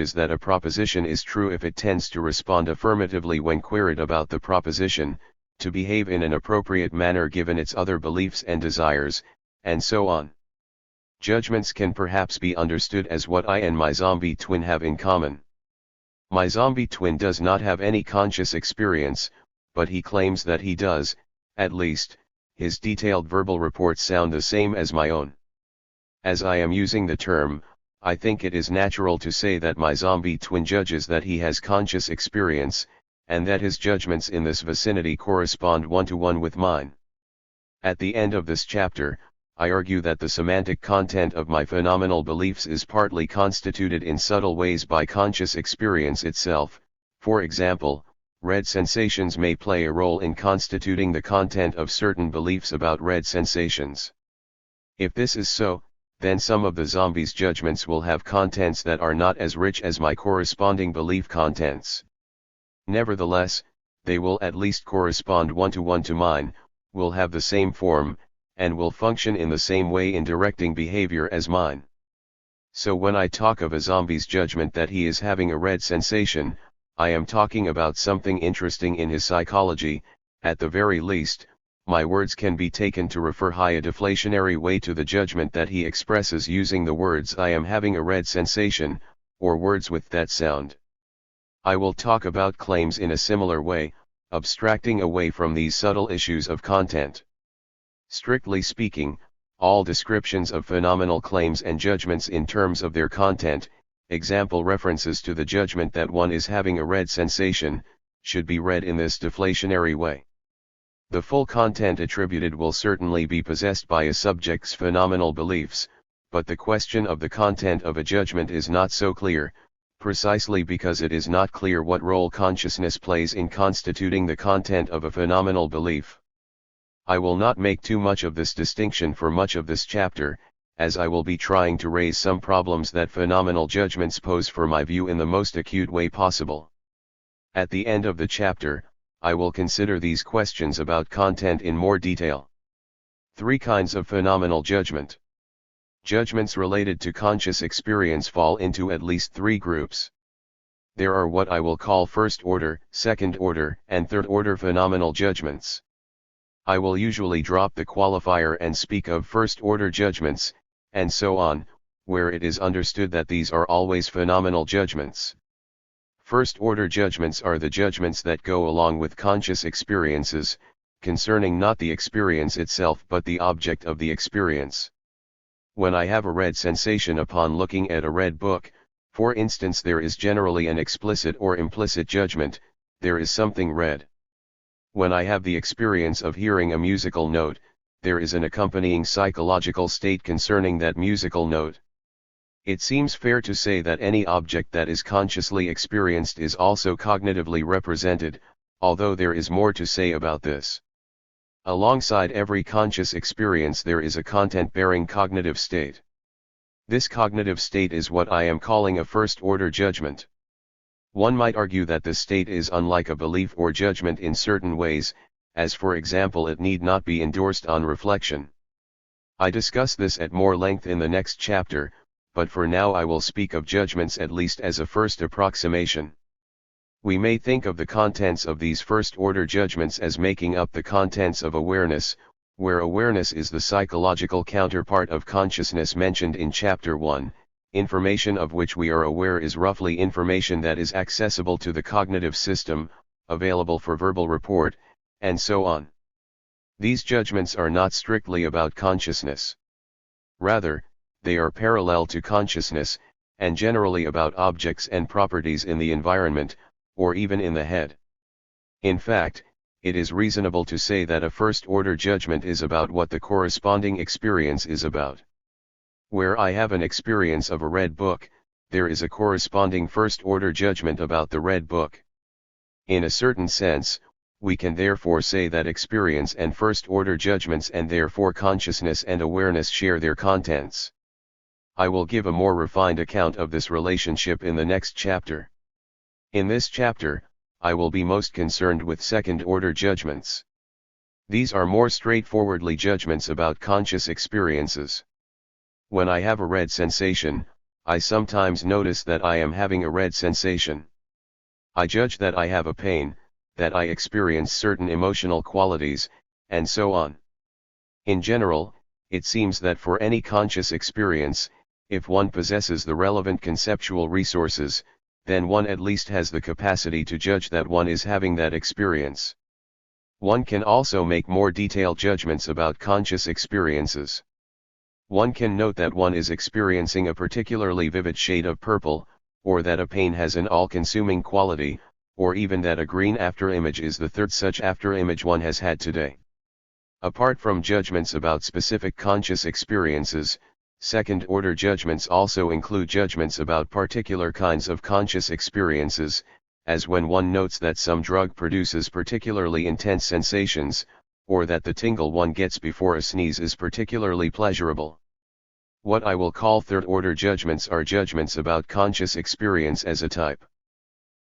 is that a proposition is true if it tends to respond affirmatively when queried about the proposition, to behave in an appropriate manner given its other beliefs and desires, and so on. Judgments can perhaps be understood as what I and my zombie twin have in common. My zombie twin does not have any conscious experience, but he claims that he does. At least, his detailed verbal reports sound the same as my own. As I am using the term, I think it is natural to say that my zombie twin judges that he has conscious experience, and that his judgments in this vicinity correspond one-to-one with mine. At the end of this chapter, I argue that the semantic content of my phenomenal beliefs is partly constituted in subtle ways by conscious experience itself. For example, red sensations may play a role in constituting the content of certain beliefs about red sensations. If this is so, then some of the zombie's judgments will have contents that are not as rich as my corresponding belief contents. Nevertheless, they will at least correspond one-to-one to mine, will have the same form, and will function in the same way in directing behavior as mine. So when I talk of a zombie's judgment that he is having a red sensation, I am talking about something interesting in his psychology. At the very least, my words can be taken to refer a deflationary way to the judgment that he expresses using the words "I am having a red sensation," or words with that sound. I will talk about claims in a similar way, abstracting away from these subtle issues of content. Strictly speaking, all descriptions of phenomenal claims and judgments in terms of their content, example references to the judgment that one is having a red sensation, should be read in this deflationary way. The full content attributed will certainly be possessed by a subject's phenomenal beliefs, but the question of the content of a judgment is not so clear, precisely because it is not clear what role consciousness plays in constituting the content of a phenomenal belief. I will not make too much of this distinction for much of this chapter, as I will be trying to raise some problems that phenomenal judgments pose for my view in the most acute way possible. At the end of the chapter, I will consider these questions about content in more detail. 3 kinds of phenomenal judgment. Judgments related to conscious experience fall into at least 3 groups. There are what I will call first-order, second-order, and third-order phenomenal judgments. I will usually drop the qualifier and speak of first-order judgments, and so on, where it is understood that these are always phenomenal judgments. First-order judgments are the judgments that go along with conscious experiences, concerning not the experience itself but the object of the experience. When I have a red sensation upon looking at a red book, for instance, there is generally an explicit or implicit judgment: there is something red. When I have the experience of hearing a musical note, there is an accompanying psychological state concerning that musical note. It seems fair to say that any object that is consciously experienced is also cognitively represented, although there is more to say about this. Alongside every conscious experience there is a content-bearing cognitive state. This cognitive state is what I am calling a first-order judgment. One might argue that this state is unlike a belief or judgment in certain ways, as for example it need not be endorsed on reflection. I discuss this at more length in the next chapter, but for now I will speak of judgments at least as a first approximation. We may think of the contents of these first-order judgments as making up the contents of awareness, where awareness is the psychological counterpart of consciousness mentioned in Chapter 1. Information of which we are aware is roughly information that is accessible to the cognitive system, available for verbal report, and so on. These judgments are not strictly about consciousness. Rather, they are parallel to consciousness, and generally about objects and properties in the environment, or even in the head. In fact, it is reasonable to say that a first-order judgment is about what the corresponding experience is about. Where I have an experience of a red book, there is a corresponding first-order judgment about the red book. In a certain sense, we can therefore say that experience and first-order judgments and therefore consciousness and awareness share their contents. I will give a more refined account of this relationship in the next chapter. In this chapter, I will be most concerned with second-order judgments. These are more straightforwardly judgments about conscious experiences. When I have a red sensation, I sometimes notice that I am having a red sensation. I judge that I have a pain, that I experience certain emotional qualities, and so on. In general, it seems that for any conscious experience, if one possesses the relevant conceptual resources, then one at least has the capacity to judge that one is having that experience. One can also make more detailed judgments about conscious experiences. One can note that one is experiencing a particularly vivid shade of purple, or that a pain has an all-consuming quality, or even that a green afterimage is the third such afterimage one has had today. Apart from judgments about specific conscious experiences, second-order judgments also include judgments about particular kinds of conscious experiences, as when one notes that some drug produces particularly intense sensations, or that the tingle one gets before a sneeze is particularly pleasurable. What I will call third-order judgments are judgments about conscious experience as a type.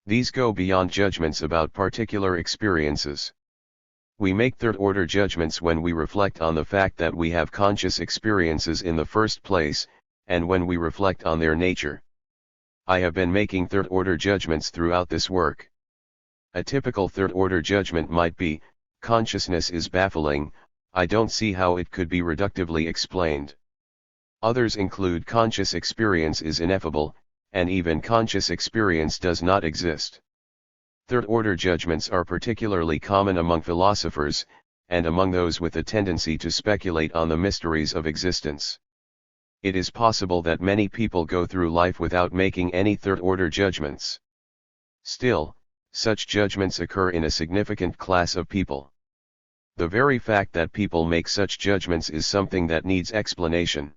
These go beyond judgments about particular experiences. We make third-order judgments when we reflect on the fact that we have conscious experiences in the first place, and when we reflect on their nature. I have been making third-order judgments throughout this work. A typical third-order judgment might be, consciousness is baffling, I don't see how it could be reductively explained. Others include conscious experience is ineffable, and even conscious experience does not exist. Third-order judgments are particularly common among philosophers, and among those with a tendency to speculate on the mysteries of existence. It is possible that many people go through life without making any third-order judgments. Still, such judgments occur in a significant class of people. The very fact that people make such judgments is something that needs explanation.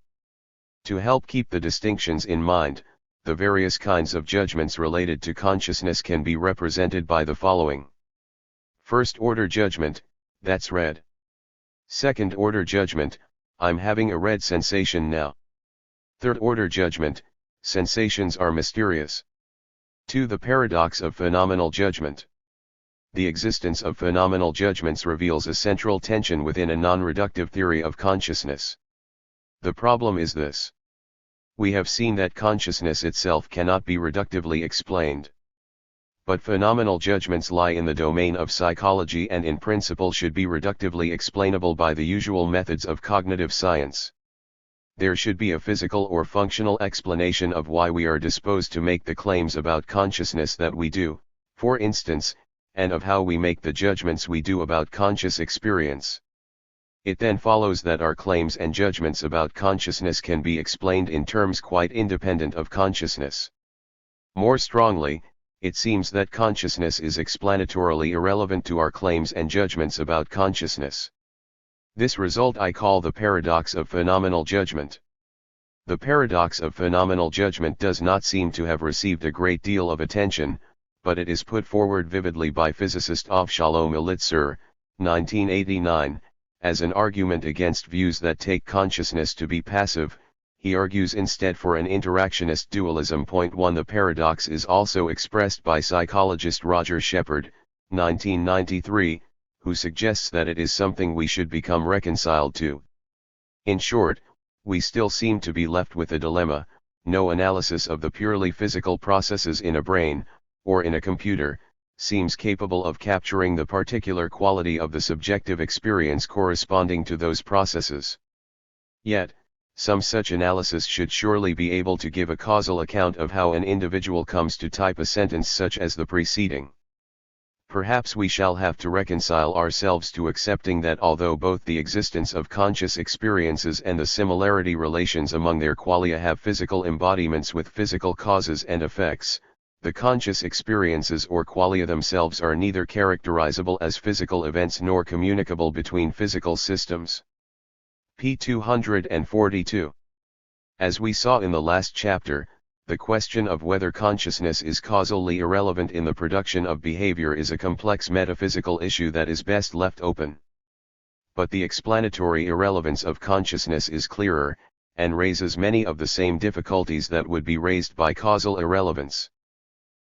To help keep the distinctions in mind, the various kinds of judgments related to consciousness can be represented by the following. First-order judgment, that's red. Second-order judgment, I'm having a red sensation now. Third-order judgment, sensations are mysterious. 2. The paradox of phenomenal judgment. The existence of phenomenal judgments reveals a central tension within a non-reductive theory of consciousness. The problem is this. We have seen that consciousness itself cannot be reductively explained. But phenomenal judgments lie in the domain of psychology and in principle should be reductively explainable by the usual methods of cognitive science. There should be a physical or functional explanation of why we are disposed to make the claims about consciousness that we do, for instance, and of how we make the judgments we do about conscious experience. It then follows that our claims and judgments about consciousness can be explained in terms quite independent of consciousness. More strongly, it seems that consciousness is explanatorily irrelevant to our claims and judgments about consciousness. This result I call the paradox of phenomenal judgment. The paradox of phenomenal judgment does not seem to have received a great deal of attention, but it is put forward vividly by physicist Avshalom Elitzur, 1989, as an argument against views that take consciousness to be passive. He argues instead for an interactionist dualism. 1. The paradox is also expressed by psychologist Roger Shepard, 1993, who suggests that it is something we should become reconciled to. In short, we still seem to be left with a dilemma. No analysis of the purely physical processes in a brain, or in a computer, seems capable of capturing the particular quality of the subjective experience corresponding to those processes. Yet, some such analysis should surely be able to give a causal account of how an individual comes to type a sentence such as the preceding. Perhaps we shall have to reconcile ourselves to accepting that although both the existence of conscious experiences and the similarity relations among their qualia have physical embodiments with physical causes and effects, the conscious experiences or qualia themselves are neither characterizable as physical events nor communicable between physical systems. p. 242. As we saw in the last chapter, the question of whether consciousness is causally irrelevant in the production of behavior is a complex metaphysical issue that is best left open. But the explanatory irrelevance of consciousness is clearer, and raises many of the same difficulties that would be raised by causal irrelevance.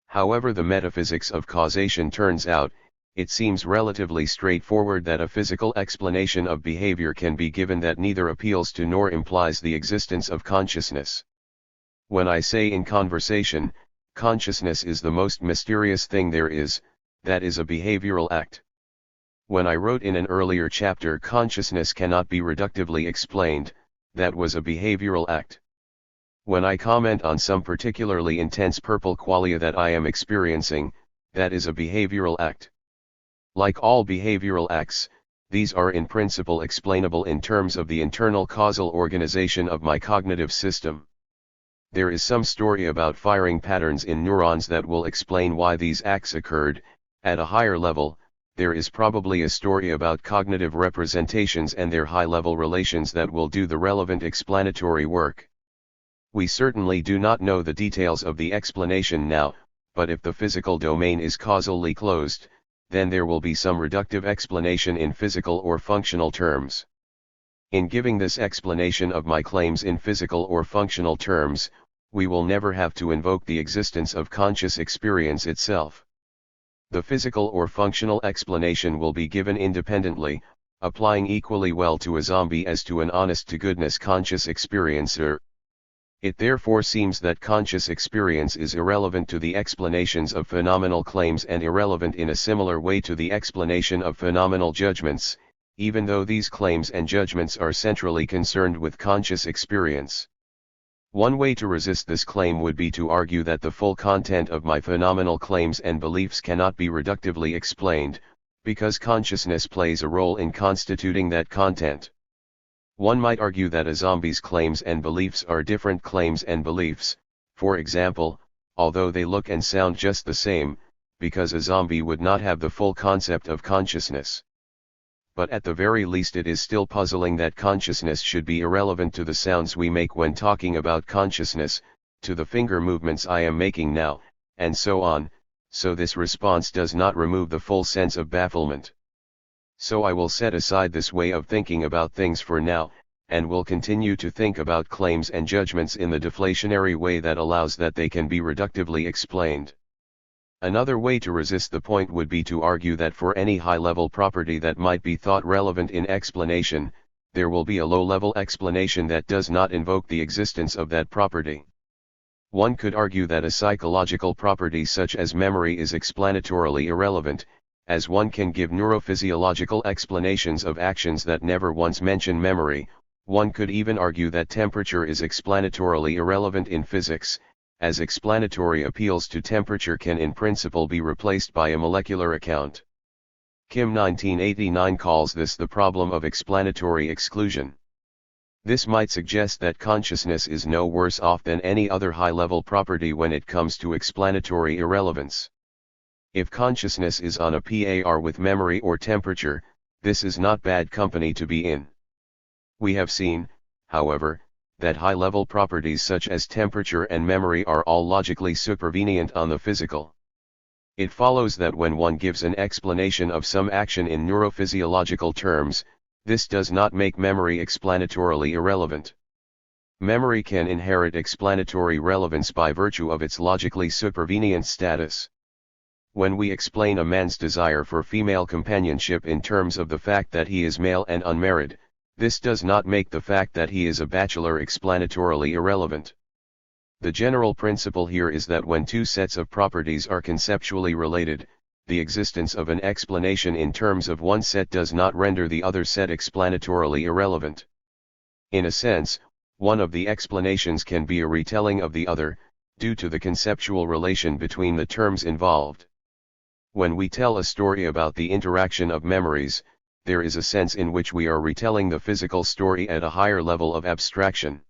However the metaphysics of causation turns out, it seems relatively straightforward that a physical explanation of behavior can be given that neither appeals to nor implies the existence of consciousness. When I say in conversation, consciousness is the most mysterious thing there is, that is a behavioral act. When I wrote in an earlier chapter consciousness cannot be reductively explained, that was a behavioral act. When I comment on some particularly intense purple qualia that I am experiencing, that is a behavioral act. Like all behavioral acts, these are in principle explainable in terms of the internal causal organization of my cognitive system. There is some story about firing patterns in neurons that will explain why these acts occurred. At a higher level, there is probably a story about cognitive representations and their high-level relations that will do the relevant explanatory work. We certainly do not know the details of the explanation now, but if the physical domain is causally closed, then there will be some reductive explanation in physical or functional terms. In giving this explanation of my claims in physical or functional terms, we will never have to invoke the existence of conscious experience itself. The physical or functional explanation will be given independently, applying equally well to a zombie as to an honest-to-goodness conscious experiencer. It therefore seems that conscious experience is irrelevant to the explanations of phenomenal claims and irrelevant in a similar way to the explanation of phenomenal judgments, even though these claims and judgments are centrally concerned with conscious experience. One way to resist this claim would be to argue that the full content of my phenomenal claims and beliefs cannot be reductively explained, because consciousness plays a role in constituting that content. One might argue that a zombie's claims and beliefs are different claims and beliefs, for example, although they look and sound just the same, because a zombie would not have the full concept of consciousness. But at the very least it is still puzzling that consciousness should be irrelevant to the sounds we make when talking about consciousness, to the finger movements I am making now, and so on, so this response does not remove the full sense of bafflement. So I will set aside this way of thinking about things for now, and will continue to think about claims and judgments in the deflationary way that allows that they can be reductively explained. Another way to resist the point would be to argue that for any high-level property that might be thought relevant in explanation, there will be a low-level explanation that does not invoke the existence of that property. One could argue that a psychological property such as memory is explanatorily irrelevant, as one can give neurophysiological explanations of actions that never once mention memory. One could even argue that temperature is explanatorily irrelevant in physics, as explanatory appeals to temperature can in principle be replaced by a molecular account. Kim 1989 calls this the problem of explanatory exclusion. This might suggest that consciousness is no worse off than any other high-level property when it comes to explanatory irrelevance. If consciousness is on a par with memory or temperature, this is not bad company to be in. We have seen, however, that high-level properties such as temperature and memory are all logically supervenient on the physical. It follows that when one gives an explanation of some action in neurophysiological terms, this does not make memory explanatorily irrelevant. Memory can inherit explanatory relevance by virtue of its logically supervenient status. When we explain a man's desire for female companionship in terms of the fact that he is male and unmarried, this does not make the fact that he is a bachelor explanatorily irrelevant. The general principle here is that when two sets of properties are conceptually related, the existence of an explanation in terms of one set does not render the other set explanatorily irrelevant. In a sense, one of the explanations can be a retelling of the other, due to the conceptual relation between the terms involved. When we tell a story about the interaction of memories, there is a sense in which we are retelling the physical story at a higher level of abstraction.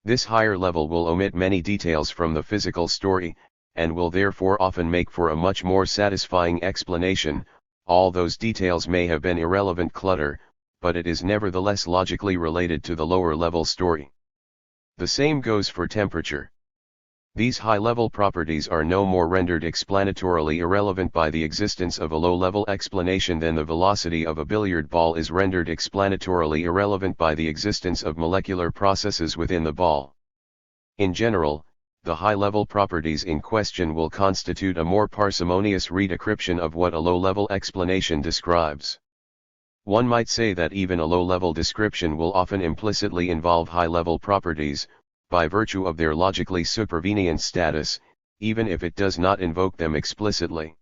This higher level will omit many details from the physical story, and will therefore often make for a much more satisfying explanation. All those details may have been irrelevant clutter, but it is nevertheless logically related to the lower level story. The same goes for temperature. These high-level properties are no more rendered explanatorily irrelevant by the existence of a low-level explanation than the velocity of a billiard ball is rendered explanatorily irrelevant by the existence of molecular processes within the ball. In general, the high-level properties in question will constitute a more parsimonious redescription of what a low-level explanation describes. One might say that even a low-level description will often implicitly involve high-level properties, by virtue of their logically supervenient status, even if it does not invoke them explicitly.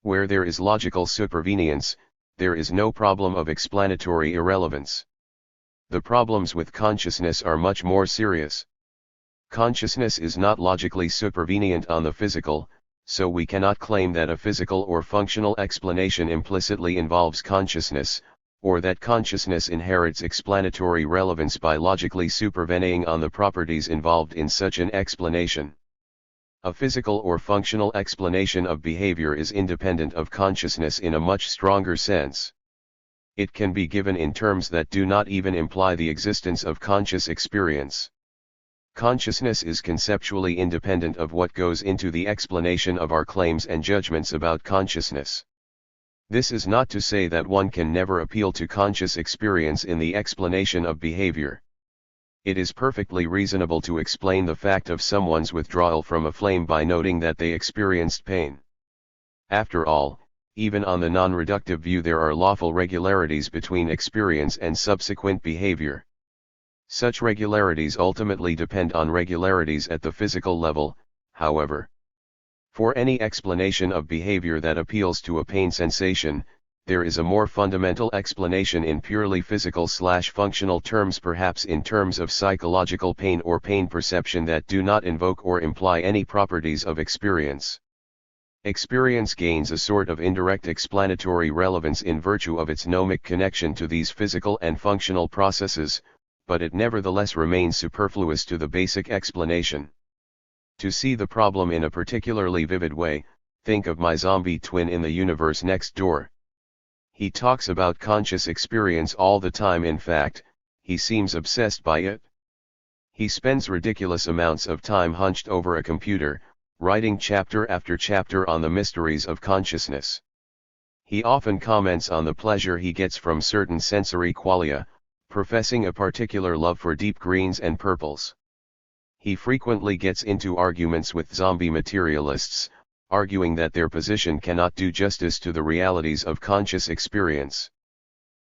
Where there is logical supervenience, there is no problem of explanatory irrelevance. The problems with consciousness are much more serious. Consciousness is not logically supervenient on the physical, so we cannot claim that a physical or functional explanation implicitly involves consciousness, or that consciousness inherits explanatory relevance by logically supervening on the properties involved in such an explanation. A physical or functional explanation of behavior is independent of consciousness in a much stronger sense. It can be given in terms that do not even imply the existence of conscious experience. Consciousness is conceptually independent of what goes into the explanation of our claims and judgments about consciousness. This is not to say that one can never appeal to conscious experience in the explanation of behavior. It is perfectly reasonable to explain the fact of someone's withdrawal from a flame by noting that they experienced pain. After all, even on the non-reductive view, there are lawful regularities between experience and subsequent behavior. Such regularities ultimately depend on regularities at the physical level, however. For any explanation of behavior that appeals to a pain sensation, there is a more fundamental explanation in purely physical/functional terms, perhaps in terms of psychological pain or pain perception, that do not invoke or imply any properties of experience. Experience gains a sort of indirect explanatory relevance in virtue of its gnomic connection to these physical and functional processes, but it nevertheless remains superfluous to the basic explanation. To see the problem in a particularly vivid way, think of my zombie twin in the universe next door. He talks about conscious experience all the time. In fact, he seems obsessed by it. He spends ridiculous amounts of time hunched over a computer, writing chapter after chapter on the mysteries of consciousness. He often comments on the pleasure he gets from certain sensory qualia, professing a particular love for deep greens and purples. He frequently gets into arguments with zombie materialists, arguing that their position cannot do justice to the realities of conscious experience.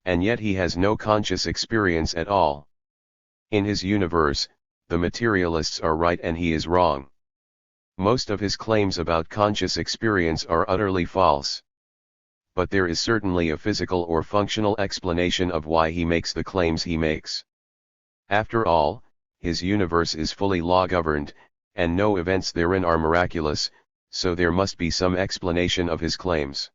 And yet he has no conscious experience at all. In his universe, the materialists are right and he is wrong. Most of his claims about conscious experience are utterly false. But there is certainly a physical or functional explanation of why he makes the claims he makes. After all, his universe is fully law-governed, and no events therein are miraculous, so there must be some explanation of his claims.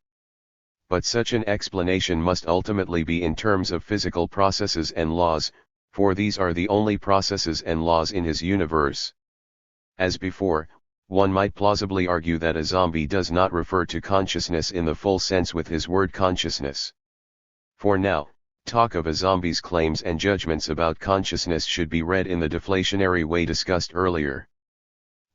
But such an explanation must ultimately be in terms of physical processes and laws, for these are the only processes and laws in his universe. As before, one might plausibly argue that a zombie does not refer to consciousness in the full sense with his word consciousness. For now, talk of a zombie's claims and judgments about consciousness should be read in the deflationary way discussed earlier.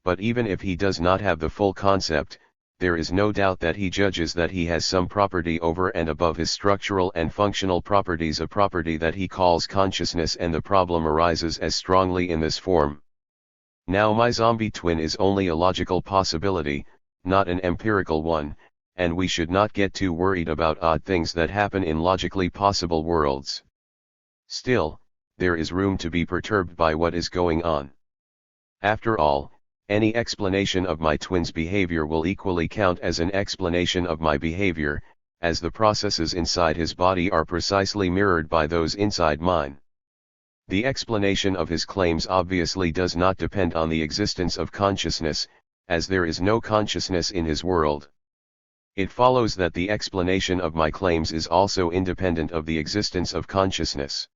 But even if he does not have the full concept, there is no doubt that he judges that he has some property over and above his structural and functional properties, a property that he calls consciousness, and the problem arises as strongly in this form. Now my zombie twin is only a logical possibility, not an empirical one, and we should not get too worried about odd things that happen in logically possible worlds. Still, there is room to be perturbed by what is going on. After all, any explanation of my twin's behavior will equally count as an explanation of my behavior, as the processes inside his body are precisely mirrored by those inside mine. The explanation of his claims obviously does not depend on the existence of consciousness, as there is no consciousness in his world. It follows that the explanation of my claims is also independent of the existence of consciousness.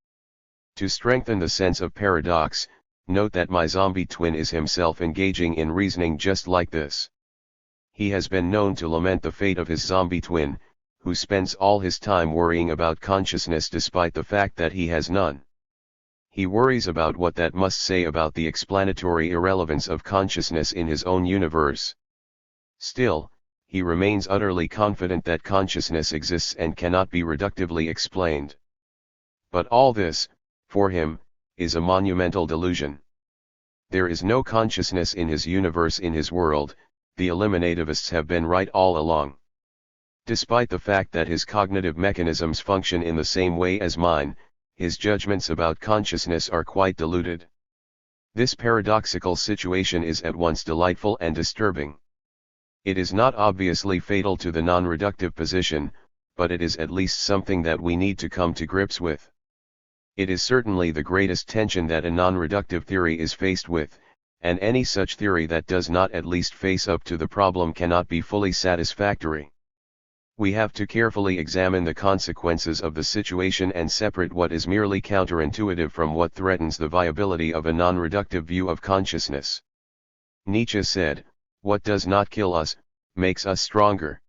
To strengthen the sense of paradox, note that my zombie twin is himself engaging in reasoning just like this. He has been known to lament the fate of his zombie twin, who spends all his time worrying about consciousness despite the fact that he has none. He worries about what that must say about the explanatory irrelevance of consciousness in his own universe. Still, he remains utterly confident that consciousness exists and cannot be reductively explained. But all this, for him, is a monumental delusion. There is no consciousness in his universe, in his world. The eliminativists have been right all along. Despite the fact that his cognitive mechanisms function in the same way as mine, his judgments about consciousness are quite diluted. This paradoxical situation is at once delightful and disturbing. It is not obviously fatal to the non-reductive position, but it is at least something that we need to come to grips with. It is certainly the greatest tension that a non-reductive theory is faced with, and any such theory that does not at least face up to the problem cannot be fully satisfactory. We have to carefully examine the consequences of the situation and separate what is merely counterintuitive from what threatens the viability of a non-reductive view of consciousness. Nietzsche said, "What does not kill us, makes us stronger."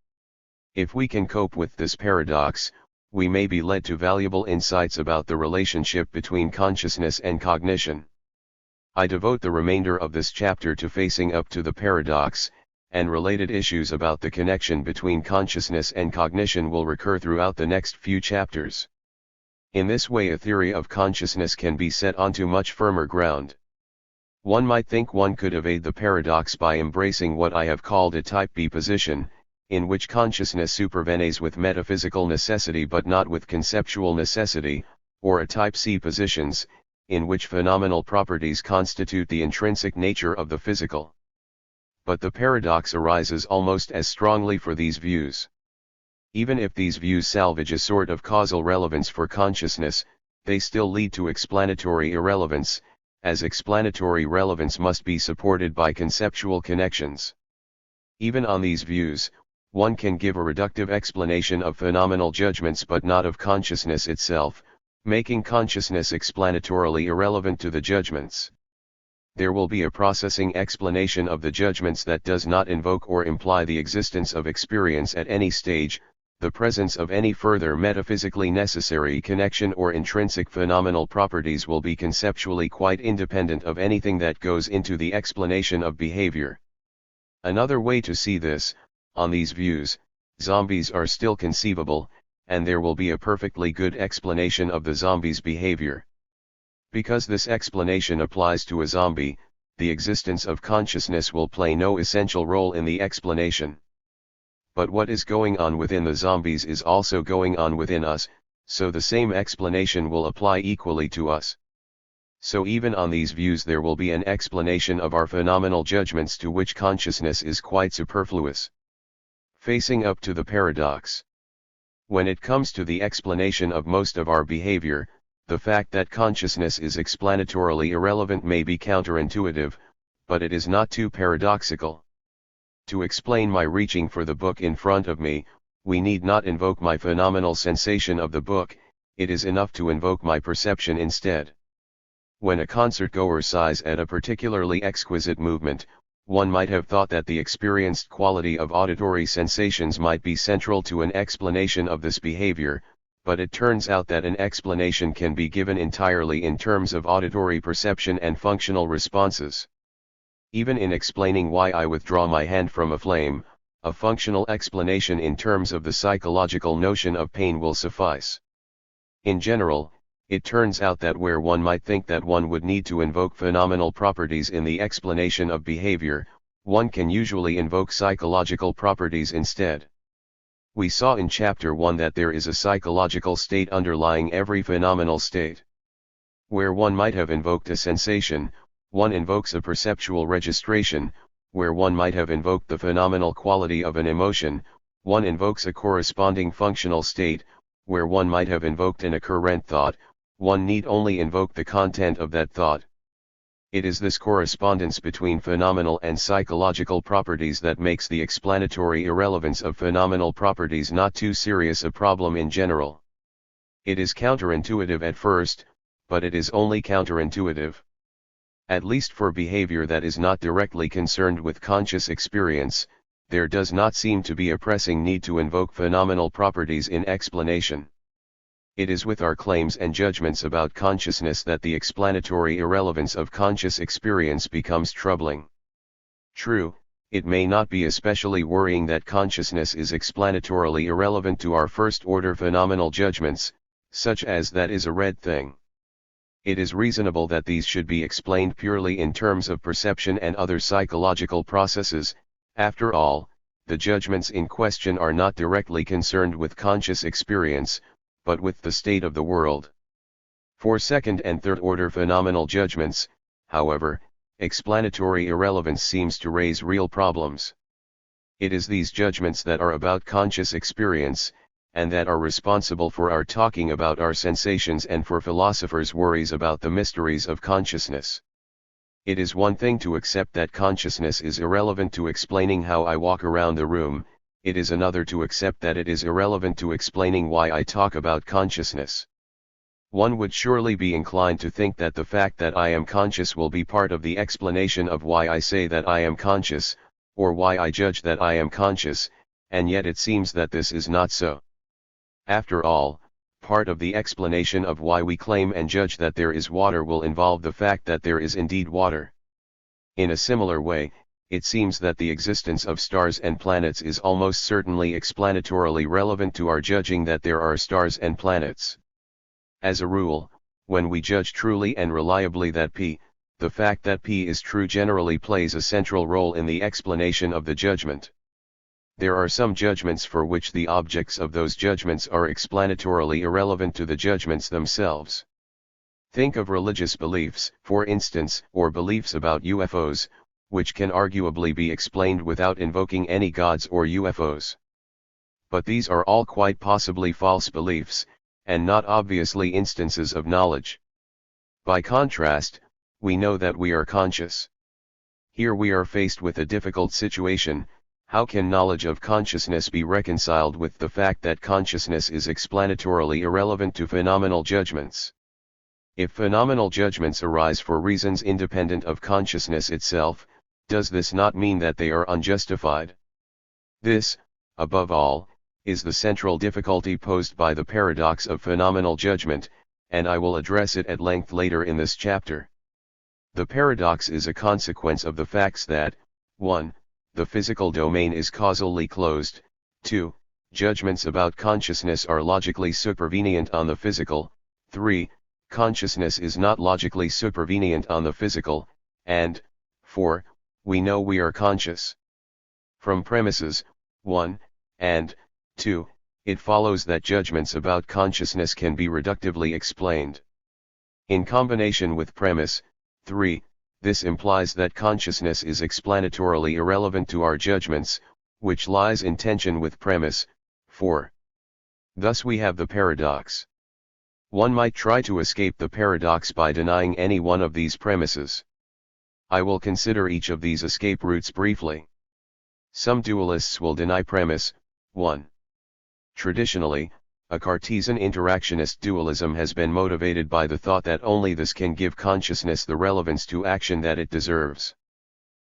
If we can cope with this paradox, we may be led to valuable insights about the relationship between consciousness and cognition. I devote the remainder of this chapter to facing up to the paradox, and related issues about the connection between consciousness and cognition will recur throughout the next few chapters. In this way, a theory of consciousness can be set onto much firmer ground. One might think one could evade the paradox by embracing what I have called a type B position, in which consciousness supervenes with metaphysical necessity but not with conceptual necessity, or a type C positions, in which phenomenal properties constitute the intrinsic nature of the physical. But the paradox arises almost as strongly for these views. Even if these views salvage a sort of causal relevance for consciousness, they still lead to explanatory irrelevance, as explanatory relevance must be supported by conceptual connections. Even on these views, one can give a reductive explanation of phenomenal judgments but not of consciousness itself, making consciousness explanatorily irrelevant to the judgments. There will be a processing explanation of the judgments that does not invoke or imply the existence of experience at any stage, the presence of any further metaphysically necessary connection or intrinsic phenomenal properties will be conceptually quite independent of anything that goes into the explanation of behavior. Another way to see this, on these views, zombies are still conceivable, and there will be a perfectly good explanation of the zombie's behavior. Because this explanation applies to a zombie, the existence of consciousness will play no essential role in the explanation. But what is going on within the zombies is also going on within us, so the same explanation will apply equally to us. So even on these views there will be an explanation of our phenomenal judgments to which consciousness is quite superfluous. Facing up to the paradox. When it comes to the explanation of most of our behavior, the fact that consciousness is explanatorily irrelevant may be counterintuitive, but it is not too paradoxical. To explain my reaching for the book in front of me, we need not invoke my phenomenal sensation of the book, it is enough to invoke my perception instead. When a concertgoer sighs at a particularly exquisite movement, one might have thought that the experienced quality of auditory sensations might be central to an explanation of this behavior, but it turns out that an explanation can be given entirely in terms of auditory perception and functional responses. Even in explaining why I withdraw my hand from a flame, a functional explanation in terms of the psychological notion of pain will suffice. In general, it turns out that where one might think that one would need to invoke phenomenal properties in the explanation of behavior, one can usually invoke psychological properties instead. We saw in Chapter 1 that there is a psychological state underlying every phenomenal state. Where one might have invoked a sensation, one invokes a perceptual registration; where one might have invoked the phenomenal quality of an emotion, one invokes a corresponding functional state; where one might have invoked an occurrent thought, one need only invoke the content of that thought. It is this correspondence between phenomenal and psychological properties that makes the explanatory irrelevance of phenomenal properties not too serious a problem in general. It is counterintuitive at first, but it is only counterintuitive. At least for behavior that is not directly concerned with conscious experience, there does not seem to be a pressing need to invoke phenomenal properties in explanation. It is with our claims and judgments about consciousness that the explanatory irrelevance of conscious experience becomes troubling. True, it may not be especially worrying that consciousness is explanatorily irrelevant to our first-order phenomenal judgments, such as that is a red thing. It is reasonable that these should be explained purely in terms of perception and other psychological processes. After all, the judgments in question are not directly concerned with conscious experience, but with the state of the world. For second and third order phenomenal judgments, however, explanatory irrelevance seems to raise real problems. It is these judgments that are about conscious experience, and that are responsible for our talking about our sensations and for philosophers' worries about the mysteries of consciousness. It is one thing to accept that consciousness is irrelevant to explaining how I walk around the room, it is another to accept that it is irrelevant to explaining why I talk about consciousness. One would surely be inclined to think that the fact that I am conscious will be part of the explanation of why I say that I am conscious, or why I judge that I am conscious, and yet it seems that this is not so. After all, part of the explanation of why we claim and judge that there is water will involve the fact that there is indeed water. In a similar way, it seems that the existence of stars and planets is almost certainly explanatorily relevant to our judging that there are stars and planets. As a rule, when we judge truly and reliably that P, the fact that P is true generally plays a central role in the explanation of the judgment. There are some judgments for which the objects of those judgments are explanatorily irrelevant to the judgments themselves. Think of religious beliefs, for instance, or beliefs about UFOs, which can arguably be explained without invoking any gods or UFOs. But these are all quite possibly false beliefs, and not obviously instances of knowledge. By contrast, we know that we are conscious. Here we are faced with a difficult situation. How can knowledge of consciousness be reconciled with the fact that consciousness is explanatorily irrelevant to phenomenal judgments? If phenomenal judgments arise for reasons independent of consciousness itself, does this not mean that they are unjustified? This, above all, is the central difficulty posed by the paradox of phenomenal judgment, and I will address it at length later in this chapter. The paradox is a consequence of the facts that, 1. The physical domain is causally closed, 2. Judgments about consciousness are logically supervenient on the physical, 3. Consciousness is not logically supervenient on the physical, and 4. We know we are conscious. From premises 1 and 2, it follows that judgments about consciousness can be reductively explained. In combination with premise 3, this implies that consciousness is explanatorily irrelevant to our judgments, which lies in tension with premise 4. Thus we have the paradox. One might try to escape the paradox by denying any one of these premises. I will consider each of these escape routes briefly. Some dualists will deny premise 1. Traditionally, a Cartesian interactionist dualism has been motivated by the thought that only this can give consciousness the relevance to action that it deserves.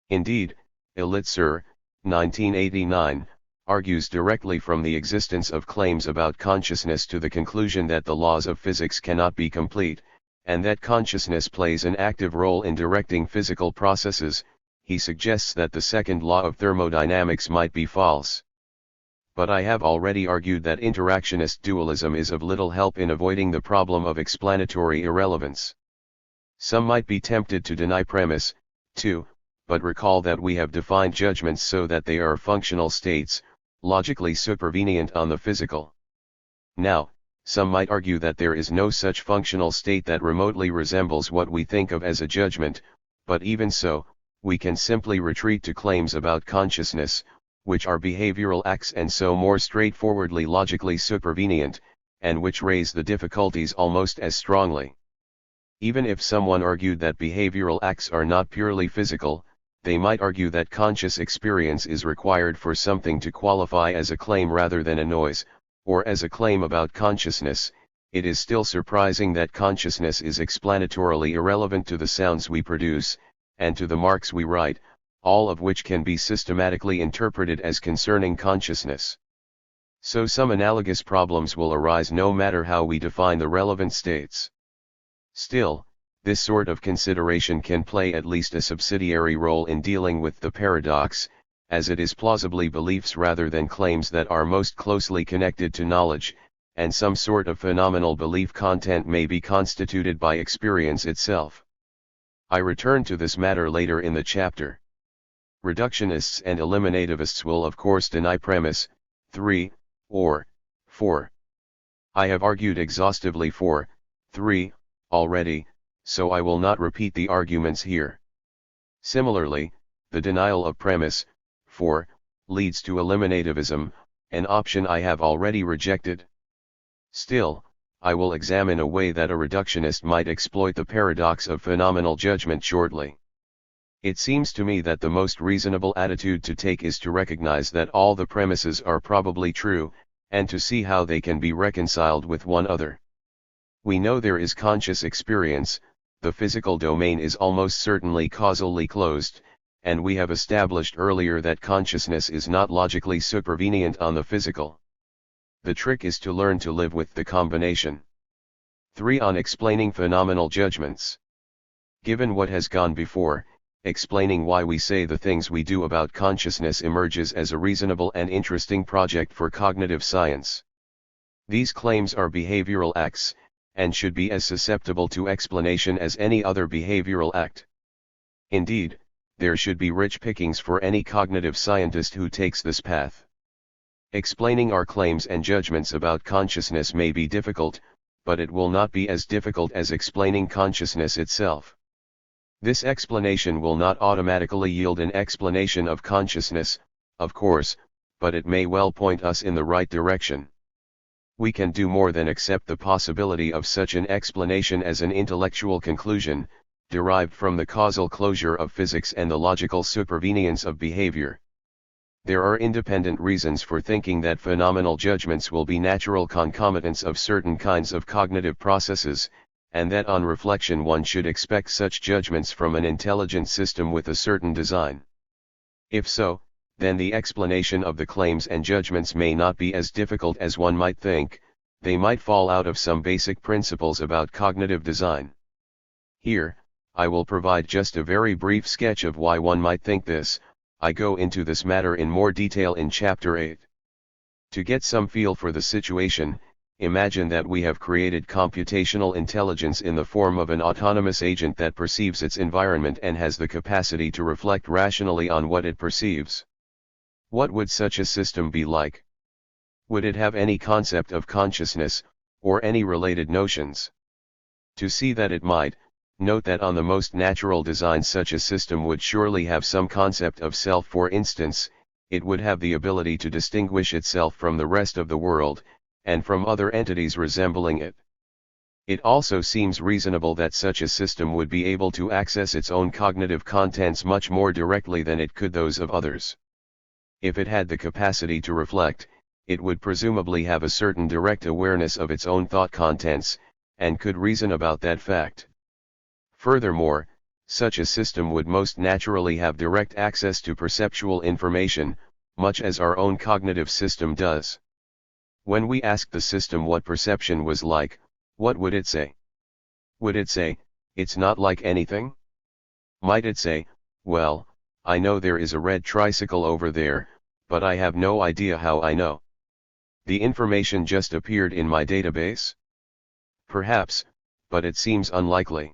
Indeed, Elitzur, 1989, argues directly from the existence of claims about consciousness to the conclusion that the laws of physics cannot be complete, and that consciousness plays an active role in directing physical processes. He suggests that the second law of thermodynamics might be false. But I have already argued that interactionist dualism is of little help in avoiding the problem of explanatory irrelevance. Some might be tempted to deny premise 2, but recall that we have defined judgments so that they are functional states, logically supervenient on the physical. Now, some might argue that there is no such functional state that remotely resembles what we think of as a judgment, but even so, we can simply retreat to claims about consciousness, which are behavioral acts and so more straightforwardly logically supervenient, and which raise the difficulties almost as strongly. Even if someone argued that behavioral acts are not purely physical, they might argue that conscious experience is required for something to qualify as a claim rather than a noise, or as a claim about consciousness. It is still surprising that consciousness is explanatorily irrelevant to the sounds we produce, and to the marks we write, all of which can be systematically interpreted as concerning consciousness. So some analogous problems will arise no matter how we define the relevant states. Still, this sort of consideration can play at least a subsidiary role in dealing with the paradox, as it is plausibly beliefs rather than claims that are most closely connected to knowledge, and some sort of phenomenal belief content may be constituted by experience itself. I return to this matter later in the chapter. Reductionists and eliminativists will of course deny premise 3, or 4. I have argued exhaustively for 3, already, so I will not repeat the arguments here. Similarly, the denial of premise, 4, leads to eliminativism, an option I have already rejected. Still, I will examine a way that a reductionist might exploit the paradox of phenomenal judgment shortly. It seems to me that the most reasonable attitude to take is to recognize that all the premises are probably true, and to see how they can be reconciled with one another. We know there is conscious experience, the physical domain is almost certainly causally closed, and we have established earlier that consciousness is not logically supervenient on the physical. The trick is to learn to live with the combination. 3. On explaining phenomenal judgments. Given what has gone before, explaining why we say the things we do about consciousness emerges as a reasonable and interesting project for cognitive science. These claims are behavioral acts, and should be as susceptible to explanation as any other behavioral act. Indeed, there should be rich pickings for any cognitive scientist who takes this path. Explaining our claims and judgments about consciousness may be difficult, but it will not be as difficult as explaining consciousness itself. This explanation will not automatically yield an explanation of consciousness, of course, but it may well point us in the right direction. We can do more than accept the possibility of such an explanation as an intellectual conclusion, derived from the causal closure of physics and the logical supervenience of behavior. There are independent reasons for thinking that phenomenal judgments will be natural concomitants of certain kinds of cognitive processes, and that on reflection one should expect such judgments from an intelligent system with a certain design. If so, then the explanation of the claims and judgments may not be as difficult as one might think, they might fall out of some basic principles about cognitive design. Here, I will provide just a very brief sketch of why one might think this. I go into this matter in more detail in Chapter 8. To get some feel for the situation, imagine that we have created computational intelligence in the form of an autonomous agent that perceives its environment and has the capacity to reflect rationally on what it perceives. What would such a system be like? Would it have any concept of consciousness, or any related notions? To see that it might, note that on the most natural design such a system would surely have some concept of self. For instance, it would have the ability to distinguish itself from the rest of the world, and from other entities resembling it. It also seems reasonable that such a system would be able to access its own cognitive contents much more directly than it could those of others. If it had the capacity to reflect, it would presumably have a certain direct awareness of its own thought contents, and could reason about that fact. Furthermore, such a system would most naturally have direct access to perceptual information, much as our own cognitive system does. When we asked the system what perception was like, what would it say? Would it say, "It's not like anything"? Might it say, "Well, I know there is a red tricycle over there, but I have no idea how I know. The information just appeared in my database"? Perhaps, but it seems unlikely.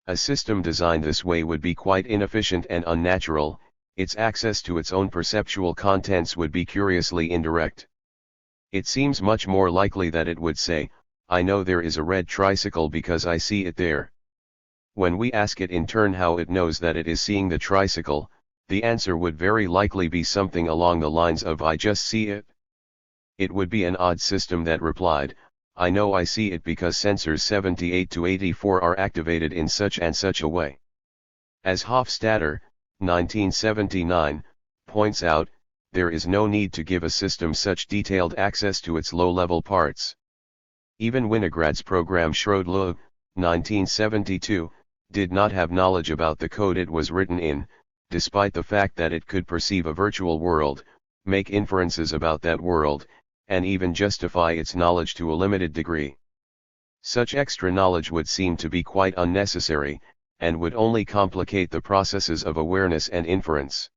A system designed this way would be quite inefficient and unnatural, its access to its own perceptual contents would be curiously indirect. It seems much more likely that it would say, "I know there is a red tricycle because I see it there." When we ask it in turn how it knows that it is seeing the tricycle, the answer would very likely be something along the lines of "I just see it." It would be an odd system that replied, "I know I see it because sensors 78 to 84 are activated in such and such a way." As Hofstadter, 1979, points out, there is no need to give a system such detailed access to its low-level parts. Even Winograd's program Schrödel, 1972, did not have knowledge about the code it was written in, despite the fact that it could perceive a virtual world, make inferences about that world, and even justify its knowledge to a limited degree. Such extra knowledge would seem to be quite unnecessary, and would only complicate the processes of awareness and inference.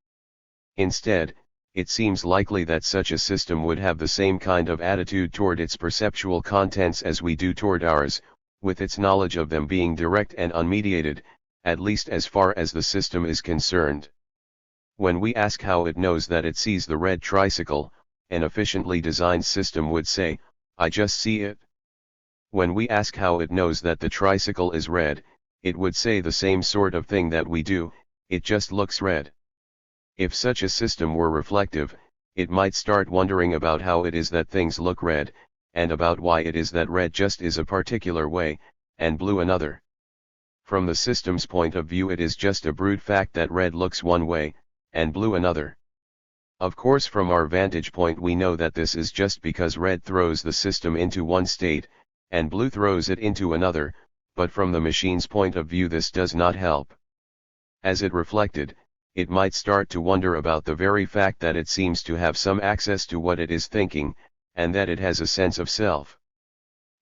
Instead, it seems likely that such a system would have the same kind of attitude toward its perceptual contents as we do toward ours, with its knowledge of them being direct and unmediated, at least as far as the system is concerned. When we ask how it knows that it sees the red tricycle, an efficiently designed system would say, "I just see it." When we ask how it knows that the tricycle is red, it would say the same sort of thing that we do, it just looks red. If such a system were reflective, it might start wondering about how it is that things look red, and about why it is that red just is a particular way, and blue another. From the system's point of view, it is just a brute fact that red looks one way, and blue another. Of course, from our vantage point we know that this is just because red throws the system into one state, and blue throws it into another, but from the machine's point of view this does not help. As it reflected, it might start to wonder about the very fact that it seems to have some access to what it is thinking, and that it has a sense of self.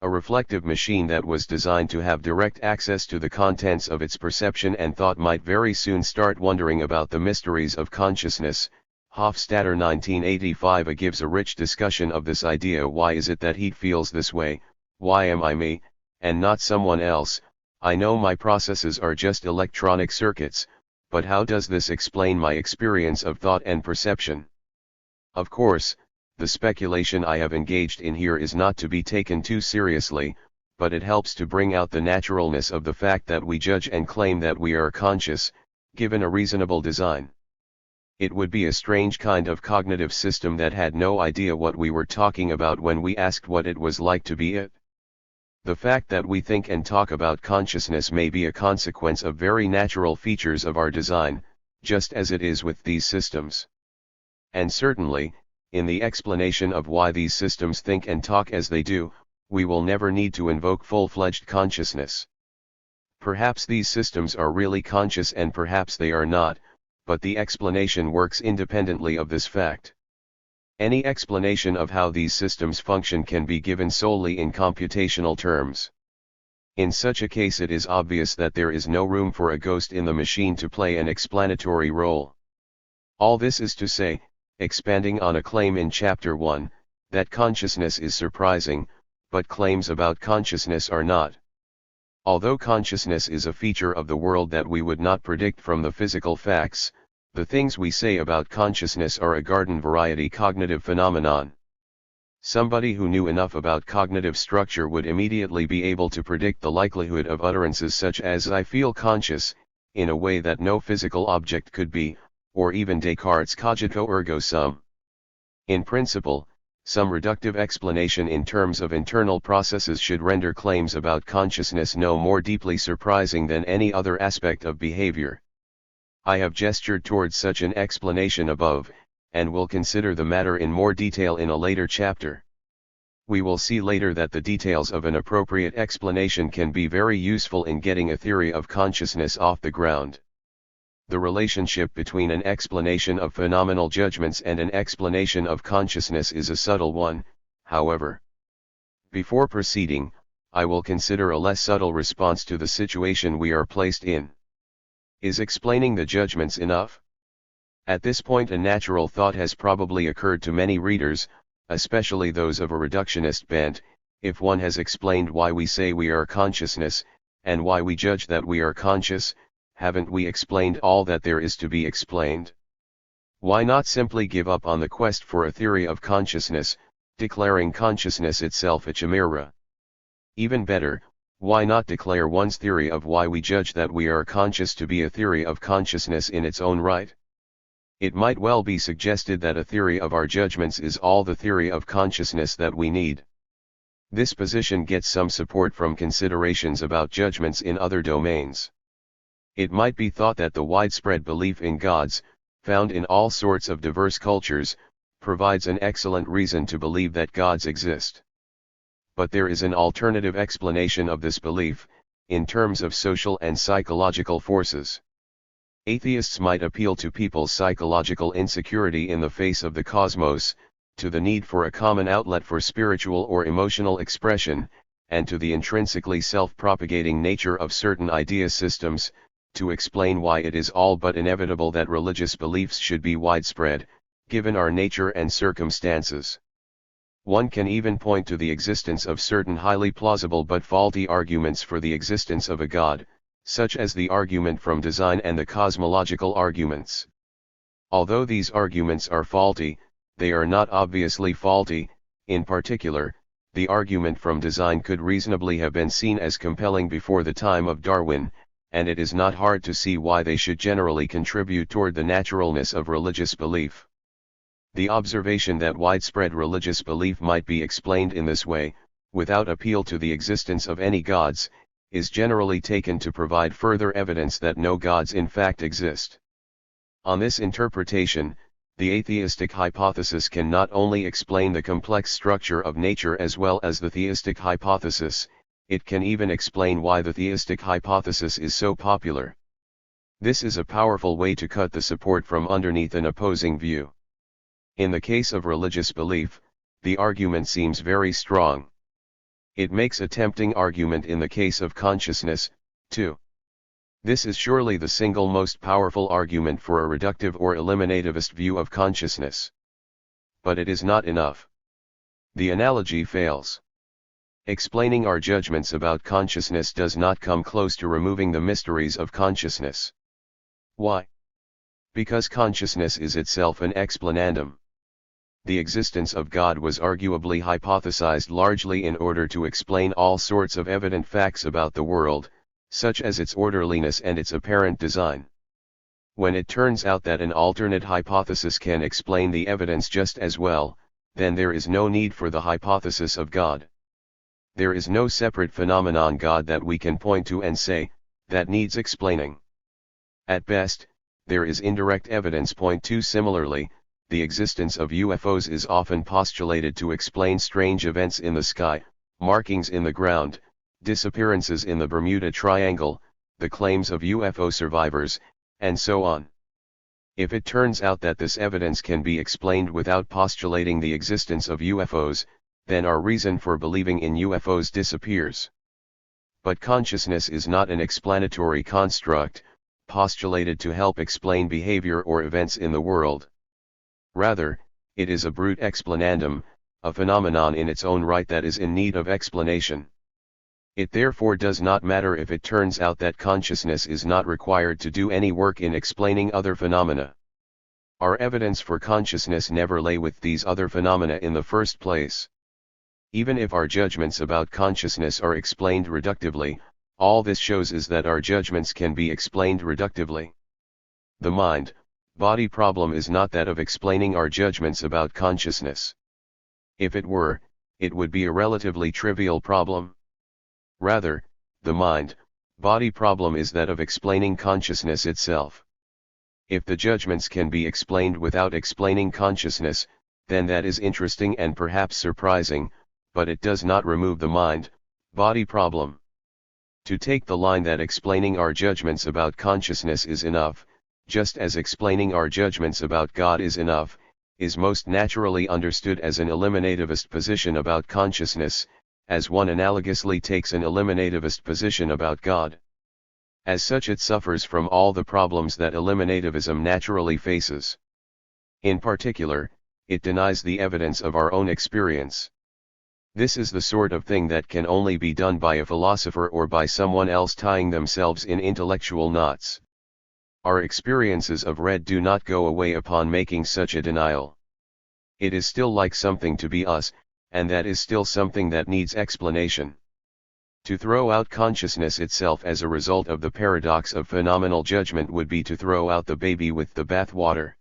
A reflective machine that was designed to have direct access to the contents of its perception and thought might very soon start wondering about the mysteries of consciousness. Hofstadter 1985 gives a rich discussion of this idea. Why is it that he feels this way? Why am I me, and not someone else? I know my processes are just electronic circuits, but how does this explain my experience of thought and perception? Of course, the speculation I have engaged in here is not to be taken too seriously, but it helps to bring out the naturalness of the fact that we judge and claim that we are conscious, given a reasonable design. It would be a strange kind of cognitive system that had no idea what we were talking about when we asked what it was like to be it. The fact that we think and talk about consciousness may be a consequence of very natural features of our design, just as it is with these systems. And certainly, in the explanation of why these systems think and talk as they do, we will never need to invoke full-fledged consciousness. Perhaps these systems are really conscious and perhaps they are not, but the explanation works independently of this fact. Any explanation of how these systems function can be given solely in computational terms. In such a case it is obvious that there is no room for a ghost in the machine to play an explanatory role. All this is to say, expanding on a claim in Chapter 1, that consciousness is surprising, but claims about consciousness are not. Although consciousness is a feature of the world that we would not predict from the physical facts, the things we say about consciousness are a garden-variety cognitive phenomenon. Somebody who knew enough about cognitive structure would immediately be able to predict the likelihood of utterances such as "I feel conscious," in a way that no physical object could be, or even Descartes' cogito ergo sum. In principle, some reductive explanation in terms of internal processes should render claims about consciousness no more deeply surprising than any other aspect of behavior. I have gestured towards such an explanation above, and will consider the matter in more detail in a later chapter. We will see later that the details of an appropriate explanation can be very useful in getting a theory of consciousness off the ground. The relationship between an explanation of phenomenal judgments and an explanation of consciousness is a subtle one, however. Before proceeding, I will consider a less subtle response to the situation we are placed in. Is explaining the judgments enough? At this point a natural thought has probably occurred to many readers, especially those of a reductionist bent: if one has explained why we say we are consciousness, and why we judge that we are conscious, haven't we explained all that there is to be explained? Why not simply give up on the quest for a theory of consciousness, declaring consciousness itself a chimera? Even better, why not declare one's theory of why we judge that we are conscious to be a theory of consciousness in its own right? It might well be suggested that a theory of our judgments is all the theory of consciousness that we need. This position gets some support from considerations about judgments in other domains. It might be thought that the widespread belief in gods, found in all sorts of diverse cultures, provides an excellent reason to believe that gods exist. But there is an alternative explanation of this belief, in terms of social and psychological forces. Atheists might appeal to people's psychological insecurity in the face of the cosmos, to the need for a common outlet for spiritual or emotional expression, and to the intrinsically self-propagating nature of certain idea systems, to explain why it is all but inevitable that religious beliefs should be widespread, given our nature and circumstances. One can even point to the existence of certain highly plausible but faulty arguments for the existence of a God, such as the argument from design and the cosmological arguments. Although these arguments are faulty, they are not obviously faulty. In particular, the argument from design could reasonably have been seen as compelling before the time of Darwin, and it is not hard to see why they should generally contribute toward the naturalness of religious belief. The observation that widespread religious belief might be explained in this way, without appeal to the existence of any gods, is generally taken to provide further evidence that no gods in fact exist. On this interpretation, the atheistic hypothesis can not only explain the complex structure of nature as well as the theistic hypothesis, it can even explain why the theistic hypothesis is so popular. This is a powerful way to cut the support from underneath an opposing view. In the case of religious belief, the argument seems very strong. It makes a tempting argument in the case of consciousness, too. This is surely the single most powerful argument for a reductive or eliminativist view of consciousness. But it is not enough. The analogy fails. Explaining our judgments about consciousness does not come close to removing the mysteries of consciousness. Why? Because consciousness is itself an explanandum. The existence of God was arguably hypothesized largely in order to explain all sorts of evident facts about the world, such as its orderliness and its apparent design. When it turns out that an alternate hypothesis can explain the evidence just as well, then there is no need for the hypothesis of God. There is no separate phenomenon God that we can point to and say, that needs explaining. At best, there is indirect evidence point to. Similarly, the existence of UFOs is often postulated to explain strange events in the sky, markings in the ground, disappearances in the Bermuda Triangle, the claims of UFO survivors, and so on. If it turns out that this evidence can be explained without postulating the existence of UFOs, then our reason for believing in UFOs disappears. But consciousness is not an explanatory construct, postulated to help explain behavior or events in the world. Rather, it is a brute explanandum, a phenomenon in its own right that is in need of explanation. It therefore does not matter if it turns out that consciousness is not required to do any work in explaining other phenomena. Our evidence for consciousness never lay with these other phenomena in the first place. Even if our judgments about consciousness are explained reductively, all this shows is that our judgments can be explained reductively. The mind-body problem is not that of explaining our judgments about consciousness. If it were, it would be a relatively trivial problem. Rather, the mind-body problem is that of explaining consciousness itself. If the judgments can be explained without explaining consciousness, then that is interesting and perhaps surprising, but it does not remove the mind-body problem. To take the line that explaining our judgments about consciousness is enough, just as explaining our judgments about God is enough, is most naturally understood as an eliminativist position about consciousness, as one analogously takes an eliminativist position about God. As such, it suffers from all the problems that eliminativism naturally faces. In particular, it denies the evidence of our own experience. This is the sort of thing that can only be done by a philosopher or by someone else tying themselves in intellectual knots. Our experiences of red do not go away upon making such a denial. It is still like something to be us, and that is still something that needs explanation. To throw out consciousness itself as a result of the paradox of phenomenal judgment would be to throw out the baby with the bathwater.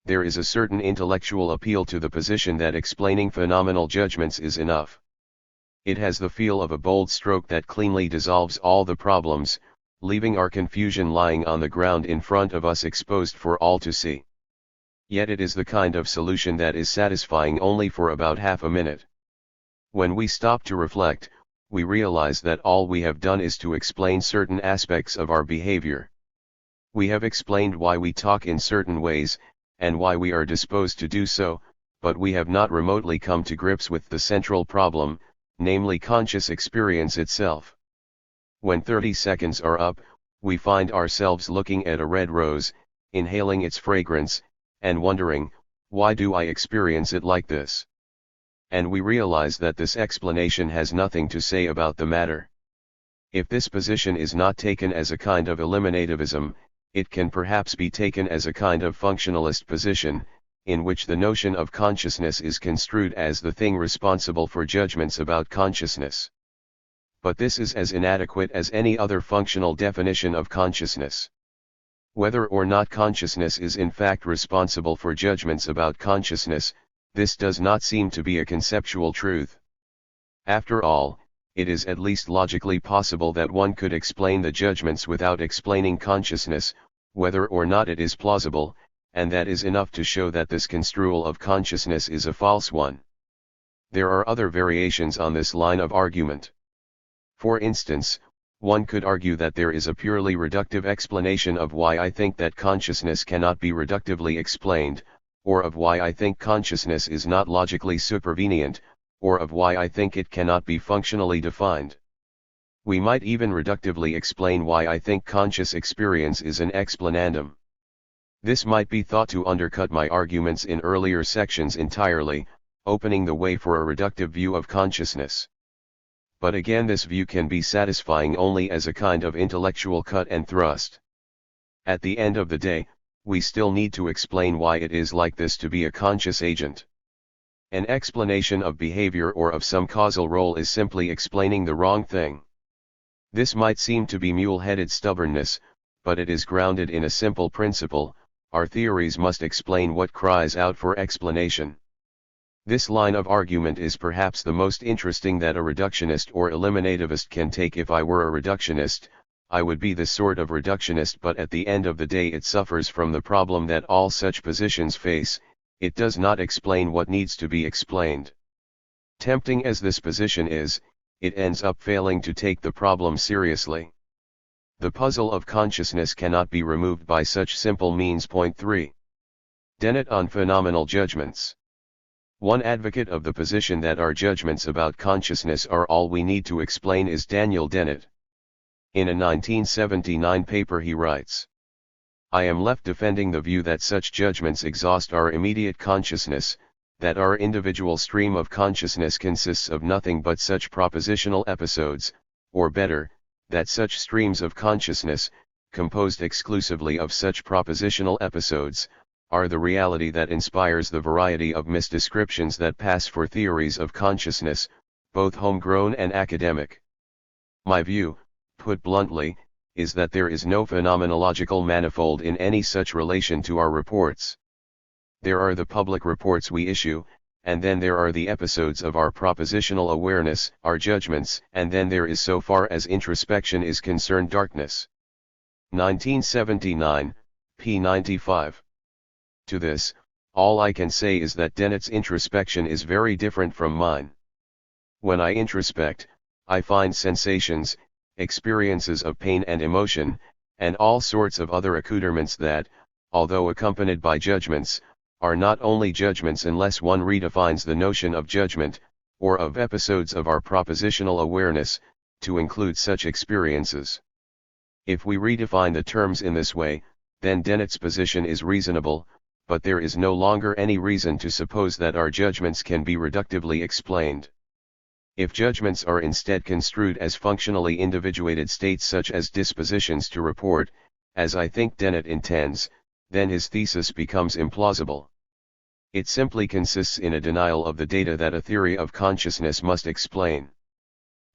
There is a certain intellectual appeal to the position that explaining phenomenal judgments is enough. It has the feel of a bold stroke that cleanly dissolves all the problems, leaving our confusion lying on the ground in front of us exposed for all to see. Yet it is the kind of solution that is satisfying only for about half a minute. When we stop to reflect, we realize that all we have done is to explain certain aspects of our behavior. We have explained why we talk in certain ways, and why we are disposed to do so, but we have not remotely come to grips with the central problem, namely conscious experience itself. When 30 seconds are up, we find ourselves looking at a red rose, inhaling its fragrance, and wondering, why do I experience it like this? And we realize that this explanation has nothing to say about the matter. If this position is not taken as a kind of eliminativism, it can perhaps be taken as a kind of functionalist position, in which the notion of consciousness is construed as the thing responsible for judgments about consciousness. but this is as inadequate as any other functional definition of consciousness. Whether or not consciousness is in fact responsible for judgments about consciousness, this does not seem to be a conceptual truth. After all, it is at least logically possible that one could explain the judgments without explaining consciousness, whether or not it is plausible, and that is enough to show that this construal of consciousness is a false one. There are other variations on this line of argument. For instance, one could argue that there is a purely reductive explanation of why I think that consciousness cannot be reductively explained, or of why I think consciousness is not logically supervenient, or of why I think it cannot be functionally defined. We might even reductively explain why I think conscious experience is an explanandum. This might be thought to undercut my arguments in earlier sections entirely, opening the way for a reductive view of consciousness. But again, this view can be satisfying only as a kind of intellectual cut and thrust. At the end of the day, we still need to explain why it is like this to be a conscious agent. An explanation of behavior or of some causal role is simply explaining the wrong thing. This might seem to be mule-headed stubbornness, but it is grounded in a simple principle: our theories must explain what cries out for explanation. This line of argument is perhaps the most interesting that a reductionist or eliminativist can take. If I were a reductionist, I would be this sort of reductionist, but at the end of the day it suffers from the problem that all such positions face: it does not explain what needs to be explained. Tempting as this position is, it ends up failing to take the problem seriously. The puzzle of consciousness cannot be removed by such simple means. Point 3. Dennett on phenomenal judgments. One advocate of the position that our judgments about consciousness are all we need to explain is Daniel Dennett. In a 1979 paper he writes, "I am left defending the view that such judgments exhaust our immediate consciousness, that our individual stream of consciousness consists of nothing but such propositional episodes, or better, that such streams of consciousness, composed exclusively of such propositional episodes, are the reality that inspires the variety of misdescriptions that pass for theories of consciousness, both homegrown and academic." My view, put bluntly, is that there is no phenomenological manifold in any such relation to our reports. There are the public reports we issue, and then there are the episodes of our propositional awareness, our judgments, and then there is, so far as introspection is concerned, darkness. 1979, p. 95. To this, all I can say is that Dennett's introspection is very different from mine. When I introspect, I find sensations, experiences of pain and emotion, and all sorts of other accoutrements that, although accompanied by judgments, are not only judgments unless one redefines the notion of judgment, or of episodes of our propositional awareness, to include such experiences. If we redefine the terms in this way, then Dennett's position is reasonable, but there is no longer any reason to suppose that our judgments can be reductively explained. If judgments are instead construed as functionally individuated states such as dispositions to report, as I think Dennett intends, then his thesis becomes implausible. It simply consists in a denial of the data that a theory of consciousness must explain.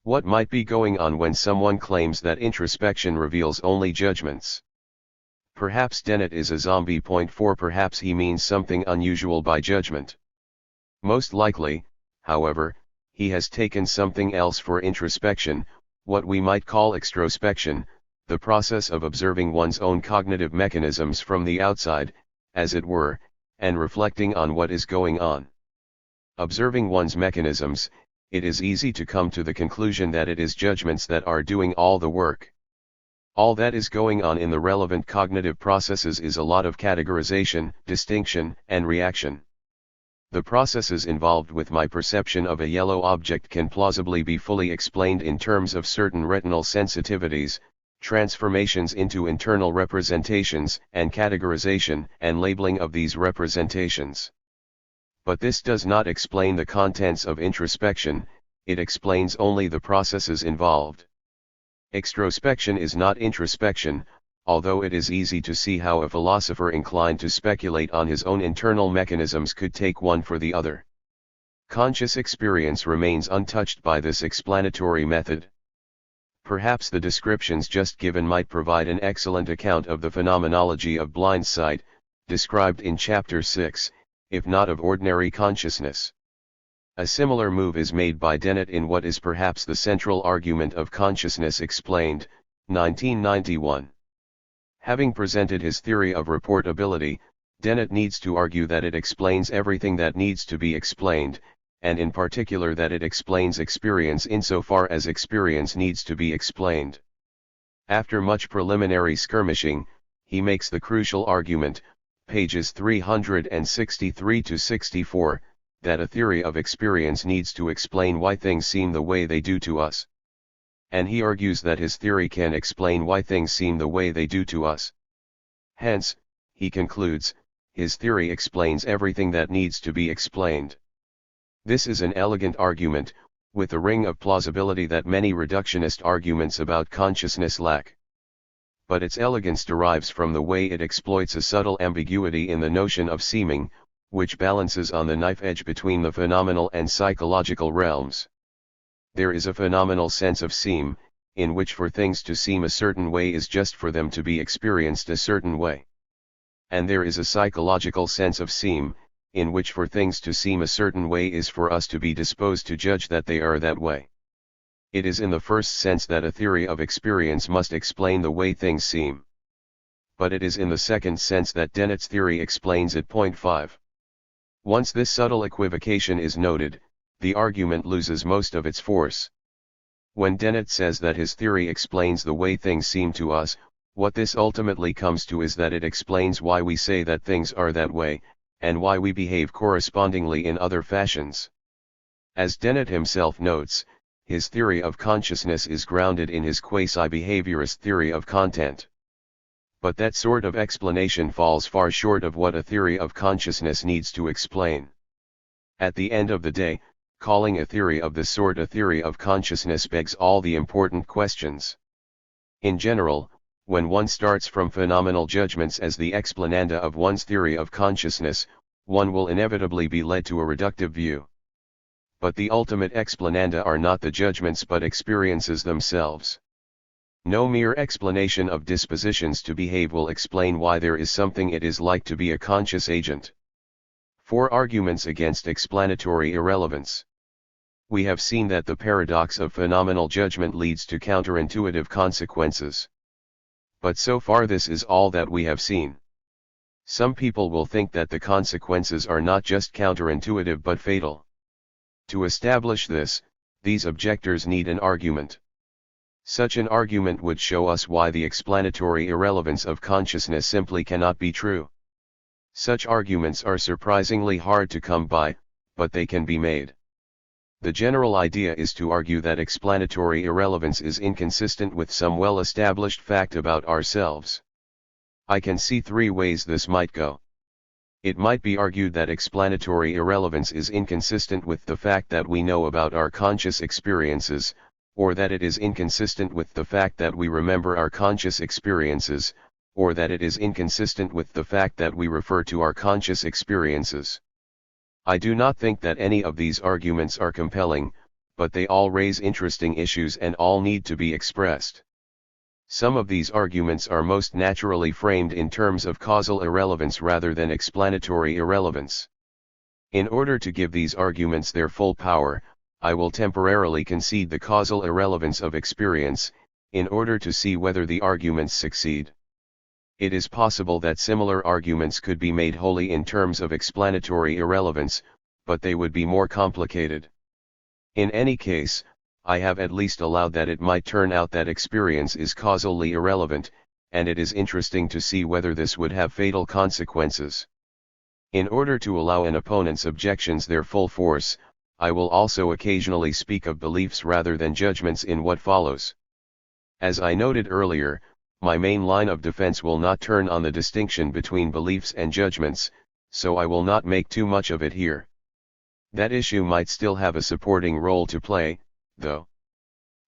What might be going on when someone claims that introspection reveals only judgments? Perhaps Dennett is a zombie. Point 4. Perhaps he means something unusual by judgment. Most likely, however, he has taken something else for introspection, what we might call extrospection, the process of observing one's own cognitive mechanisms from the outside, as it were, and reflecting on what is going on. Observing one's mechanisms, it is easy to come to the conclusion that it is judgments that are doing all the work. All that is going on in the relevant cognitive processes is a lot of categorization, distinction, and reaction. The processes involved with my perception of a yellow object can plausibly be fully explained in terms of certain retinal sensitivities, transformations into internal representations, and categorization and labeling of these representations. But this does not explain the contents of introspection, it explains only the processes involved. Extrospection is not introspection, although it is easy to see how a philosopher inclined to speculate on his own internal mechanisms could take one for the other. Conscious experience remains untouched by this explanatory method. Perhaps the descriptions just given might provide an excellent account of the phenomenology of blind sight, described in Chapter 6, if not of ordinary consciousness. A similar move is made by Dennett in what is perhaps the central argument of Consciousness Explained, 1991. Having presented his theory of reportability, Dennett needs to argue that it explains everything that needs to be explained, and in particular that it explains experience insofar as experience needs to be explained. After much preliminary skirmishing, he makes the crucial argument, pages 363-64, that a theory of experience needs to explain why things seem the way they do to us. And he argues that his theory can explain why things seem the way they do to us. Hence, he concludes, his theory explains everything that needs to be explained. This is an elegant argument, with a ring of plausibility that many reductionist arguments about consciousness lack. But its elegance derives from the way it exploits a subtle ambiguity in the notion of seeming, which balances on the knife edge between the phenomenal and psychological realms. There is a phenomenal sense of seem, in which for things to seem a certain way is just for them to be experienced a certain way. And there is a psychological sense of seem, in which for things to seem a certain way is for us to be disposed to judge that they are that way. It is in the first sense that a theory of experience must explain the way things seem. But it is in the second sense that Dennett's theory explains it. Point 5. Once this subtle equivocation is noted, the argument loses most of its force. When Dennett says that his theory explains the way things seem to us, what this ultimately comes to is that it explains why we say that things are that way, and why we behave correspondingly in other fashions. As Dennett himself notes, his theory of consciousness is grounded in his quasi-behaviorist theory of content. But that sort of explanation falls far short of what a theory of consciousness needs to explain. At the end of the day, calling a theory of this sort a theory of consciousness begs all the important questions. In general, when one starts from phenomenal judgments as the explananda of one's theory of consciousness, one will inevitably be led to a reductive view. But the ultimate explananda are not the judgments but experiences themselves. No mere explanation of dispositions to behave will explain why there is something it is like to be a conscious agent. 4 arguments against explanatory irrelevance. We have seen that the paradox of phenomenal judgment leads to counterintuitive consequences. But so far this is all that we have seen. Some people will think that the consequences are not just counterintuitive but fatal. To establish this, these objectors need an argument. Such an argument would show us why the explanatory irrelevance of consciousness simply cannot be true. Such arguments are surprisingly hard to come by, but they can be made. The general idea is to argue that explanatory irrelevance is inconsistent with some well-established fact about ourselves. I can see 3 ways this might go. It might be argued that explanatory irrelevance is inconsistent with the fact that we know about our conscious experiences, or that it is inconsistent with the fact that we remember our conscious experiences, or that it is inconsistent with the fact that we refer to our conscious experiences. I do not think that any of these arguments are compelling, but they all raise interesting issues and all need to be expressed. Some of these arguments are most naturally framed in terms of causal irrelevance rather than explanatory irrelevance. In order to give these arguments their full power, I will temporarily concede the causal irrelevance of experience, in order to see whether the arguments succeed. It is possible that similar arguments could be made wholly in terms of explanatory irrelevance, but they would be more complicated. In any case, I have at least allowed that it might turn out that experience is causally irrelevant, and it is interesting to see whether this would have fatal consequences. In order to allow an opponent's objections their full force, I will also occasionally speak of beliefs rather than judgments in what follows. As I noted earlier, my main line of defense will not turn on the distinction between beliefs and judgments, so I will not make too much of it here. That issue might still have a supporting role to play, though.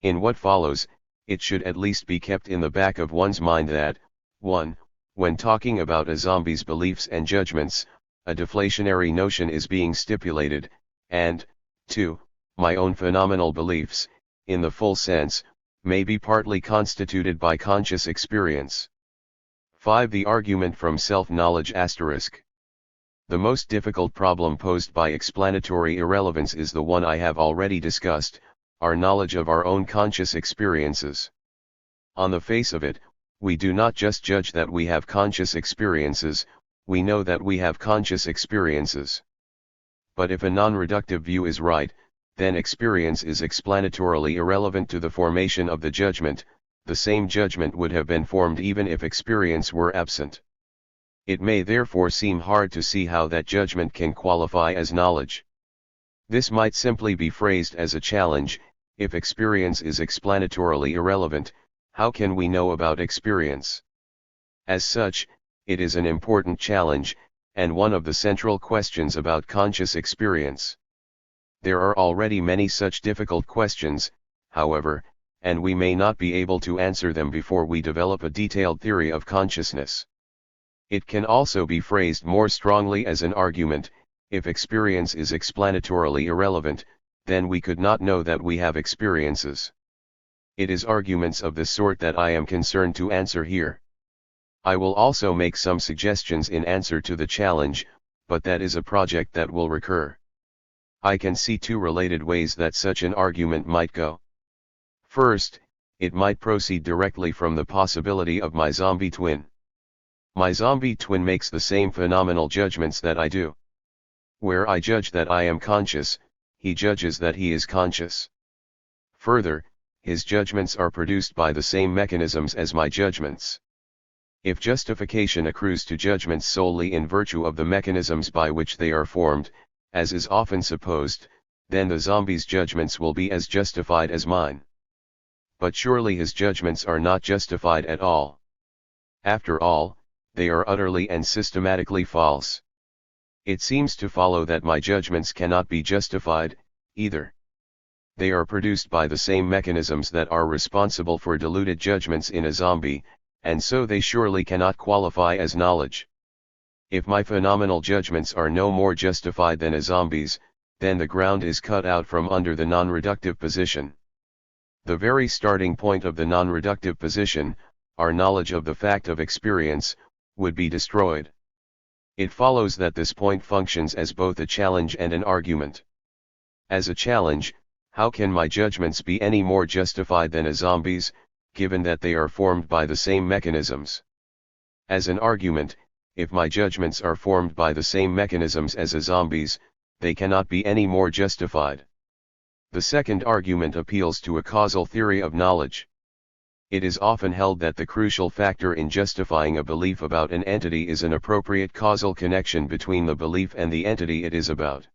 In what follows, it should at least be kept in the back of one's mind that, 1. When talking about a zombie's beliefs and judgments, a deflationary notion is being stipulated, and, 2. My own phenomenal beliefs, in the full sense, may be partly constituted by conscious experience. 5. The argument from self-knowledge *. The most difficult problem posed by explanatory irrelevance is the one I have already discussed, our knowledge of our own conscious experiences. On the face of it, we do not just judge that we have conscious experiences, we know that we have conscious experiences. But if a non-reductive view is right, then experience is explanatorily irrelevant to the formation of the judgment. The same judgment would have been formed even if experience were absent. It may therefore seem hard to see how that judgment can qualify as knowledge. This might simply be phrased as a challenge: if experience is explanatorily irrelevant, how can we know about experience? As such, it is an important challenge, and one of the central questions about conscious experience. There are already many such difficult questions, however, and we may not be able to answer them before we develop a detailed theory of consciousness. It can also be phrased more strongly as an argument: if experience is explanatorily irrelevant, then we could not know that we have experiences. It is arguments of this sort that I am concerned to answer here. I will also make some suggestions in answer to the challenge, but that is a project that will recur. I can see two related ways that such an argument might go. First, it might proceed directly from the possibility of my zombie twin. My zombie twin makes the same phenomenal judgments that I do. Where I judge that I am conscious, he judges that he is conscious. Further, his judgments are produced by the same mechanisms as my judgments. If justification accrues to judgments solely in virtue of the mechanisms by which they are formed, as is often supposed, then the zombie's judgments will be as justified as mine. But surely his judgments are not justified at all. After all, they are utterly and systematically false. It seems to follow that my judgments cannot be justified, either. They are produced by the same mechanisms that are responsible for deluded judgments in a zombie, and so they surely cannot qualify as knowledge. If my phenomenal judgments are no more justified than a zombie's, then the ground is cut out from under the non-reductive position. The very starting point of the non-reductive position, our knowledge of the fact of experience, would be destroyed. It follows that this point functions as both a challenge and an argument. As a challenge, how can my judgments be any more justified than a zombie's, given that they are formed by the same mechanisms? As an argument, if my judgments are formed by the same mechanisms as a zombie's, they cannot be any more justified. The second argument appeals to a causal theory of knowledge. It is often held that the crucial factor in justifying a belief about an entity is an appropriate causal connection between the belief and the entity it is about.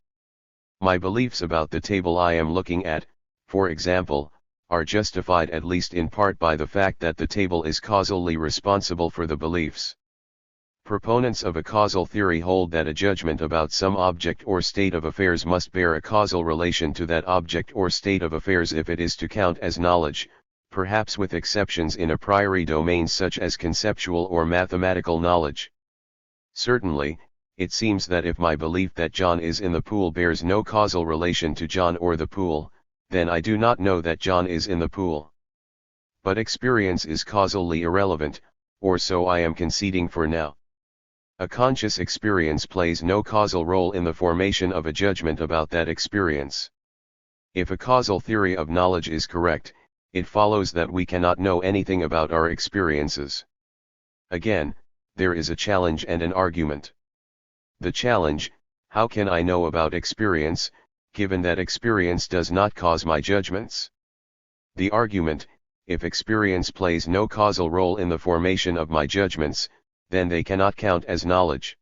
My beliefs about the table I am looking at, for example, are justified at least in part by the fact that the table is causally responsible for the beliefs. Proponents of a causal theory hold that a judgment about some object or state of affairs must bear a causal relation to that object or state of affairs if it is to count as knowledge, perhaps with exceptions in a priori domain such as conceptual or mathematical knowledge. Certainly, it seems that if my belief that John is in the pool bears no causal relation to John or the pool, then I do not know that John is in the pool. But experience is causally irrelevant, or so I am conceding for now. A conscious experience plays no causal role in the formation of a judgment about that experience. If a causal theory of knowledge is correct, it follows that we cannot know anything about our experiences. Again, there is a challenge and an argument. The challenge: how can I know about experience, given that experience does not cause my judgments? The argument: if experience plays no causal role in the formation of my judgments, then they cannot count as knowledge.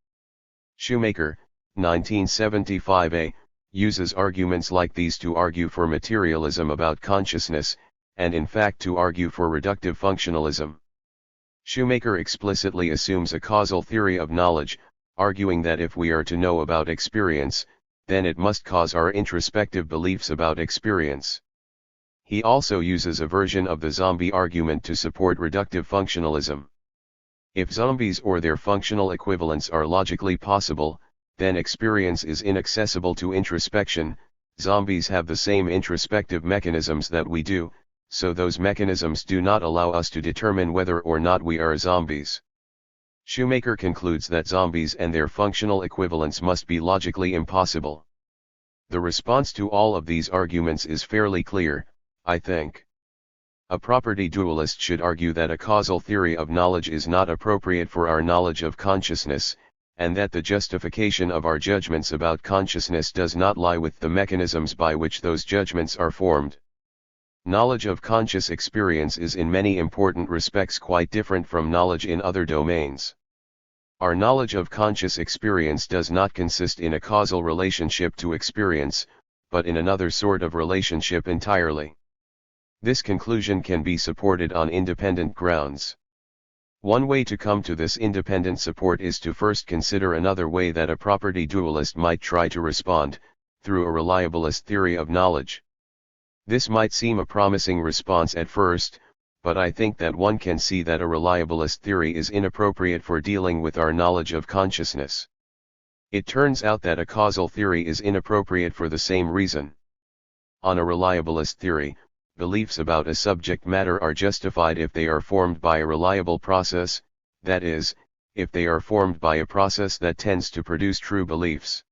Shoemaker, 1975a, uses arguments like these to argue for materialism about consciousness, and in fact to argue for reductive functionalism. Shoemaker explicitly assumes a causal theory of knowledge, arguing that if we are to know about experience, then it must cause our introspective beliefs about experience. He also uses a version of the zombie argument to support reductive functionalism. If zombies or their functional equivalents are logically possible, then experience is inaccessible to introspection. Zombies have the same introspective mechanisms that we do, so those mechanisms do not allow us to determine whether or not we are zombies. Shoemaker concludes that zombies and their functional equivalents must be logically impossible. The response to all of these arguments is fairly clear, I think. A property dualist should argue that a causal theory of knowledge is not appropriate for our knowledge of consciousness, and that the justification of our judgments about consciousness does not lie with the mechanisms by which those judgments are formed. Knowledge of conscious experience is in many important respects quite different from knowledge in other domains. Our knowledge of conscious experience does not consist in a causal relationship to experience, but in another sort of relationship entirely. This conclusion can be supported on independent grounds. One way to come to this independent support is to first consider another way that a property dualist might try to respond, through a reliabilist theory of knowledge. This might seem a promising response at first, but I think that one can see that a reliabilist theory is inappropriate for dealing with our knowledge of consciousness. It turns out that a causal theory is inappropriate for the same reason. On a reliabilist theory, beliefs about a subject matter are justified if they are formed by a reliable process, that is, if they are formed by a process that tends to produce true beliefs.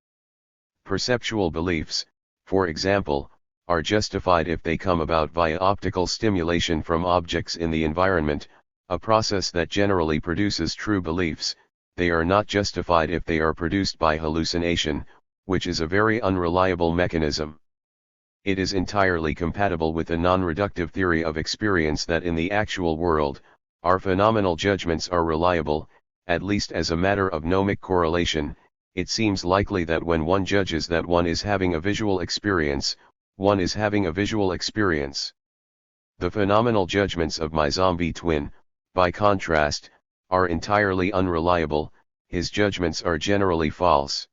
Perceptual beliefs, for example, are justified if they come about via optical stimulation from objects in the environment, a process that generally produces true beliefs. They are not justified if they are produced by hallucination, which is a very unreliable mechanism. It is entirely compatible with a non-reductive theory of experience that in the actual world, our phenomenal judgments are reliable, at least as a matter of gnomic correlation. It seems likely that when one judges that one is having a visual experience, one is having a visual experience. The phenomenal judgments of my zombie twin, by contrast, are entirely unreliable. His judgments are generally false.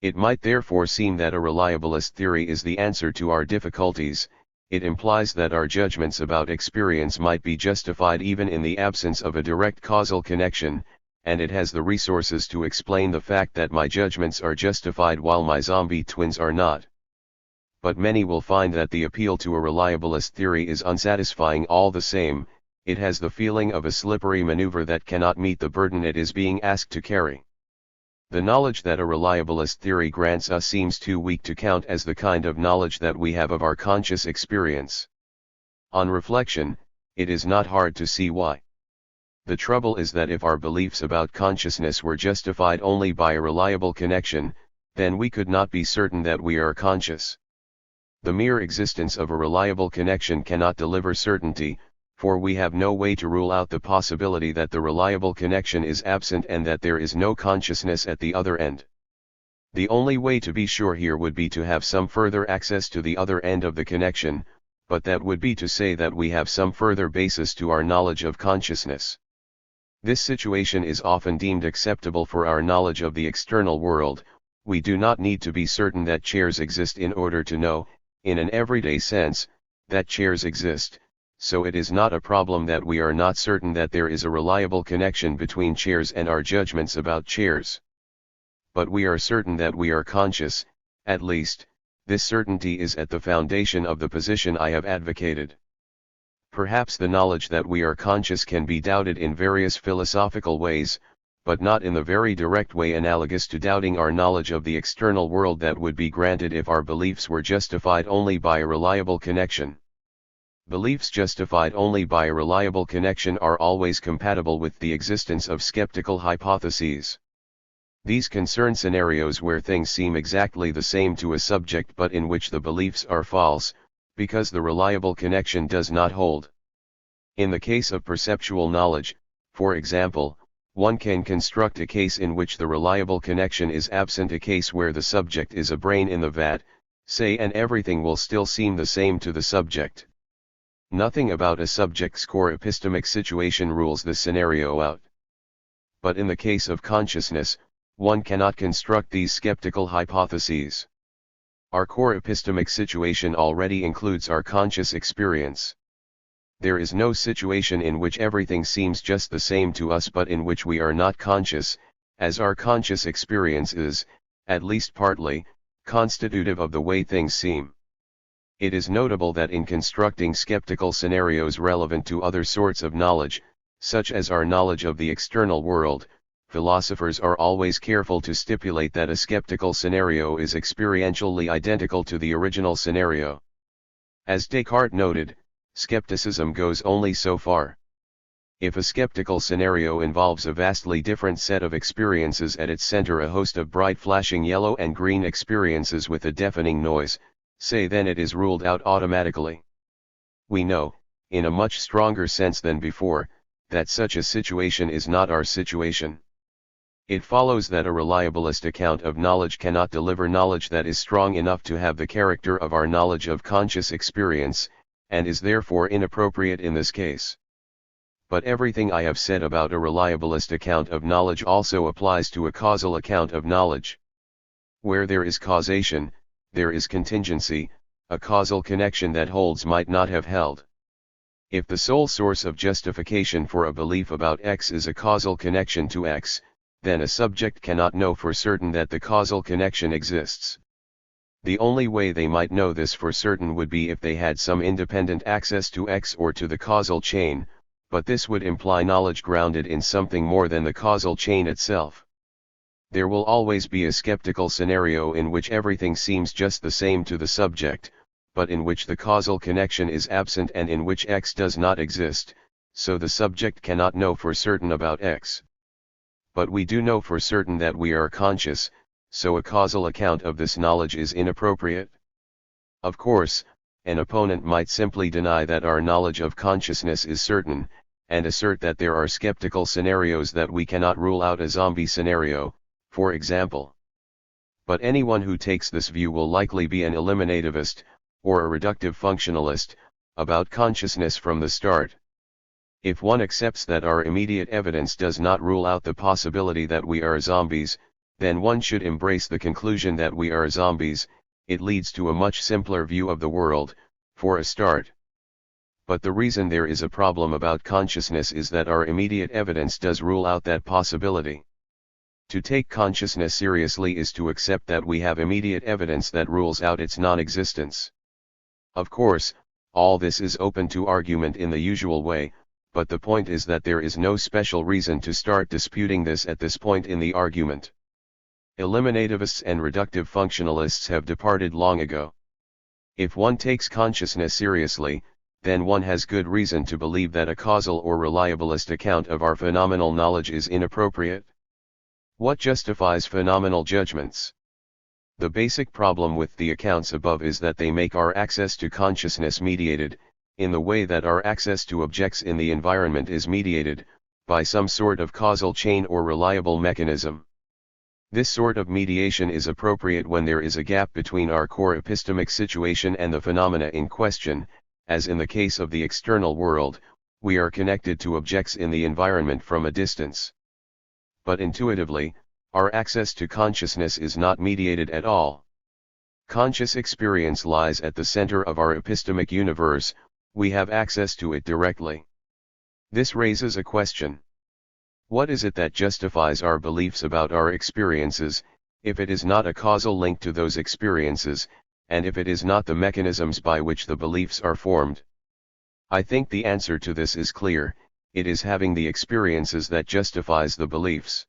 It might therefore seem that a reliabilist theory is the answer to our difficulties. It implies that our judgments about experience might be justified even in the absence of a direct causal connection, and it has the resources to explain the fact that my judgments are justified while my zombie twins are not. But many will find that the appeal to a reliabilist theory is unsatisfying all the same. It has the feeling of a slippery maneuver that cannot meet the burden it is being asked to carry. The knowledge that a reliabilist theory grants us seems too weak to count as the kind of knowledge that we have of our conscious experience. On reflection, it is not hard to see why. The trouble is that if our beliefs about consciousness were justified only by a reliable connection, then we could not be certain that we are conscious. The mere existence of a reliable connection cannot deliver certainty, for we have no way to rule out the possibility that the reliable connection is absent and that there is no consciousness at the other end. The only way to be sure here would be to have some further access to the other end of the connection, but that would be to say that we have some further basis to our knowledge of consciousness. This situation is often deemed acceptable for our knowledge of the external world. We do not need to be certain that chairs exist in order to know, in an everyday sense, that chairs exist. So it is not a problem that we are not certain that there is a reliable connection between chairs and our judgments about chairs. But we are certain that we are conscious. At least, this certainty is at the foundation of the position I have advocated. Perhaps the knowledge that we are conscious can be doubted in various philosophical ways, but not in the very direct way analogous to doubting our knowledge of the external world that would be granted if our beliefs were justified only by a reliable connection. Beliefs justified only by a reliable connection are always compatible with the existence of skeptical hypotheses. These concern scenarios where things seem exactly the same to a subject but in which the beliefs are false, because the reliable connection does not hold. In the case of perceptual knowledge, for example, one can construct a case in which the reliable connection is absent, a case where the subject is a brain in the vat, say, and everything will still seem the same to the subject. Nothing about a subject's core epistemic situation rules this scenario out. But in the case of consciousness, one cannot construct these skeptical hypotheses. Our core epistemic situation already includes our conscious experience. There is no situation in which everything seems just the same to us but in which we are not conscious, as our conscious experience is, at least partly, constitutive of the way things seem. It is notable that in constructing skeptical scenarios relevant to other sorts of knowledge, such as our knowledge of the external world, philosophers are always careful to stipulate that a skeptical scenario is experientially identical to the original scenario. As Descartes noted, skepticism goes only so far. If a skeptical scenario involves a vastly different set of experiences at its center, a host of bright flashing yellow and green experiences with a deafening noise, say, then it is ruled out automatically. We know, in a much stronger sense than before, that such a situation is not our situation. It follows that a reliabilist account of knowledge cannot deliver knowledge that is strong enough to have the character of our knowledge of conscious experience, and is therefore inappropriate in this case. But everything I have said about a reliabilist account of knowledge also applies to a causal account of knowledge. Where there is causation, there is contingency. A causal connection that holds might not have held. If the sole source of justification for a belief about X is a causal connection to X, then a subject cannot know for certain that the causal connection exists. The only way they might know this for certain would be if they had some independent access to X or to the causal chain, but this would imply knowledge grounded in something more than the causal chain itself. There will always be a skeptical scenario in which everything seems just the same to the subject, but in which the causal connection is absent and in which X does not exist, so the subject cannot know for certain about X. But we do know for certain that we are conscious, so a causal account of this knowledge is inappropriate. Of course, an opponent might simply deny that our knowledge of consciousness is certain, and assert that there are skeptical scenarios that we cannot rule out, a zombie scenario, for example. But anyone who takes this view will likely be an eliminativist, or a reductive functionalist, about consciousness from the start. If one accepts that our immediate evidence does not rule out the possibility that we are zombies, then one should embrace the conclusion that we are zombies. It leads to a much simpler view of the world, for a start. But the reason there is a problem about consciousness is that our immediate evidence does rule out that possibility. To take consciousness seriously is to accept that we have immediate evidence that rules out its non-existence. Of course, all this is open to argument in the usual way, but the point is that there is no special reason to start disputing this at this point in the argument. Eliminativists and reductive functionalists have departed long ago. If one takes consciousness seriously, then one has good reason to believe that a causal or reliabilist account of our phenomenal knowledge is inappropriate. What justifies phenomenal judgments? The basic problem with the accounts above is that they make our access to consciousness mediated, in the way that our access to objects in the environment is mediated, by some sort of causal chain or reliable mechanism. This sort of mediation is appropriate when there is a gap between our core epistemic situation and the phenomena in question, as in the case of the external world, we are connected to objects in the environment from a distance. But intuitively, our access to consciousness is not mediated at all. Conscious experience lies at the center of our epistemic universe, we have access to it directly. This raises a question. What is it that justifies our beliefs about our experiences, if it is not a causal link to those experiences, and if it is not the mechanisms by which the beliefs are formed? I think the answer to this is clear: it is having the experiences that justifies the beliefs.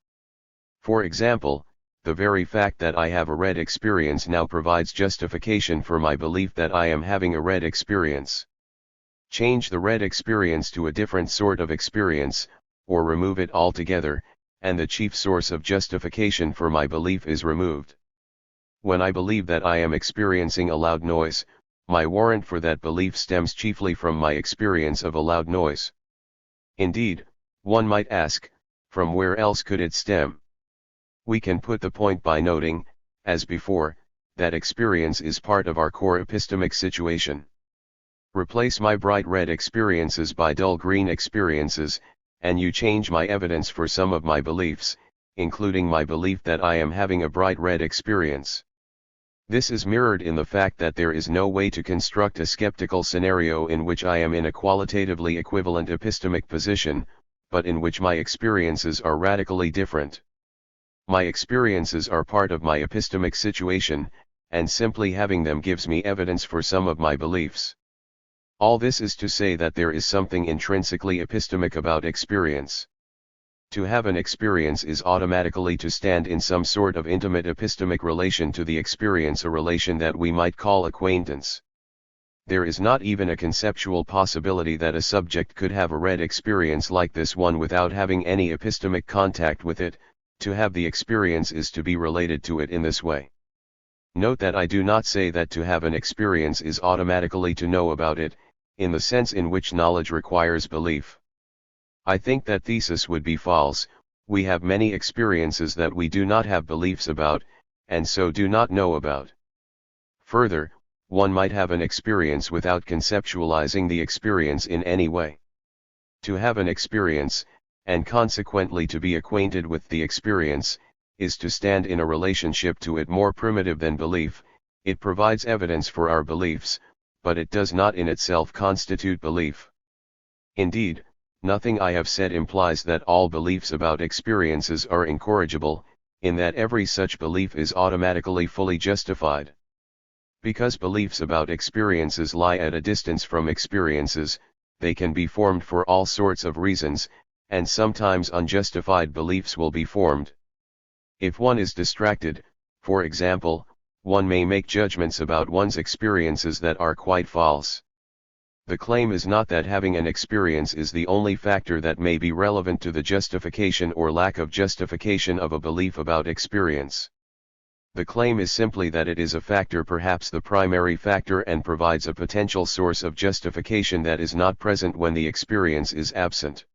For example, the very fact that I have a red experience now provides justification for my belief that I am having a red experience. Change the red experience to a different sort of experience, or remove it altogether, and the chief source of justification for my belief is removed. When I believe that I am experiencing a loud noise, my warrant for that belief stems chiefly from my experience of a loud noise. Indeed, one might ask, from where else could it stem? We can put the point by noting, as before, that experience is part of our core epistemic situation. Replace my bright red experiences by dull green experiences, and you change my evidence for some of my beliefs, including my belief that I am having a bright red experience. This is mirrored in the fact that there is no way to construct a skeptical scenario in which I am in a qualitatively equivalent epistemic position, but in which my experiences are radically different. My experiences are part of my epistemic situation, and simply having them gives me evidence for some of my beliefs. All this is to say that there is something intrinsically epistemic about experience. To have an experience is automatically to stand in some sort of intimate epistemic relation to the experience, a relation that we might call acquaintance. There is not even a conceptual possibility that a subject could have a read experience like this one without having any epistemic contact with it. To have the experience is to be related to it in this way. Note that I do not say that to have an experience is automatically to know about it, in the sense in which knowledge requires belief. I think that thesis would be false. We have many experiences that we do not have beliefs about, and so do not know about. Further, one might have an experience without conceptualizing the experience in any way. To have an experience, and consequently to be acquainted with the experience, is to stand in a relationship to it more primitive than belief. It provides evidence for our beliefs, but it does not in itself constitute belief. Indeed, nothing I have said implies that all beliefs about experiences are incorrigible, in that every such belief is automatically fully justified. Because beliefs about experiences lie at a distance from experiences, they can be formed for all sorts of reasons, and sometimes unjustified beliefs will be formed. If one is distracted, for example, one may make judgments about one's experiences that are quite false. The claim is not that having an experience is the only factor that may be relevant to the justification or lack of justification of a belief about experience. The claim is simply that it is a factor, perhaps the primary factor, and provides a potential source of justification that is not present when the experience is absent.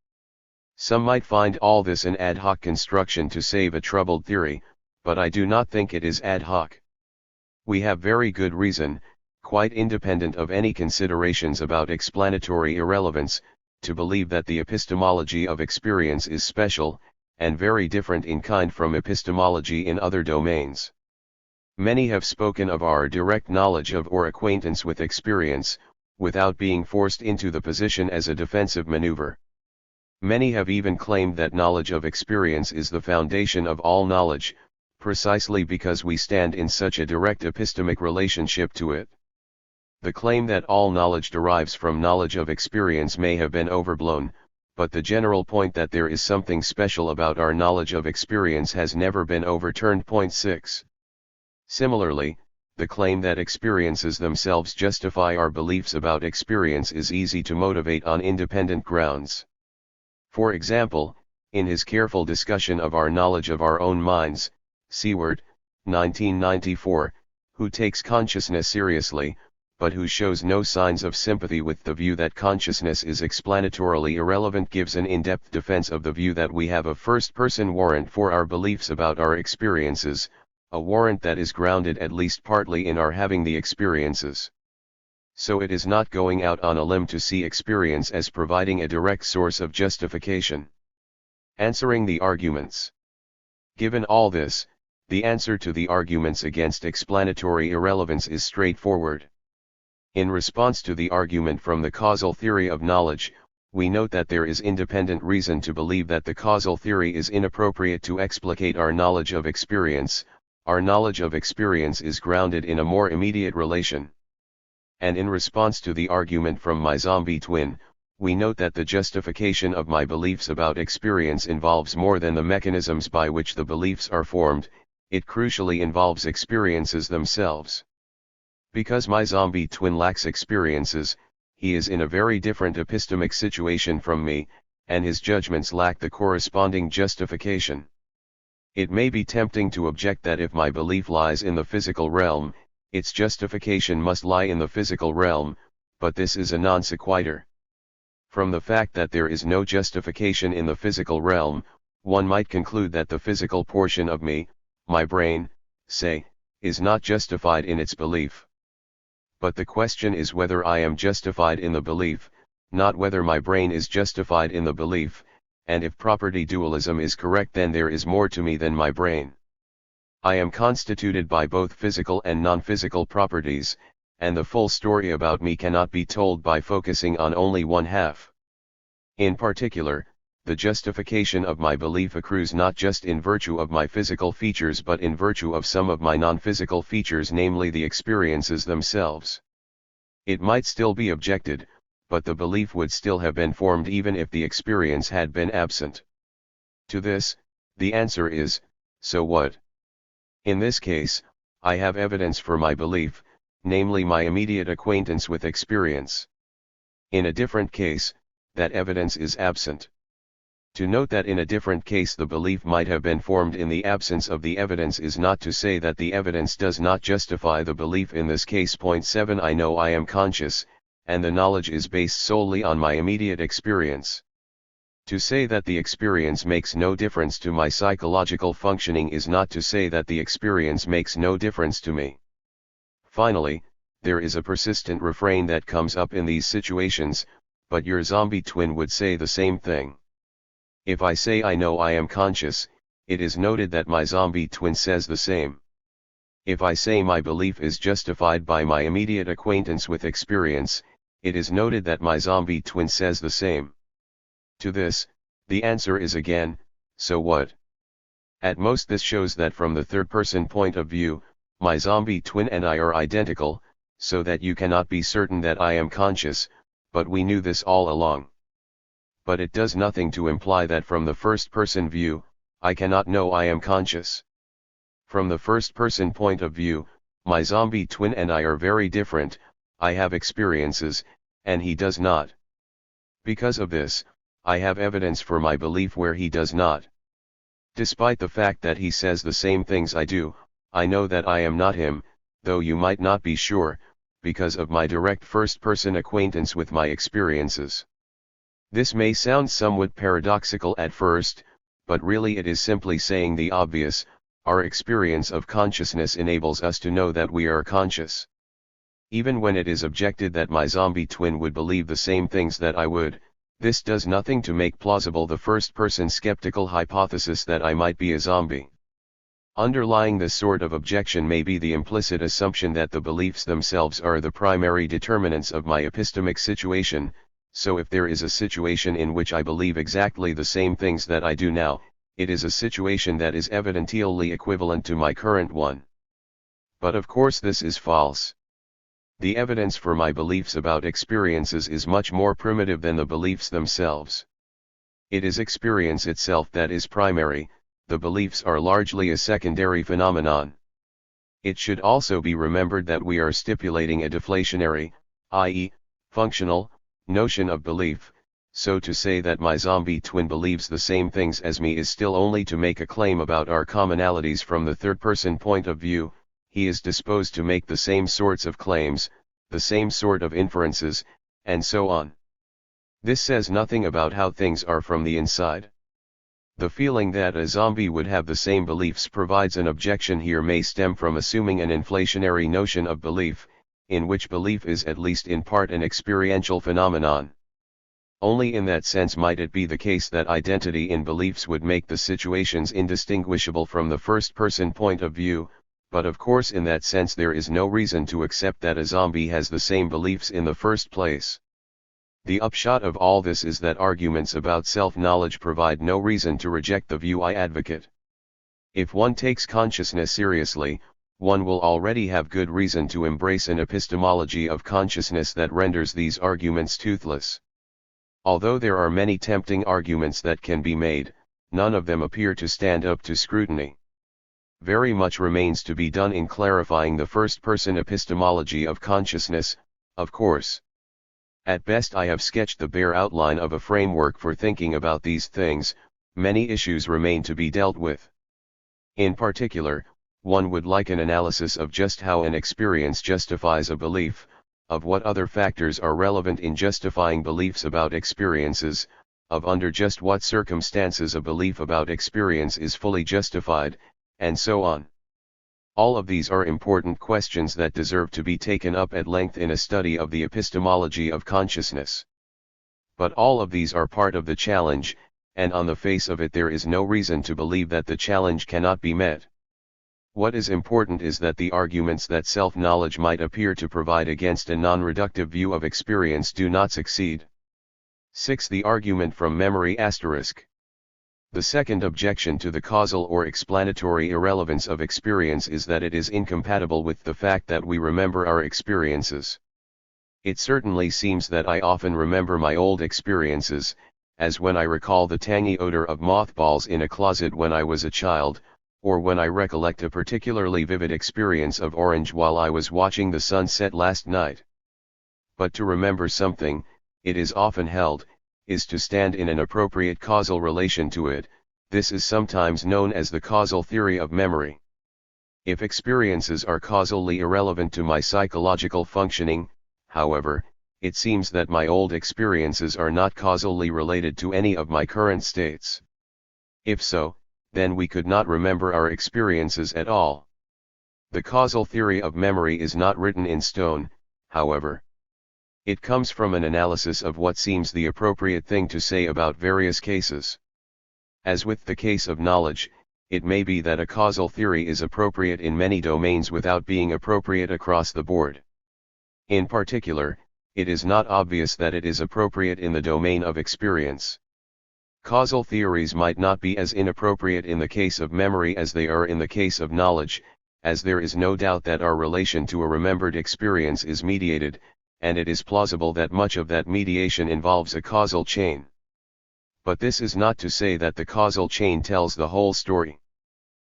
Some might find all this an ad hoc construction to save a troubled theory, but I do not think it is ad hoc. We have very good reason, quite independent of any considerations about explanatory irrelevance, to believe that the epistemology of experience is special, and very different in kind from epistemology in other domains. Many have spoken of our direct knowledge of or acquaintance with experience, without being forced into the position as a defensive maneuver. Many have even claimed that knowledge of experience is the foundation of all knowledge, precisely because we stand in such a direct epistemic relationship to it. The claim that all knowledge derives from knowledge of experience may have been overblown, but the general point that there is something special about our knowledge of experience has never been overturned. Point 6. Similarly, the claim that experiences themselves justify our beliefs about experience is easy to motivate on independent grounds. For example, in his careful discussion of our knowledge of our own minds, Seward, 1994, who takes consciousness seriously, but who shows no signs of sympathy with the view that consciousness is explanatorily irrelevant, gives an in-depth defense of the view that we have a first-person warrant for our beliefs about our experiences, a warrant that is grounded at least partly in our having the experiences. So it is not going out on a limb to see experience as providing a direct source of justification. Answering the arguments. Given all this, the answer to the arguments against explanatory irrelevance is straightforward. In response to the argument from the causal theory of knowledge, we note that there is independent reason to believe that the causal theory is inappropriate to explicate our knowledge of experience. Our knowledge of experience is grounded in a more immediate relation. And in response to the argument from my zombie twin, we note that the justification of my beliefs about experience involves more than the mechanisms by which the beliefs are formed, it crucially involves experiences themselves. Because my zombie twin lacks experiences, he is in a very different epistemic situation from me, and his judgments lack the corresponding justification. It may be tempting to object that if my belief lies in the physical realm, its justification must lie in the physical realm, but this is a non sequitur. From the fact that there is no justification in the physical realm, one might conclude that the physical portion of me, my brain, say, is not justified in its belief. But the question is whether I am justified in the belief, not whether my brain is justified in the belief, and if property dualism is correct, then there is more to me than my brain. I am constituted by both physical and non-physical properties, and the full story about me cannot be told by focusing on only one half. In particular, the justification of my belief accrues not just in virtue of my physical features but in virtue of some of my non-physical features, namely the experiences themselves. It might still be objected, but the belief would still have been formed even if the experience had been absent. To this, the answer is, so what? In this case, I have evidence for my belief, namely my immediate acquaintance with experience. In a different case, that evidence is absent. To note that in a different case the belief might have been formed in the absence of the evidence is not to say that the evidence does not justify the belief in this case. Point 7. I know I am conscious, and the knowledge is based solely on my immediate experience. To say that the experience makes no difference to my psychological functioning is not to say that the experience makes no difference to me. Finally, there is a persistent refrain that comes up in these situations, but your zombie twin would say the same thing. If I say I know I am conscious, it is noted that my zombie twin says the same. If I say my belief is justified by my immediate acquaintance with experience, it is noted that my zombie twin says the same. To this, the answer is again, so what? At most this shows that from the third-person point of view, my zombie twin and I are identical, so that you cannot be certain that I am conscious, but we knew this all along. But it does nothing to imply that from the first-person view, I cannot know I am conscious. From the first-person point of view, my zombie twin and I are very different. I have experiences, and he does not. Because of this, I have evidence for my belief where he does not. Despite the fact that he says the same things I do, I know that I am not him, though you might not be sure, because of my direct first-person acquaintance with my experiences. This may sound somewhat paradoxical at first, but really it is simply saying the obvious. Our experience of consciousness enables us to know that we are conscious. Even when it is objected that my zombie twin would believe the same things that I would, this does nothing to make plausible the first-person skeptical hypothesis that I might be a zombie. Underlying this sort of objection may be the implicit assumption that the beliefs themselves are the primary determinants of my epistemic situation. So if there is a situation in which I believe exactly the same things that I do now, it is a situation that is evidentially equivalent to my current one. But of course this is false. The evidence for my beliefs about experiences is much more primitive than the beliefs themselves. It is experience itself that is primary, the beliefs are largely a secondary phenomenon. It should also be remembered that we are stipulating a deflationary, i.e., functional, notion of belief, so to say that my zombie twin believes the same things as me is still only to make a claim about our commonalities from the third-person point of view. He is disposed to make the same sorts of claims, the same sort of inferences, and so on. This says nothing about how things are from the inside. The feeling that a zombie would have the same beliefs provides an objection here may stem from assuming an inflationary notion of belief, in which belief is at least in part an experiential phenomenon. Only in that sense might it be the case that identity in beliefs would make the situations indistinguishable from the first-person point of view, but of course in that sense there is no reason to accept that a zombie has the same beliefs in the first place. The upshot of all this is that arguments about self-knowledge provide no reason to reject the view I advocate. If one takes consciousness seriously, one will already have good reason to embrace an epistemology of consciousness that renders these arguments toothless. Although there are many tempting arguments that can be made, none of them appear to stand up to scrutiny. Very much remains to be done in clarifying the first-person epistemology of consciousness, of course. At best I have sketched the bare outline of a framework for thinking about these things. Many issues remain to be dealt with. In particular, one would like an analysis of just how an experience justifies a belief, of what other factors are relevant in justifying beliefs about experiences, of under just what circumstances a belief about experience is fully justified, and so on. All of these are important questions that deserve to be taken up at length in a study of the epistemology of consciousness. But all of these are part of the challenge, and on the face of it there is no reason to believe that the challenge cannot be met. What is important is that the arguments that self-knowledge might appear to provide against a non-reductive view of experience do not succeed. 6. The argument from memory asterisk. The second objection to the causal or explanatory irrelevance of experience is that it is incompatible with the fact that we remember our experiences. It certainly seems that I often remember my old experiences, as when I recall the tangy odor of mothballs in a closet when I was a child, or when I recollect a particularly vivid experience of orange while I was watching the sunset last night. But to remember something, it is often held, is to stand in an appropriate causal relation to it. This is sometimes known as the causal theory of memory. If experiences are causally irrelevant to my psychological functioning, however, it seems that my old experiences are not causally related to any of my current states. If so, then we could not remember our experiences at all. The causal theory of memory is not written in stone, however. It comes from an analysis of what seems the appropriate thing to say about various cases. As with the case of knowledge, it may be that a causal theory is appropriate in many domains without being appropriate across the board. In particular, it is not obvious that it is appropriate in the domain of experience. Causal theories might not be as inappropriate in the case of memory as they are in the case of knowledge, as there is no doubt that our relation to a remembered experience is mediated, and it is plausible that much of that mediation involves a causal chain. But this is not to say that the causal chain tells the whole story.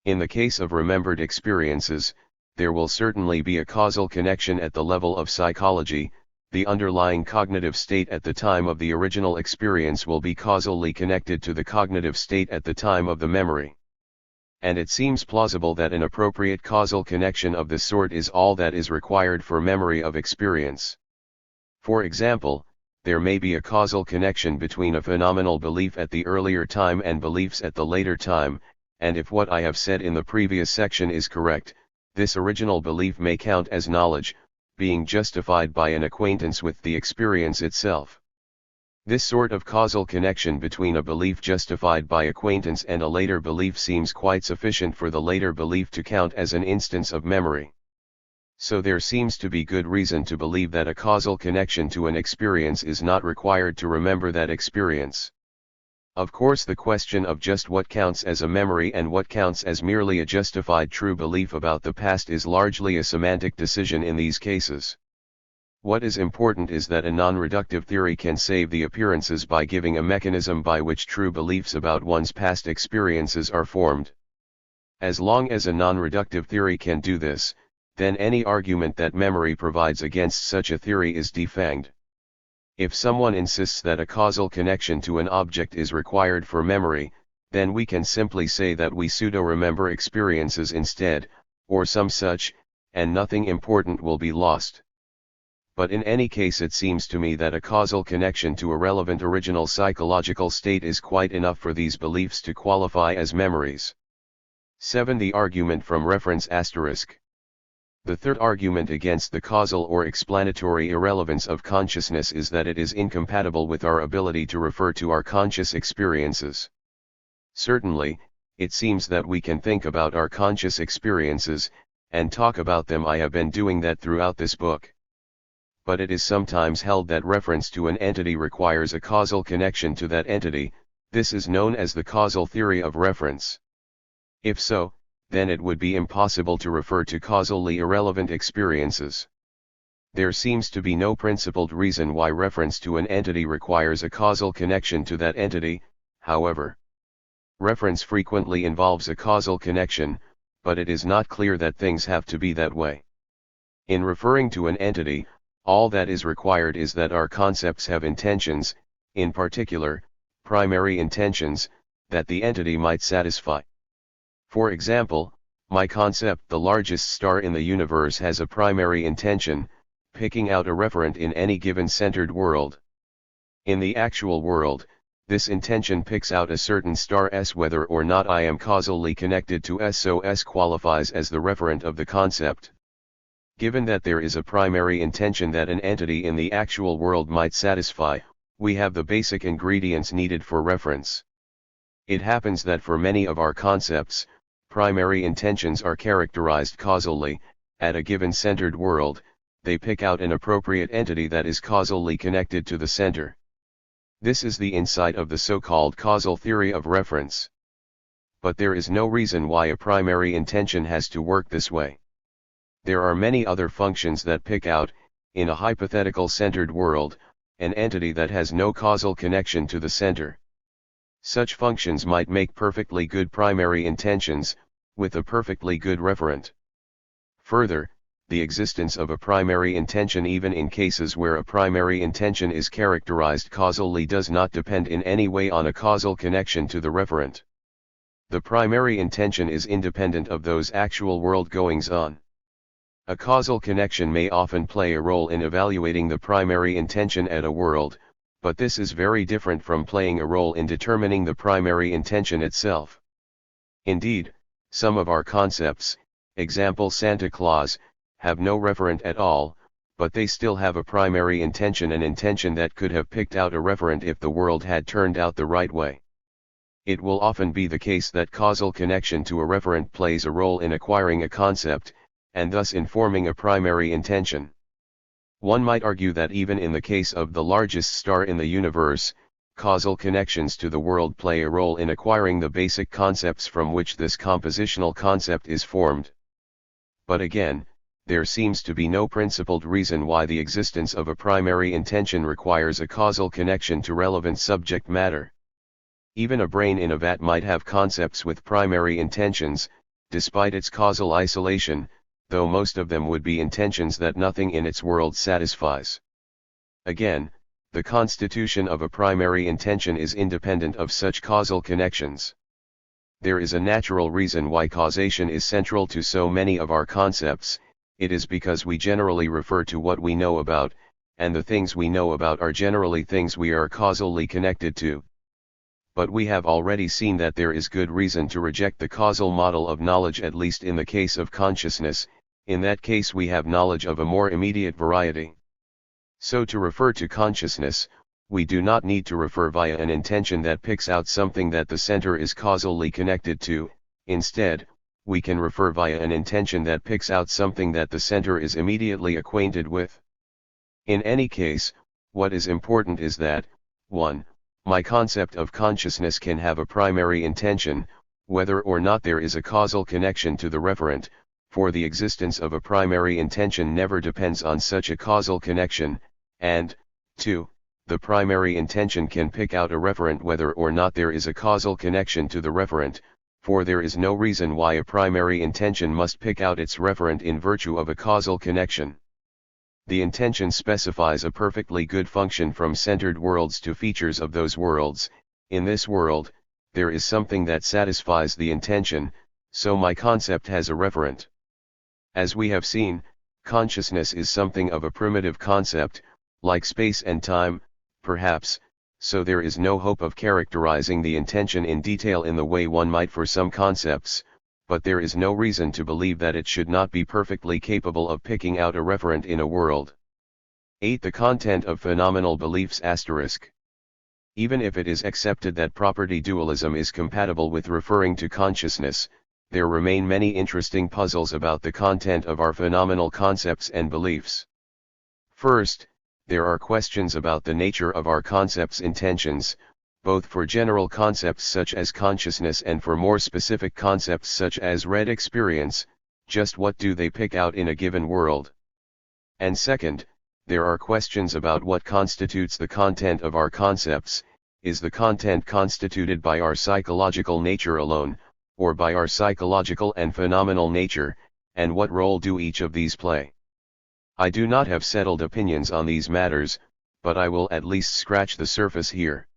In the case of remembered experiences, there will certainly be a causal connection at the level of psychology. The underlying cognitive state at the time of the original experience will be causally connected to the cognitive state at the time of the memory. And it seems plausible that an appropriate causal connection of this sort is all that is required for memory of experience. For example, there may be a causal connection between a phenomenal belief at the earlier time and beliefs at the later time, and if what I have said in the previous section is correct, this original belief may count as knowledge, being justified by an acquaintance with the experience itself. This sort of causal connection between a belief justified by acquaintance and a later belief seems quite sufficient for the later belief to count as an instance of memory. So there seems to be good reason to believe that a causal connection to an experience is not required to remember that experience. Of course, the question of just what counts as a memory and what counts as merely a justified true belief about the past is largely a semantic decision in these cases. What is important is that a non-reductive theory can save the appearances by giving a mechanism by which true beliefs about one's past experiences are formed. As long as a non-reductive theory can do this, then any argument that memory provides against such a theory is defanged. If someone insists that a causal connection to an object is required for memory, then we can simply say that we pseudo-remember experiences instead, or some such, and nothing important will be lost. But in any case, it seems to me that a causal connection to a relevant original psychological state is quite enough for these beliefs to qualify as memories. 7. The argument from reference asterisk. The third argument against the causal or explanatory irrelevance of consciousness is that it is incompatible with our ability to refer to our conscious experiences. Certainly, it seems that we can think about our conscious experiences, and talk about them. I have been doing that throughout this book. But it is sometimes held that reference to an entity requires a causal connection to that entity. This is known as the causal theory of reference. If so, then it would be impossible to refer to causally irrelevant experiences. There seems to be no principled reason why reference to an entity requires a causal connection to that entity, however. Reference frequently involves a causal connection, but it is not clear that things have to be that way. In referring to an entity, all that is required is that our concepts have intentions, in particular, primary intentions, that the entity might satisfy. For example, my concept, the largest star in the universe, has a primary intention, picking out a referent in any given centered world. In the actual world, this intention picks out a certain star S. Whether or not I am causally connected to S, so S qualifies as the referent of the concept. Given that there is a primary intention that an entity in the actual world might satisfy, we have the basic ingredients needed for reference. It happens that for many of our concepts, primary intentions are characterized causally. At a given centered world, they pick out an appropriate entity that is causally connected to the center. This is the insight of the so-called causal theory of reference. But there is no reason why a primary intention has to work this way. There are many other functions that pick out, in a hypothetical centered world, an entity that has no causal connection to the center. Such functions might make perfectly good primary intentions, with a perfectly good referent. Further, the existence of a primary intention even in cases where a primary intention is characterized causally does not depend in any way on a causal connection to the referent. The primary intention is independent of those actual world goings-on. A causal connection may often play a role in evaluating the primary intention at a world, but this is very different from playing a role in determining the primary intention itself. Indeed, some of our concepts, example Santa Claus, have no referent at all, but they still have a primary intention, an intention that could have picked out a referent if the world had turned out the right way. It will often be the case that causal connection to a referent plays a role in acquiring a concept, and thus informing a primary intention. One might argue that even in the case of the largest star in the universe, causal connections to the world play a role in acquiring the basic concepts from which this compositional concept is formed. But again, there seems to be no principled reason why the existence of a primary intention requires a causal connection to relevant subject matter. Even a brain in a vat might have concepts with primary intentions, despite its causal isolation, though most of them would be intentions that nothing in its world satisfies. Again, the constitution of a primary intention is independent of such causal connections. There is a natural reason why causation is central to so many of our concepts. It is because we generally refer to what we know about, and the things we know about are generally things we are causally connected to. But we have already seen that there is good reason to reject the causal model of knowledge, at least in the case of consciousness. In that case we have knowledge of a more immediate variety. So to refer to consciousness, we do not need to refer via an intention that picks out something that the center is causally connected to. Instead, we can refer via an intention that picks out something that the center is immediately acquainted with. In any case, what is important is that, 1. My concept of consciousness can have a primary intention, whether or not there is a causal connection to the referent, for the existence of a primary intention never depends on such a causal connection, and, 2. The primary intention can pick out a referent whether or not there is a causal connection to the referent, for there is no reason why a primary intention must pick out its referent in virtue of a causal connection. The intention specifies a perfectly good function from centered worlds to features of those worlds. In this world, there is something that satisfies the intention, so my concept has a referent. As we have seen, consciousness is something of a primitive concept, like space and time, perhaps, so there is no hope of characterizing the intention in detail in the way one might for some concepts, but there is no reason to believe that it should not be perfectly capable of picking out a referent in a world. 8. The content of phenomenal beliefs *. Even if it is accepted that property dualism is compatible with referring to consciousness, there remain many interesting puzzles about the content of our phenomenal concepts and beliefs. First, there are questions about the nature of our concepts' intentions, both for general concepts such as consciousness and for more specific concepts such as red experience. Just what do they pick out in a given world? And second, there are questions about what constitutes the content of our concepts. Is the content constituted by our psychological nature alone, or by our psychological and phenomenal nature, and what role do each of these play? I do not have settled opinions on these matters, but I will at least scratch the surface here.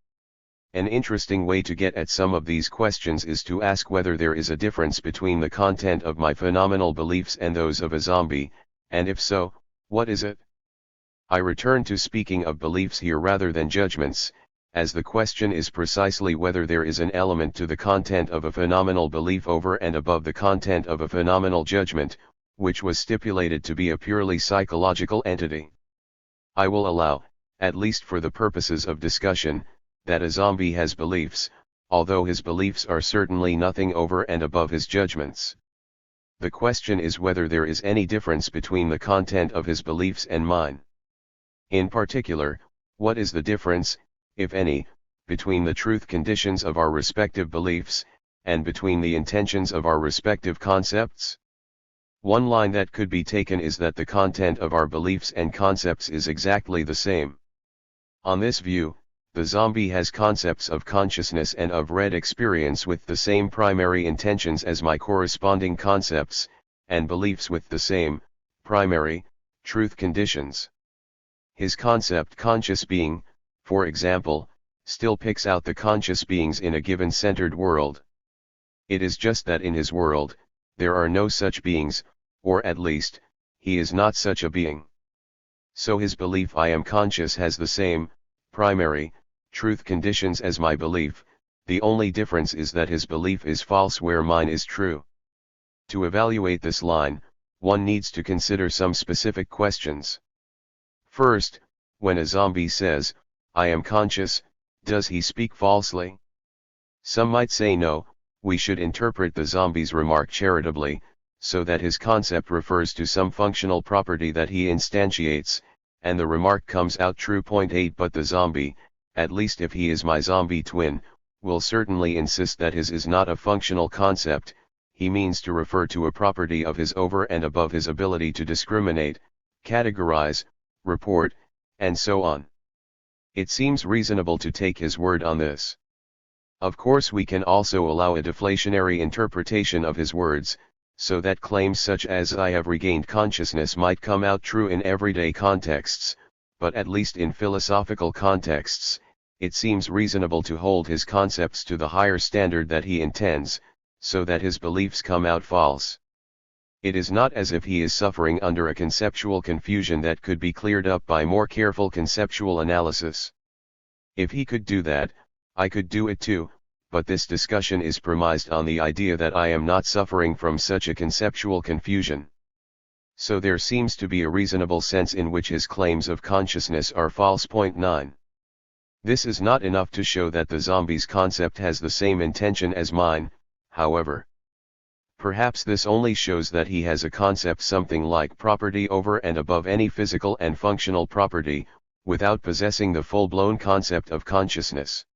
An interesting way to get at some of these questions is to ask whether there is a difference between the content of my phenomenal beliefs and those of a zombie, and if so, what is it? I return to speaking of beliefs here rather than judgments, as the question is precisely whether there is an element to the content of a phenomenal belief over and above the content of a phenomenal judgment, which was stipulated to be a purely psychological entity. I will allow, at least for the purposes of discussion, that a zombie has beliefs, although his beliefs are certainly nothing over and above his judgments. The question is whether there is any difference between the content of his beliefs and mine. In particular, what is the difference, if any, between the truth conditions of our respective beliefs, and between the intentions of our respective concepts? One line that could be taken is that the content of our beliefs and concepts is exactly the same. On this view, the zombie has concepts of consciousness and of red experience with the same primary intentions as my corresponding concepts, and beliefs with the same, primary, truth conditions. His concept conscious being, for example, still picks out the conscious beings in a given centered world. It is just that in his world, there are no such beings, or at least, he is not such a being. So his belief I am conscious has the same, primary, truth conditions as my belief, the only difference is that his belief is false where mine is true. To evaluate this line, one needs to consider some specific questions. First, when a zombie says, I am conscious, does he speak falsely? Some might say no, we should interpret the zombie's remark charitably, so that his concept refers to some functional property that he instantiates, and the remark comes out true. 8 But the zombie, at least if he is my zombie twin, will certainly insist that his is not a functional concept, he means to refer to a property of his over and above his ability to discriminate, categorize, report, and so on. It seems reasonable to take his word on this. Of course we can also allow a deflationary interpretation of his words, so that claims such as I have regained consciousness might come out true in everyday contexts, but at least in philosophical contexts, it seems reasonable to hold his concepts to the higher standard that he intends, so that his beliefs come out false. It is not as if he is suffering under a conceptual confusion that could be cleared up by more careful conceptual analysis. If he could do that, I could do it too, but this discussion is premised on the idea that I am not suffering from such a conceptual confusion. So there seems to be a reasonable sense in which his claims of consciousness are false. 9. This is not enough to show that the zombie's concept has the same intention as mine, however. Perhaps this only shows that he has a concept something like property over and above any physical and functional property, without possessing the full-blown concept of consciousness.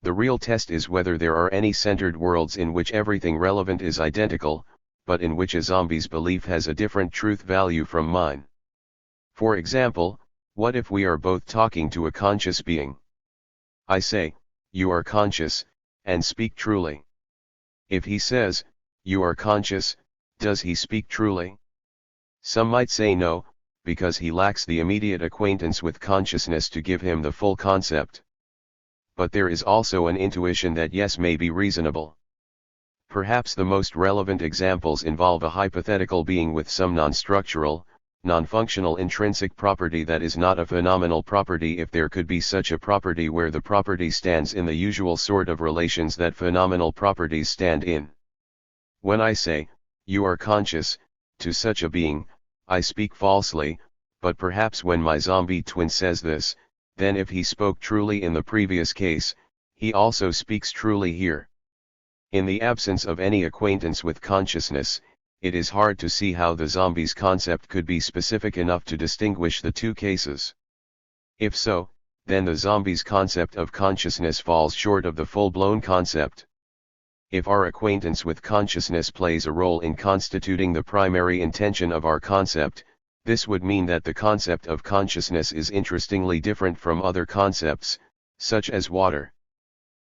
The real test is whether there are any centered worlds in which everything relevant is identical, but in which a zombie's belief has a different truth value from mine. For example, what if we are both talking to a conscious being? I say, you are conscious, and speak truly. If he says, you are conscious, does he speak truly? Some might say no, because he lacks the immediate acquaintance with consciousness to give him the full concept. But there is also an intuition that yes may be reasonable. Perhaps the most relevant examples involve a hypothetical being with some non-structural, non-functional intrinsic property that is not a phenomenal property if there could be such a property where the property stands in the usual sort of relations that phenomenal properties stand in. When I say, you are conscious, to such a being, I speak falsely, but perhaps when my zombie twin says this, then if he spoke truly in the previous case, he also speaks truly here. In the absence of any acquaintance with consciousness, it is hard to see how the zombie's concept could be specific enough to distinguish the two cases. If so, then the zombie's concept of consciousness falls short of the full-blown concept. If our acquaintance with consciousness plays a role in constituting the primary intention of our concept, this would mean that the concept of consciousness is interestingly different from other concepts, such as water.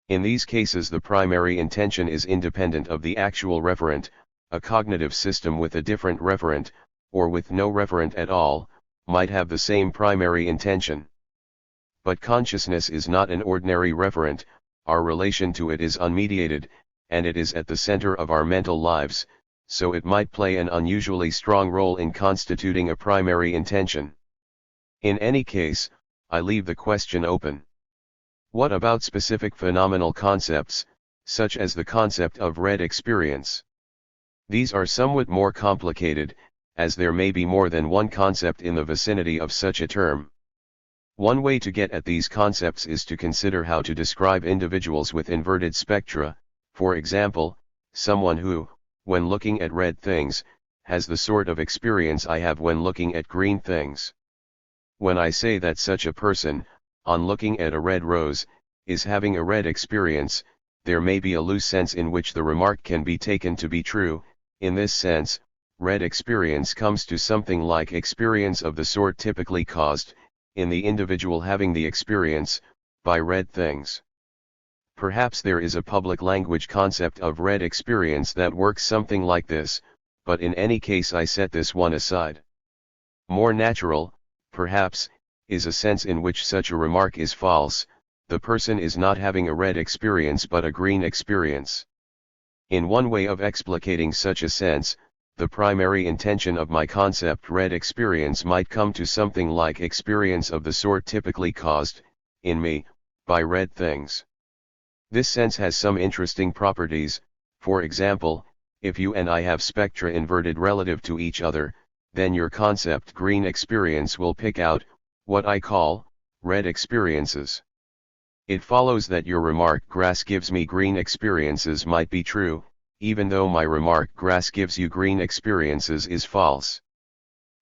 In these cases the primary intention is independent of the actual referent. A cognitive system with a different referent, or with no referent at all, might have the same primary intention. But consciousness is not an ordinary referent, our relation to it is unmediated, and it is at the center of our mental lives, so it might play an unusually strong role in constituting a primary intention. In any case, I leave the question open. What about specific phenomenal concepts, such as the concept of red experience? These are somewhat more complicated, as there may be more than one concept in the vicinity of such a term. One way to get at these concepts is to consider how to describe individuals with inverted spectra, for example, someone who, when looking at red things, has the sort of experience I have when looking at green things. When I say that such a person, on looking at a red rose, is having a red experience. There may be a loose sense in which the remark can be taken to be true. In this sense, red experience comes to something like experience of the sort typically caused, in the individual having the experience, by red things. Perhaps there is a public language concept of red experience that works something like this, but in any case I set this one aside. More natural, perhaps, is a sense in which such a remark is false. The person is not having a red experience but a green experience. In one way of explicating such a sense, the primary intention of my concept red experience might come to something like experience of the sort typically caused, in me, by red things. This sense has some interesting properties. For example, if you and I have spectra inverted relative to each other, then your concept green experience will pick out, what I call, red experiences. It follows that your remark grass gives me green experiences might be true, even though my remark grass gives you green experiences is false.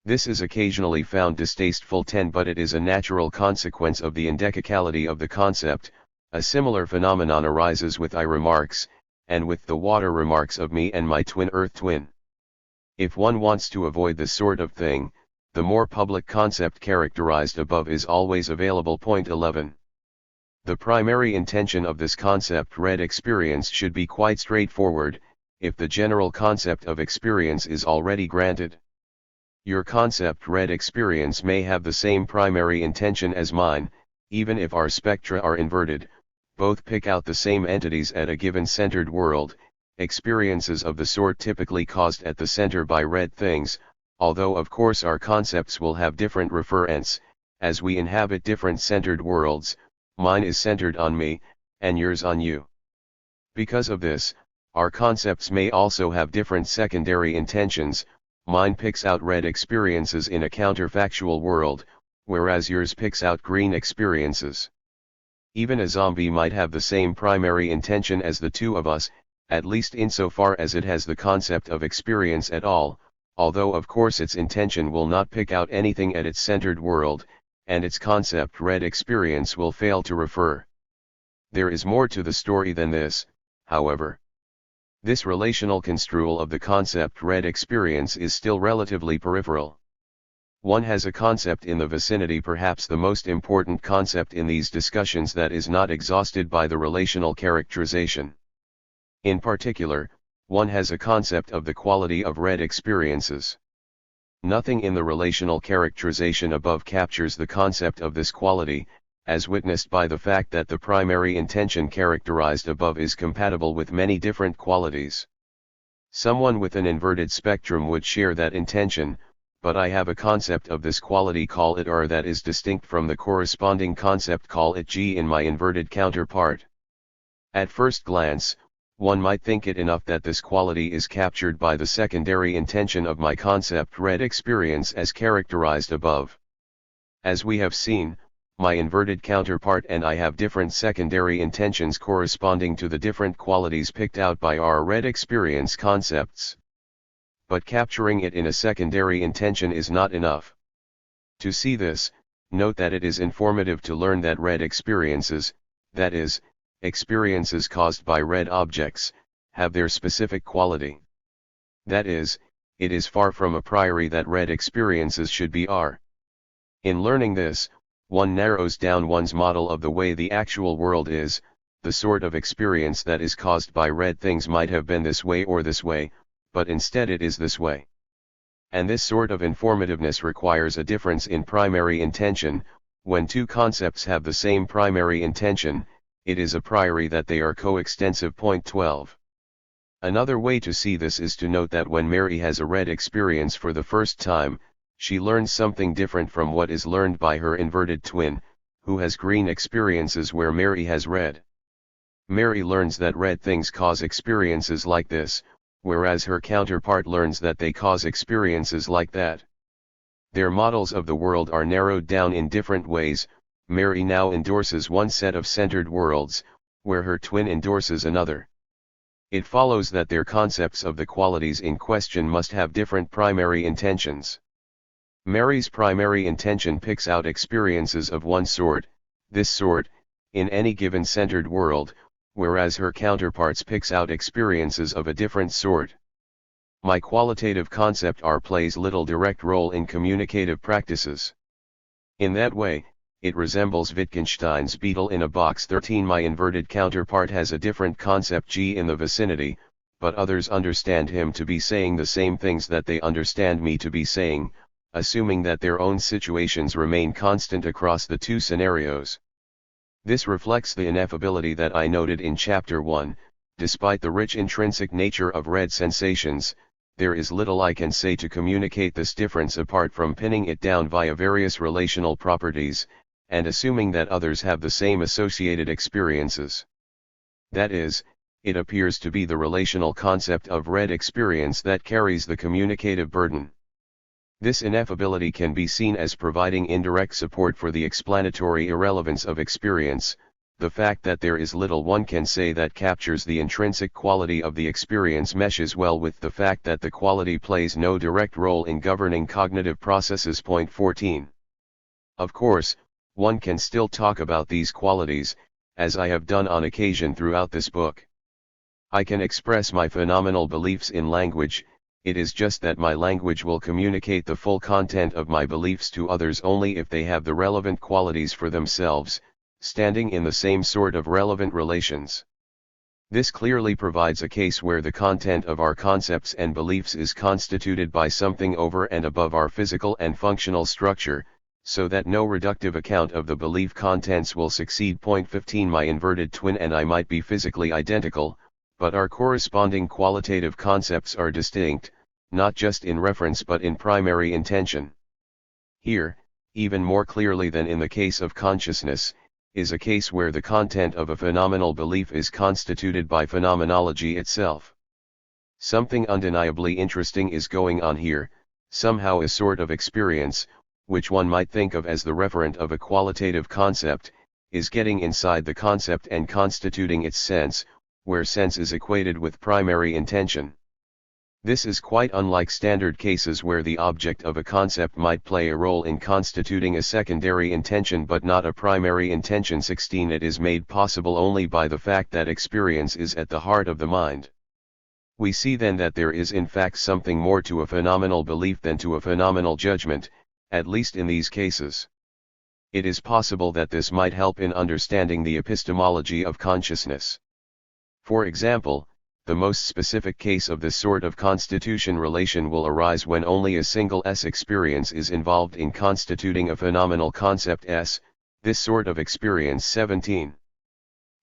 This is occasionally found distasteful, but it is a natural consequence of the indecicality of the concept. A similar phenomenon arises with I remarks, and with the water remarks of me and my twin earth twin. If one wants to avoid this sort of thing, the more public concept characterized above is always available. Point 11. The primary intention of this concept red experience should be quite straightforward, if the general concept of experience is already granted. Your concept red experience may have the same primary intention as mine, even if our spectra are inverted. Both pick out the same entities at a given centered world, experiences of the sort typically caused at the center by red things, although of course our concepts will have different referents, as we inhabit different centered worlds. Mine is centered on me, and yours on you. Because of this, our concepts may also have different secondary intentions. Mine picks out red experiences in a counterfactual world, whereas yours picks out green experiences. Even a zombie might have the same primary intention as the two of us, at least insofar as it has the concept of experience at all, although of course its intention will not pick out anything at its centered world, and its concept red experience will fail to refer. There is more to the story than this, however. This relational construal of the concept red experience is still relatively peripheral. One has a concept in the vicinity, perhaps the most important concept in these discussions, that is not exhausted by the relational characterization. In particular, one has a concept of the quality of red experiences. Nothing in the relational characterization above captures the concept of this quality, as witnessed by the fact that the primary intention characterized above is compatible with many different qualities. Someone with an inverted spectrum would share that intention, but I have a concept of this quality, call it R, that is distinct from the corresponding concept, call it G, in my inverted counterpart. At first glance, one might think it enough that this quality is captured by the secondary intention of my concept red experience as characterized above. As we have seen, my inverted counterpart and I have different secondary intentions corresponding to the different qualities picked out by our red experience concepts. But capturing it in a secondary intention is not enough. To see this, note that it is informative to learn that red experiences, that is, experiences caused by red objects, have their specific quality. That is, it is far from a priori that red experiences should be R. In learning this, one narrows down one's model of the way the actual world is. The sort of experience that is caused by red things might have been this way or this way, but instead it is this way. And this sort of informativeness requires a difference in primary intention. When two concepts have the same primary intention, it is a priori that they are coextensive. Point 12. Another way to see this is to note that when Mary has a red experience for the first time, she learns something different from what is learned by her inverted twin, who has green experiences where Mary has red. Mary learns that red things cause experiences like this, whereas her counterpart learns that they cause experiences like that. Their models of the world are narrowed down in different ways. Mary now endorses one set of centered worlds, where her twin endorses another. It follows that their concepts of the qualities in question must have different primary intentions. Mary's primary intention picks out experiences of one sort, this sort, in any given centered world, whereas her counterparts picks out experiences of a different sort. My qualitative concept R plays little direct role in communicative practices. In that way, it resembles Wittgenstein's beetle in a box 13. My inverted counterpart has a different concept G in the vicinity, but others understand him to be saying the same things that they understand me to be saying, assuming that their own situations remain constant across the two scenarios. This reflects the ineffability that I noted in Chapter 1, despite the rich intrinsic nature of red sensations, there is little I can say to communicate this difference apart from pinning it down via various relational properties, and assuming that others have the same associated experiences. That is, it appears to be the relational concept of red experience that carries the communicative burden. This ineffability can be seen as providing indirect support for the explanatory irrelevance of experience, the fact that there is little one can say that captures the intrinsic quality of the experience meshes well with the fact that the quality plays no direct role in governing cognitive processes. Point 14. Of course, one can still talk about these qualities, as I have done on occasion throughout this book. I can express my phenomenal beliefs in language, it is just that my language will communicate the full content of my beliefs to others only if they have the relevant qualities for themselves, standing in the same sort of relevant relations. This clearly provides a case where the content of our concepts and beliefs is constituted by something over and above our physical and functional structure, so that no reductive account of the belief contents will succeed. Point 15. My inverted twin and I might be physically identical, but our corresponding qualitative concepts are distinct, not just in reference but in primary intention. Here, even more clearly than in the case of consciousness, is a case where the content of a phenomenal belief is constituted by phenomenology itself. Something undeniably interesting is going on here, somehow a sort of experience, which one might think of as the referent of a qualitative concept, is getting inside the concept and constituting its sense, where sense is equated with primary intention. This is quite unlike standard cases where the object of a concept might play a role in constituting a secondary intention but not a primary intention. 16. It is made possible only by the fact that experience is at the heart of the mind. We see then that there is in fact something more to a phenomenal belief than to a phenomenal judgment, at least in these cases. It is possible that this might help in understanding the epistemology of consciousness. For example, the most specific case of this sort of constitution relation will arise when only a single S experience is involved in constituting a phenomenal concept S, this sort of experience. 17.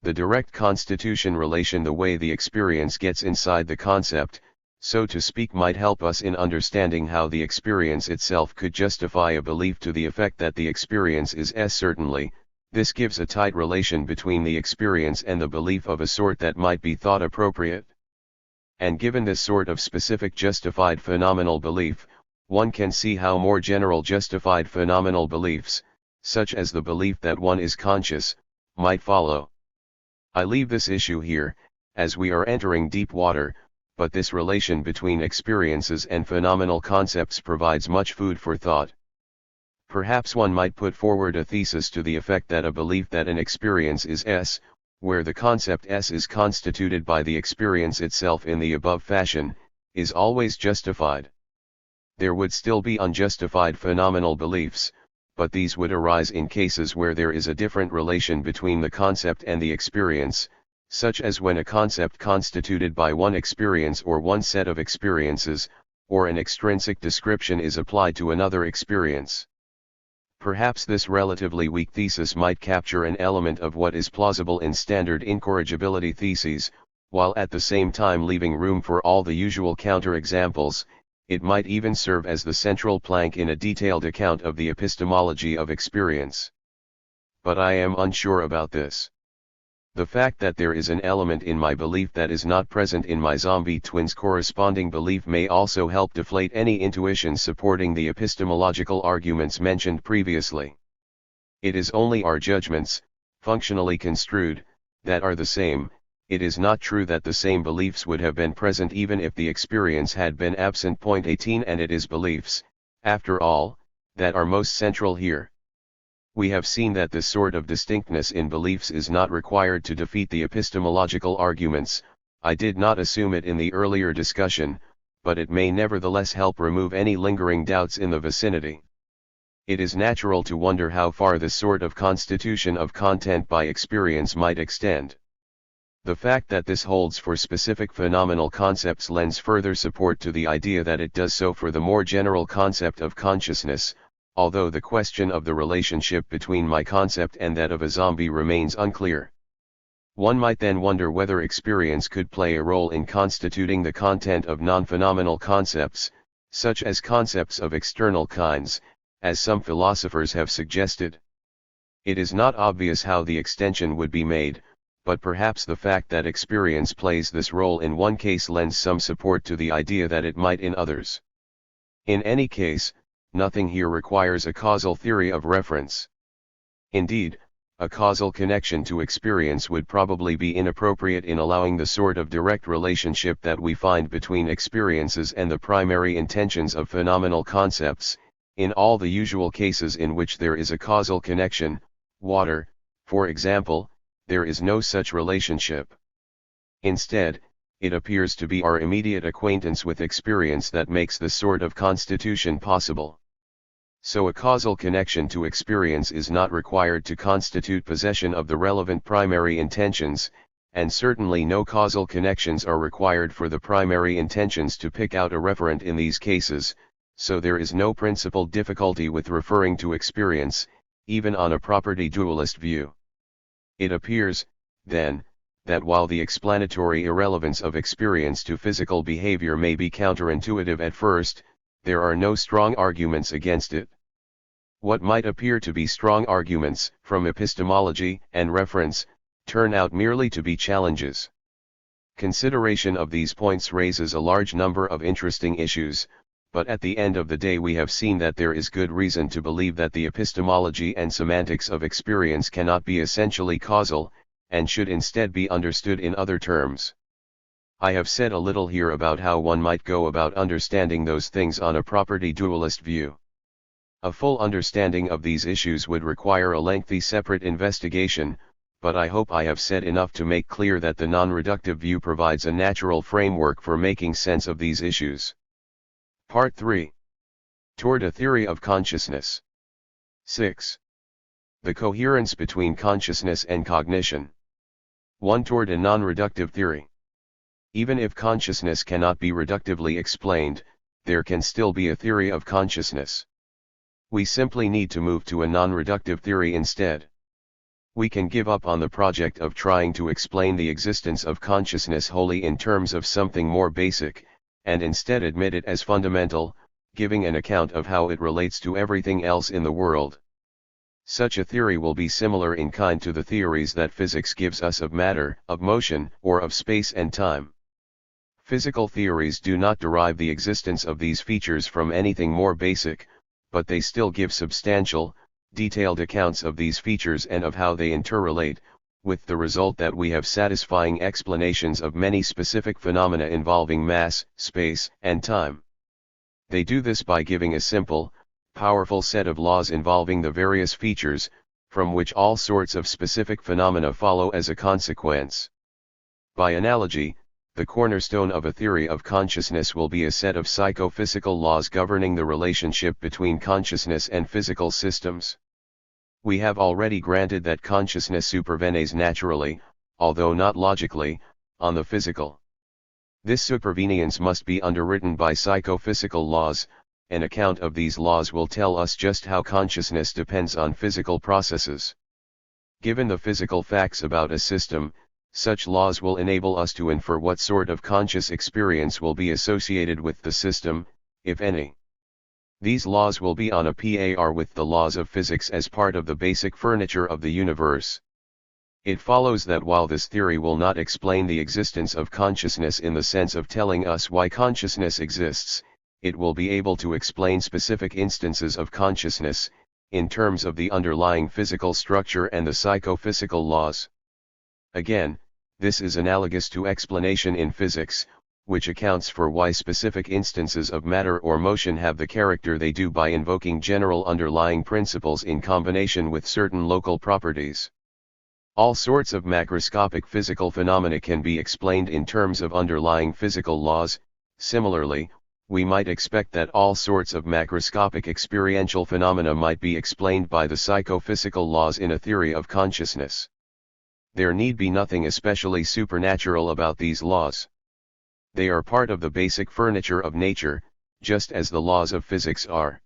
The direct constitution relation, the way the experience gets inside the concept, so to speak, might help us in understanding how the experience itself could justify a belief to the effect that the experience is S. Certainly, this gives a tight relation between the experience and the belief of a sort that might be thought appropriate. And given this sort of specific justified phenomenal belief, one can see how more general justified phenomenal beliefs, such as the belief that one is conscious, might follow. I leave this issue here, as we are entering deep water, but this relation between experiences and phenomenal concepts provides much food for thought. Perhaps one might put forward a thesis to the effect that a belief that an experience is S, where the concept S is constituted by the experience itself in the above fashion, is always justified. There would still be unjustified phenomenal beliefs, but these would arise in cases where there is a different relation between the concept and the experience, such as when a concept constituted by one experience or one set of experiences, or an extrinsic description is applied to another experience. Perhaps this relatively weak thesis might capture an element of what is plausible in standard incorrigibility theses, while at the same time leaving room for all the usual counterexamples. It might even serve as the central plank in a detailed account of the epistemology of experience. But I am unsure about this. The fact that there is an element in my belief that is not present in my zombie twin's corresponding belief may also help deflate any intuitions supporting the epistemological arguments mentioned previously. It is only our judgments, functionally construed, that are the same. It is not true that the same beliefs would have been present even if the experience had been absent. Point 18. And it is beliefs, after all, that are most central here. We have seen that this sort of distinctness in beliefs is not required to defeat the epistemological arguments. I did not assume it in the earlier discussion, but it may nevertheless help remove any lingering doubts in the vicinity. It is natural to wonder how far this sort of constitution of content by experience might extend. The fact that this holds for specific phenomenal concepts lends further support to the idea that it does so for the more general concept of consciousness, although the question of the relationship between my concept and that of a zombie remains unclear. One might then wonder whether experience could play a role in constituting the content of non-phenomenal concepts, such as concepts of external kinds, as some philosophers have suggested. It is not obvious how the extension would be made, but perhaps the fact that experience plays this role in one case lends some support to the idea that it might in others. In any case, nothing here requires a causal theory of reference. Indeed, a causal connection to experience would probably be inappropriate in allowing the sort of direct relationship that we find between experiences and the primary intentions of phenomenal concepts. In all the usual cases in which there is a causal connection, water, for example, there is no such relationship. Instead, it appears to be our immediate acquaintance with experience that makes this sort of constitution possible. So a causal connection to experience is not required to constitute possession of the relevant primary intentions, and certainly no causal connections are required for the primary intentions to pick out a referent in these cases, so there is no principal difficulty with referring to experience, even on a property dualist view. It appears, then, that while the explanatory irrelevance of experience to physical behavior may be counterintuitive at first, there are no strong arguments against it. What might appear to be strong arguments, from epistemology and reference, turn out merely to be challenges. Consideration of these points raises a large number of interesting issues, but at the end of the day we have seen that there is good reason to believe that the epistemology and semantics of experience cannot be essentially causal, and should instead be understood in other terms. I have said a little here about how one might go about understanding those things on a property dualist view. A full understanding of these issues would require a lengthy separate investigation, but I hope I have said enough to make clear that the non-reductive view provides a natural framework for making sense of these issues. Part 3. Toward a theory of consciousness. 6. The coherence between consciousness and cognition. 1. Toward a non-reductive theory. Even if consciousness cannot be reductively explained, there can still be a theory of consciousness. We simply need to move to a non-reductive theory instead. We can give up on the project of trying to explain the existence of consciousness wholly in terms of something more basic, and instead admit it as fundamental, giving an account of how it relates to everything else in the world. Such a theory will be similar in kind to the theories that physics gives us of matter, of motion, or of space and time. Physical theories do not derive the existence of these features from anything more basic, but they still give substantial, detailed accounts of these features and of how they interrelate, with the result that we have satisfying explanations of many specific phenomena involving mass, space, and time. They do this by giving a simple, powerful set of laws involving the various features, from which all sorts of specific phenomena follow as a consequence. By analogy, the cornerstone of a theory of consciousness will be a set of psychophysical laws governing the relationship between consciousness and physical systems. We have already granted that consciousness supervenes naturally, although not logically, on the physical. This supervenience must be underwritten by psychophysical laws. An account of these laws will tell us just how consciousness depends on physical processes. Given the physical facts about a system, such laws will enable us to infer what sort of conscious experience will be associated with the system, if any. These laws will be on a par with the laws of physics as part of the basic furniture of the universe. It follows that while this theory will not explain the existence of consciousness in the sense of telling us why consciousness exists, it will be able to explain specific instances of consciousness, in terms of the underlying physical structure and the psychophysical laws. Again, this is analogous to explanation in physics, which accounts for why specific instances of matter or motion have the character they do by invoking general underlying principles in combination with certain local properties. All sorts of macroscopic physical phenomena can be explained in terms of underlying physical laws. Similarly, we might expect that all sorts of macroscopic experiential phenomena might be explained by the psychophysical laws in a theory of consciousness. There need be nothing especially supernatural about these laws. They are part of the basic furniture of nature, just as the laws of physics are.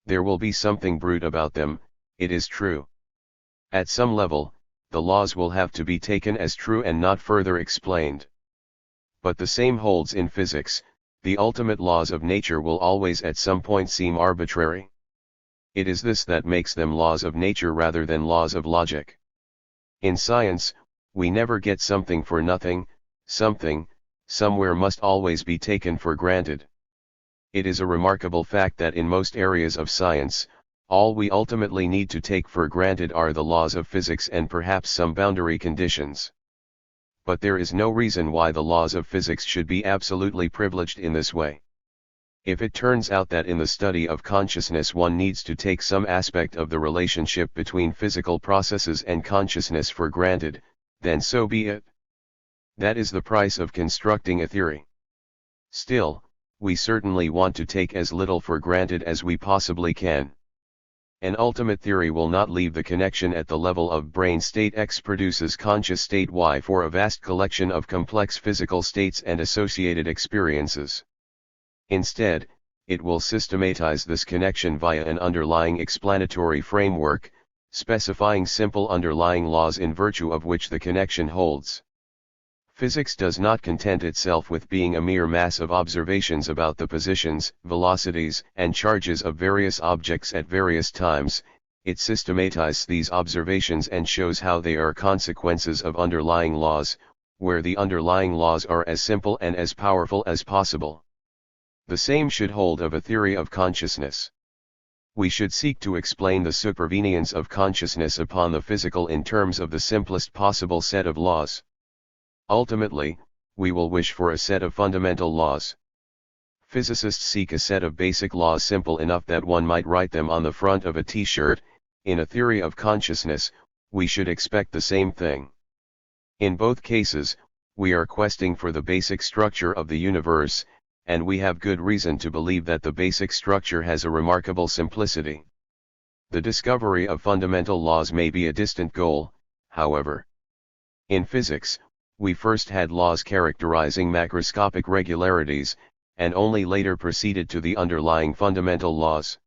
There will be something brute about them, it is true. At some level, the laws will have to be taken as true and not further explained. But the same holds in physics. The ultimate laws of nature will always at some point seem arbitrary. It is this that makes them laws of nature rather than laws of logic. In science, we never get something for nothing. Something, somewhere must always be taken for granted. It is a remarkable fact that in most areas of science, all we ultimately need to take for granted are the laws of physics and perhaps some boundary conditions. But there is no reason why the laws of physics should be absolutely privileged in this way. If it turns out that in the study of consciousness one needs to take some aspect of the relationship between physical processes and consciousness for granted, then so be it. That is the price of constructing a theory. Still, we certainly want to take as little for granted as we possibly can. An ultimate theory will not leave the connection at the level of brain state X produces conscious state Y for a vast collection of complex physical states and associated experiences. Instead, it will systematize this connection via an underlying explanatory framework, specifying simple underlying laws in virtue of which the connection holds. Physics does not content itself with being a mere mass of observations about the positions, velocities, and charges of various objects at various times. It systematizes these observations and shows how they are consequences of underlying laws, where the underlying laws are as simple and as powerful as possible. The same should hold of a theory of consciousness. We should seek to explain the supervenience of consciousness upon the physical in terms of the simplest possible set of laws. Ultimately, we will wish for a set of fundamental laws. Physicists seek a set of basic laws simple enough that one might write them on the front of a t-shirt. In a theory of consciousness, we should expect the same thing. In both cases, we are questing for the basic structure of the universe, and we have good reason to believe that the basic structure has a remarkable simplicity. The discovery of fundamental laws may be a distant goal, however. In physics, we first had laws characterizing macroscopic regularities, and only later proceeded to the underlying fundamental laws.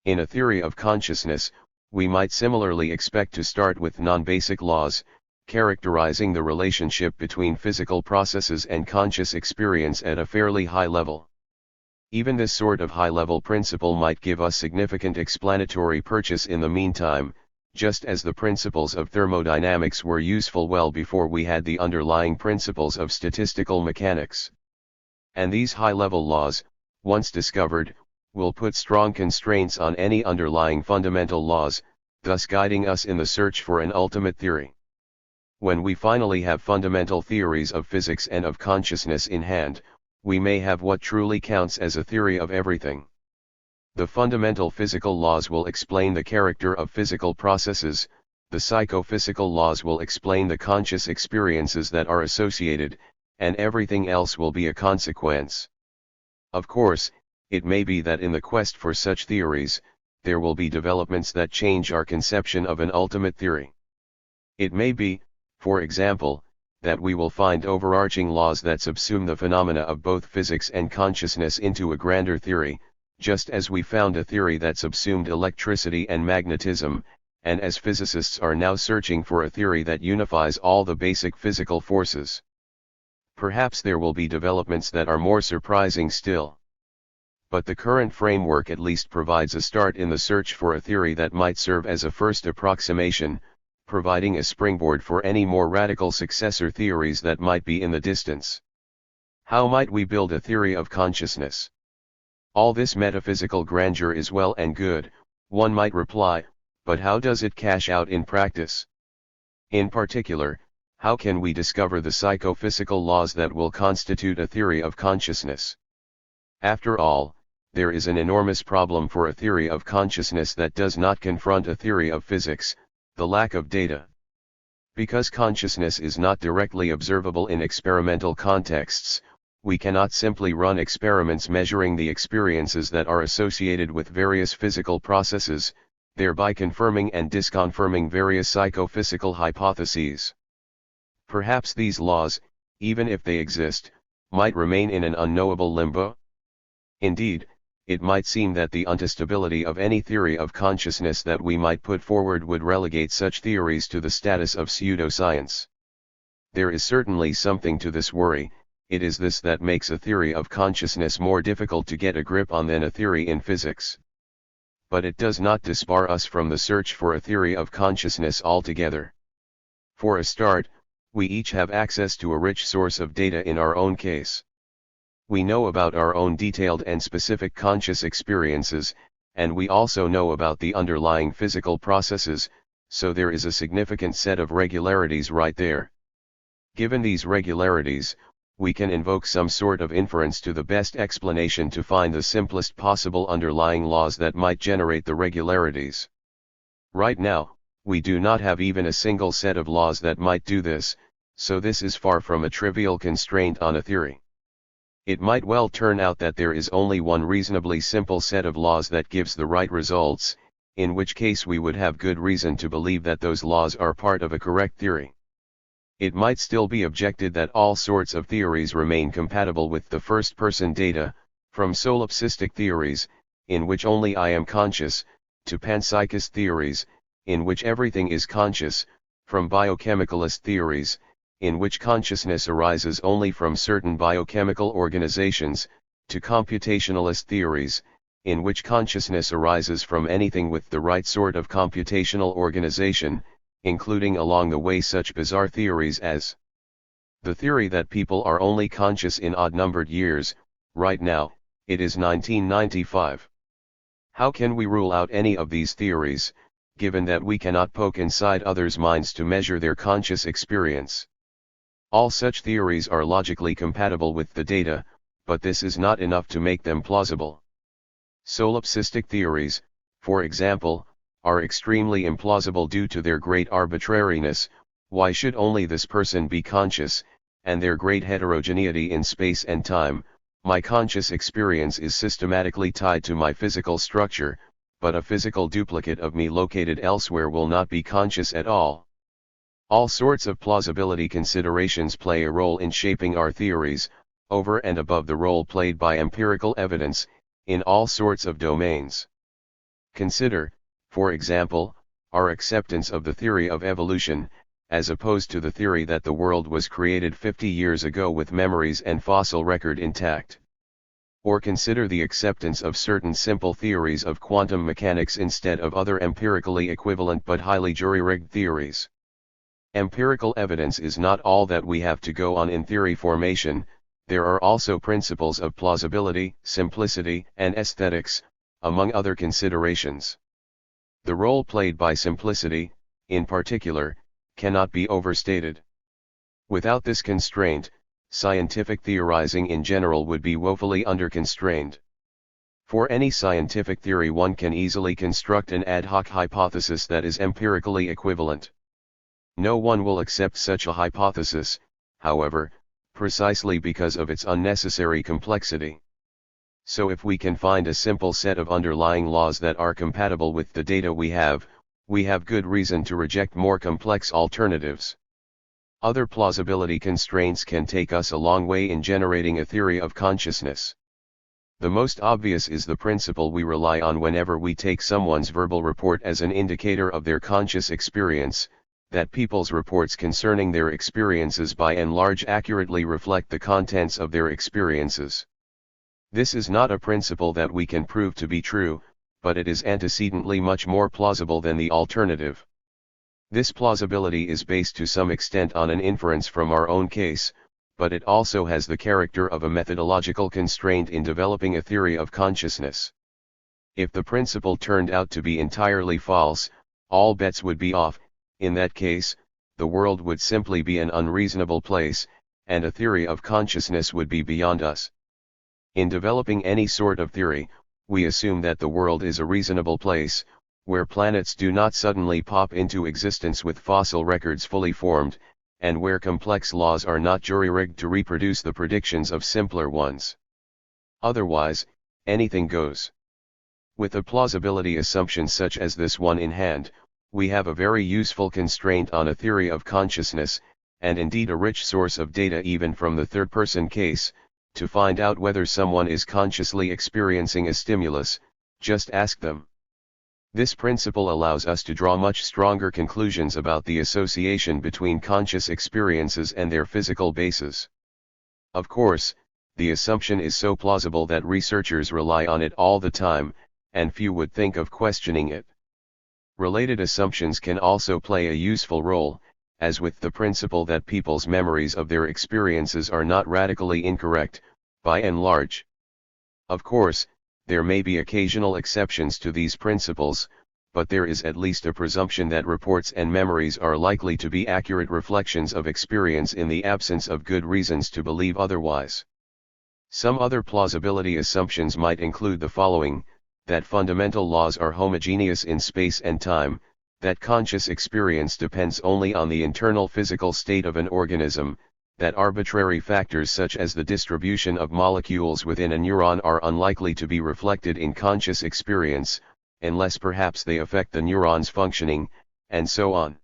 In a theory of consciousness, we might similarly expect to start with non-basic laws, characterizing the relationship between physical processes and conscious experience at a fairly high level. Even this sort of high-level principle might give us significant explanatory purchase in the meantime, just as the principles of thermodynamics were useful well before we had the underlying principles of statistical mechanics. And these high-level laws, once discovered, will put strong constraints on any underlying fundamental laws, thus guiding us in the search for an ultimate theory. When we finally have fundamental theories of physics and of consciousness in hand, we may have what truly counts as a theory of everything. The fundamental physical laws will explain the character of physical processes, the psychophysical laws will explain the conscious experiences that are associated, and everything else will be a consequence. Of course, it may be that in the quest for such theories, there will be developments that change our conception of an ultimate theory. It may be, for example, that we will find overarching laws that subsume the phenomena of both physics and consciousness into a grander theory, just as we found a theory that subsumed electricity and magnetism, and as physicists are now searching for a theory that unifies all the basic physical forces. Perhaps there will be developments that are more surprising still. But the current framework at least provides a start in the search for a theory that might serve as a first approximation, providing a springboard for any more radical successor theories that might be in the distance. How might we build a theory of consciousness? All this metaphysical grandeur is well and good, one might reply, but how does it cash out in practice? In particular, How can we discover the psychophysical laws that will constitute a theory of consciousness? After all, there is an enormous problem for a theory of consciousness that does not confront a theory of physics: the lack of data. Because consciousness is not directly observable in experimental contexts, we cannot simply run experiments measuring the experiences that are associated with various physical processes, thereby confirming and disconfirming various psychophysical hypotheses. Perhaps these laws, even if they exist, might remain in an unknowable limbo. Indeed, it might seem that the untestability of any theory of consciousness that we might put forward would relegate such theories to the status of pseudoscience. There is certainly something to this worry. It is this that makes a theory of consciousness more difficult to get a grip on than a theory in physics. But it does not disbar us from the search for a theory of consciousness altogether. For a start, we each have access to a rich source of data in our own case. We know about our own detailed and specific conscious experiences, and we also know about the underlying physical processes, so there is a significant set of regularities right there. Given these regularities, we can invoke some sort of inference to the best explanation to find the simplest possible underlying laws that might generate the regularities. Right now, we do not have even a single set of laws that might do this, so this is far from a trivial constraint on a theory. It might well turn out that there is only one reasonably simple set of laws that gives the right results, in which case we would have good reason to believe that those laws are part of a correct theory. It might still be objected that all sorts of theories remain compatible with the first-person data, from solipsistic theories, in which only I am conscious, to panpsychist theories, in which everything is conscious, from biochemicalist theories, in which consciousness arises only from certain biochemical organizations, to computationalist theories, in which consciousness arises from anything with the right sort of computational organization, including along the way such bizarre theories as the theory that people are only conscious in odd-numbered years. Right now, it is 1995. How can we rule out any of these theories, given that we cannot poke inside others' minds to measure their conscious experience? All such theories are logically compatible with the data, but this is not enough to make them plausible. Solipsistic theories, for example, are extremely implausible due to their great arbitrariness. Why should only this person be conscious, and their great heterogeneity in space and time? My conscious experience is systematically tied to my physical structure, but a physical duplicate of me located elsewhere will not be conscious at all. All sorts of plausibility considerations play a role in shaping our theories, over and above the role played by empirical evidence, in all sorts of domains. Consider, for example, our acceptance of the theory of evolution, as opposed to the theory that the world was created 50 years ago with memories and fossil record intact. Or consider the acceptance of certain simple theories of quantum mechanics instead of other empirically equivalent but highly jury-rigged theories. Empirical evidence is not all that we have to go on in theory formation. There are also principles of plausibility, simplicity, and aesthetics, among other considerations. The role played by simplicity, in particular, cannot be overstated. Without this constraint, scientific theorizing in general would be woefully underconstrained. For any scientific theory one can easily construct an ad hoc hypothesis that is empirically equivalent. No one will accept such a hypothesis, however, precisely because of its unnecessary complexity. So if we can find a simple set of underlying laws that are compatible with the data we have good reason to reject more complex alternatives. Other plausibility constraints can take us a long way in generating a theory of consciousness. The most obvious is the principle we rely on whenever we take someone's verbal report as an indicator of their conscious experience, that people's reports concerning their experiences by and large accurately reflect the contents of their experiences. This is not a principle that we can prove to be true, but it is antecedently much more plausible than the alternative. This plausibility is based to some extent on an inference from our own case, but it also has the character of a methodological constraint in developing a theory of consciousness. If the principle turned out to be entirely false, all bets would be off. In that case, the world would simply be an unreasonable place, and a theory of consciousness would be beyond us. In developing any sort of theory, we assume that the world is a reasonable place, where planets do not suddenly pop into existence with fossil records fully formed, and where complex laws are not jury-rigged to reproduce the predictions of simpler ones. Otherwise, anything goes. With a plausibility assumption such as this one in hand, we have a very useful constraint on a theory of consciousness, and indeed a rich source of data even from the third-person case, to find out whether someone is consciously experiencing a stimulus. Just ask them. This principle allows us to draw much stronger conclusions about the association between conscious experiences and their physical basis. Of course, the assumption is so plausible that researchers rely on it all the time, and few would think of questioning it. Related assumptions can also play a useful role, as with the principle that people's memories of their experiences are not radically incorrect, by and large. Of course, there may be occasional exceptions to these principles, but there is at least a presumption that reports and memories are likely to be accurate reflections of experience in the absence of good reasons to believe otherwise. Some other plausibility assumptions might include the following: that fundamental laws are homogeneous in space and time, that conscious experience depends only on the internal physical state of an organism, that arbitrary factors such as the distribution of molecules within a neuron are unlikely to be reflected in conscious experience, unless perhaps they affect the neuron's functioning, and so on.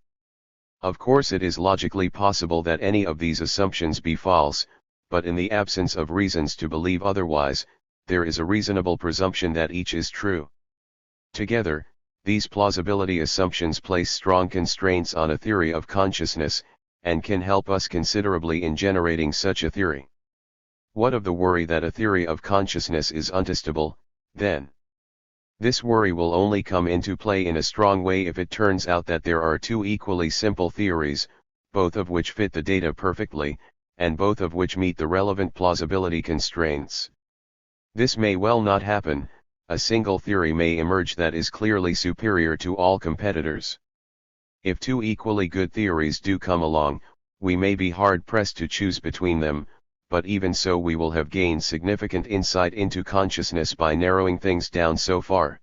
Of course, it is logically possible that any of these assumptions be false, but in the absence of reasons to believe otherwise, there is a reasonable presumption that each is true. Together, these plausibility assumptions place strong constraints on a theory of consciousness, and can help us considerably in generating such a theory. What of the worry that a theory of consciousness is untestable, then? This worry will only come into play in a strong way if it turns out that there are two equally simple theories, both of which fit the data perfectly, and both of which meet the relevant plausibility constraints. This may well not happen. A single theory may emerge that is clearly superior to all competitors. If two equally good theories do come along, we may be hard-pressed to choose between them, but even so we will have gained significant insight into consciousness by narrowing things down so far.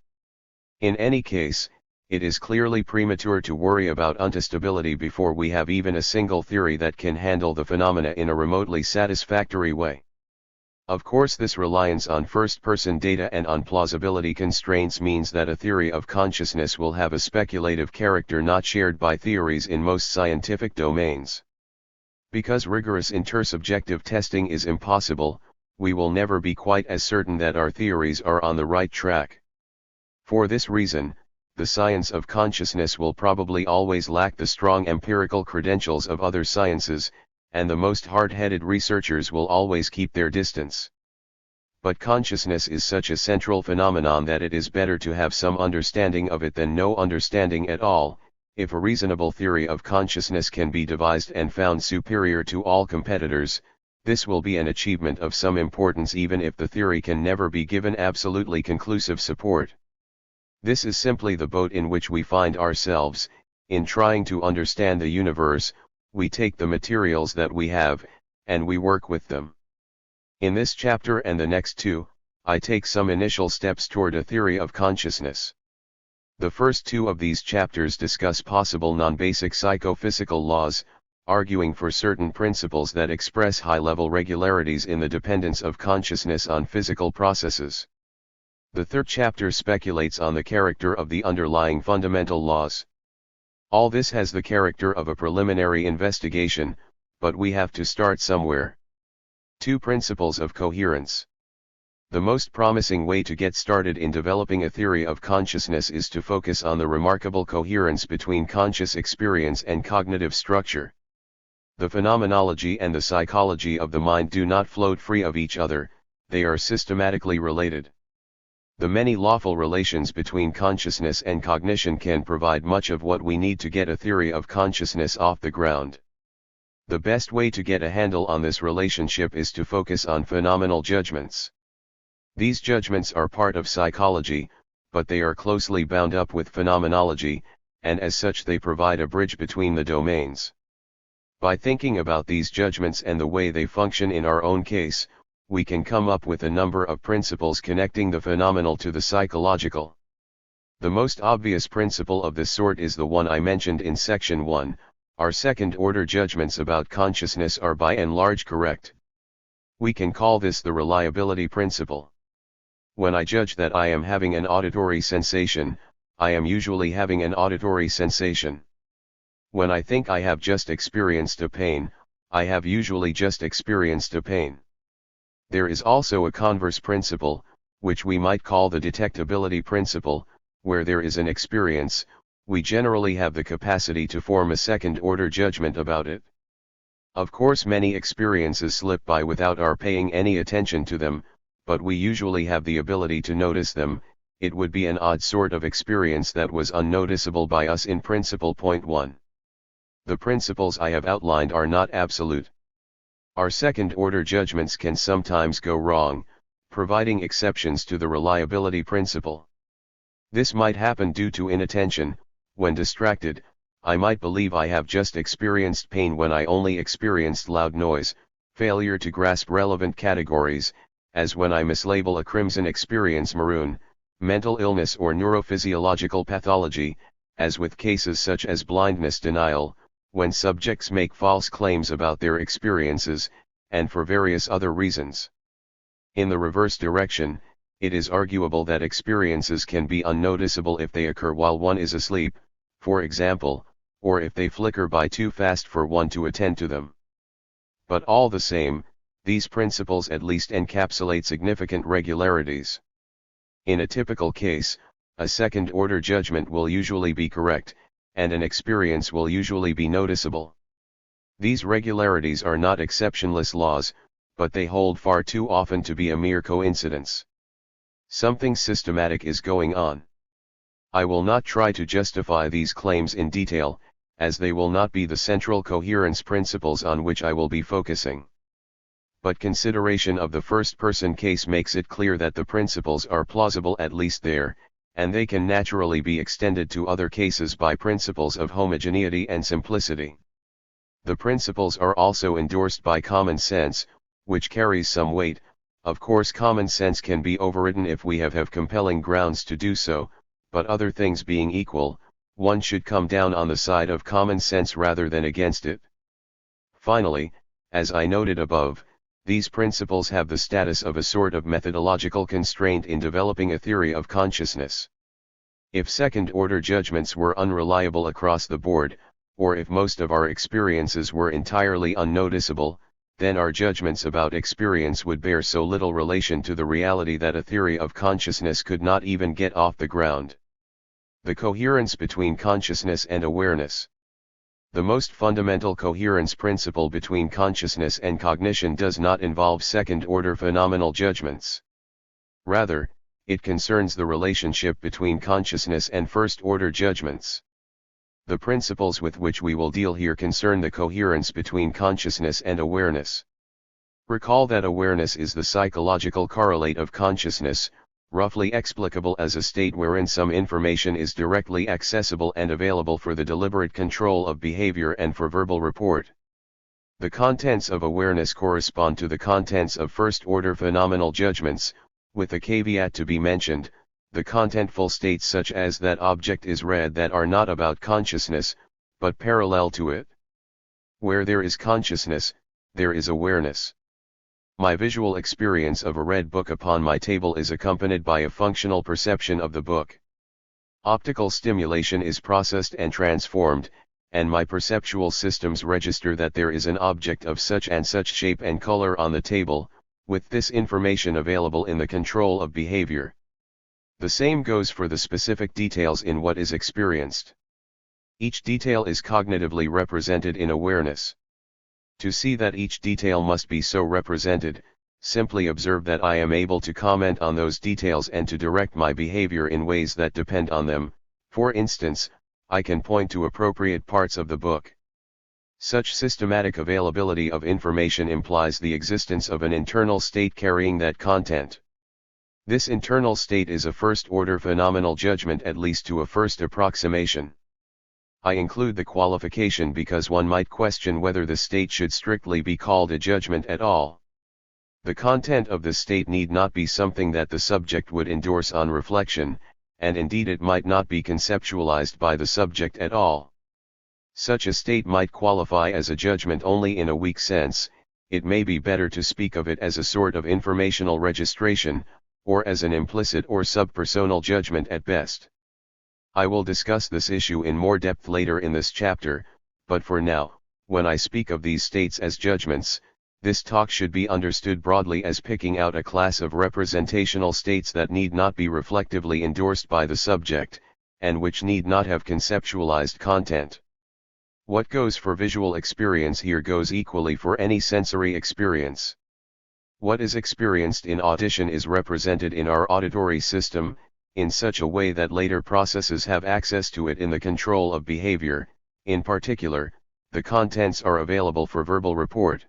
In any case, it is clearly premature to worry about untestability before we have even a single theory that can handle the phenomena in a remotely satisfactory way. Of course, this reliance on first-person data and on plausibility constraints means that a theory of consciousness will have a speculative character not shared by theories in most scientific domains. Because rigorous intersubjective testing is impossible, we will never be quite as certain that our theories are on the right track. For this reason, the science of consciousness will probably always lack the strong empirical credentials of other sciences, and the most hard-headed researchers will always keep their distance. But consciousness is such a central phenomenon that it is better to have some understanding of it than no understanding at all. If a reasonable theory of consciousness can be devised and found superior to all competitors, this will be an achievement of some importance even if the theory can never be given absolutely conclusive support. This is simply the boat in which we find ourselves. In trying to understand the universe, we take the materials that we have, and we work with them. In this chapter and the next two, I take some initial steps toward a theory of consciousness. The first two of these chapters discuss possible non-basic psychophysical laws, arguing for certain principles that express high-level regularities in the dependence of consciousness on physical processes. The third chapter speculates on the character of the underlying fundamental laws. All this has the character of a preliminary investigation, but we have to start somewhere. 2 Principles of coherence. The most promising way to get started in developing a theory of consciousness is to focus on the remarkable coherence between conscious experience and cognitive structure. The phenomenology and the psychology of the mind do not float free of each other, they are systematically related. The many lawful relations between consciousness and cognition can provide much of what we need to get a theory of consciousness off the ground. The best way to get a handle on this relationship is to focus on phenomenal judgments. These judgments are part of psychology, but they are closely bound up with phenomenology, and as such they provide a bridge between the domains. By thinking about these judgments and the way they function in our own case, we can come up with a number of principles connecting the phenomenal to the psychological. The most obvious principle of this sort is the one I mentioned in section 1, our second-order judgments about consciousness are by and large correct. We can call this the reliability principle. When I judge that I am having an auditory sensation, I am usually having an auditory sensation. When I think I have just experienced a pain, I have usually just experienced a pain. There is also a converse principle, which we might call the detectability principle, where there is an experience, we generally have the capacity to form a second-order judgment about it. Of course, many experiences slip by without our paying any attention to them, but we usually have the ability to notice them. It would be an odd sort of experience that was unnoticeable by us in principle point 1. The principles I have outlined are not absolute. Our second-order judgments can sometimes go wrong, providing exceptions to the reliability principle. This might happen due to inattention. When distracted, I might believe I have just experienced pain when I only experienced loud noise, failure to grasp relevant categories, as when I mislabel a crimson experience maroon, mental illness or neurophysiological pathology, as with cases such as blindness denial, when subjects make false claims about their experiences, and for various other reasons. In the reverse direction, it is arguable that experiences can be unnoticeable if they occur while one is asleep, for example, or if they flicker by too fast for one to attend to them. But all the same, these principles at least encapsulate significant regularities. In a typical case, a second-order judgment will usually be correct, and an experience will usually be noticeable. These regularities are not exceptionless laws, but they hold far too often to be a mere coincidence. Something systematic is going on. I will not try to justify these claims in detail, as they will not be the central coherence principles on which I will be focusing. But consideration of the first-person case makes it clear that the principles are plausible at least there, and they can naturally be extended to other cases by principles of homogeneity and simplicity. The principles are also endorsed by common sense, which carries some weight. Of course, common sense can be overridden if we have compelling grounds to do so, but other things being equal, one should come down on the side of common sense rather than against it. Finally, as I noted above, these principles have the status of a sort of methodological constraint in developing a theory of consciousness. If second-order judgments were unreliable across the board, or if most of our experiences were entirely unnoticeable, then our judgments about experience would bear so little relation to the reality that a theory of consciousness could not even get off the ground. The coherence between consciousness and awareness. The most fundamental coherence principle between consciousness and cognition does not involve second-order phenomenal judgments. Rather, it concerns the relationship between consciousness and first-order judgments. The principles with which we will deal here concern the coherence between consciousness and awareness. Recall that awareness is the psychological correlate of consciousness, roughly explicable as a state wherein some information is directly accessible and available for the deliberate control of behavior and for verbal report. The contents of awareness correspond to the contents of first-order phenomenal judgments, with a caveat to be mentioned: the contentful states such as that object is red that are not about consciousness, but parallel to it. Where there is consciousness, there is awareness. My visual experience of a red book upon my table is accompanied by a functional perception of the book. Optical stimulation is processed and transformed, and my perceptual systems register that there is an object of such and such shape and color on the table, with this information available in the control of behavior. The same goes for the specific details in what is experienced. Each detail is cognitively represented in awareness. To see that each detail must be so represented, simply observe that I am able to comment on those details and to direct my behavior in ways that depend on them. For instance, I can point to appropriate parts of the book. Such systematic availability of information implies the existence of an internal state carrying that content. This internal state is a first-order phenomenal judgment, at least to a first approximation. I include the qualification because one might question whether the state should strictly be called a judgment at all. The content of the state need not be something that the subject would endorse on reflection, and indeed it might not be conceptualized by the subject at all. Such a state might qualify as a judgment only in a weak sense. It may be better to speak of it as a sort of informational registration, or as an implicit or subpersonal judgment at best. I will discuss this issue in more depth later in this chapter, but for now, when I speak of these states as judgments, this talk should be understood broadly as picking out a class of representational states that need not be reflectively endorsed by the subject, and which need not have conceptualized content. What goes for visual experience here goes equally for any sensory experience. What is experienced in audition is represented in our auditory system, in such a way that later processes have access to it in the control of behavior. In particular, the contents are available for verbal report.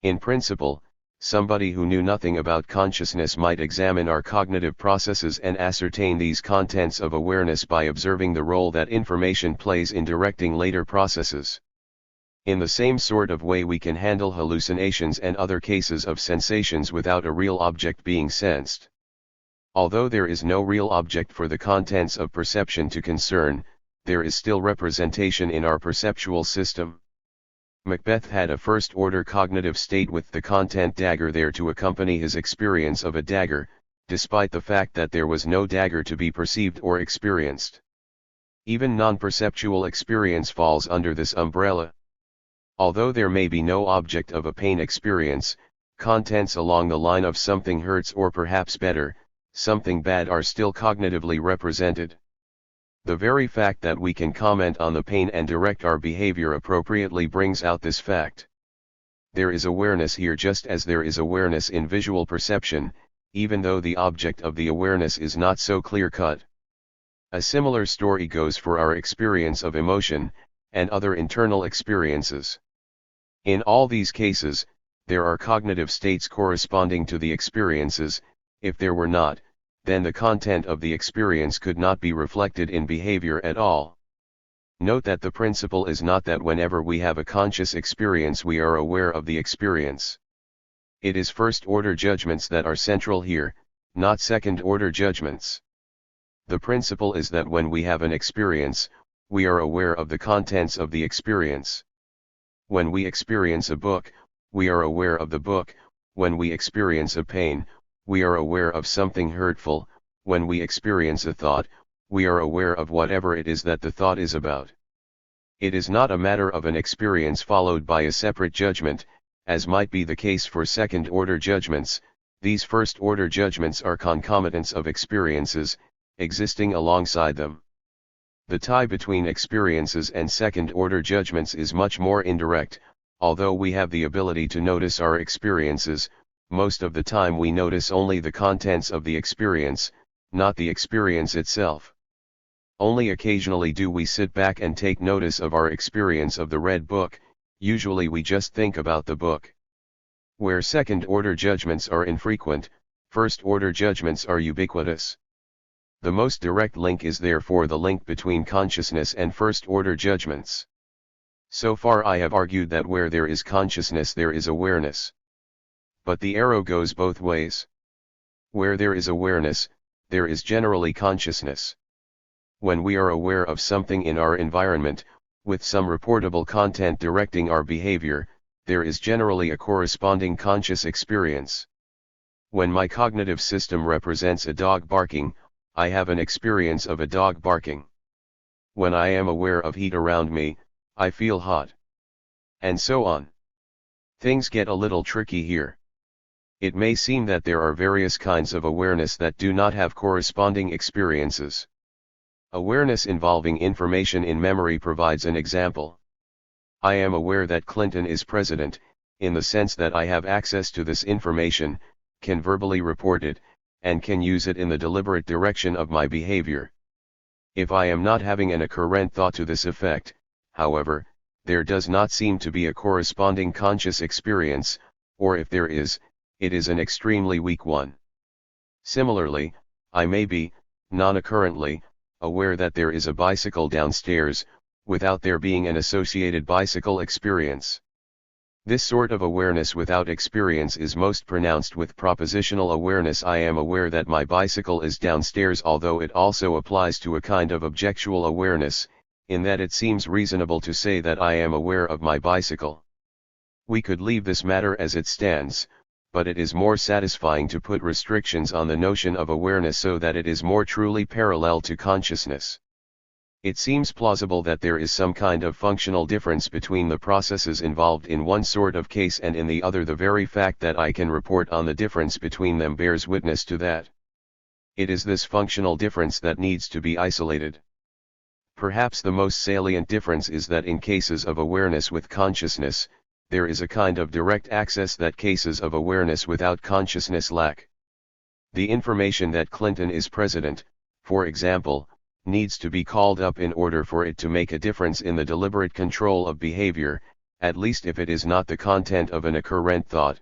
In principle, somebody who knew nothing about consciousness might examine our cognitive processes and ascertain these contents of awareness by observing the role that information plays in directing later processes. In the same sort of way we can handle hallucinations and other cases of sensations without a real object being sensed. Although there is no real object for the contents of perception to concern, there is still representation in our perceptual system. Macbeth had a first-order cognitive state with the content dagger there to accompany his experience of a dagger, despite the fact that there was no dagger to be perceived or experienced. Even non-perceptual experience falls under this umbrella. Although there may be no object of a pain experience, contents along the line of something hurts or perhaps better, something bad are still cognitively represented. The very fact that we can comment on the pain and direct our behavior appropriately brings out this fact. There is awareness here just as there is awareness in visual perception, even though the object of the awareness is not so clear-cut. A similar story goes for our experience of emotion, and other internal experiences. In all these cases, there are cognitive states corresponding to the experiences. If there were not, then the content of the experience could not be reflected in behavior at all. Note that the principle is not that whenever we have a conscious experience we are aware of the experience. It is first-order judgments that are central here, not second-order judgments. The principle is that when we have an experience, we are aware of the contents of the experience. When we experience a book, we are aware of the book. When we experience a pain, we are aware of something hurtful. When we experience a thought, we are aware of whatever it is that the thought is about. It is not a matter of an experience followed by a separate judgment, as might be the case for second-order judgments. These first-order judgments are concomitants of experiences, existing alongside them. The tie between experiences and second-order judgments is much more indirect. Although we have the ability to notice our experiences, most of the time we notice only the contents of the experience, not the experience itself. Only occasionally do we sit back and take notice of our experience of the read book. Usually we just think about the book. Where second-order judgments are infrequent, first-order judgments are ubiquitous. The most direct link is therefore the link between consciousness and first-order judgments. So far I have argued that where there is consciousness there is awareness. But the arrow goes both ways. Where there is awareness, there is generally consciousness. When we are aware of something in our environment, with some reportable content directing our behavior, there is generally a corresponding conscious experience. When my cognitive system represents a dog barking, I have an experience of a dog barking. When I am aware of heat around me, I feel hot. And so on. Things get a little tricky here. It may seem that there are various kinds of awareness that do not have corresponding experiences. Awareness involving information in memory provides an example. I am aware that Clinton is president, in the sense that I have access to this information, can verbally report it, and can use it in the deliberate direction of my behavior. If I am not having an occurrent thought to this effect, however, there does not seem to be a corresponding conscious experience, or if there is, it is an extremely weak one. Similarly, I may be, non-occurrently, aware that there is a bicycle downstairs, without there being an associated bicycle experience. This sort of awareness without experience is most pronounced with propositional awareness. I am aware that my bicycle is downstairs, although it also applies to a kind of objectual awareness, in that it seems reasonable to say that I am aware of my bicycle. We could leave this matter as it stands, but it is more satisfying to put restrictions on the notion of awareness so that it is more truly parallel to consciousness. It seems plausible that there is some kind of functional difference between the processes involved in one sort of case and in the other. The very fact that I can report on the difference between them bears witness to that. It is this functional difference that needs to be isolated. Perhaps the most salient difference is that in cases of awareness with consciousness, there is a kind of direct access that cases of awareness without consciousness lack. The information that Clinton is president, for example, needs to be called up in order for it to make a difference in the deliberate control of behavior, at least if it is not the content of an occurrent thought.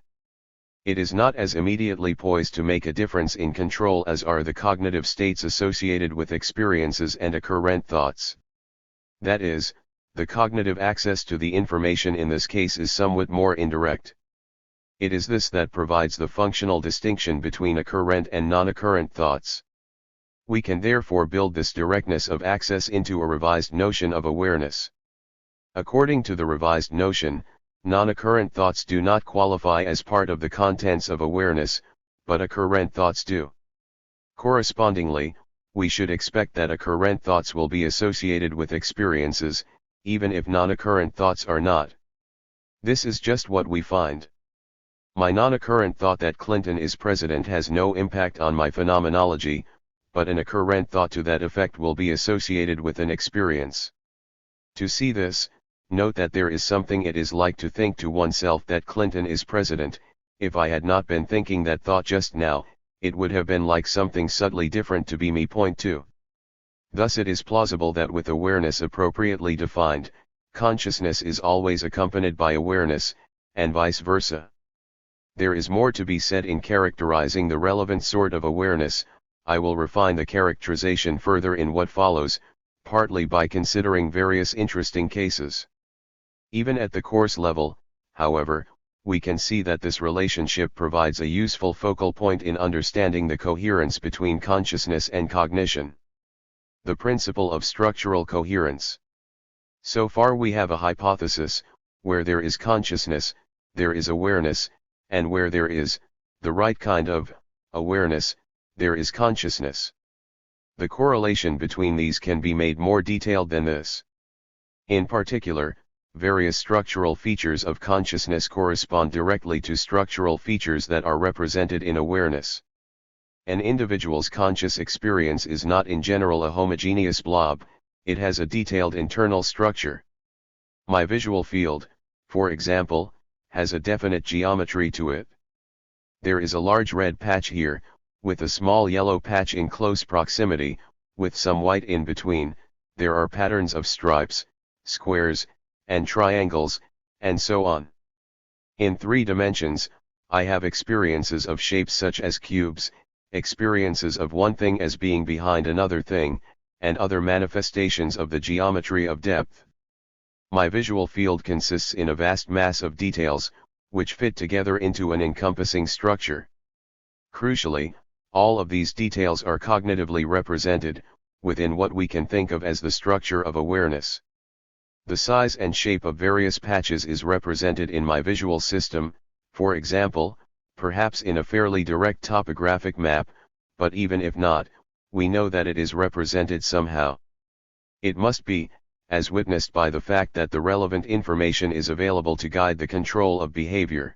It is not as immediately poised to make a difference in control as are the cognitive states associated with experiences and occurrent thoughts. That is, the cognitive access to the information in this case is somewhat more indirect. It is this that provides the functional distinction between occurrent and non-occurrent thoughts. We can therefore build this directness of access into a revised notion of awareness. According to the revised notion, non-occurrent thoughts do not qualify as part of the contents of awareness, but occurrent thoughts do. Correspondingly, we should expect that occurrent thoughts will be associated with experiences, even if non-occurrent thoughts are not. This is just what we find. My non-occurrent thought that Clinton is president has no impact on my phenomenology, but an occurrent thought to that effect will be associated with an experience. To see this, note that there is something it is like to think to oneself that Clinton is president. If I had not been thinking that thought just now, it would have been like something subtly different to be me. Point 2. Thus it is plausible that with awareness appropriately defined, consciousness is always accompanied by awareness, and vice versa. There is more to be said in characterizing the relevant sort of awareness. I will refine the characterization further in what follows, partly by considering various interesting cases. Even at the course level, however, we can see that this relationship provides a useful focal point in understanding the coherence between consciousness and cognition. The principle of structural coherence. So far we have a hypothesis: where there is consciousness, there is awareness, and where there is the right kind of awareness, there is consciousness. The correlation between these can be made more detailed than this. In particular, various structural features of consciousness correspond directly to structural features that are represented in awareness. An individual's conscious experience is not in general a homogeneous blob, it has a detailed internal structure. My visual field, for example, has a definite geometry to it. There is a large red patch here, with a small yellow patch in close proximity, with some white in between. There are patterns of stripes, squares, and triangles, and so on. In 3 dimensions, I have experiences of shapes such as cubes, experiences of one thing as being behind another thing, and other manifestations of the geometry of depth. My visual field consists in a vast mass of details, which fit together into an encompassing structure. Crucially, all of these details are cognitively represented, within what we can think of as the structure of awareness. The size and shape of various patches is represented in my visual system, for example, perhaps in a fairly direct topographic map, but even if not, we know that it is represented somehow. It must be, as witnessed by the fact that the relevant information is available to guide the control of behavior.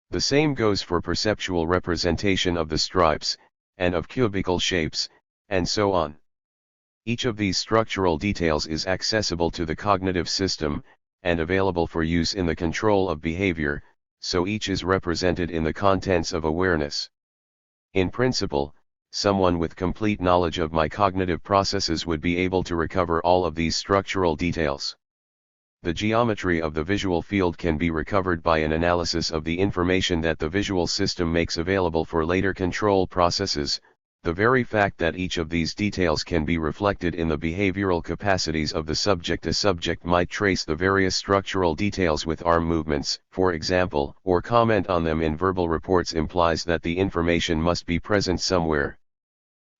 The same goes for perceptual representation of the stripes, and of cubical shapes, and so on. Each of these structural details is accessible to the cognitive system, and available for use in the control of behavior, so each is represented in the contents of awareness. In principle, someone with complete knowledge of my cognitive processes would be able to recover all of these structural details. The geometry of the visual field can be recovered by an analysis of the information that the visual system makes available for later control processes, The very fact that each of these details can be reflected in the behavioral capacities of the subject. A subject might trace the various structural details with arm movements, for example, or comment on them in verbal reports implies that the information must be present somewhere.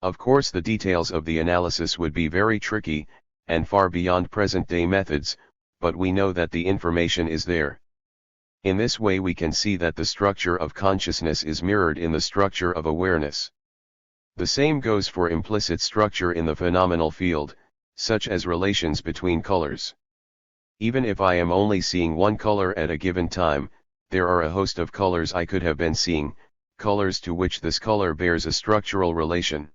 Of course, the details of the analysis would be very tricky, and far beyond present-day methods, but we know that the information is there. In this way we can see that the structure of consciousness is mirrored in the structure of awareness. The same goes for implicit structure in the phenomenal field, such as relations between colors. Even if I am only seeing one color at a given time, there are a host of colors I could have been seeing, colors to which this color bears a structural relation.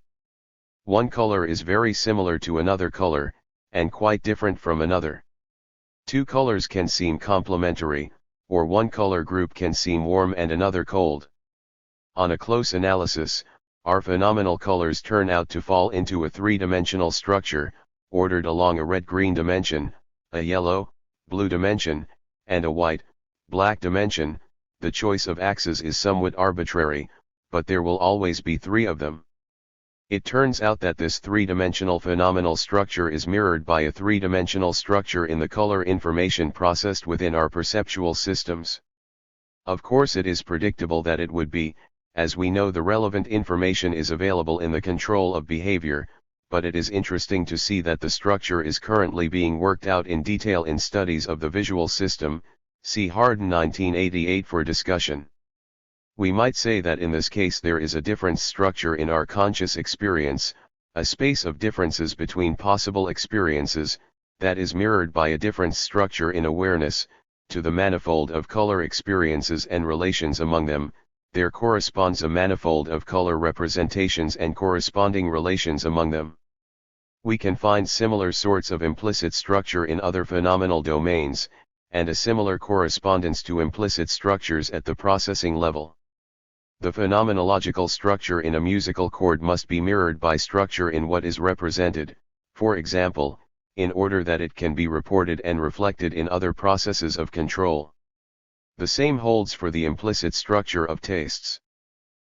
One color is very similar to another color, and quite different from another. Two colors can seem complementary, or one color group can seem warm and another cold. On a close analysis, our phenomenal colors turn out to fall into a three-dimensional structure, ordered along a red-green dimension, a yellow-blue dimension, and a white-black dimension. The choice of axes is somewhat arbitrary, but there will always be three of them. It turns out that this three-dimensional phenomenal structure is mirrored by a three-dimensional structure in the color information processed within our perceptual systems. Of course, it is predictable that it would be, as we know the relevant information is available in the control of behavior, but it is interesting to see that the structure is currently being worked out in detail in studies of the visual system. See Harden 1988 for discussion. We might say that in this case there is a difference structure in our conscious experience, a space of differences between possible experiences, that is mirrored by a difference structure in awareness. To the manifold of color experiences and relations among them, there corresponds a manifold of color representations and corresponding relations among them. We can find similar sorts of implicit structure in other phenomenal domains, and a similar correspondence to implicit structures at the processing level. The phenomenological structure in a musical chord must be mirrored by structure in what is represented, for example, in order that it can be reported and reflected in other processes of control. The same holds for the implicit structure of tastes.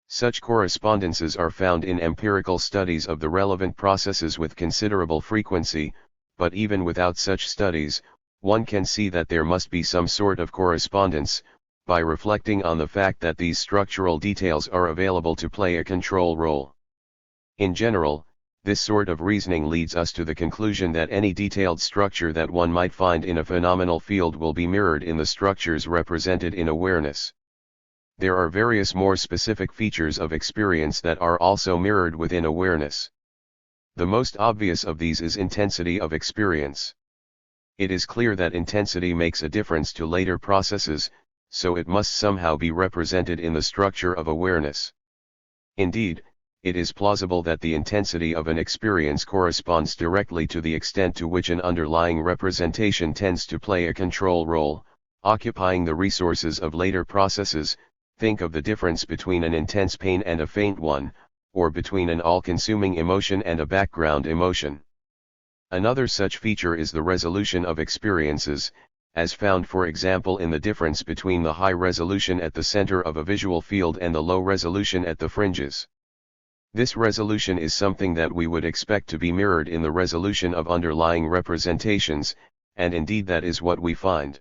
Such correspondences are found in empirical studies of the relevant processes with considerable frequency, but even without such studies, one can see that there must be some sort of correspondence, by reflecting on the fact that these structural details are available to play a control role. In general, this sort of reasoning leads us to the conclusion that any detailed structure that one might find in a phenomenal field will be mirrored in the structures represented in awareness. There are various more specific features of experience that are also mirrored within awareness. The most obvious of these is intensity of experience. It is clear that intensity makes a difference to later processes, so it must somehow be represented in the structure of awareness. Indeed, it is plausible that the intensity of an experience corresponds directly to the extent to which an underlying representation tends to play a control role, occupying the resources of later processes. Think of the difference between an intense pain and a faint one, or between an all-consuming emotion and a background emotion. Another such feature is the resolution of experiences, as found for example in the difference between the high resolution at the center of a visual field and the low resolution at the fringes. This resolution is something that we would expect to be mirrored in the resolution of underlying representations, and indeed that is what we find.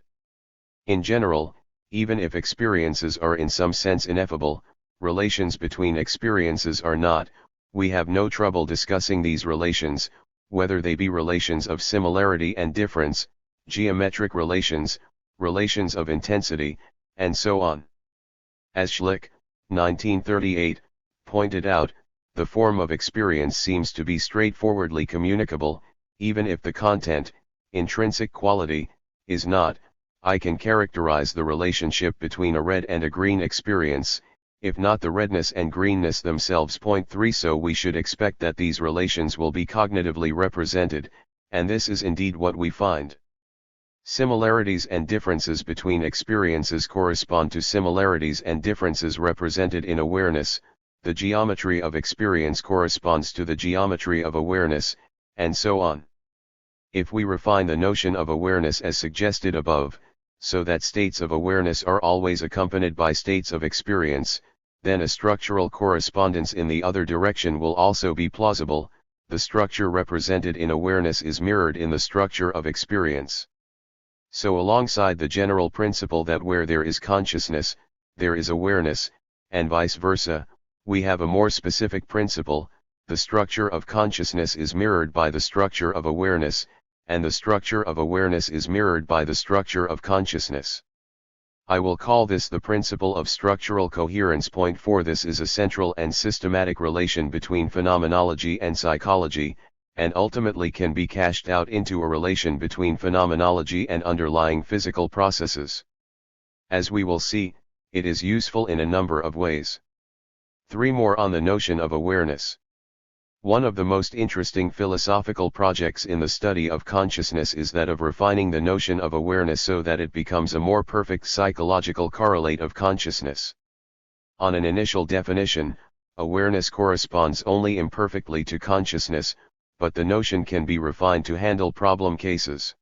In general, even if experiences are in some sense ineffable, relations between experiences are not. We have no trouble discussing these relations, whether they be relations of similarity and difference, geometric relations, relations of intensity, and so on. As Schlick, 1938, pointed out, the form of experience seems to be straightforwardly communicable, even if the content, intrinsic quality, is not. I can characterize the relationship between a red and a green experience, if not the redness and greenness themselves. Point 3. So we should expect that these relations will be cognitively represented, and this is indeed what we find. Similarities and differences between experiences correspond to similarities and differences represented in awareness. The geometry of experience corresponds to the geometry of awareness, and so on. If we refine the notion of awareness as suggested above, so that states of awareness are always accompanied by states of experience, then a structural correspondence in the other direction will also be plausible. The structure represented in awareness is mirrored in the structure of experience. So alongside the general principle that where there is consciousness, there is awareness, and vice versa, we have a more specific principle: the structure of consciousness is mirrored by the structure of awareness, and the structure of awareness is mirrored by the structure of consciousness. I will call this the principle of structural coherence. Point 4. This is a central and systematic relation between phenomenology and psychology, and ultimately can be cashed out into a relation between phenomenology and underlying physical processes. As we will see, it is useful in a number of ways. 3 more on the notion of awareness. One of the most interesting philosophical projects in the study of consciousness is that of refining the notion of awareness so that it becomes a more perfect psychological correlate of consciousness. On an initial definition, awareness corresponds only imperfectly to consciousness, but the notion can be refined to handle problem cases.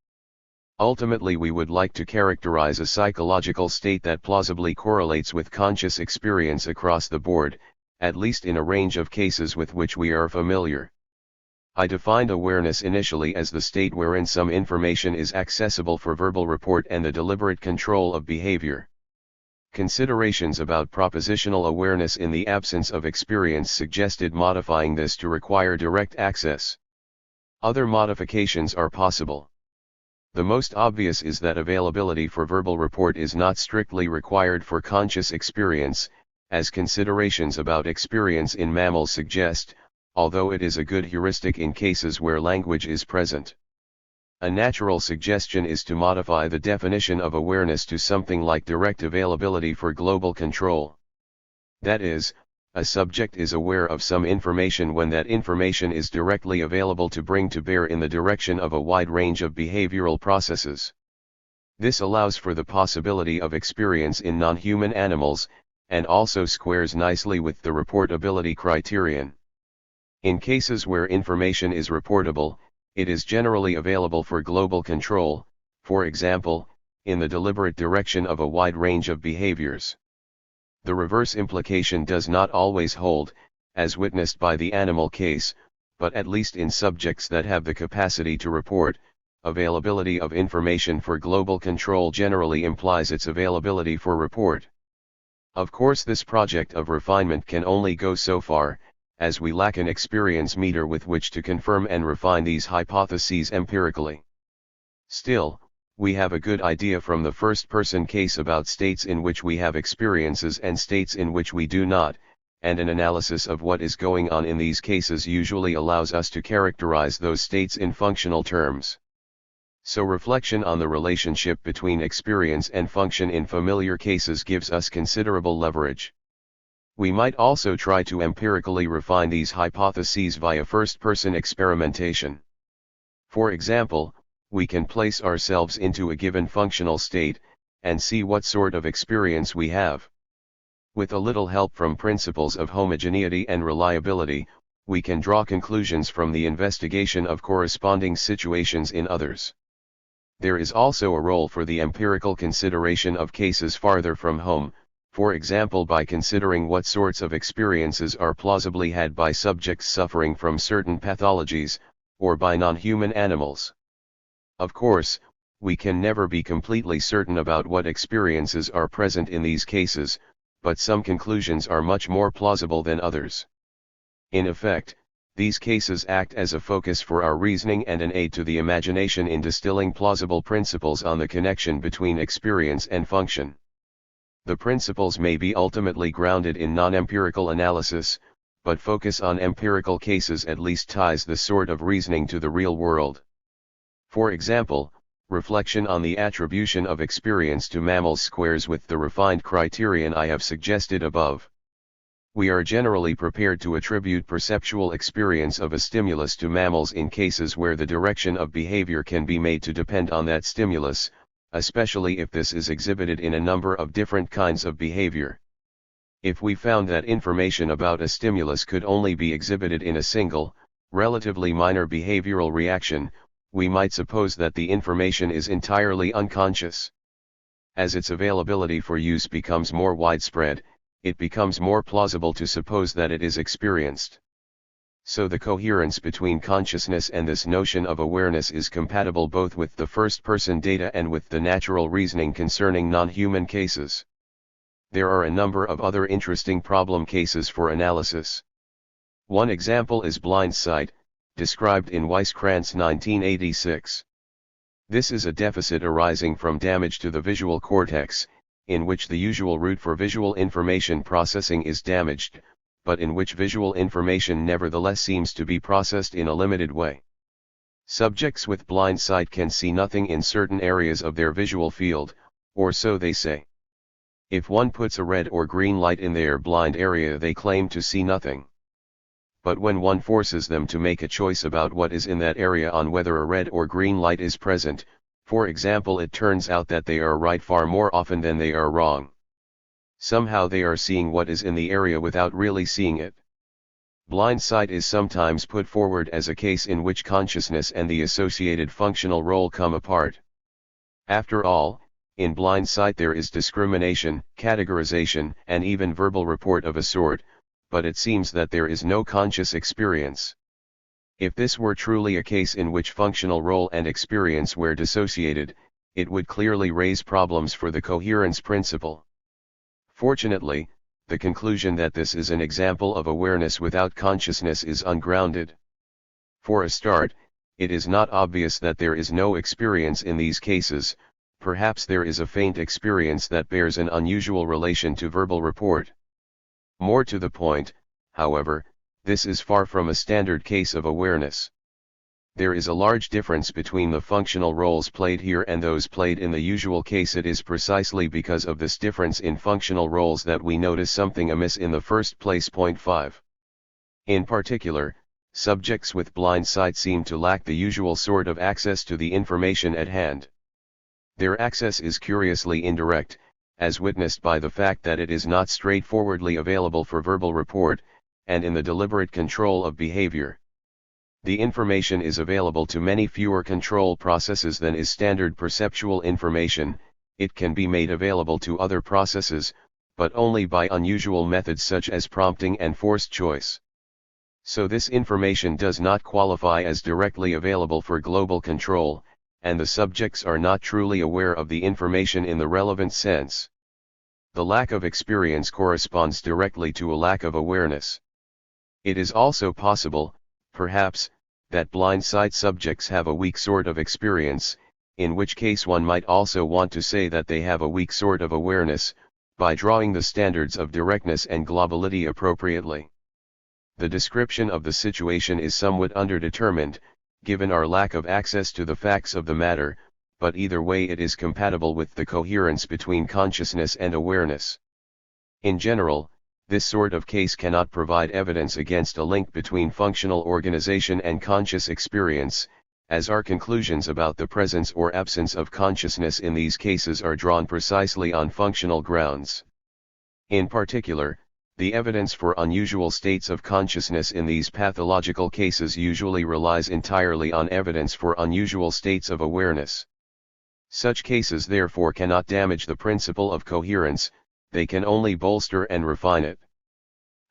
Ultimately, we would like to characterize a psychological state that plausibly correlates with conscious experience across the board, at least in a range of cases with which we are familiar. I defined awareness initially as the state wherein some information is accessible for verbal report and the deliberate control of behavior. Considerations about propositional awareness in the absence of experience suggested modifying this to require direct access. Other modifications are possible. The most obvious is that availability for verbal report is not strictly required for conscious experience, as considerations about experience in mammals suggest, although it is a good heuristic in cases where language is present. A natural suggestion is to modify the definition of awareness to something like direct availability for global control. That is, a subject is aware of some information when that information is directly available to bring to bear in the direction of a wide range of behavioral processes. This allows for the possibility of experience in non-human animals, and also squares nicely with the reportability criterion. In cases where information is reportable, it is generally available for global control, for example, in the deliberate direction of a wide range of behaviors. The reverse implication does not always hold, as witnessed by the animal case, but at least in subjects that have the capacity to report, availability of information for global control generally implies its availability for report. Of course, this project of refinement can only go so far, as we lack an experience meter with which to confirm and refine these hypotheses empirically. Still, we have a good idea from the first-person case about states in which we have experiences and states in which we do not, and an analysis of what is going on in these cases usually allows us to characterize those states in functional terms. So reflection on the relationship between experience and function in familiar cases gives us considerable leverage. We might also try to empirically refine these hypotheses via first-person experimentation. For example, we can place ourselves into a given functional state, and see what sort of experience we have. With a little help from principles of homogeneity and reliability, we can draw conclusions from the investigation of corresponding situations in others. There is also a role for the empirical consideration of cases farther from home, for example by considering what sorts of experiences are plausibly had by subjects suffering from certain pathologies, or by non-human animals. Of course, we can never be completely certain about what experiences are present in these cases, but some conclusions are much more plausible than others. In effect, these cases act as a focus for our reasoning and an aid to the imagination in distilling plausible principles on the connection between experience and function. The principles may be ultimately grounded in non-empirical analysis, but focus on empirical cases at least ties the sort of reasoning to the real world. For example, reflection on the attribution of experience to mammals squares with the refined criterion I have suggested above. We are generally prepared to attribute perceptual experience of a stimulus to mammals in cases where the direction of behavior can be made to depend on that stimulus, especially if this is exhibited in a number of different kinds of behavior. If we found that information about a stimulus could only be exhibited in a single, relatively minor behavioral reaction, we might suppose that the information is entirely unconscious. As its availability for use becomes more widespread, it becomes more plausible to suppose that it is experienced. So the coherence between consciousness and this notion of awareness is compatible both with the first-person data and with the natural reasoning concerning non-human cases. There are a number of other interesting problem cases for analysis. One example is blind sight, described in Weisskranz 1986. This is a deficit arising from damage to the visual cortex, in which the usual route for visual information processing is damaged, but in which visual information nevertheless seems to be processed in a limited way. Subjects with blind sight can see nothing in certain areas of their visual field, or so they say. If one puts a red or green light in their blind area, they claim to see nothing. But when one forces them to make a choice about what is in that area, on whether a red or green light is present, for example, it turns out that they are right far more often than they are wrong. Somehow they are seeing what is in the area without really seeing it. Blind sight is sometimes put forward as a case in which consciousness and the associated functional role come apart. After all, in blind sight there is discrimination, categorization, and even verbal report of a sort, but it seems that there is no conscious experience. If this were truly a case in which functional role and experience were dissociated, it would clearly raise problems for the coherence principle. Fortunately, the conclusion that this is an example of awareness without consciousness is ungrounded. For a start, it is not obvious that there is no experience in these cases. Perhaps there is a faint experience that bears an unusual relation to verbal report. More to the point, however, this is far from a standard case of awareness. There is a large difference between the functional roles played here and those played in the usual case. It is precisely because of this difference in functional roles that we notice something amiss in the first place. Point 5. In particular, subjects with blind sight seem to lack the usual sort of access to the information at hand. Their access is curiously indirect, as witnessed by the fact that it is not straightforwardly available for verbal report, and in the deliberate control of behavior. The information is available to many fewer control processes than is standard perceptual information. It can be made available to other processes, but only by unusual methods such as prompting and forced choice. So this information does not qualify as directly available for global control, and the subjects are not truly aware of the information in the relevant sense. The lack of experience corresponds directly to a lack of awareness. It is also possible, perhaps, that blind sight subjects have a weak sort of experience, in which case one might also want to say that they have a weak sort of awareness, by drawing the standards of directness and globality appropriately. The description of the situation is somewhat underdetermined, given our lack of access to the facts of the matter, but either way it is compatible with the coherence between consciousness and awareness. In general, this sort of case cannot provide evidence against a link between functional organization and conscious experience, as our conclusions about the presence or absence of consciousness in these cases are drawn precisely on functional grounds. In particular, the evidence for unusual states of consciousness in these pathological cases usually relies entirely on evidence for unusual states of awareness. Such cases therefore cannot damage the principle of coherence, they can only bolster and refine it.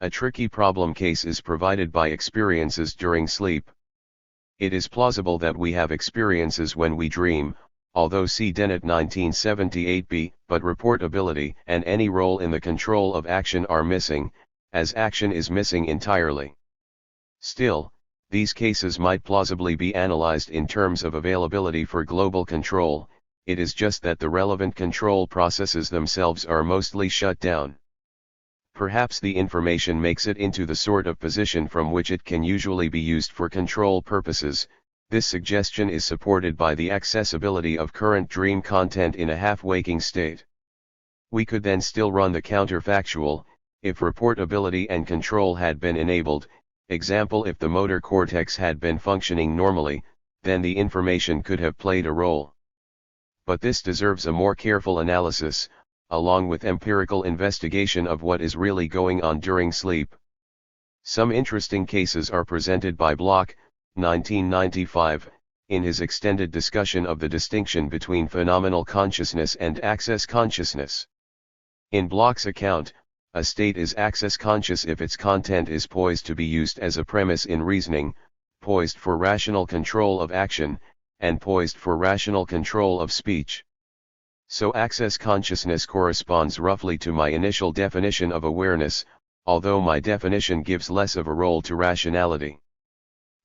A tricky problem case is provided by experiences during sleep. It is plausible that we have experiences when we dream, although see Dennett 1978b, but reportability and any role in the control of action are missing, as action is missing entirely. Still, these cases might plausibly be analyzed in terms of availability for global control. It is just that the relevant control processes themselves are mostly shut down. Perhaps the information makes it into the sort of position from which it can usually be used for control purposes. This suggestion is supported by the accessibility of current dream content in a half-waking state. We could then still run the counterfactual, if reportability and control had been enabled, example if the motor cortex had been functioning normally, then the information could have played a role. But this deserves a more careful analysis, along with empirical investigation of what is really going on during sleep. Some interesting cases are presented by Bloch, 1995, in his extended discussion of the distinction between phenomenal consciousness and access consciousness. In Bloch's account, A state is access conscious if its content is poised to be used as a premise in reasoning, poised for rational control of action, and poised for rational control of speech. So access consciousness corresponds roughly to my initial definition of awareness, although my definition gives less of a role to rationality.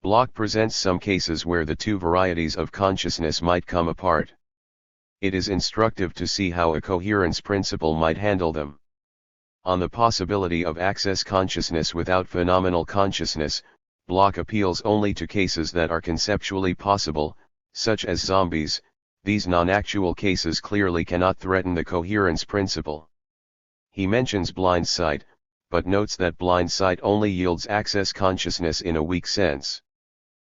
Bloch presents some cases where the two varieties of consciousness might come apart. It is instructive to see how a coherence principle might handle them. On the possibility of access consciousness without phenomenal consciousness, Bloch appeals only to cases that are conceptually possible, such as zombies. These non-actual cases clearly cannot threaten the coherence principle. He mentions blind sight, but notes that blind sight only yields access consciousness in a weak sense.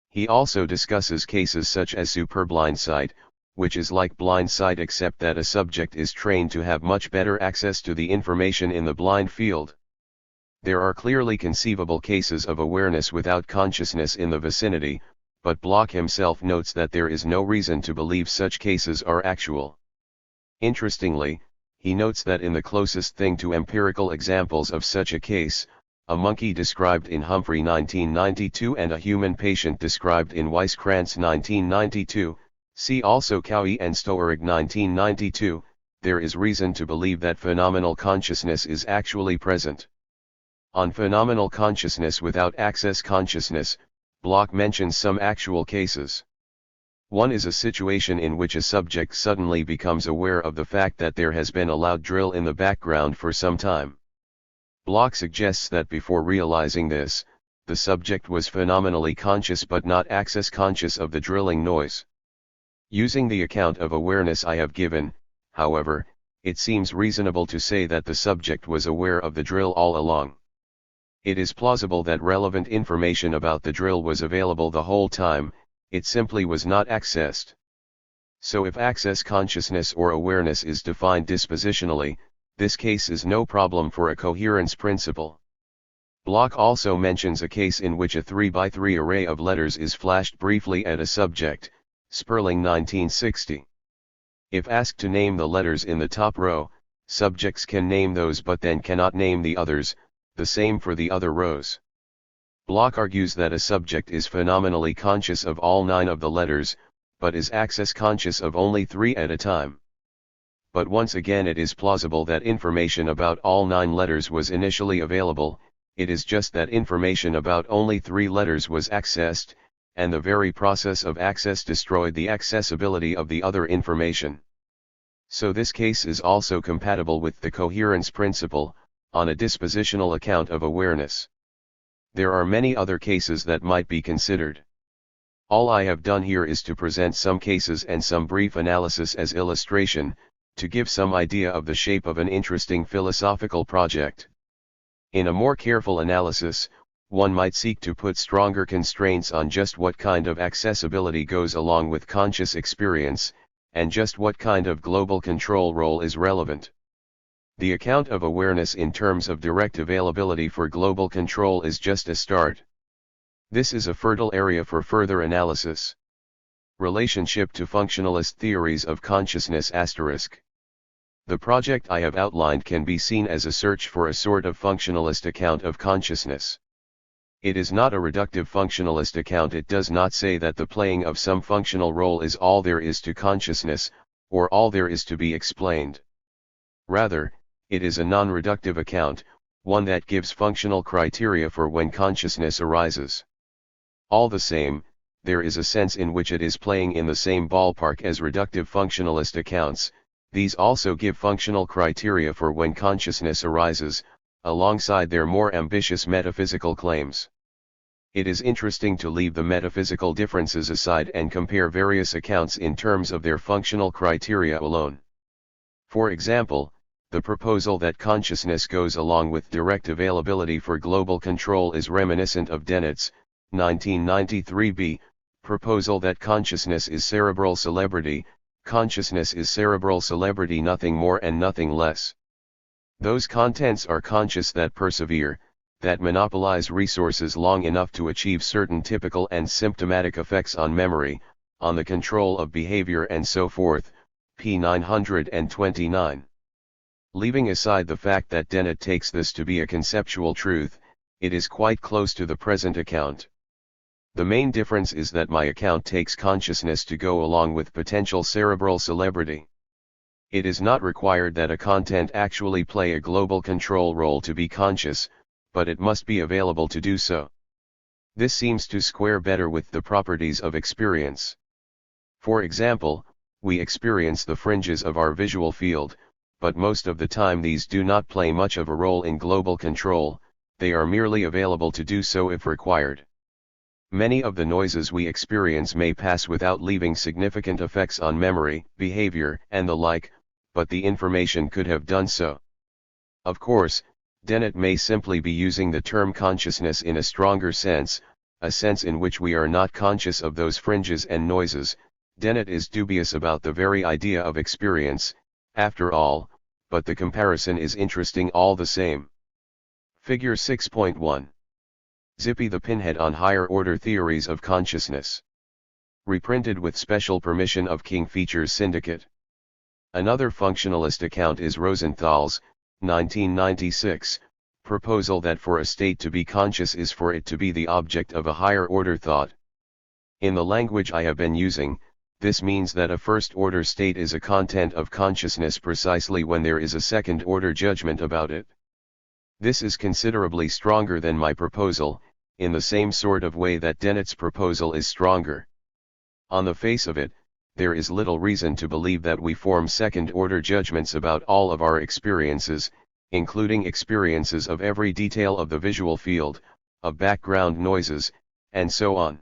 He also discusses cases such as superblind sight, which is like blind sight except that a subject is trained to have much better access to the information in the blind field. There are clearly conceivable cases of awareness without consciousness in the vicinity, but Bloch himself notes that there is no reason to believe such cases are actual. Interestingly, he notes that in the closest thing to empirical examples of such a case, a monkey described in Humphrey 1992 and a human patient described in Weisskranz 1992, see also Cowie and Stoerig 1992, there is reason to believe that phenomenal consciousness is actually present. On phenomenal consciousness without access consciousness, Bloch mentions some actual cases. One is a situation in which a subject suddenly becomes aware of the fact that there has been a loud drill in the background for some time. Bloch suggests that before realizing this, the subject was phenomenally conscious but not access conscious of the drilling noise. Using the account of awareness I have given, however, it seems reasonable to say that the subject was aware of the drill all along. It is plausible that relevant information about the drill was available the whole time, it simply was not accessed. So if access consciousness or awareness is defined dispositionally, this case is no problem for a coherence principle. Bloch also mentions a case in which a 3x3 array of letters is flashed briefly at a subject, Sperling 1960. If asked to name the letters in the top row, subjects can name those but then cannot name the others, the same for the other rows. Bloch argues that a subject is phenomenally conscious of all 9 of the letters, but is access conscious of only 3 at a time. But once again it is plausible that information about all 9 letters was initially available, it is just that information about only 3 letters was accessed, and the very process of access destroyed the accessibility of the other information. So this case is also compatible with the coherence principle, on a dispositional account of awareness. There are many other cases that might be considered. All I have done here is to present some cases and some brief analysis as illustration, to give some idea of the shape of an interesting philosophical project. In a more careful analysis, one might seek to put stronger constraints on just what kind of accessibility goes along with conscious experience, and just what kind of global control role is relevant. The account of awareness in terms of direct availability for global control is just a start. This is a fertile area for further analysis. Relationship to functionalist theories of consciousness *. The project I have outlined can be seen as a search for a sort of functionalist account of consciousness. It is not a reductive functionalist account. It does not say that the playing of some functional role is all there is to consciousness, or all there is to be explained. Rather, it is a non-reductive account, one that gives functional criteria for when consciousness arises. All the same, there is a sense in which it is playing in the same ballpark as reductive functionalist accounts. These also give functional criteria for when consciousness arises, alongside their more ambitious metaphysical claims. It is interesting to leave the metaphysical differences aside and compare various accounts in terms of their functional criteria alone. For example, the proposal that consciousness goes along with direct availability for global control is reminiscent of Dennett's 1993b proposal that consciousness is cerebral celebrity. Consciousness is cerebral celebrity, nothing more and nothing less. Those contents are conscious that persevere, that monopolize resources long enough to achieve certain typical and symptomatic effects on memory, on the control of behavior and so forth, p. 929. Leaving aside the fact that Dennett takes this to be a conceptual truth, it is quite close to the present account. The main difference is that my account takes consciousness to go along with potential cerebral celebrity. It is not required that a content actually play a global control role to be conscious, but it must be available to do so. This seems to square better with the properties of experience. For example, we experience the fringes of our visual field, but most of the time these do not play much of a role in global control, they are merely available to do so if required. Many of the noises we experience may pass without leaving significant effects on memory, behavior, and the like, but the information could have done so. Of course, Dennett may simply be using the term consciousness in a stronger sense, a sense in which we are not conscious of those fringes and noises. Dennett is dubious about the very idea of experience, after all, but the comparison is interesting all the same. Figure 6.1. Zippy the Pinhead on Higher Order Theories of Consciousness. Reprinted with special permission of King Features Syndicate. Another functionalist account is Rosenthal's, 1996, proposal that for a state to be conscious is for it to be the object of a higher order thought. In the language I have been using, this means that a first-order state is a content of consciousness precisely when there is a second-order judgment about it. This is considerably stronger than my proposal, in the same sort of way that Dennett's proposal is stronger. On the face of it, there is little reason to believe that we form second-order judgments about all of our experiences, including experiences of every detail of the visual field, of background noises, and so on.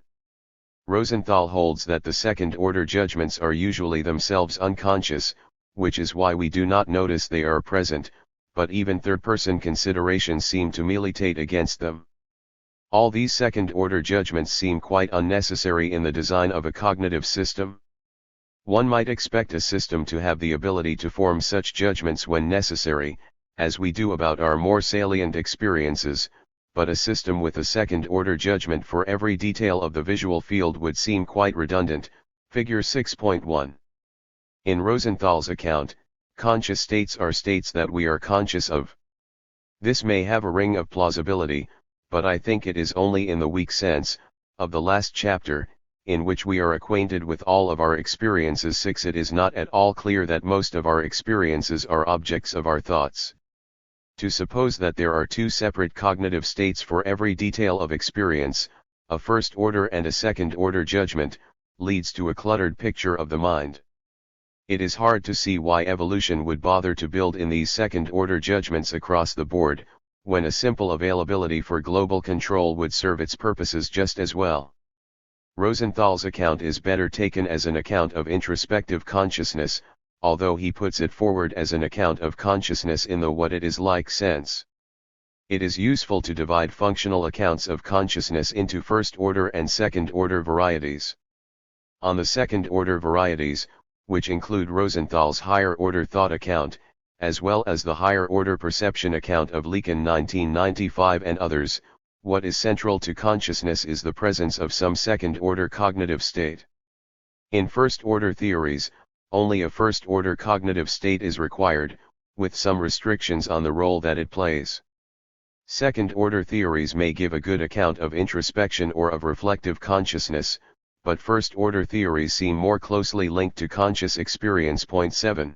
Rosenthal holds that the second-order judgments are usually themselves unconscious, which is why we do not notice they are present, but even third-person considerations seem to militate against them. All these second-order judgments seem quite unnecessary in the design of a cognitive system. One might expect a system to have the ability to form such judgments when necessary, as we do about our more salient experiences, but a system with a second-order judgment for every detail of the visual field would seem quite redundant. Figure 6.1. In Rosenthal's account, conscious states are states that we are conscious of. This may have a ring of plausibility, but I think it is only in the weak sense of the last chapter, in which we are acquainted with all of our experiences. 6. It is not at all clear that most of our experiences are objects of our thoughts. To suppose that there are two separate cognitive states for every detail of experience, a first-order and a second-order judgment, leads to a cluttered picture of the mind. It is hard to see why evolution would bother to build in these second-order judgments across the board, when a simple availability for global control would serve its purposes just as well. Rosenthal's account is better taken as an account of introspective consciousness, although he puts it forward as an account of consciousness in the what it is like sense. It is useful to divide functional accounts of consciousness into first-order and second-order varieties. On the second-order varieties, which include Rosenthal's higher-order thought account, as well as the higher-order perception account of Leakin 1995 and others, what is central to consciousness is the presence of some second-order cognitive state. In first-order theories, only a first-order cognitive state is required, with some restrictions on the role that it plays. Second-order theories may give a good account of introspection or of reflective consciousness, but first-order theories seem more closely linked to conscious experience. Point 7.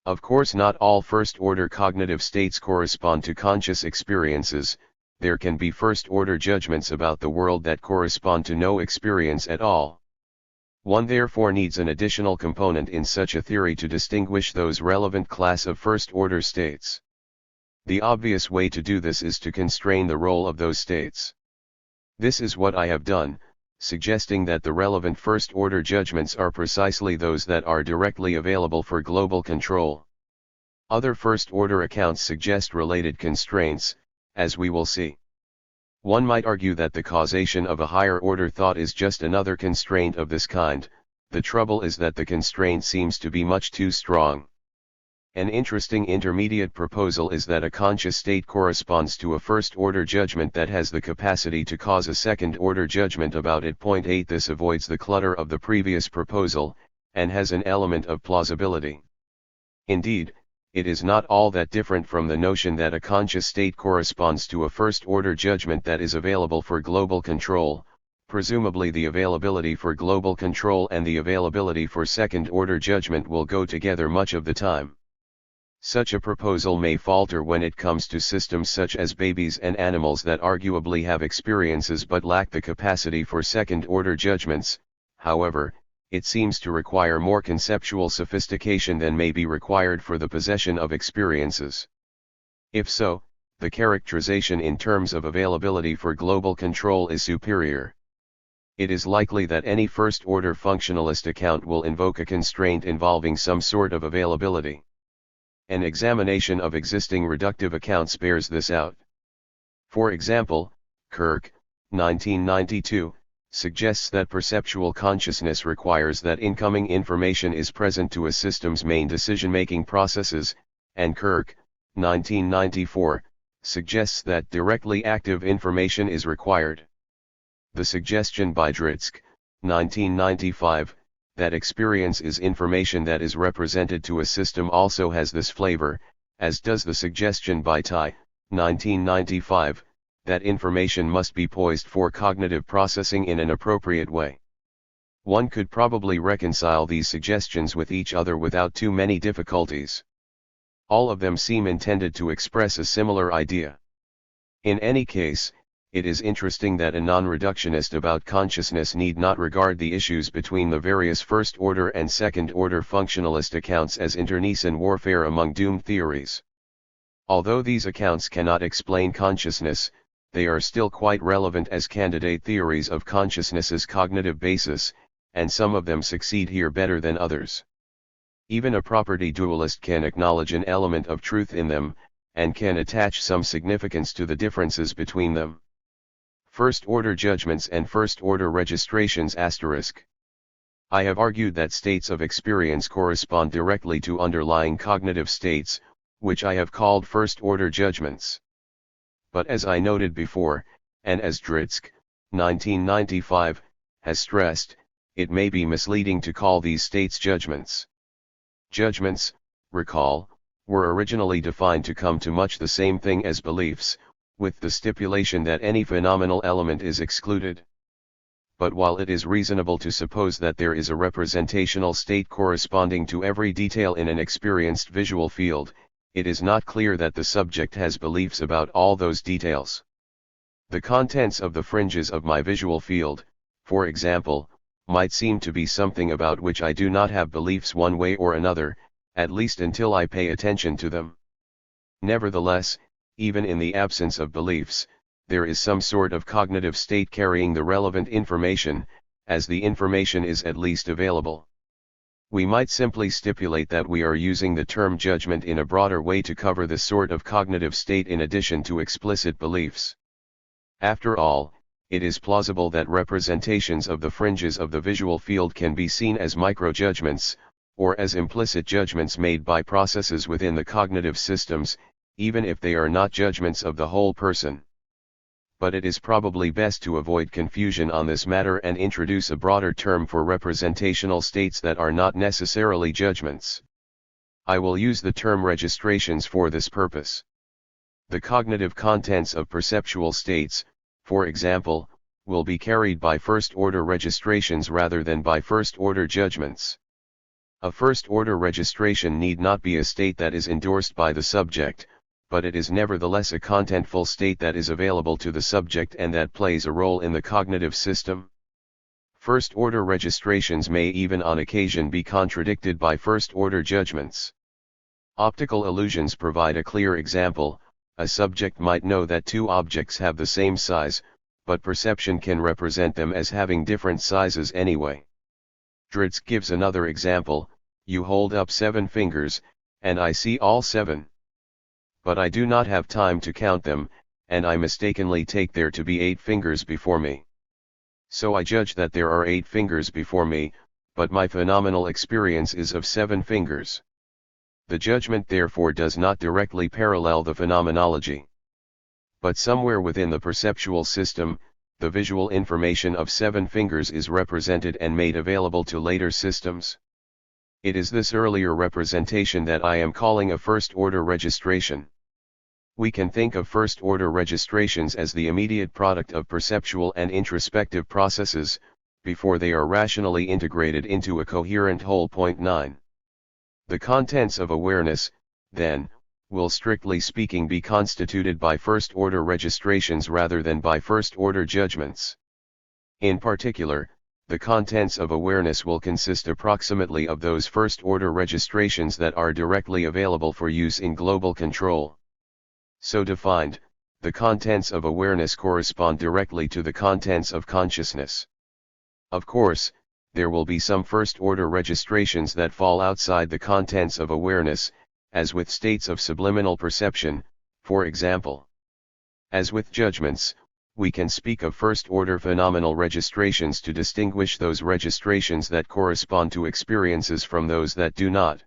Of course, not all first-order cognitive states correspond to conscious experiences. There can be first-order judgments about the world that correspond to no experience at all. One therefore needs an additional component in such a theory to distinguish those relevant class of first-order states. The obvious way to do this is to constrain the role of those states. This is what I have done, suggesting that the relevant first-order judgments are precisely those that are directly available for global control. Other first-order accounts suggest related constraints, as we will see. One might argue that the causation of a higher-order thought is just another constraint of this kind. The trouble is that the constraint seems to be much too strong. An interesting intermediate proposal is that a conscious state corresponds to a first-order judgment that has the capacity to cause a second-order judgment about it. Point 8. This avoids the clutter of the previous proposal, and has an element of plausibility. Indeed, it is not all that different from the notion that a conscious state corresponds to a first-order judgment that is available for global control. Presumably the availability for global control and the availability for second-order judgment will go together much of the time. Such a proposal may falter when it comes to systems such as babies and animals that arguably have experiences but lack the capacity for second-order judgments. However, it seems to require more conceptual sophistication than may be required for the possession of experiences. If so, the characterization in terms of availability for global control is superior. It is likely that any first-order functionalist account will invoke a constraint involving some sort of availability. An examination of existing reductive accounts bears this out. For example, Kirk, 1992, suggests that perceptual consciousness requires that incoming information is present to a system's main decision-making processes, and Kirk, 1994, suggests that directly active information is required. The suggestion by Dritsk, 1995, that experience is information that is represented to a system also has this flavor, as does the suggestion by Tai, 1995, that information must be poised for cognitive processing in an appropriate way. One could probably reconcile these suggestions with each other without too many difficulties. All of them seem intended to express a similar idea. In any case, it is interesting that a non-reductionist about consciousness need not regard the issues between the various first-order and second-order functionalist accounts as internecine warfare among doomed theories. Although these accounts cannot explain consciousness, they are still quite relevant as candidate theories of consciousness's cognitive basis, and some of them succeed here better than others. Even a property dualist can acknowledge an element of truth in them, and can attach some significance to the differences between them. First-order judgments and first-order registrations *. I have argued that states of experience correspond directly to underlying cognitive states, which I have called first-order judgments. But as I noted before, and as Dritsk, 1995, has stressed, it may be misleading to call these states judgments. Judgments, recall, were originally defined to come to much the same thing as beliefs, with the stipulation that any phenomenal element is excluded. But while it is reasonable to suppose that there is a representational state corresponding to every detail in an experienced visual field, it is not clear that the subject has beliefs about all those details. The contents of the fringes of my visual field, for example, might seem to be something about which I do not have beliefs one way or another, at least until I pay attention to them. Nevertheless, even in the absence of beliefs, there is some sort of cognitive state carrying the relevant information, as the information is at least available. We might simply stipulate that we are using the term judgment in a broader way to cover this sort of cognitive state in addition to explicit beliefs. After all, it is plausible that representations of the fringes of the visual field can be seen as micro-judgments, or as implicit judgments made by processes within the cognitive systems, even if they are not judgments of the whole person. But it is probably best to avoid confusion on this matter and introduce a broader term for representational states that are not necessarily judgments. I will use the term registrations for this purpose. The cognitive contents of perceptual states, for example, will be carried by first-order registrations rather than by first-order judgments. A first-order registration need not be a state that is endorsed by the subject, but it is nevertheless a contentful state that is available to the subject and that plays a role in the cognitive system. First-order registrations may even on occasion be contradicted by first-order judgments. Optical illusions provide a clear example. A subject might know that two objects have the same size, but perception can represent them as having different sizes anyway. Dritsk gives another example: you hold up 7 fingers, and I see all 7. But I do not have time to count them, and I mistakenly take there to be 8 fingers before me. So I judge that there are 8 fingers before me, but my phenomenal experience is of 7 fingers. The judgment therefore does not directly parallel the phenomenology. But somewhere within the perceptual system, the visual information of 7 fingers is represented and made available to later systems. It is this earlier representation that I am calling a first-order registration. We can think of first-order registrations as the immediate product of perceptual and introspective processes, before they are rationally integrated into a coherent whole. Point 9. The contents of awareness, then, will strictly speaking be constituted by first-order registrations rather than by first-order judgments. In particular, the contents of awareness will consist approximately of those first-order registrations that are directly available for use in global control. So defined, the contents of awareness correspond directly to the contents of consciousness. Of course, there will be some first-order registrations that fall outside the contents of awareness, as with states of subliminal perception, for example. As with judgments, we can speak of first-order phenomenal registrations to distinguish those registrations that correspond to experiences from those that do not.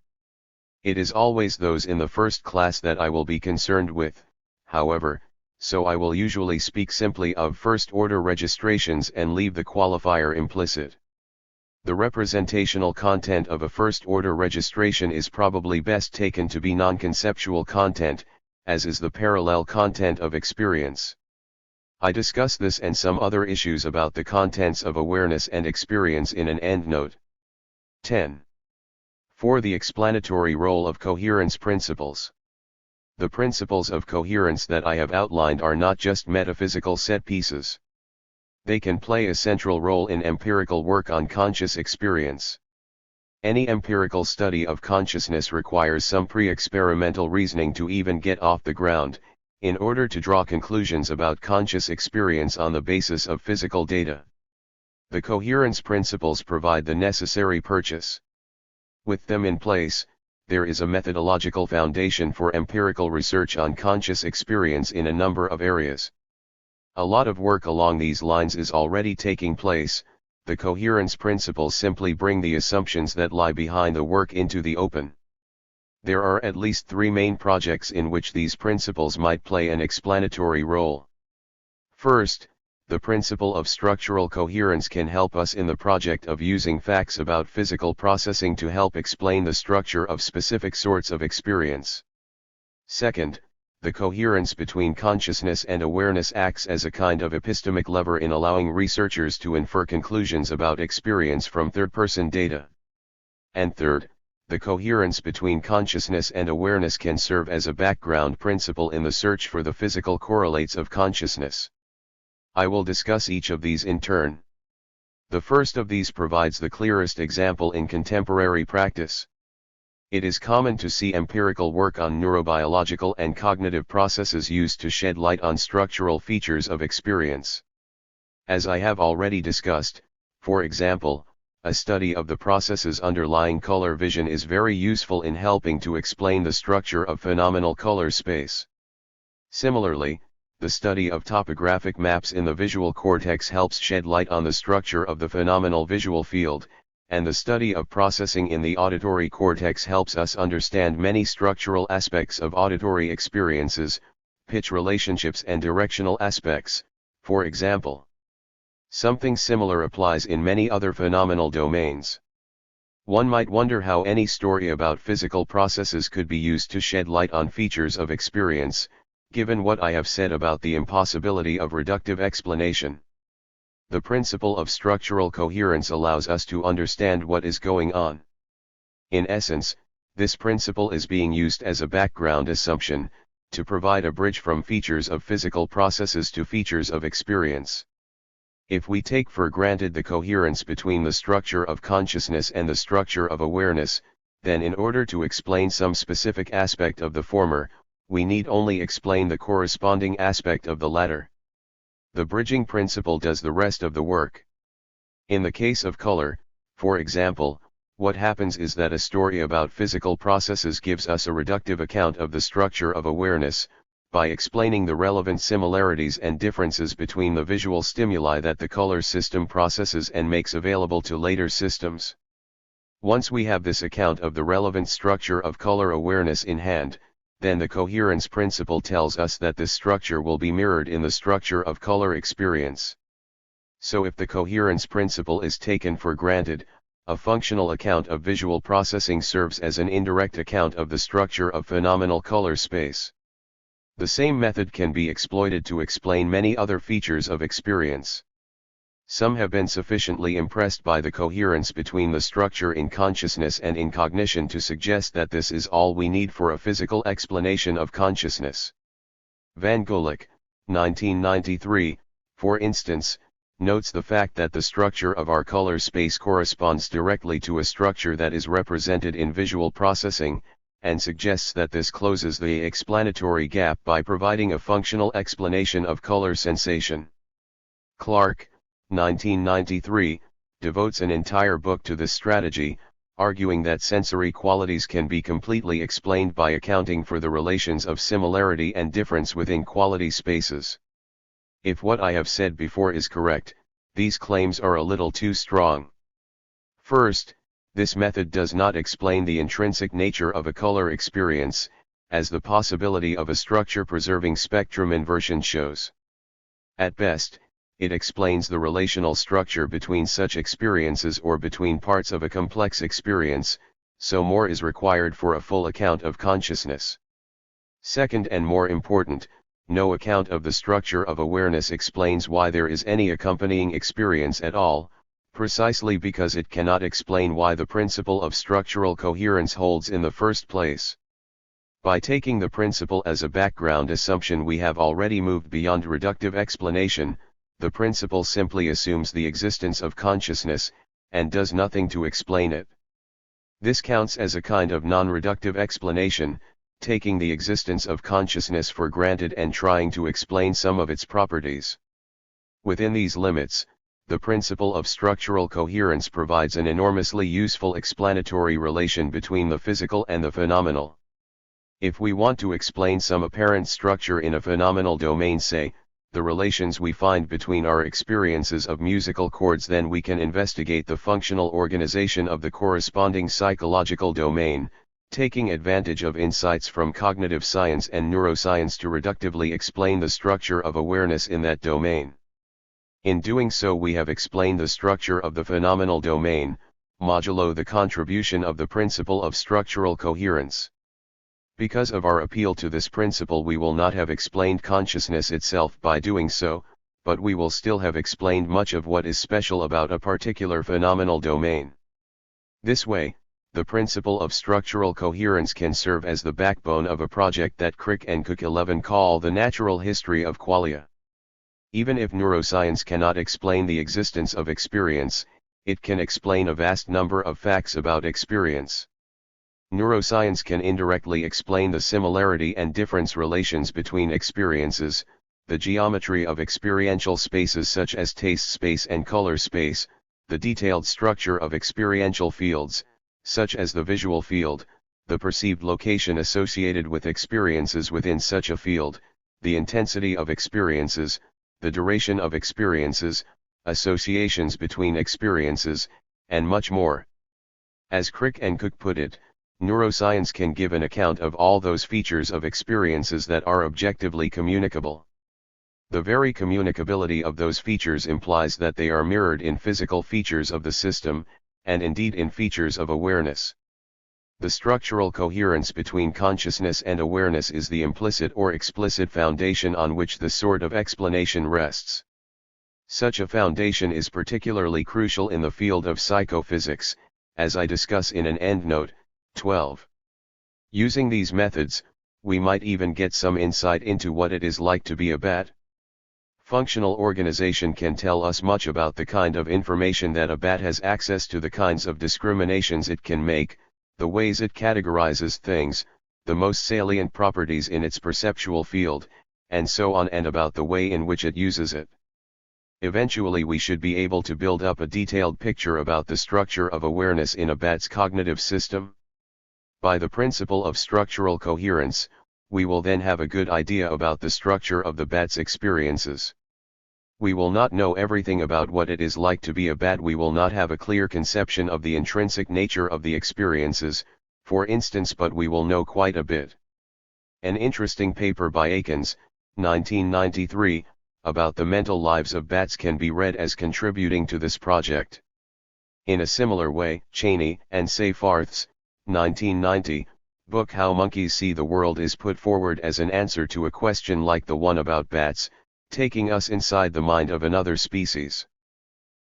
It is always those in the first class that I will be concerned with, however, so I will usually speak simply of first-order registrations and leave the qualifier implicit. The representational content of a first-order registration is probably best taken to be non-conceptual content, as is the parallel content of experience. I discuss this and some other issues about the contents of awareness and experience in an endnote. 10. 4. The explanatory role of coherence principles. The principles of coherence that I have outlined are not just metaphysical set pieces. They can play a central role in empirical work on conscious experience. Any empirical study of consciousness requires some pre-experimental reasoning to even get off the ground, in order to draw conclusions about conscious experience on the basis of physical data. The coherence principles provide the necessary purchase. With them in place, there is a methodological foundation for empirical research on conscious experience in a number of areas. A lot of work along these lines is already taking place. The coherence principles simply bring the assumptions that lie behind the work into the open. There are at least 3 main projects in which these principles might play an explanatory role. First, the principle of structural coherence can help us in the project of using facts about physical processing to help explain the structure of specific sorts of experience. Second, the coherence between consciousness and awareness acts as a kind of epistemic lever in allowing researchers to infer conclusions about experience from third-person data. And third, the coherence between consciousness and awareness can serve as a background principle in the search for the physical correlates of consciousness. I will discuss each of these in turn. The first of these provides the clearest example in contemporary practice. It is common to see empirical work on neurobiological and cognitive processes used to shed light on structural features of experience. As I have already discussed, for example, a study of the processes underlying color vision is very useful in helping to explain the structure of phenomenal color space. Similarly, the study of topographic maps in the visual cortex helps shed light on the structure of the phenomenal visual field, and the study of processing in the auditory cortex helps us understand many structural aspects of auditory experiences, pitch relationships and directional aspects, for example. Something similar applies in many other phenomenal domains. One might wonder how any story about physical processes could be used to shed light on features of experience, given what I have said about the impossibility of reductive explanation. The principle of structural coherence allows us to understand what is going on. In essence, this principle is being used as a background assumption, to provide a bridge from features of physical processes to features of experience. If we take for granted the coherence between the structure of consciousness and the structure of awareness, then in order to explain some specific aspect of the former, we need only explain the corresponding aspect of the latter. The bridging principle does the rest of the work. In the case of color, for example, what happens is that a story about physical processes gives us a reductive account of the structure of awareness, by explaining the relevant similarities and differences between the visual stimuli that the color system processes and makes available to later systems. Once we have this account of the relevant structure of color awareness in hand, then the coherence principle tells us that this structure will be mirrored in the structure of color experience. So if the coherence principle is taken for granted, a functional account of visual processing serves as an indirect account of the structure of phenomenal color space. The same method can be exploited to explain many other features of experience. Some have been sufficiently impressed by the coherence between the structure in consciousness and in cognition to suggest that this is all we need for a physical explanation of consciousness. Van Golik, 1993, for instance, notes the fact that the structure of our color space corresponds directly to a structure that is represented in visual processing, and suggests that this closes the explanatory gap by providing a functional explanation of color sensation. Clark, 1993, devotes an entire book to this strategy, arguing that sensory qualities can be completely explained by accounting for the relations of similarity and difference within quality spaces. If what I have said before is correct, these claims are a little too strong. First, this method does not explain the intrinsic nature of a color experience, as the possibility of a structure-preserving spectrum inversion shows. At best, it explains the relational structure between such experiences or between parts of a complex experience, so more is required for a full account of consciousness. Second, and more important, no account of the structure of awareness explains why there is any accompanying experience at all, precisely because it cannot explain why the principle of structural coherence holds in the first place. By taking the principle as a background assumption, we have already moved beyond reductive explanation. The principle simply assumes the existence of consciousness, and does nothing to explain it. This counts as a kind of non-reductive explanation, taking the existence of consciousness for granted and trying to explain some of its properties. Within these limits, the principle of structural coherence provides an enormously useful explanatory relation between the physical and the phenomenal. If we want to explain some apparent structure in a phenomenal domain, say, the relations we find between our experiences of musical chords, then we can investigate the functional organization of the corresponding psychological domain, taking advantage of insights from cognitive science and neuroscience to reductively explain the structure of awareness in that domain. In doing so, we have explained the structure of the phenomenal domain, modulo the contribution of the principle of structural coherence. Because of our appeal to this principle, we will not have explained consciousness itself by doing so, but we will still have explained much of what is special about a particular phenomenal domain. This way, the principle of structural coherence can serve as the backbone of a project that Crick and Cook 11 call the natural history of qualia. Even if neuroscience cannot explain the existence of experience, it can explain a vast number of facts about experience. Neuroscience can indirectly explain the similarity and difference relations between experiences, the geometry of experiential spaces such as taste space and color space, the detailed structure of experiential fields, such as the visual field, the perceived location associated with experiences within such a field, the intensity of experiences, the duration of experiences, associations between experiences, and much more. As Crick and Cook put it, neuroscience can give an account of all those features of experiences that are objectively communicable. The very communicability of those features implies that they are mirrored in physical features of the system, and indeed in features of awareness. The structural coherence between consciousness and awareness is the implicit or explicit foundation on which this sort of explanation rests. Such a foundation is particularly crucial in the field of psychophysics, as I discuss in an endnote, 12. Using these methods, we might even get some insight into what it is like to be a bat. Functional organization can tell us much about the kind of information that a bat has access to, the kinds of discriminations it can make, the ways it categorizes things, the most salient properties in its perceptual field, and so on, and about the way in which it uses it. Eventually we should be able to build up a detailed picture about the structure of awareness in a bat's cognitive system. By the principle of structural coherence, we will then have a good idea about the structure of the bat's experiences. We will not know everything about what it is like to be a bat. We will not have a clear conception of the intrinsic nature of the experiences, for instance, but we will know quite a bit. An interesting paper by Akins, 1993, about the mental lives of bats can be read as contributing to this project. In a similar way, Cheney and Seyfarth's, 1990, book How Monkeys See the World is put forward as an answer to a question like the one about bats, taking us inside the mind of another species.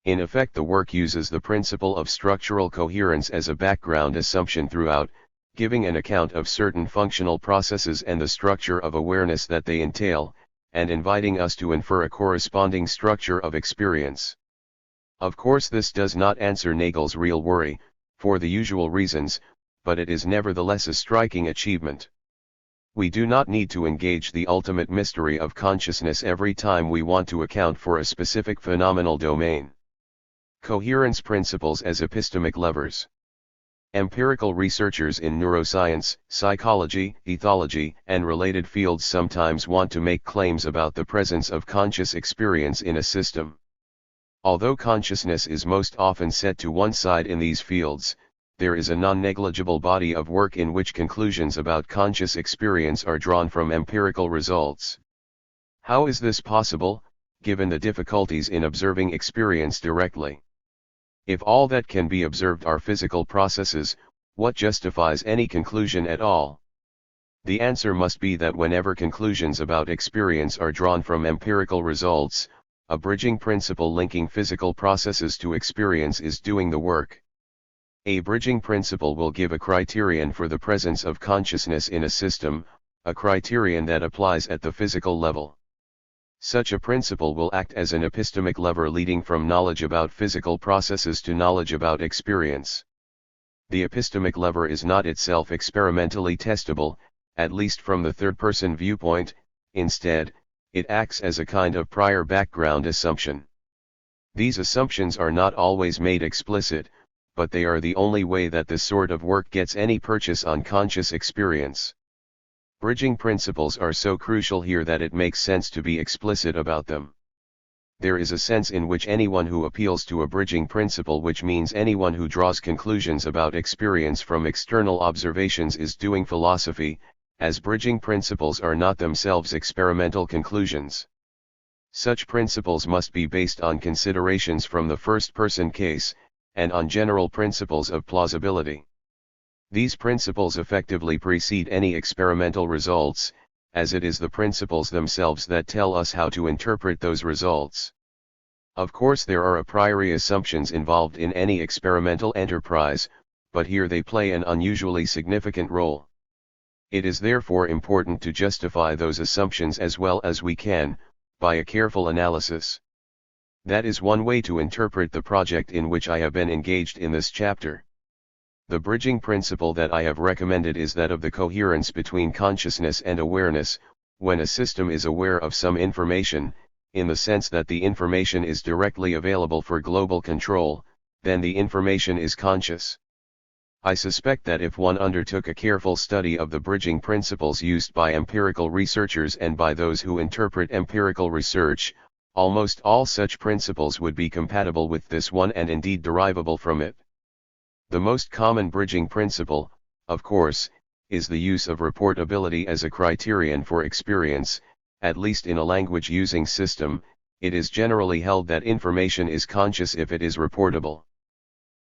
In effect, the work uses the principle of structural coherence as a background assumption throughout, giving an account of certain functional processes and the structure of awareness that they entail, and inviting us to infer a corresponding structure of experience. Of course, this does not answer Nagel's real worry, for the usual reasons, but it is nevertheless a striking achievement. We do not need to engage the ultimate mystery of consciousness every time we want to account for a specific phenomenal domain. Coherence principles as epistemic levers. Empirical researchers in neuroscience, psychology, ethology, and related fields sometimes want to make claims about the presence of conscious experience in a system. Although consciousness is most often set to one side in these fields, there is a non-negligible body of work in which conclusions about conscious experience are drawn from empirical results. How is this possible, given the difficulties in observing experience directly? If all that can be observed are physical processes, what justifies any conclusion at all? The answer must be that whenever conclusions about experience are drawn from empirical results, a bridging principle linking physical processes to experience is doing the work. A bridging principle will give a criterion for the presence of consciousness in a system, a criterion that applies at the physical level. Such a principle will act as an epistemic lever leading from knowledge about physical processes to knowledge about experience. The epistemic lever is not itself experimentally testable, at least from the third-person viewpoint. Instead, it acts as a kind of prior background assumption. These assumptions are not always made explicit, but they are the only way that this sort of work gets any purchase on conscious experience. Bridging principles are so crucial here that it makes sense to be explicit about them. There is a sense in which anyone who appeals to a bridging principle, which means anyone who draws conclusions about experience from external observations, is doing philosophy, as bridging principles are not themselves experimental conclusions. Such principles must be based on considerations from the first-person case, and on general principles of plausibility. These principles effectively precede any experimental results, as it is the principles themselves that tell us how to interpret those results. Of course, there are a priori assumptions involved in any experimental enterprise, but here they play an unusually significant role. It is therefore important to justify those assumptions as well as we can, by a careful analysis. That is one way to interpret the project in which I have been engaged in this chapter. The bridging principle that I have recommended is that of the coherence between consciousness and awareness, when a system is aware of some information, in the sense that the information is directly available for global control, then the information is conscious. I suspect that if one undertook a careful study of the bridging principles used by empirical researchers and by those who interpret empirical research, almost all such principles would be compatible with this one and indeed derivable from it. The most common bridging principle, of course, is the use of reportability as a criterion for experience. At least in a language-using system, it is generally held that information is conscious if it is reportable.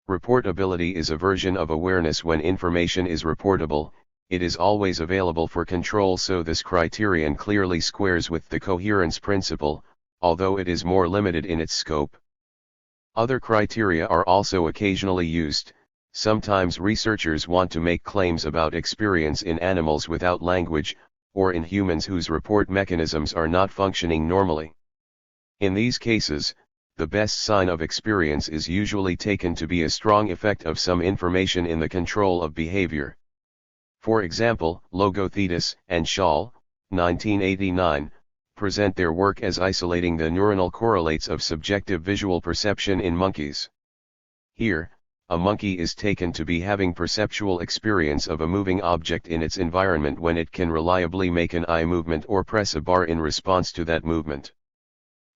Reportability is a version of awareness. When information is reportable, it is always available for control, so this criterion clearly squares with the coherence principle, although it is more limited in its scope. Other criteria are also occasionally used. Sometimes researchers want to make claims about experience in animals without language, or in humans whose report mechanisms are not functioning normally. In these cases, the best sign of experience is usually taken to be a strong effect of some information in the control of behavior. For example, Logothetis and Schall, 1989, present their work as isolating the neuronal correlates of subjective visual perception in monkeys. Here, a monkey is taken to be having perceptual experience of a moving object in its environment when it can reliably make an eye movement or press a bar in response to that movement.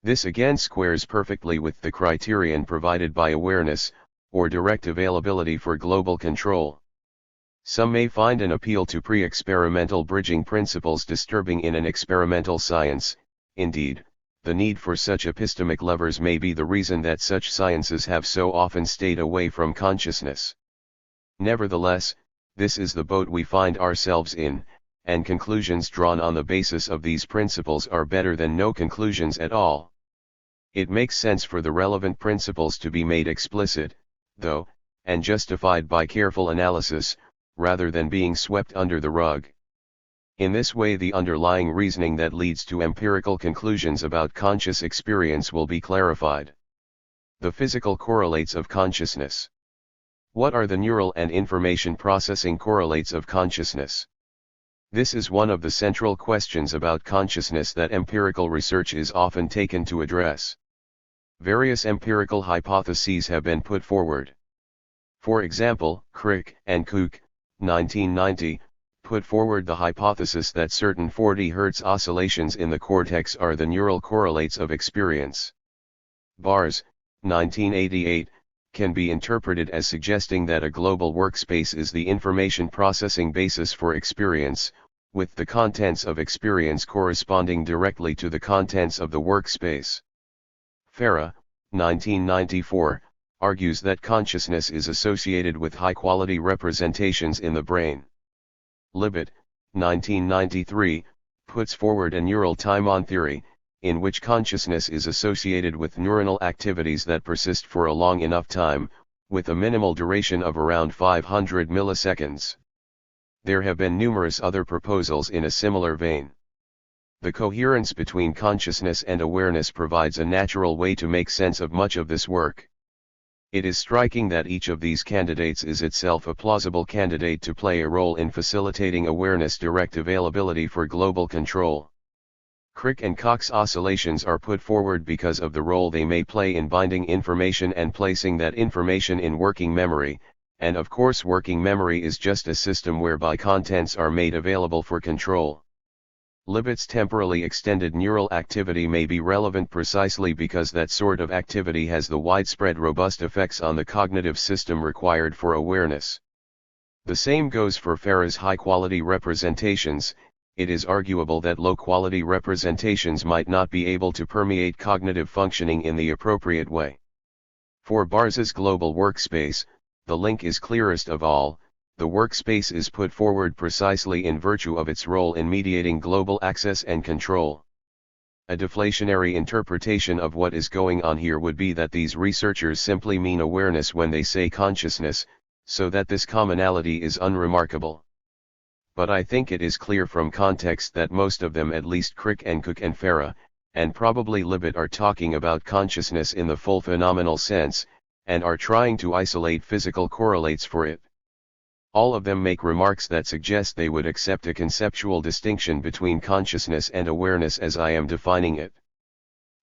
This again squares perfectly with the criterion provided by awareness, or direct availability for global control. Some may find an appeal to pre-experimental bridging principles disturbing in an experimental science. Indeed, the need for such epistemic levers may be the reason that such sciences have so often stayed away from consciousness. Nevertheless, this is the boat we find ourselves in, and conclusions drawn on the basis of these principles are better than no conclusions at all. It makes sense for the relevant principles to be made explicit, though, and justified by careful analysis, rather than being swept under the rug. In this way, the underlying reasoning that leads to empirical conclusions about conscious experience will be clarified. The physical correlates of consciousness. What are the neural and information processing correlates of consciousness? This is one of the central questions about consciousness that empirical research is often taken to address. Various empirical hypotheses have been put forward. For example, Crick and Cook, 1990, put forward the hypothesis that certain 40 Hz oscillations in the cortex are the neural correlates of experience. Bars, 1988, can be interpreted as suggesting that a global workspace is the information processing basis for experience, with the contents of experience corresponding directly to the contents of the workspace. Farah, 1994, argues that consciousness is associated with high-quality representations in the brain. Libet, 1993, puts forward a neural time-on theory, in which consciousness is associated with neuronal activities that persist for a long enough time, with a minimal duration of around 500 milliseconds. There have been numerous other proposals in a similar vein. The coherence between consciousness and awareness provides a natural way to make sense of much of this work. It is striking that each of these candidates is itself a plausible candidate to play a role in facilitating awareness direct availability for global control. Crick and Cox oscillations are put forward because of the role they may play in binding information and placing that information in working memory, and of course working memory is just a system whereby contents are made available for control. Libet's temporally extended neural activity may be relevant precisely because that sort of activity has the widespread robust effects on the cognitive system required for awareness. The same goes for Farah's high-quality representations. It is arguable that low-quality representations might not be able to permeate cognitive functioning in the appropriate way. For Bars's global workspace, the link is clearest of all. The workspace is put forward precisely in virtue of its role in mediating global access and control. A deflationary interpretation of what is going on here would be that these researchers simply mean awareness when they say consciousness, so that this commonality is unremarkable. But I think it is clear from context that most of them, at least Crick and Cook and Farah, and probably Libet, are talking about consciousness in the full phenomenal sense, and are trying to isolate physical correlates for it. All of them make remarks that suggest they would accept a conceptual distinction between consciousness and awareness as I am defining it.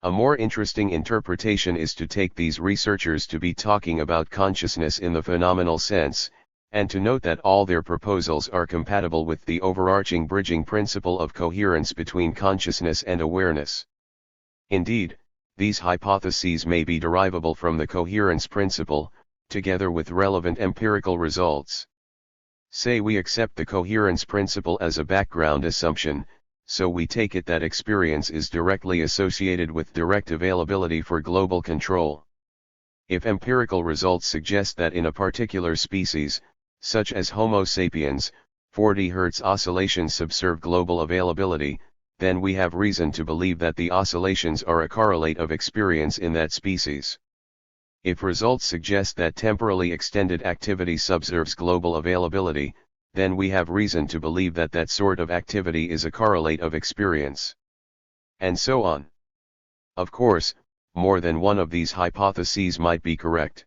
A more interesting interpretation is to take these researchers to be talking about consciousness in the phenomenal sense, and to note that all their proposals are compatible with the overarching bridging principle of coherence between consciousness and awareness. Indeed, these hypotheses may be derivable from the coherence principle, together with relevant empirical results. Say we accept the coherence principle as a background assumption, so we take it that experience is directly associated with direct availability for global control. If empirical results suggest that in a particular species, such as Homo sapiens, 40 Hz oscillations subserve global availability, then we have reason to believe that the oscillations are a correlate of experience in that species. If results suggest that temporally extended activity subserves global availability, then we have reason to believe that that sort of activity is a correlate of experience. And so on. Of course, more than one of these hypotheses might be correct.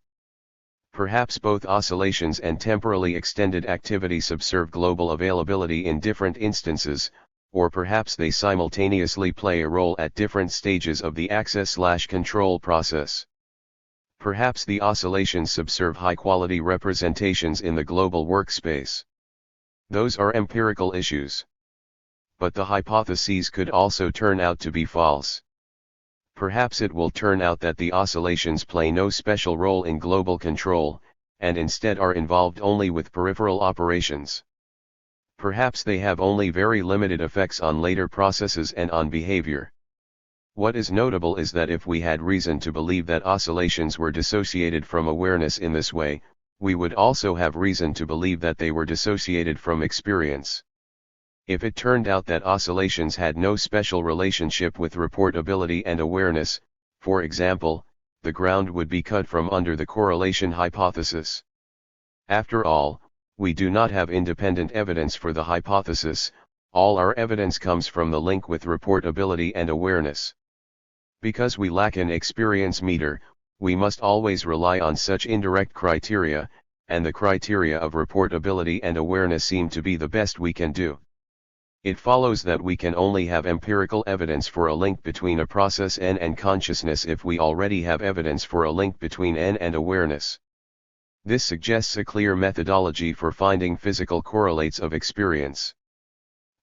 Perhaps both oscillations and temporally extended activity subserve global availability in different instances, or perhaps they simultaneously play a role at different stages of the access/control process. Perhaps the oscillations subserve high-quality representations in the global workspace. Those are empirical issues. But the hypotheses could also turn out to be false. Perhaps it will turn out that the oscillations play no special role in global control, and instead are involved only with peripheral operations. Perhaps they have only very limited effects on later processes and on behavior. What is notable is that if we had reason to believe that oscillations were dissociated from awareness in this way, we would also have reason to believe that they were dissociated from experience. If it turned out that oscillations had no special relationship with reportability and awareness, for example, the ground would be cut from under the correlation hypothesis. After all, we do not have independent evidence for the hypothesis, all our evidence comes from the link with reportability and awareness. Because we lack an experience meter, we must always rely on such indirect criteria, and the criteria of reportability and awareness seem to be the best we can do. It follows that we can only have empirical evidence for a link between a process N and consciousness if we already have evidence for a link between N and awareness. This suggests a clear methodology for finding physical correlates of experience.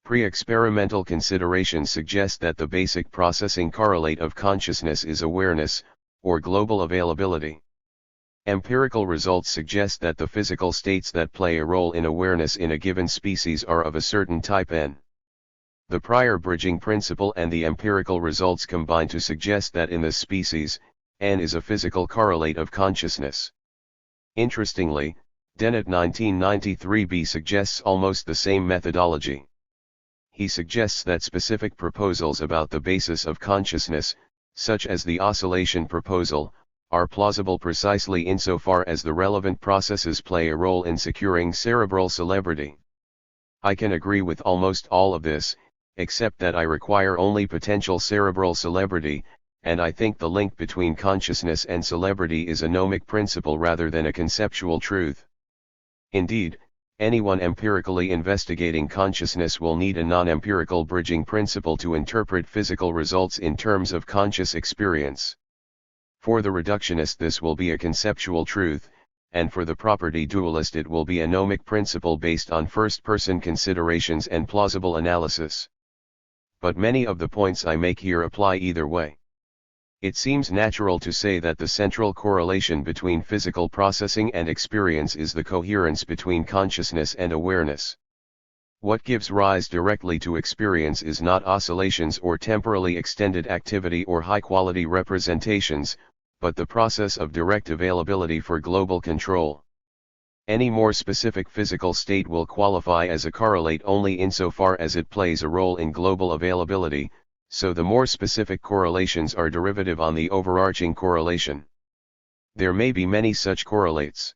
Pre-experimental considerations suggest that the basic processing correlate of consciousness is awareness, or global availability. Empirical results suggest that the physical states that play a role in awareness in a given species are of a certain type N. The prior bridging principle and the empirical results combine to suggest that in this species, N is a physical correlate of consciousness. Interestingly, Dennett 1993b suggests almost the same methodology. He suggests that specific proposals about the basis of consciousness, such as the oscillation proposal, are plausible precisely insofar as the relevant processes play a role in securing cerebral celebrity. I can agree with almost all of this, except that I require only potential cerebral celebrity, and I think the link between consciousness and celebrity is a gnomic principle rather than a conceptual truth. Indeed, anyone empirically investigating consciousness will need a non-empirical bridging principle to interpret physical results in terms of conscious experience. For the reductionist this will be a conceptual truth, and for the property dualist it will be a gnomic principle based on first-person considerations and plausible analysis. But many of the points I make here apply either way. It seems natural to say that the central correlation between physical processing and experience is the coherence between consciousness and awareness. What gives rise directly to experience is not oscillations or temporally extended activity or high-quality representations, but the process of direct availability for global control. Any more specific physical state will qualify as a correlate only insofar as it plays a role in global availability, so the more specific correlations are derivative on the overarching correlation. There may be many such correlates.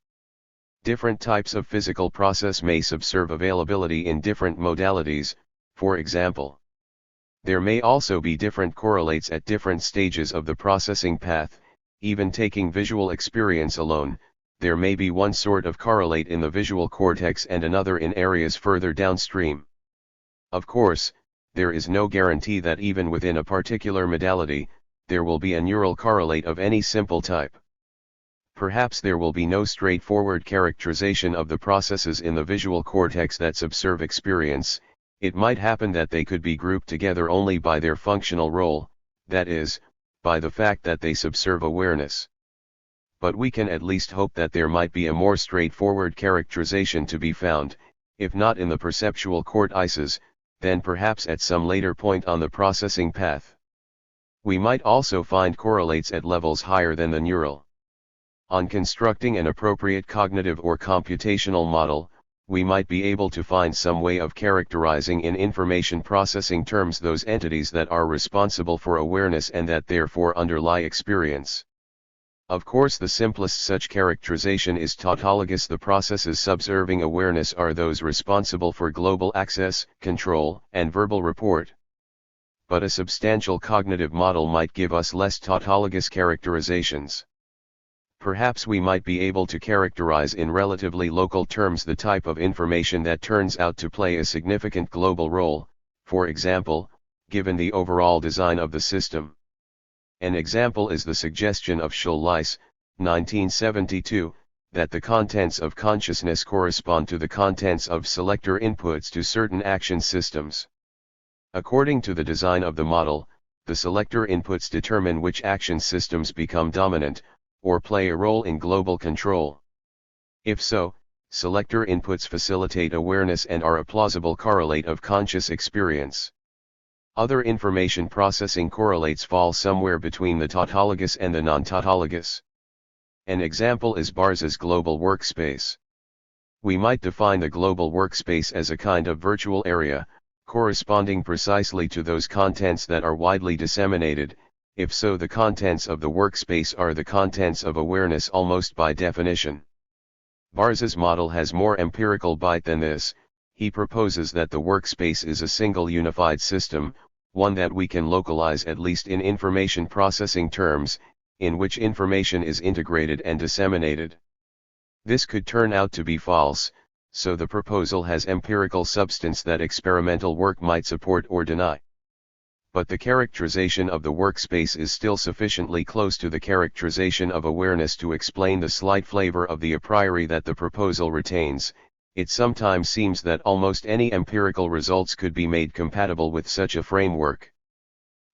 Different types of physical process may subserve availability in different modalities, for example. There may also be different correlates at different stages of the processing path. Even taking visual experience alone, there may be one sort of correlate in the visual cortex and another in areas further downstream. Of course, there is no guarantee that even within a particular modality, there will be a neural correlate of any simple type. Perhaps there will be no straightforward characterization of the processes in the visual cortex that subserve experience. It might happen that they could be grouped together only by their functional role, that is, by the fact that they subserve awareness. But we can at least hope that there might be a more straightforward characterization to be found, if not in the perceptual cortices, then perhaps at some later point on the processing path. We might also find correlates at levels higher than the neural. On constructing an appropriate cognitive or computational model, we might be able to find some way of characterizing in information processing terms those entities that are responsible for awareness and that therefore underlie experience. Of course, the simplest such characterization is tautologous. The processes subserving awareness are those responsible for global access, control, and verbal report. But a substantial cognitive model might give us less tautologous characterizations. Perhaps we might be able to characterize in relatively local terms the type of information that turns out to play a significant global role, for example, given the overall design of the system. An example is the suggestion of Chalmers, 1972, that the contents of consciousness correspond to the contents of selector inputs to certain action systems. According to the design of the model, the selector inputs determine which action systems become dominant, or play a role in global control. If so, selector inputs facilitate awareness and are a plausible correlate of conscious experience. Other information processing correlates fall somewhere between the tautologous and the non-tautologous. An example is Bars's global workspace. We might define the global workspace as a kind of virtual area, corresponding precisely to those contents that are widely disseminated. If so, the contents of the workspace are the contents of awareness almost by definition. Bars's model has more empirical bite than this. He proposes that the workspace is a single unified system, one that we can localize at least in information processing terms, in which information is integrated and disseminated. This could turn out to be false, so the proposal has empirical substance that experimental work might support or deny. But the characterization of the workspace is still sufficiently close to the characterization of awareness to explain the slight flavor of the a priori that the proposal retains. It sometimes seems that almost any empirical results could be made compatible with such a framework.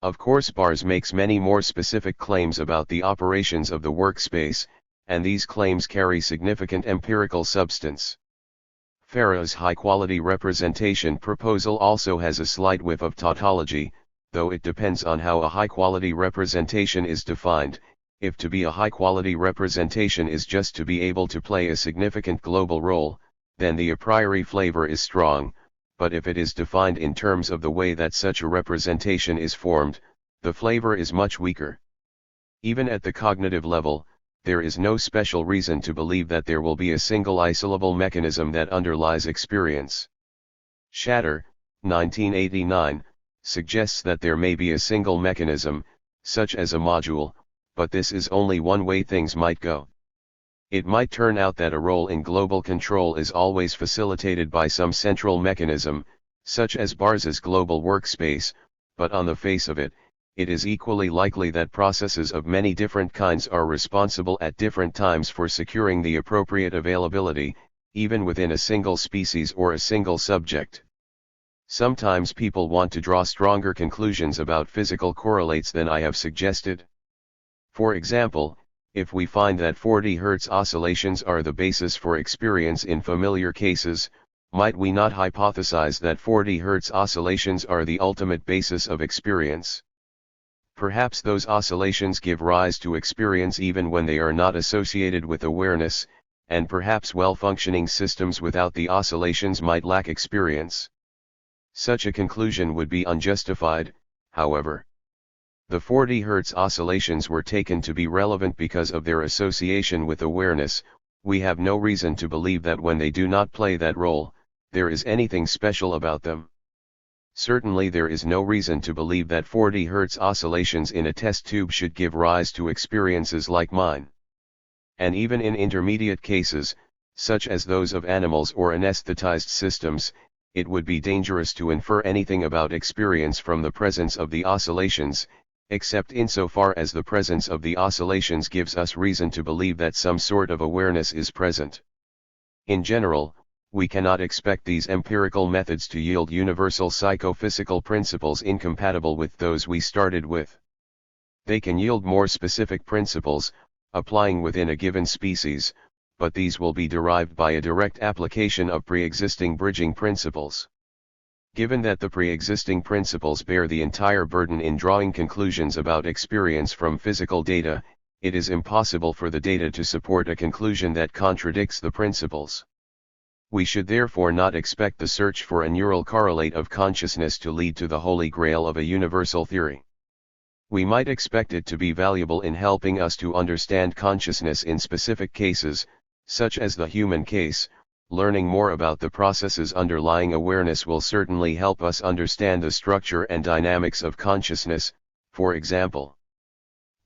Of course, Bars makes many more specific claims about the operations of the workspace, and these claims carry significant empirical substance. Farah's high-quality representation proposal also has a slight whiff of tautology, though it depends on how a high-quality representation is defined. If to be a high-quality representation is just to be able to play a significant global role, then the a priori flavor is strong, but if it is defined in terms of the way that such a representation is formed, the flavor is much weaker. Even at the cognitive level, there is no special reason to believe that there will be a single isolable mechanism that underlies experience. Shatter, 1989, suggests that there may be a single mechanism, such as a module, but this is only one way things might go. It might turn out that a role in global control is always facilitated by some central mechanism, such as Bars's global workspace, but on the face of it, it is equally likely that processes of many different kinds are responsible at different times for securing the appropriate availability, even within a single species or a single subject. Sometimes people want to draw stronger conclusions about physical correlates than I have suggested. For example, if we find that 40 Hz oscillations are the basis for experience in familiar cases, might we not hypothesize that 40 Hz oscillations are the ultimate basis of experience? Perhaps those oscillations give rise to experience even when they are not associated with awareness, and perhaps well-functioning systems without the oscillations might lack experience. Such a conclusion would be unjustified, however. The 40 Hz oscillations were taken to be relevant because of their association with awareness. We have no reason to believe that when they do not play that role, there is anything special about them. Certainly there is no reason to believe that 40 Hz oscillations in a test tube should give rise to experiences like mine. And even in intermediate cases, such as those of animals or anesthetized systems, it would be dangerous to infer anything about experience from the presence of the oscillations, except insofar as the presence of the oscillations gives us reason to believe that some sort of awareness is present. In general, we cannot expect these empirical methods to yield universal psychophysical principles incompatible with those we started with. They can yield more specific principles, applying within a given species, but these will be derived by a direct application of pre-existing bridging principles. Given that the pre-existing principles bear the entire burden in drawing conclusions about experience from physical data, it is impossible for the data to support a conclusion that contradicts the principles. We should therefore not expect the search for a neural correlate of consciousness to lead to the holy grail of a universal theory. We might expect it to be valuable in helping us to understand consciousness in specific cases, such as the human case. Learning more about the processes underlying awareness will certainly help us understand the structure and dynamics of consciousness, for example.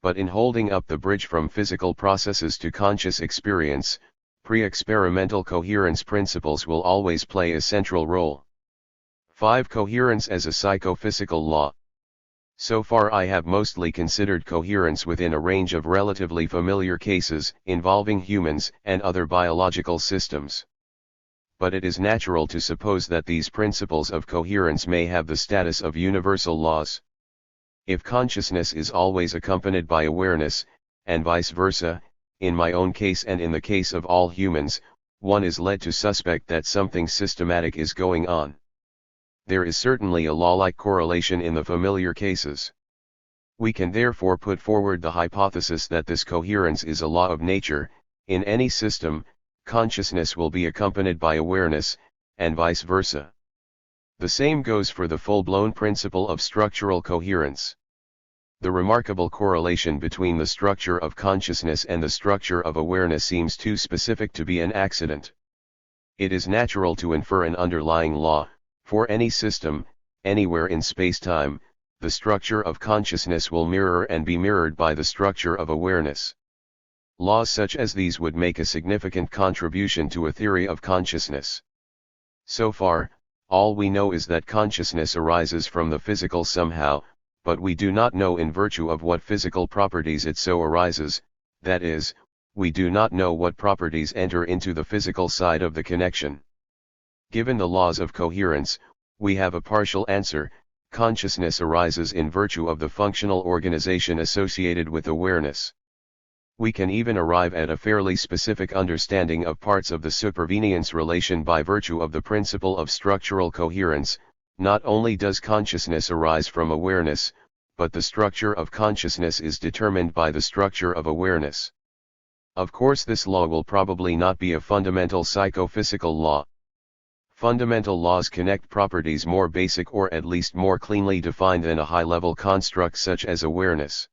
But in holding up the bridge from physical processes to conscious experience, pre-experimental coherence principles will always play a central role. 5. Coherence as a psychophysical law. So far I have mostly considered coherence within a range of relatively familiar cases involving humans and other biological systems. But it is natural to suppose that these principles of coherence may have the status of universal laws. If consciousness is always accompanied by awareness, and vice versa, in my own case and in the case of all humans, one is led to suspect that something systematic is going on. There is certainly a law-like correlation in the familiar cases. We can therefore put forward the hypothesis that this coherence is a law of nature. In any system, consciousness will be accompanied by awareness, and vice versa. The same goes for the full-blown principle of structural coherence. The remarkable correlation between the structure of consciousness and the structure of awareness seems too specific to be an accident. It is natural to infer an underlying law. For any system, anywhere in space-time, the structure of consciousness will mirror and be mirrored by the structure of awareness. Laws such as these would make a significant contribution to a theory of consciousness. So far, all we know is that consciousness arises from the physical somehow, but we do not know in virtue of what physical properties it so arises, that is, we do not know what properties enter into the physical side of the connection. Given the laws of coherence, we have a partial answer: consciousness arises in virtue of the functional organization associated with awareness. We can even arrive at a fairly specific understanding of parts of the supervenience relation by virtue of the principle of structural coherence. Not only does consciousness arise from awareness, but the structure of consciousness is determined by the structure of awareness. Of course, this law will probably not be a fundamental psychophysical law. Fundamental laws connect properties more basic or at least more cleanly defined than a high-level construct such as awareness.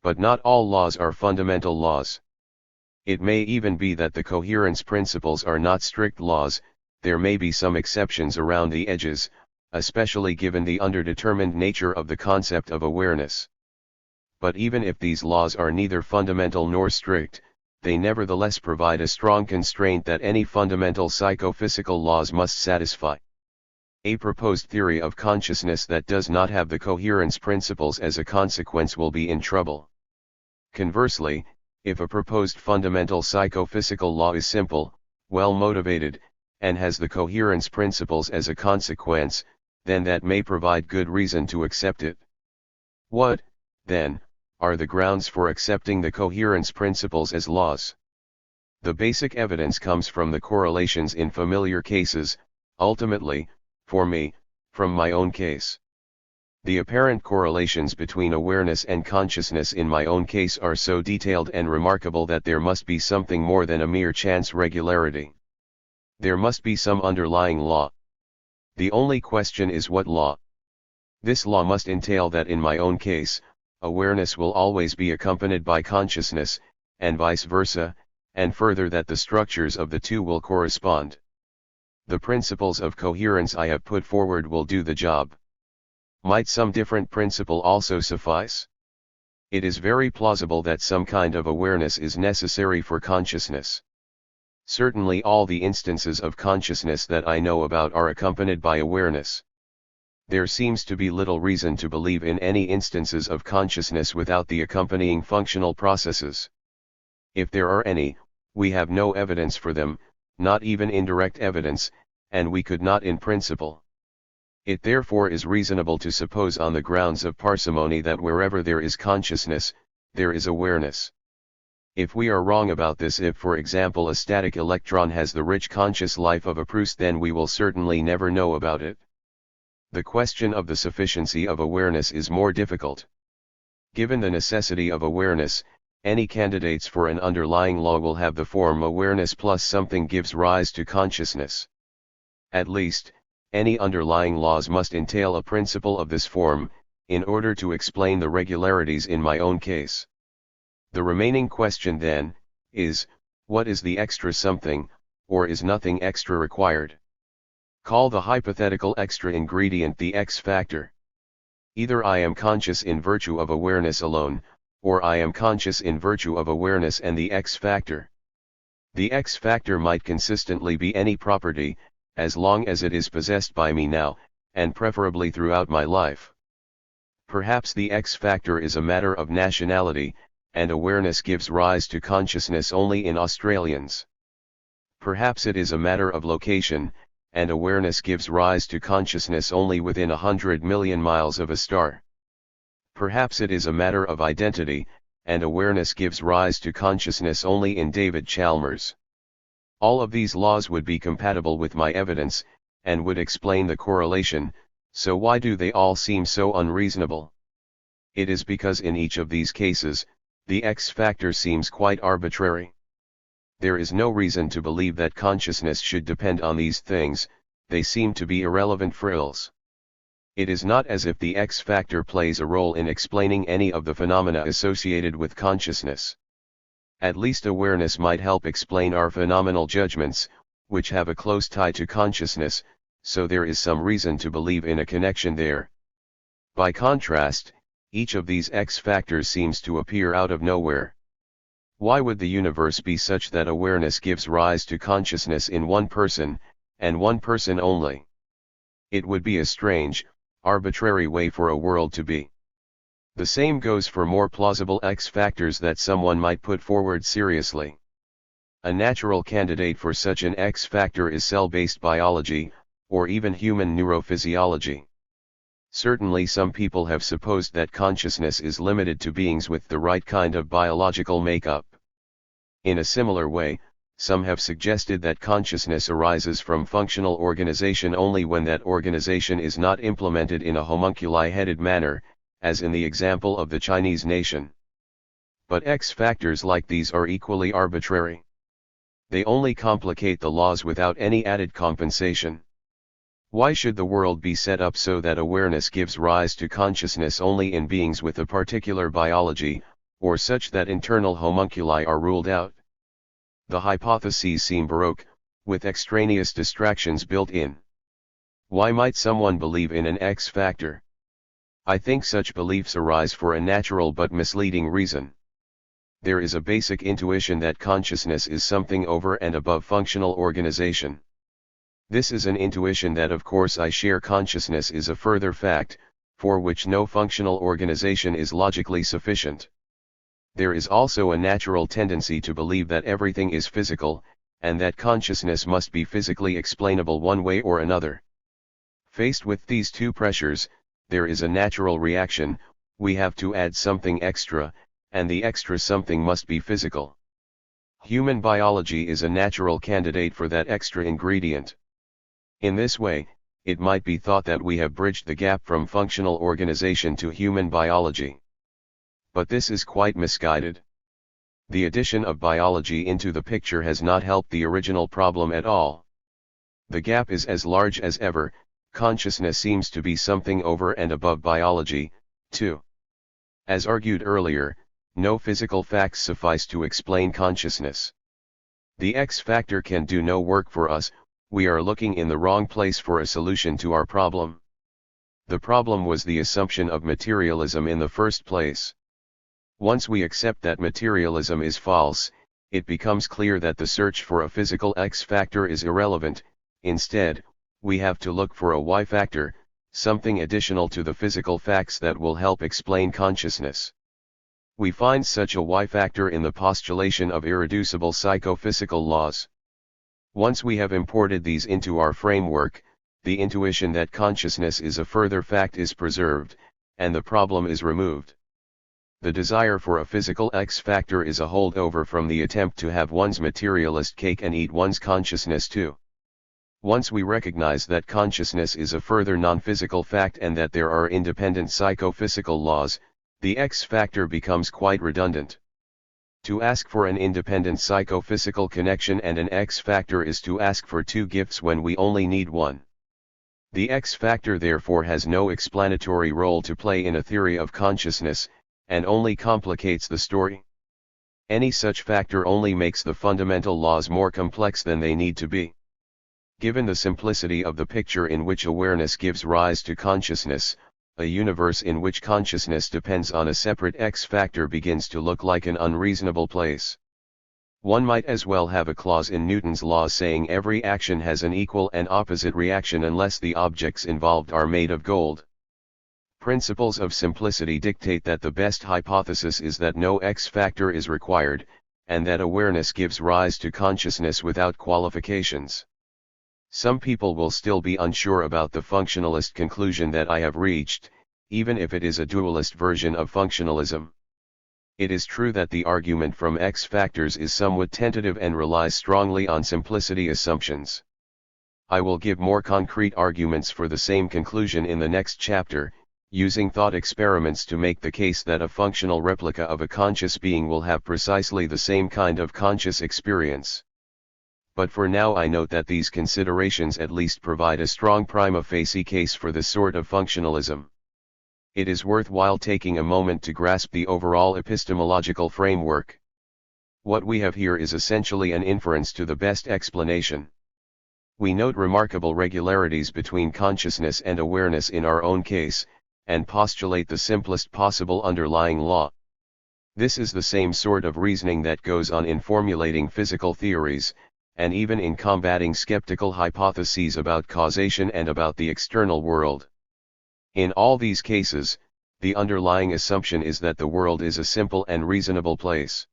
But not all laws are fundamental laws. It may even be that the coherence principles are not strict laws. There may be some exceptions around the edges, especially given the underdetermined nature of the concept of awareness. But even if these laws are neither fundamental nor strict, they nevertheless provide a strong constraint that any fundamental psychophysical laws must satisfy. A proposed theory of consciousness that does not have the coherence principles as a consequence will be in trouble. Conversely, if a proposed fundamental psychophysical law is simple, well motivated, and has the coherence principles as a consequence, then that may provide good reason to accept it. What, then, are the grounds for accepting the coherence principles as laws? The basic evidence comes from the correlations in familiar cases, ultimately, for me, from my own case. The apparent correlations between awareness and consciousness in my own case are so detailed and remarkable that there must be something more than a mere chance regularity. There must be some underlying law. The only question is what law. This law must entail that in my own case, awareness will always be accompanied by consciousness, and vice versa, and further that the structures of the two will correspond. The principles of coherence I have put forward will do the job. Might some different principle also suffice? It is very plausible that some kind of awareness is necessary for consciousness. Certainly all the instances of consciousness that I know about are accompanied by awareness. There seems to be little reason to believe in any instances of consciousness without the accompanying functional processes. If there are any, we have no evidence for them, not even indirect evidence, and we could not in principle. It therefore is reasonable to suppose on the grounds of parsimony that wherever there is consciousness, there is awareness. If we are wrong about this, if for example a static electron has the rich conscious life of a Proust, then we will certainly never know about it. The question of the sufficiency of awareness is more difficult. Given the necessity of awareness, any candidates for an underlying law will have the form awareness plus something gives rise to consciousness. At least, any underlying laws must entail a principle of this form, in order to explain the regularities in my own case. The remaining question then, is, what is the extra something, or is nothing extra required? Call the hypothetical extra ingredient the X factor. Either I am conscious in virtue of awareness alone, or I am conscious in virtue of awareness and the X factor. The X factor might consistently be any property, as long as it is possessed by me now, and preferably throughout my life. Perhaps the X factor is a matter of nationality, and awareness gives rise to consciousness only in Australians. Perhaps it is a matter of location, and awareness gives rise to consciousness only within 100 million miles of a star. Perhaps it is a matter of identity, and awareness gives rise to consciousness only in David Chalmers. All of these laws would be compatible with my evidence, and would explain the correlation, so why do they all seem so unreasonable? It is because in each of these cases, the X factor seems quite arbitrary. There is no reason to believe that consciousness should depend on these things, they seem to be irrelevant frills. It is not as if the X factor plays a role in explaining any of the phenomena associated with consciousness. At least awareness might help explain our phenomenal judgments, which have a close tie to consciousness, so there is some reason to believe in a connection there. By contrast, each of these X factors seems to appear out of nowhere. Why would the universe be such that awareness gives rise to consciousness in one person, and one person only? It would be a strange, arbitrary way for a world to be. The same goes for more plausible X factors that someone might put forward seriously. A natural candidate for such an X factor is cell-based biology, or even human neurophysiology. Certainly some people have supposed that consciousness is limited to beings with the right kind of biological makeup. In a similar way, some have suggested that consciousness arises from functional organization only when that organization is not implemented in a homunculi-headed manner, as in the example of the Chinese nation. But X factors like these are equally arbitrary. They only complicate the laws without any added compensation. Why should the world be set up so that awareness gives rise to consciousness only in beings with a particular biology, or such that internal homunculi are ruled out? The hypotheses seem baroque, with extraneous distractions built in. Why might someone believe in an X factor? I think such beliefs arise for a natural but misleading reason. There is a basic intuition that consciousness is something over and above functional organization. This is an intuition that of course I share. Consciousness is a further fact, for which no functional organization is logically sufficient. There is also a natural tendency to believe that everything is physical, and that consciousness must be physically explainable one way or another. Faced with these two pressures, there is a natural reaction: we have to add something extra, and the extra something must be physical. Human biology is a natural candidate for that extra ingredient. In this way, it might be thought that we have bridged the gap from functional organization to human biology. But this is quite misguided. The addition of biology into the picture has not helped the original problem at all. The gap is as large as ever. Consciousness seems to be something over and above biology, too. As argued earlier, no physical facts suffice to explain consciousness. The X factor can do no work for us. We are looking in the wrong place for a solution to our problem. The problem was the assumption of materialism in the first place. Once we accept that materialism is false, it becomes clear that the search for a physical X factor is irrelevant. Instead, we have to look for a Y factor, something additional to the physical facts that will help explain consciousness. We find such a Y factor in the postulation of irreducible psychophysical laws. Once we have imported these into our framework, the intuition that consciousness is a further fact is preserved, and the problem is removed. The desire for a physical X factor is a holdover from the attempt to have one's materialist cake and eat one's consciousness too. Once we recognize that consciousness is a further non-physical fact and that there are independent psychophysical laws, the X factor becomes quite redundant. To ask for an independent psychophysical connection and an X factor is to ask for two gifts when we only need one. The X factor therefore has no explanatory role to play in a theory of consciousness, and only complicates the story. Any such factor only makes the fundamental laws more complex than they need to be. Given the simplicity of the picture in which awareness gives rise to consciousness, a universe in which consciousness depends on a separate X factor begins to look like an unreasonable place. One might as well have a clause in Newton's law saying every action has an equal and opposite reaction unless the objects involved are made of gold. Principles of simplicity dictate that the best hypothesis is that no X factor is required, and that awareness gives rise to consciousness without qualifications. Some people will still be unsure about the functionalist conclusion that I have reached, even if it is a dualist version of functionalism. It is true that the argument from X factors is somewhat tentative and relies strongly on simplicity assumptions. I will give more concrete arguments for the same conclusion in the next chapter, using thought experiments to make the case that a functional replica of a conscious being will have precisely the same kind of conscious experience. But for now I note that these considerations at least provide a strong prima facie case for this sort of functionalism. It is worthwhile taking a moment to grasp the overall epistemological framework. What we have here is essentially an inference to the best explanation. We note remarkable regularities between consciousness and awareness in our own case, and postulate the simplest possible underlying law. This is the same sort of reasoning that goes on in formulating physical theories, and even in combating skeptical hypotheses about causation and about the external world. In all these cases, the underlying assumption is that the world is a simple and reasonable place.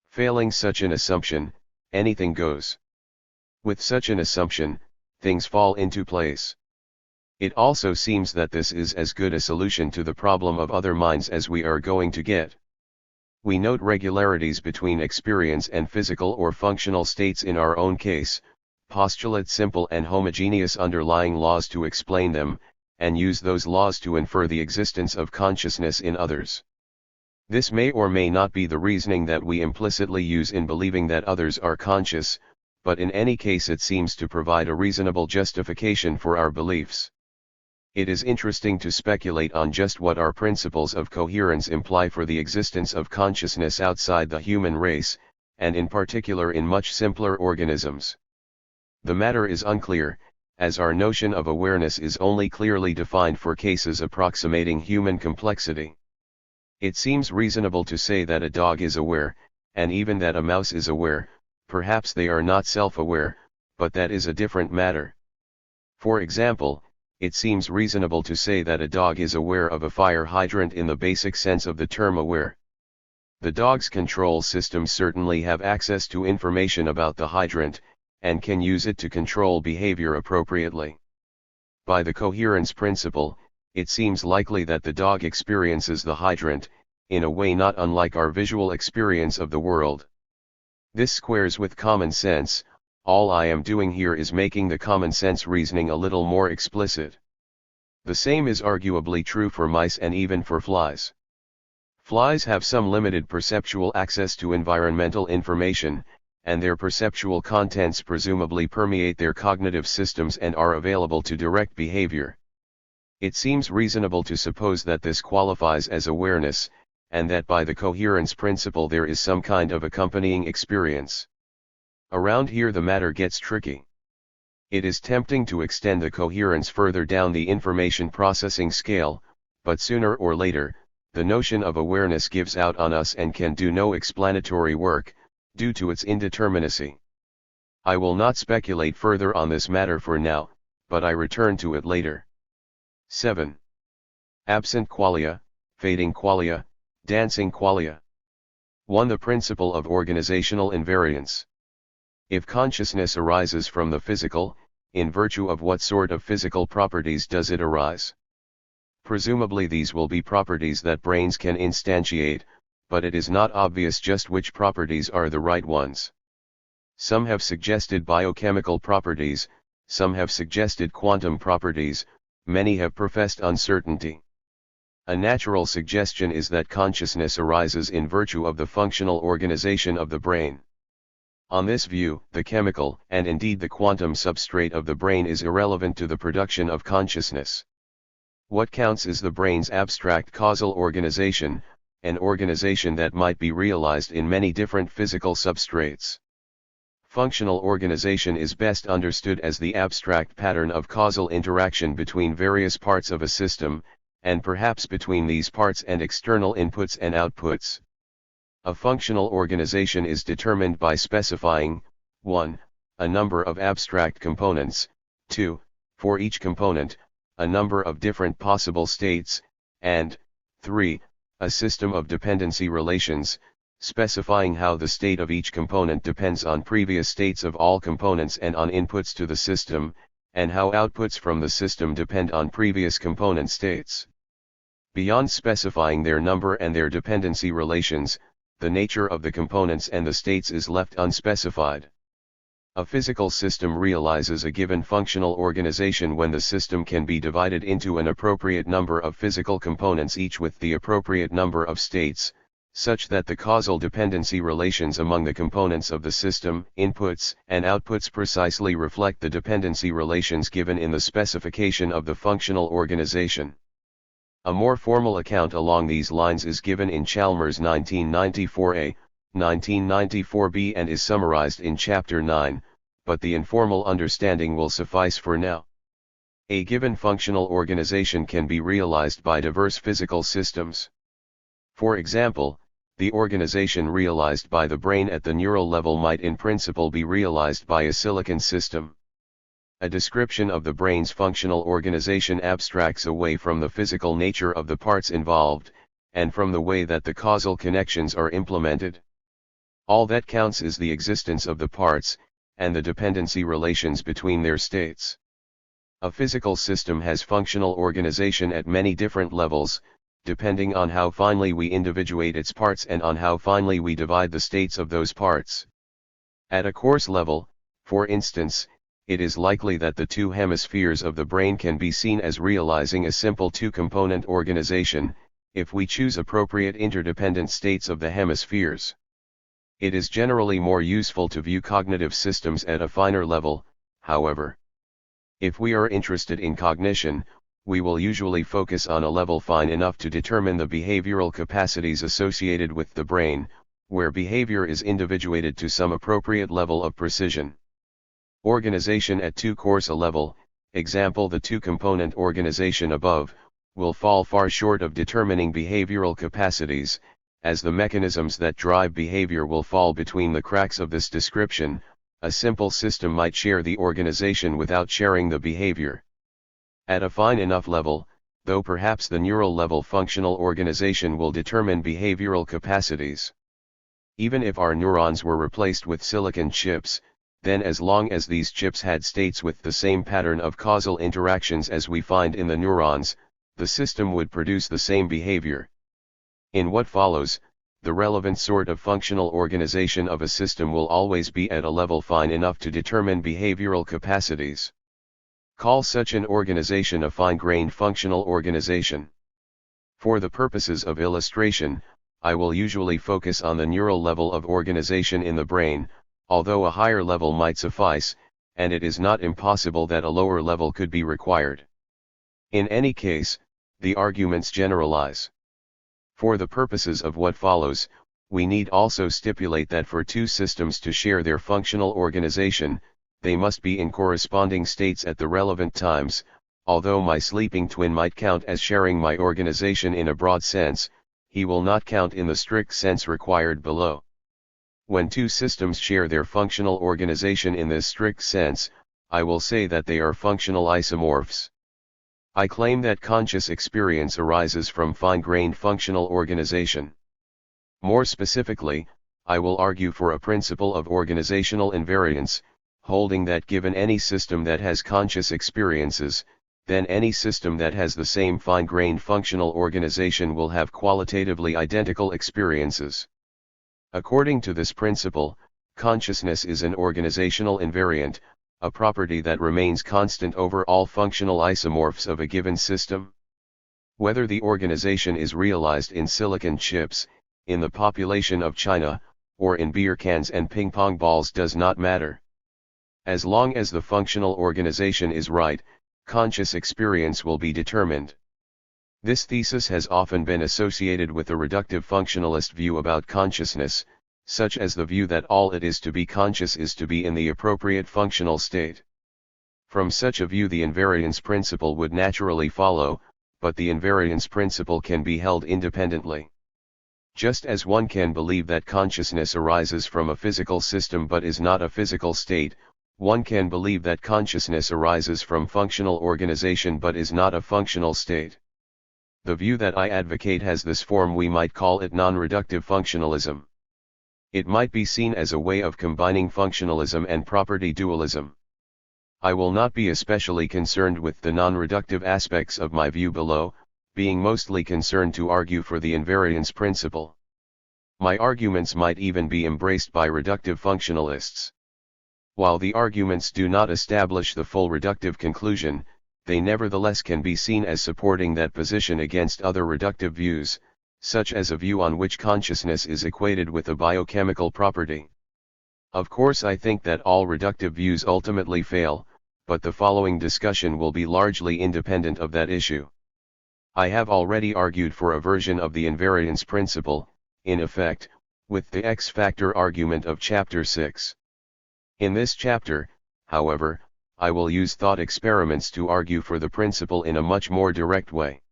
Failing such an assumption, anything goes. With such an assumption, things fall into place. It also seems that this is as good a solution to the problem of other minds as we are going to get. We note regularities between experience and physical or functional states in our own case, postulate simple and homogeneous underlying laws to explain them, and use those laws to infer the existence of consciousness in others. This may or may not be the reasoning that we implicitly use in believing that others are conscious, but in any case it seems to provide a reasonable justification for our beliefs. It is interesting to speculate on just what our principles of coherence imply for the existence of consciousness outside the human race, and in particular in much simpler organisms. The matter is unclear, as our notion of awareness is only clearly defined for cases approximating human complexity. It seems reasonable to say that a dog is aware, and even that a mouse is aware. Perhaps they are not self-aware, but that is a different matter. For example, it seems reasonable to say that a dog is aware of a fire hydrant in the basic sense of the term aware. The dog's control systems certainly have access to information about the hydrant, and can use it to control behavior appropriately. By the coherence principle, it seems likely that the dog experiences the hydrant, in a way not unlike our visual experience of the world. This squares with common sense. All I am doing here is making the common sense reasoning a little more explicit. The same is arguably true for mice and even for flies. Flies have some limited perceptual access to environmental information, and their perceptual contents presumably permeate their cognitive systems and are available to direct behavior. It seems reasonable to suppose that this qualifies as awareness, and that by the coherence principle there is some kind of accompanying experience. Around here the matter gets tricky. It is tempting to extend the coherence further down the information processing scale, but sooner or later, the notion of awareness gives out on us and can do no explanatory work, due to its indeterminacy. I will not speculate further on this matter for now, but I return to it later. 7. Absent qualia, fading qualia, dancing qualia. 1. The principle of organizational invariance. If consciousness arises from the physical, in virtue of what sort of physical properties does it arise? Presumably these will be properties that brains can instantiate, but it is not obvious just which properties are the right ones. Some have suggested biochemical properties, some have suggested quantum properties, many have professed uncertainty. A natural suggestion is that consciousness arises in virtue of the functional organization of the brain. On this view, the chemical, and indeed the quantum substrate of the brain is irrelevant to the production of consciousness. What counts is the brain's abstract causal organization, an organization that might be realized in many different physical substrates. Functional organization is best understood as the abstract pattern of causal interaction between various parts of a system, and perhaps between these parts and external inputs and outputs. A functional organization is determined by specifying, 1. A number of abstract components, 2. For each component, a number of different possible states, and 3. A system of dependency relations, specifying how the state of each component depends on previous states of all components and on inputs to the system, and how outputs from the system depend on previous component states. Beyond specifying their number and their dependency relations, the nature of the components and the states is left unspecified. A physical system realizes a given functional organization when the system can be divided into an appropriate number of physical components, each with the appropriate number of states, such that the causal dependency relations among the components of the system, inputs and outputs, precisely reflect the dependency relations given in the specification of the functional organization. A more formal account along these lines is given in Chalmers 1994a, 1994b, and is summarized in Chapter 9, but the informal understanding will suffice for now. A given functional organization can be realized by diverse physical systems. For example, the organization realized by the brain at the neural level might in principle be realized by a silicon system. A description of the brain's functional organization abstracts away from the physical nature of the parts involved, and from the way that the causal connections are implemented. All that counts is the existence of the parts, and the dependency relations between their states. A physical system has functional organization at many different levels, depending on how finely we individuate its parts and on how finely we divide the states of those parts. At a coarse level, for instance, it is likely that the two hemispheres of the brain can be seen as realizing a simple two-component organization, if we choose appropriate interdependent states of the hemispheres. It is generally more useful to view cognitive systems at a finer level, however. If we are interested in cognition, we will usually focus on a level fine enough to determine the behavioral capacities associated with the brain, where behavior is individuated to some appropriate level of precision. Organization at too coarse a level, example the two-component organization above, will fall far short of determining behavioral capacities, as the mechanisms that drive behavior will fall between the cracks of this description. A simple system might share the organization without sharing the behavior. At a fine enough level, though, perhaps the neural level functional organization will determine behavioral capacities. Even if our neurons were replaced with silicon chips, then as long as these chips had states with the same pattern of causal interactions as we find in the neurons, the system would produce the same behavior. In what follows, the relevant sort of functional organization of a system will always be at a level fine enough to determine behavioral capacities. Call such an organization a fine-grained functional organization. For the purposes of illustration, I will usually focus on the neural level of organization in the brain, although a higher level might suffice, and it is not impossible that a lower level could be required. In any case, the arguments generalize. For the purposes of what follows, we need also stipulate that for two systems to share their functional organization, they must be in corresponding states at the relevant times. Although my sleeping twin might count as sharing my organization in a broad sense, he will not count in the strict sense required below. When two systems share their functional organization in this strict sense, I will say that they are functional isomorphs. I claim that conscious experience arises from fine-grained functional organization. More specifically, I will argue for a principle of organizational invariance, holding that given any system that has conscious experiences, then any system that has the same fine-grained functional organization will have qualitatively identical experiences. According to this principle, consciousness is an organizational invariant, a property that remains constant over all functional isomorphs of a given system. Whether the organization is realized in silicon chips, in the population of China, or in beer cans and ping-pong balls does not matter. As long as the functional organization is right, conscious experience will be determined. This thesis has often been associated with a reductive functionalist view about consciousness, such as the view that all it is to be conscious is to be in the appropriate functional state. From such a view the invariance principle would naturally follow, but the invariance principle can be held independently. Just as one can believe that consciousness arises from a physical system but is not a physical state, one can believe that consciousness arises from functional organization but is not a functional state. The view that I advocate has this form. We might call it non-reductive functionalism. It might be seen as a way of combining functionalism and property dualism. I will not be especially concerned with the non-reductive aspects of my view below, being mostly concerned to argue for the invariance principle. My arguments might even be embraced by reductive functionalists. While the arguments do not establish the full reductive conclusion, they nevertheless can be seen as supporting that position against other reductive views, such as a view on which consciousness is equated with a biochemical property. Of course, I think that all reductive views ultimately fail, but the following discussion will be largely independent of that issue. I have already argued for a version of the invariance principle, in effect, with the X-factor argument of Chapter 6. In this chapter, however, I will use thought experiments to argue for the principle in a much more direct way.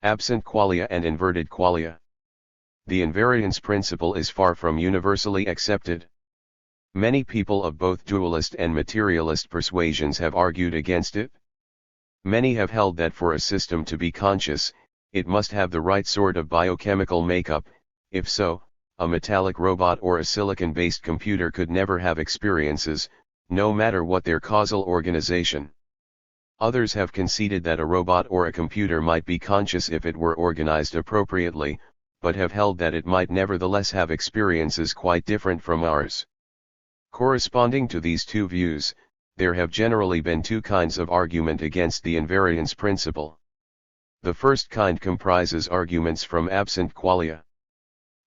Absent qualia and inverted qualia. The invariance principle is far from universally accepted. Many people of both dualist and materialist persuasions have argued against it. Many have held that for a system to be conscious, it must have the right sort of biochemical makeup. If so, a metallic robot or a silicon-based computer could never have experiences, no matter what their causal organization. Others have conceded that a robot or a computer might be conscious if it were organized appropriately, but have held that it might nevertheless have experiences quite different from ours. Corresponding to these two views, there have generally been two kinds of argument against the invariance principle. The first kind comprises arguments from absent qualia.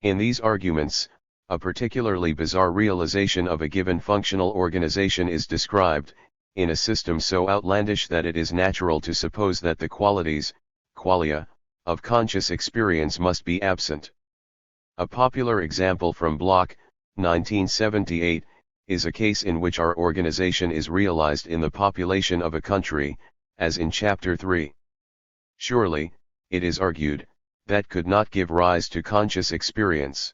In these arguments, a particularly bizarre realization of a given functional organization is described, in a system so outlandish that it is natural to suppose that the qualities, qualia, of conscious experience must be absent. A popular example from Bloch, 1978, is a case in which our organization is realized in the population of a country, as in Chapter 3. Surely, it is argued, that could not give rise to conscious experience.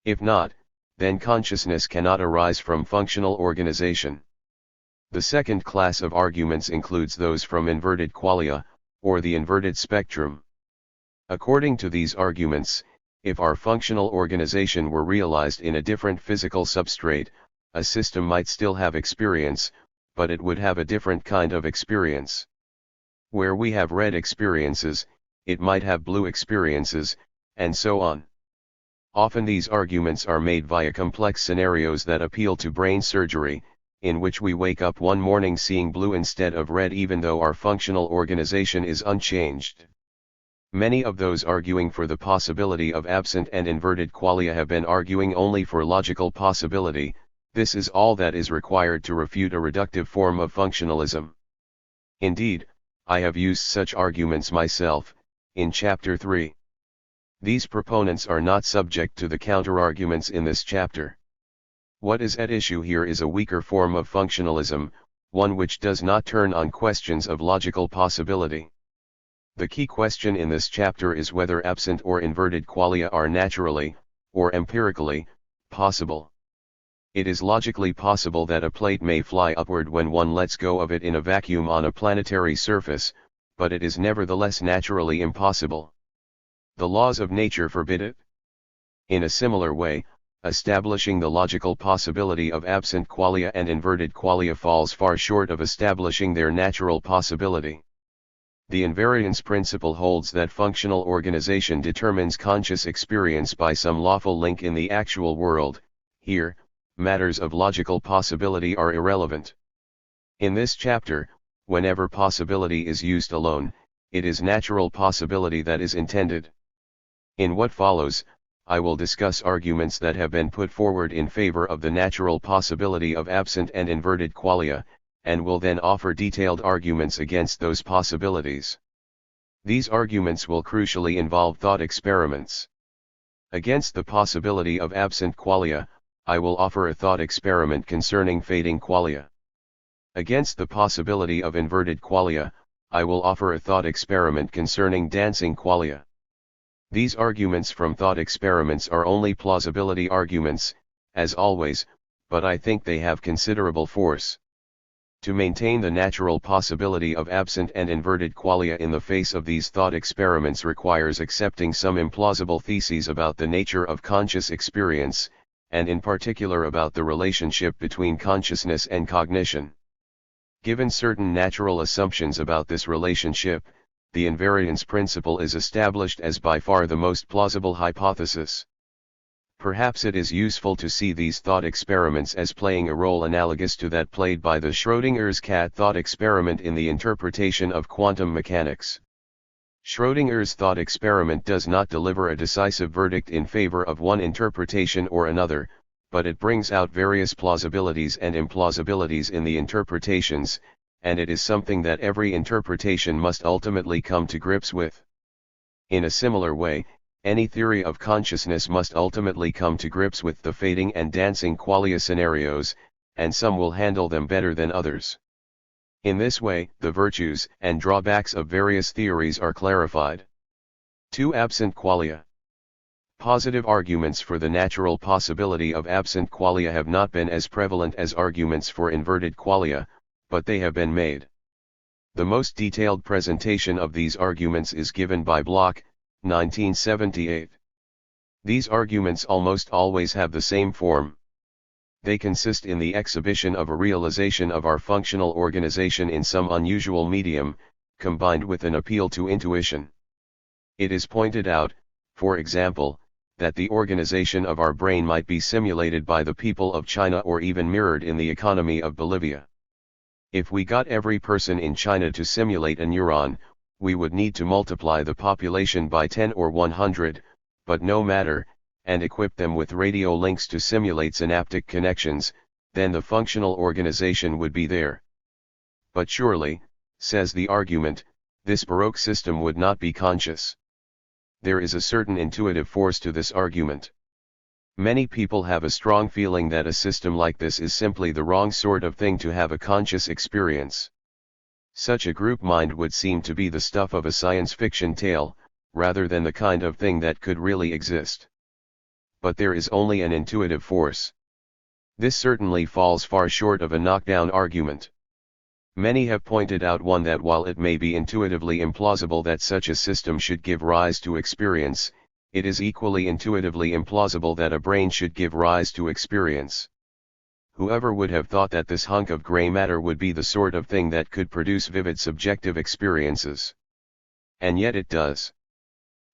If not, then consciousness cannot arise from functional organization. The second class of arguments includes those from inverted qualia, or the inverted spectrum. According to these arguments, if our functional organization were realized in a different physical substrate, a system might still have experience, but it would have a different kind of experience. Where we have red experiences, it might have blue experiences, and so on. Often these arguments are made via complex scenarios that appeal to brain surgery, in which we wake up one morning seeing blue instead of red even though our functional organization is unchanged. Many of those arguing for the possibility of absent and inverted qualia have been arguing only for logical possibility. This is all that is required to refute a reductive form of functionalism. Indeed, I have used such arguments myself, in Chapter 3. These proponents are not subject to the counterarguments in this chapter. What is at issue here is a weaker form of functionalism, one which does not turn on questions of logical possibility. The key question in this chapter is whether absent or inverted qualia are naturally, or empirically, possible. It is logically possible that a plate may fly upward when one lets go of it in a vacuum on a planetary surface, but it is nevertheless naturally impossible. The laws of nature forbid it. In a similar way, establishing the logical possibility of absent qualia and inverted qualia falls far short of establishing their natural possibility. The invariance principle holds that functional organization determines conscious experience by some lawful link in the actual world. Here, matters of logical possibility are irrelevant. In this chapter, whenever possibility is used alone, it is natural possibility that is intended. In what follows, I will discuss arguments that have been put forward in favor of the natural possibility of absent and inverted qualia, and will then offer detailed arguments against those possibilities. These arguments will crucially involve thought experiments. Against the possibility of absent qualia, I will offer a thought experiment concerning fading qualia. Against the possibility of inverted qualia, I will offer a thought experiment concerning dancing qualia. These arguments from thought experiments are only plausibility arguments, as always, but I think they have considerable force. To maintain the natural possibility of absent and inverted qualia in the face of these thought experiments requires accepting some implausible theses about the nature of conscious experience, and in particular about the relationship between consciousness and cognition. Given certain natural assumptions about this relationship, the invariance principle is established as by far the most plausible hypothesis. Perhaps it is useful to see these thought experiments as playing a role analogous to that played by the Schrödinger's cat thought experiment in the interpretation of quantum mechanics. Schrödinger's thought experiment does not deliver a decisive verdict in favor of one interpretation or another, but it brings out various plausibilities and implausibilities in the interpretations, and it is something that every interpretation must ultimately come to grips with. In a similar way, any theory of consciousness must ultimately come to grips with the fading and dancing qualia scenarios, and some will handle them better than others. In this way, the virtues and drawbacks of various theories are clarified. 2. Absent qualia. Positive arguments for the natural possibility of absent qualia have not been as prevalent as arguments for inverted qualia, but they have been made. The most detailed presentation of these arguments is given by Bloch, 1978. These arguments almost always have the same form. They consist in the exhibition of a realization of our functional organization in some unusual medium, combined with an appeal to intuition. It is pointed out, for example, that the organization of our brain might be simulated by the people of China or even mirrored in the economy of Bolivia. If we got every person in China to simulate a neuron, we would need to multiply the population by 10 or 100, but no matter, and equip them with radio links to simulate synaptic connections, then the functional organization would be there. But surely, says the argument, this Baroque system would not be conscious. There is a certain intuitive force to this argument. Many people have a strong feeling that a system like this is simply the wrong sort of thing to have a conscious experience. Such a group mind would seem to be the stuff of a science fiction tale, rather than the kind of thing that could really exist. But there is only an intuitive force. This certainly falls far short of a knockdown argument. Many have pointed out one that while it may be intuitively implausible that such a system should give rise to experience, it is equally intuitively implausible that a brain should give rise to experience. Whoever would have thought that this hunk of gray matter would be the sort of thing that could produce vivid subjective experiences? And yet it does.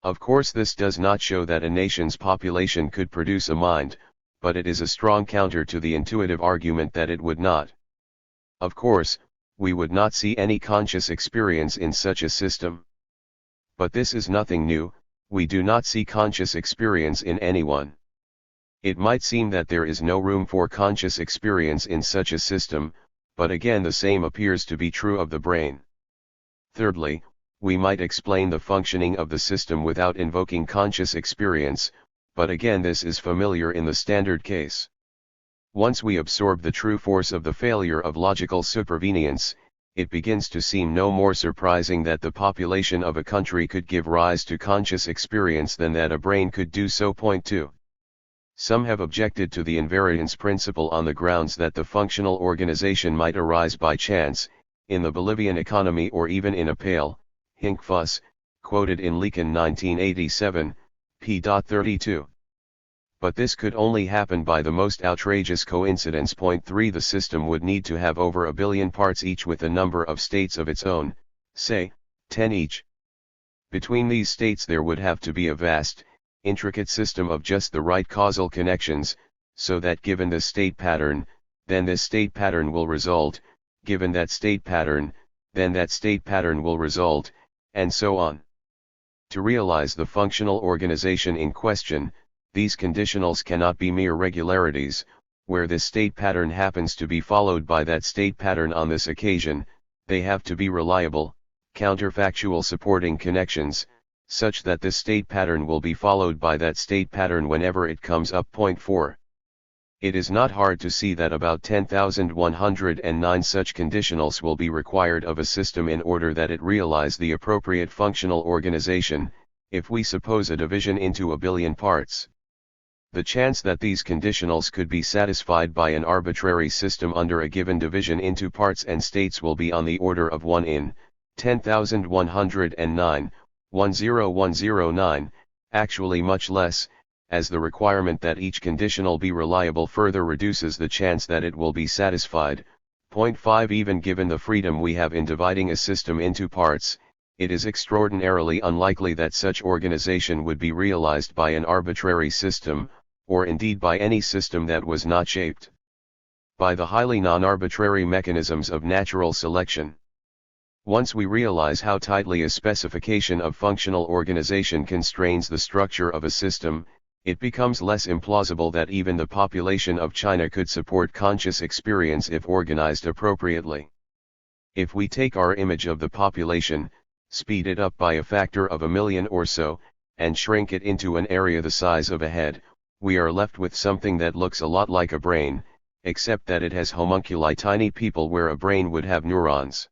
Of course, this does not show that a nation's population could produce a mind, but it is a strong counter to the intuitive argument that it would not. Of course, we would not see any conscious experience in such a system. But this is nothing new, we do not see conscious experience in anyone. It might seem that there is no room for conscious experience in such a system, but again the same appears to be true of the brain. Thirdly, we might explain the functioning of the system without invoking conscious experience, but again this is familiar in the standard case. Once we absorb the true force of the failure of logical supervenience, it begins to seem no more surprising that the population of a country could give rise to conscious experience than that a brain could do so. Point 2. Some have objected to the invariance principle on the grounds that the functional organization might arise by chance, in the Bolivian economy or even in a pale, Hinkfuss, quoted in Leakin 1987, p. 32. But this could only happen by the most outrageous coincidence. Point 3. The system would need to have over a billion parts each with a number of states of its own, say, 10 each. Between these states there would have to be a vast, intricate system of just the right causal connections, so that given this state pattern, then this state pattern will result, given that state pattern, then that state pattern will result, and so on. To realize the functional organization in question, these conditionals cannot be mere regularities, where this state pattern happens to be followed by that state pattern on this occasion. They have to be reliable, counterfactual supporting connections, such that this state pattern will be followed by that state pattern whenever it comes up. Point 4. It is not hard to see that about 10,109 such conditionals will be required of a system in order that it realize the appropriate functional organization, if we suppose a division into a billion parts. The chance that these conditionals could be satisfied by an arbitrary system under a given division into parts and states will be on the order of 1 in 10,109, 10109, actually much less, as the requirement that each conditional be reliable further reduces the chance that it will be satisfied. Point 5. Even given the freedom we have in dividing a system into parts, it is extraordinarily unlikely that such organization would be realized by an arbitrary system, or indeed by any system that was not shaped by the highly non-arbitrary mechanisms of natural selection. Once we realize how tightly a specification of functional organization constrains the structure of a system, it becomes less implausible that even the population of China could support conscious experience if organized appropriately. If we take our image of the population, speed it up by a factor of 1,000,000 or so, and shrink it into an area the size of a head, we are left with something that looks a lot like a brain, except that it has homunculi, tiny people where a brain would have neurons.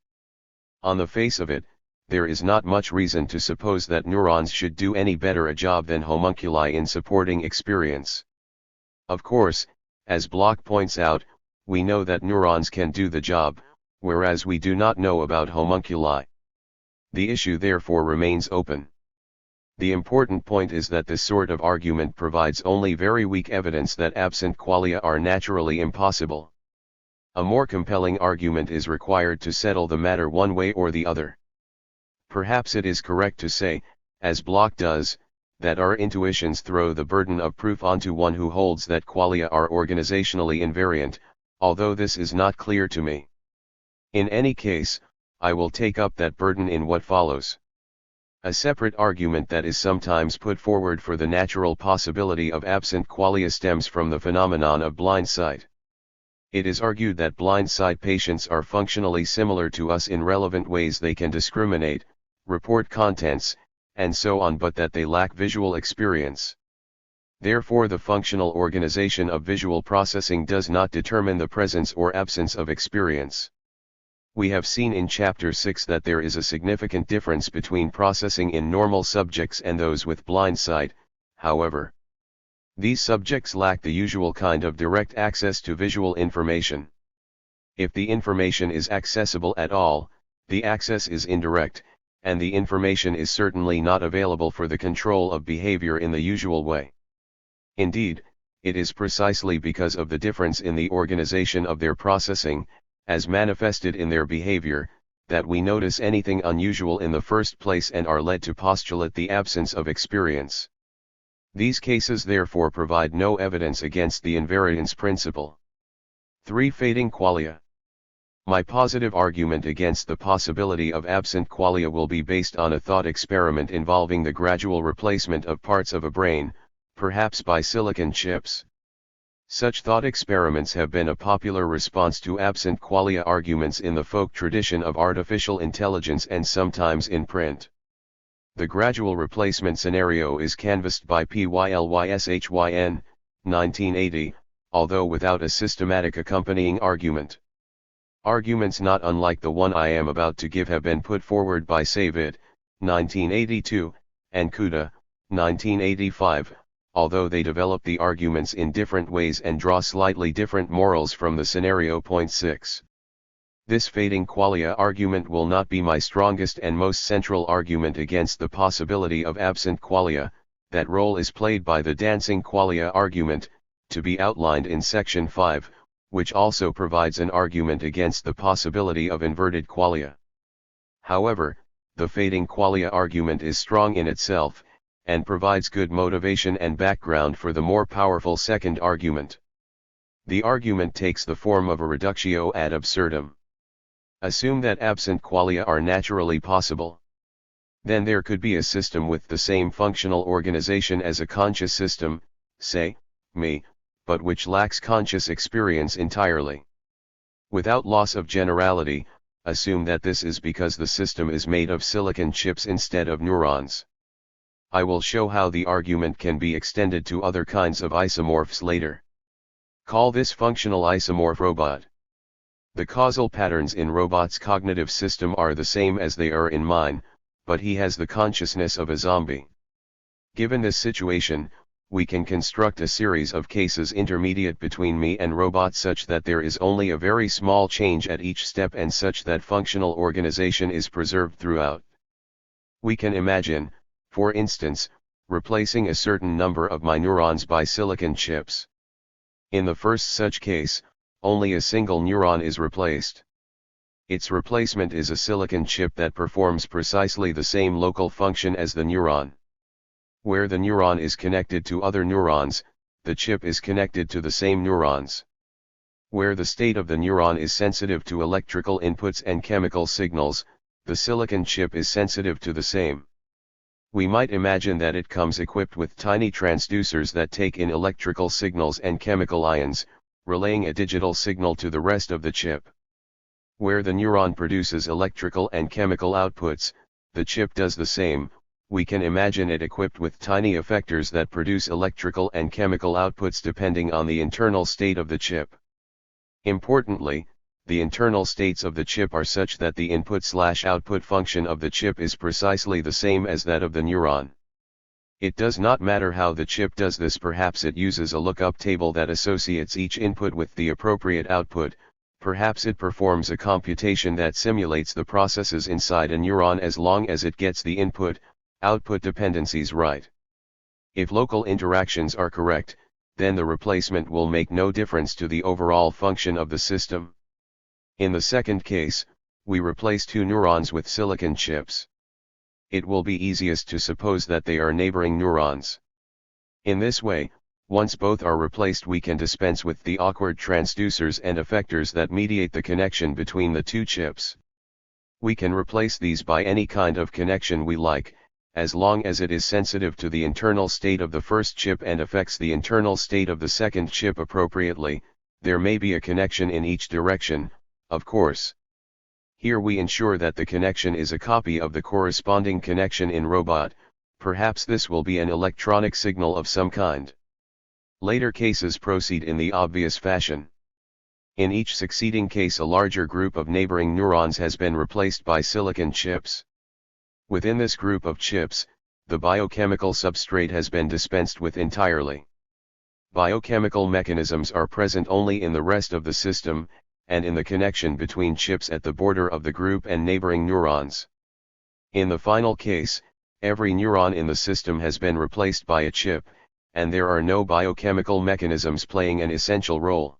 On the face of it, there is not much reason to suppose that neurons should do any better a job than homunculi in supporting experience. Of course, as Bloch points out, we know that neurons can do the job, whereas we do not know about homunculi. The issue therefore remains open. The important point is that this sort of argument provides only very weak evidence that absent qualia are naturally impossible. A more compelling argument is required to settle the matter one way or the other. Perhaps it is correct to say, as Bloch does, that our intuitions throw the burden of proof onto one who holds that qualia are organizationally invariant, although this is not clear to me. In any case, I will take up that burden in what follows. A separate argument that is sometimes put forward for the natural possibility of absent qualia stems from the phenomenon of blind sight. It is argued that blind sight patients are functionally similar to us in relevant ways. They can discriminate, report contents, and so on, but that they lack visual experience. Therefore, the functional organization of visual processing does not determine the presence or absence of experience. We have seen in Chapter 6 that there is a significant difference between processing in normal subjects and those with blind sight, however. These subjects lack the usual kind of direct access to visual information. If the information is accessible at all, the access is indirect, and the information is certainly not available for the control of behavior in the usual way. Indeed, it is precisely because of the difference in the organization of their processing, as manifested in their behavior, that we notice anything unusual in the first place and are led to postulate the absence of experience. These cases therefore provide no evidence against the invariance principle. 3. Fading qualia. My positive argument against the possibility of absent qualia will be based on a thought experiment involving the gradual replacement of parts of a brain, perhaps by silicon chips. Such thought experiments have been a popular response to absent qualia arguments in the folk tradition of artificial intelligence and sometimes in print. The gradual replacement scenario is canvassed by Pylshyn, 1980, although without a systematic accompanying argument. Arguments not unlike the one I am about to give have been put forward by Savid, 1982, and Kuda, 1985, although they develop the arguments in different ways and draw slightly different morals from the scenario. Point 6. This fading qualia argument will not be my strongest and most central argument against the possibility of absent qualia. That role is played by the dancing qualia argument, to be outlined in section 5, which also provides an argument against the possibility of inverted qualia. However, the fading qualia argument is strong in itself, and provides good motivation and background for the more powerful second argument. The argument takes the form of a reductio ad absurdum. Assume that absent qualia are naturally possible. Then there could be a system with the same functional organization as a conscious system, say, me, but which lacks conscious experience entirely. Without loss of generality, assume that this is because the system is made of silicon chips instead of neurons. I will show how the argument can be extended to other kinds of isomorphs later. Call this functional isomorph robot. The causal patterns in robot's cognitive system are the same as they are in mine, but he has the consciousness of a zombie. Given this situation, we can construct a series of cases intermediate between me and robot such that there is only a very small change at each step and such that functional organization is preserved throughout. We can imagine, for instance, replacing a certain number of my neurons by silicon chips. In the first such case, only a single neuron is replaced. Its replacement is a silicon chip that performs precisely the same local function as the neuron. Where the neuron is connected to other neurons, the chip is connected to the same neurons. Where the state of the neuron is sensitive to electrical inputs and chemical signals, the silicon chip is sensitive to the same. We might imagine that it comes equipped with tiny transducers that take in electrical signals and chemical ions, relaying a digital signal to the rest of the chip. Where the neuron produces electrical and chemical outputs, the chip does the same. We can imagine it equipped with tiny effectors that produce electrical and chemical outputs depending on the internal state of the chip. Importantly, the internal states of the chip are such that the input/output function of the chip is precisely the same as that of the neuron. It does not matter how the chip does this. Perhaps it uses a lookup table that associates each input with the appropriate output, perhaps it performs a computation that simulates the processes inside a neuron as long as it gets the input-output dependencies right. If local interactions are correct, then the replacement will make no difference to the overall function of the system. In the second case, we replace two neurons with silicon chips. It will be easiest to suppose that they are neighboring neurons. In this way, once both are replaced, we can dispense with the awkward transducers and effectors that mediate the connection between the two chips. We can replace these by any kind of connection we like, as long as it is sensitive to the internal state of the first chip and affects the internal state of the second chip appropriately. There may be a connection in each direction, of course. Here we ensure that the connection is a copy of the corresponding connection in robot. Perhaps this will be an electronic signal of some kind. Later cases proceed in the obvious fashion. In each succeeding case, a larger group of neighboring neurons has been replaced by silicon chips. Within this group of chips, the biochemical substrate has been dispensed with entirely. Biochemical mechanisms are present only in the rest of the system, and in the connection between chips at the border of the group and neighboring neurons. In the final case, every neuron in the system has been replaced by a chip, and there are no biochemical mechanisms playing an essential role.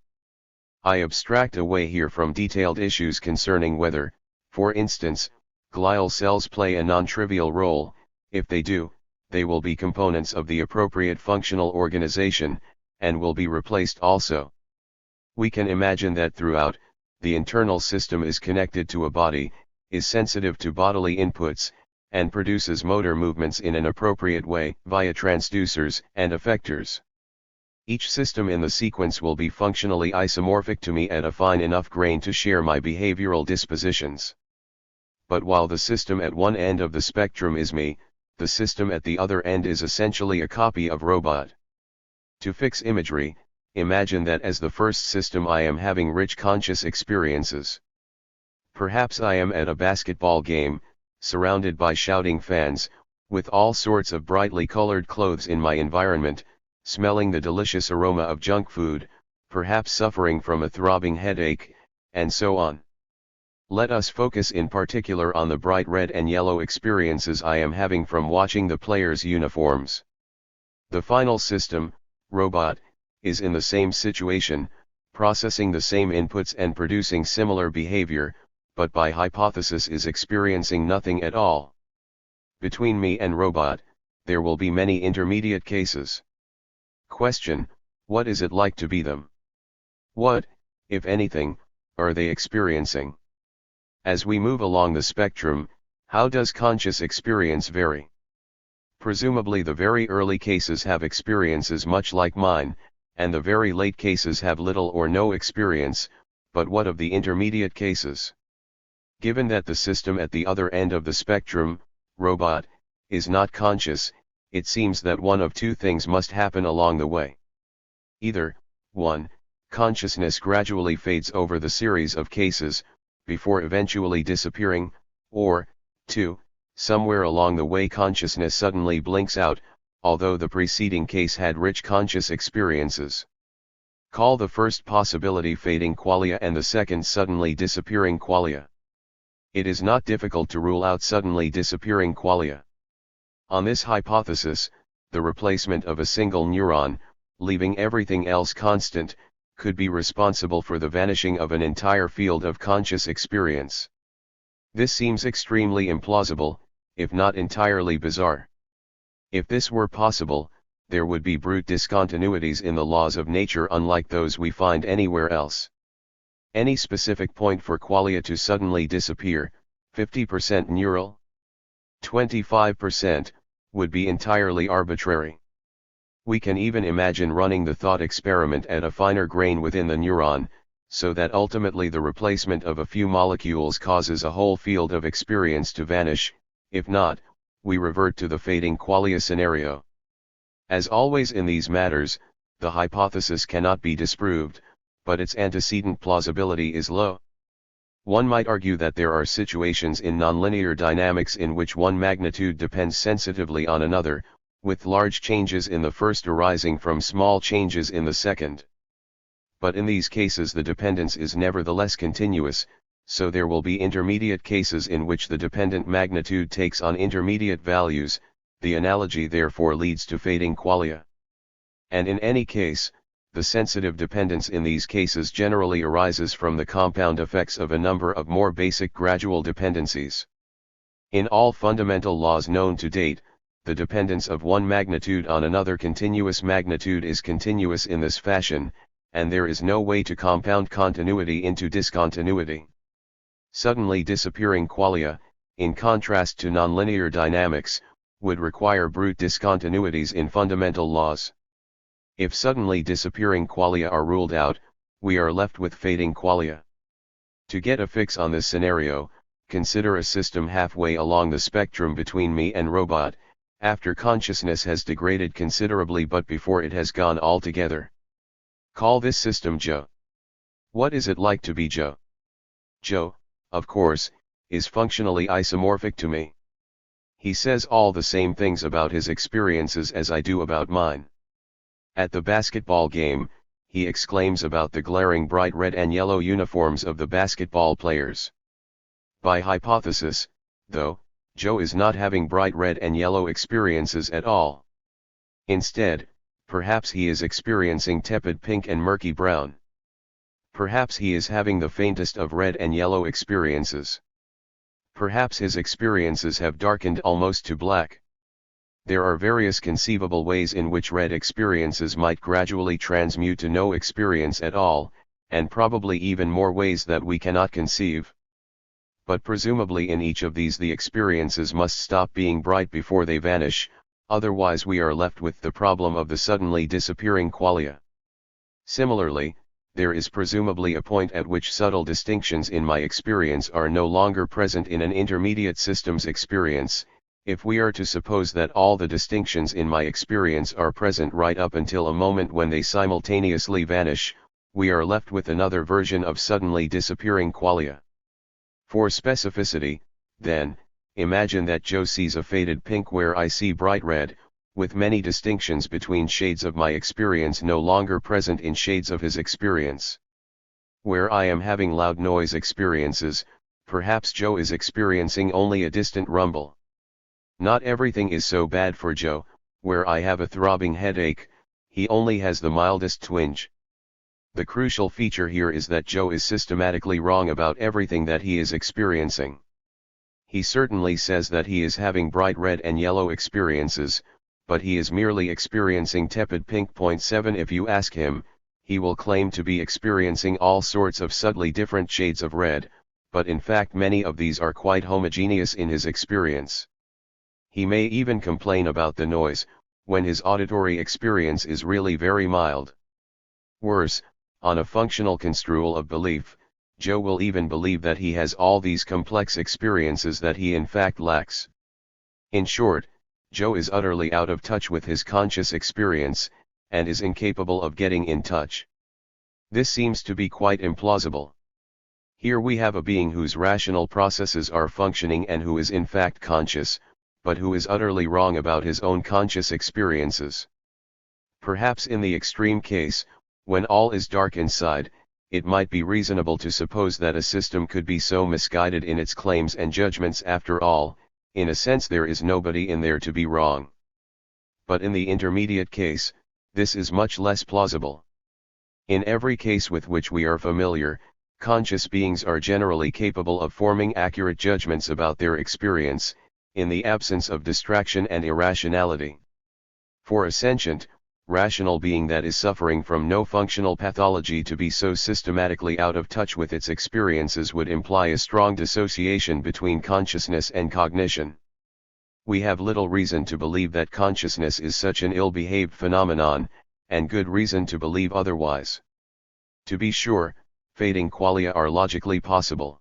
I abstract away here from detailed issues concerning whether, for instance, glial cells play a non-trivial role. If they do, they will be components of the appropriate functional organization, and will be replaced also. We can imagine that throughout, the internal system is connected to a body, is sensitive to bodily inputs, and produces motor movements in an appropriate way via transducers and effectors. Each system in the sequence will be functionally isomorphic to me at a fine enough grain to share my behavioral dispositions. But while the system at one end of the spectrum is me, the system at the other end is essentially a copy of robot. To fix imagery, imagine that as the first system I am having rich conscious experiences. Perhaps I am at a basketball game, surrounded by shouting fans, with all sorts of brightly colored clothes in my environment, smelling the delicious aroma of junk food, perhaps suffering from a throbbing headache, and so on. Let us focus in particular on the bright red and yellow experiences I am having from watching the players' uniforms. The final system, robot, is in the same situation, processing the same inputs and producing similar behavior, but by hypothesis is experiencing nothing at all. Between me and robot, there will be many intermediate cases. Question: what is it like to be them? What, if anything, are they experiencing? As we move along the spectrum, how does conscious experience vary? Presumably the very early cases have experiences much like mine, and the very late cases have little or no experience, but what of the intermediate cases? Given that the system at the other end of the spectrum, robot, is not conscious, it seems that one of two things must happen along the way. Either, 1, consciousness gradually fades over the series of cases, before eventually disappearing, or, 2, somewhere along the way consciousness suddenly blinks out, although the preceding case had rich conscious experiences. Call the first possibility fading qualia and the second suddenly disappearing qualia. It is not difficult to rule out suddenly disappearing qualia. On this hypothesis, the replacement of a single neuron, leaving everything else constant, could be responsible for the vanishing of an entire field of conscious experience. This seems extremely implausible, if not entirely bizarre. If this were possible, there would be brute discontinuities in the laws of nature unlike those we find anywhere else. Any specific point for qualia to suddenly disappear, 50% neural, 25%, would be entirely arbitrary. We can even imagine running the thought experiment at a finer grain within the neuron, so that ultimately the replacement of a few molecules causes a whole field of experience to vanish. If not, we revert to the fading qualia scenario. As always in these matters, the hypothesis cannot be disproved, but its antecedent plausibility is low. One might argue that there are situations in nonlinear dynamics in which one magnitude depends sensitively on another, with large changes in the first arising from small changes in the second. But in these cases the dependence is nevertheless continuous, so there will be intermediate cases in which the dependent magnitude takes on intermediate values. The analogy therefore leads to fading qualia. And in any case, the sensitive dependence in these cases generally arises from the compound effects of a number of more basic gradual dependencies. In all fundamental laws known to date, the dependence of one magnitude on another continuous magnitude is continuous in this fashion, and there is no way to compound continuity into discontinuity. Suddenly disappearing qualia, in contrast to nonlinear dynamics, would require brute discontinuities in fundamental laws. If suddenly disappearing qualia are ruled out, we are left with fading qualia. To get a fix on this scenario, consider a system halfway along the spectrum between me and robot, after consciousness has degraded considerably but before it has gone altogether. Call this system Joe. What is it like to be Joe? Joe, of course, is functionally isomorphic to me. He says all the same things about his experiences as I do about mine. At the basketball game, he exclaims about the glaring bright red and yellow uniforms of the basketball players. By hypothesis, though, Joe is not having bright red and yellow experiences at all. Instead, perhaps he is experiencing tepid pink and murky brown. Perhaps he is having the faintest of red and yellow experiences. Perhaps his experiences have darkened almost to black. There are various conceivable ways in which red experiences might gradually transmute to no experience at all, and probably even more ways that we cannot conceive. But presumably in each of these the experiences must stop being bright before they vanish, otherwise we are left with the problem of the suddenly disappearing qualia. Similarly, there is presumably a point at which subtle distinctions in my experience are no longer present in an intermediate system's experience. If we are to suppose that all the distinctions in my experience are present right up until a moment when they simultaneously vanish, we are left with another version of suddenly disappearing qualia. For specificity, then, imagine that Joe sees a faded pink where I see bright red, with many distinctions between shades of my experience no longer present in shades of his experience. Where I am having loud noise experiences, perhaps Joe is experiencing only a distant rumble. Not everything is so bad for Joe. Where I have a throbbing headache, he only has the mildest twinge. The crucial feature here is that Joe is systematically wrong about everything that he is experiencing. He certainly says that he is having bright red and yellow experiences, but he is merely experiencing tepid pink. 7 If you ask him, he will claim to be experiencing all sorts of subtly different shades of red, but in fact many of these are quite homogeneous in his experience. He may even complain about the noise, when his auditory experience is really very mild. Worse, on a functional construal of belief, Joe will even believe that he has all these complex experiences that he in fact lacks. In short, Joe is utterly out of touch with his conscious experience, and is incapable of getting in touch. This seems to be quite implausible. Here we have a being whose rational processes are functioning and who is in fact conscious, but who is utterly wrong about his own conscious experiences. Perhaps in the extreme case, when all is dark inside, it might be reasonable to suppose that a system could be so misguided in its claims and judgments after all. In a sense there is nobody in there to be wrong. But in the intermediate case, this is much less plausible. In every case with which we are familiar, conscious beings are generally capable of forming accurate judgments about their experience, in the absence of distraction and irrationality. For a sentient, rational being that is suffering from no functional pathology to be so systematically out of touch with its experiences would imply a strong dissociation between consciousness and cognition. We have little reason to believe that consciousness is such an ill-behaved phenomenon, and good reason to believe otherwise. To be sure, fading qualia are logically possible.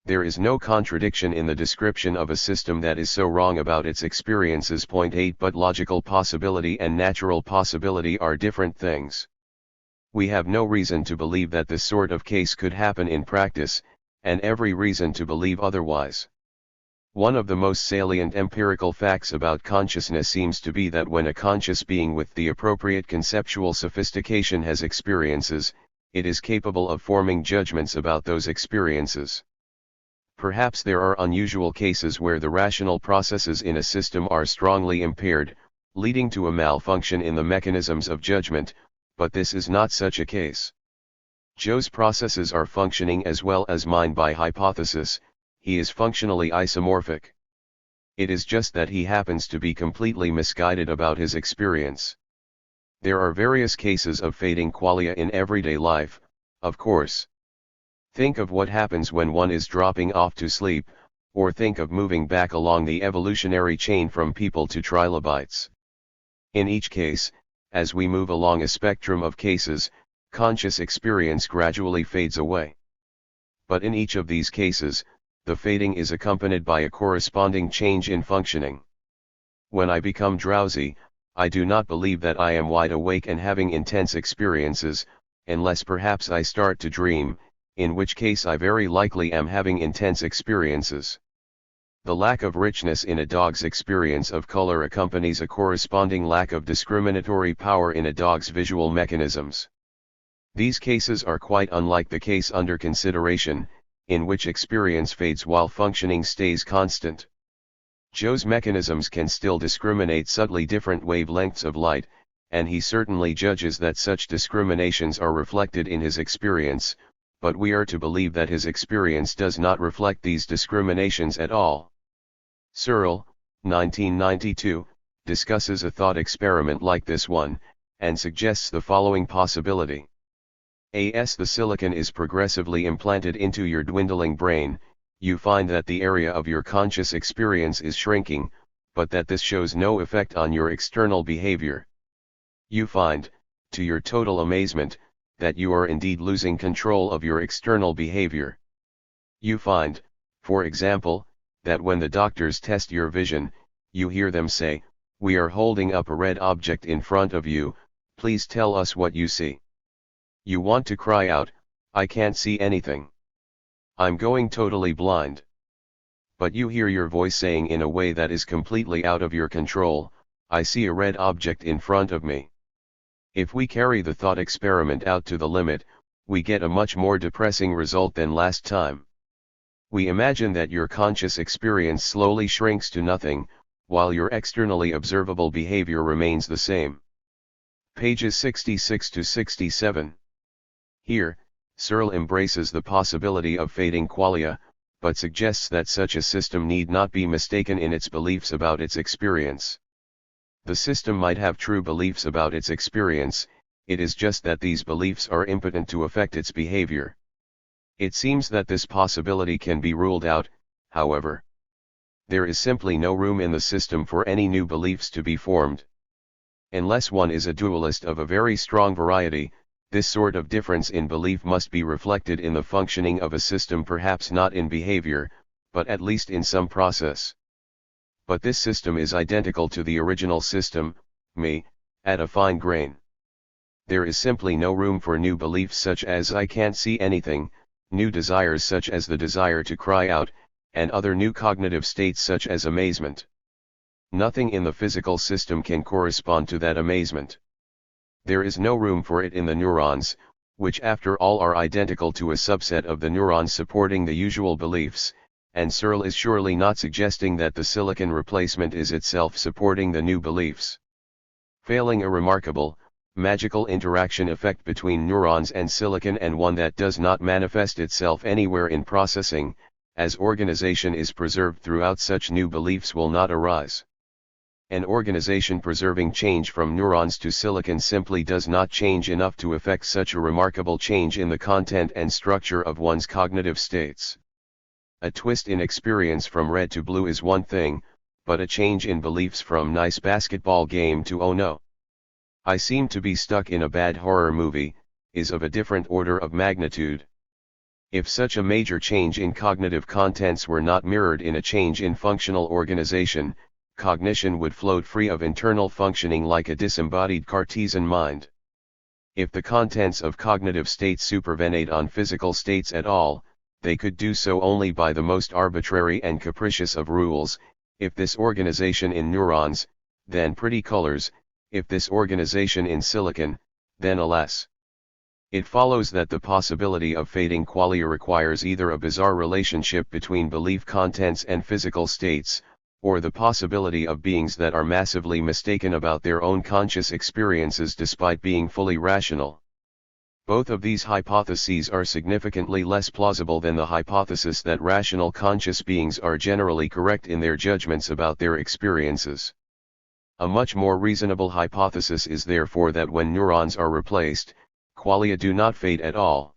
There is no contradiction in the description of a system that is so wrong about its experiences. 8 But logical possibility and natural possibility are different things. We have no reason to believe that this sort of case could happen in practice, and every reason to believe otherwise. One of the most salient empirical facts about consciousness seems to be that when a conscious being with the appropriate conceptual sophistication has experiences, it is capable of forming judgments about those experiences. Perhaps there are unusual cases where the rational processes in a system are strongly impaired, leading to a malfunction in the mechanisms of judgment, but this is not such a case. Joe's processes are functioning as well as mine by hypothesis. He is functionally isomorphic. It is just that he happens to be completely misguided about his experience. There are various cases of fading qualia in everyday life, of course. Think of what happens when one is dropping off to sleep, or think of moving back along the evolutionary chain from people to trilobites. In each case, as we move along a spectrum of cases, conscious experience gradually fades away. But in each of these cases, the fading is accompanied by a corresponding change in functioning. When I become drowsy, I do not believe that I am wide awake and having intense experiences, unless perhaps I start to dream, in which case I very likely am having intense experiences. The lack of richness in a dog's experience of color accompanies a corresponding lack of discriminatory power in a dog's visual mechanisms. These cases are quite unlike the case under consideration, in which experience fades while functioning stays constant. Joe's mechanisms can still discriminate subtly different wavelengths of light, and he certainly judges that such discriminations are reflected in his experience, but we are to believe that his experience does not reflect these discriminations at all. Searle, 1992, discusses a thought experiment like this one, and suggests the following possibility. As the silicon is progressively implanted into your dwindling brain, you find that the area of your conscious experience is shrinking, but that this shows no effect on your external behavior. You find, to your total amazement, that you are indeed losing control of your external behavior. You find, for example, that when the doctors test your vision, you hear them say, "We are holding up a red object in front of you, please tell us what you see." You want to cry out, "I can't see anything. I'm going totally blind." But you hear your voice saying in a way that is completely out of your control, "I see a red object in front of me." If we carry the thought experiment out to the limit, we get a much more depressing result than last time. We imagine that your conscious experience slowly shrinks to nothing, while your externally observable behavior remains the same. Pages 66 to 67. Here, Searle embraces the possibility of fading qualia, but suggests that such a system need not be mistaken in its beliefs about its experience. The system might have true beliefs about its experience, it is just that these beliefs are impotent to affect its behavior. It seems that this possibility can be ruled out, however. There is simply no room in the system for any new beliefs to be formed. Unless one is a dualist of a very strong variety, this sort of difference in belief must be reflected in the functioning of a system, perhaps not in behavior, but at least in some process. But this system is identical to the original system, me, at a fine grain. There is simply no room for new beliefs such as "I can't see anything," new desires such as the desire to cry out, and other new cognitive states such as amazement. Nothing in the physical system can correspond to that amazement. There is no room for it in the neurons, which after all are identical to a subset of the neurons supporting the usual beliefs, and Searle is surely not suggesting that the silicon replacement is itself supporting the new beliefs. Failing a remarkable, magical interaction effect between neurons and silicon, and one that does not manifest itself anywhere in processing, as organization is preserved throughout, such new beliefs will not arise. An organization preserving change from neurons to silicon simply does not change enough to effect such a remarkable change in the content and structure of one's cognitive states. A twist in experience from red to blue is one thing, but a change in beliefs from nice basketball game to oh no, I seem to be stuck in a bad horror movie, is of a different order of magnitude. If such a major change in cognitive contents were not mirrored in a change in functional organization, cognition would float free of internal functioning like a disembodied Cartesian mind. If the contents of cognitive states supervenate on physical states at all, they could do so only by the most arbitrary and capricious of rules. If this organization in neurons, then pretty colors; if this organization in silicon, then alas. It follows that the possibility of fading qualia requires either a bizarre relationship between belief contents and physical states, or the possibility of beings that are massively mistaken about their own conscious experiences despite being fully rational. Both of these hypotheses are significantly less plausible than the hypothesis that rational conscious beings are generally correct in their judgments about their experiences. A much more reasonable hypothesis is therefore that when neurons are replaced, qualia do not fade at all.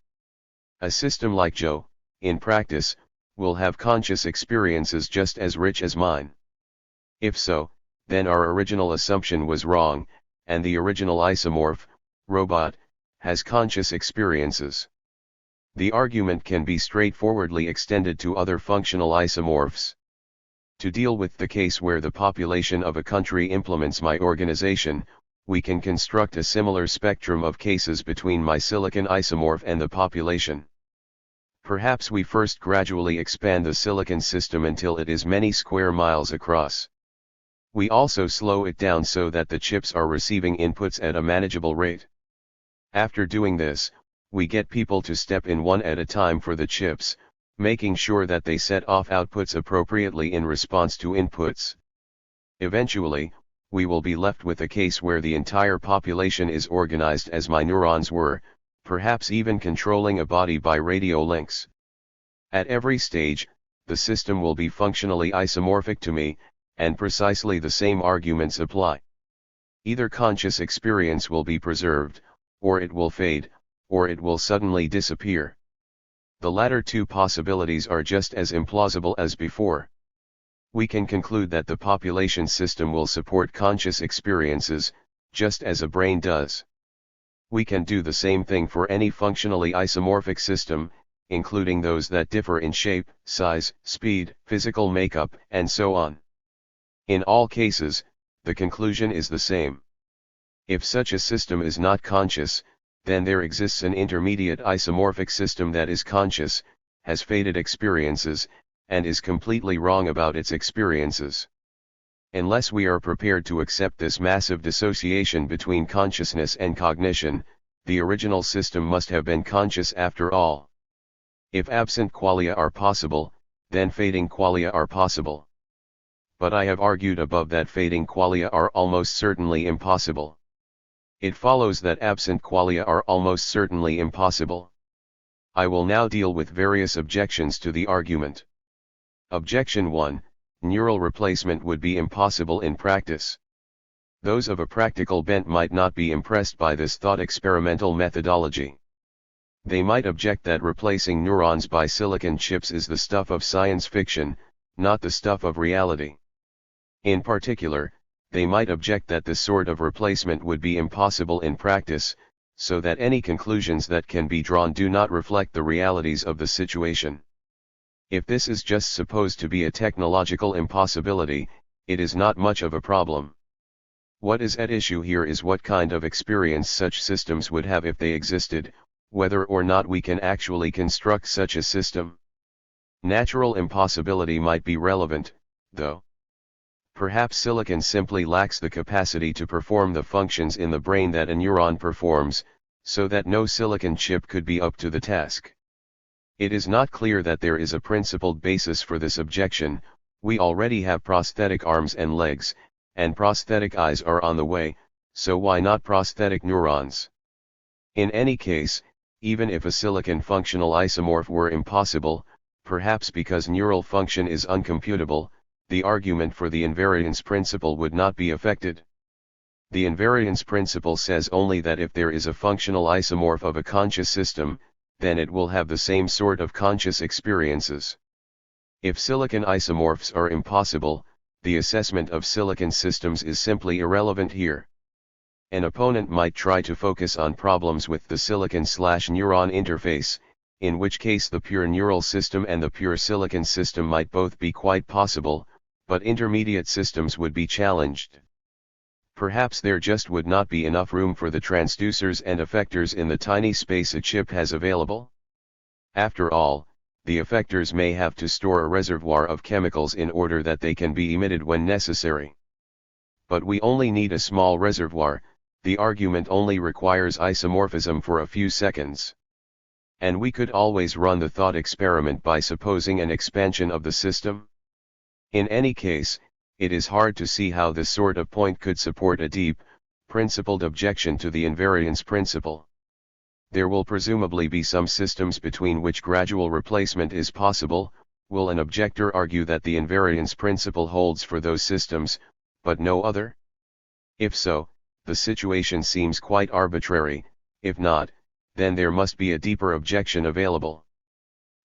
A system like Joe, in practice, will have conscious experiences just as rich as mine. If so, then our original assumption was wrong, and the original isomorph, robot, has conscious experiences. The argument can be straightforwardly extended to other functional isomorphs. To deal with the case where the population of a country implements my organization, we can construct a similar spectrum of cases between my silicon isomorph and the population. Perhaps we first gradually expand the silicon system until it is many square miles across. We also slow it down so that the chips are receiving inputs at a manageable rate. After doing this, we get people to step in one at a time for the chips, making sure that they set off outputs appropriately in response to inputs. Eventually, we will be left with a case where the entire population is organized as my neurons were, perhaps even controlling a body by radio links. At every stage, the system will be functionally isomorphic to me, and precisely the same arguments apply. Either conscious experience will be preserved, or it will fade, or it will suddenly disappear. The latter two possibilities are just as implausible as before. We can conclude that the population system will support conscious experiences, just as a brain does. We can do the same thing for any functionally isomorphic system, including those that differ in shape, size, speed, physical makeup, and so on. In all cases, the conclusion is the same. If such a system is not conscious, then there exists an intermediate isomorphic system that is conscious, has faded experiences, and is completely wrong about its experiences. Unless we are prepared to accept this massive dissociation between consciousness and cognition, the original system must have been conscious after all. If absent qualia are possible, then fading qualia are possible. But I have argued above that fading qualia are almost certainly impossible. It follows that absent qualia are almost certainly impossible. I will now deal with various objections to the argument. Objection 1. Neural replacement would be impossible in practice. Those of a practical bent might not be impressed by this thought experimental methodology. They might object that replacing neurons by silicon chips is the stuff of science fiction, not the stuff of reality. In particular, they might object that this sort of replacement would be impossible in practice, so that any conclusions that can be drawn do not reflect the realities of the situation. If this is just supposed to be a technological impossibility, it is not much of a problem. What is at issue here is what kind of experience such systems would have if they existed, whether or not we can actually construct such a system. Natural impossibility might be relevant, though. Perhaps silicon simply lacks the capacity to perform the functions in the brain that a neuron performs, so that no silicon chip could be up to the task. It is not clear that there is a principled basis for this objection. We already have prosthetic arms and legs, and prosthetic eyes are on the way, so why not prosthetic neurons? In any case, even if a silicon functional isomorph were impossible, perhaps because neural function is uncomputable, the argument for the invariance principle would not be affected. The invariance principle says only that if there is a functional isomorph of a conscious system, then it will have the same sort of conscious experiences. If silicon isomorphs are impossible, the assessment of silicon systems is simply irrelevant here. An opponent might try to focus on problems with the silicon/neuron interface, in which case the pure neural system and the pure silicon system might both be quite possible, but intermediate systems would be challenged. Perhaps there just would not be enough room for the transducers and effectors in the tiny space a chip has available. After all, the effectors may have to store a reservoir of chemicals in order that they can be emitted when necessary. But we only need a small reservoir, the argument only requires isomorphism for a few seconds. And we could always run the thought experiment by supposing an expansion of the system. In any case, it is hard to see how this sort of point could support a deep, principled objection to the invariance principle. There will presumably be some systems between which gradual replacement is possible. Will an objector argue that the invariance principle holds for those systems, but no other? If so, the situation seems quite arbitrary. If not, then there must be a deeper objection available.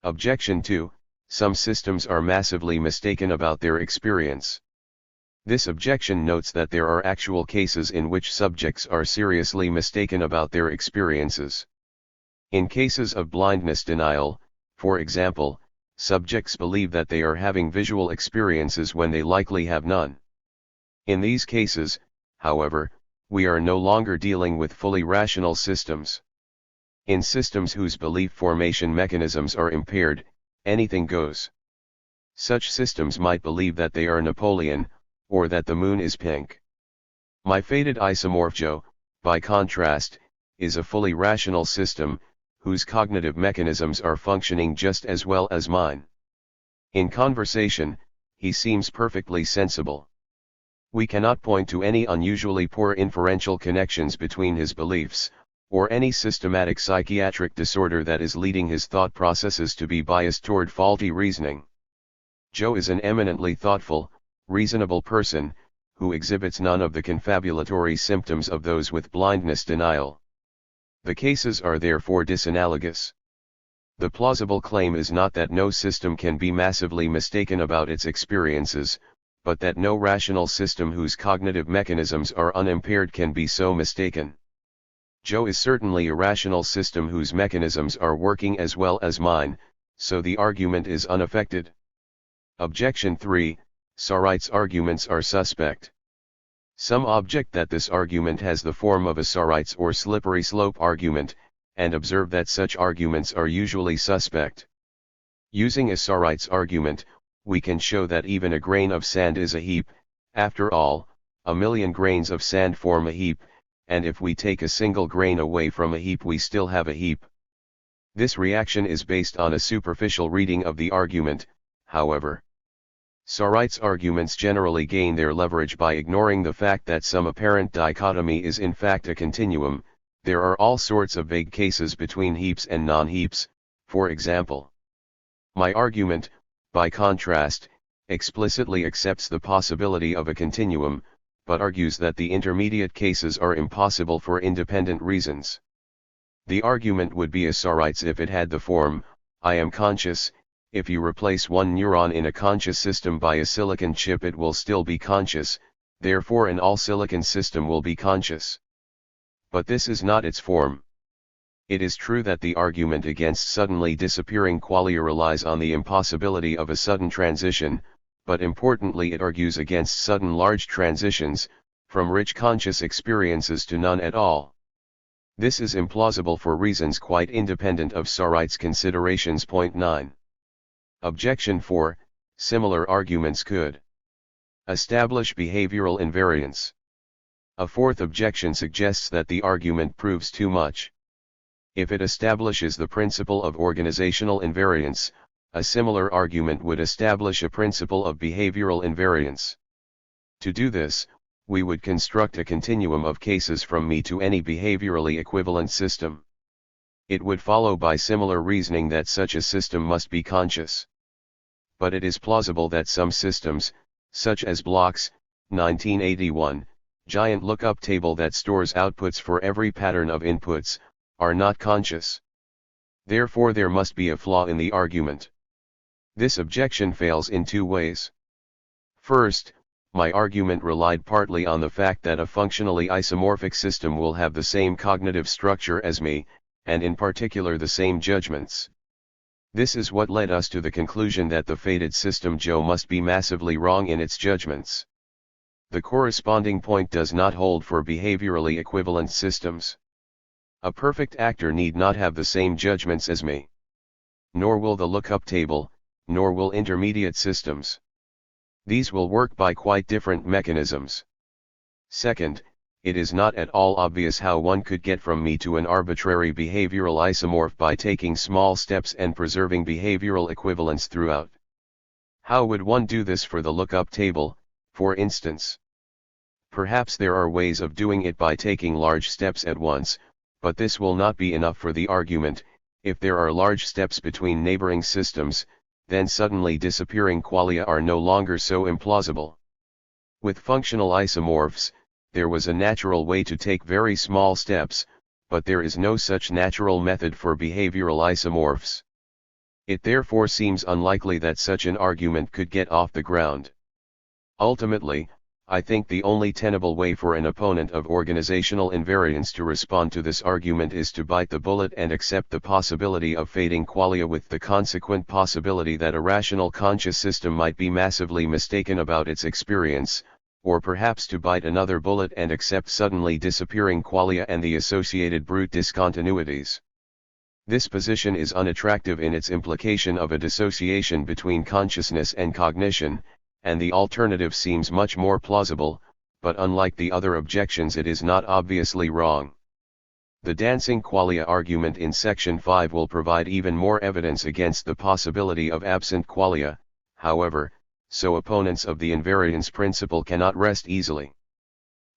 Objection 2: some systems are massively mistaken about their experience. This objection notes that there are actual cases in which subjects are seriously mistaken about their experiences. In cases of blindness denial, for example, subjects believe that they are having visual experiences when they likely have none. In these cases, however, we are no longer dealing with fully rational systems. In systems whose belief formation mechanisms are impaired, anything goes. Such systems might believe that they are Napoleon, or that the moon is pink. My faded isomorph Joe, by contrast, is a fully rational system, whose cognitive mechanisms are functioning just as well as mine. In conversation, he seems perfectly sensible. We cannot point to any unusually poor inferential connections between his beliefs, or any systematic psychiatric disorder that is leading his thought processes to be biased toward faulty reasoning. Joe is an eminently thoughtful, reasonable person, who exhibits none of the confabulatory symptoms of those with blindness denial. The cases are therefore disanalogous. The plausible claim is not that no system can be massively mistaken about its experiences, but that no rational system whose cognitive mechanisms are unimpaired can be so mistaken. Joe is certainly a rational system whose mechanisms are working as well as mine, so the argument is unaffected. Objection 3: Sarite's arguments are suspect. Some object that this argument has the form of a Sarite's or slippery slope argument, and observe that such arguments are usually suspect. Using a Sarite's argument, we can show that even a grain of sand is a heap. After all, 1,000,000 grains of sand form a heap, and if we take a single grain away from a heap we still have a heap. This reaction is based on a superficial reading of the argument, however. Sarite's arguments generally gain their leverage by ignoring the fact that some apparent dichotomy is in fact a continuum. There are all sorts of vague cases between heaps and non-heaps. For example, my argument, by contrast, explicitly accepts the possibility of a continuum, but argues that the intermediate cases are impossible for independent reasons. The argument would be a Sarite's if it had the form, I am conscious. If you replace one neuron in a conscious system by a silicon chip it will still be conscious, therefore an all-silicon system will be conscious. But this is not its form. It is true that the argument against suddenly disappearing qualia relies on the impossibility of a sudden transition, but importantly it argues against sudden large transitions, from rich conscious experiences to none at all. This is implausible for reasons quite independent of Sarite's considerations. Point 9. Objection 4: similar arguments could establish behavioral invariance. A fourth objection suggests that the argument proves too much. If it establishes the principle of organizational invariance, a similar argument would establish a principle of behavioral invariance. To do this, we would construct a continuum of cases from me to any behaviorally equivalent system. It would follow by similar reasoning that such a system must be conscious. But it is plausible that some systems, such as blocks, 1981, giant lookup table that stores outputs for every pattern of inputs, are not conscious. Therefore there must be a flaw in the argument. This objection fails in two ways. First, my argument relied partly on the fact that a functionally isomorphic system will have the same cognitive structure as me, and in particular the same judgments. This is what led us to the conclusion that the fated system Joe must be massively wrong in its judgments. The corresponding point does not hold for behaviorally equivalent systems. A perfect actor need not have the same judgments as me. Nor will the lookup table, nor will intermediate systems. These will work by quite different mechanisms. Second, it is not at all obvious how one could get from me to an arbitrary behavioral isomorph by taking small steps and preserving behavioral equivalence throughout. How would one do this for the lookup table, for instance? Perhaps there are ways of doing it by taking large steps at once, but this will not be enough for the argument. If there are large steps between neighboring systems, then suddenly disappearing qualia are no longer so implausible. With functional isomorphs, there was a natural way to take very small steps, but there is no such natural method for behavioral isomorphs. It therefore seems unlikely that such an argument could get off the ground. Ultimately, I think the only tenable way for an opponent of organizational invariance to respond to this argument is to bite the bullet and accept the possibility of fading qualia with the consequent possibility that a rational conscious system might be massively mistaken about its experience, or perhaps to bite another bullet and accept suddenly disappearing qualia and the associated brute discontinuities. This position is unattractive in its implication of a dissociation between consciousness and cognition, and the alternative seems much more plausible, but unlike the other objections it is not obviously wrong. The dancing qualia argument in section 5 will provide even more evidence against the possibility of absent qualia, however, so opponents of the invariance principle cannot rest easily.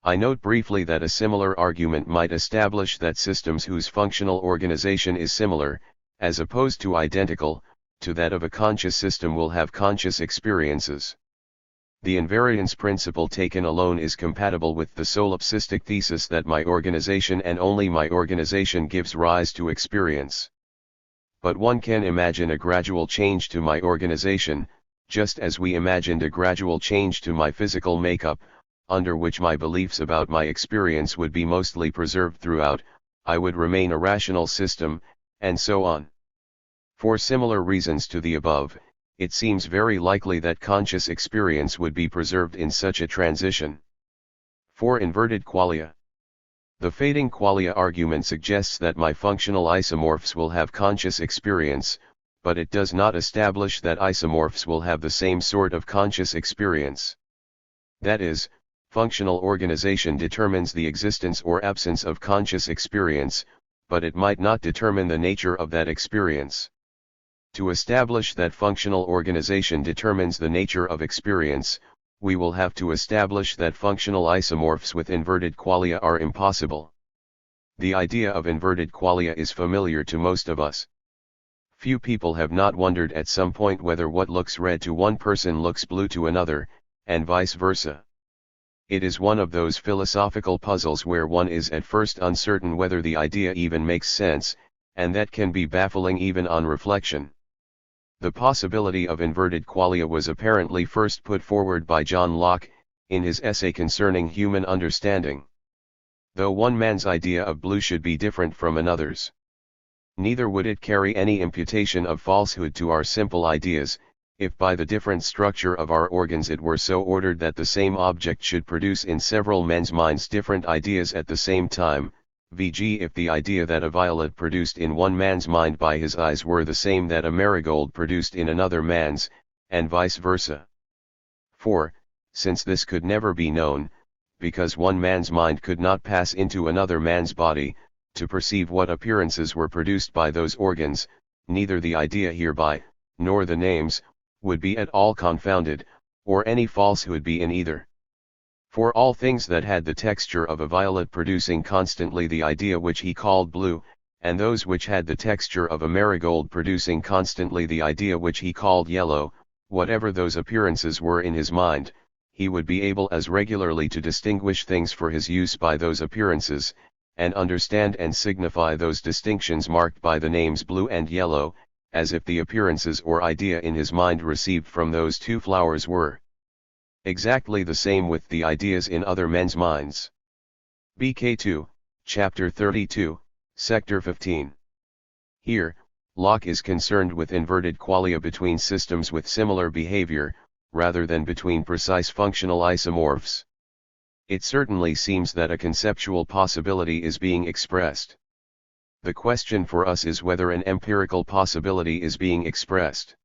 I note briefly that a similar argument might establish that systems whose functional organization is similar, as opposed to identical, to that of a conscious system will have conscious experiences. The invariance principle taken alone is compatible with the solipsistic thesis that my organization and only my organization gives rise to experience. But one can imagine a gradual change to my organization, just as we imagined a gradual change to my physical makeup, under which my beliefs about my experience would be mostly preserved throughout, I would remain a rational system, and so on. For similar reasons to the above, it seems very likely that conscious experience would be preserved in such a transition. For inverted qualia. The fading qualia argument suggests that my functional isomorphs will have conscious experience, but it does not establish that isomorphs will have the same sort of conscious experience. That is, functional organization determines the existence or absence of conscious experience, but it might not determine the nature of that experience. To establish that functional organization determines the nature of experience, we will have to establish that functional isomorphs with inverted qualia are impossible. The idea of inverted qualia is familiar to most of us. Few people have not wondered at some point whether what looks red to one person looks blue to another, and vice versa. It is one of those philosophical puzzles where one is at first uncertain whether the idea even makes sense, and that can be baffling even on reflection. The possibility of inverted qualia was apparently first put forward by John Locke, in his essay concerning human understanding. Though one man's idea of blue should be different from another's, neither would it carry any imputation of falsehood to our simple ideas, if by the different structure of our organs it were so ordered that the same object should produce in several men's minds different ideas at the same time, v.g. if the idea that a violet produced in one man's mind by his eyes were the same that a marigold produced in another man's, and vice versa. For, since this could never be known, because one man's mind could not pass into another man's body, to perceive what appearances were produced by those organs, neither the idea hereby, nor the names, would be at all confounded, or any falsehood be in either. For all things that had the texture of a violet producing constantly the idea which he called blue, and those which had the texture of a marigold producing constantly the idea which he called yellow, whatever those appearances were in his mind, he would be able as regularly to distinguish things for his use by those appearances, and understand and signify those distinctions marked by the names blue and yellow, as if the appearances or idea in his mind received from those two flowers were exactly the same with the ideas in other men's minds. BK2, Chapter 32, Sector 15. Here, Locke is concerned with inverted qualia between systems with similar behavior, rather than between precise functional isomorphs. It certainly seems that a conceptual possibility is being expressed. The question for us is whether an empirical possibility is being expressed.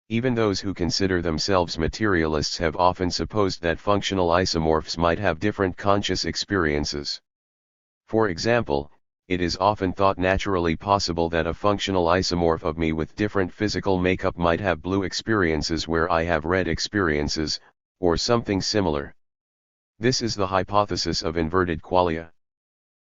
Even those who consider themselves materialists have often supposed that functional isomorphs might have different conscious experiences. For example, it is often thought naturally possible that a functional isomorph of me with different physical makeup might have blue experiences where I have red experiences, or something similar. This is the hypothesis of inverted qualia.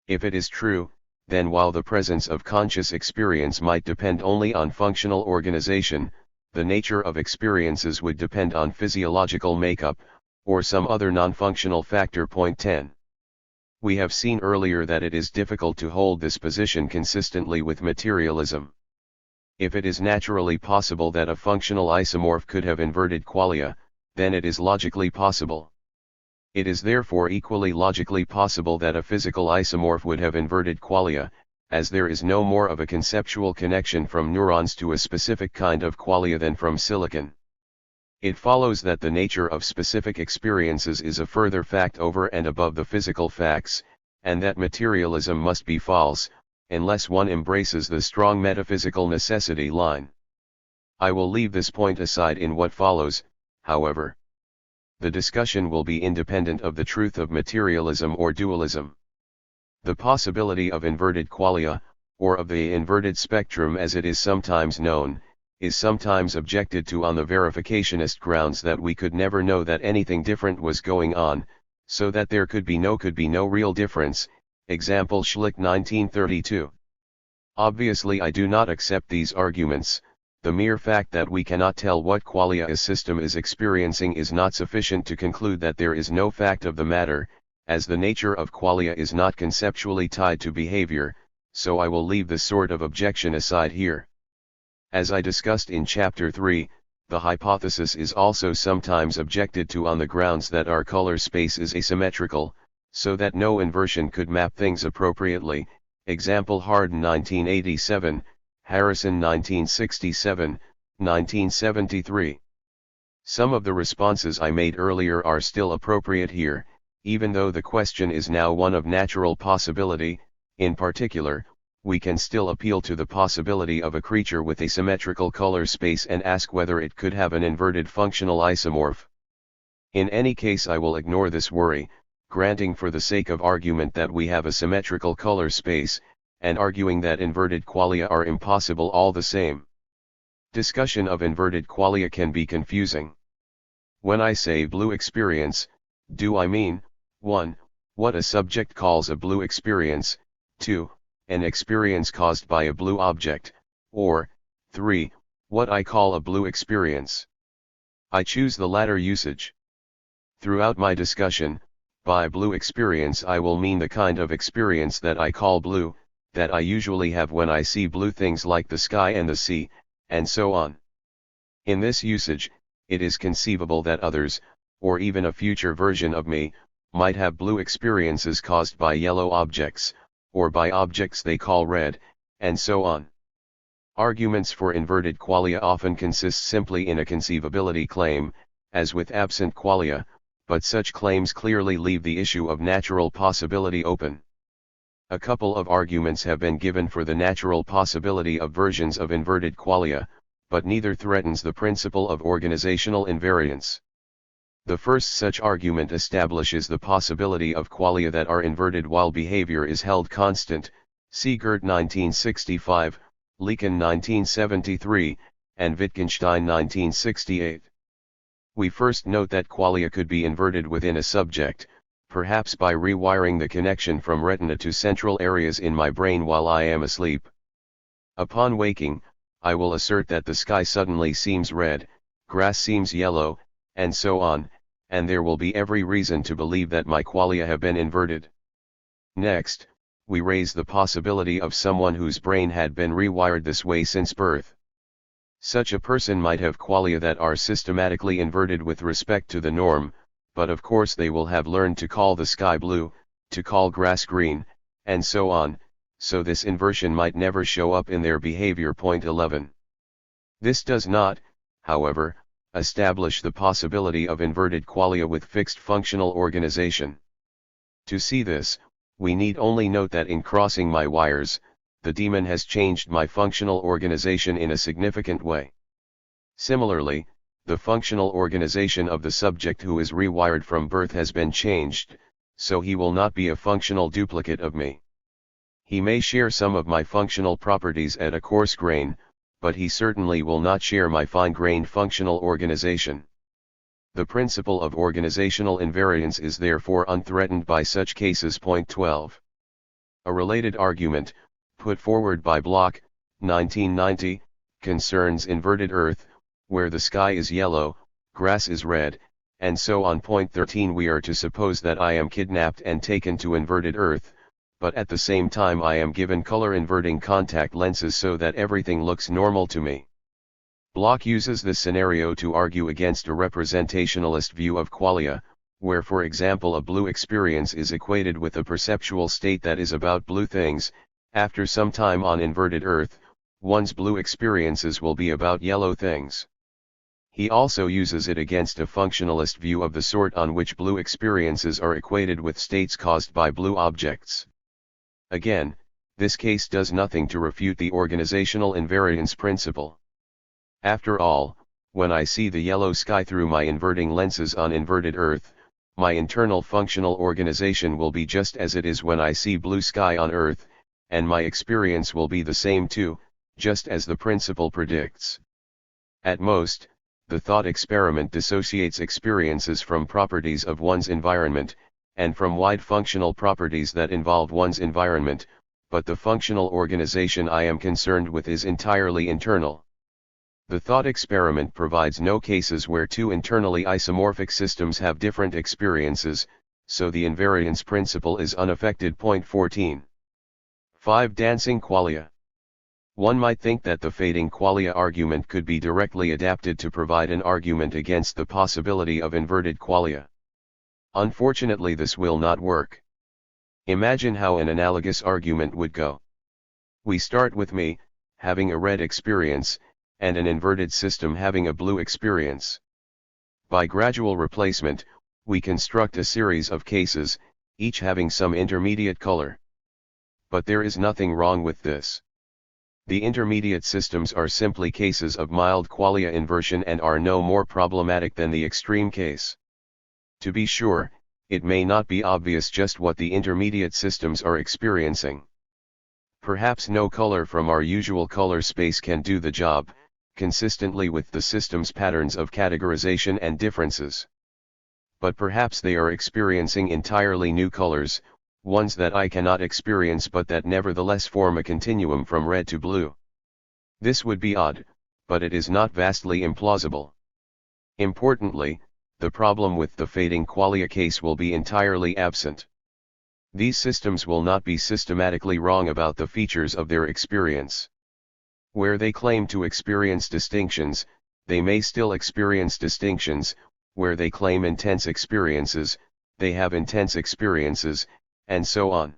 If it is true, then while the presence of conscious experience might depend only on functional organization, the nature of experiences would depend on physiological makeup, or some other non-functional factor. Point 10. We have seen earlier that it is difficult to hold this position consistently with materialism. If it is naturally possible that a functional isomorph could have inverted qualia, then it is logically possible. It is therefore equally logically possible that a physical isomorph would have inverted qualia, as there is no more of a conceptual connection from neurons to a specific kind of qualia than from silicon. It follows that the nature of specific experiences is a further fact over and above the physical facts, and that materialism must be false, unless one embraces the strong metaphysical necessity line. I will leave this point aside in what follows, however. The discussion will be independent of the truth of materialism or dualism. The possibility of inverted qualia, or of the inverted spectrum as it is sometimes known, is sometimes objected to on the verificationist grounds that we could never know that anything different was going on, so that there could be no real difference. Example Schlick 1932. Obviously I do not accept these arguments. The mere fact that we cannot tell what qualia a system is experiencing is not sufficient to conclude that there is no fact of the matter, as the nature of qualia is not conceptually tied to behavior, so I will leave this sort of objection aside here. As I discussed in Chapter 3, the hypothesis is also sometimes objected to on the grounds that our color space is asymmetrical, so that no inversion could map things appropriately. Example Harden 1987, Harrison 1967, 1973. Some of the responses I made earlier are still appropriate here, even though the question is now one of natural possibility. In particular, we can still appeal to the possibility of a creature with a symmetrical color space and ask whether it could have an inverted functional isomorph. In any case I will ignore this worry, granting for the sake of argument that we have a symmetrical color space, and arguing that inverted qualia are impossible all the same. Discussion of inverted qualia can be confusing. When I say blue experience, do I mean, 1. What a subject calls a blue experience, 2. An experience caused by a blue object, or 3. What I call a blue experience? I choose the latter usage. Throughout my discussion, by blue experience I will mean the kind of experience that I call blue, that I usually have when I see blue things like the sky and the sea, and so on. In this usage, it is conceivable that others, or even a future version of me, might have blue experiences caused by yellow objects, or by objects they call red, and so on. Arguments for inverted qualia often consist simply in a conceivability claim, as with absent qualia, but such claims clearly leave the issue of natural possibility open. A couple of arguments have been given for the natural possibility of versions of inverted qualia, but neither threatens the principle of organizational invariance. The first such argument establishes the possibility of qualia that are inverted while behavior is held constant, Siegert 1965, Leakin 1973, and Wittgenstein 1968. We first note that qualia could be inverted within a subject, perhaps by rewiring the connection from retina to central areas in my brain while I am asleep. Upon waking, I will assert that the sky suddenly seems red, grass seems yellow, and so on, and there will be every reason to believe that my qualia have been inverted. Next, we raise the possibility of someone whose brain had been rewired this way since birth. Such a person might have qualia that are systematically inverted with respect to the norm, but of course they will have learned to call the sky blue, to call grass green, and so on, so this inversion might never show up in their behavior. Point 11. This does not, however, establish the possibility of inverted qualia with fixed functional organization. To see this, we need only note that in crossing my wires, the demon has changed my functional organization in a significant way. Similarly, the functional organization of the subject who is rewired from birth has been changed, so he will not be a functional duplicate of me. He may share some of my functional properties at a coarse grain, but he certainly will not share my fine-grained functional organization. The principle of organizational invariance is therefore unthreatened by such cases. Point 12. A related argument, put forward by Bloch, 1990, concerns inverted Earth, where the sky is yellow, grass is red, and so on. Point 13. We are to suppose that I am kidnapped and taken to inverted Earth, but at the same time I am given color-inverting contact lenses so that everything looks normal to me. Bloch uses this scenario to argue against a representationalist view of qualia, where for example a blue experience is equated with a perceptual state that is about blue things. After some time on inverted Earth, one's blue experiences will be about yellow things. He also uses it against a functionalist view of the sort on which blue experiences are equated with states caused by blue objects. Again, this case does nothing to refute the organizational invariance principle. After all, when I see the yellow sky through my inverting lenses on inverted Earth, my internal functional organization will be just as it is when I see blue sky on Earth, and my experience will be the same too, just as the principle predicts. At most, the thought experiment dissociates experiences from properties of one's environment, and from wide functional properties that involve one's environment, but the functional organization I am concerned with is entirely internal. The thought experiment provides no cases where two internally isomorphic systems have different experiences, so the invariance principle is unaffected. Point 14. 5. Dancing qualia. One might think that the fading qualia argument could be directly adapted to provide an argument against the possibility of inverted qualia. Unfortunately, this will not work. Imagine how an analogous argument would go. We start with me, having a red experience, and an inverted system having a blue experience. By gradual replacement, we construct a series of cases, each having some intermediate color. But there is nothing wrong with this. The intermediate systems are simply cases of mild qualia inversion and are no more problematic than the extreme case. To be sure, it may not be obvious just what the intermediate systems are experiencing. Perhaps no color from our usual color space can do the job, consistently with the system's patterns of categorization and differences. But perhaps they are experiencing entirely new colors, ones that I cannot experience but that nevertheless form a continuum from red to blue. This would be odd, but it is not vastly implausible. Importantly, the problem with the fading qualia case will be entirely absent. These systems will not be systematically wrong about the features of their experience. Where they claim to experience distinctions, they may still experience distinctions. Where they claim intense experiences, they have intense experiences, and so on.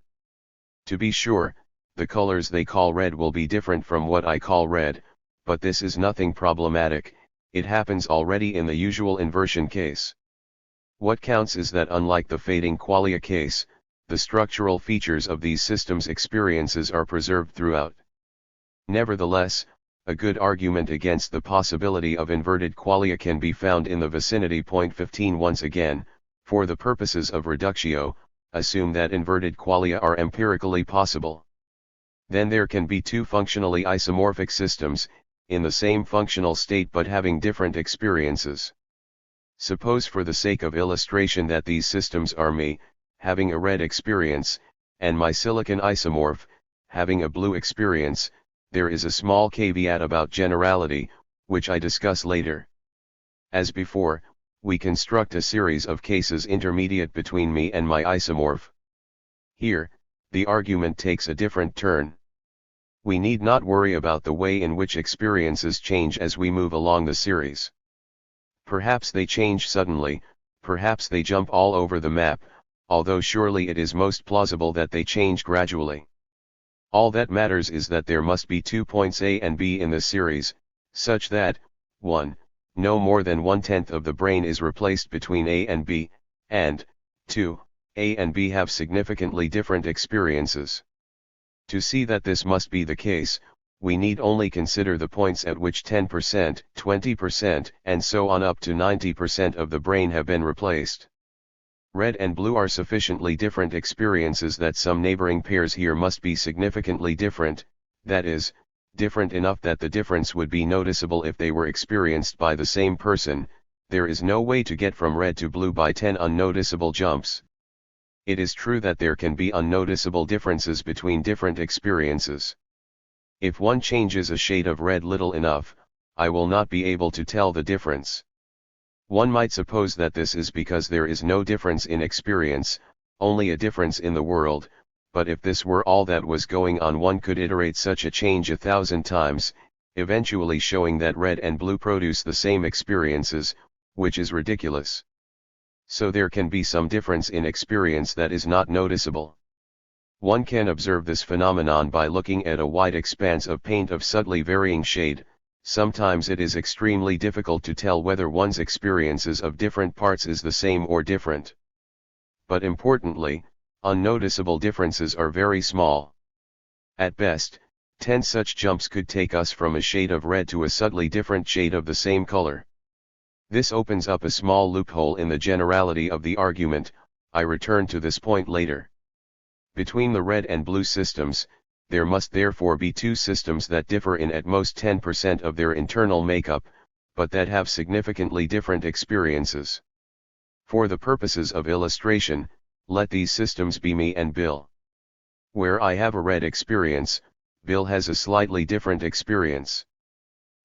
To be sure, the colors they call red will be different from what I call red, but this is nothing problematic. It happens already in the usual inversion case. What counts is that unlike the fading qualia case, the structural features of these systems' experiences are preserved throughout. Nevertheless, a good argument against the possibility of inverted qualia can be found in the vicinity. Point 15. Once again, for the purposes of reductio, assume that inverted qualia are empirically possible. Then there can be two functionally isomorphic systems, in the same functional state but having different experiences. Suppose for the sake of illustration that these systems are me, having a red experience, and my silicon isomorph, having a blue experience. There is a small caveat about generality, which I discuss later. As before, we construct a series of cases intermediate between me and my isomorph. Here, the argument takes a different turn. We need not worry about the way in which experiences change as we move along the series. Perhaps they change suddenly, perhaps they jump all over the map, although surely it is most plausible that they change gradually. All that matters is that there must be 2 points A and B in the series, such that, 1, no more than 1/10 of the brain is replaced between A and B, and, 2, A and B have significantly different experiences. To see that this must be the case, we need only consider the points at which 10%, 20%, and so on up to 90% of the brain have been replaced. Red and blue are sufficiently different experiences that some neighboring pairs here must be significantly different, that is, different enough that the difference would be noticeable if they were experienced by the same person. There is no way to get from red to blue by 10 unnoticeable jumps. It is true that there can be unnoticeable differences between different experiences. If one changes a shade of red little enough, I will not be able to tell the difference. One might suppose that this is because there is no difference in experience, only a difference in the world, but if this were all that was going on, one could iterate such a change 1,000 times, eventually showing that red and blue produce the same experiences, which is ridiculous. So there can be some difference in experience that is not noticeable. One can observe this phenomenon by looking at a wide expanse of paint of subtly varying shade. Sometimes it is extremely difficult to tell whether one's experiences of different parts is the same or different. But importantly, unnoticeable differences are very small. At best, 10 such jumps could take us from a shade of red to a subtly different shade of the same color. This opens up a small loophole in the generality of the argument. I return to this point later. Between the red and blue systems, there must therefore be 2 systems that differ in at most 10% of their internal makeup, but that have significantly different experiences. For the purposes of illustration, let these systems be me and Bill. Where I have a red experience, Bill has a slightly different experience.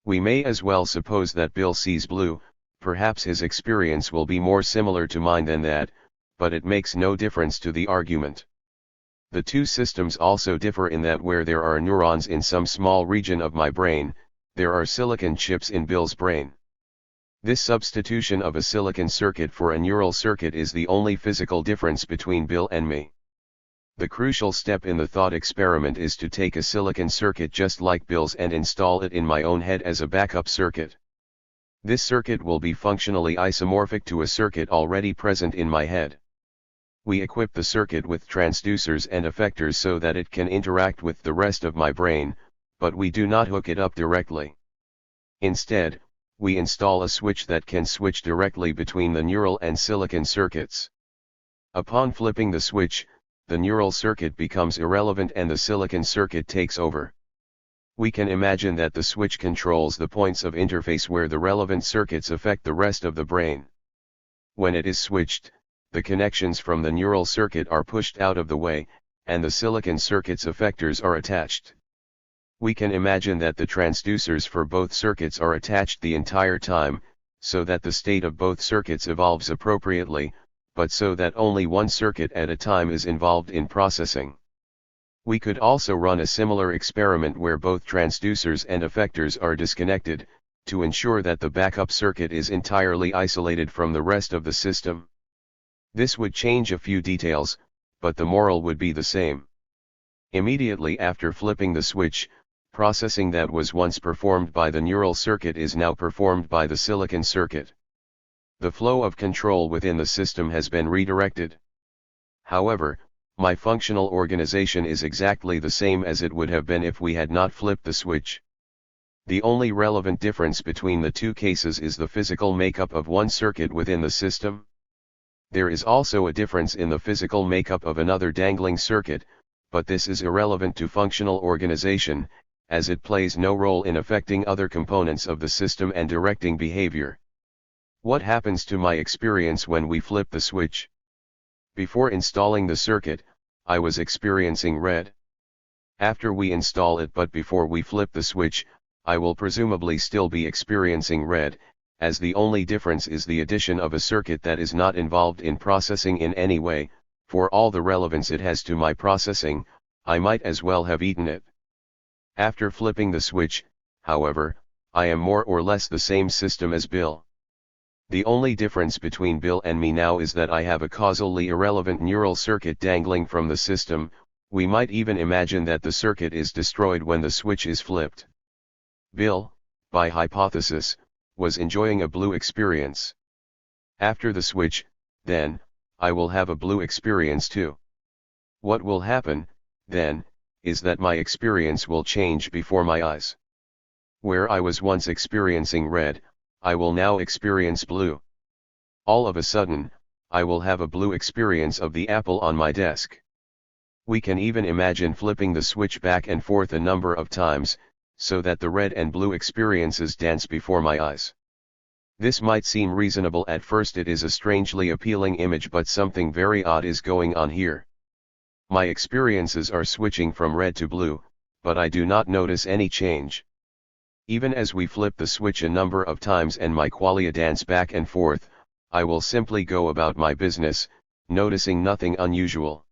We may as well suppose that Bill sees blue. Perhaps his experience will be more similar to mine than that, but it makes no difference to the argument. The 2 systems also differ in that where there are neurons in some small region of my brain, there are silicon chips in Bill's brain. This substitution of a silicon circuit for a neural circuit is the only physical difference between Bill and me. The crucial step in the thought experiment is to take a silicon circuit just like Bill's and install it in my own head as a backup circuit. This circuit will be functionally isomorphic to a circuit already present in my head. We equip the circuit with transducers and effectors so that it can interact with the rest of my brain, but we do not hook it up directly. Instead, we install a switch that can switch directly between the neural and silicon circuits. Upon flipping the switch, the neural circuit becomes irrelevant and the silicon circuit takes over. We can imagine that the switch controls the points of interface where the relevant circuits affect the rest of the brain. When it is switched, the connections from the neural circuit are pushed out of the way, and the silicon circuit's effectors are attached. We can imagine that the transducers for both circuits are attached the entire time, so that the state of both circuits evolves appropriately, but so that only one circuit at a time is involved in processing. We could also run a similar experiment where both transducers and effectors are disconnected, to ensure that the backup circuit is entirely isolated from the rest of the system. This would change a few details, but the moral would be the same. Immediately after flipping the switch, processing that was once performed by the neural circuit is now performed by the silicon circuit. The flow of control within the system has been redirected. However, my functional organization is exactly the same as it would have been if we had not flipped the switch. The only relevant difference between the 2 cases is the physical makeup of one circuit within the system. There is also a difference in the physical makeup of another dangling circuit, but this is irrelevant to functional organization, as it plays no role in affecting other components of the system and directing behavior. What happens to my experience when we flip the switch? Before installing the circuit, I was experiencing red. After we install it but before we flip the switch, I will presumably still be experiencing red, as the only difference is the addition of a circuit that is not involved in processing in any way. For all the relevance it has to my processing, I might as well have eaten it. After flipping the switch, however, I am more or less the same system as Bill. The only difference between Bill and me now is that I have a causally irrelevant neural circuit dangling from the system. We might even imagine that the circuit is destroyed when the switch is flipped. Bill, by hypothesis, was enjoying a blue experience. After the switch, then, I will have a blue experience too. What will happen, then, is that my experience will change before my eyes. Where I was once experiencing red, I will now experience blue. All of a sudden, I will have a blue experience of the apple on my desk. We can even imagine flipping the switch back and forth a number of times, so that the red and blue experiences dance before my eyes. This might seem reasonable at first. It is a strangely appealing image, but something very odd is going on here. My experiences are switching from red to blue, but I do not notice any change. Even as we flip the switch a number of times and my qualia dance back and forth, I will simply go about my business, noticing nothing unusual.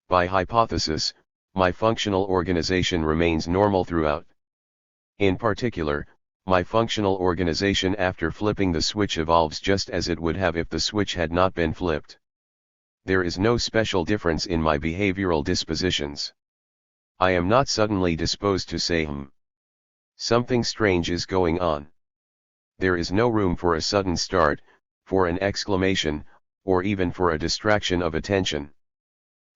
By hypothesis, my functional organization remains normal throughout. In particular, my functional organization after flipping the switch evolves just as it would have if the switch had not been flipped. There is no special difference in my behavioral dispositions. I am not suddenly disposed to say something strange is going on. There is no room for a sudden start, for an exclamation, or even for a distraction of attention.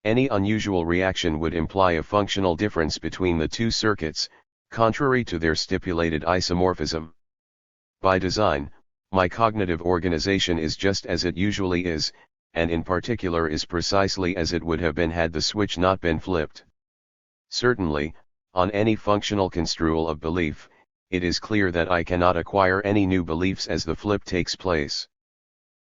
Any unusual reaction would imply a functional difference between the two circuits, contrary to their stipulated isomorphism. By design, my cognitive organization is just as it usually is, and in particular is precisely as it would have been had the switch not been flipped. Certainly, on any functional construal of belief, it is clear that I cannot acquire any new beliefs as the flip takes place.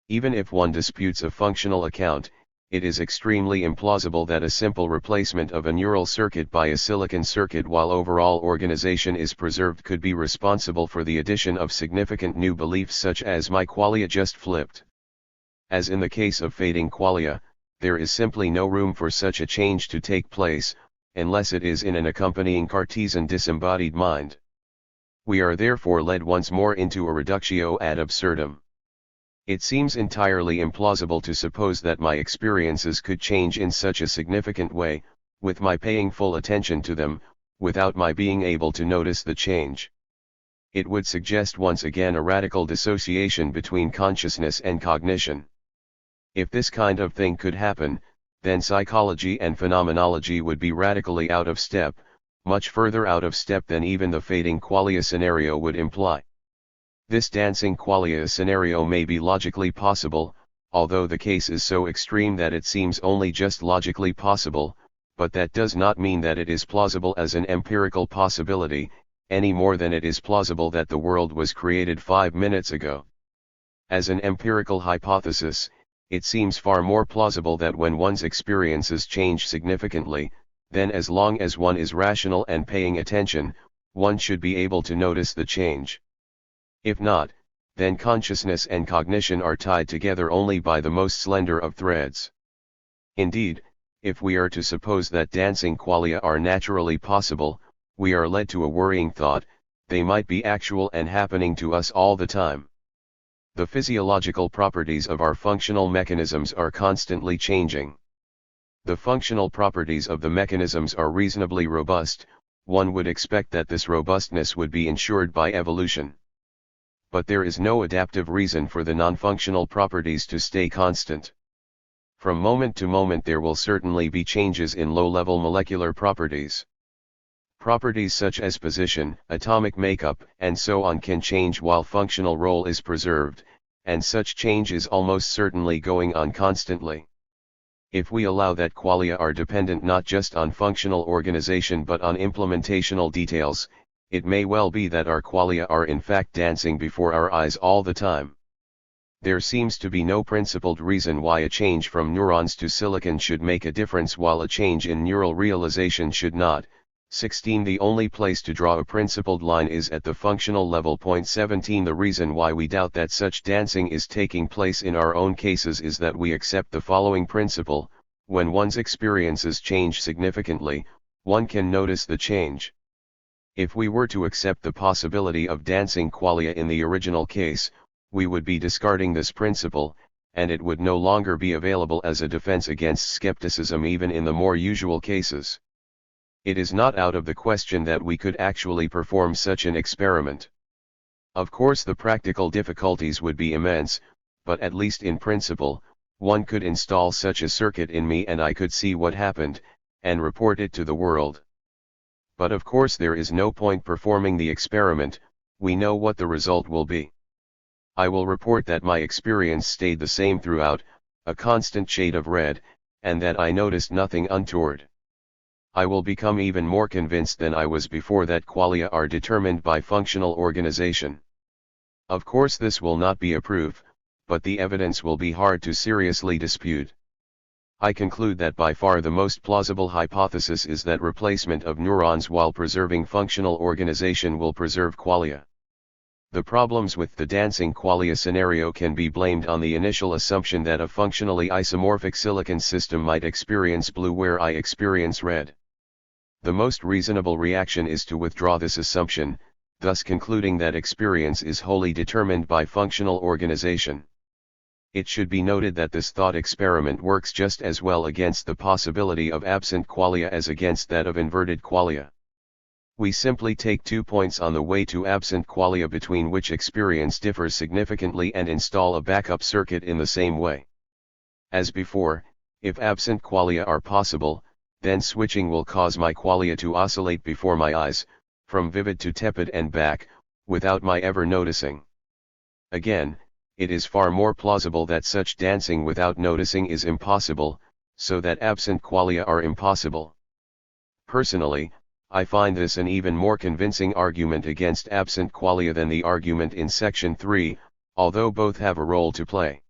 Even if one disputes a functional account, it is extremely implausible that a simple replacement of a neural circuit by a silicon circuit while overall organization is preserved could be responsible for the addition of significant new beliefs such as my qualia just flipped. As in the case of fading qualia, there is simply no room for such a change to take place, unless it is in an accompanying Cartesian disembodied mind. We are therefore led once more into a reductio ad absurdum. It seems entirely implausible to suppose that my experiences could change in such a significant way, with my paying full attention to them, without my being able to notice the change. It would suggest once again a radical dissociation between consciousness and cognition. If this kind of thing could happen, then psychology and phenomenology would be radically out of step, much further out of step than even the fading qualia scenario would imply. This dancing qualia scenario may be logically possible, although the case is so extreme that it seems only just logically possible, but that does not mean that it is plausible as an empirical possibility, any more than it is plausible that the world was created 5 minutes ago. As an empirical hypothesis, it seems far more plausible that when one's experiences change significantly, then as long as one is rational and paying attention, one should be able to notice the change. If not, then consciousness and cognition are tied together only by the most slender of threads. Indeed, if we are to suppose that dancing qualia are naturally possible, we are led to a worrying thought: they might be actual and happening to us all the time. The physiological properties of our functional mechanisms are constantly changing. The functional properties of the mechanisms are reasonably robust. One would expect that this robustness would be ensured by evolution. But there is no adaptive reason for the non-functional properties to stay constant. From moment to moment there will certainly be changes in low-level molecular properties. Properties such as position, atomic makeup, and so on can change while functional role is preserved, and such change is almost certainly going on constantly. If we allow that qualia are dependent not just on functional organization but on implementational details, it may well be that our qualia are in fact dancing before our eyes all the time. There seems to be no principled reason why a change from neurons to silicon should make a difference while a change in neural realization should not, 16. The only place to draw a principled line is at the functional level. Point 17. The reason why we doubt that such dancing is taking place in our own cases is that we accept the following principle: when one's experiences change significantly, one can notice the change. If we were to accept the possibility of dancing qualia in the original case, we would be discarding this principle, and it would no longer be available as a defense against skepticism even in the more usual cases. It is not out of the question that we could actually perform such an experiment. Of course, the practical difficulties would be immense, but at least in principle, one could install such a circuit in me and I could see what happened, and report it to the world. But of course there is no point performing the experiment, we know what the result will be. I will report that my experience stayed the same throughout, a constant shade of red, and that I noticed nothing untoward. I will become even more convinced than I was before that qualia are determined by functional organization. Of course this will not be a proof, but the evidence will be hard to seriously dispute. I conclude that by far the most plausible hypothesis is that replacement of neurons while preserving functional organization will preserve qualia. The problems with the dancing qualia scenario can be blamed on the initial assumption that a functionally isomorphic silicon system might experience blue where I experience red. The most reasonable reaction is to withdraw this assumption, thus concluding that experience is wholly determined by functional organization. It should be noted that this thought experiment works just as well against the possibility of absent qualia as against that of inverted qualia. We simply take 2 points on the way to absent qualia between which experience differs significantly and install a backup circuit in the same way. As before, if absent qualia are possible, then switching will cause my qualia to oscillate before my eyes, from vivid to tepid and back, without my ever noticing. Again, it is far more plausible that such dancing without noticing is impossible, so that absent qualia are impossible. Personally, I find this an even more convincing argument against absent qualia than the argument in section 3, although both have a role to play.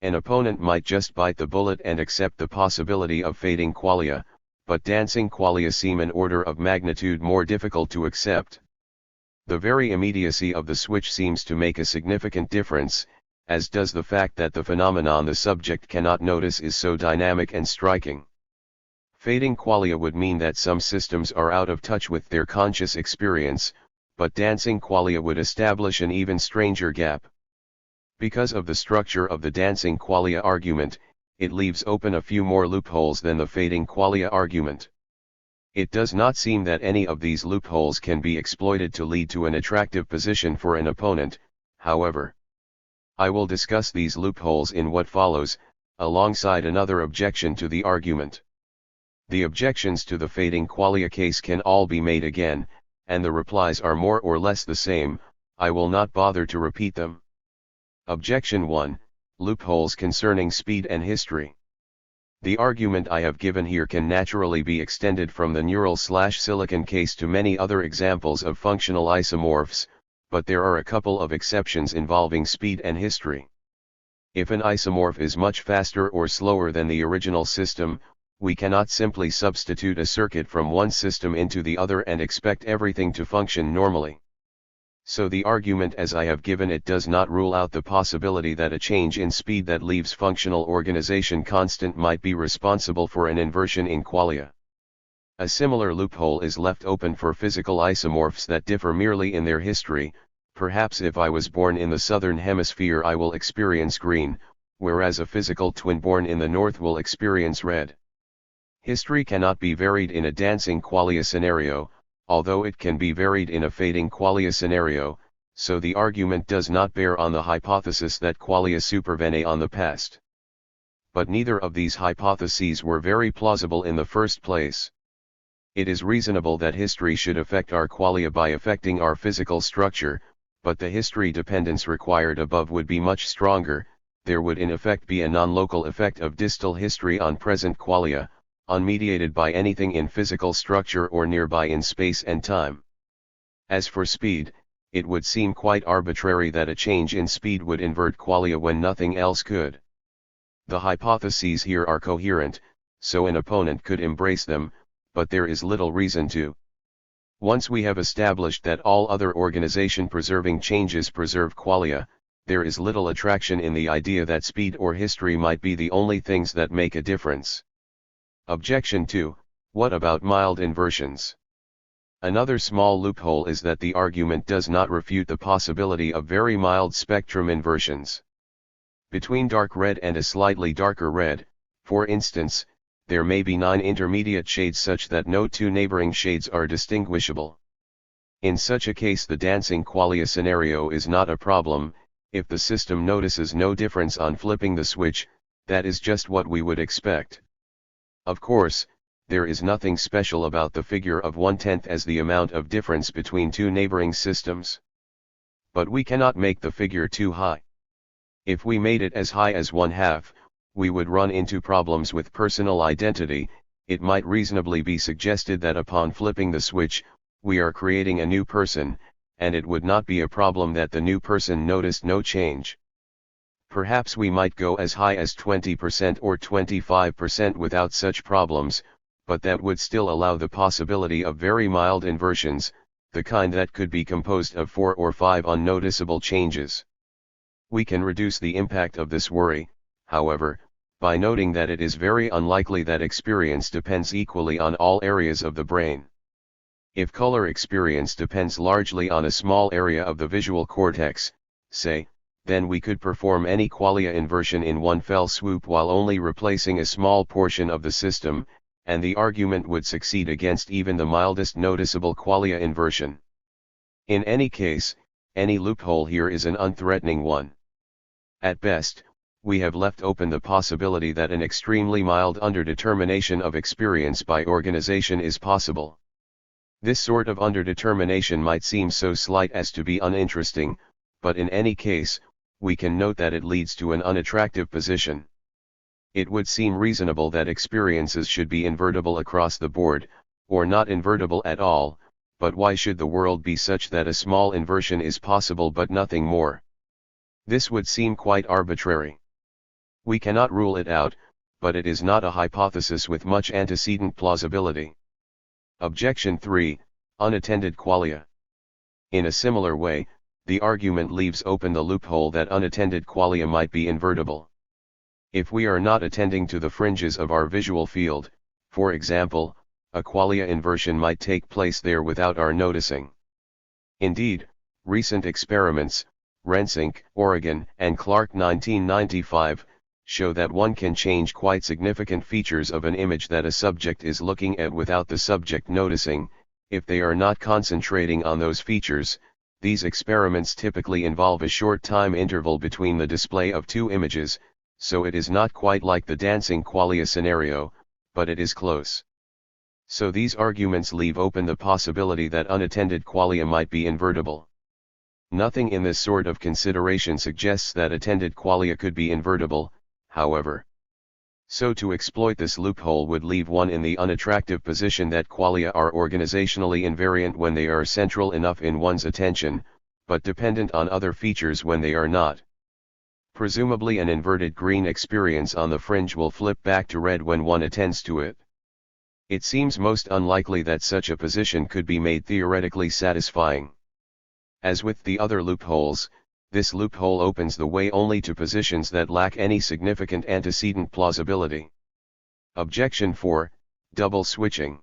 An opponent might just bite the bullet and accept the possibility of fading qualia, but dancing qualia seem an order of magnitude more difficult to accept. The very immediacy of the switch seems to make a significant difference, as does the fact that the phenomenon the subject cannot notice is so dynamic and striking. Fading qualia would mean that some systems are out of touch with their conscious experience, but dancing qualia would establish an even stranger gap. Because of the structure of the dancing qualia argument, it leaves open a few more loopholes than the fading qualia argument. It does not seem that any of these loopholes can be exploited to lead to an attractive position for an opponent, however. I will discuss these loopholes in what follows, alongside another objection to the argument. The objections to the fading qualia case can all be made again, and the replies are more or less the same, I will not bother to repeat them. Objection 1, Loopholes concerning speed and history. The argument I have given here can naturally be extended from the neural/silicon case to many other examples of functional isomorphs, but there are a couple of exceptions involving speed and history. If an isomorph is much faster or slower than the original system, we cannot simply substitute a circuit from one system into the other and expect everything to function normally. So the argument as I have given it does not rule out the possibility that a change in speed that leaves functional organization constant might be responsible for an inversion in qualia. A similar loophole is left open for physical isomorphs that differ merely in their history. Perhaps if I was born in the southern hemisphere I will experience green, whereas a physical twin born in the north will experience red. History cannot be varied in a dancing qualia scenario, although it can be varied in a fading qualia scenario, so the argument does not bear on the hypothesis that qualia supervene on the past. But neither of these hypotheses were very plausible in the first place. It is reasonable that history should affect our qualia by affecting our physical structure, but the history dependence required above would be much stronger. There would in effect be a non-local effect of distal history on present qualia, unmediated by anything in physical structure or nearby in space and time. As for speed, it would seem quite arbitrary that a change in speed would invert qualia when nothing else could. The hypotheses here are coherent, so an opponent could embrace them, but there is little reason to. Once we have established that all other organization-preserving changes preserve qualia, there is little attraction in the idea that speed or history might be the only things that make a difference. Objection 2. What about mild inversions? Another small loophole is that the argument does not refute the possibility of very mild spectrum inversions. Between dark red and a slightly darker red, for instance, there may be 9 intermediate shades such that no 2 neighboring shades are distinguishable. In such a case the dancing qualia scenario is not a problem. If the system notices no difference on flipping the switch, that is just what we would expect. Of course, there is nothing special about the figure of 1/10 as the amount of difference between 2 neighboring systems. But we cannot make the figure too high. If we made it as high as 1/2, we would run into problems with personal identity. It might reasonably be suggested that upon flipping the switch, we are creating a new person, and it would not be a problem that the new person noticed no change. Perhaps we might go as high as 20% or 25% without such problems, but that would still allow the possibility of very mild inversions, the kind that could be composed of 4 or 5 unnoticeable changes. We can reduce the impact of this worry, however, by noting that it is very unlikely that experience depends equally on all areas of the brain. If color experience depends largely on a small area of the visual cortex, say, then we could perform any qualia inversion in one fell swoop while only replacing a small portion of the system, and the argument would succeed against even the mildest noticeable qualia inversion. In any case, any loophole here is an unthreatening one. At best, we have left open the possibility that an extremely mild underdetermination of experience by organization is possible. This sort of underdetermination might seem so slight as to be uninteresting, but in any case, we can note that it leads to an unattractive position. It would seem reasonable that experiences should be invertible across the board, or not invertible at all, but why should the world be such that a small inversion is possible but nothing more? This would seem quite arbitrary. We cannot rule it out, but it is not a hypothesis with much antecedent plausibility. Objection 3, unattended qualia. In a similar way, the argument leaves open the loophole that unattended qualia might be invertible. If we are not attending to the fringes of our visual field, for example, a qualia inversion might take place there without our noticing. Indeed, recent experiments, Rensink, Oregon, and Clark 1995, show that one can change quite significant features of an image that a subject is looking at without the subject noticing, if they are not concentrating on those features. These experiments typically involve a short time interval between the display of 2 images, so it is not quite like the dancing qualia scenario, but it is close. So these arguments leave open the possibility that unattended qualia might be invertible. Nothing in this sort of consideration suggests that attended qualia could be invertible, however. So to exploit this loophole would leave one in the unattractive position that qualia are organizationally invariant when they are central enough in one's attention, but dependent on other features when they are not. Presumably an inverted green experience on the fringe will flip back to red when one attends to it. It seems most unlikely that such a position could be made theoretically satisfying. As with the other loopholes, this loophole opens the way only to positions that lack any significant antecedent plausibility. Objection 4, double switching.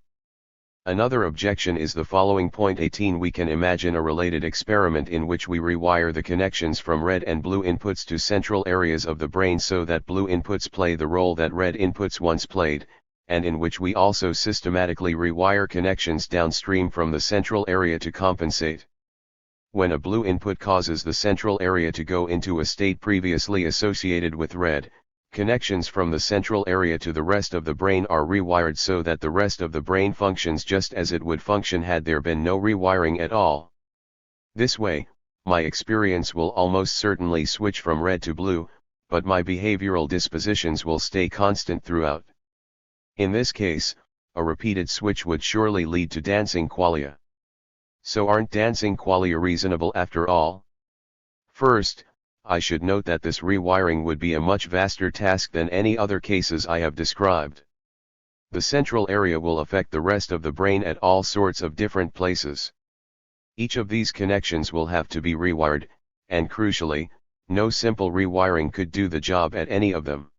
Another objection is the following. Point 18. We can imagine a related experiment in which we rewire the connections from red and blue inputs to central areas of the brain so that blue inputs play the role that red inputs once played, and in which we also systematically rewire connections downstream from the central area to compensate. When a blue input causes the central area to go into a state previously associated with red, connections from the central area to the rest of the brain are rewired so that the rest of the brain functions just as it would function had there been no rewiring at all. This way, my experience will almost certainly switch from red to blue, but my behavioral dispositions will stay constant throughout. In this case, a repeated switch would surely lead to dancing qualia. So aren't dancing qualia reasonable after all? First, I should note that this rewiring would be a much vaster task than any other cases I have described. The central area will affect the rest of the brain at all sorts of different places. Each of these connections will have to be rewired, and crucially, no simple rewiring could do the job at any of them.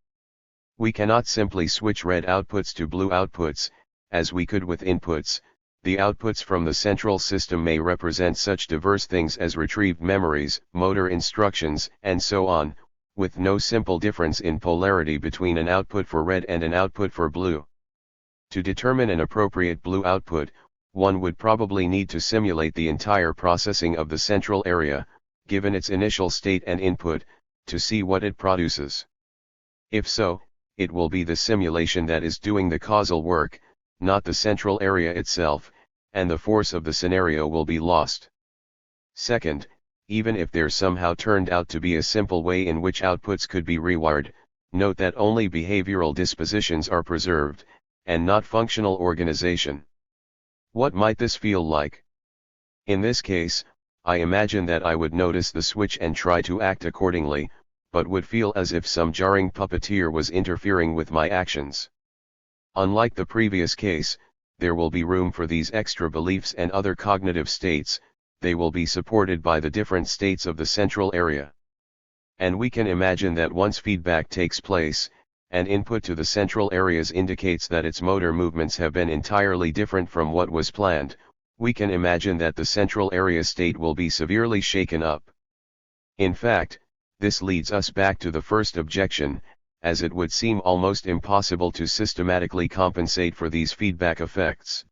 We cannot simply switch red outputs to blue outputs, as we could with inputs. The outputs from the central system may represent such diverse things as retrieved memories, motor instructions, and so on, with no simple difference in polarity between an output for red and an output for blue. To determine an appropriate blue output, one would probably need to simulate the entire processing of the central area, given its initial state and input, to see what it produces. If so, it will be the simulation that is doing the causal work, not the central area itself, and the force of the scenario will be lost. Second, even if there somehow turned out to be a simple way in which outputs could be rewired, note that only behavioral dispositions are preserved, and not functional organization. What might this feel like? In this case, I imagine that I would notice the switch and try to act accordingly, but would feel as if some jarring puppeteer was interfering with my actions. Unlike the previous case, there will be room for these extra beliefs and other cognitive states. They will be supported by the different states of the central area. And we can imagine that once feedback takes place, an input to the central areas indicates that its motor movements have been entirely different from what was planned. We can imagine that the central area state will be severely shaken up. In fact, this leads us back to the first objection, as it would seem almost impossible to systematically compensate for these feedback effects.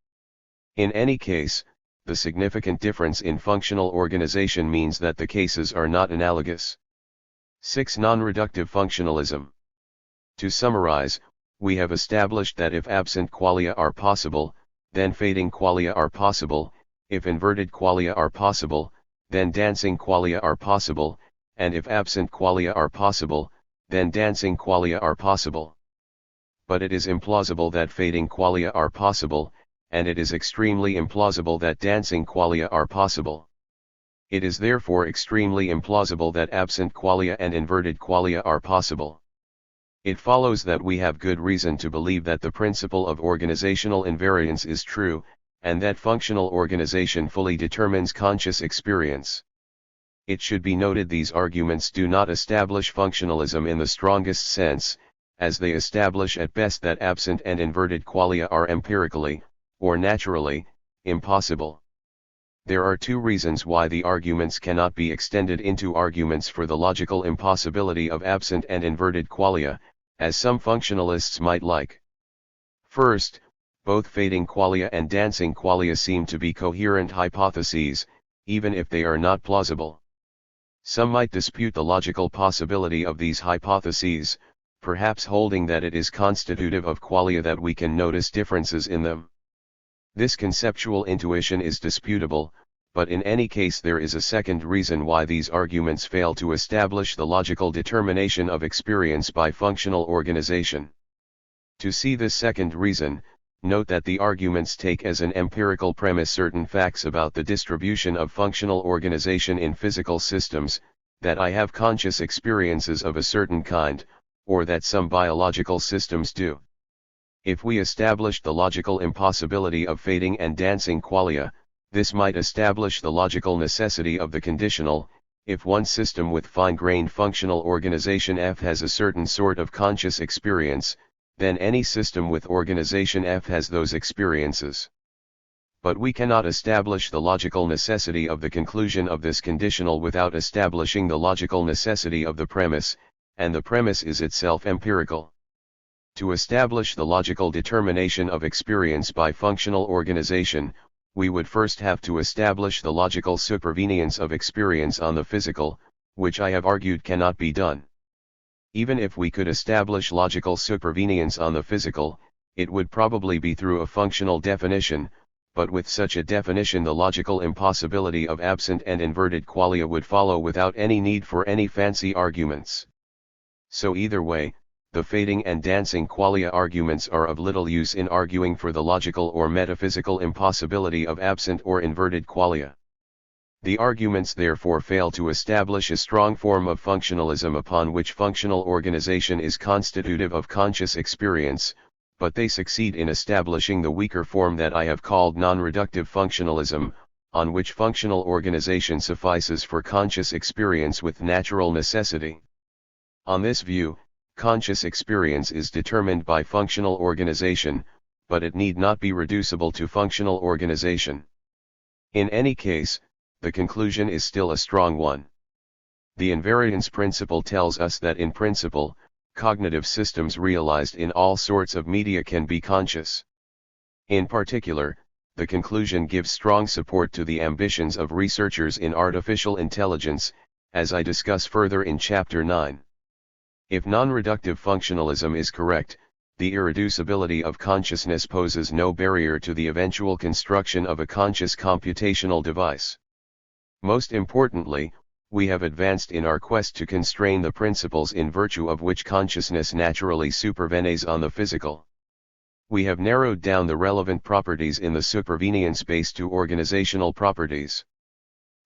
In any case, the significant difference in functional organization means that the cases are not analogous. 6. Non-reductive functionalism. To summarize, we have established that if absent qualia are possible, then fading qualia are possible, if inverted qualia are possible, then dancing qualia are possible, and if absent qualia are possible, then dancing qualia are possible. But it is implausible that fading qualia are possible, and it is extremely implausible that dancing qualia are possible. It is therefore extremely implausible that absent qualia and inverted qualia are possible. It follows that we have good reason to believe that the principle of organizational invariance is true, and that functional organization fully determines conscious experience. It should be noted these arguments do not establish functionalism in the strongest sense, as they establish at best that absent and inverted qualia are empirically, or naturally, impossible. There are two reasons why the arguments cannot be extended into arguments for the logical impossibility of absent and inverted qualia, as some functionalists might like. First, both fading qualia and dancing qualia seem to be coherent hypotheses, even if they are not plausible. Some might dispute the logical possibility of these hypotheses, perhaps holding that it is constitutive of qualia that we can notice differences in them. This conceptual intuition is disputable, but in any case there is a second reason why these arguments fail to establish the logical determination of experience by functional organization. To see this second reason, note that the arguments take as an empirical premise certain facts about the distribution of functional organization in physical systems, that I have conscious experiences of a certain kind, or that some biological systems do. If we established the logical impossibility of fading and dancing qualia, this might establish the logical necessity of the conditional. If one system with fine-grained functional organization F has a certain sort of conscious experience, then any system with organization F has those experiences. But we cannot establish the logical necessity of the conclusion of this conditional without establishing the logical necessity of the premise, and the premise is itself empirical. To establish the logical determination of experience by functional organization, we would first have to establish the logical supervenience of experience on the physical, which I have argued cannot be done. Even if we could establish logical supervenience on the physical, it would probably be through a functional definition, but with such a definition the logical impossibility of absent and inverted qualia would follow without any need for any fancy arguments. So either way, the fading and dancing qualia arguments are of little use in arguing for the logical or metaphysical impossibility of absent or inverted qualia. The arguments therefore fail to establish a strong form of functionalism upon which functional organization is constitutive of conscious experience, but they succeed in establishing the weaker form that I have called non-reductive functionalism, on which functional organization suffices for conscious experience with natural necessity. On this view, conscious experience is determined by functional organization, but it need not be reducible to functional organization. In any case, the conclusion is still a strong one. The invariance principle tells us that in principle, cognitive systems realized in all sorts of media can be conscious. In particular, the conclusion gives strong support to the ambitions of researchers in artificial intelligence, as I discuss further in Chapter 9. If non-reductive functionalism is correct, the irreducibility of consciousness poses no barrier to the eventual construction of a conscious computational device. Most importantly, we have advanced in our quest to constrain the principles in virtue of which consciousness naturally supervenes on the physical. We have narrowed down the relevant properties in the supervenience space to organizational properties.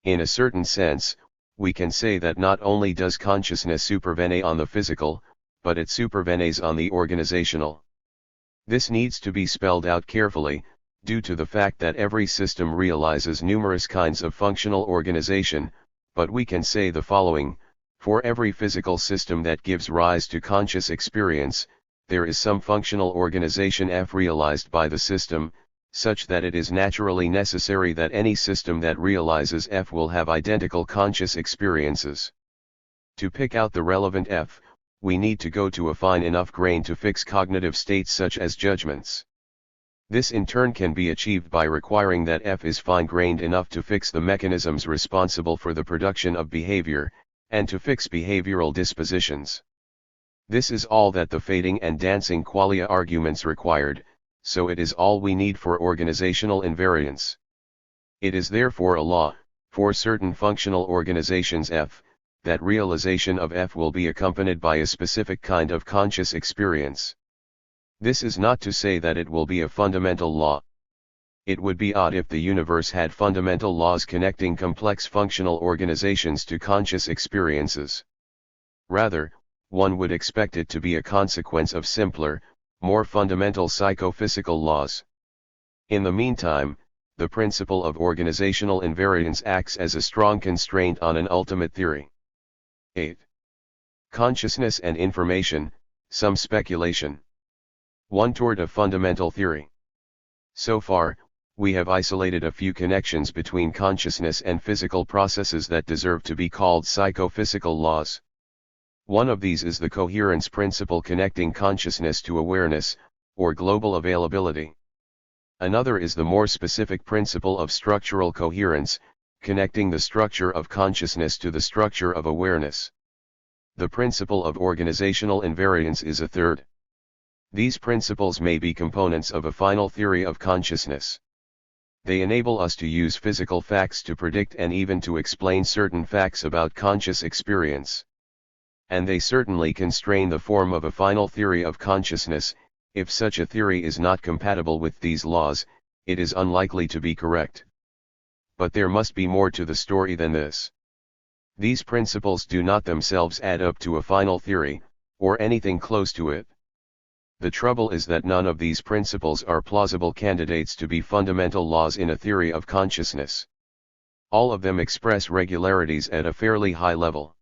In a certain sense, we can say that not only does consciousness supervene on the physical, but it supervenes on the organizational. This needs to be spelled out carefully, due to the fact that every system realizes numerous kinds of functional organization, but we can say the following: for every physical system that gives rise to conscious experience, there is some functional organization F realized by the system, such that it is naturally necessary that any system that realizes F will have identical conscious experiences. To pick out the relevant F, we need to go to a fine enough grain to fix cognitive states such as judgments. This in turn can be achieved by requiring that F is fine-grained enough to fix the mechanisms responsible for the production of behavior, and to fix behavioral dispositions. This is all that the fading and dancing qualia arguments required, so it is all we need for organizational invariance. It is therefore a law, for certain functional organizations F, that realization of F will be accompanied by a specific kind of conscious experience. This is not to say that it will be a fundamental law. It would be odd if the universe had fundamental laws connecting complex functional organizations to conscious experiences. Rather, one would expect it to be a consequence of simpler, more fundamental psychophysical laws. In the meantime, the principle of organizational invariance acts as a strong constraint on an ultimate theory. 8. Consciousness and information, some speculation. 1. Toward a fundamental theory. So far, we have isolated a few connections between consciousness and physical processes that deserve to be called psychophysical laws. One of these is the coherence principle connecting consciousness to awareness, or global availability. Another is the more specific principle of structural coherence, connecting the structure of consciousness to the structure of awareness. The principle of organizational invariance is a third. These principles may be components of a final theory of consciousness. They enable us to use physical facts to predict and even to explain certain facts about conscious experience. And they certainly constrain the form of a final theory of consciousness. If such a theory is not compatible with these laws, it is unlikely to be correct. But there must be more to the story than this. These principles do not themselves add up to a final theory, or anything close to it. The trouble is that none of these principles are plausible candidates to be fundamental laws in a theory of consciousness. All of them express regularities at a fairly high level.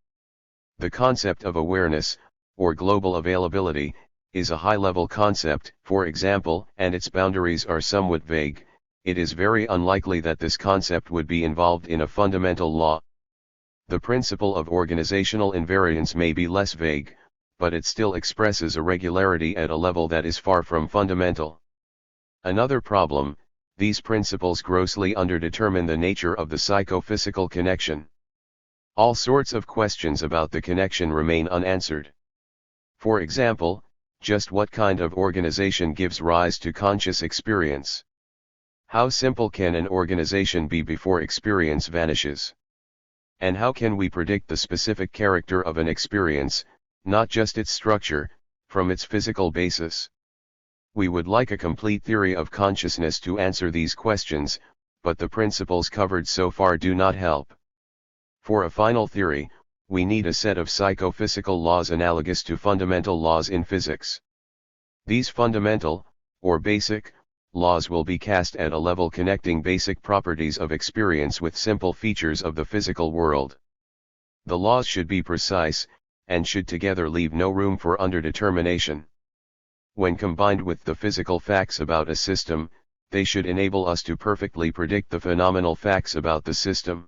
The concept of awareness, or global availability, is a high-level concept, for example, and its boundaries are somewhat vague. It is very unlikely that this concept would be involved in a fundamental law. The principle of organizational invariance may be less vague, but it still expresses a regularity at a level that is far from fundamental. Another problem: these principles grossly underdetermine the nature of the psychophysical connection. All sorts of questions about the connection remain unanswered. For example, just what kind of organization gives rise to conscious experience? How simple can an organization be before experience vanishes? And how can we predict the specific character of an experience, not just its structure, from its physical basis? We would like a complete theory of consciousness to answer these questions, but the principles covered so far do not help. For a final theory, we need a set of psychophysical laws analogous to fundamental laws in physics. These fundamental, or basic, laws will be cast at a level connecting basic properties of experience with simple features of the physical world. The laws should be precise, and should together leave no room for underdetermination. When combined with the physical facts about a system, they should enable us to perfectly predict the phenomenal facts about the system.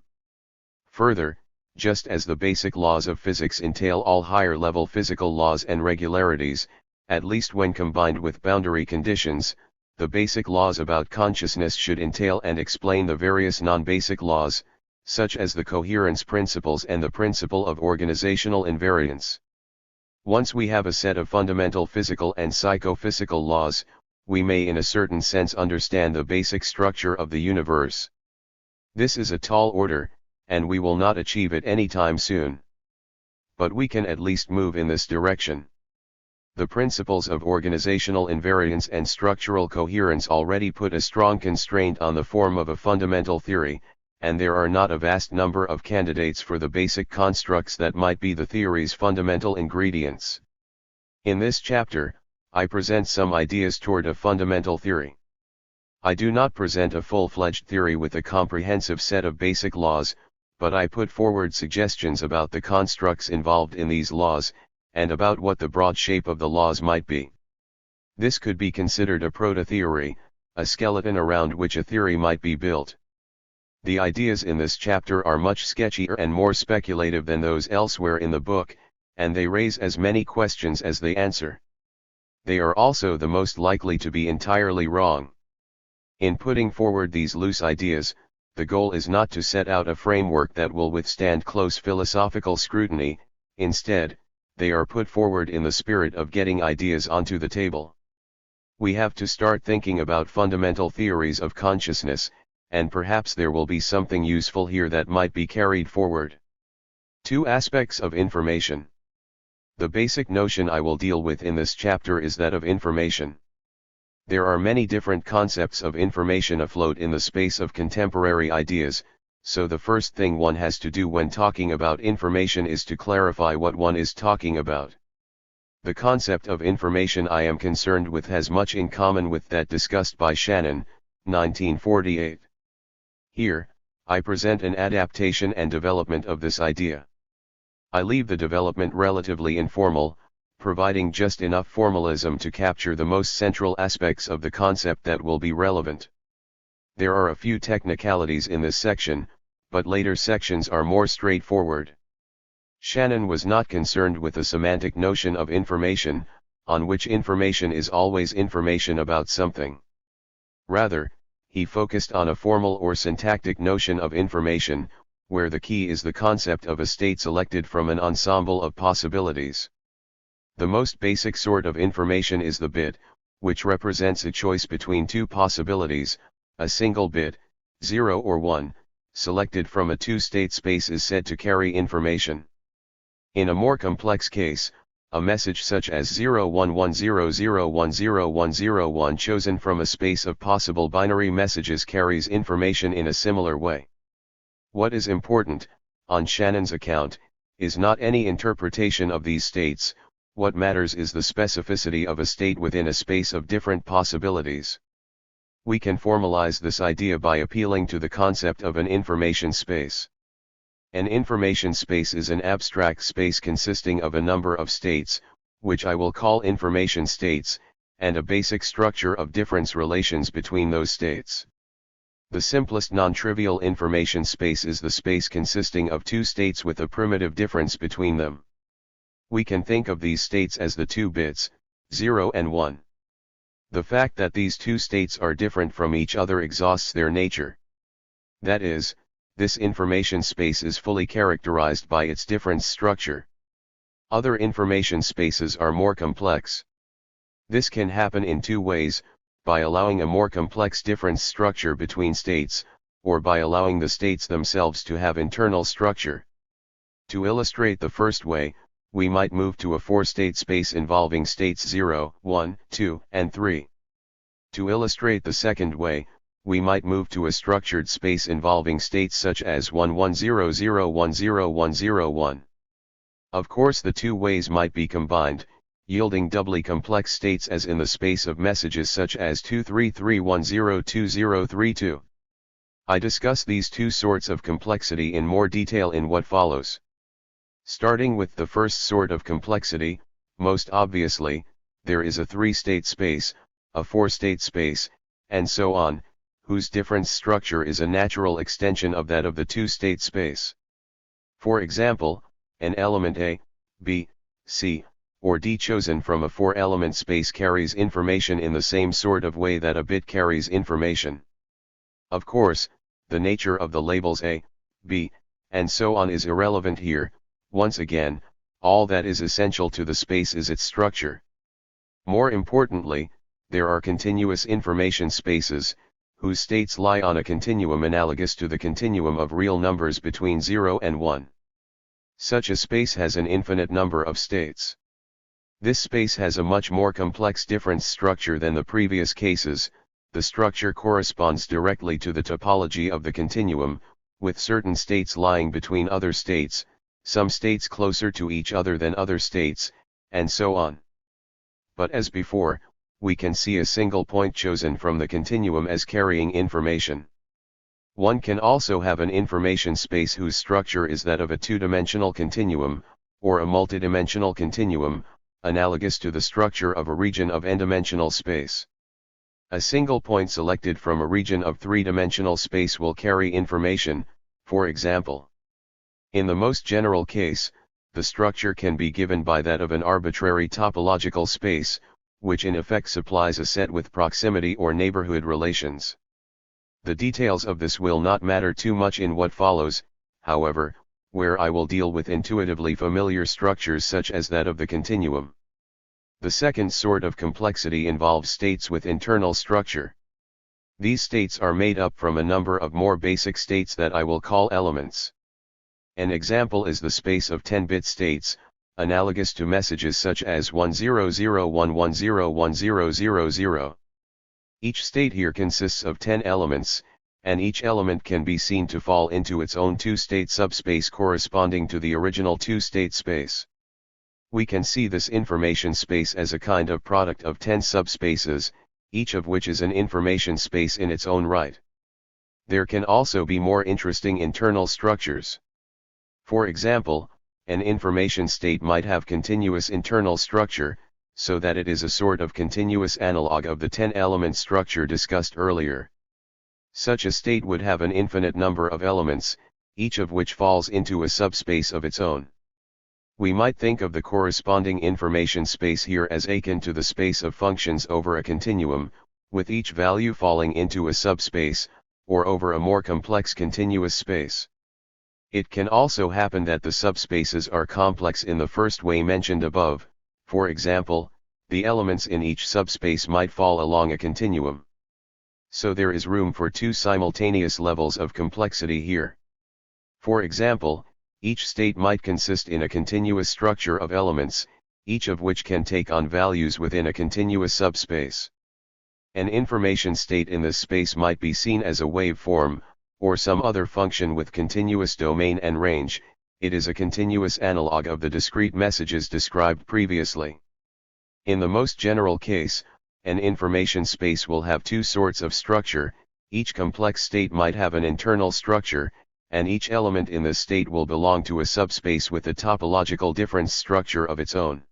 Further, just as the basic laws of physics entail all higher-level physical laws and regularities, at least when combined with boundary conditions, the basic laws about consciousness should entail and explain the various non-basic laws, such as the coherence principles and the principle of organizational invariance. Once we have a set of fundamental physical and psychophysical laws, we may in a certain sense understand the basic structure of the universe. This is a tall order, and we will not achieve it anytime soon. But we can at least move in this direction. The principles of organizational invariance and structural coherence already put a strong constraint on the form of a fundamental theory, and there are not a vast number of candidates for the basic constructs that might be the theory's fundamental ingredients. In this chapter, I present some ideas toward a fundamental theory. I do not present a full-fledged theory with a comprehensive set of basic laws, but I put forward suggestions about the constructs involved in these laws, and about what the broad shape of the laws might be. This could be considered a proto-theory, a skeleton around which a theory might be built. The ideas in this chapter are much sketchier and more speculative than those elsewhere in the book, and they raise as many questions as they answer. They are also the most likely to be entirely wrong. In putting forward these loose ideas, the goal is not to set out a framework that will withstand close philosophical scrutiny. Instead, they are put forward in the spirit of getting ideas onto the table. We have to start thinking about fundamental theories of consciousness, and perhaps there will be something useful here that might be carried forward. 2 aspects of information. The basic notion I will deal with in this chapter is that of information. There are many different concepts of information afloat in the space of contemporary ideas, so the first thing one has to do when talking about information is to clarify what one is talking about. The concept of information I am concerned with has much in common with that discussed by Shannon, 1948. Here, I present an adaptation and development of this idea. I leave the development relatively informal, providing just enough formalism to capture the most central aspects of the concept that will be relevant. There are a few technicalities in this section, but later sections are more straightforward. Shannon was not concerned with the semantic notion of information, on which information is always information about something. Rather, he focused on a formal or syntactic notion of information, where the key is the concept of a state selected from an ensemble of possibilities. The most basic sort of information is the bit, which represents a choice between 2 possibilities. A single bit, 0 or 1, selected from a 2-state space is said to carry information. In a more complex case, a message such as 0110010101 chosen from a space of possible binary messages carries information in a similar way. What is important, on Shannon's account, is not any interpretation of these states. What matters is the specificity of a state within a space of different possibilities. We can formalize this idea by appealing to the concept of an information space. An information space is an abstract space consisting of a number of states, which I will call information states, and a basic structure of difference relations between those states. The simplest non-trivial information space is the space consisting of 2 states with a primitive difference between them. We can think of these states as the 2 bits, 0 and 1. The fact that these 2 states are different from each other exhausts their nature. That is, this information space is fully characterized by its difference structure. Other information spaces are more complex. This can happen in 2 ways, by allowing a more complex difference structure between states, or by allowing the states themselves to have internal structure. To illustrate the first way, we might move to a 4-state space involving states 0, 1, 2, and 3. To illustrate the second way, we might move to a structured space involving states such as 1100100101. Of course the 2 ways might be combined, yielding doubly complex states as in the space of messages such as 233102032. I discuss these two sorts of complexity in more detail in what follows. Starting with the first sort of complexity, most obviously, there is a three-state space, a four-state space, and so on, whose difference structure is a natural extension of that of the two-state space. For example, an element A, B, C, or D chosen from a four-element space carries information in the same sort of way that a bit carries information. Of course, the nature of the labels A, B, and so on is irrelevant here. Once again, all that is essential to the space is its structure. More importantly, there are continuous information spaces, whose states lie on a continuum analogous to the continuum of real numbers between 0 and 1. Such a space has an infinite number of states. This space has a much more complex difference structure than the previous cases. The structure corresponds directly to the topology of the continuum, with certain states lying between other states, some states closer to each other than other states, and so on. But as before, we can see a single point chosen from the continuum as carrying information. One can also have an information space whose structure is that of a two-dimensional continuum, or a multidimensional continuum, analogous to the structure of a region of n-dimensional space. A single point selected from a region of three-dimensional space will carry information, for example. In the most general case, the structure can be given by that of an arbitrary topological space, which in effect supplies a set with proximity or neighborhood relations. The details of this will not matter too much in what follows, however, where I will deal with intuitively familiar structures such as that of the continuum. The second sort of complexity involves states with internal structure. These states are made up from a number of more basic states that I will call elements. An example is the space of 10-bit states, analogous to messages such as 10011010000. Each state here consists of 10 elements, and each element can be seen to fall into its own two-state subspace corresponding to the original two-state space. We can see this information space as a kind of product of 10 subspaces, each of which is an information space in its own right. There can also be more interesting internal structures. For example, an information state might have continuous internal structure, so that it is a sort of continuous analog of the 10-element structure discussed earlier. Such a state would have an infinite number of elements, each of which falls into a subspace of its own. We might think of the corresponding information space here as akin to the space of functions over a continuum, with each value falling into a subspace, or over a more complex continuous space. It can also happen that the subspaces are complex in the first way mentioned above. For example, the elements in each subspace might fall along a continuum. So there is room for two simultaneous levels of complexity here. For example, each state might consist in a continuous structure of elements, each of which can take on values within a continuous subspace. An information state in this space might be seen as a waveform, or some other function with continuous domain and range. It is a continuous analog of the discrete messages described previously. In the most general case, an information space will have two sorts of structure. Each complex state might have an internal structure, and each element in this state will belong to a subspace with a topological difference structure of its own.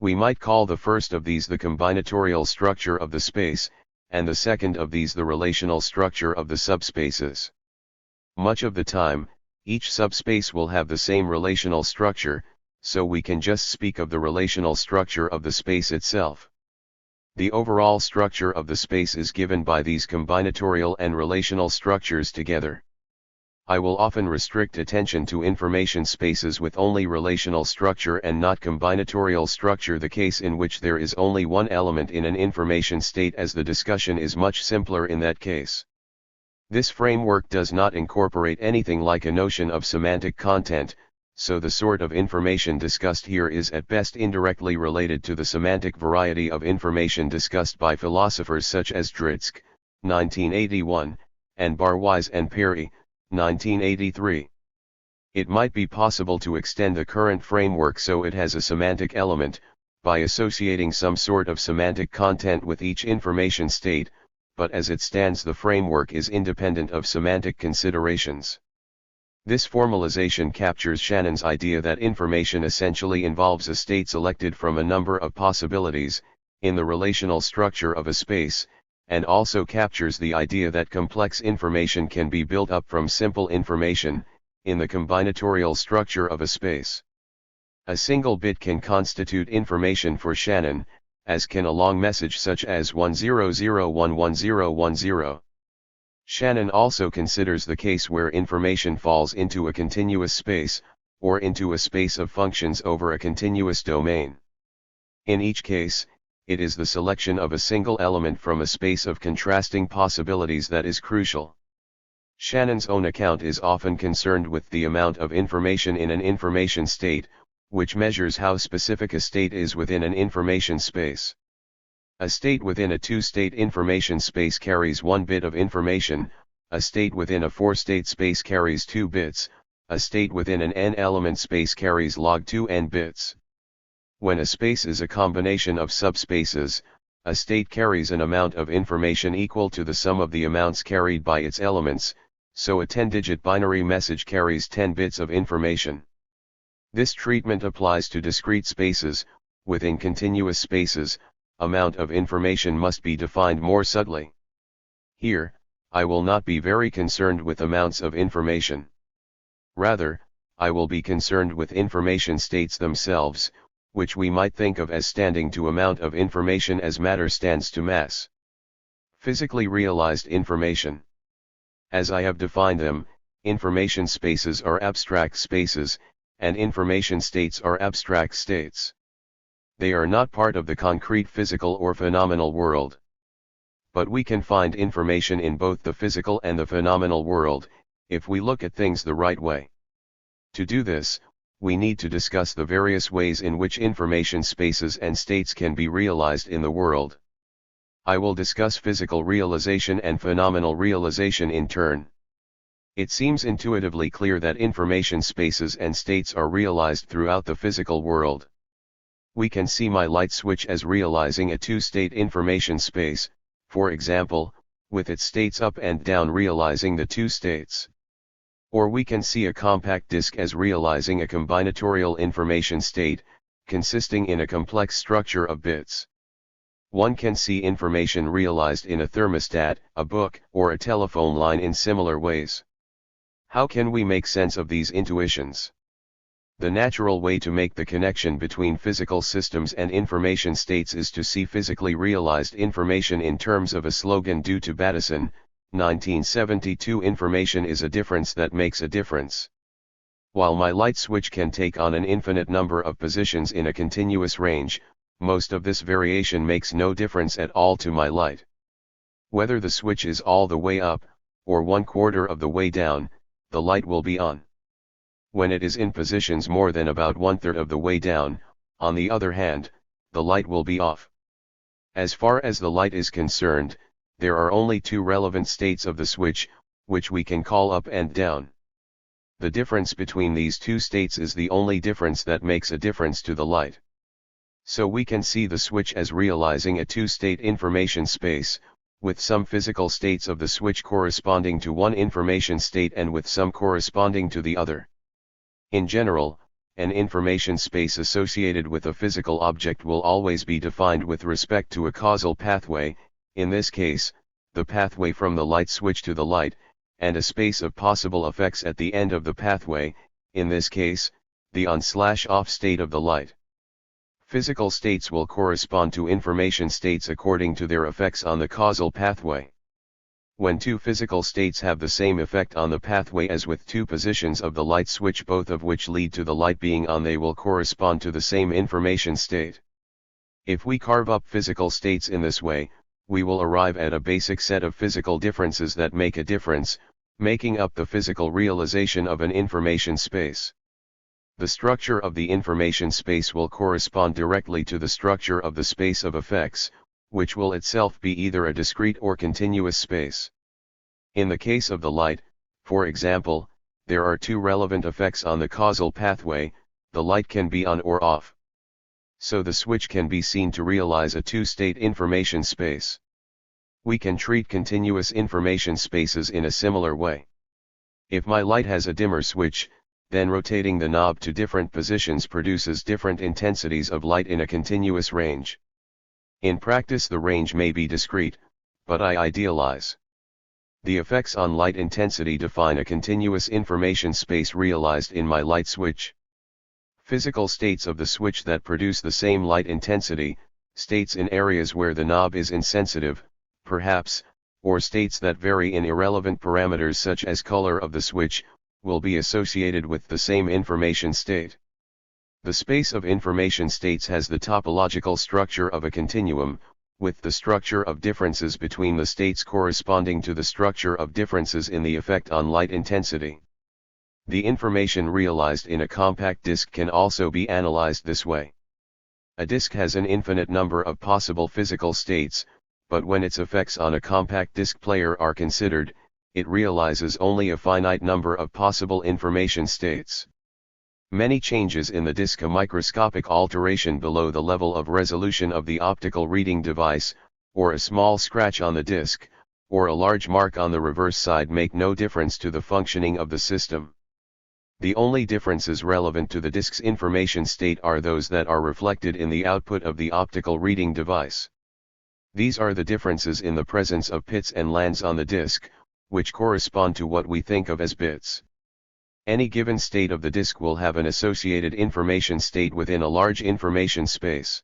We might call the first of these the combinatorial structure of the space, and the second of these the relational structure of the subspaces. Much of the time, each subspace will have the same relational structure, so we can just speak of the relational structure of the space itself. The overall structure of the space is given by these combinatorial and relational structures together. I will often restrict attention to information spaces with only relational structure and not combinatorial structure, the case in which there is only one element in an information state, as the discussion is much simpler in that case. This framework does not incorporate anything like a notion of semantic content, so the sort of information discussed here is at best indirectly related to the semantic variety of information discussed by philosophers such as Dritsk, 1981, and Barwise and Perry, 1983. It might be possible to extend the current framework so it has a semantic element, by associating some sort of semantic content with each information state, but as it stands the framework is independent of semantic considerations. This formalization captures Shannon's idea that information essentially involves a state selected from a number of possibilities, in the relational structure of a space, and also captures the idea that complex information can be built up from simple information, in the combinatorial structure of a space. A single bit can constitute information for Shannon, as can a long message such as 100111010. Shannon also considers the case where information falls into a continuous space, or into a space of functions over a continuous domain. In each case, it is the selection of a single element from a space of contrasting possibilities that is crucial. Shannon's own account is often concerned with the amount of information in an information state, which measures how specific a state is within an information space. A state within a two-state information space carries 1 bit of information, a state within a 4-state space carries 2 bits, a state within an n-element space carries log 2n bits. When a space is a combination of subspaces, a state carries an amount of information equal to the sum of the amounts carried by its elements, so a 10-digit binary message carries 10 bits of information. This treatment applies to discrete spaces. Within continuous spaces, amount of information must be defined more subtly. Here, I will not be very concerned with amounts of information. Rather, I will be concerned with information states themselves, which we might think of as standing to amount of information as matter stands to mass. Physically realized information. As I have defined them, information spaces are abstract spaces, and information states are abstract states. They are not part of the concrete physical or phenomenal world. But we can find information in both the physical and the phenomenal world, if we look at things the right way. To do this, we need to discuss the various ways in which information spaces and states can be realized in the world. I will discuss physical realization and phenomenal realization in turn. It seems intuitively clear that information spaces and states are realized throughout the physical world. We can see my light switch as realizing a two-state information space, for example, with its states up and down realizing the two states. Or we can see a compact disk as realizing a combinatorial information state, consisting in a complex structure of bits. One can see information realized in a thermostat, a book, or a telephone line in similar ways. How can we make sense of these intuitions? The natural way to make the connection between physical systems and information states is to see physically realized information in terms of a slogan due to Bateson, 1972. Information is a difference that makes a difference. While my light switch can take on an infinite number of positions in a continuous range, most of this variation makes no difference at all to my light. Whether the switch is all the way up, or 1/4 of the way down, the light will be on. When it is in positions more than about 1/3 of the way down, on the other hand, the light will be off. As far as the light is concerned, there are only two relevant states of the switch, which we can call up and down. The difference between these two states is the only difference that makes a difference to the light. So we can see the switch as realizing a two-state information space, with some physical states of the switch corresponding to one information state and with some corresponding to the other. In general, an information space associated with a physical object will always be defined with respect to a causal pathway, in this case, the pathway from the light switch to the light, and a space of possible effects at the end of the pathway, in this case, the on/off state of the light. Physical states will correspond to information states according to their effects on the causal pathway. When two physical states have the same effect on the pathway as with two positions of the light switch, both of which lead to the light being on, they will correspond to the same information state. If we carve up physical states in this way, we will arrive at a basic set of physical differences that make a difference, making up the physical realization of an information space. The structure of the information space will correspond directly to the structure of the space of effects, which will itself be either a discrete or continuous space. In the case of the light, for example, there are two relevant effects on the causal pathway. The light can be on or off. So the switch can be seen to realize a two-state information space. We can treat continuous information spaces in a similar way. If my light has a dimmer switch, then rotating the knob to different positions produces different intensities of light in a continuous range. In practice the range may be discrete, but I idealize. The effects on light intensity define a continuous information space realized in my light switch. Physical states of the switch that produce the same light intensity, states in areas where the knob is insensitive, perhaps, or states that vary in irrelevant parameters such as color of the switch, will be associated with the same information state. The space of information states has the topological structure of a continuum, with the structure of differences between the states corresponding to the structure of differences in the effect on light intensity. The information realized in a compact disc can also be analyzed this way. A disc has an infinite number of possible physical states, but when its effects on a compact disc player are considered, it realizes only a finite number of possible information states. Many changes in the disc, a microscopic alteration below the level of resolution of the optical reading device, or a small scratch on the disc, or a large mark on the reverse side make no difference to the functioning of the system. The only differences relevant to the disc's information state are those that are reflected in the output of the optical reading device. These are the differences in the presence of pits and lands on the disc, which correspond to what we think of as bits. Any given state of the disk will have an associated information state within a large information space.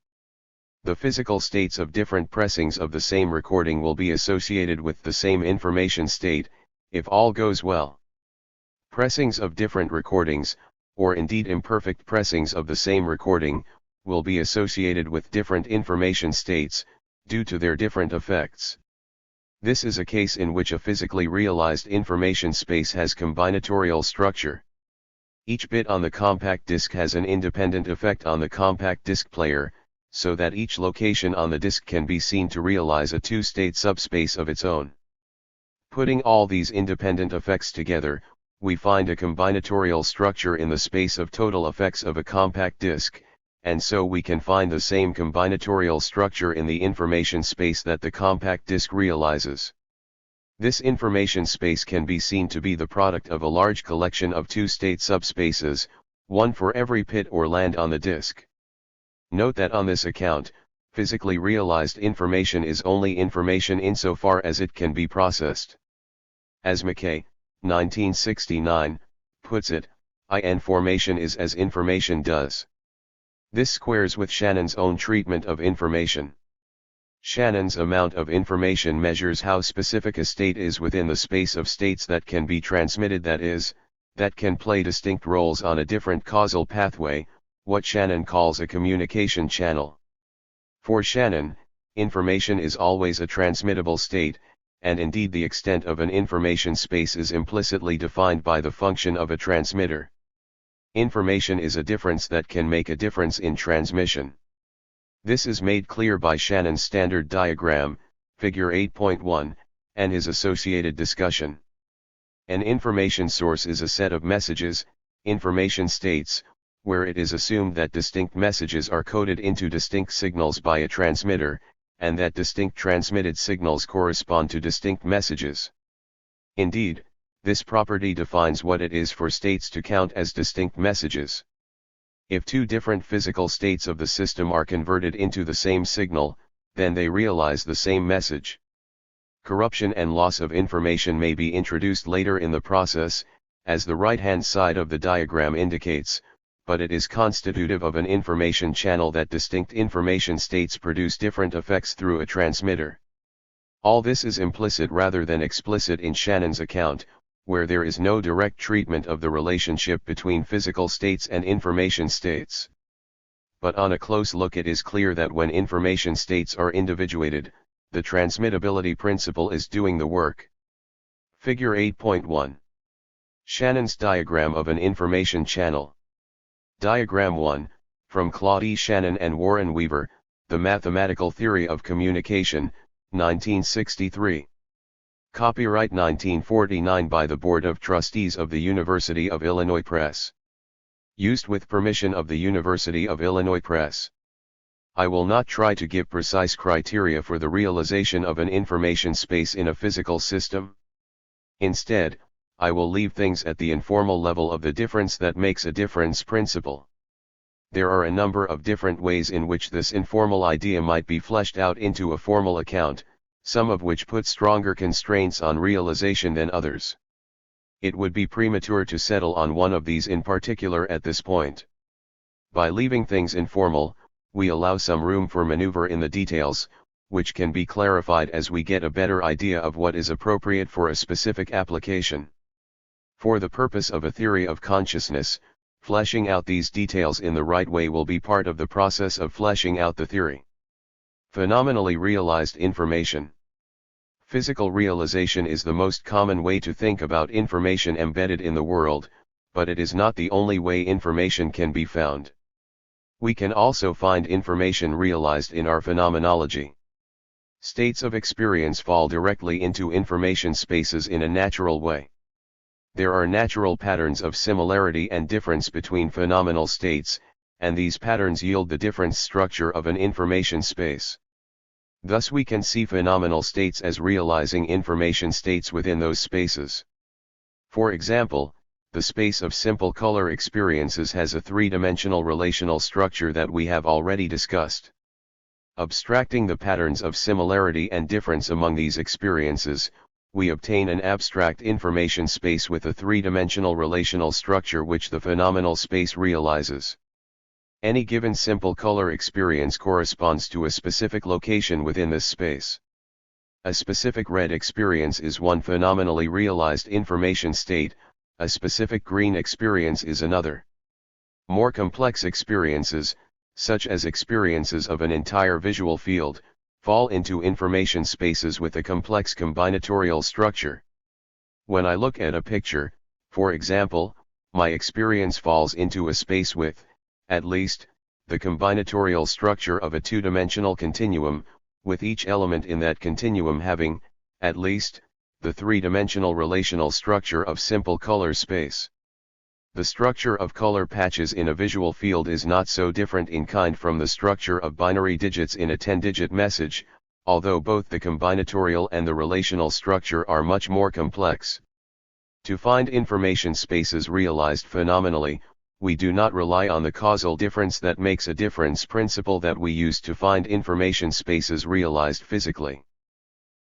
The physical states of different pressings of the same recording will be associated with the same information state, if all goes well. Pressings of different recordings, or indeed imperfect pressings of the same recording, will be associated with different information states, due to their different effects. This is a case in which a physically realized information space has combinatorial structure. Each bit on the compact disc has an independent effect on the compact disc player, so that each location on the disc can be seen to realize a two-state subspace of its own. Putting all these independent effects together, we find a combinatorial structure in the space of total effects of a compact disc, and so we can find the same combinatorial structure in the information space that the compact disc realizes. This information space can be seen to be the product of a large collection of two-state subspaces, one for every pit or land on the disc. Note that on this account, physically realized information is only information insofar as it can be processed. As McKay, 1969, puts it, information is as information does. This squares with Shannon's own treatment of information. Shannon's amount of information measures how specific a state is within the space of states that can be transmitted, that is, that can play distinct roles on a different causal pathway, what Shannon calls a communication channel. For Shannon, information is always a transmittable state, and indeed the extent of an information space is implicitly defined by the function of a transmitter. Information is a difference that can make a difference in transmission. This is made clear by Shannon's standard diagram, figure 8.1, and his associated discussion. An information source is a set of messages, information states, where it is assumed that distinct messages are coded into distinct signals by a transmitter, and that distinct transmitted signals correspond to distinct messages. Indeed, this property defines what it is for states to count as distinct messages. If two different physical states of the system are converted into the same signal, then they realize the same message. Corruption and loss of information may be introduced later in the process, as the right-hand side of the diagram indicates, but it is constitutive of an information channel that distinct information states produce different effects through a transmitter. All this is implicit rather than explicit in Shannon's account, where there is no direct treatment of the relationship between physical states and information states. But on a close look it is clear that when information states are individuated, the transmittability principle is doing the work. Figure 8.1. Shannon's diagram of an information channel. Diagram 1, from Claude E. Shannon and Warren Weaver, The Mathematical Theory of Communication, 1963. Copyright 1949 by the Board of Trustees of the University of Illinois Press. Used with permission of the University of Illinois Press. I will not try to give precise criteria for the realization of an information space in a physical system. Instead, I will leave things at the informal level of the difference that makes a difference principle. There are a number of different ways in which this informal idea might be fleshed out into a formal account, some of which put stronger constraints on realization than others. It would be premature to settle on one of these in particular at this point. By leaving things informal, we allow some room for maneuver in the details, which can be clarified as we get a better idea of what is appropriate for a specific application. For the purpose of a theory of consciousness, fleshing out these details in the right way will be part of the process of fleshing out the theory. Phenomenally realized information. Physical realization is the most common way to think about information embedded in the world, but it is not the only way information can be found. We can also find information realized in our phenomenology. States of experience fall directly into information spaces in a natural way. There are natural patterns of similarity and difference between phenomenal states, and these patterns yield the difference structure of an information space. Thus we can see phenomenal states as realizing information states within those spaces. For example, the space of simple color experiences has a three-dimensional relational structure that we have already discussed. Abstracting the patterns of similarity and difference among these experiences, we obtain an abstract information space with a three-dimensional relational structure which the phenomenal space realizes. Any given simple color experience corresponds to a specific location within this space. A specific red experience is one phenomenally realized information state, a specific green experience is another. More complex experiences, such as experiences of an entire visual field, fall into information spaces with a complex combinatorial structure. When I look at a picture, for example, my experience falls into a space with, at least, the combinatorial structure of a two-dimensional continuum, with each element in that continuum having, at least, the three-dimensional relational structure of simple color space. The structure of color patches in a visual field is not so different in kind from the structure of binary digits in a 10-digit message, although both the combinatorial and the relational structure are much more complex. To find information spaces realized phenomenally, we do not rely on the causal difference that makes a difference principle that we use to find information spaces realized physically.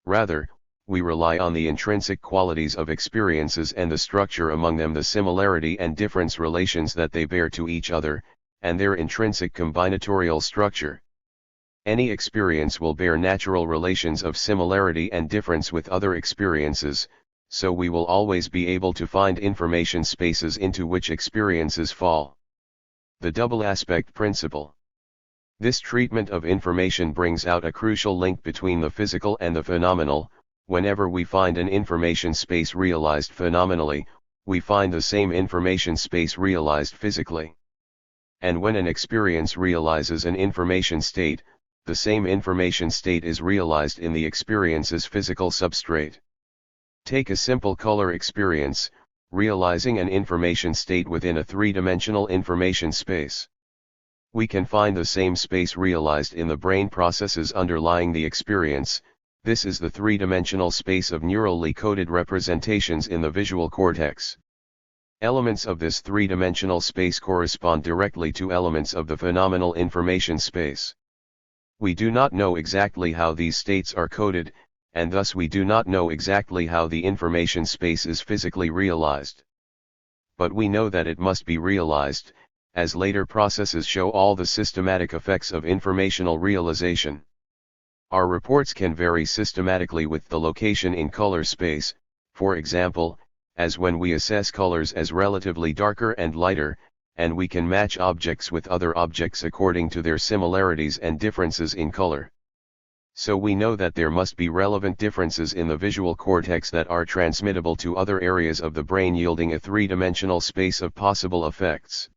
Rather, we rely on the intrinsic qualities of experiences and the structure among them, the similarity and difference relations that they bear to each other, and their intrinsic combinatorial structure. Any experience will bear natural relations of similarity and difference with other experiences, so we will always be able to find information spaces into which experiences fall. The double aspect principle. This treatment of information brings out a crucial link between the physical and the phenomenal. Whenever we find an information space realized phenomenally, we find the same information space realized physically. And when an experience realizes an information state, the same information state is realized in the experience's physical substrate. Take a simple color experience, realizing an information state within a three-dimensional information space. We can find the same space realized in the brain processes underlying the experience. This is the three-dimensional space of neurally coded representations in the visual cortex. Elements of this three-dimensional space correspond directly to elements of the phenomenal information space. We do not know exactly how these states are coded, and thus we do not know exactly how the information space is physically realized. But we know that it must be realized, as later processes show all the systematic effects of informational realization. Our reports can vary systematically with the location in color space, for example, as when we assess colors as relatively darker and lighter, and we can match objects with other objects according to their similarities and differences in color. So we know that there must be relevant differences in the visual cortex that are transmittable to other areas of the brain, yielding a three-dimensional space of possible effects.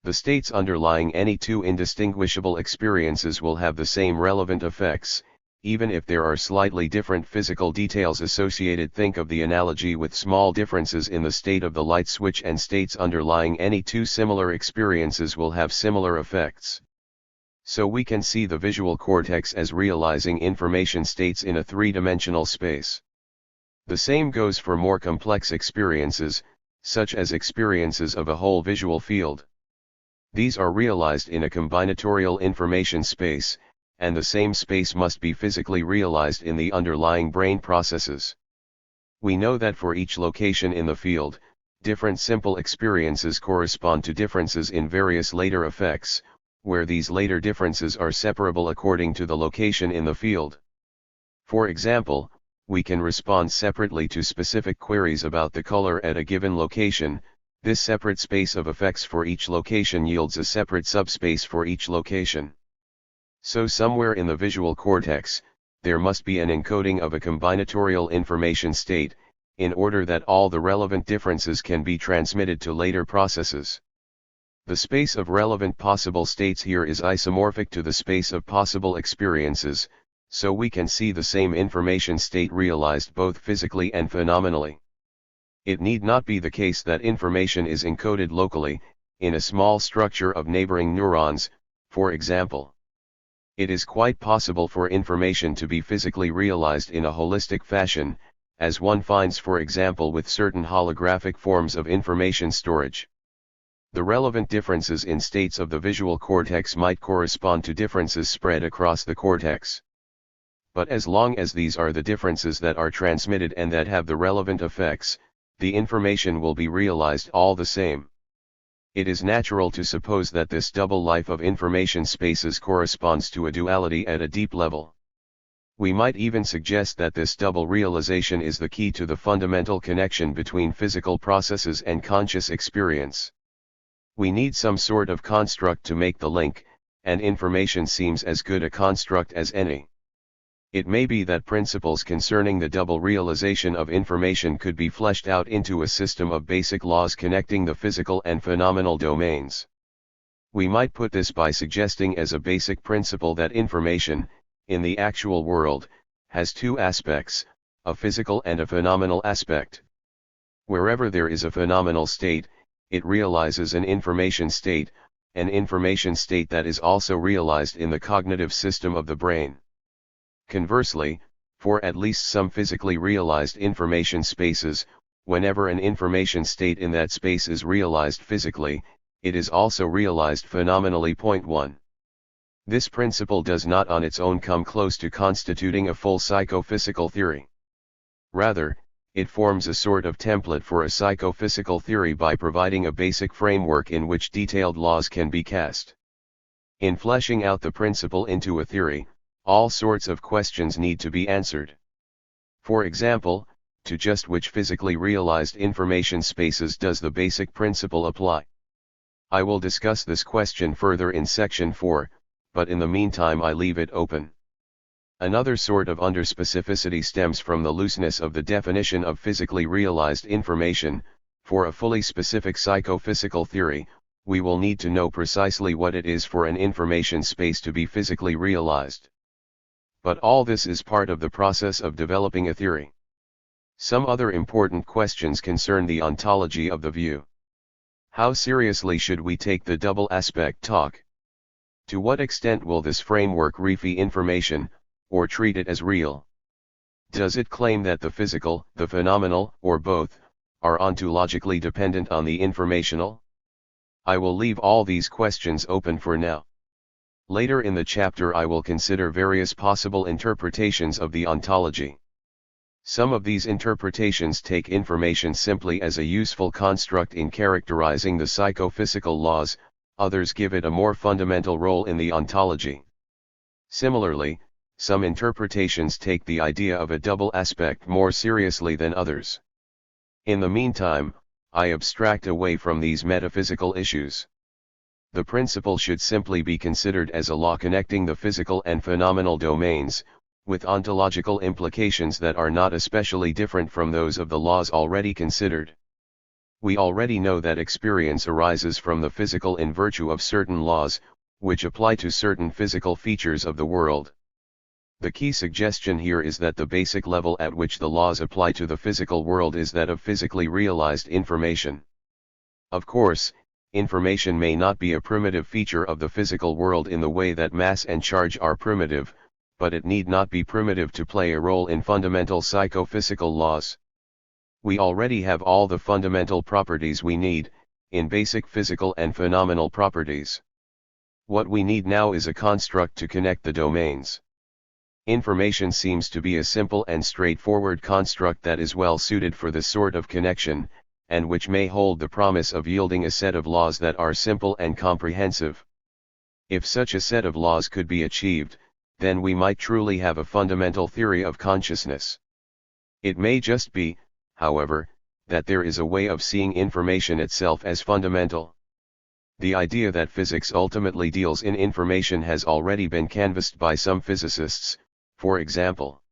The states underlying any two indistinguishable experiences will have the same relevant effects, even if there are slightly different physical details associated. Think of the analogy with small differences in the state of the light switch, and states underlying any two similar experiences will have similar effects. So we can see the visual cortex as realizing information states in a three-dimensional space. The same goes for more complex experiences, such as experiences of a whole visual field. These are realized in a combinatorial information space, and the same space must be physically realized in the underlying brain processes. We know that for each location in the field, different simple experiences correspond to differences in various later effects, where these later differences are separable according to the location in the field. For example, we can respond separately to specific queries about the color at a given location. This separate space of effects for each location yields a separate subspace for each location. So somewhere in the visual cortex, there must be an encoding of a combinatorial information state, in order that all the relevant differences can be transmitted to later processes. The space of relevant possible states here is isomorphic to the space of possible experiences, so we can see the same information state realized both physically and phenomenally. It need not be the case that information is encoded locally, in a small structure of neighboring neurons, for example. It is quite possible for information to be physically realized in a holistic fashion, as one finds for example with certain holographic forms of information storage. The relevant differences in states of the visual cortex might correspond to differences spread across the cortex. But as long as these are the differences that are transmitted and that have the relevant effects, the information will be realized all the same. It is natural to suppose that this double life of information spaces corresponds to a duality at a deep level. We might even suggest that this double realization is the key to the fundamental connection between physical processes and conscious experience. We need some sort of construct to make the link, and information seems as good a construct as any. It may be that principles concerning the double realization of information could be fleshed out into a system of basic laws connecting the physical and phenomenal domains. We might put this by suggesting as a basic principle that information, in the actual world, has two aspects, a physical and a phenomenal aspect. Wherever there is a phenomenal state, it realizes an information state that is also realized in the cognitive system of the brain. Conversely, for at least some physically realized information spaces, whenever an information state in that space is realized physically, it is also realized phenomenally. Point 1. This principle does not on its own come close to constituting a full psychophysical theory. Rather, it forms a sort of template for a psychophysical theory by providing a basic framework in which detailed laws can be cast. In fleshing out the principle into a theory, all sorts of questions need to be answered. For example, to just which physically realized information spaces does the basic principle apply? I will discuss this question further in section 4, but in the meantime I leave it open. Another sort of underspecificity stems from the looseness of the definition of physically realized information. For a fully specific psychophysical theory, we will need to know precisely what it is for an information space to be physically realized. But all this is part of the process of developing a theory. Some other important questions concern the ontology of the view. How seriously should we take the double aspect talk? To what extent will this framework refy information, or treat it as real? Does it claim that the physical, the phenomenal, or both, are ontologically dependent on the informational? I will leave all these questions open for now. Later in the chapter I will consider various possible interpretations of the ontology. Some of these interpretations take information simply as a useful construct in characterizing the psychophysical laws, others give it a more fundamental role in the ontology. Similarly, some interpretations take the idea of a double aspect more seriously than others. In the meantime, I abstract away from these metaphysical issues. The principle should simply be considered as a law connecting the physical and phenomenal domains, with ontological implications that are not especially different from those of the laws already considered. We already know that experience arises from the physical in virtue of certain laws, which apply to certain physical features of the world. The key suggestion here is that the basic level at which the laws apply to the physical world is that of physically realized information. Of course, information may not be a primitive feature of the physical world in the way that mass and charge are primitive, but it need not be primitive to play a role in fundamental psychophysical laws. We already have all the fundamental properties we need, in basic physical and phenomenal properties. What we need now is a construct to connect the domains. Information seems to be a simple and straightforward construct that is well suited for this sort of connection, and which may hold the promise of yielding a set of laws that are simple and comprehensive. If such a set of laws could be achieved, then we might truly have a fundamental theory of consciousness. It may just be, however, that there is a way of seeing information itself as fundamental. The idea that physics ultimately deals in information has already been canvassed by some physicists, for example.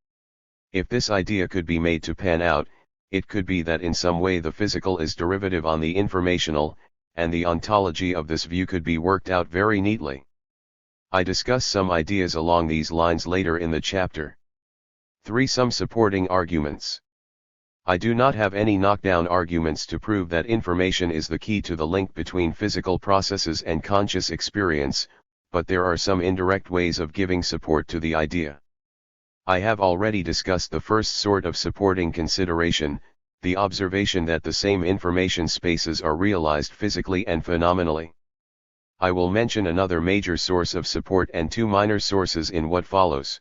If this idea could be made to pan out, it could be that in some way the physical is derivative on the informational, and the ontology of this view could be worked out very neatly. I discuss some ideas along these lines later in the chapter. 3. Some supporting arguments. I do not have any knockdown arguments to prove that information is the key to the link between physical processes and conscious experience, but there are some indirect ways of giving support to the idea. I have already discussed the first sort of supporting consideration, the observation that the same information spaces are realized physically and phenomenally. I will mention another major source of support and two minor sources in what follows.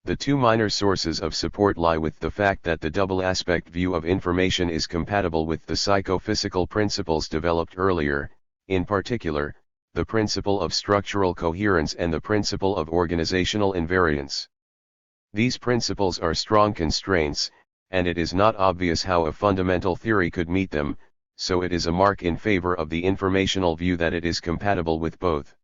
The two minor sources of support lie with the fact that the double aspect view of information is compatible with the psychophysical principles developed earlier, in particular, the principle of structural coherence and the principle of organizational invariance. These principles are strong constraints, and it is not obvious how a fundamental theory could meet them, so it is a mark in favor of the informational view that it is compatible with both.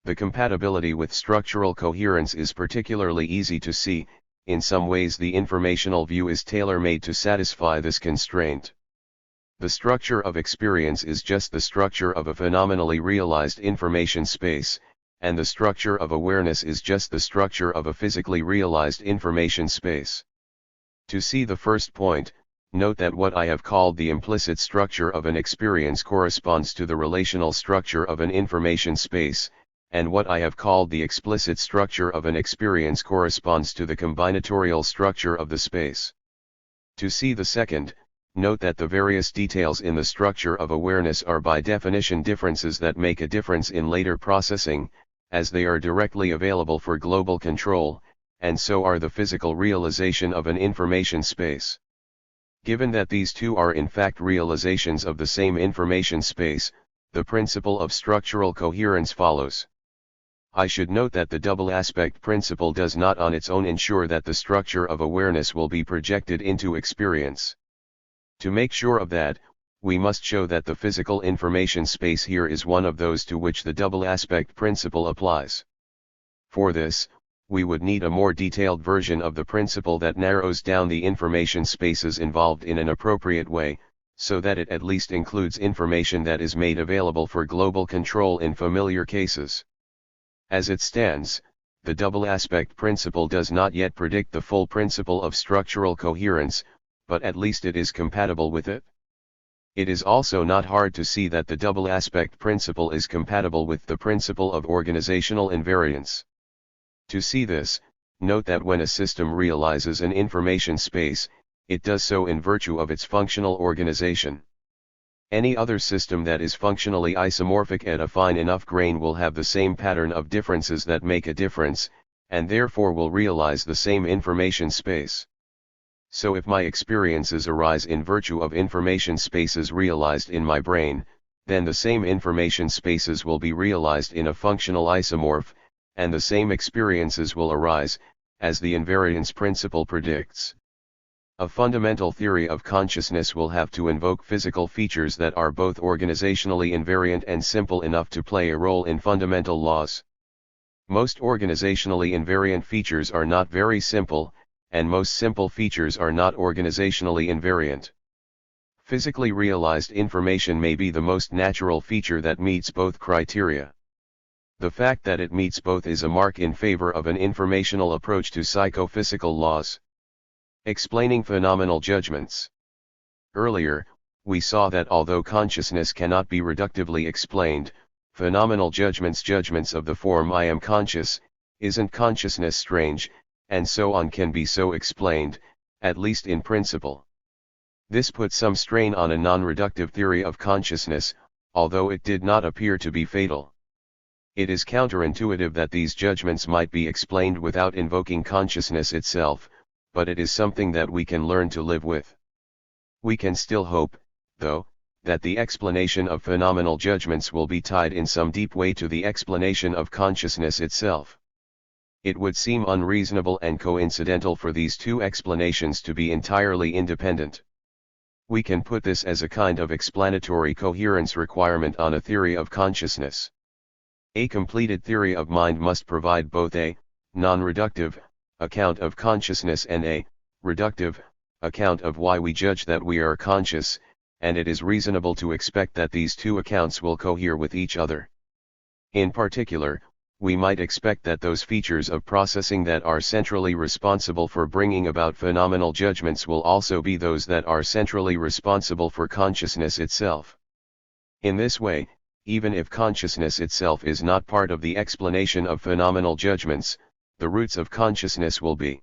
The compatibility with structural coherence is particularly easy to see. In some ways the informational view is tailor-made to satisfy this constraint. The structure of experience is just the structure of a phenomenally realized information space, and the structure of awareness is just the structure of a physically realized information space. To see the first point, note that what I have called the implicit structure of an experience corresponds to the relational structure of an information space, and what I have called the explicit structure of an experience corresponds to the combinatorial structure of the space. To see the second, note that the various details in the structure of awareness are by definition differences that make a difference in later processing, as they are directly available for global control, and so are the physical realization of an information space. Given that these two are in fact realizations of the same information space, the principle of structural coherence follows. I should note that the double aspect principle does not on its own ensure that the structure of awareness will be projected into experience. To make sure of that, we must show that the physical information space here is one of those to which the double aspect principle applies. For this, we would need a more detailed version of the principle that narrows down the information spaces involved in an appropriate way, so that it at least includes information that is made available for global control in familiar cases. As it stands, the double aspect principle does not yet predict the full principle of structural coherence, but at least it is compatible with it. It is also not hard to see that the double aspect principle is compatible with the principle of organizational invariance. To see this, note that when a system realizes an information space, it does so in virtue of its functional organization. Any other system that is functionally isomorphic at a fine enough grain will have the same pattern of differences that make a difference, and therefore will realize the same information space. So if my experiences arise in virtue of information spaces realized in my brain, then the same information spaces will be realized in a functional isomorph, and the same experiences will arise, as the invariance principle predicts. A fundamental theory of consciousness will have to invoke physical features that are both organizationally invariant and simple enough to play a role in fundamental laws. Most organizationally invariant features are not very simple, and most simple features are not organizationally invariant. Physically realized information may be the most natural feature that meets both criteria. The fact that it meets both is a mark in favor of an informational approach to psychophysical laws. Explaining phenomenal judgments. Earlier, we saw that although consciousness cannot be reductively explained, phenomenal judgments of the form I am conscious, isn't consciousness strange, and so on can be so explained, at least in principle. This put some strain on a non-reductive theory of consciousness, although it did not appear to be fatal. It is counterintuitive that these judgments might be explained without invoking consciousness itself, but it is something that we can learn to live with. We can still hope, though, that the explanation of phenomenal judgments will be tied in some deep way to the explanation of consciousness itself. It would seem unreasonable and coincidental for these two explanations to be entirely independent. We can put this as a kind of explanatory coherence requirement on a theory of consciousness. A completed theory of mind must provide both a non-reductive account of consciousness and a reductive account of why we judge that we are conscious, and it is reasonable to expect that these two accounts will cohere with each other. In particular, we might expect that those features of processing that are centrally responsible for bringing about phenomenal judgments will also be those that are centrally responsible for consciousness itself. In this way, even if consciousness itself is not part of the explanation of phenomenal judgments, the roots of consciousness will be.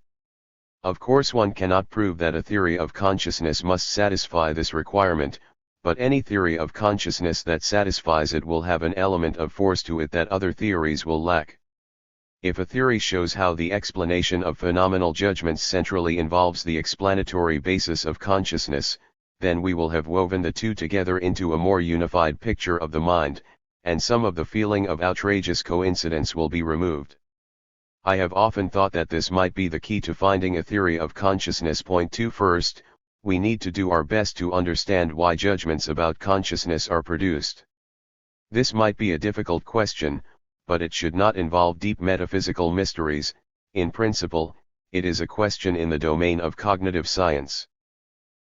Of course, one cannot prove that a theory of consciousness must satisfy this requirement, but any theory of consciousness that satisfies it will have an element of force to it that other theories will lack. If a theory shows how the explanation of phenomenal judgments centrally involves the explanatory basis of consciousness, then we will have woven the two together into a more unified picture of the mind, and some of the feeling of outrageous coincidence will be removed. I have often thought that this might be the key to finding a theory of consciousness. Point 2. First, we need to do our best to understand why judgments about consciousness are produced. This might be a difficult question, but it should not involve deep metaphysical mysteries. In principle, it is a question in the domain of cognitive science.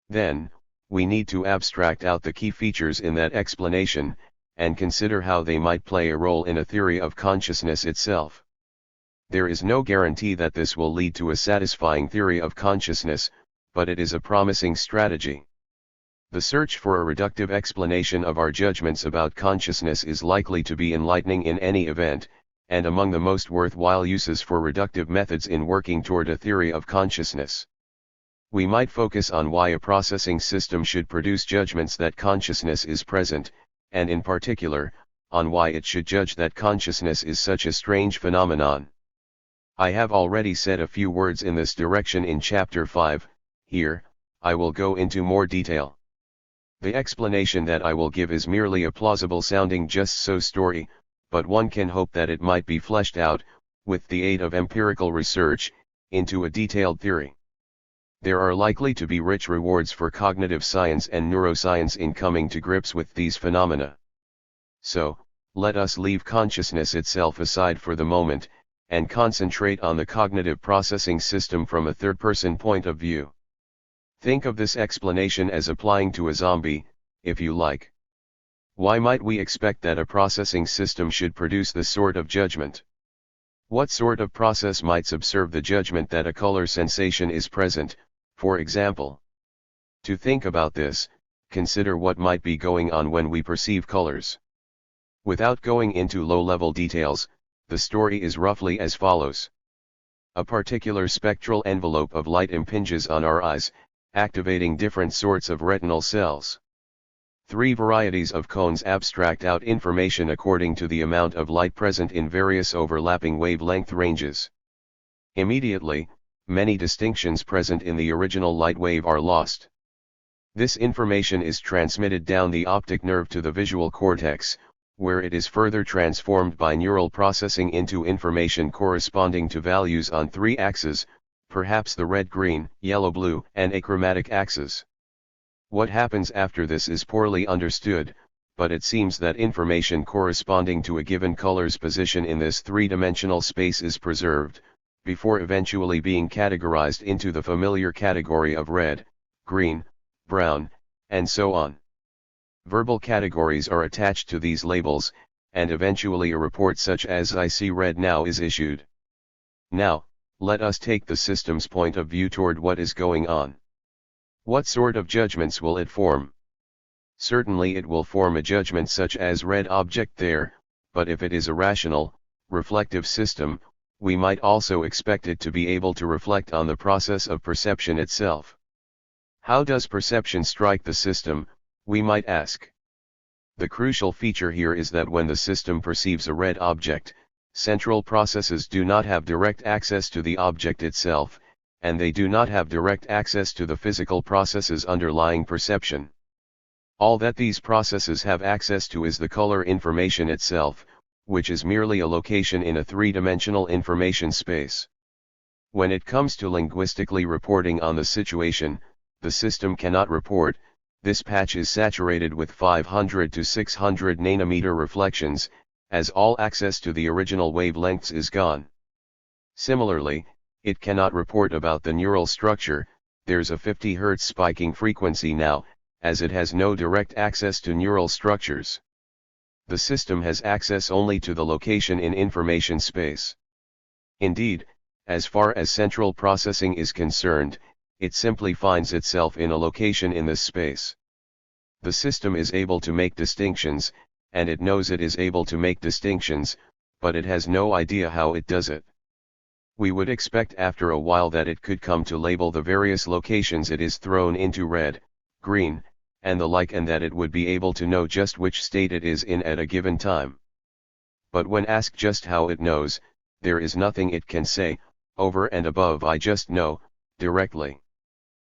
Then, we need to abstract out the key features in that explanation, and consider how they might play a role in a theory of consciousness itself. There is no guarantee that this will lead to a satisfying theory of consciousness, but it is a promising strategy. The search for a reductive explanation of our judgments about consciousness is likely to be enlightening in any event, and among the most worthwhile uses for reductive methods in working toward a theory of consciousness. We might focus on why a processing system should produce judgments that consciousness is present, and in particular, on why it should judge that consciousness is such a strange phenomenon. I have already said a few words in this direction in Chapter 5, here, I will go into more detail. The explanation that I will give is merely a plausible-sounding just-so story, but one can hope that it might be fleshed out, with the aid of empirical research, into a detailed theory. There are likely to be rich rewards for cognitive science and neuroscience in coming to grips with these phenomena. So, let us leave consciousness itself aside for the moment, and concentrate on the cognitive processing system from a third-person point of view. Think of this explanation as applying to a zombie, if you like. Why might we expect that a processing system should produce this sort of judgment? What sort of process might subserve the judgment that a color sensation is present, for example? To think about this, consider what might be going on when we perceive colors. Without going into low-level details, the story is roughly as follows. A particular spectral envelope of light impinges on our eyes, activating different sorts of retinal cells. 3 varieties of cones abstract out information according to the amount of light present in various overlapping wavelength ranges. Immediately, many distinctions present in the original light wave are lost. This information is transmitted down the optic nerve to the visual cortex, where it is further transformed by neural processing into information corresponding to values on 3 axes, perhaps the red-green, yellow-blue, and achromatic axes. What happens after this is poorly understood, but it seems that information corresponding to a given color's position in this 3-dimensional space is preserved, before eventually being categorized into the familiar category of red, green, brown, and so on. Verbal categories are attached to these labels, and eventually a report such as "I see red now" is issued. Now, let us take the system's point of view toward what is going on. What sort of judgments will it form? Certainly it will form a judgment such as red object there, but if it is a rational, reflective system, we might also expect it to be able to reflect on the process of perception itself. How does perception strike the system, we might ask? The crucial feature here is that when the system perceives a red object, central processes do not have direct access to the object itself, and they do not have direct access to the physical processes underlying perception. All that these processes have access to is the color information itself, which is merely a location in a three-dimensional information space. When it comes to linguistically reporting on the situation, the system cannot report, this patch is saturated with 500 to 600 nanometer reflections, as all access to the original wavelengths is gone. Similarly, it cannot report about the neural structure, there's a 50 Hz spiking frequency now, as it has no direct access to neural structures. The system has access only to the location in information space. Indeed, as far as central processing is concerned, it simply finds itself in a location in this space. The system is able to make distinctions, and it knows it is able to make distinctions, but it has no idea how it does it. We would expect after a while that it could come to label the various locations it is thrown into red, green, and the like, and that it would be able to know just which state it is in at a given time. But when asked just how it knows, there is nothing it can say, over and above "I just know," directly.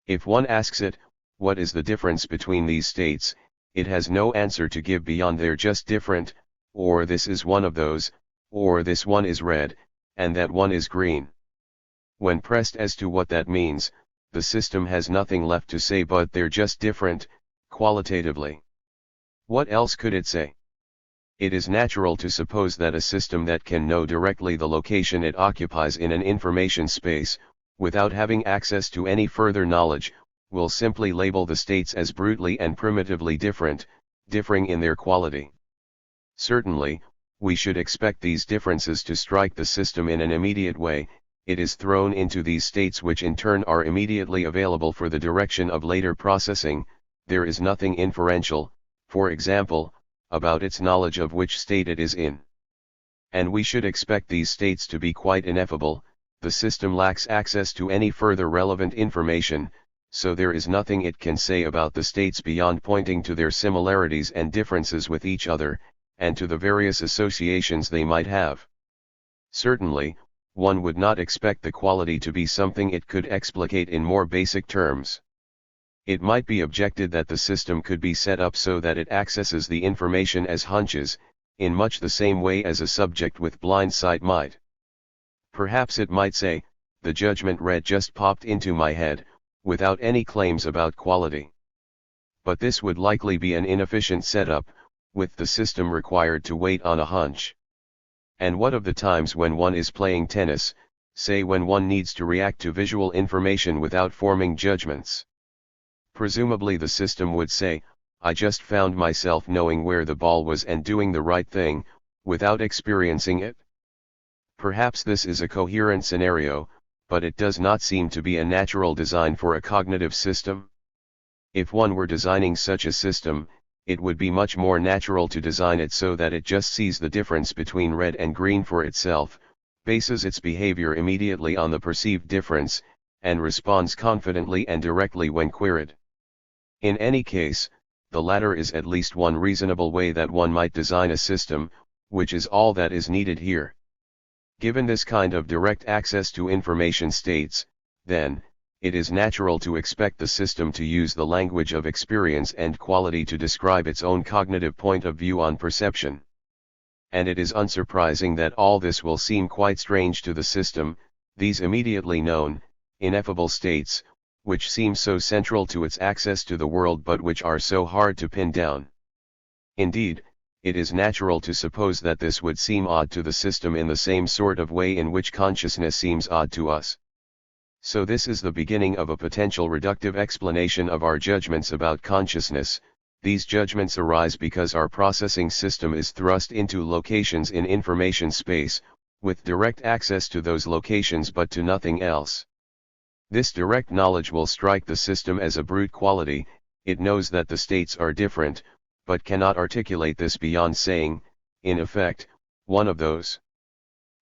If one asks it, what is the difference between these states, it has no answer to give beyond "they're just different," or "this is one of those," or "this one is red, and that one is green." When pressed as to what that means, the system has nothing left to say but "they're just different," qualitatively. What else could it say? It is natural to suppose that a system that can know directly the location it occupies in an information space, without having access to any further knowledge, will simply label the states as brutally and primitively different, differing in their quality. Certainly, we should expect these differences to strike the system in an immediate way. It is thrown into these states which in turn are immediately available for the direction of later processing. There is nothing inferential, for example, about its knowledge of which state it is in. And we should expect these states to be quite ineffable. The system lacks access to any further relevant information, so there is nothing it can say about the states beyond pointing to their similarities and differences with each other, and to the various associations they might have. Certainly, one would not expect the quality to be something it could explicate in more basic terms. It might be objected that the system could be set up so that it accesses the information as hunches, in much the same way as a subject with blind sight might. Perhaps it might say, "the judgment red just popped into my head," without any claims about quality. But this would likely be an inefficient setup, with the system required to wait on a hunch. And what of the times when one is playing tennis, say when one needs to react to visual information without forming judgments? Presumably the system would say, "I just found myself knowing where the ball was and doing the right thing, without experiencing it." Perhaps this is a coherent scenario, but it does not seem to be a natural design for a cognitive system. If one were designing such a system, it would be much more natural to design it so that it just sees the difference between red and green for itself, bases its behavior immediately on the perceived difference, and responds confidently and directly when queried. In any case, the latter is at least one reasonable way that one might design a system, which is all that is needed here. Given this kind of direct access to information states, then, it is natural to expect the system to use the language of experience and quality to describe its own cognitive point of view on perception. And it is unsurprising that all this will seem quite strange to the system, these immediately known, ineffable states, which seem so central to its access to the world but which are so hard to pin down. Indeed, it is natural to suppose that this would seem odd to the system in the same sort of way in which consciousness seems odd to us. So this is the beginning of a potential reductive explanation of our judgments about consciousness. These judgments arise because our processing system is thrust into locations in information space, with direct access to those locations but to nothing else. This direct knowledge will strike the system as a brute quality, it knows that the states are different, but cannot articulate this beyond saying, in effect, one of those.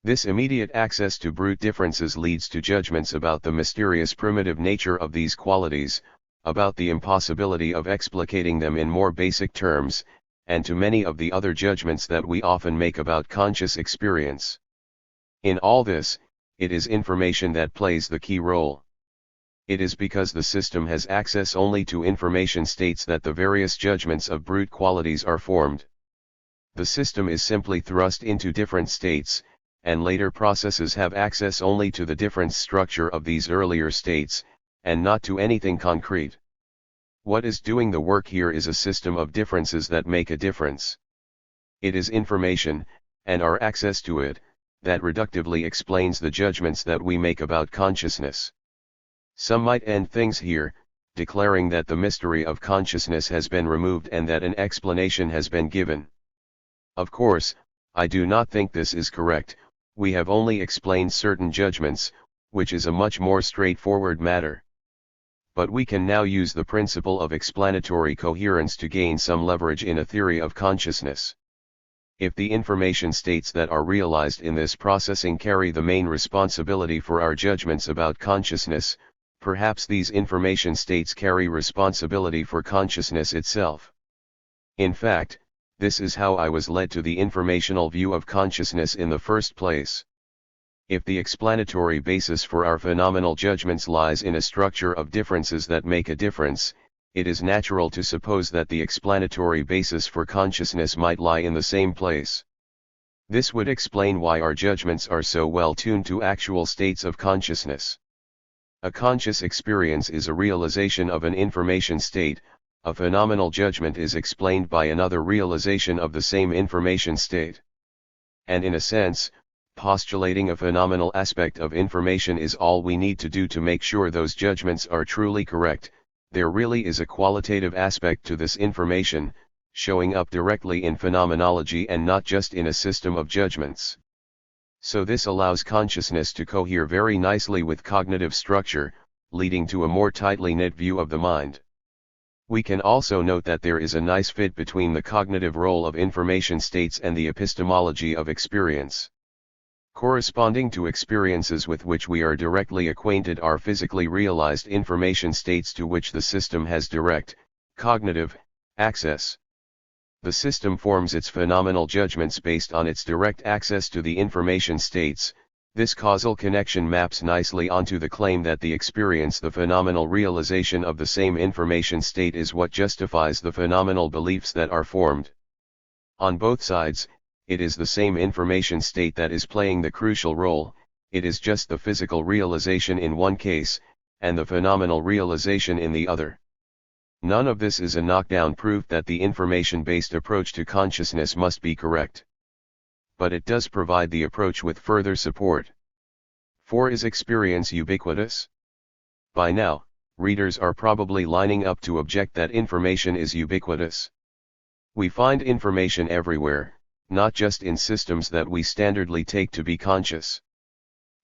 This immediate access to brute differences leads to judgments about the mysterious primitive nature of these qualities, about the impossibility of explicating them in more basic terms, and to many of the other judgments that we often make about conscious experience. In all this, it is information that plays the key role. It is because the system has access only to information states that the various judgments of brute qualities are formed. The system is simply thrust into different states, and later processes have access only to the difference structure of these earlier states, and not to anything concrete. What is doing the work here is a system of differences that make a difference. It is information, and our access to it, that reductively explains the judgments that we make about consciousness. Some might end things here, declaring that the mystery of consciousness has been removed and that an explanation has been given. Of course, I do not think this is correct. We have only explained certain judgments, which is a much more straightforward matter. But we can now use the principle of explanatory coherence to gain some leverage in a theory of consciousness. If the information states that are realized in this processing carry the main responsibility for our judgments about consciousness, perhaps these information states carry responsibility for consciousness itself. In fact, this is how I was led to the informational view of consciousness in the first place. If the explanatory basis for our phenomenal judgments lies in a structure of differences that make a difference, it is natural to suppose that the explanatory basis for consciousness might lie in the same place. This would explain why our judgments are so well tuned to actual states of consciousness. A conscious experience is a realization of an information state. A phenomenal judgment is explained by another realization of the same information state. And in a sense, postulating a phenomenal aspect of information is all we need to do to make sure those judgments are truly correct. There really is a qualitative aspect to this information, showing up directly in phenomenology and not just in a system of judgments. So this allows consciousness to cohere very nicely with cognitive structure, leading to a more tightly knit view of the mind. We can also note that there is a nice fit between the cognitive role of information states and the epistemology of experience. Corresponding to experiences with which we are directly acquainted are physically realized information states to which the system has direct, cognitive, access. The system forms its phenomenal judgments based on its direct access to the information states. This causal connection maps nicely onto the claim that the experience, the phenomenal realization of the same information state, is what justifies the phenomenal beliefs that are formed. On both sides, it is the same information state that is playing the crucial role. It is just the physical realization in one case, and the phenomenal realization in the other. None of this is a knockdown proof that the information-based approach to consciousness must be correct. But it does provide the approach with further support. 4. Is experience ubiquitous? By now, readers are probably lining up to object that information is ubiquitous. We find information everywhere, not just in systems that we standardly take to be conscious.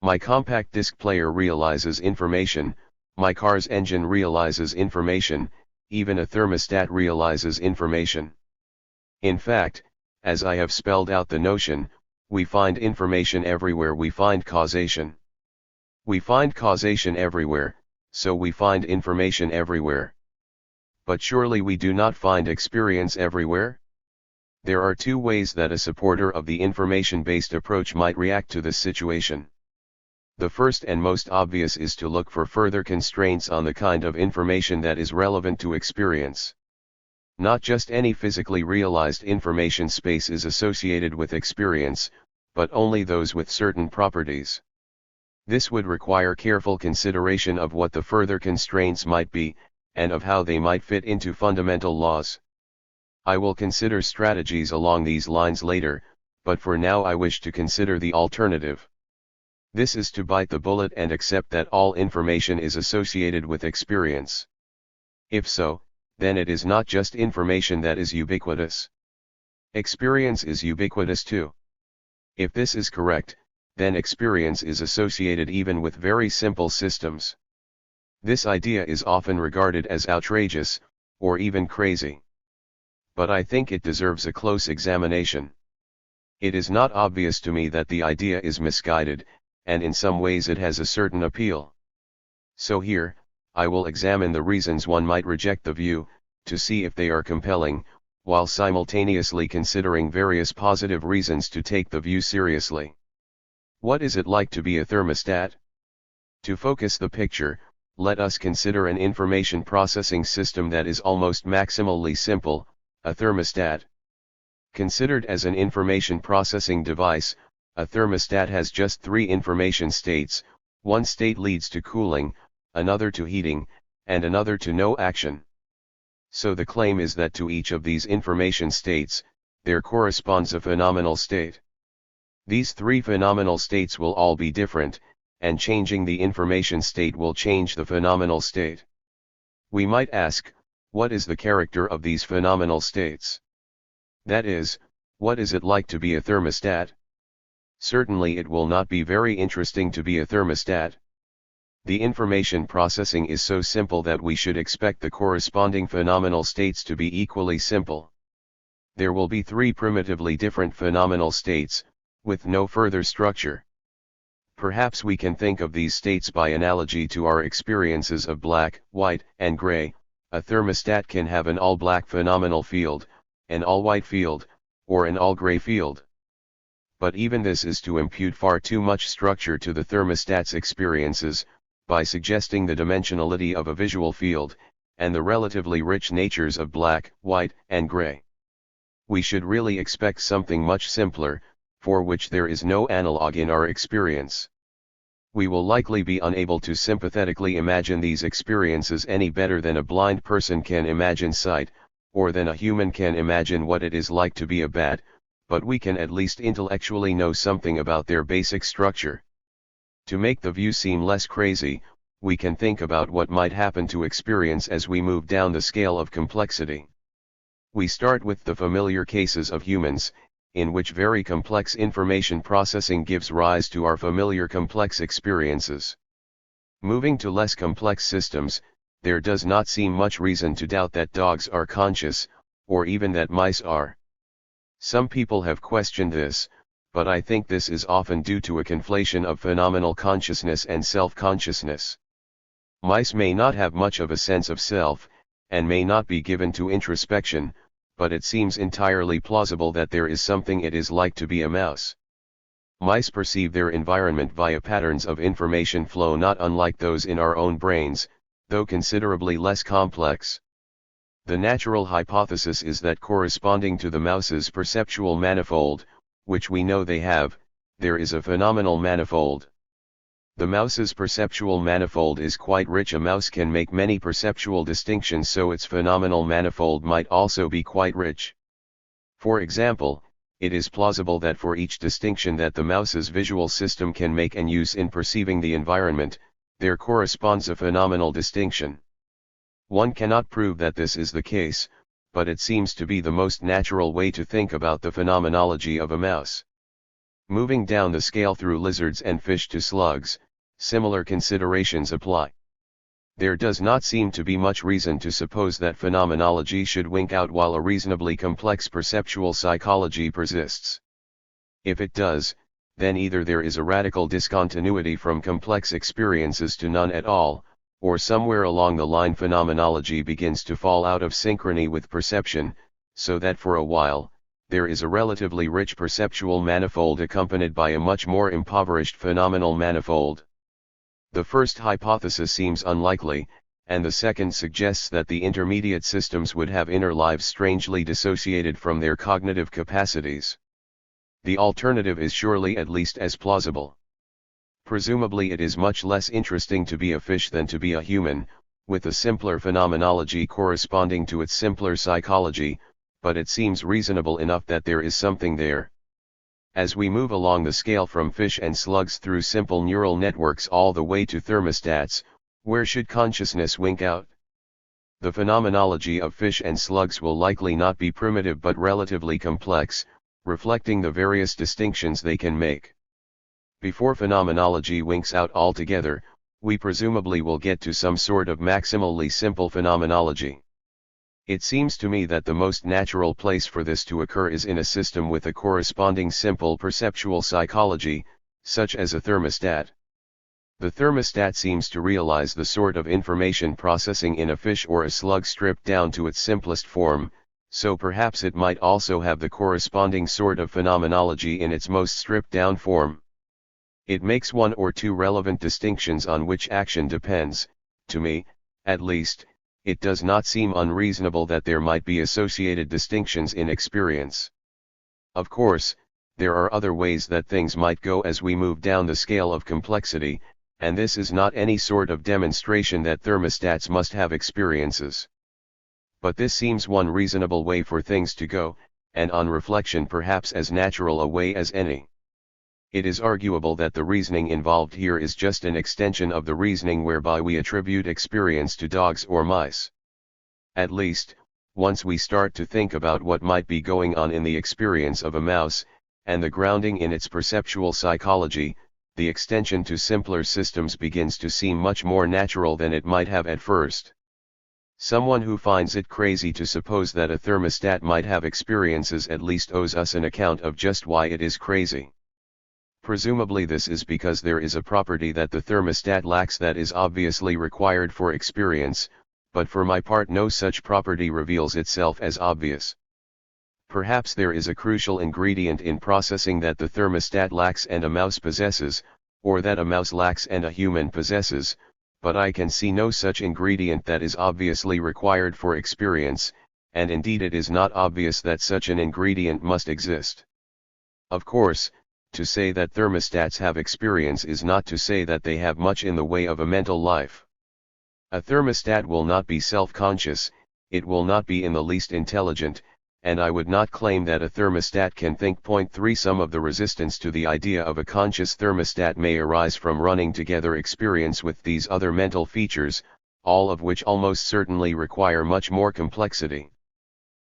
My compact disc player realizes information, my car's engine realizes information, even a thermostat realizes information. In fact, as I have spelled out the notion, we find information everywhere. We find causation. We find causation everywhere, so we find information everywhere. But surely we do not find experience everywhere? There are two ways that a supporter of the information-based approach might react to this situation. The first and most obvious is to look for further constraints on the kind of information that is relevant to experience. Not just any physically realized information space is associated with experience, but only those with certain properties. This would require careful consideration of what the further constraints might be, and of how they might fit into fundamental laws. I will consider strategies along these lines later, but for now I wish to consider the alternative. This is to bite the bullet and accept that all information is associated with experience. If so, then it is not just information that is ubiquitous. Experience is ubiquitous too. If this is correct, then experience is associated even with very simple systems. This idea is often regarded as outrageous, or even crazy. But I think it deserves a close examination. It is not obvious to me that the idea is misguided, and in some ways it has a certain appeal. So here, I will examine the reasons one might reject the view, to see if they are compelling, while simultaneously considering various positive reasons to take the view seriously. What is it like to be a thermostat? To focus the picture, let us consider an information processing system that is almost maximally simple, a thermostat. Considered as an information processing device, a thermostat has just three information states: one state leads to cooling, another to heating, and another to no action. So the claim is that to each of these information states, there corresponds a phenomenal state. These three phenomenal states will all be different, and changing the information state will change the phenomenal state. We might ask, what is the character of these phenomenal states? That is, what is it like to be a thermostat? Certainly it will not be very interesting to be a thermostat. The information processing is so simple that we should expect the corresponding phenomenal states to be equally simple. There will be three primitively different phenomenal states, with no further structure. Perhaps we can think of these states by analogy to our experiences of black, white, and gray. A thermostat can have an all-black phenomenal field, an all-white field, or an all-gray field. But even this is to impute far too much structure to the thermostat's experiences, by suggesting the dimensionality of a visual field, and the relatively rich natures of black, white, and gray. We should really expect something much simpler, for which there is no analog in our experience. We will likely be unable to sympathetically imagine these experiences any better than a blind person can imagine sight, or than a human can imagine what it is like to be a bat, but we can at least intellectually know something about their basic structure. To make the view seem less crazy, we can think about what might happen to experience as we move down the scale of complexity. We start with the familiar cases of humans, in which very complex information processing gives rise to our familiar complex experiences. Moving to less complex systems, there does not seem much reason to doubt that dogs are conscious, or even that mice are. Some people have questioned this, but I think this is often due to a conflation of phenomenal consciousness and self-consciousness. Mice may not have much of a sense of self, and may not be given to introspection, but it seems entirely plausible that there is something it is like to be a mouse. Mice perceive their environment via patterns of information flow not unlike those in our own brains, though considerably less complex. The natural hypothesis is that corresponding to the mouse's perceptual manifold, which we know they have, there is a phenomenal manifold. The mouse's perceptual manifold is quite rich. A mouse can make many perceptual distinctions, so its phenomenal manifold might also be quite rich. For example, it is plausible that for each distinction that the mouse's visual system can make and use in perceiving the environment, there corresponds a phenomenal distinction. One cannot prove that this is the case, but it seems to be the most natural way to think about the phenomenology of a mouse. Moving down the scale through lizards and fish to slugs, similar considerations apply. There does not seem to be much reason to suppose that phenomenology should wink out while a reasonably complex perceptual psychology persists. If it does, then either there is a radical discontinuity from complex experiences to none at all, or somewhere along the line phenomenology begins to fall out of synchrony with perception, so that for a while, there is a relatively rich perceptual manifold accompanied by a much more impoverished phenomenal manifold. The first hypothesis seems unlikely, and the second suggests that the intermediate systems would have inner lives strangely dissociated from their cognitive capacities. The alternative is surely at least as plausible. Presumably it is much less interesting to be a fish than to be a human, with a simpler phenomenology corresponding to its simpler psychology, but it seems reasonable enough that there is something there. As we move along the scale from fish and slugs through simple neural networks all the way to thermostats, where should consciousness wink out? The phenomenology of fish and slugs will likely not be primitive but relatively complex, reflecting the various distinctions they can make. Before phenomenology winks out altogether, we presumably will get to some sort of maximally simple phenomenology. It seems to me that the most natural place for this to occur is in a system with a corresponding simple perceptual psychology, such as a thermostat. The thermostat seems to realize the sort of information processing in a fish or a slug stripped down to its simplest form, so perhaps it might also have the corresponding sort of phenomenology in its most stripped down form. It makes one or two relevant distinctions on which action depends. To me, at least, it does not seem unreasonable that there might be associated distinctions in experience. Of course, there are other ways that things might go as we move down the scale of complexity, and this is not any sort of demonstration that thermostats must have experiences. But this seems one reasonable way for things to go, and on reflection perhaps as natural a way as any. It is arguable that the reasoning involved here is just an extension of the reasoning whereby we attribute experience to dogs or mice. At least, once we start to think about what might be going on in the experience of a mouse, and the grounding in its perceptual psychology, the extension to simpler systems begins to seem much more natural than it might have at first. Someone who finds it crazy to suppose that a thermostat might have experiences at least owes us an account of just why it is crazy. Presumably this is because there is a property that the thermostat lacks that is obviously required for experience, but for my part no such property reveals itself as obvious. Perhaps there is a crucial ingredient in processing that the thermostat lacks and a mouse possesses, or that a mouse lacks and a human possesses, but I can see no such ingredient that is obviously required for experience, and indeed it is not obvious that such an ingredient must exist. Of course, to say that thermostats have experience is not to say that they have much in the way of a mental life. A thermostat will not be self-conscious, it will not be in the least intelligent, and I would not claim that a thermostat can think. 3 Some of the resistance to the idea of a conscious thermostat may arise from running together experience with these other mental features, all of which almost certainly require much more complexity.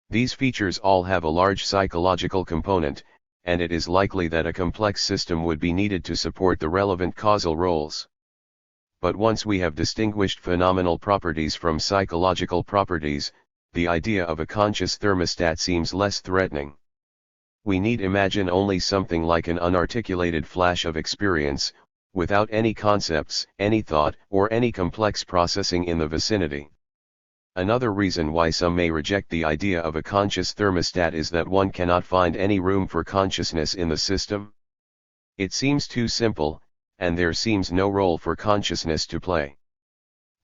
These features all have a large psychological component, and it is likely that a complex system would be needed to support the relevant causal roles. But once we have distinguished phenomenal properties from psychological properties, the idea of a conscious thermostat seems less threatening. We need imagine only something like an unarticulated flash of experience, without any concepts, any thought, or any complex processing in the vicinity. Another reason why some may reject the idea of a conscious thermostat is that one cannot find any room for consciousness in the system. It seems too simple, and there seems no role for consciousness to play.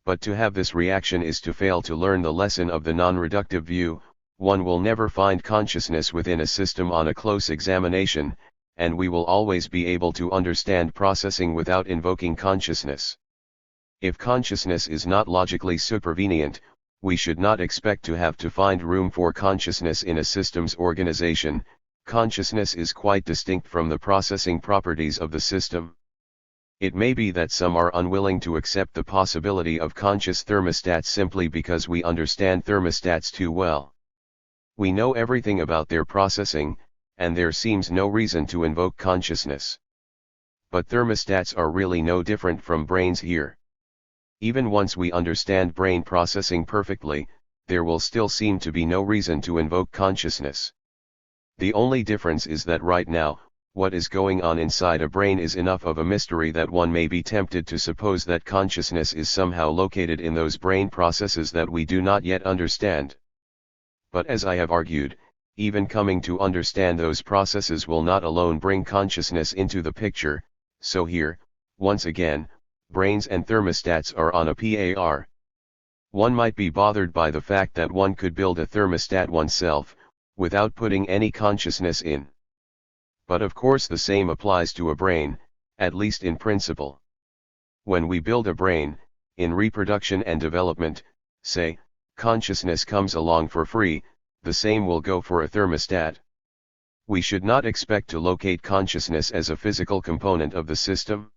But to have this reaction is to fail to learn the lesson of the non-reductive view. One will never find consciousness within a system on a close examination, and we will always be able to understand processing without invoking consciousness. If consciousness is not logically supervenient, we should not expect to have to find room for consciousness in a system's organization. Consciousness is quite distinct from the processing properties of the system. It may be that some are unwilling to accept the possibility of conscious thermostats simply because we understand thermostats too well. We know everything about their processing, and there seems no reason to invoke consciousness. But thermostats are really no different from brains here. Even once we understand brain processing perfectly, there will still seem to be no reason to invoke consciousness. The only difference is that right now, what is going on inside a brain is enough of a mystery that one may be tempted to suppose that consciousness is somehow located in those brain processes that we do not yet understand. But as I have argued, even coming to understand those processes will not alone bring consciousness into the picture, so here, once again, brains and thermostats are on a par. One might be bothered by the fact that one could build a thermostat oneself, without putting any consciousness in. But of course the same applies to a brain, at least in principle. When we build a brain, in reproduction and development, say, consciousness comes along for free, the same will go for a thermostat. We should not expect to locate consciousness as a physical component of the system.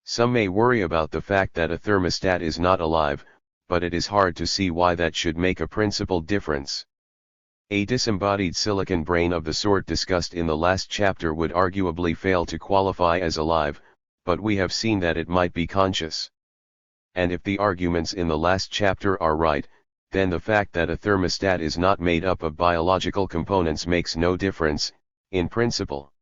Some may worry about the fact that a thermostat is not alive, but it is hard to see why that should make a principled difference. A disembodied silicon brain of the sort discussed in the last chapter would arguably fail to qualify as alive, but we have seen that it might be conscious. And if the arguments in the last chapter are right, then the fact that a thermostat is not made up of biological components makes no difference, in principle.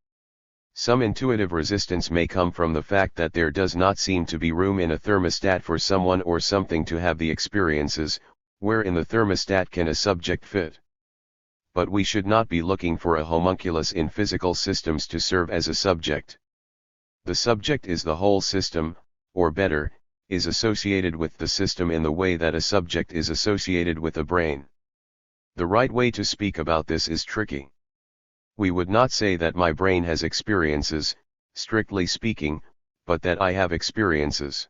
Some intuitive resistance may come from the fact that there does not seem to be room in a thermostat for someone or something to have the experiences, where in the thermostat can a subject fit. But we should not be looking for a homunculus in physical systems to serve as a subject. The subject is the whole system, or better, is associated with the system in the way that a subject is associated with a brain. The right way to speak about this is tricky. We would not say that my brain has experiences, strictly speaking, but that I have experiences.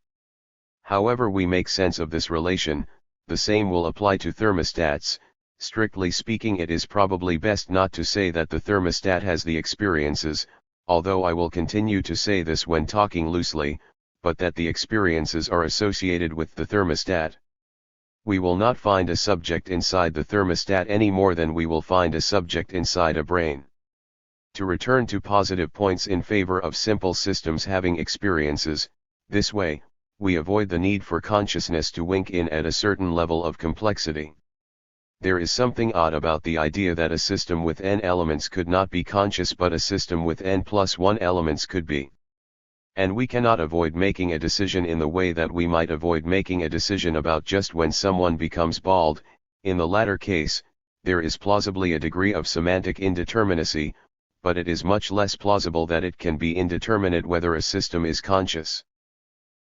However we make sense of this relation, the same will apply to thermostats. Strictly speaking, it is probably best not to say that the thermostat has the experiences, although I will continue to say this when talking loosely, but that the experiences are associated with the thermostat. We will not find a subject inside the thermostat any more than we will find a subject inside a brain. To return to positive points in favor of simple systems having experiences, this way, we avoid the need for consciousness to wink in at a certain level of complexity. There is something odd about the idea that a system with n elements could not be conscious but a system with n+1 elements could be. And we cannot avoid making a decision in the way that we might avoid making a decision about just when someone becomes bald. In the latter case, there is plausibly a degree of semantic indeterminacy, but it is much less plausible that it can be indeterminate whether a system is conscious.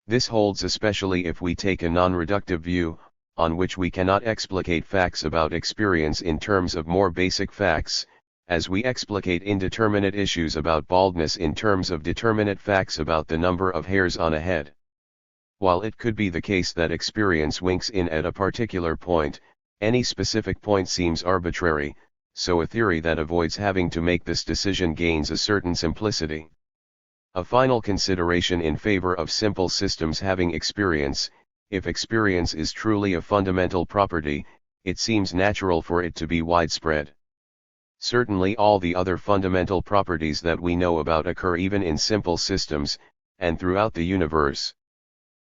This holds especially if we take a non-reductive view, on which we cannot explicate facts about experience in terms of more basic facts, as we explicate indeterminate issues about baldness in terms of determinate facts about the number of hairs on a head. While it could be the case that experience winks in at a particular point, any specific point seems arbitrary, so a theory that avoids having to make this decision gains a certain simplicity. A final consideration in favor of simple systems having experience: if experience is truly a fundamental property, it seems natural for it to be widespread. Certainly all the other fundamental properties that we know about occur even in simple systems, and throughout the universe.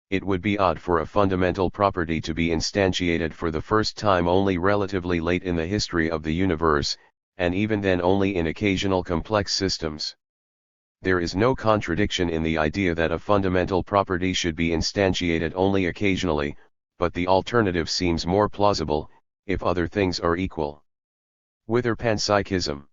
It would be odd for a fundamental property to be instantiated for the first time only relatively late in the history of the universe, and even then only in occasional complex systems. There is no contradiction in the idea that a fundamental property should be instantiated only occasionally, but the alternative seems more plausible, if other things are equal. Wither panpsychism.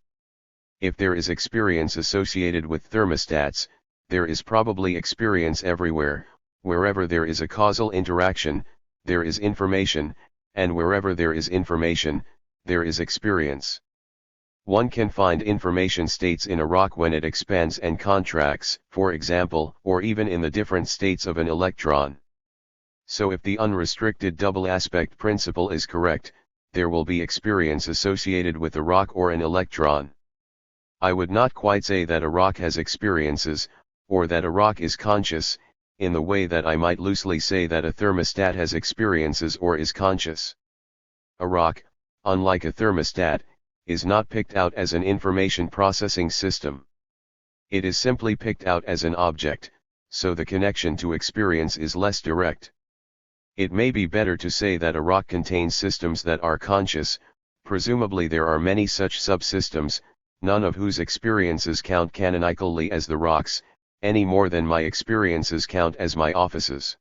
If there is experience associated with thermostats, there is probably experience everywhere. Wherever there is a causal interaction, there is information, and wherever there is information, there is experience. One can find information states in a rock when it expands and contracts, for example, or even in the different states of an electron. So if the unrestricted double aspect principle is correct, there will be experience associated with a rock or an electron. I would not quite say that a rock has experiences, or that a rock is conscious, in the way that I might loosely say that a thermostat has experiences or is conscious. A rock, unlike a thermostat, is not picked out as an information processing system. It is simply picked out as an object, so the connection to experience is less direct. It may be better to say that a rock contains systems that are conscious. Presumably there are many such subsystems, none of whose experiences count canonically as the rocks, any more than my experiences count as my offices.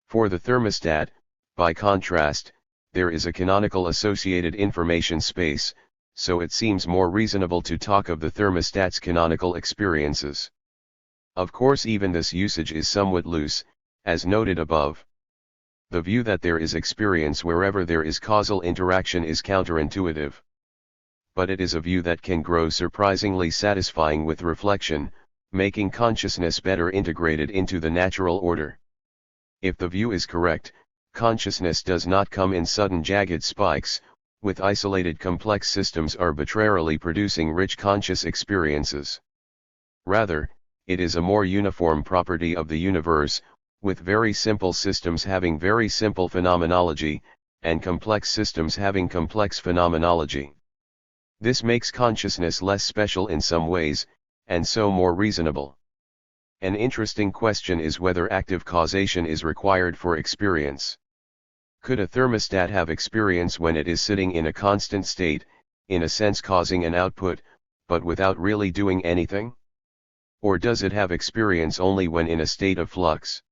For the thermostat, by contrast, there is a canonical associated information space, so it seems more reasonable to talk of the thermostat's canonical experiences. Of course even this usage is somewhat loose, as noted above. The view that there is experience wherever there is causal interaction is counterintuitive. But it is a view that can grow surprisingly satisfying with reflection, making consciousness better integrated into the natural order. If the view is correct, consciousness does not come in sudden jagged spikes, with isolated complex systems arbitrarily producing rich conscious experiences. Rather, it is a more uniform property of the universe, with very simple systems having very simple phenomenology, and complex systems having complex phenomenology. This makes consciousness less special in some ways, and so more reasonable. An interesting question is whether active causation is required for experience. Could a thermostat have experience when it is sitting in a constant state, in a sense causing an output, but without really doing anything? Or does it have experience only when in a state of flux?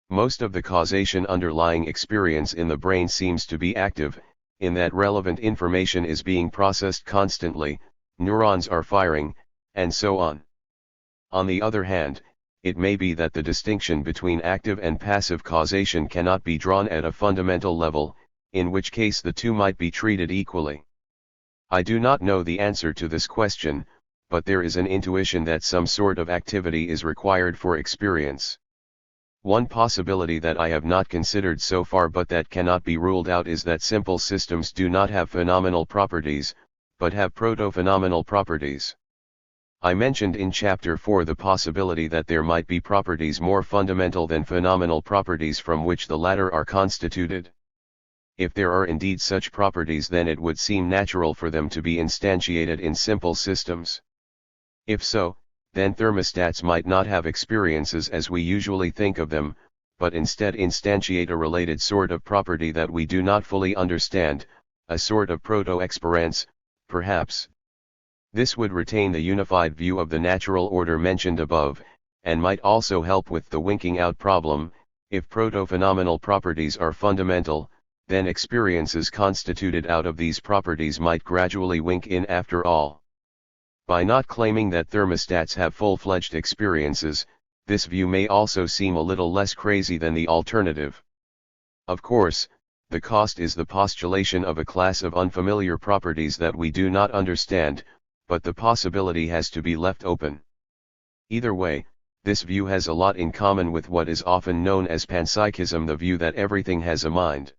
Most of the causation underlying experience in the brain seems to be active, in that relevant information is being processed constantly, neurons are firing, and so on. On the other hand, it may be that the distinction between active and passive causation cannot be drawn at a fundamental level, in which case the two might be treated equally. I do not know the answer to this question, but there is an intuition that some sort of activity is required for experience. One possibility that I have not considered so far but that cannot be ruled out is that simple systems do not have phenomenal properties, but have proto-phenomenal properties. I mentioned in Chapter 4 the possibility that there might be properties more fundamental than phenomenal properties from which the latter are constituted. If there are indeed such properties, then it would seem natural for them to be instantiated in simple systems. If so, then thermostats might not have experiences as we usually think of them, but instead instantiate a related sort of property that we do not fully understand, a sort of proto-experience, perhaps. This would retain the unified view of the natural order mentioned above, and might also help with the winking out problem. If proto-phenomenal properties are fundamental, then experiences constituted out of these properties might gradually wink in after all. By not claiming that thermostats have full-fledged experiences, this view may also seem a little less crazy than the alternative. Of course, the cost is the postulation of a class of unfamiliar properties that we do not understand, but the possibility has to be left open. Either way, this view has a lot in common with what is often known as panpsychism, the view that everything has a mind.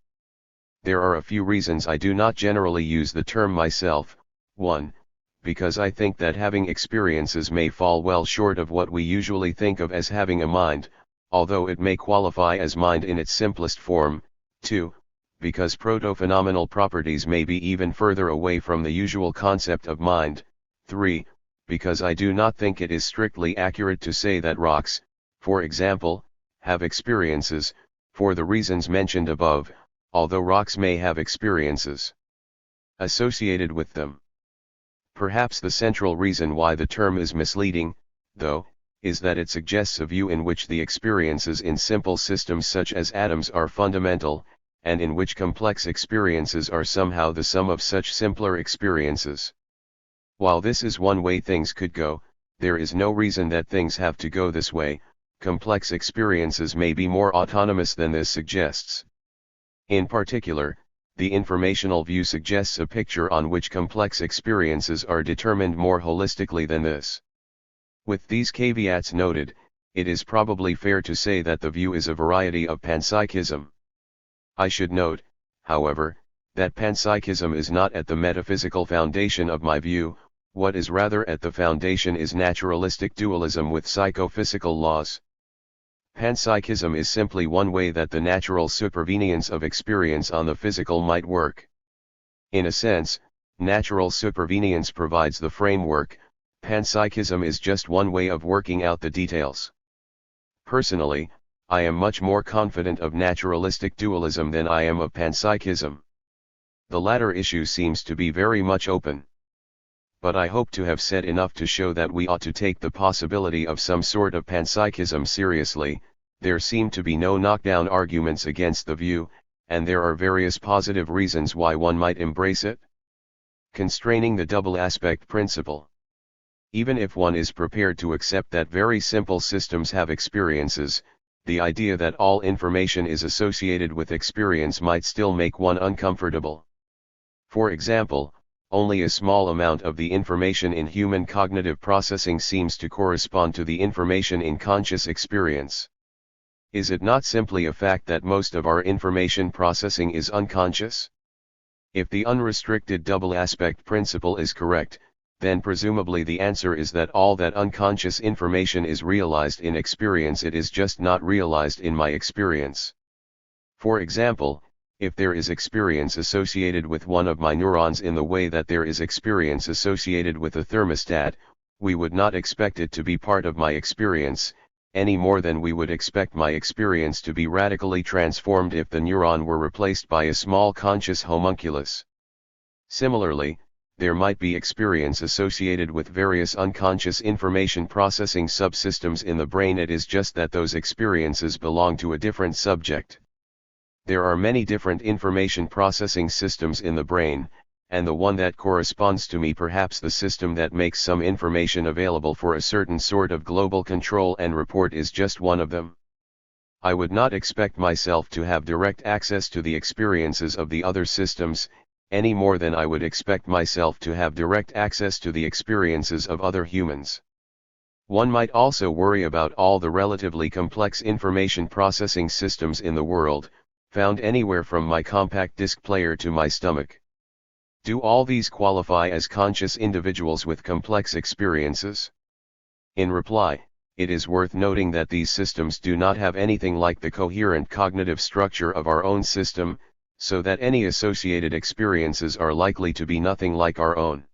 There are a few reasons I do not generally use the term myself. 1. Because I think that having experiences may fall well short of what we usually think of as having a mind, although it may qualify as mind in its simplest form. 2. Because proto-phenomenal properties may be even further away from the usual concept of mind. 3. Because I do not think it is strictly accurate to say that rocks, for example, have experiences, for the reasons mentioned above, although rocks may have experiences associated with them. Perhaps the central reason why the term is misleading, though, is that it suggests a view in which the experiences in simple systems such as atoms are fundamental, and in which complex experiences are somehow the sum of such simpler experiences. While this is one way things could go, there is no reason that things have to go this way. Complex experiences may be more autonomous than this suggests. In particular, the informational view suggests a picture on which complex experiences are determined more holistically than this. With these caveats noted, it is probably fair to say that the view is a variety of panpsychism. I should note, however, that panpsychism is not at the metaphysical foundation of my view. What is rather at the foundation is naturalistic dualism with psychophysical laws. Panpsychism is simply one way that the natural supervenience of experience on the physical might work. In a sense, natural supervenience provides the framework. Panpsychism is just one way of working out the details. Personally, I am much more confident of naturalistic dualism than I am of panpsychism. The latter issue seems to be very much open. But I hope to have said enough to show that we ought to take the possibility of some sort of panpsychism seriously. There seem to be no knockdown arguments against the view, and there are various positive reasons why one might embrace it. Constraining the double aspect principle. Even if one is prepared to accept that very simple systems have experiences, the idea that all information is associated with experience might still make one uncomfortable. For example, only a small amount of the information in human cognitive processing seems to correspond to the information in conscious experience. Is it not simply a fact that most of our information processing is unconscious? If the unrestricted double aspect principle is correct, then presumably the answer is that all that unconscious information is realized in experience, it is just not realized in my experience. For example, if there is experience associated with one of my neurons in the way that there is experience associated with a thermostat, we would not expect it to be part of my experience, any more than we would expect my experience to be radically transformed if the neuron were replaced by a small conscious homunculus. Similarly, there might be experience associated with various unconscious information processing subsystems in the brain. It is just that those experiences belong to a different subject. There are many different information processing systems in the brain, and the one that corresponds to me, perhaps the system that makes some information available for a certain sort of global control and report, is just one of them. I would not expect myself to have direct access to the experiences of the other systems, any more than I would expect myself to have direct access to the experiences of other humans. One might also worry about all the relatively complex information processing systems in the world, found anywhere from my compact disc player to my stomach. Do all these qualify as conscious individuals with complex experiences? In reply, it is worth noting that these systems do not have anything like the coherent cognitive structure of our own system, so that any associated experiences are likely to be nothing like our own.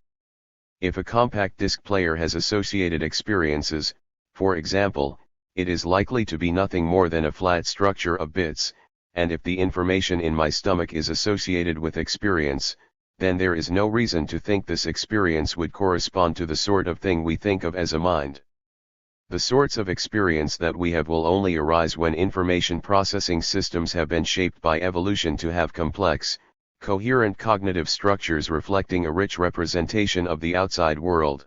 If a compact disc player has associated experiences, for example, it is likely to be nothing more than a flat structure of bits, and if the information in my stomach is associated with experience, then there is no reason to think this experience would correspond to the sort of thing we think of as a mind. The sorts of experience that we have will only arise when information processing systems have been shaped by evolution to have complex, coherent cognitive structures reflecting a rich representation of the outside world.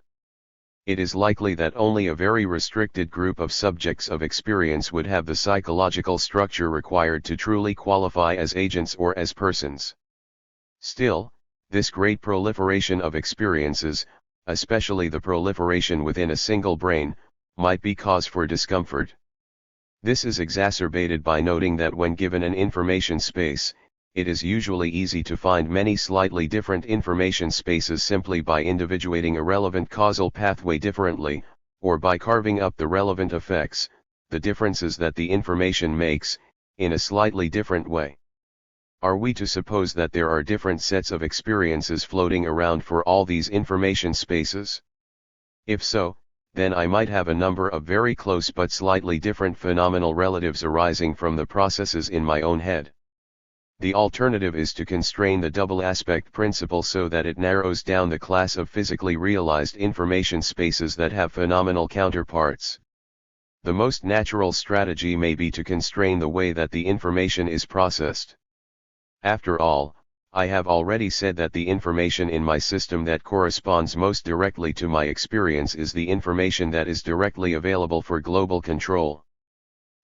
It is likely that only a very restricted group of subjects of experience would have the psychological structure required to truly qualify as agents or as persons. Still, this great proliferation of experiences, especially the proliferation within a single brain, might be cause for discomfort. This is exacerbated by noting that when given an information space, it is usually easy to find many slightly different information spaces simply by individuating a relevant causal pathway differently, or by carving up the relevant effects, the differences that the information makes, in a slightly different way. Are we to suppose that there are different sets of experiences floating around for all these information spaces? If so, then I might have a number of very close but slightly different phenomenal relatives arising from the processes in my own head. The alternative is to constrain the double aspect principle so that it narrows down the class of physically realized information spaces that have phenomenal counterparts. The most natural strategy may be to constrain the way that the information is processed. After all, I have already said that the information in my system that corresponds most directly to my experience is the information that is directly available for global control.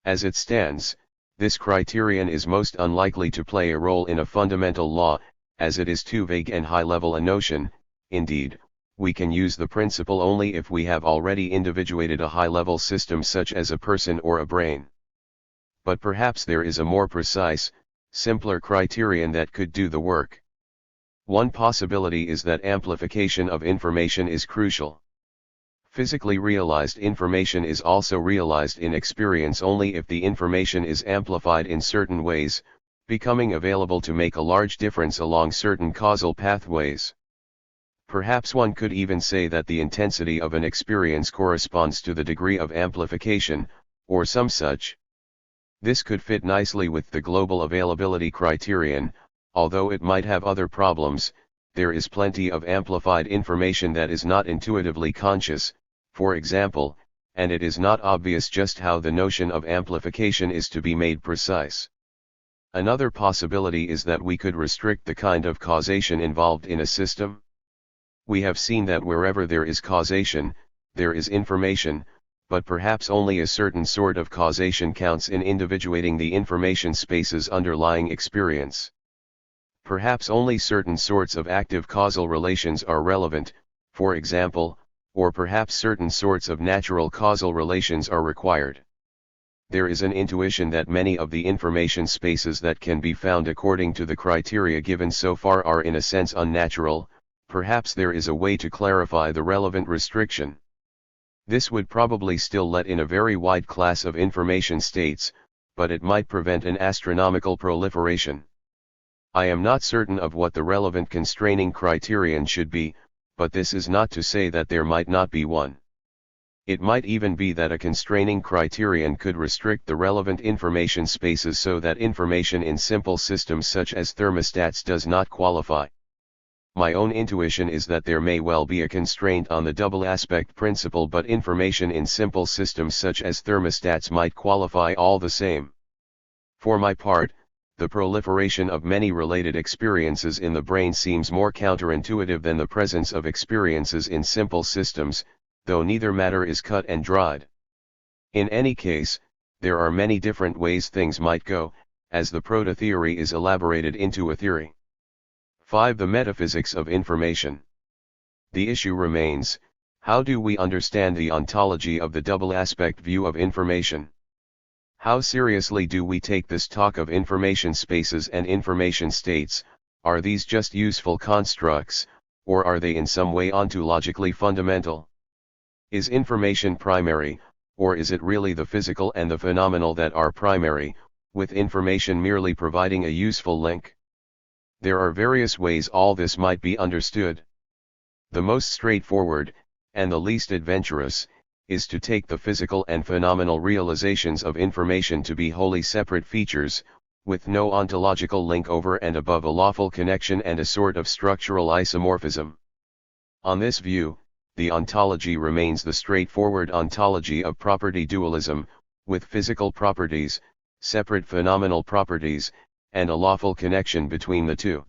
As it stands, this criterion is most unlikely to play a role in a fundamental law, as it is too vague and high-level a notion. Indeed, we can use the principle only if we have already individuated a high-level system such as a person or a brain. But perhaps there is a more precise, simpler criterion that could do the work. One possibility is that amplification of information is crucial. Physically realized information is also realized in experience only if the information is amplified in certain ways, becoming available to make a large difference along certain causal pathways. Perhaps one could even say that the intensity of an experience corresponds to the degree of amplification, or some such. This could fit nicely with the global availability criterion, although it might have other problems. There is plenty of amplified information that is not intuitively conscious, for example, and it is not obvious just how the notion of amplification is to be made precise. Another possibility is that we could restrict the kind of causation involved in a system. We have seen that wherever there is causation, there is information, but perhaps only a certain sort of causation counts in individuating the information space's underlying experience. Perhaps only certain sorts of active causal relations are relevant, for example, or perhaps certain sorts of natural causal relations are required. There is an intuition that many of the information spaces that can be found according to the criteria given so far are in a sense unnatural. Perhaps there is a way to clarify the relevant restriction. This would probably still let in a very wide class of information states, but it might prevent an astronomical proliferation. I am not certain of what the relevant constraining criterion should be, but this is not to say that there might not be one. It might even be that a constraining criterion could restrict the relevant information spaces so that information in simple systems such as thermostats does not qualify. My own intuition is that there may well be a constraint on the double aspect principle, but information in simple systems such as thermostats might qualify all the same. For my part, the proliferation of many related experiences in the brain seems more counterintuitive than the presence of experiences in simple systems, though neither matter is cut and dried. In any case, there are many different ways things might go, as the proto-theory is elaborated into a theory. 5. The metaphysics of information. The issue remains, how do we understand the ontology of the double aspect view of information? How seriously do we take this talk of information spaces and information states? Are these just useful constructs, or are they in some way ontologically fundamental? Is information primary, or is it really the physical and the phenomenal that are primary, with information merely providing a useful link? There are various ways all this might be understood. The most straightforward, and the least adventurous, is to take the physical and phenomenal realizations of information to be wholly separate features, with no ontological link over and above a lawful connection and a sort of structural isomorphism. On this view, the ontology remains the straightforward ontology of property dualism, with physical properties, separate phenomenal properties, and a lawful connection between the two.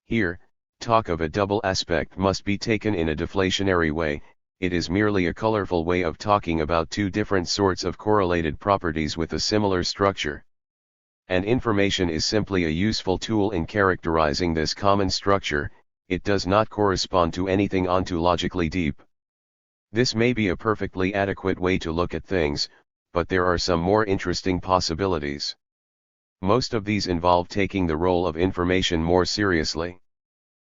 Here, talk of a double aspect must be taken in a deflationary way. It is merely a colorful way of talking about two different sorts of correlated properties with a similar structure. And information is simply a useful tool in characterizing this common structure. It does not correspond to anything ontologically deep. This may be a perfectly adequate way to look at things, but there are some more interesting possibilities. Most of these involve taking the role of information more seriously.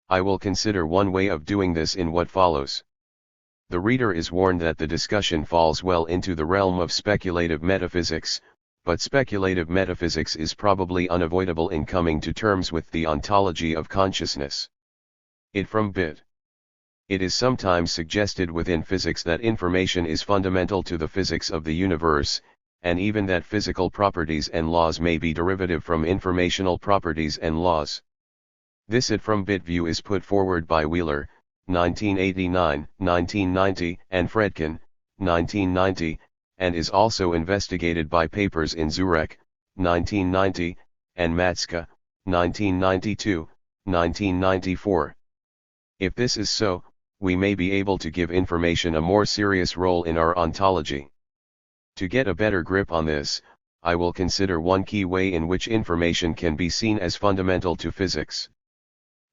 I will consider one way of doing this in what follows. The reader is warned that the discussion falls well into the realm of speculative metaphysics, but speculative metaphysics is probably unavoidable in coming to terms with the ontology of consciousness. It is sometimes suggested within physics that information is fundamental to the physics of the universe, and even that physical properties and laws may be derivative from informational properties and laws. This it-from-bit view is put forward by Wheeler, 1989, 1990, and Fredkin, 1990, and is also investigated by papers in Zurek, 1990, and Matska, 1992, 1994. If this is so, we may be able to give information a more serious role in our ontology. To get a better grip on this, I will consider one key way in which information can be seen as fundamental to physics.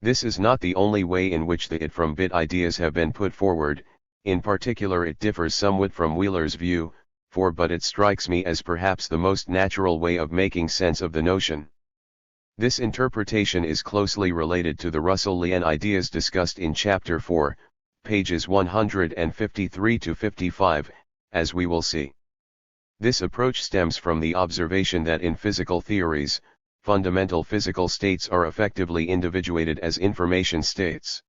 This is not the only way in which the it-from-bit ideas have been put forward. In particular, it differs somewhat from Wheeler's view, but it strikes me as perhaps the most natural way of making sense of the notion. This interpretation is closely related to the Russellian ideas discussed in Chapter 4, pages 153 to 55, as we will see. This approach stems from the observation that in physical theories, fundamental physical states are effectively individuated as information states.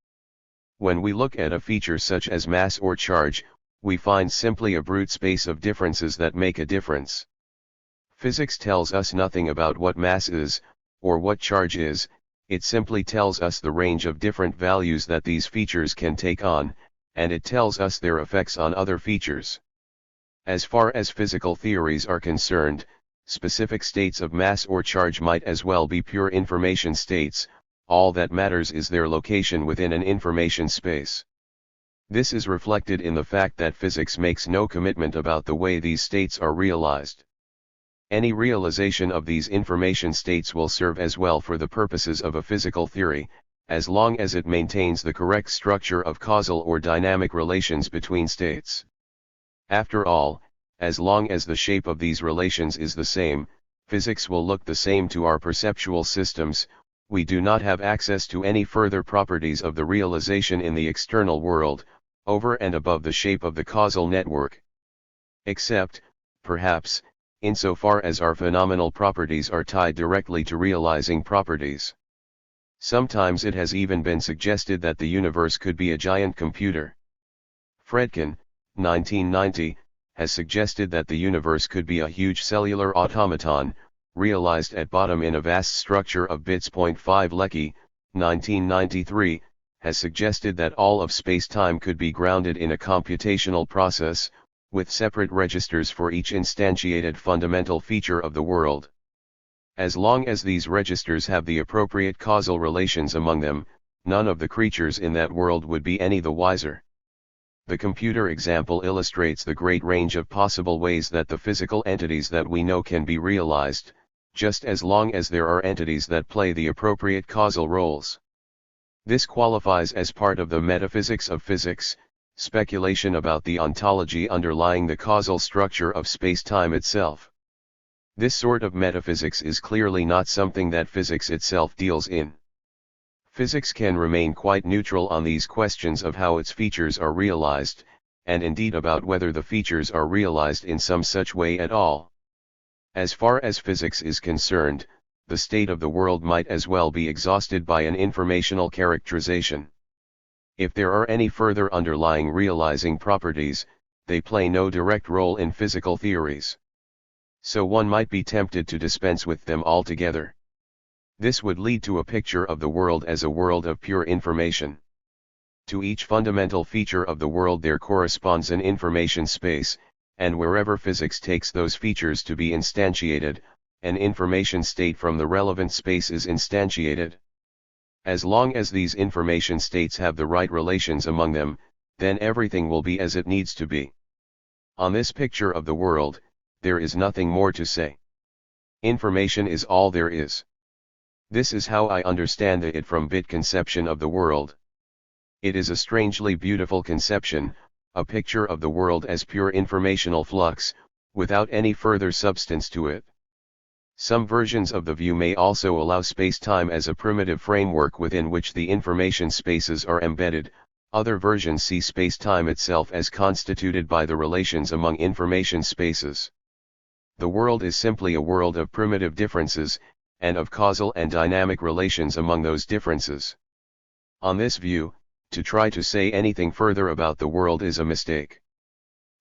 When we look at a feature such as mass or charge, we find simply a brute space of differences that make a difference. Physics tells us nothing about what mass is, or what charge is. It simply tells us the range of different values that these features can take on, and it tells us their effects on other features. As far as physical theories are concerned, specific states of mass or charge might as well be pure information states. All that matters is their location within an information space. This is reflected in the fact that physics makes no commitment about the way these states are realized. Any realization of these information states will serve as well for the purposes of a physical theory, as long as it maintains the correct structure of causal or dynamic relations between states. After all, as long as the shape of these relations is the same, physics will look the same to our perceptual systems. We do not have access to any further properties of the realization in the external world, over and above the shape of the causal network. Except, perhaps, insofar as our phenomenal properties are tied directly to realizing properties. Sometimes it has even been suggested that the universe could be a giant computer. Fredkin, 1990, has suggested that the universe could be a huge cellular automaton, realized at bottom in a vast structure of bits. 5 Lecky, 1993, has suggested that all of space-time could be grounded in a computational process, with separate registers for each instantiated fundamental feature of the world. As long as these registers have the appropriate causal relations among them, none of the creatures in that world would be any the wiser. The computer example illustrates the great range of possible ways that the physical entities that we know can be realized, just as long as there are entities that play the appropriate causal roles. This qualifies as part of the metaphysics of physics, speculation about the ontology underlying the causal structure of space-time itself. This sort of metaphysics is clearly not something that physics itself deals in. Physics can remain quite neutral on these questions of how its features are realized, and indeed about whether the features are realized in some such way at all. As far as physics is concerned, the state of the world might as well be exhausted by an informational characterization. If there are any further underlying realizing properties, they play no direct role in physical theories. So one might be tempted to dispense with them altogether. This would lead to a picture of the world as a world of pure information. To each fundamental feature of the world there corresponds an information space, and wherever physics takes those features to be instantiated, an information state from the relevant space is instantiated. As long as these information states have the right relations among them, then everything will be as it needs to be. On this picture of the world, there is nothing more to say. Information is all there is. This is how I understand the it-from-bit conception of the world. It is a strangely beautiful conception, a picture of the world as pure informational flux, without any further substance to it. Some versions of the view may also allow space-time as a primitive framework within which the information spaces are embedded. Other versions see space-time itself as constituted by the relations among information spaces. The world is simply a world of primitive differences, and of causal and dynamic relations among those differences. On this view, to try to say anything further about the world is a mistake.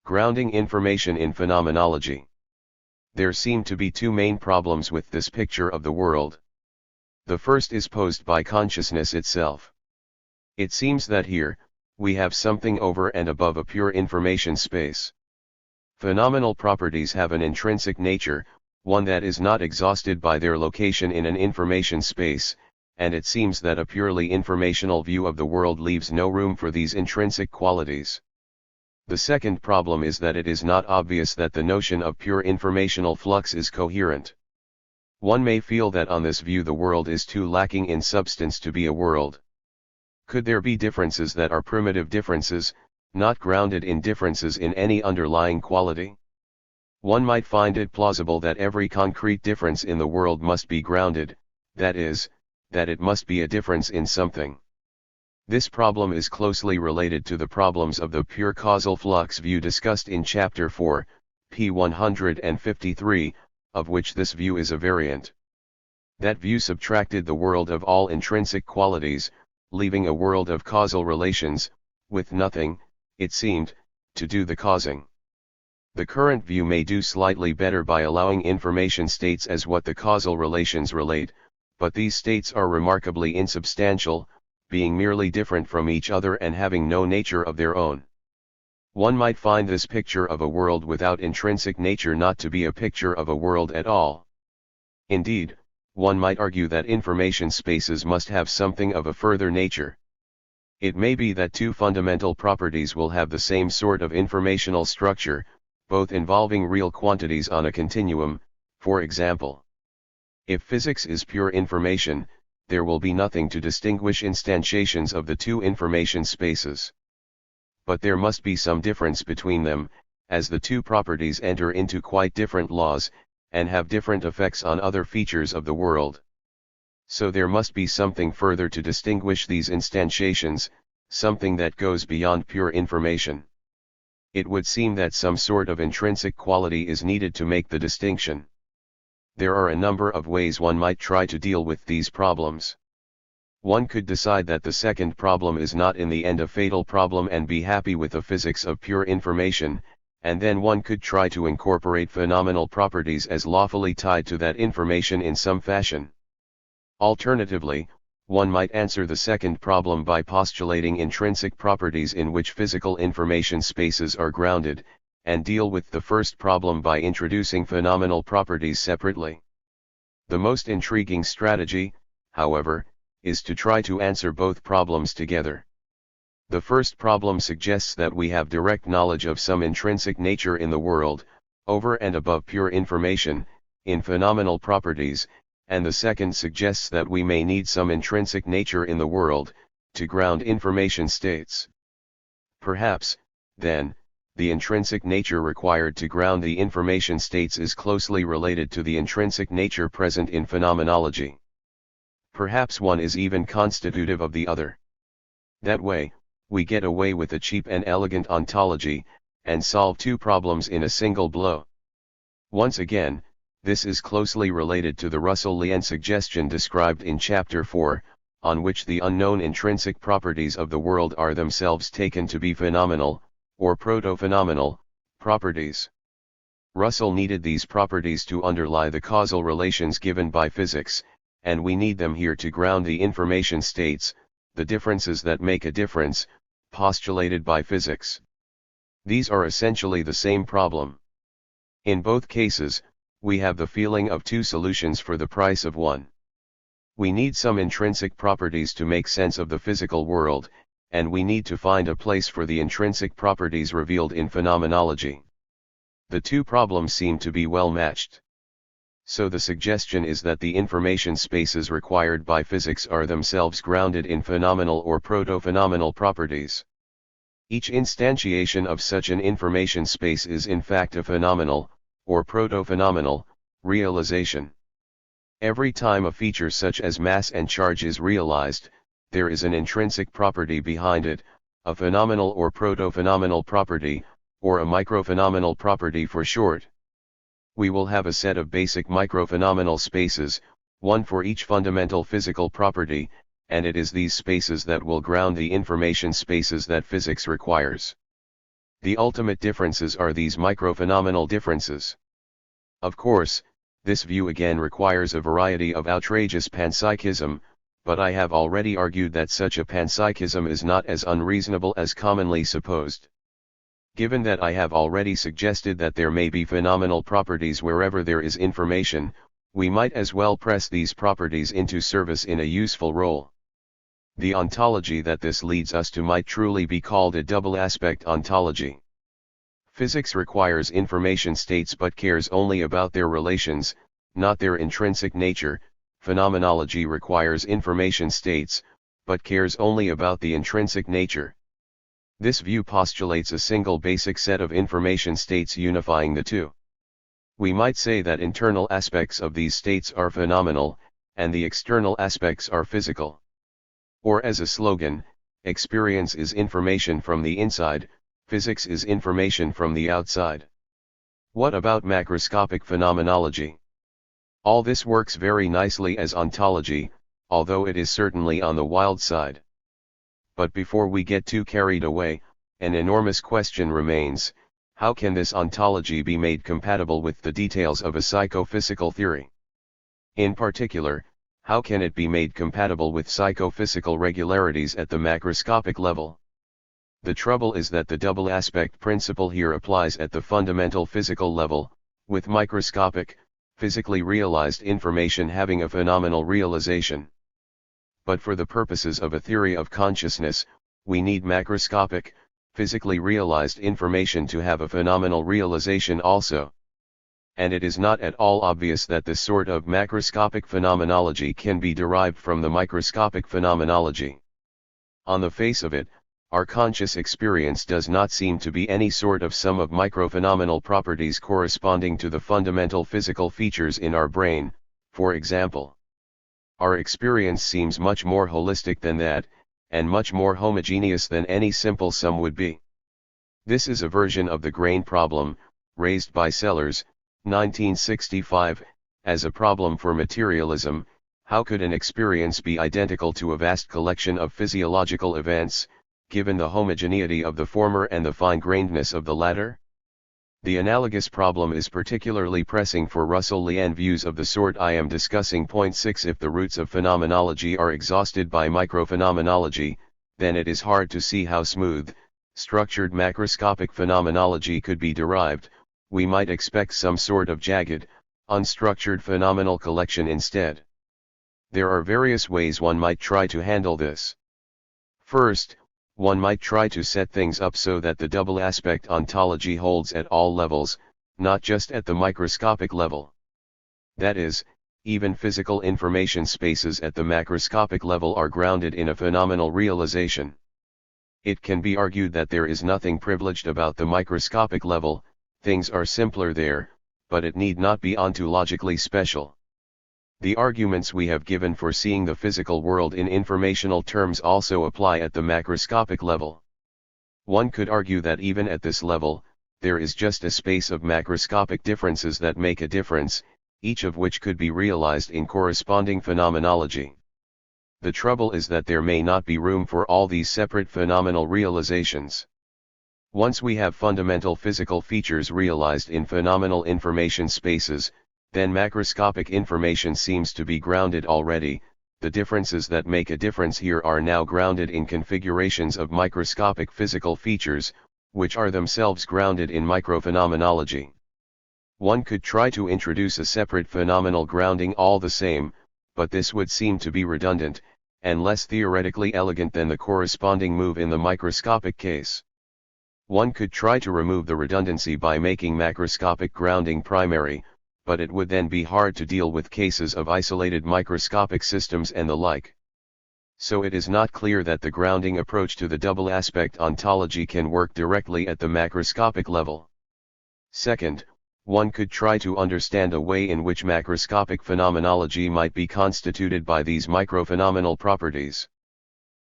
Grounding information in phenomenology. There seem to be two main problems with this picture of the world. The first is posed by consciousness itself. It seems that here, we have something over and above a pure information space. Phenomenal properties have an intrinsic nature, one that is not exhausted by their location in an information space, and it seems that a purely informational view of the world leaves no room for these intrinsic qualities. The second problem is that it is not obvious that the notion of pure informational flux is coherent. One may feel that on this view the world is too lacking in substance to be a world. Could there be differences that are primitive differences, not grounded in differences in any underlying quality? One might find it plausible that every concrete difference in the world must be grounded, that is, that it must be a difference in something. This problem is closely related to the problems of the pure causal flux view discussed in Chapter 4, p. 153, of which this view is a variant. That view subtracted the world of all intrinsic qualities, leaving a world of causal relations, with nothing, it seemed, to do the causing. The current view may do slightly better by allowing information states as what the causal relations relate, but these states are remarkably insubstantial, being merely different from each other and having no nature of their own. One might find this picture of a world without intrinsic nature not to be a picture of a world at all. Indeed, one might argue that information spaces must have something of a further nature. It may be that two fundamental properties will have the same sort of informational structure, both involving real quantities on a continuum, for example. If physics is pure information, there will be nothing to distinguish instantiations of the two information spaces. But there must be some difference between them, as the two properties enter into quite different laws, and have different effects on other features of the world. So there must be something further to distinguish these instantiations, something that goes beyond pure information. It would seem that some sort of intrinsic quality is needed to make the distinction. There are a number of ways one might try to deal with these problems. One could decide that the second problem is not in the end a fatal problem and be happy with the physics of pure information, and then one could try to incorporate phenomenal properties as lawfully tied to that information in some fashion. Alternatively, one might answer the second problem by postulating intrinsic properties in which physical information spaces are grounded, and deal with the first problem by introducing phenomenal properties separately. The most intriguing strategy, however, is to try to answer both problems together. The first problem suggests that we have direct knowledge of some intrinsic nature in the world, over and above pure information, in phenomenal properties, and the second suggests that we may need some intrinsic nature in the world, to ground information states. Perhaps, then, the intrinsic nature required to ground the information states is closely related to the intrinsic nature present in phenomenology. Perhaps one is even constitutive of the other. That way, we get away with a cheap and elegant ontology, and solve two problems in a single blow. Once again, this is closely related to the Russellian suggestion described in Chapter 4, on which the unknown intrinsic properties of the world are themselves taken to be phenomenal, or proto-phenomenal, properties. Russell needed these properties to underlie the causal relations given by physics, and we need them here to ground the information states, the differences that make a difference, postulated by physics. These are essentially the same problem. In both cases, we have the feeling of two solutions for the price of one. We need some intrinsic properties to make sense of the physical world, and we need to find a place for the intrinsic properties revealed in phenomenology. The two problems seem to be well matched. So the suggestion is that the information spaces required by physics are themselves grounded in phenomenal or proto-phenomenal properties. Each instantiation of such an information space is in fact a phenomenal, or proto-phenomenal, realization. Every time a feature such as mass and charge is realized, there is an intrinsic property behind it, a phenomenal or proto-phenomenal property, or a microphenomenal property for short. We will have a set of basic microphenomenal spaces, one for each fundamental physical property, and it is these spaces that will ground the information spaces that physics requires. The ultimate differences are these microphenomenal differences. Of course, this view again requires a variety of outrageous panpsychism, but I have already argued that such a panpsychism is not as unreasonable as commonly supposed. Given that I have already suggested that there may be phenomenal properties wherever there is information, we might as well press these properties into service in a useful role. The ontology that this leads us to might truly be called a double-aspect ontology. Physics requires information states but cares only about their relations, not their intrinsic nature. Phenomenology requires information states, but cares only about the intrinsic nature. This view postulates a single basic set of information states unifying the two. We might say that internal aspects of these states are phenomenal, and the external aspects are physical. Or as a slogan, experience is information from the inside, physics is information from the outside. What about macroscopic phenomenology? All this works very nicely as ontology, although it is certainly on the wild side. But before we get too carried away, an enormous question remains: how can this ontology be made compatible with the details of a psychophysical theory? In particular, how can it be made compatible with psychophysical regularities at the macroscopic level? The trouble is that the double aspect principle here applies at the fundamental physical level, with microscopic, physically realized information having a phenomenal realization. But for the purposes of a theory of consciousness, we need macroscopic, physically realized information to have a phenomenal realization also. And it is not at all obvious that this sort of macroscopic phenomenology can be derived from the microscopic phenomenology. On the face of it, our conscious experience does not seem to be any sort of sum of microphenomenal properties corresponding to the fundamental physical features in our brain, for example. Our experience seems much more holistic than that, and much more homogeneous than any simple sum would be. This is a version of the grain problem, raised by Sellers, 1965, as a problem for materialism. How could an experience be identical to a vast collection of physiological events, given the homogeneity of the former and the fine-grainedness of the latter? The analogous problem is particularly pressing for Russellian views of the sort I am discussing. Point 6. If the roots of phenomenology are exhausted by microphenomenology, then it is hard to see how smooth, structured macroscopic phenomenology could be derived. We might expect some sort of jagged, unstructured phenomenal collection instead. There are various ways one might try to handle this. First, one might try to set things up so that the double aspect ontology holds at all levels, not just at the microscopic level. That is, even physical information spaces at the macroscopic level are grounded in a phenomenal realization. It can be argued that there is nothing privileged about the microscopic level, things are simpler there, but it need not be ontologically special. The arguments we have given for seeing the physical world in informational terms also apply at the macroscopic level. One could argue that even at this level, there is just a space of macroscopic differences that make a difference, each of which could be realized in corresponding phenomenology. The trouble is that there may not be room for all these separate phenomenal realizations. Once we have fundamental physical features realized in phenomenal information spaces, then macroscopic information seems to be grounded already. The differences that make a difference here are now grounded in configurations of microscopic physical features, which are themselves grounded in microphenomenology. One could try to introduce a separate phenomenal grounding all the same, but this would seem to be redundant, and less theoretically elegant than the corresponding move in the microscopic case. One could try to remove the redundancy by making macroscopic grounding primary, but it would then be hard to deal with cases of isolated microscopic systems and the like. So it is not clear that the grounding approach to the double aspect ontology can work directly at the macroscopic level. Second, one could try to understand a way in which macroscopic phenomenology might be constituted by these microphenomenal properties.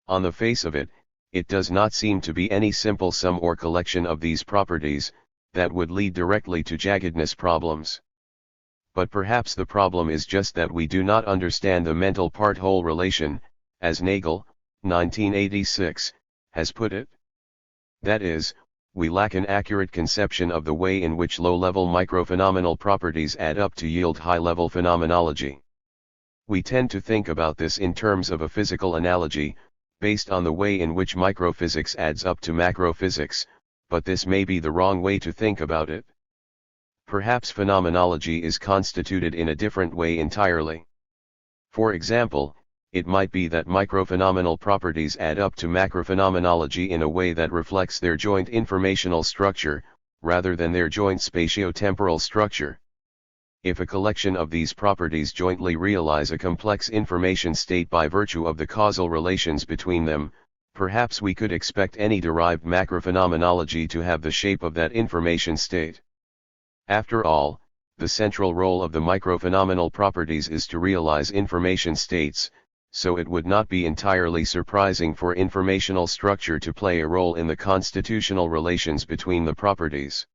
On the face of it, it does not seem to be any simple sum or collection of these properties, that would lead directly to jaggedness problems. But perhaps the problem is just that we do not understand the mental part-whole relation, as Nagel, 1986, has put it. That is, we lack an accurate conception of the way in which low-level microphenomenal properties add up to yield high-level phenomenology. We tend to think about this in terms of a physical analogy, based on the way in which microphysics adds up to macrophysics, but this may be the wrong way to think about it. Perhaps phenomenology is constituted in a different way entirely. For example, it might be that microphenomenal properties add up to macrophenomenology in a way that reflects their joint informational structure, rather than their joint spatiotemporal structure. If a collection of these properties jointly realize a complex information state by virtue of the causal relations between them, perhaps we could expect any derived macrophenomenology to have the shape of that information state. After all, the central role of the microphenomenal properties is to realize information states, so it would not be entirely surprising for informational structure to play a role in the constitutional relations between the properties.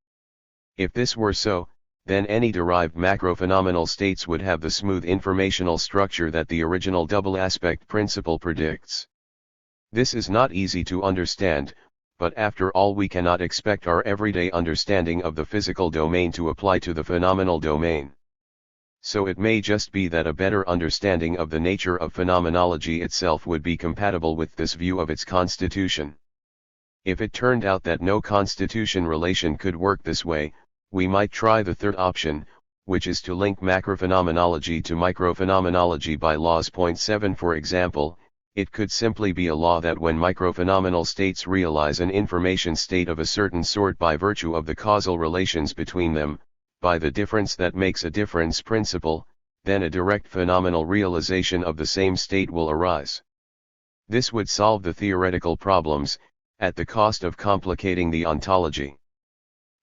If this were so, then any derived macrophenomenal states would have the smooth informational structure that the original double aspect principle predicts. This is not easy to understand, but after all we cannot expect our everyday understanding of the physical domain to apply to the phenomenal domain. So it may just be that a better understanding of the nature of phenomenology itself would be compatible with this view of its constitution. If it turned out that no constitution relation could work this way, we might try the third option, which is to link macrophenomenology to microphenomenology by laws. Point 7. For example, it could simply be a law that when microphenomenal states realize an information state of a certain sort by virtue of the causal relations between them, by the difference that makes a difference principle, then a direct phenomenal realization of the same state will arise. This would solve the theoretical problems, at the cost of complicating the ontology.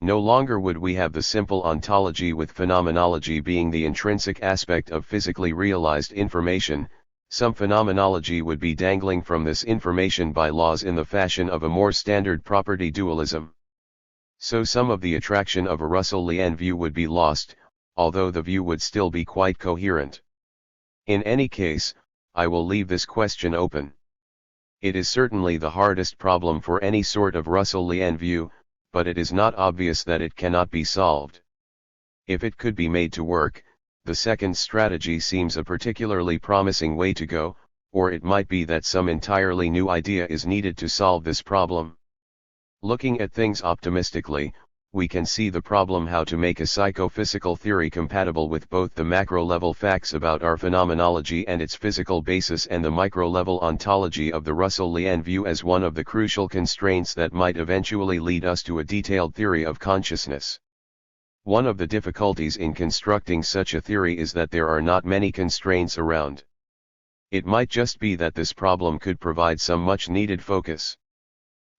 No longer would we have the simple ontology with phenomenology being the intrinsic aspect of physically realized information. Some phenomenology would be dangling from this information by laws in the fashion of a more standard property dualism. So some of the attraction of a Russellian view would be lost, although the view would still be quite coherent. In any case, I will leave this question open. It is certainly the hardest problem for any sort of Russellian view, but it is not obvious that it cannot be solved. If it could be made to work, the second strategy seems a particularly promising way to go, or it might be that some entirely new idea is needed to solve this problem. Looking at things optimistically, we can see the problem how to make a psychophysical theory compatible with both the macro-level facts about our phenomenology and its physical basis and the micro-level ontology of the Russellian view as one of the crucial constraints that might eventually lead us to a detailed theory of consciousness. One of the difficulties in constructing such a theory is that there are not many constraints around. It might just be that this problem could provide some much-needed focus.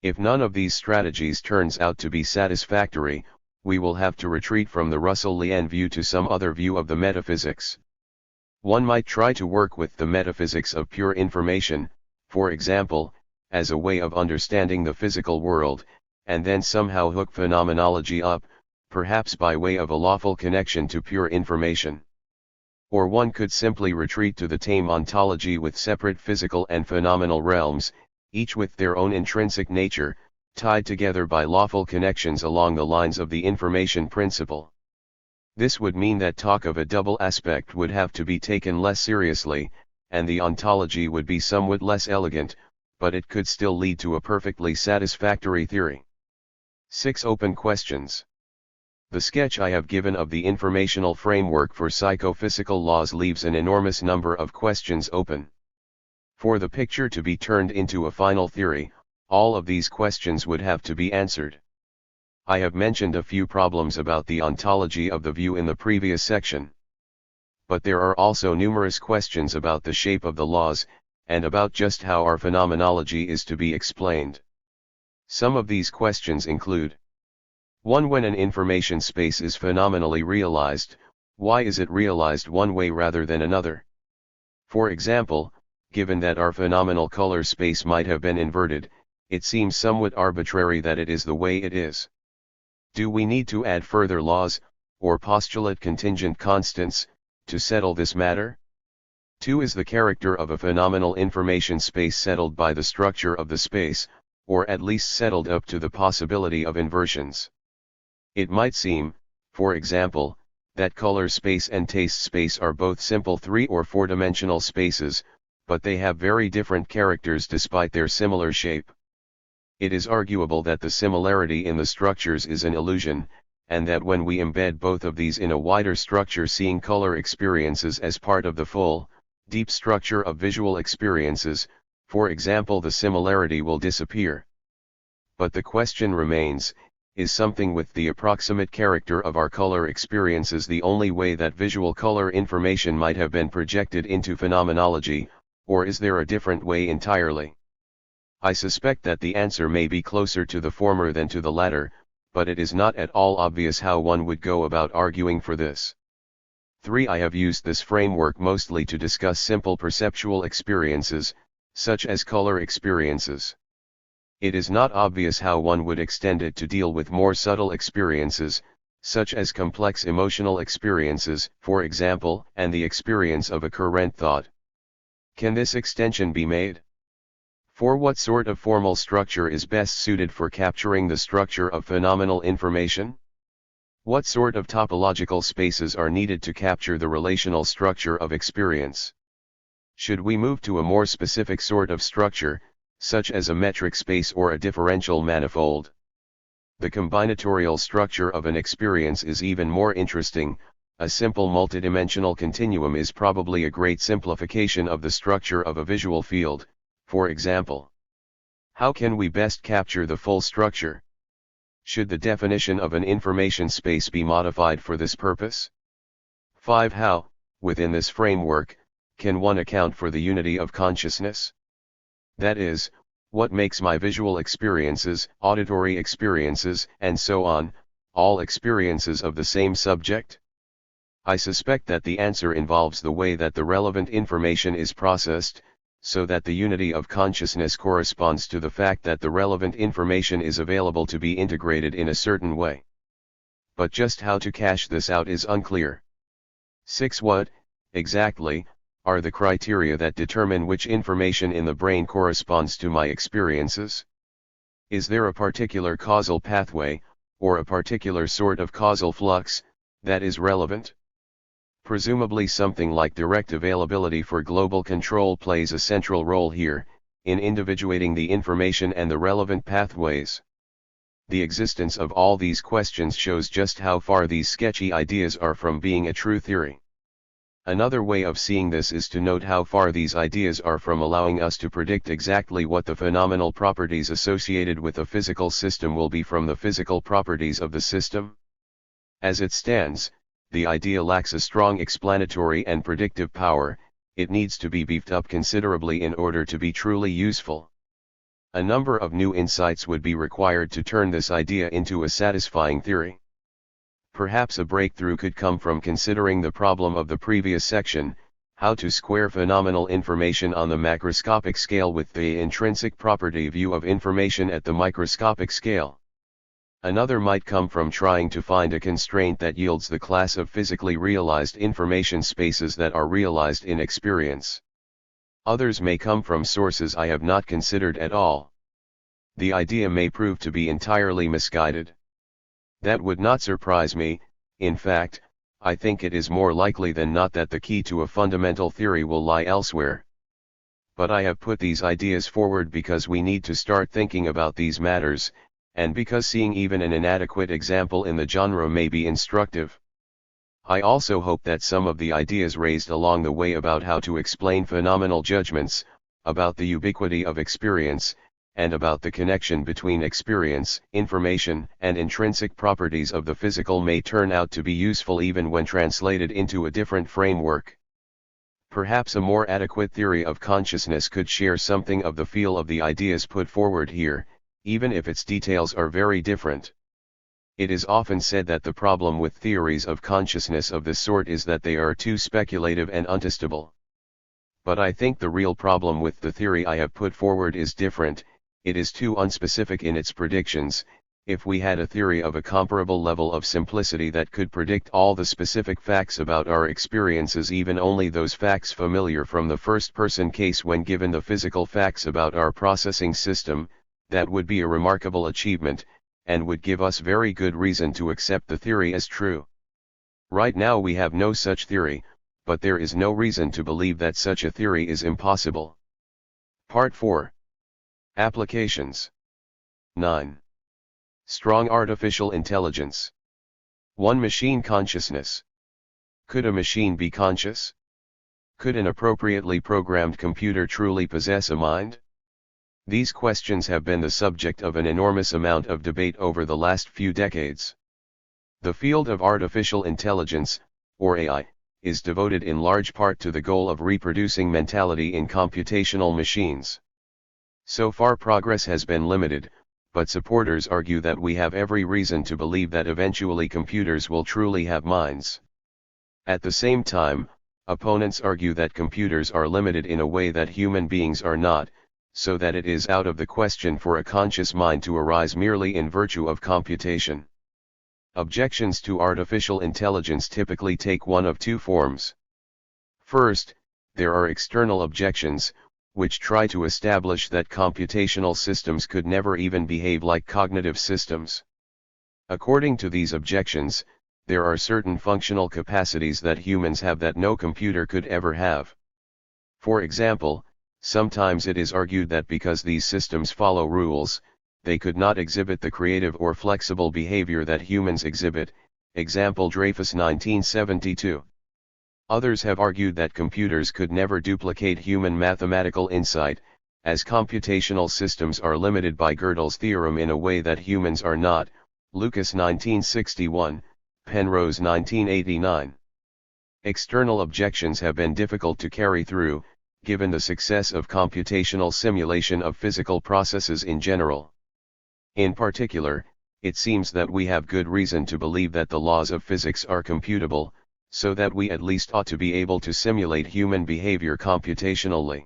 If none of these strategies turns out to be satisfactory, we will have to retreat from the Russellian view to some other view of the metaphysics. One might try to work with the metaphysics of pure information, for example, as a way of understanding the physical world, and then somehow hook phenomenology up, perhaps by way of a lawful connection to pure information. Or one could simply retreat to the tame ontology with separate physical and phenomenal realms, each with their own intrinsic nature, tied together by lawful connections along the lines of the information principle. This would mean that talk of a double aspect would have to be taken less seriously, and the ontology would be somewhat less elegant, but it could still lead to a perfectly satisfactory theory. 6 open questions. The sketch I have given of the informational framework for psychophysical laws leaves an enormous number of questions open. For the picture to be turned into a final theory, all of these questions would have to be answered. I have mentioned a few problems about the ontology of the view in the previous section. But there are also numerous questions about the shape of the laws, and about just how our phenomenology is to be explained. Some of these questions include: 1. When an information space is phenomenally realized, why is it realized one way rather than another? For example, given that our phenomenal color space might have been inverted, it seems somewhat arbitrary that it is the way it is. Do we need to add further laws, or postulate contingent constants, to settle this matter? 2. Is the character of a phenomenal information space settled by the structure of the space, or at least settled up to the possibility of inversions? It might seem, for example, that color space and taste space are both simple 3- or 4-dimensional spaces, but they have very different characters despite their similar shape. It is arguable that the similarity in the structures is an illusion, and that when we embed both of these in a wider structure, seeing color experiences as part of the full, deep structure of visual experiences, for example, the similarity will disappear. But the question remains, is something with the approximate character of our color experiences the only way that visual color information might have been projected into phenomenology, or is there a different way entirely? I suspect that the answer may be closer to the former than to the latter, but it is not at all obvious how one would go about arguing for this. 3. I have used this framework mostly to discuss simple perceptual experiences, such as color experiences. It is not obvious how one would extend it to deal with more subtle experiences, such as complex emotional experiences, for example, and the experience of a current thought. Can this extension be made? 4. What sort of formal structure is best suited for capturing the structure of phenomenal information? What sort of topological spaces are needed to capture the relational structure of experience? Should we move to a more specific sort of structure, such as a metric space or a differential manifold? The combinatorial structure of an experience is even more interesting. A simple multidimensional continuum is probably a great simplification of the structure of a visual field, for example. How can we best capture the full structure? Should the definition of an information space be modified for this purpose? 5. How, within this framework, can one account for the unity of consciousness? That is, what makes my visual experiences, auditory experiences, and so on, all experiences of the same subject? I suspect that the answer involves the way that the relevant information is processed, so that the unity of consciousness corresponds to the fact that the relevant information is available to be integrated in a certain way. But just how to cash this out is unclear. 6. What, exactly, are the criteria that determine which information in the brain corresponds to my experiences? Is there a particular causal pathway, or a particular sort of causal flux, that is relevant? Presumably something like direct availability for global control plays a central role here, in individuating the information and the relevant pathways. The existence of all these questions shows just how far these sketchy ideas are from being a true theory. Another way of seeing this is to note how far these ideas are from allowing us to predict exactly what the phenomenal properties associated with a physical system will be from the physical properties of the system. As it stands, the idea lacks a strong explanatory and predictive power. It needs to be beefed up considerably in order to be truly useful. A number of new insights would be required to turn this idea into a satisfying theory. Perhaps a breakthrough could come from considering the problem of the previous section, how to square phenomenal information on the macroscopic scale with the intrinsic property view of information at the microscopic scale. Another might come from trying to find a constraint that yields the class of physically realized information spaces that are realized in experience. Others may come from sources I have not considered at all. The idea may prove to be entirely misguided. That would not surprise me. In fact, I think it is more likely than not that the key to a fundamental theory will lie elsewhere. But I have put these ideas forward because we need to start thinking about these matters, and because seeing even an inadequate example in the genre may be instructive. I also hope that some of the ideas raised along the way about how to explain phenomenal judgments, about the ubiquity of experience, and about the connection between experience, information, and intrinsic properties of the physical may turn out to be useful even when translated into a different framework. Perhaps a more adequate theory of consciousness could share something of the feel of the ideas put forward here, even if its details are very different. It is often said that the problem with theories of consciousness of this sort is that they are too speculative and untestable. But I think the real problem with the theory I have put forward is different. It is too unspecific in its predictions. If we had a theory of a comparable level of simplicity that could predict all the specific facts about our experiences, even only those facts familiar from the first-person case when given the physical facts about our processing system, that would be a remarkable achievement, and would give us very good reason to accept the theory as true. Right now we have no such theory, but there is no reason to believe that such a theory is impossible. Part 4. Applications. 9. Strong artificial intelligence. 1. Machine consciousness. Could a machine be conscious? Could an appropriately programmed computer truly possess a mind? These questions have been the subject of an enormous amount of debate over the last few decades. The field of artificial intelligence, or AI, is devoted in large part to the goal of reproducing mentality in computational machines. So far progress has been limited, but supporters argue that we have every reason to believe that eventually computers will truly have minds. At the same time, opponents argue that computers are limited in a way that human beings are not, so that it is out of the question for a conscious mind to arise merely in virtue of computation. Objections to artificial intelligence typically take one of two forms. First, there are external objections, which try to establish that computational systems could never even behave like cognitive systems. According to these objections, there are certain functional capacities that humans have that no computer could ever have. For example, sometimes it is argued that because these systems follow rules, they could not exhibit the creative or flexible behavior that humans exhibit. Example Dreyfus 1972. Others have argued that computers could never duplicate human mathematical insight, as computational systems are limited by Gödel's theorem in a way that humans are not. Lucas 1961, Penrose 1989. External objections have been difficult to carry through, given the success of computational simulation of physical processes in general. In particular, it seems that we have good reason to believe that the laws of physics are computable, so that we at least ought to be able to simulate human behavior computationally.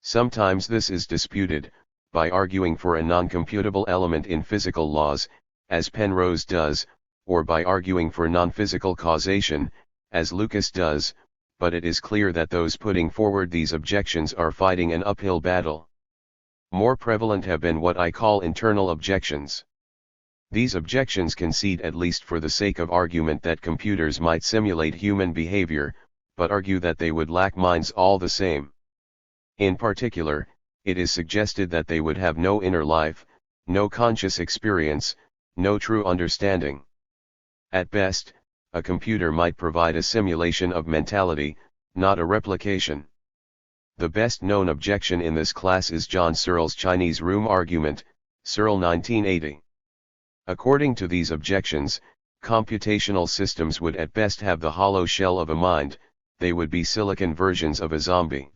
Sometimes this is disputed, by arguing for a non-computable element in physical laws, as Penrose does, or by arguing for non-physical causation, as Lucas does, but it is clear that those putting forward these objections are fighting an uphill battle. More prevalent have been what I call internal objections. These objections concede, at least for the sake of argument, that computers might simulate human behavior, but argue that they would lack minds all the same. In particular, it is suggested that they would have no inner life, no conscious experience, no true understanding. At best, a computer might provide a simulation of mentality, not a replication. The best known objection in this class is John Searle's Chinese room argument, Searle 1980. According to these objections, computational systems would at best have the hollow shell of a mind, they would be silicon versions of a zombie.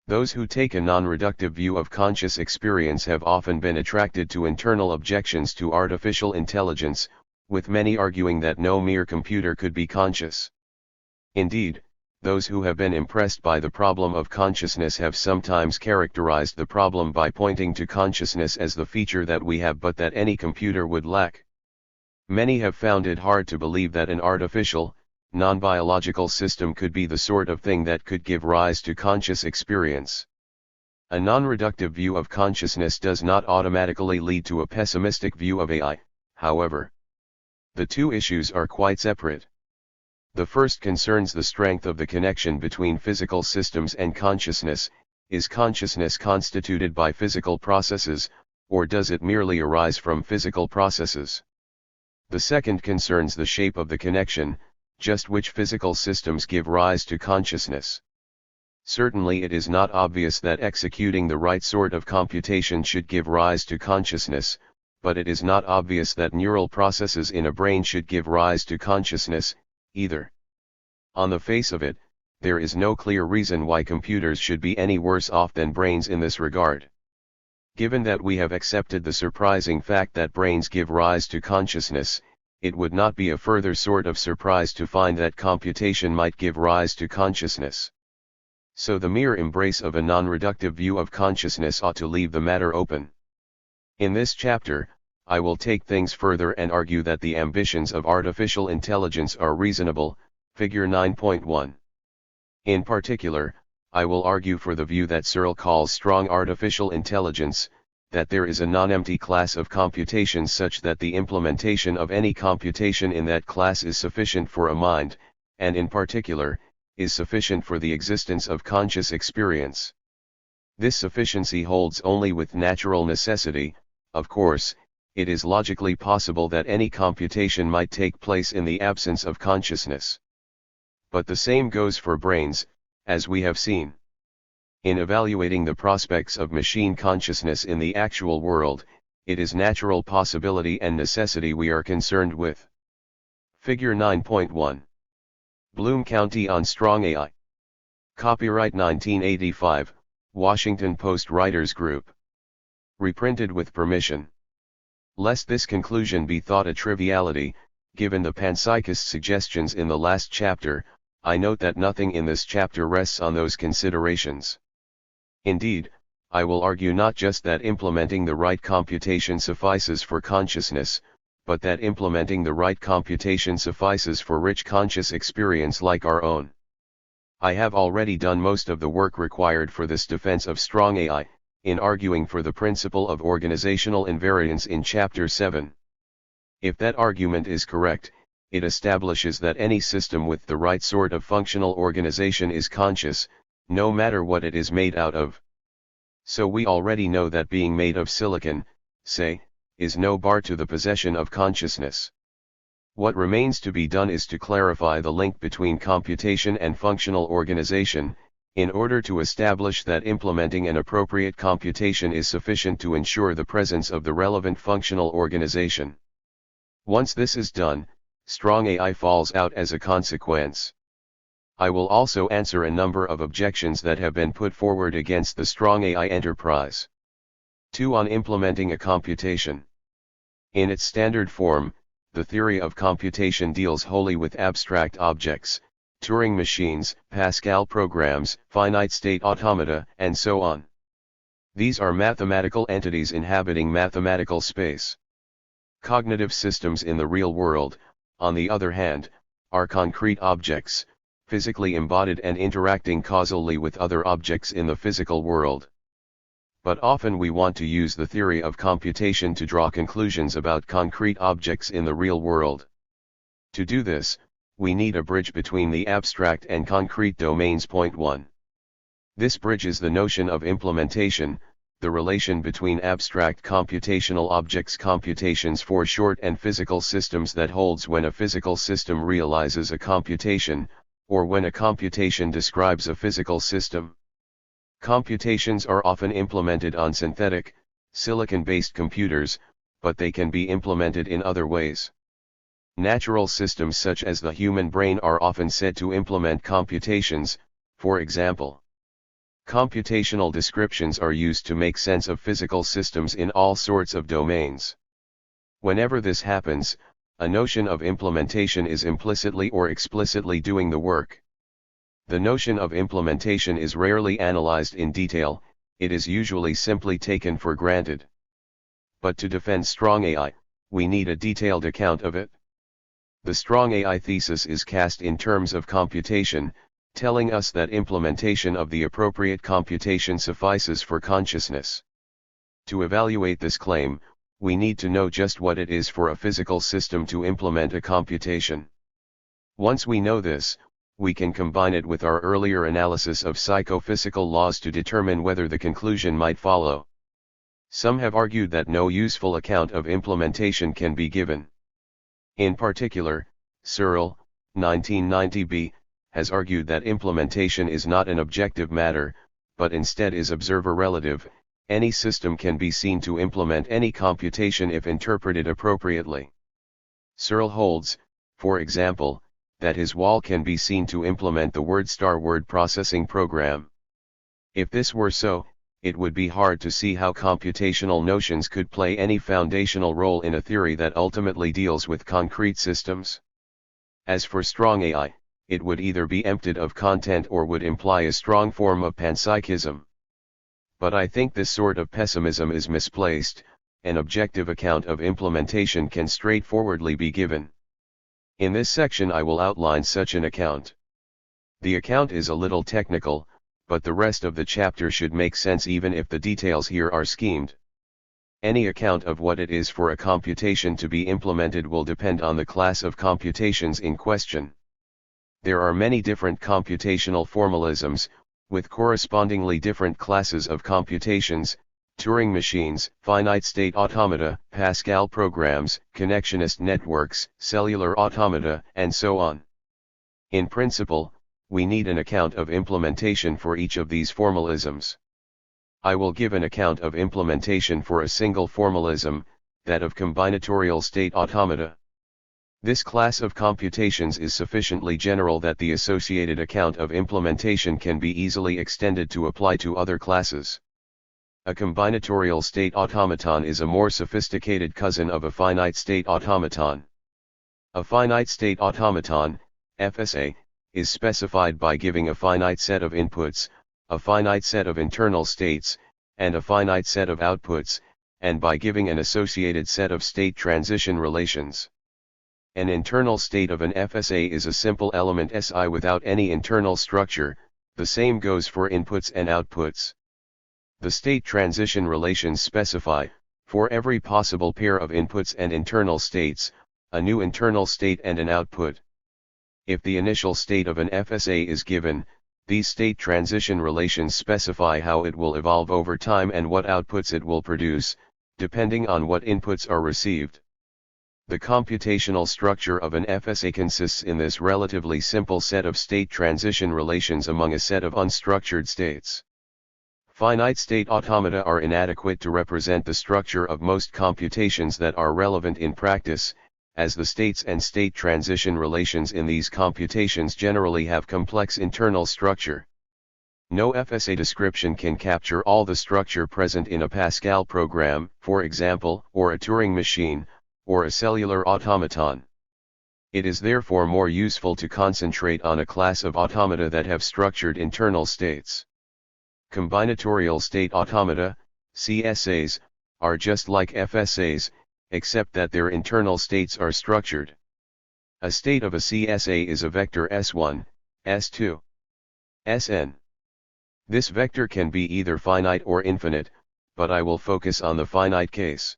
Those who take a non-reductive view of conscious experience have often been attracted to internal objections to artificial intelligence, with many arguing that no mere computer could be conscious. Indeed, those who have been impressed by the problem of consciousness have sometimes characterized the problem by pointing to consciousness as the feature that we have but that any computer would lack. Many have found it hard to believe that an artificial, non-biological system could be the sort of thing that could give rise to conscious experience. A non-reductive view of consciousness does not automatically lead to a pessimistic view of AI, however. The two issues are quite separate. The first concerns the strength of the connection between physical systems and consciousness. Is consciousness constituted by physical processes, or does it merely arise from physical processes? The second concerns the shape of the connection, just which physical systems give rise to consciousness. Certainly it is not obvious that executing the right sort of computation should give rise to consciousness, but it is not obvious that neural processes in a brain should give rise to consciousness, either. On the face of it, there is no clear reason why computers should be any worse off than brains in this regard. Given that we have accepted the surprising fact that brains give rise to consciousness, it would not be a further sort of surprise to find that computation might give rise to consciousness. So the mere embrace of a non-reductive view of consciousness ought to leave the matter open. In this chapter, I will take things further and argue that the ambitions of artificial intelligence are reasonable, figure 9.1. In particular, I will argue for the view that Searle calls strong artificial intelligence, that there is a non-empty class of computations such that the implementation of any computation in that class is sufficient for a mind, and in particular, is sufficient for the existence of conscious experience. This sufficiency holds only with natural necessity. Of course, it is logically possible that any computation might take place in the absence of consciousness. But the same goes for brains, as we have seen. In evaluating the prospects of machine consciousness in the actual world, it is natural possibility and necessity we are concerned with. Figure 9.1. Bloom County on Strong AI. Copyright 1985, Washington Post Writers Group. Reprinted with permission. Lest this conclusion be thought a triviality, given the panpsychist suggestions in the last chapter, I note that nothing in this chapter rests on those considerations. Indeed, I will argue not just that implementing the right computation suffices for consciousness, but that implementing the right computation suffices for rich conscious experience like our own. I have already done most of the work required for this defense of strong AI, in arguing for the principle of organizational invariance in Chapter 7. If that argument is correct, it establishes that any system with the right sort of functional organization is conscious, no matter what it is made out of. So we already know that being made of silicon, say, is no bar to the possession of consciousness. What remains to be done is to clarify the link between computation and functional organization, in order to establish that implementing an appropriate computation is sufficient to ensure the presence of the relevant functional organization. Once this is done, strong AI falls out as a consequence. I will also answer a number of objections that have been put forward against the strong AI enterprise. 2. On implementing a computation. In its standard form, the theory of computation deals wholly with abstract objects, Turing machines, Pascal programs, finite-state automata, and so on. These are mathematical entities inhabiting mathematical space. Cognitive systems in the real world, on the other hand, are concrete objects, physically embodied and interacting causally with other objects in the physical world. But often we want to use the theory of computation to draw conclusions about concrete objects in the real world. To do this, we need a bridge between the abstract and concrete domains. Point 1. This bridge is the notion of implementation, the relation between abstract computational objects, computations for short, and physical systems that holds when a physical system realizes a computation, or when a computation describes a physical system. Computations are often implemented on synthetic, silicon-based computers, but they can be implemented in other ways. Natural systems such as the human brain are often said to implement computations. For example, computational descriptions are used to make sense of physical systems in all sorts of domains. Whenever this happens, a notion of implementation is implicitly or explicitly doing the work. The notion of implementation is rarely analyzed in detail, it is usually simply taken for granted. But to defend strong AI, we need a detailed account of it. The strong AI thesis is cast in terms of computation, telling us that implementation of the appropriate computation suffices for consciousness. To evaluate this claim, we need to know just what it is for a physical system to implement a computation. Once we know this, we can combine it with our earlier analysis of psychophysical laws to determine whether the conclusion might follow. Some have argued that no useful account of implementation can be given. In particular, Searle, 1990b, has argued that implementation is not an objective matter, but instead is observer relative. Any system can be seen to implement any computation if interpreted appropriately. Searle holds, for example, that his wall can be seen to implement the word processing program. If this were so, it would be hard to see how computational notions could play any foundational role in a theory that ultimately deals with concrete systems. As for strong AI, it would either be emptied of content or would imply a strong form of panpsychism. But I think this sort of pessimism is misplaced. An objective account of implementation can straightforwardly be given. In this section I will outline such an account. The account is a little technical, but the rest of the chapter should make sense even if the details here are schemed. Any account of what it is for a computation to be implemented will depend on the class of computations in question. There are many different computational formalisms, with correspondingly different classes of computations: Turing machines, finite state automata, Pascal programs, connectionist networks, cellular automata, and so on. In principle, we need an account of implementation for each of these formalisms. I will give an account of implementation for a single formalism, that of combinatorial state automata. This class of computations is sufficiently general that the associated account of implementation can be easily extended to apply to other classes. A combinatorial state automaton is a more sophisticated cousin of a finite state automaton. A finite state automaton, FSA, is specified by giving a finite set of inputs, a finite set of internal states, and a finite set of outputs, and by giving an associated set of state transition relations. An internal state of an FSA is a simple element SI without any internal structure. The same goes for inputs and outputs. The state transition relations specify, for every possible pair of inputs and internal states, a new internal state and an output. If the initial state of an FSA is given, these state transition relations specify how it will evolve over time and what outputs it will produce, depending on what inputs are received. The computational structure of an FSA consists in this relatively simple set of state transition relations among a set of unstructured states. Finite state automata are inadequate to represent the structure of most computations that are relevant in practice, as the states and state transition relations in these computations generally have complex internal structure. No FSA description can capture all the structure present in a Pascal program, for example, or a Turing machine, or a cellular automaton. It is therefore more useful to concentrate on a class of automata that have structured internal states. Combinatorial state automata, CSAs, are just like FSAs, except that their internal states are structured. A state of a CSA is a vector S1, S2, Sn. This vector can be either finite or infinite, but I will focus on the finite case.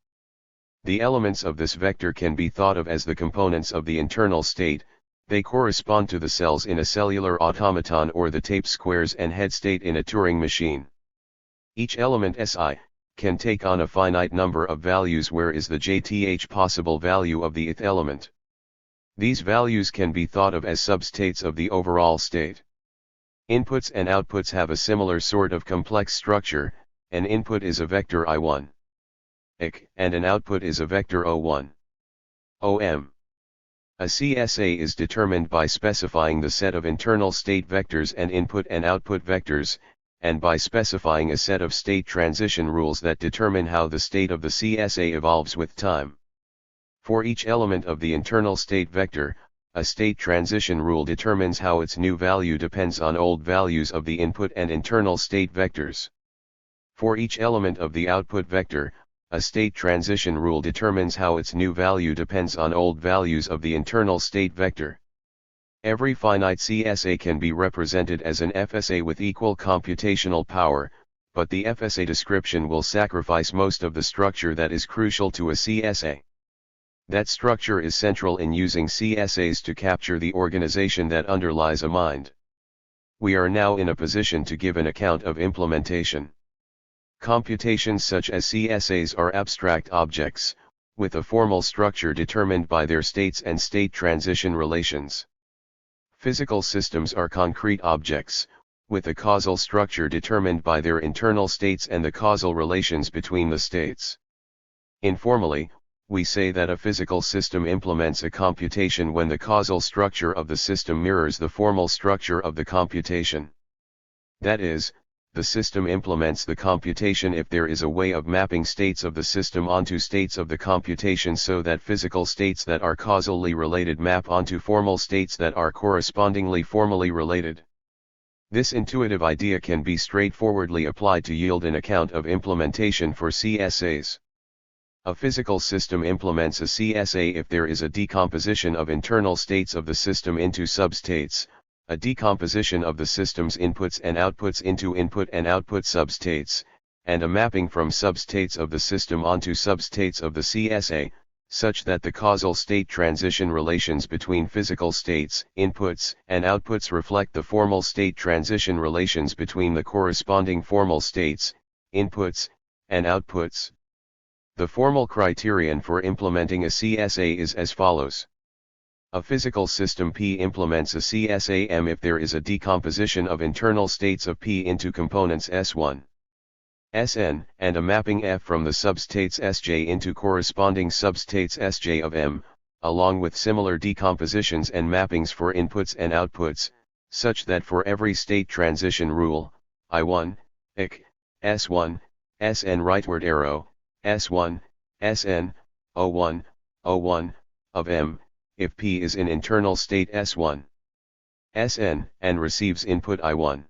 The elements of this vector can be thought of as the components of the internal state. They correspond to the cells in a cellular automaton or the tape squares and head state in a Turing machine. Each element Si can take on a finite number of values where is the jth possible value of the ith element. These values can be thought of as substates of the overall state. Inputs and outputs have a similar sort of complex structure. An input is a vector I1, ik, and an output is a vector O1, OM. A CSA is determined by specifying the set of internal state vectors and input and output vectors, and by specifying a set of state transition rules that determine how the state of the CSA evolves with time. For each element of the internal state vector, a state transition rule determines how its new value depends on old values of the input and internal state vectors. For each element of the output vector, a state transition rule determines how its new value depends on old values of the internal state vector. Every finite CSA can be represented as an FSA with equal computational power, but the FSA description will sacrifice most of the structure that is crucial to a CSA. That structure is central in using CSAs to capture the organization that underlies a mind. We are now in a position to give an account of implementation. Computations such as CSAs are abstract objects, with a formal structure determined by their states and state transition relations. Physical systems are concrete objects, with a causal structure determined by their internal states and the causal relations between the states. Informally, we say that a physical system implements a computation when the causal structure of the system mirrors the formal structure of the computation. That is, the system implements the computation if there is a way of mapping states of the system onto states of the computation so that physical states that are causally related map onto formal states that are correspondingly formally related. This intuitive idea can be straightforwardly applied to yield an account of implementation for CSAs. A physical system implements a CSA if there is a decomposition of internal states of the system into substates, a decomposition of the system's inputs and outputs into input and output substates, and a mapping from substates of the system onto substates of the CSA, such that the causal state transition relations between physical states, inputs, and outputs reflect the formal state transition relations between the corresponding formal states, inputs, and outputs. The formal criterion for implementing a CSA is as follows. A physical system P implements a CSA M if there is a decomposition of internal states of P into components S1, Sn, and a mapping F from the substates Sj into corresponding substates Sj of M, along with similar decompositions and mappings for inputs and outputs, such that for every state transition rule, I1, ik, S1, Sn rightward arrow, S1, Sn, O1, O1, of M, if P is in internal state S1, Sn, and receives input I1,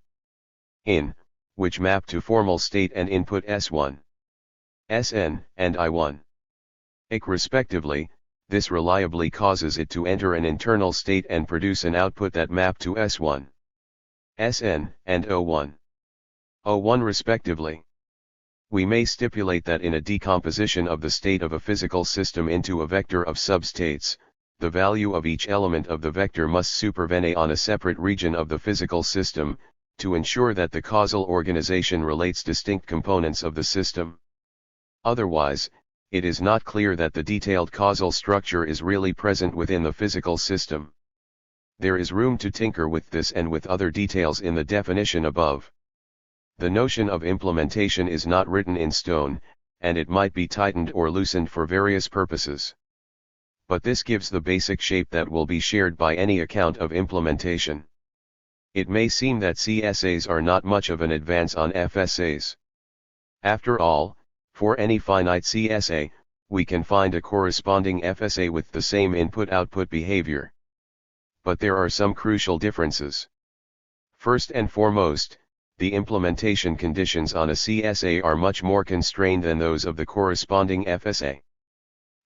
in, which map to formal state and input S1, Sn, and I1, ik respectively, this reliably causes it to enter an internal state and produce an output that map to S1, Sn, and O1, O1 respectively. We may stipulate that in a decomposition of the state of a physical system into a vector of substates, the value of each element of the vector must supervene on a separate region of the physical system, to ensure that the causal organization relates distinct components of the system. Otherwise, it is not clear that the detailed causal structure is really present within the physical system. There is room to tinker with this and with other details in the definition above. The notion of implementation is not written in stone, and it might be tightened or loosened for various purposes. But this gives the basic shape that will be shared by any account of implementation. It may seem that CSAs are not much of an advance on FSAs. After all, for any finite CSA, we can find a corresponding FSA with the same input-output behavior. But there are some crucial differences. First and foremost, the implementation conditions on a CSA are much more constrained than those of the corresponding FSA.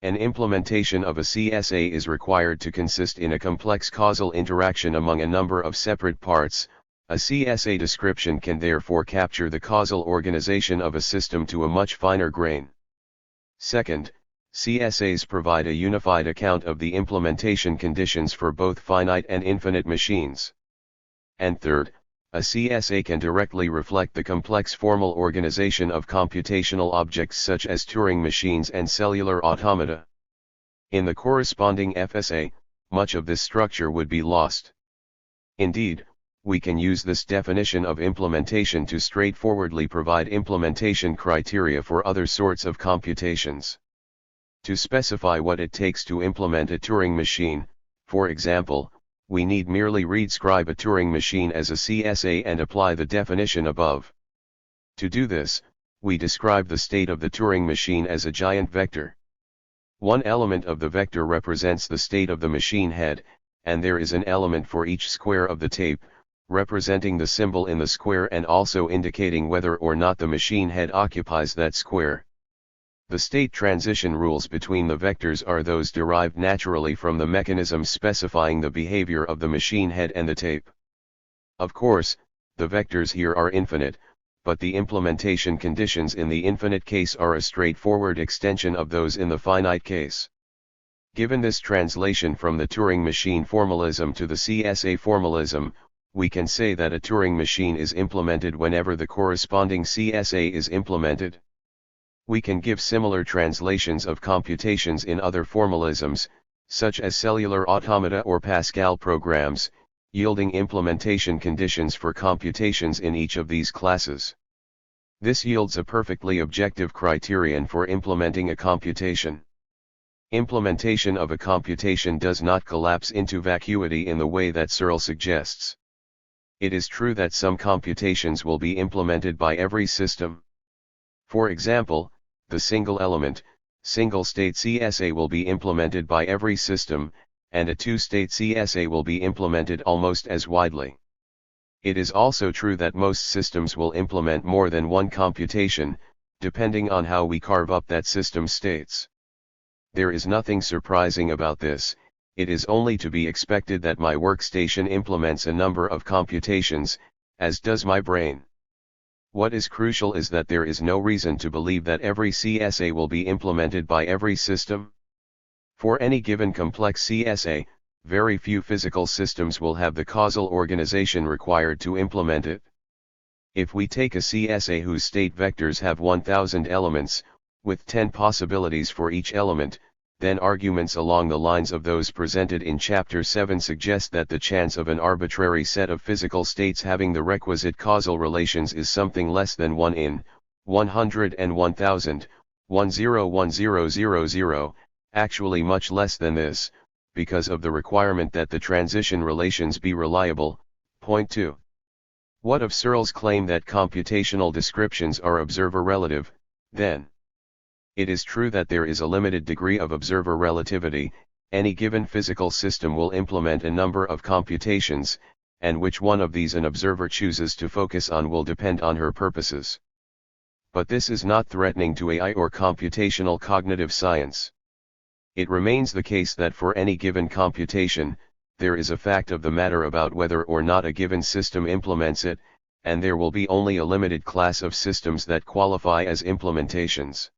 An implementation of a CSA is required to consist in a complex causal interaction among a number of separate parts. A CSA description can therefore capture the causal organization of a system to a much finer grain. Second, CSAs provide a unified account of the implementation conditions for both finite and infinite machines. And third, a CSA can directly reflect the complex formal organization of computational objects such as Turing machines and cellular automata. In the corresponding FSA, much of this structure would be lost. Indeed, we can use this definition of implementation to straightforwardly provide implementation criteria for other sorts of computations. To specify what it takes to implement a Turing machine, for example, we need merely redscribe a Turing machine as a CSA and apply the definition above. To do this, we describe the state of the Turing machine as a giant vector. One element of the vector represents the state of the machine head, and there is an element for each square of the tape, representing the symbol in the square and also indicating whether or not the machine head occupies that square. The state transition rules between the vectors are those derived naturally from the mechanism specifying the behavior of the machine head and the tape. Of course, the vectors here are infinite, but the implementation conditions in the infinite case are a straightforward extension of those in the finite case. Given this translation from the Turing machine formalism to the CSA formalism, we can say that a Turing machine is implemented whenever the corresponding CSA is implemented. We can give similar translations of computations in other formalisms, such as cellular automata or Pascal programs, yielding implementation conditions for computations in each of these classes. This yields a perfectly objective criterion for implementing a computation. Implementation of a computation does not collapse into vacuity in the way that Searle suggests. It is true that some computations will be implemented by every system. For example, the single-element, single-state CSA will be implemented by every system, and a two-state CSA will be implemented almost as widely. It is also true that most systems will implement more than one computation, depending on how we carve up that system's states. There is nothing surprising about this. It is only to be expected that my workstation implements a number of computations, as does my brain. What is crucial is that there is no reason to believe that every CSA will be implemented by every system. For any given complex CSA, very few physical systems will have the causal organization required to implement it. If we take a CSA whose state vectors have 1000 elements, with 10 possibilities for each element, then arguments along the lines of those presented in Chapter 7 suggest that the chance of an arbitrary set of physical states having the requisite causal relations is something less than 1 in 100 and 1000, 101000, actually much less than this, because of the requirement that the transition relations be reliable. Point 2. What of Searle's claim that computational descriptions are observer relative, then? It is true that there is a limited degree of observer relativity. Any given physical system will implement a number of computations, and which one of these an observer chooses to focus on will depend on her purposes. But this is not threatening to AI or computational cognitive science. It remains the case that for any given computation, there is a fact of the matter about whether or not a given system implements it, and there will be only a limited class of systems that qualify as implementations.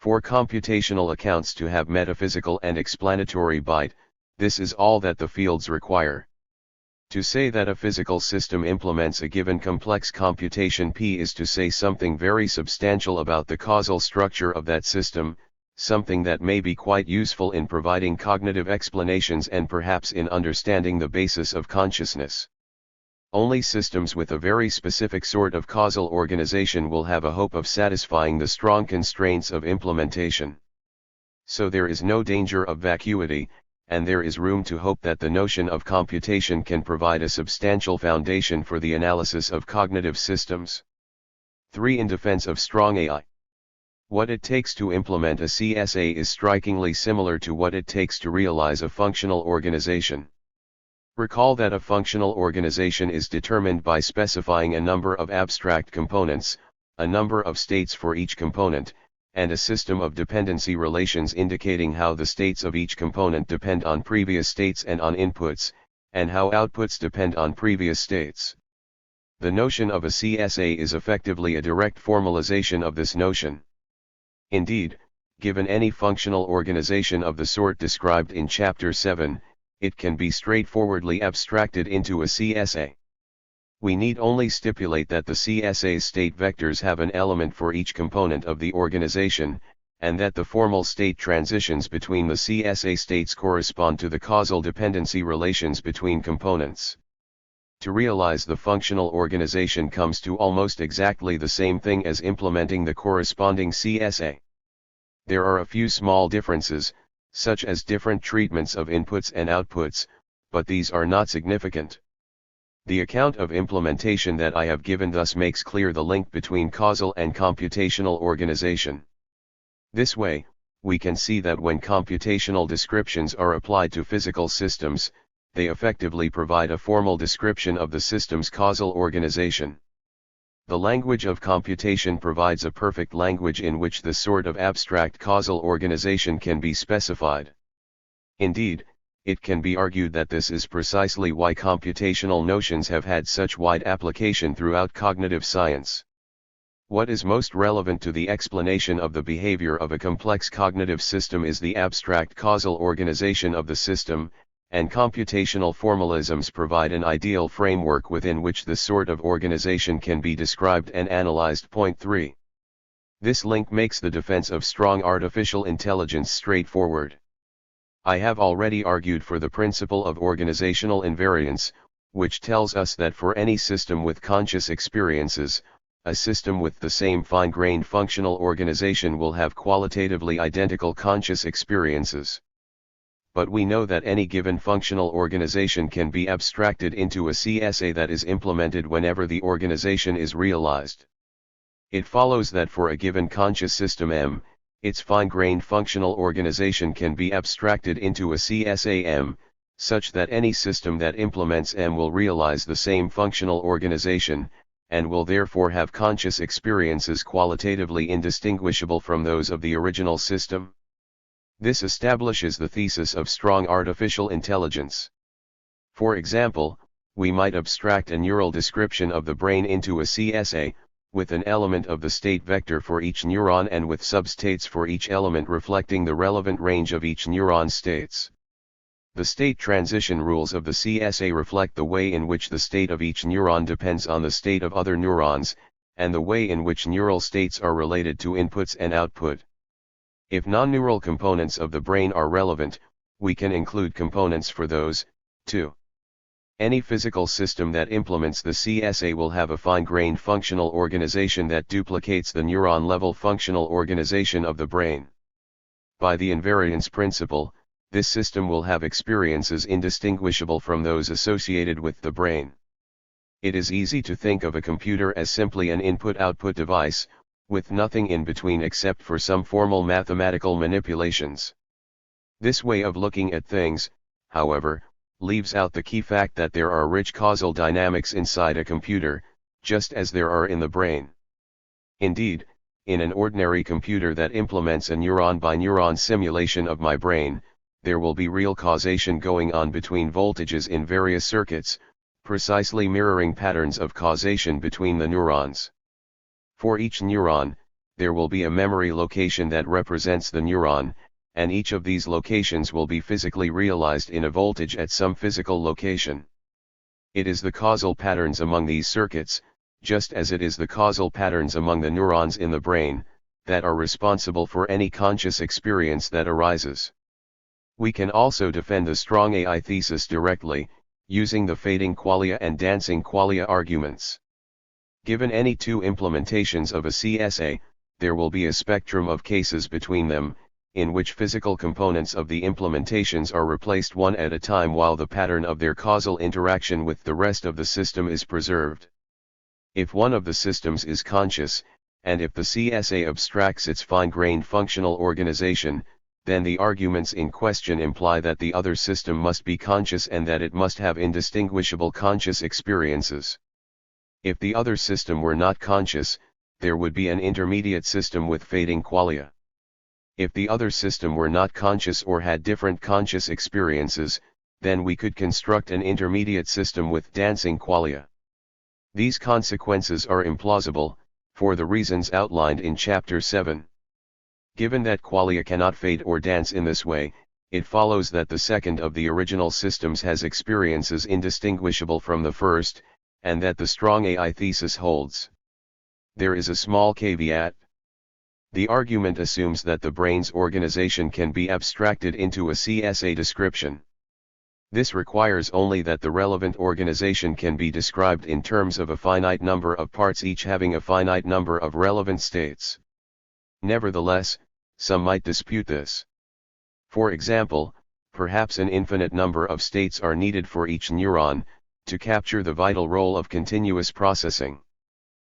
For computational accounts to have metaphysical and explanatory bite, this is all that the fields require. To say that a physical system implements a given complex computation P is to say something very substantial about the causal structure of that system, something that may be quite useful in providing cognitive explanations and perhaps in understanding the basis of consciousness. Only systems with a very specific sort of causal organization will have a hope of satisfying the strong constraints of implementation. So there is no danger of vacuity, and there is room to hope that the notion of computation can provide a substantial foundation for the analysis of cognitive systems. 3. In defense of strong AI. What it takes to implement a CSA is strikingly similar to what it takes to realize a functional organization. Recall that a functional organization is determined by specifying a number of abstract components, a number of states for each component, and a system of dependency relations indicating how the states of each component depend on previous states and on inputs, and how outputs depend on previous states. The notion of a CSA is effectively a direct formalization of this notion. Indeed, given any functional organization of the sort described in Chapter 7, it can be straightforwardly abstracted into a CSA. We need only stipulate that the CSA's state vectors have an element for each component of the organization, and that the formal state transitions between the CSA states correspond to the causal dependency relations between components. To realize the functional organization comes to almost exactly the same thing as implementing the corresponding CSA. There are a few small differences, such as different treatments of inputs and outputs, but these are not significant. The account of implementation that I have given thus makes clear the link between causal and computational organization. This way, we can see that when computational descriptions are applied to physical systems, they effectively provide a formal description of the system's causal organization. The language of computation provides a perfect language in which this sort of abstract causal organization can be specified. Indeed, it can be argued that this is precisely why computational notions have had such wide application throughout cognitive science. What is most relevant to the explanation of the behavior of a complex cognitive system is the abstract causal organization of the system, and computational formalisms provide an ideal framework within which this sort of organization can be described and analyzed. Point 3. This link makes the defense of strong artificial intelligence straightforward. I have already argued for the principle of organizational invariance, which tells us that for any system with conscious experiences, a system with the same fine-grained functional organization will have qualitatively identical conscious experiences. But we know that any given functional organization can be abstracted into a CSA that is implemented whenever the organization is realized. It follows that for a given conscious system M, its fine-grained functional organization can be abstracted into a CSA M, such that any system that implements M will realize the same functional organization, and will therefore have conscious experiences qualitatively indistinguishable from those of the original system. This establishes the thesis of strong artificial intelligence. For example, we might abstract a neural description of the brain into a CSA, with an element of the state vector for each neuron and with substates for each element reflecting the relevant range of each neuron's states. The state transition rules of the CSA reflect the way in which the state of each neuron depends on the state of other neurons, and the way in which neural states are related to inputs and output. If non-neural components of the brain are relevant, we can include components for those, too. Any physical system that implements the CSA will have a fine-grained functional organization that duplicates the neuron-level functional organization of the brain. By the invariance principle, this system will have experiences indistinguishable from those associated with the brain. It is easy to think of a computer as simply an input-output device, with nothing in between except for some formal mathematical manipulations. This way of looking at things, however, leaves out the key fact that there are rich causal dynamics inside a computer, just as there are in the brain. Indeed, in an ordinary computer that implements a neuron-by-neuron simulation of my brain, there will be real causation going on between voltages in various circuits, precisely mirroring patterns of causation between the neurons. For each neuron, there will be a memory location that represents the neuron, and each of these locations will be physically realized in a voltage at some physical location. It is the causal patterns among these circuits, just as it is the causal patterns among the neurons in the brain, that are responsible for any conscious experience that arises. We can also defend the strong AI thesis directly, using the fading qualia and dancing qualia arguments. Given any two implementations of a CSA, there will be a spectrum of cases between them, in which physical components of the implementations are replaced one at a time while the pattern of their causal interaction with the rest of the system is preserved. If one of the systems is conscious, and if the CSA abstracts its fine-grained functional organization, then the arguments in question imply that the other system must be conscious and that it must have indistinguishable conscious experiences. If the other system were not conscious, there would be an intermediate system with fading qualia. If the other system were not conscious or had different conscious experiences, then we could construct an intermediate system with dancing qualia. These consequences are implausible, for the reasons outlined in Chapter 7. Given that qualia cannot fade or dance in this way, it follows that the second of the original systems has experiences indistinguishable from the first, and that the strong AI thesis holds. There is a small caveat. The argument assumes that the brain's organization can be abstracted into a CSA description. This requires only that the relevant organization can be described in terms of a finite number of parts, each having a finite number of relevant states. Nevertheless, some might dispute this. For example, perhaps an infinite number of states are needed for each neuron, to capture the vital role of continuous processing.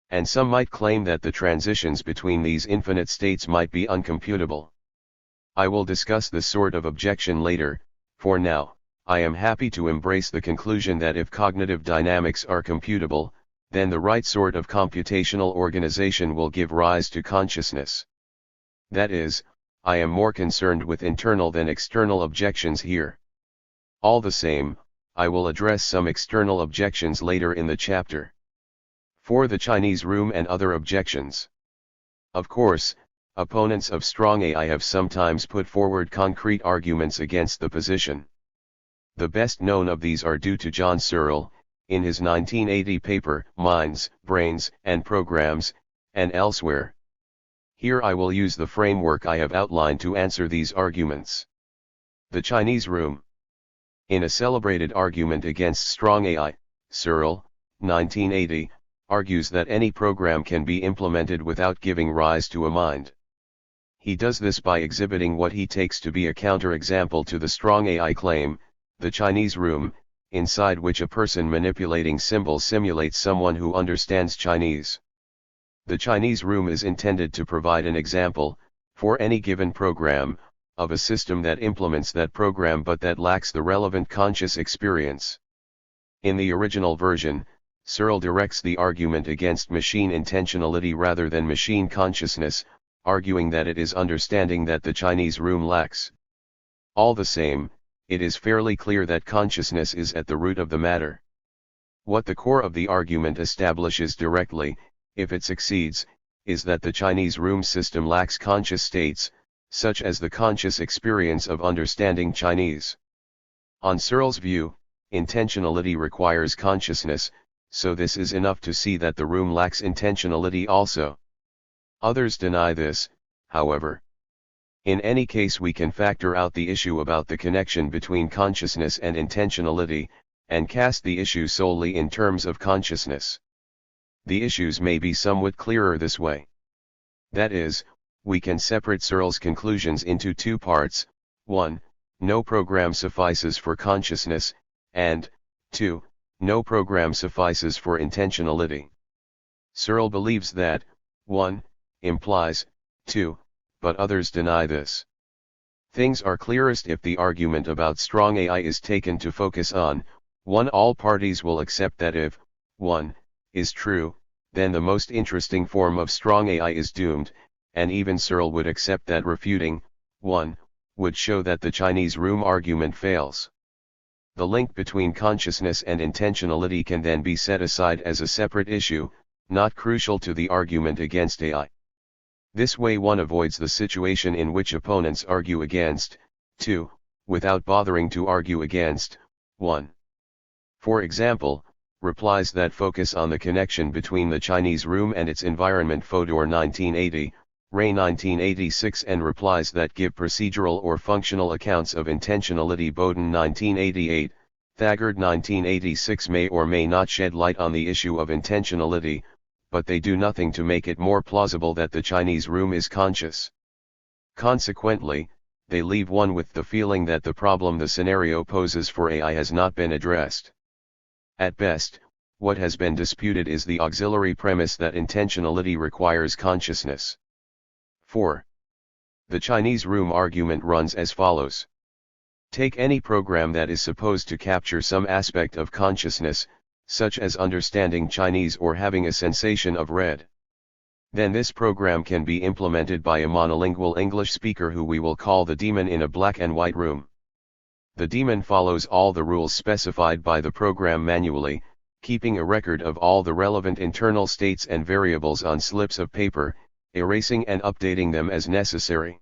And some might claim that the transitions between these infinite states might be uncomputable. I will discuss this sort of objection later. For now, I am happy to embrace the conclusion that if cognitive dynamics are computable, then the right sort of computational organization will give rise to consciousness. That is, I am more concerned with internal than external objections here. All the same, I will address some external objections later in the chapter. For the Chinese room and other objections. Of course, opponents of strong AI have sometimes put forward concrete arguments against the position. The best known of these are due to John Searle, in his 1980 paper, Minds, Brains, and Programs, and elsewhere. Here I will use the framework I have outlined to answer these arguments. The Chinese room. In a celebrated argument against strong AI, Searle, 1980, argues that any program can be implemented without giving rise to a mind. He does this by exhibiting what he takes to be a counterexample to the strong AI claim, the Chinese room, inside which a person manipulating symbols simulates someone who understands Chinese. The Chinese room is intended to provide an example, for any given program, of a system that implements that program but that lacks the relevant conscious experience. In the original version, Searle directs the argument against machine intentionality rather than machine consciousness, arguing that it is understanding that the Chinese room lacks. All the same, it is fairly clear that consciousness is at the root of the matter. What the core of the argument establishes directly, if it succeeds, is that the Chinese room system lacks conscious states, such as the conscious experience of understanding Chinese. On Searle's view, intentionality requires consciousness, so this is enough to see that the room lacks intentionality also. Others deny this, however. In any case, we can factor out the issue about the connection between consciousness and intentionality, and cast the issue solely in terms of consciousness. The issues may be somewhat clearer this way. That is, we can separate Searle's conclusions into two parts: 1. No program suffices for consciousness, and 2. No program suffices for intentionality. Searle believes that 1 implies 2, but others deny this. Things are clearest if the argument about strong AI is taken to focus on 1. All parties will accept that if 1 is true, then the most interesting form of strong AI is doomed, and even Searle would accept that refuting 1 would show that the Chinese room argument fails. The link between consciousness and intentionality can then be set aside as a separate issue, not crucial to the argument against AI. This way one avoids the situation in which opponents argue against 2, without bothering to argue against 1. For example, replies that focus on the connection between the Chinese room and its environment, Fodor 1980, Ray 1986, and replies that give procedural or functional accounts of intentionality, Bowden 1988, Thagard 1986, may or may not shed light on the issue of intentionality, but they do nothing to make it more plausible that the Chinese room is conscious. Consequently, they leave one with the feeling that the problem the scenario poses for AI has not been addressed. At best, what has been disputed is the auxiliary premise that intentionality requires consciousness. 4. The Chinese room argument runs as follows. Take any program that is supposed to capture some aspect of consciousness, such as understanding Chinese or having a sensation of red. Then this program can be implemented by a monolingual English speaker who we will call the daemon in a black and white room. The daemon follows all the rules specified by the program manually, keeping a record of all the relevant internal states and variables on slips of paper, erasing and updating them as necessary.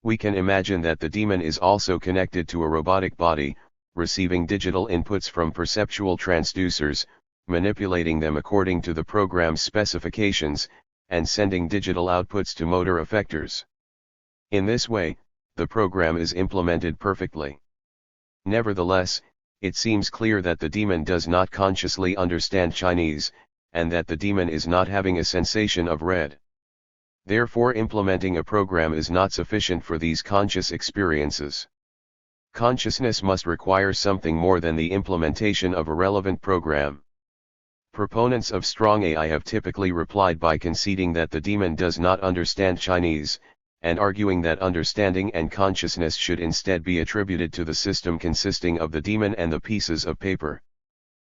We can imagine that the daemon is also connected to a robotic body, receiving digital inputs from perceptual transducers, manipulating them according to the program's specifications, and sending digital outputs to motor effectors. In this way, the program is implemented perfectly. Nevertheless, it seems clear that the daemon does not consciously understand Chinese, and that the daemon is not having a sensation of read. Therefore, implementing a program is not sufficient for these conscious experiences. Consciousness must require something more than the implementation of a relevant program. Proponents of strong AI have typically replied by conceding that the daemon does not understand Chinese, and arguing that understanding and consciousness should instead be attributed to the system consisting of the daemon and the pieces of paper.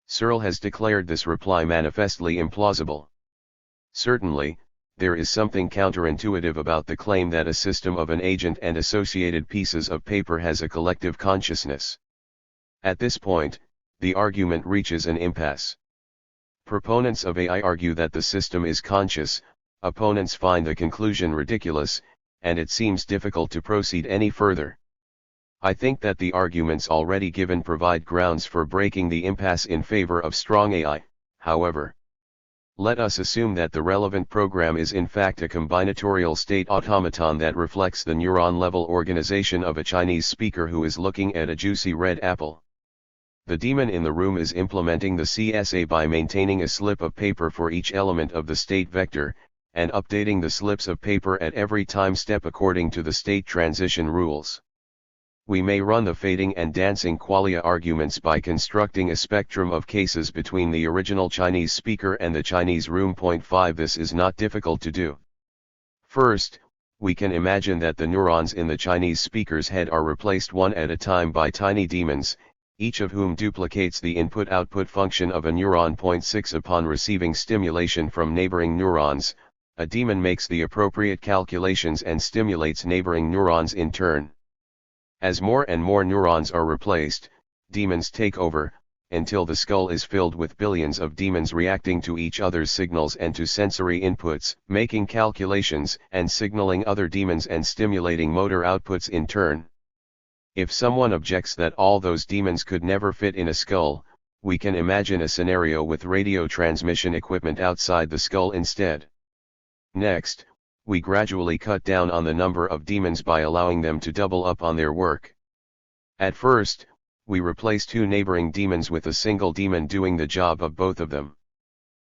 Searle has declared this reply manifestly implausible. Certainly, there is something counterintuitive about the claim that a system of an agent and associated pieces of paper has a collective consciousness. At this point, the argument reaches an impasse. Proponents of AI argue that the system is conscious, opponents find the conclusion ridiculous, and it seems difficult to proceed any further. I think that the arguments already given provide grounds for breaking the impasse in favor of strong AI, however. Let us assume that the relevant program is in fact a combinatorial state automaton that reflects the neuron-level organization of a Chinese speaker who is looking at a juicy red apple. The daemon in the room is implementing the CSA by maintaining a slip of paper for each element of the state vector, and updating the slips of paper at every time step according to the state transition rules. We may run the fading and dancing qualia arguments by constructing a spectrum of cases between the original Chinese speaker and the Chinese room. 5 This is not difficult to do. First, we can imagine that the neurons in the Chinese speaker's head are replaced one at a time by tiny daemons, each of whom duplicates the input-output function of a neuron. 6 Upon receiving stimulation from neighboring neurons, a daemon makes the appropriate calculations and stimulates neighboring neurons in turn. As more and more neurons are replaced, daemons take over, until the skull is filled with billions of daemons reacting to each other's signals and to sensory inputs, making calculations and signaling other daemons and stimulating motor outputs in turn. If someone objects that all those daemons could never fit in a skull, we can imagine a scenario with radio transmission equipment outside the skull instead. Next, we gradually cut down on the number of daemons by allowing them to double up on their work. At first, we replace two neighboring daemons with a single daemon doing the job of both of them.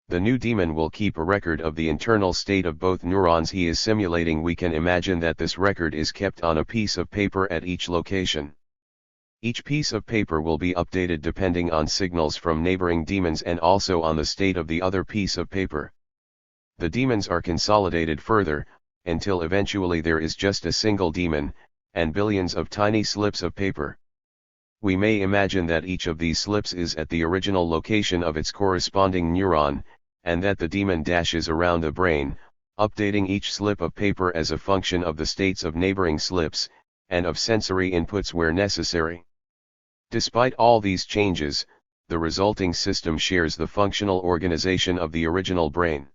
The new daemon will keep a record of the internal state of both neurons he is simulating. We can imagine that this record is kept on a piece of paper at each location. Each piece of paper will be updated depending on signals from neighboring daemons and also on the state of the other piece of paper. The daemons are consolidated further, until eventually there is just a single daemon, and billions of tiny slips of paper. We may imagine that each of these slips is at the original location of its corresponding neuron, and that the daemon dashes around the brain, updating each slip of paper as a function of the states of neighboring slips, and of sensory inputs where necessary. Despite all these changes, the resulting system shares the functional organization of the original brain.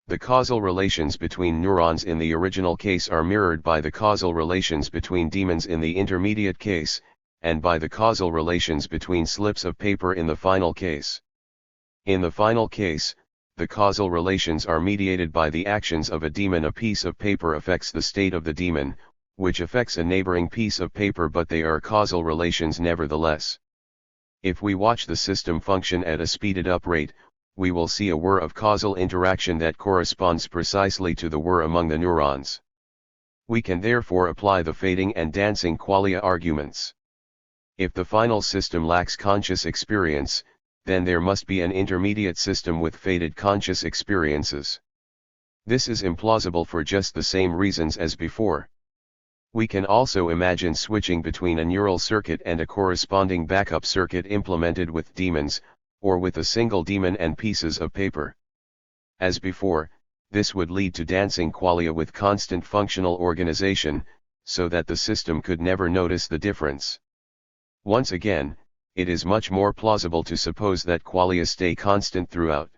The causal relations between neurons in the original case are mirrored by the causal relations between daemons in the intermediate case, and by the causal relations between slips of paper in the final case. In the final case, the causal relations are mediated by the actions of a daemon. A piece of paper affects the state of the daemon, which affects a neighboring piece of paper, but they are causal relations nevertheless. If we watch the system function at a speeded up rate, we will see a whir of causal interaction that corresponds precisely to the whir among the neurons. We can therefore apply the fading and dancing qualia arguments. If the final system lacks conscious experience, then there must be an intermediate system with faded conscious experiences. This is implausible for just the same reasons as before. We can also imagine switching between a neural circuit and a corresponding backup circuit implemented with daemons, or with a single daemon and pieces of paper. As before, this would lead to dancing qualia with constant functional organization, so that the system could never notice the difference. Once again, it is much more plausible to suppose that qualia stay constant throughout.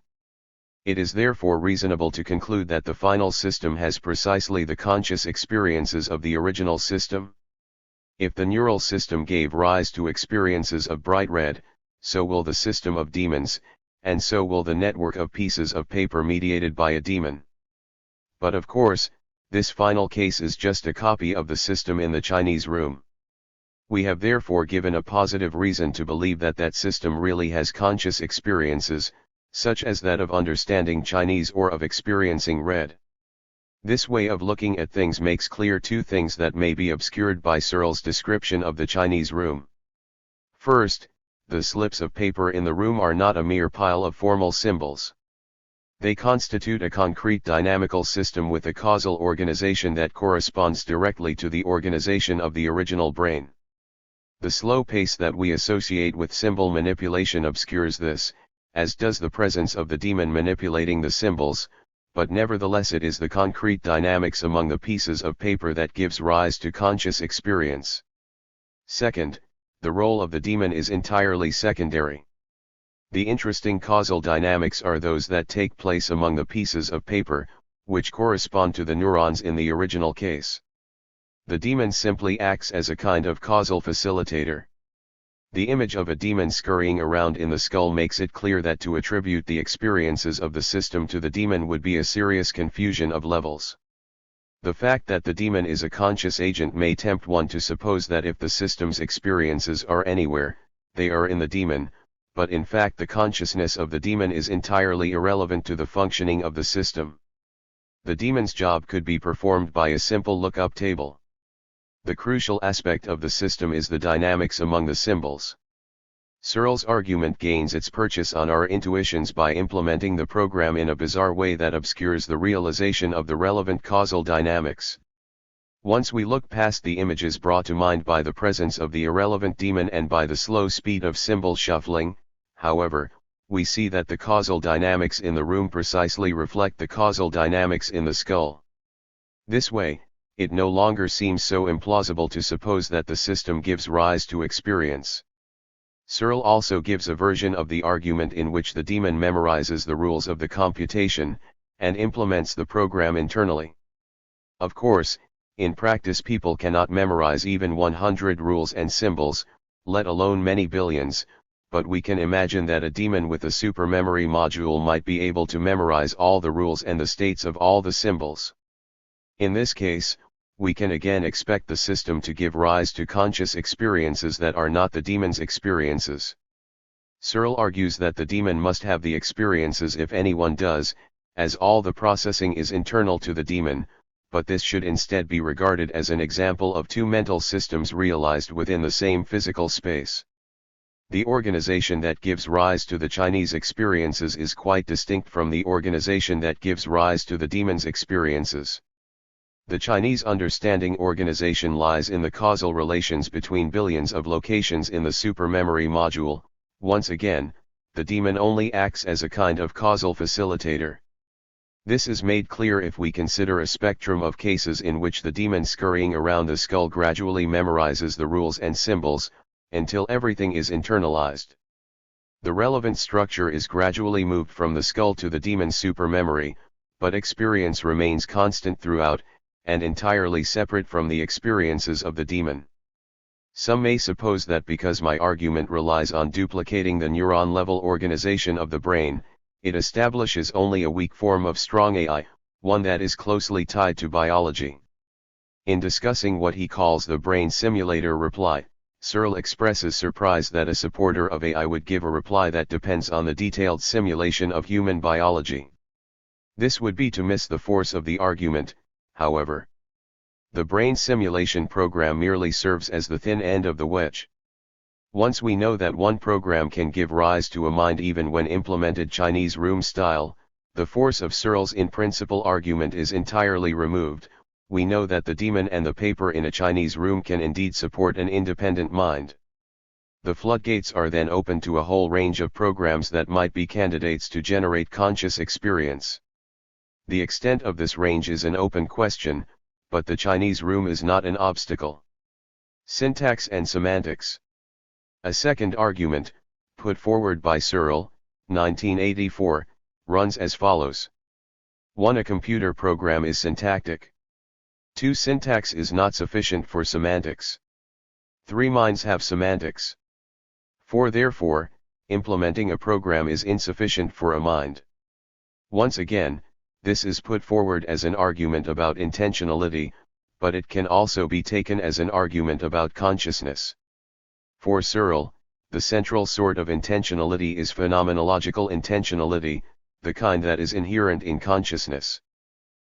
It is therefore reasonable to conclude that the final system has precisely the conscious experiences of the original system. If the neural system gave rise to experiences of bright red, so will the system of demons, and so will the network of pieces of paper mediated by a demon. But of course, this final case is just a copy of the system in the Chinese room. We have therefore given a positive reason to believe that that system really has conscious experiences, such as that of understanding Chinese or of experiencing red. This way of looking at things makes clear two things that may be obscured by Searle's description of the Chinese room. First, the slips of paper in the room are not a mere pile of formal symbols. They constitute a concrete dynamical system with a causal organization that corresponds directly to the organization of the original brain. The slow pace that we associate with symbol manipulation obscures this, as does the presence of the demon manipulating the symbols, but nevertheless it is the concrete dynamics among the pieces of paper that gives rise to conscious experience. Second, the role of the demon is entirely secondary. The interesting causal dynamics are those that take place among the pieces of paper, which correspond to the neurons in the original case. The demon simply acts as a kind of causal facilitator. The image of a demon scurrying around in the skull makes it clear that to attribute the experiences of the system to the demon would be a serious confusion of levels. The fact that the demon is a conscious agent may tempt one to suppose that if the system's experiences are anywhere, they are in the demon, but in fact the consciousness of the demon is entirely irrelevant to the functioning of the system. The demon's job could be performed by a simple lookup table. The crucial aspect of the system is the dynamics among the symbols. Searle's argument gains its purchase on our intuitions by implementing the program in a bizarre way that obscures the realization of the relevant causal dynamics. Once we look past the images brought to mind by the presence of the irrelevant demon and by the slow speed of symbol shuffling, however, we see that the causal dynamics in the room precisely reflect the causal dynamics in the skull. This way, it no longer seems so implausible to suppose that the system gives rise to experience. Searle also gives a version of the argument in which the demon memorizes the rules of the computation, and implements the program internally. Of course, in practice people cannot memorize even 100 rules and symbols, let alone many billions, but we can imagine that a demon with a supermemory module might be able to memorize all the rules and the states of all the symbols. In this case, we can again expect the system to give rise to conscious experiences that are not the demon's experiences. Searle argues that the demon must have the experiences if anyone does, as all the processing is internal to the demon, but this should instead be regarded as an example of two mental systems realized within the same physical space. The organization that gives rise to the Chinese experiences is quite distinct from the organization that gives rise to the demon's experiences. The Chinese understanding organization lies in the causal relations between billions of locations in the supermemory module. Once again, the demon only acts as a kind of causal facilitator. This is made clear if we consider a spectrum of cases in which the demon scurrying around the skull gradually memorizes the rules and symbols, until everything is internalized. The relevant structure is gradually moved from the skull to the demon's supermemory, but experience remains constant throughout, and entirely separate from the experiences of the demon. Some may suppose that because my argument relies on duplicating the neuron-level organization of the brain, it establishes only a weak form of strong AI, one that is closely tied to biology. In discussing what he calls the brain simulator reply, Searle expresses surprise that a supporter of AI would give a reply that depends on the detailed simulation of human biology. This would be to miss the force of the argument, however. The brain simulation program merely serves as the thin end of the wedge. Once we know that one program can give rise to a mind even when implemented Chinese room style, the force of Searle's in-principle argument is entirely removed. We know that the demon and the paper in a Chinese room can indeed support an independent mind. The floodgates are then open to a whole range of programs that might be candidates to generate conscious experience. The extent of this range is an open question, but the Chinese room is not an obstacle. Syntax and semantics. A second argument, put forward by Searle, 1984, runs as follows. 1. A computer program is syntactic. 2. Syntax is not sufficient for semantics. 3. Minds have semantics. 4. Therefore, implementing a program is insufficient for a mind. Once again, this is put forward as an argument about intentionality, but it can also be taken as an argument about consciousness. For Searle, the central sort of intentionality is phenomenological intentionality, the kind that is inherent in consciousness.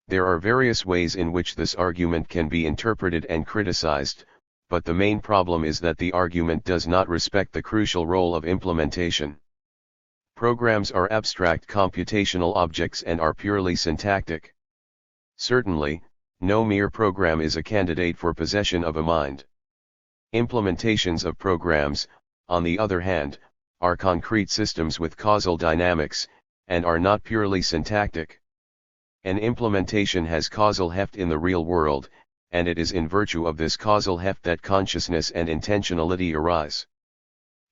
There are various ways in which this argument can be interpreted and criticized, but the main problem is that the argument does not respect the crucial role of implementation. Programs are abstract computational objects and are purely syntactic. Certainly, no mere program is a candidate for possession of a mind. Implementations of programs, on the other hand, are concrete systems with causal dynamics, and are not purely syntactic. An implementation has causal heft in the real world, and it is in virtue of this causal heft that consciousness and intentionality arise.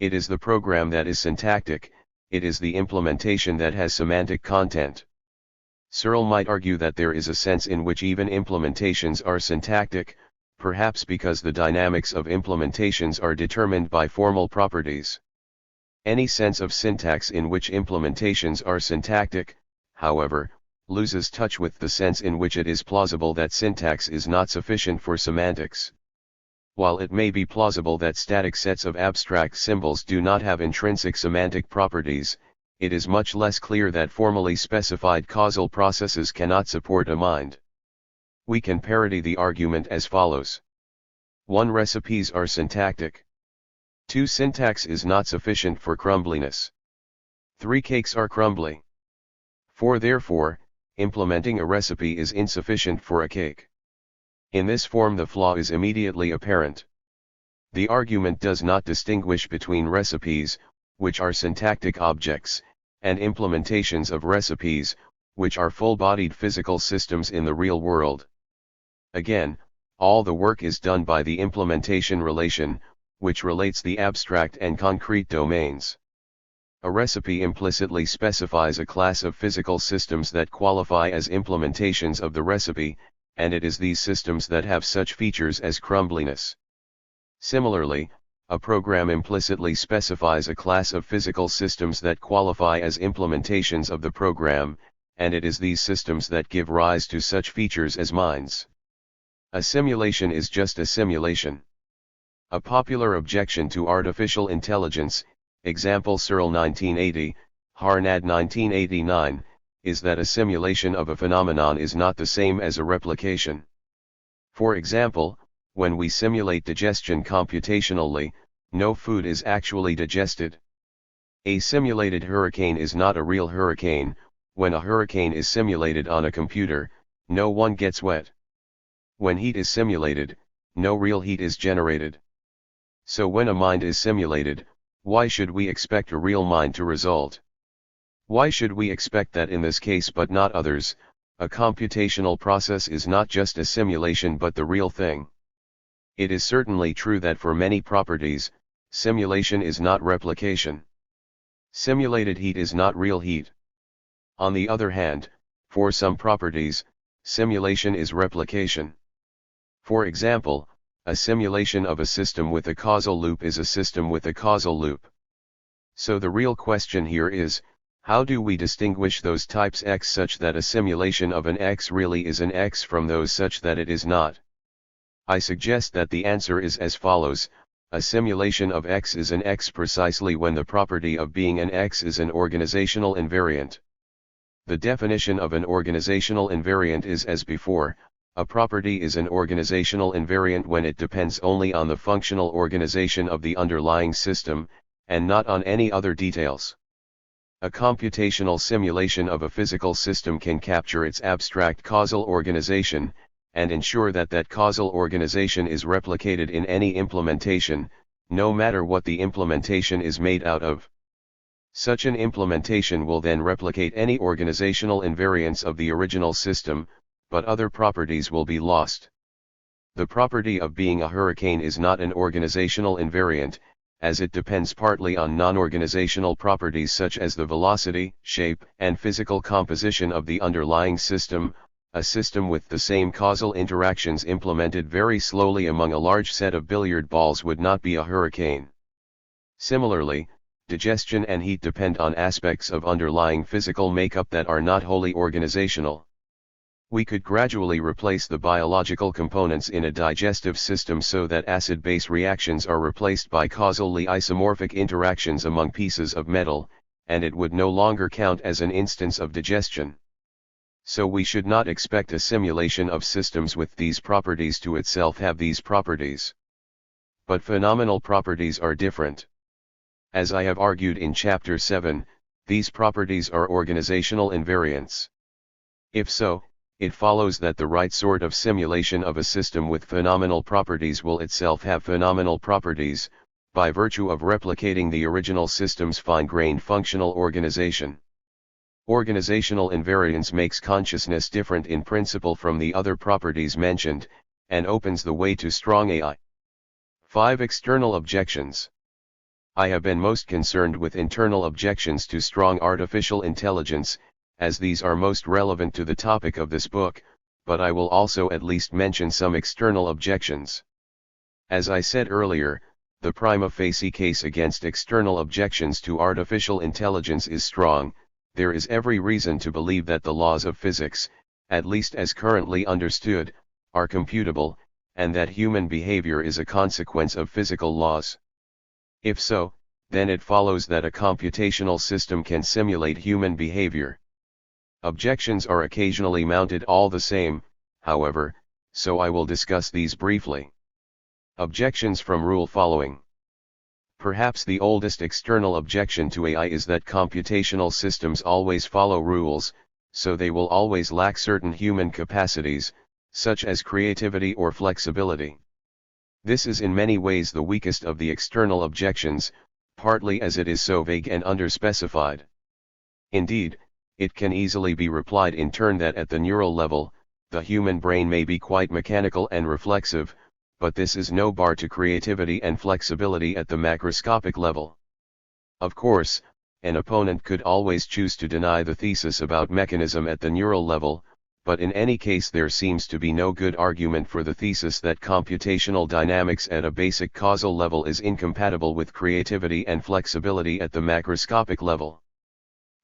It is the program that is syntactic, it is the implementation that has semantic content. Searle might argue that there is a sense in which even implementations are syntactic, perhaps because the dynamics of implementations are determined by formal properties. Any sense of syntax in which implementations are syntactic, however, loses touch with the sense in which it is plausible that syntax is not sufficient for semantics. While it may be plausible that static sets of abstract symbols do not have intrinsic semantic properties, it is much less clear that formally specified causal processes cannot support a mind. We can parody the argument as follows. 1. Recipes are syntactic. 2. Syntax is not sufficient for crumbliness. 3. Cakes are crumbly. 4. Therefore, implementing a recipe is insufficient for a cake. In this form the flaw is immediately apparent. The argument does not distinguish between recipes, which are syntactic objects, and implementations of recipes, which are full-bodied physical systems in the real world. Again, all the work is done by the implementation relation, which relates the abstract and concrete domains. A recipe implicitly specifies a class of physical systems that qualify as implementations of the recipe, and it is these systems that have such features as crumbliness. Similarly, a program implicitly specifies a class of physical systems that qualify as implementations of the program, and it is these systems that give rise to such features as minds. A simulation is just a simulation. A popular objection to artificial intelligence, example Searle 1980, Harnad 1989, is that a simulation of a phenomenon is not the same as a replication. For example, when we simulate digestion computationally, no food is actually digested. A simulated hurricane is not a real hurricane. When a hurricane is simulated on a computer, no one gets wet. When heat is simulated, no real heat is generated. So when a mind is simulated, why should we expect a real mind to result? Why should we expect that in this case but not others, a computational process is not just a simulation but the real thing? It is certainly true that for many properties, simulation is not replication. Simulated heat is not real heat. On the other hand, for some properties, simulation is replication. For example, a simulation of a system with a causal loop is a system with a causal loop. So the real question here is, how do we distinguish those types X such that a simulation of an X really is an X from those such that it is not? I suggest that the answer is as follows: a simulation of X is an X precisely when the property of being an X is an organizational invariant. The definition of an organizational invariant is as before: a property is an organizational invariant when it depends only on the functional organization of the underlying system, and not on any other details. A computational simulation of a physical system can capture its abstract causal organization, and ensure that that causal organization is replicated in any implementation, no matter what the implementation is made out of. Such an implementation will then replicate any organizational invariance of the original system, but other properties will be lost. The property of being a hurricane is not an organizational invariant, as it depends partly on non-organizational properties such as the velocity, shape, and physical composition of the underlying system. A system with the same causal interactions implemented very slowly among a large set of billiard balls would not be a hurricane. Similarly, digestion and heat depend on aspects of underlying physical makeup that are not wholly organizational. We could gradually replace the biological components in a digestive system so that acid-base reactions are replaced by causally isomorphic interactions among pieces of metal, and it would no longer count as an instance of digestion. So we should not expect a simulation of systems with these properties to itself have these properties. But phenomenal properties are different. As I have argued in Chapter 7, these properties are organizational invariants. If so, it follows that the right sort of simulation of a system with phenomenal properties will itself have phenomenal properties, by virtue of replicating the original system's fine-grained functional organization. Organizational invariance makes consciousness different in principle from the other properties mentioned, and opens the way to strong AI. 5. External objections. I have been most concerned with internal objections to strong artificial intelligence, as these are most relevant to the topic of this book, but I will also at least mention some external objections. As I said earlier, the prima facie case against external objections to artificial intelligence is strong. There is every reason to believe that the laws of physics, at least as currently understood, are computable, and that human behavior is a consequence of physical laws. If so, then it follows that a computational system can simulate human behavior. Objections are occasionally mounted all the same, however, so I will discuss these briefly. Objections from rule following. Perhaps the oldest external objection to AI is that computational systems always follow rules, so they will always lack certain human capacities, such as creativity or flexibility. This is in many ways the weakest of the external objections, partly as it is so vague and underspecified. Indeed, it can easily be replied in turn that at the neural level, the human brain may be quite mechanical and reflexive, but this is no bar to creativity and flexibility at the macroscopic level. Of course, an opponent could always choose to deny the thesis about mechanism at the neural level, but in any case there seems to be no good argument for the thesis that computational dynamics at a basic causal level is incompatible with creativity and flexibility at the macroscopic level.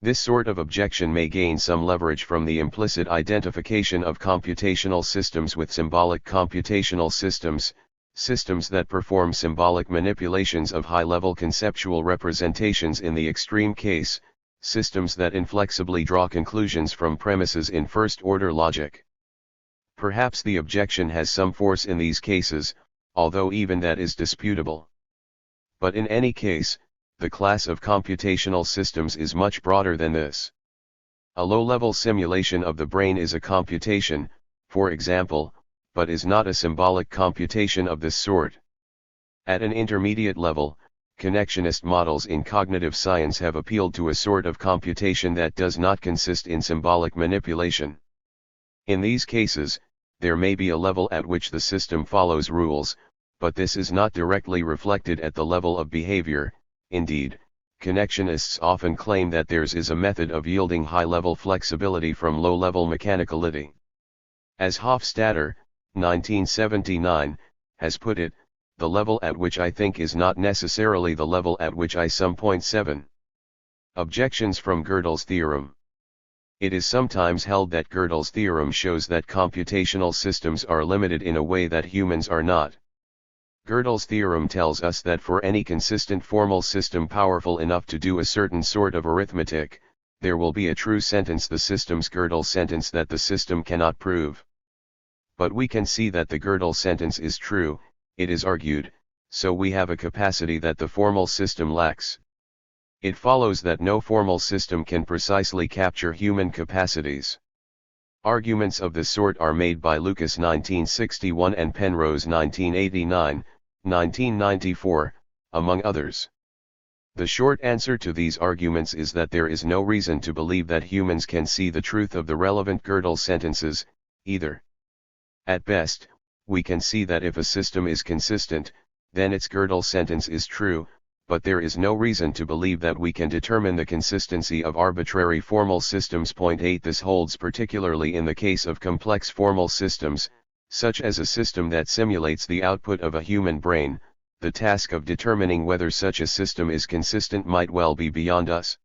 This sort of objection may gain some leverage from the implicit identification of computational systems with symbolic computational systems, systems that perform symbolic manipulations of high-level conceptual representations in the extreme case, systems that inflexibly draw conclusions from premises in first-order logic. Perhaps the objection has some force in these cases, although even that is disputable. But in any case, the class of computational systems is much broader than this. A low-level simulation of the brain is a computation, for example, but is not a symbolic computation of this sort. At an intermediate level, connectionist models in cognitive science have appealed to a sort of computation that does not consist in symbolic manipulation. In these cases, there may be a level at which the system follows rules, but this is not directly reflected at the level of behavior. Indeed, connectionists often claim that theirs is a method of yielding high-level flexibility from low-level mechanicality. As Hofstadter, 1979, has put it, the level at which I think is not necessarily the level at which I sum. 7. Objections from Gödel's theorem. It is sometimes held that Gödel's theorem shows that computational systems are limited in a way that humans are not. Gödel's theorem tells us that for any consistent formal system powerful enough to do a certain sort of arithmetic, there will be a true sentence, the system's Gödel sentence, that the system cannot prove. But we can see that the Gödel sentence is true, it is argued, so we have a capacity that the formal system lacks. It follows that no formal system can precisely capture human capacities. Arguments of this sort are made by Lucas 1961 and Penrose 1989, 1994, among others. The short answer to these arguments is that there is no reason to believe that humans can see the truth of the relevant Gödel sentences, either. At best, we can see that if a system is consistent, then its Gödel sentence is true, but there is no reason to believe that we can determine the consistency of arbitrary formal systems. Point 8. This holds particularly in the case of complex formal systems, such as a system that simulates the output of a human brain. The task of determining whether such a system is consistent might well be beyond us.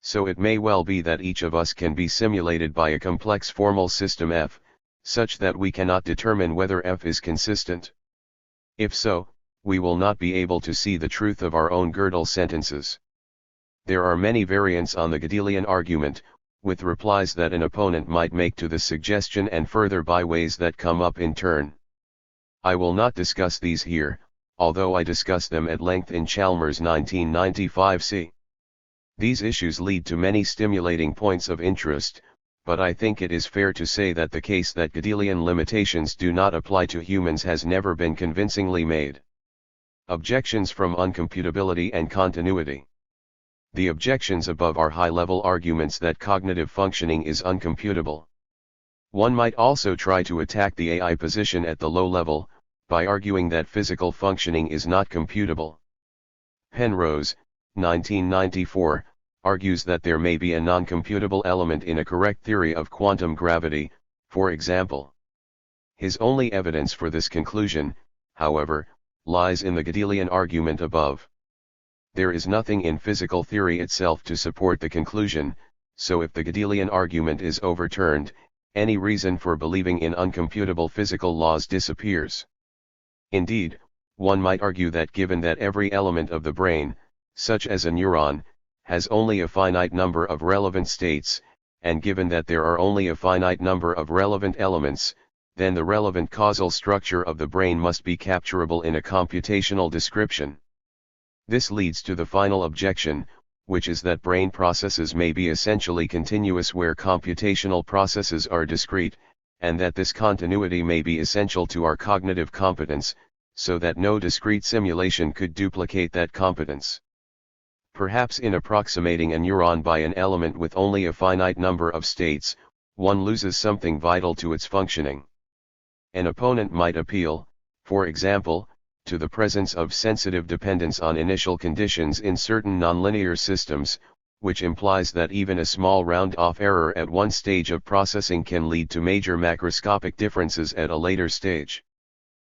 So it may well be that each of us can be simulated by a complex formal system F, such that we cannot determine whether F is consistent. If so, we will not be able to see the truth of our own Gödel sentences. There are many variants on the Gödelian argument, with replies that an opponent might make to the suggestion and further by ways that come up in turn. I will not discuss these here, although I discuss them at length in Chalmers 1995c. These issues lead to many stimulating points of interest, but I think it is fair to say that the case that Gödelian limitations do not apply to humans has never been convincingly made. Objections from uncomputability and continuity. The objections above are high-level arguments that cognitive functioning is uncomputable. One might also try to attack the AI position at the low level, by arguing that physical functioning is not computable. Penrose, 1994, argues that there may be a non-computable element in a correct theory of quantum gravity, for example. His only evidence for this conclusion, however, lies in the Gödelian argument above. There is nothing in physical theory itself to support the conclusion, so if the Gödelian argument is overturned, any reason for believing in uncomputable physical laws disappears. Indeed, one might argue that given that every element of the brain, such as a neuron, has only a finite number of relevant states, and given that there are only a finite number of relevant elements, then the relevant causal structure of the brain must be capturable in a computational description. This leads to the final objection, which is that brain processes may be essentially continuous where computational processes are discrete, and that this continuity may be essential to our cognitive competence, so that no discrete simulation could duplicate that competence. Perhaps in approximating a neuron by an element with only a finite number of states, one loses something vital to its functioning. An opponent might appeal, for example, to the presence of sensitive dependence on initial conditions in certain nonlinear systems, which implies that even a small round-off error at one stage of processing can lead to major macroscopic differences at a later stage.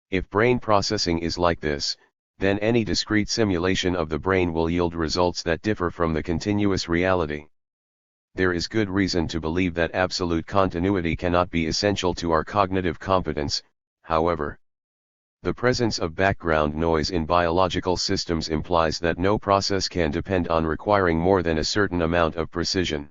If brain processing is like this, then any discrete simulation of the brain will yield results that differ from the continuous reality. There is good reason to believe that absolute continuity cannot be essential to our cognitive competence, however. The presence of background noise in biological systems implies that no process can depend on requiring more than a certain amount of precision.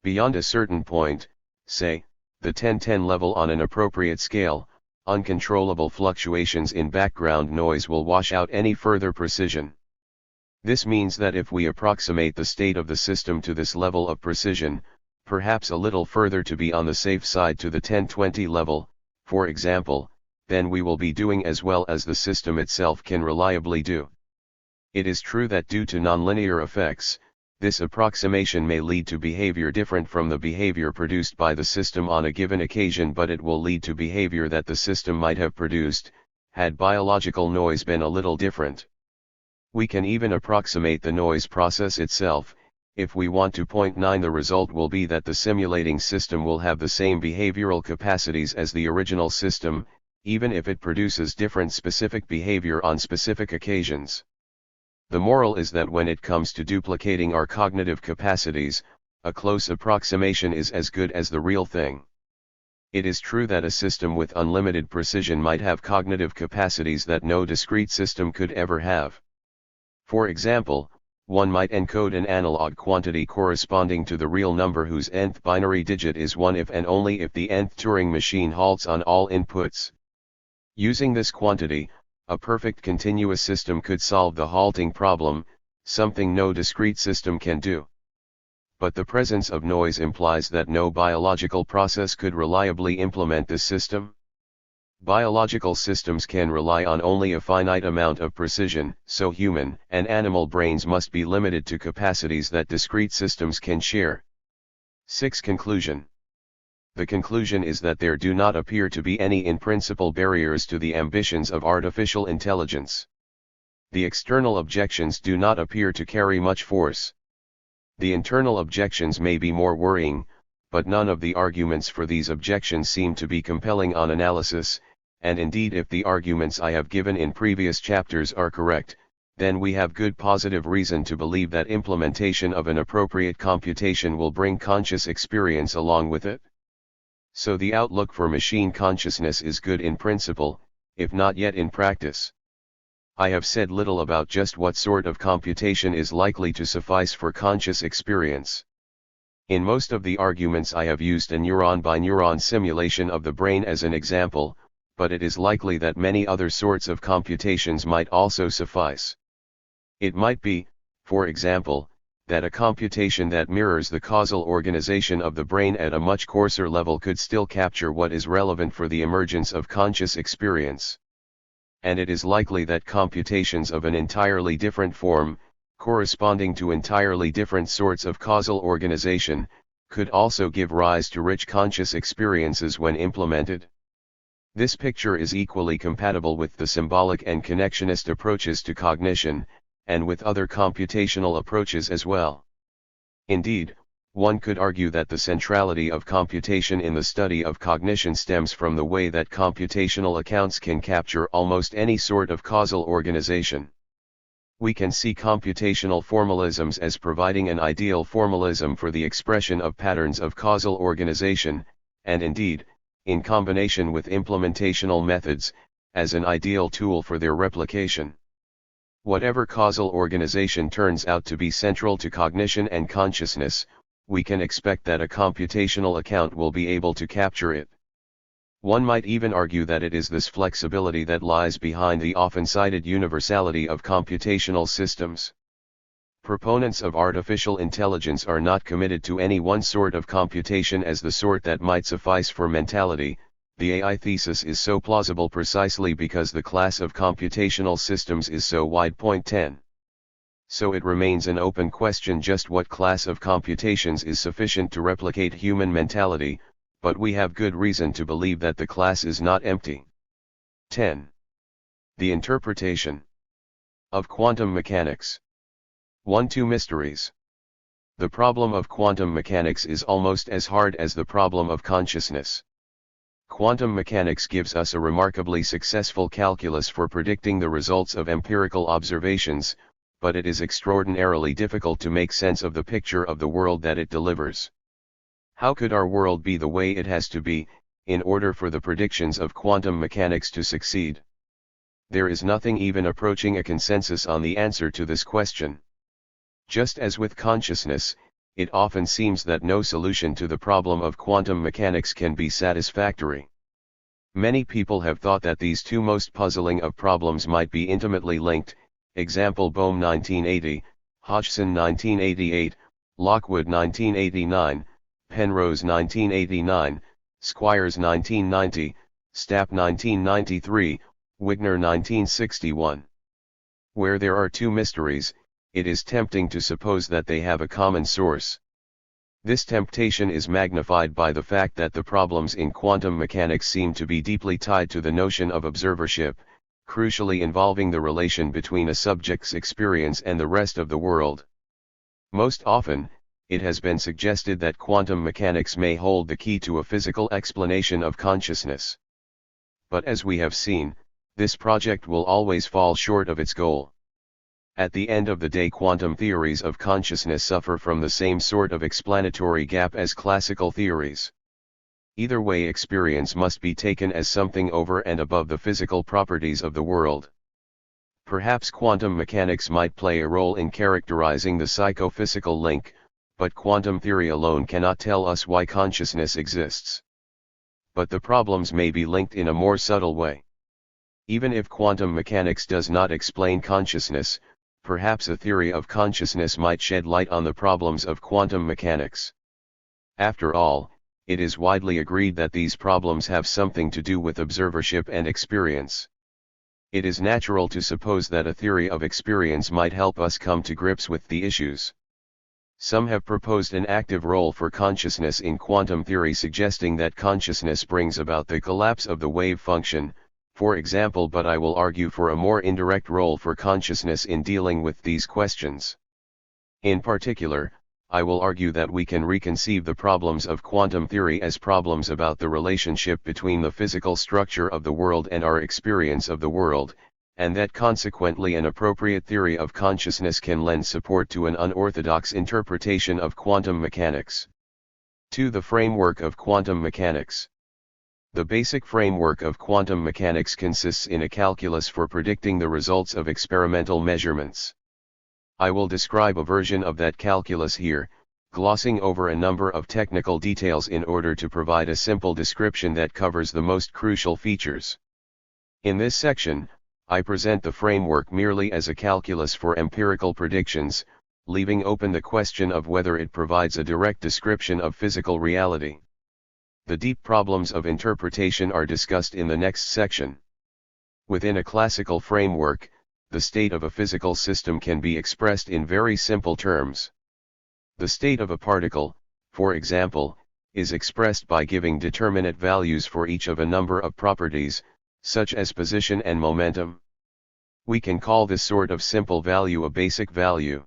Beyond a certain point, say, the 10-10 level on an appropriate scale, uncontrollable fluctuations in background noise will wash out any further precision. This means that if we approximate the state of the system to this level of precision, perhaps a little further to be on the safe side to the 10-20 level, for example, then we will be doing as well as the system itself can reliably do. It is true that due to nonlinear effects, this approximation may lead to behavior different from the behavior produced by the system on a given occasion, but it will lead to behavior that the system might have produced, had biological noise been a little different. We can even approximate the noise process itself. If we want to. 9 The result will be that the simulating system will have the same behavioral capacities as the original system, even if it produces different specific behavior on specific occasions. The moral is that when it comes to duplicating our cognitive capacities, a close approximation is as good as the real thing. It is true that a system with unlimited precision might have cognitive capacities that no discrete system could ever have. For example, one might encode an analog quantity corresponding to the real number whose nth binary digit is 1 if and only if the nth Turing machine halts on all inputs. Using this quantity, a perfect continuous system could solve the halting problem, something no discrete system can do. But the presence of noise implies that no biological process could reliably implement this system. Biological systems can rely on only a finite amount of precision, so human and animal brains must be limited to capacities that discrete systems can share. 6. Conclusion. The conclusion is that there do not appear to be any in-principle barriers to the ambitions of artificial intelligence. The external objections do not appear to carry much force. The internal objections may be more worrying, but none of the arguments for these objections seem to be compelling on analysis, and indeed if the arguments I have given in previous chapters are correct, then we have good positive reason to believe that implementation of an appropriate computation will bring conscious experience along with it. So the outlook for machine consciousness is good in principle, if not yet in practice. I have said little about just what sort of computation is likely to suffice for conscious experience. In most of the arguments I have used a neuron-by-neuron simulation of the brain as an example, but it is likely that many other sorts of computations might also suffice. It might be, for example, that a computation that mirrors the causal organization of the brain at a much coarser level could still capture what is relevant for the emergence of conscious experience. And it is likely that computations of an entirely different form, corresponding to entirely different sorts of causal organization, could also give rise to rich conscious experiences when implemented. This picture is equally compatible with the symbolic and connectionist approaches to cognition, and with other computational approaches as well. Indeed, one could argue that the centrality of computation in the study of cognition stems from the way that computational accounts can capture almost any sort of causal organization. We can see computational formalisms as providing an ideal formalism for the expression of patterns of causal organization, and indeed, in combination with implementational methods, as an ideal tool for their replication. Whatever causal organization turns out to be central to cognition and consciousness, we can expect that a computational account will be able to capture it. One might even argue that it is this flexibility that lies behind the often cited universality of computational systems. Proponents of artificial intelligence are not committed to any one sort of computation as the sort that might suffice for mentality. The AI thesis is so plausible precisely because the class of computational systems is so wide. 10. So it remains an open question just what class of computations is sufficient to replicate human mentality, but we have good reason to believe that the class is not empty. 10. The interpretation of quantum mechanics. 1-2 Mysteries. The problem of quantum mechanics is almost as hard as the problem of consciousness. Quantum mechanics gives us a remarkably successful calculus for predicting the results of empirical observations, but it is extraordinarily difficult to make sense of the picture of the world that it delivers. How could our world be the way it has to be, in order for the predictions of quantum mechanics to succeed? There is nothing even approaching a consensus on the answer to this question. Just as with consciousness, it often seems that no solution to the problem of quantum mechanics can be satisfactory. Many people have thought that these two most puzzling of problems might be intimately linked, example Bohm 1980, Hodgson 1988, Lockwood 1989, Penrose 1989, Squires 1990, Stapp 1993, Wigner 1961. Where there are two mysteries, it is tempting to suppose that they have a common source. This temptation is magnified by the fact that the problems in quantum mechanics seem to be deeply tied to the notion of observership, crucially involving the relation between a subject's experience and the rest of the world. Most often, it has been suggested that quantum mechanics may hold the key to a physical explanation of consciousness. But as we have seen, this project will always fall short of its goal. At the end of the day, quantum theories of consciousness suffer from the same sort of explanatory gap as classical theories. Either way, experience must be taken as something over and above the physical properties of the world. Perhaps quantum mechanics might play a role in characterizing the psychophysical link, but quantum theory alone cannot tell us why consciousness exists. But the problems may be linked in a more subtle way. Even if quantum mechanics does not explain consciousness, perhaps a theory of consciousness might shed light on the problems of quantum mechanics. After all, it is widely agreed that these problems have something to do with observership and experience. It is natural to suppose that a theory of experience might help us come to grips with the issues. Some have proposed an active role for consciousness in quantum theory, suggesting that consciousness brings about the collapse of the wave function, for example, but I will argue for a more indirect role for consciousness in dealing with these questions. In particular, I will argue that we can reconceive the problems of quantum theory as problems about the relationship between the physical structure of the world and our experience of the world, and that consequently an appropriate theory of consciousness can lend support to an unorthodox interpretation of quantum mechanics. 2. The framework of quantum mechanics. The basic framework of quantum mechanics consists in a calculus for predicting the results of experimental measurements. I will describe a version of that calculus here, glossing over a number of technical details in order to provide a simple description that covers the most crucial features. In this section, I present the framework merely as a calculus for empirical predictions, leaving open the question of whether it provides a direct description of physical reality. The deep problems of interpretation are discussed in the next section. Within a classical framework, the state of a physical system can be expressed in very simple terms. The state of a particle, for example, is expressed by giving determinate values for each of a number of properties, such as position and momentum. We can call this sort of simple value a basic value.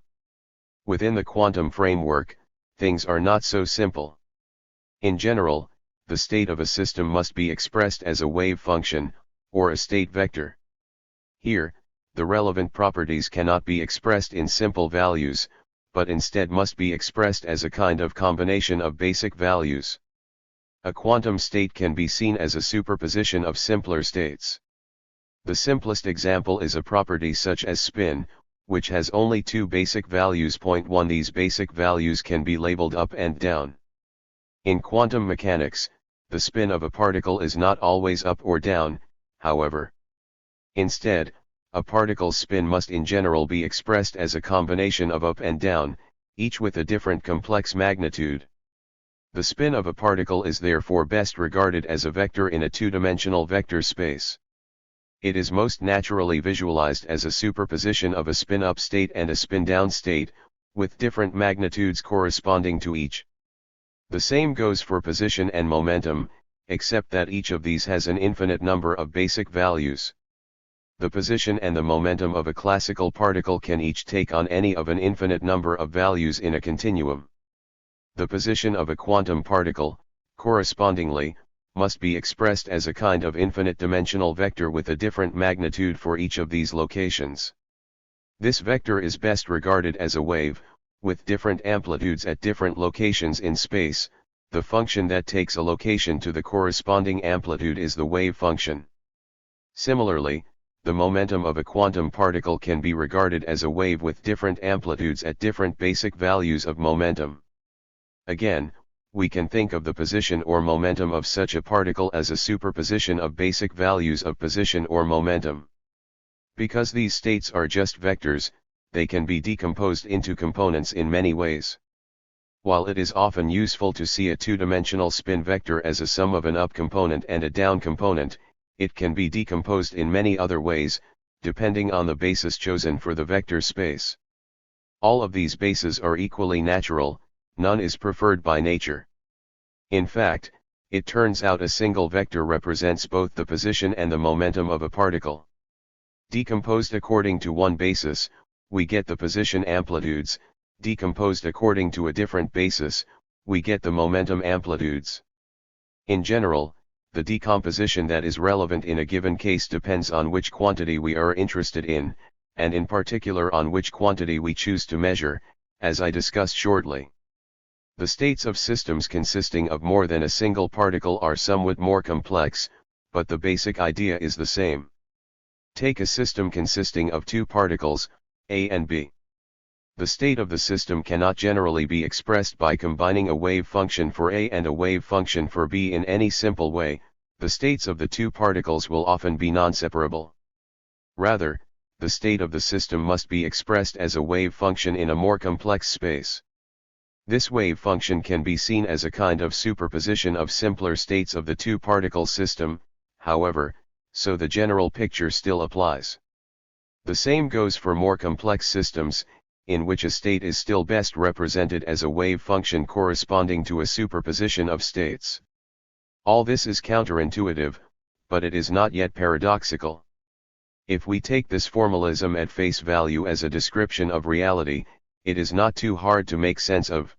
Within the quantum framework, things are not so simple. In general, the state of a system must be expressed as a wave function, or a state vector. Here, the relevant properties cannot be expressed in simple values, but instead must be expressed as a kind of combination of basic values. A quantum state can be seen as a superposition of simpler states. The simplest example is a property such as spin, which has only two basic values. 1. These basic values can be labeled up and down. In quantum mechanics, the spin of a particle is not always up or down, however. Instead, a particle's spin must in general be expressed as a combination of up and down, each with a different complex magnitude. The spin of a particle is therefore best regarded as a vector in a two-dimensional vector space. It is most naturally visualized as a superposition of a spin-up state and a spin-down state, with different magnitudes corresponding to each. The same goes for position and momentum, except that each of these has an infinite number of basic values. The position and the momentum of a classical particle can each take on any of an infinite number of values in a continuum. The position of a quantum particle, correspondingly, must be expressed as a kind of infinite dimensional vector with a different magnitude for each of these locations. This vector is best regarded as a wave, with different amplitudes at different locations in space. The function that takes a location to the corresponding amplitude is the wave function. Similarly, the momentum of a quantum particle can be regarded as a wave with different amplitudes at different basic values of momentum. Again, we can think of the position or momentum of such a particle as a superposition of basic values of position or momentum. Because these states are just vectors, they can be decomposed into components in many ways. While it is often useful to see a two-dimensional spin vector as a sum of an up component and a down component, it can be decomposed in many other ways, depending on the basis chosen for the vector space. All of these bases are equally natural, none is preferred by nature. In fact, it turns out a single vector represents both the position and the momentum of a particle. Decomposed according to one basis, we get the position amplitudes; decomposed according to a different basis, we get the momentum amplitudes. In general, the decomposition that is relevant in a given case depends on which quantity we are interested in, and in particular on which quantity we choose to measure, as I discuss shortly. The states of systems consisting of more than a single particle are somewhat more complex, but the basic idea is the same. Take a system consisting of two particles, A and B. The state of the system cannot generally be expressed by combining a wave function for A and a wave function for B in any simple way. The states of the two particles will often be non-separable. Rather, the state of the system must be expressed as a wave function in a more complex space. This wave function can be seen as a kind of superposition of simpler states of the two-particle system, however, so the general picture still applies. The same goes for more complex systems, in which a state is still best represented as a wave function corresponding to a superposition of states. All this is counterintuitive, but it is not yet paradoxical. If we take this formalism at face value as a description of reality, it is not too hard to make sense of.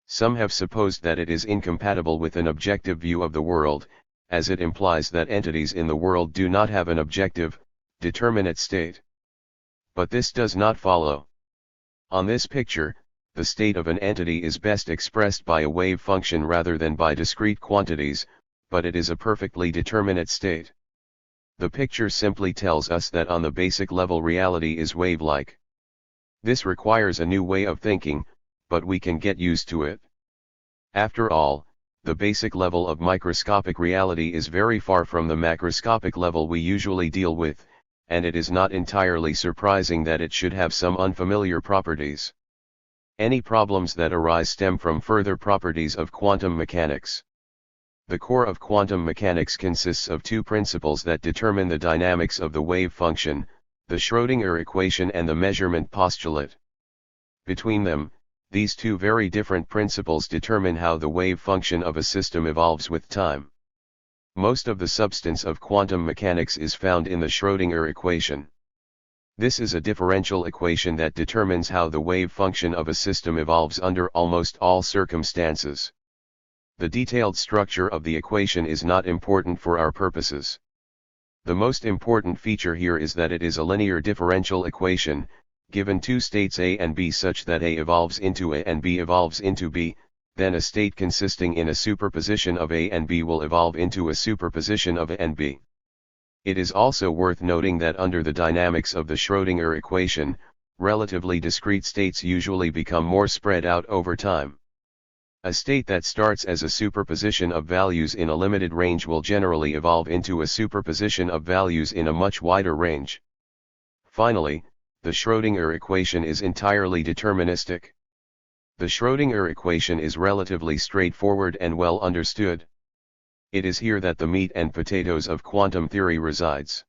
Some have supposed that it is incompatible with an objective view of the world, as it implies that entities in the world do not have an objective, determinate state. But this does not follow. On this picture, the state of an entity is best expressed by a wave function rather than by discrete quantities, but it is a perfectly determinate state. The picture simply tells us that on the basic level reality is wave-like. This requires a new way of thinking, but we can get used to it. After all, the basic level of microscopic reality is very far from the macroscopic level we usually deal with, and it is not entirely surprising that it should have some unfamiliar properties. Any problems that arise stem from further properties of quantum mechanics. The core of quantum mechanics consists of two principles that determine the dynamics of the wave function, the Schrödinger equation and the measurement postulate. Between them, these two very different principles determine how the wave function of a system evolves with time. Most of the substance of quantum mechanics is found in the Schrödinger equation. This is a differential equation that determines how the wave function of a system evolves under almost all circumstances. The detailed structure of the equation is not important for our purposes. The most important feature here is that it is a linear differential equation, given two states A and B such that A evolves into A and B evolves into B, then a state consisting in a superposition of A and B will evolve into a superposition of A and B. It is also worth noting that under the dynamics of the Schrödinger equation, relatively discrete states usually become more spread out over time. A state that starts as a superposition of values in a limited range will generally evolve into a superposition of values in a much wider range. Finally, the Schrödinger equation is entirely deterministic. The Schrödinger equation is relatively straightforward and well understood. It is here that the meat and potatoes of quantum theory resides.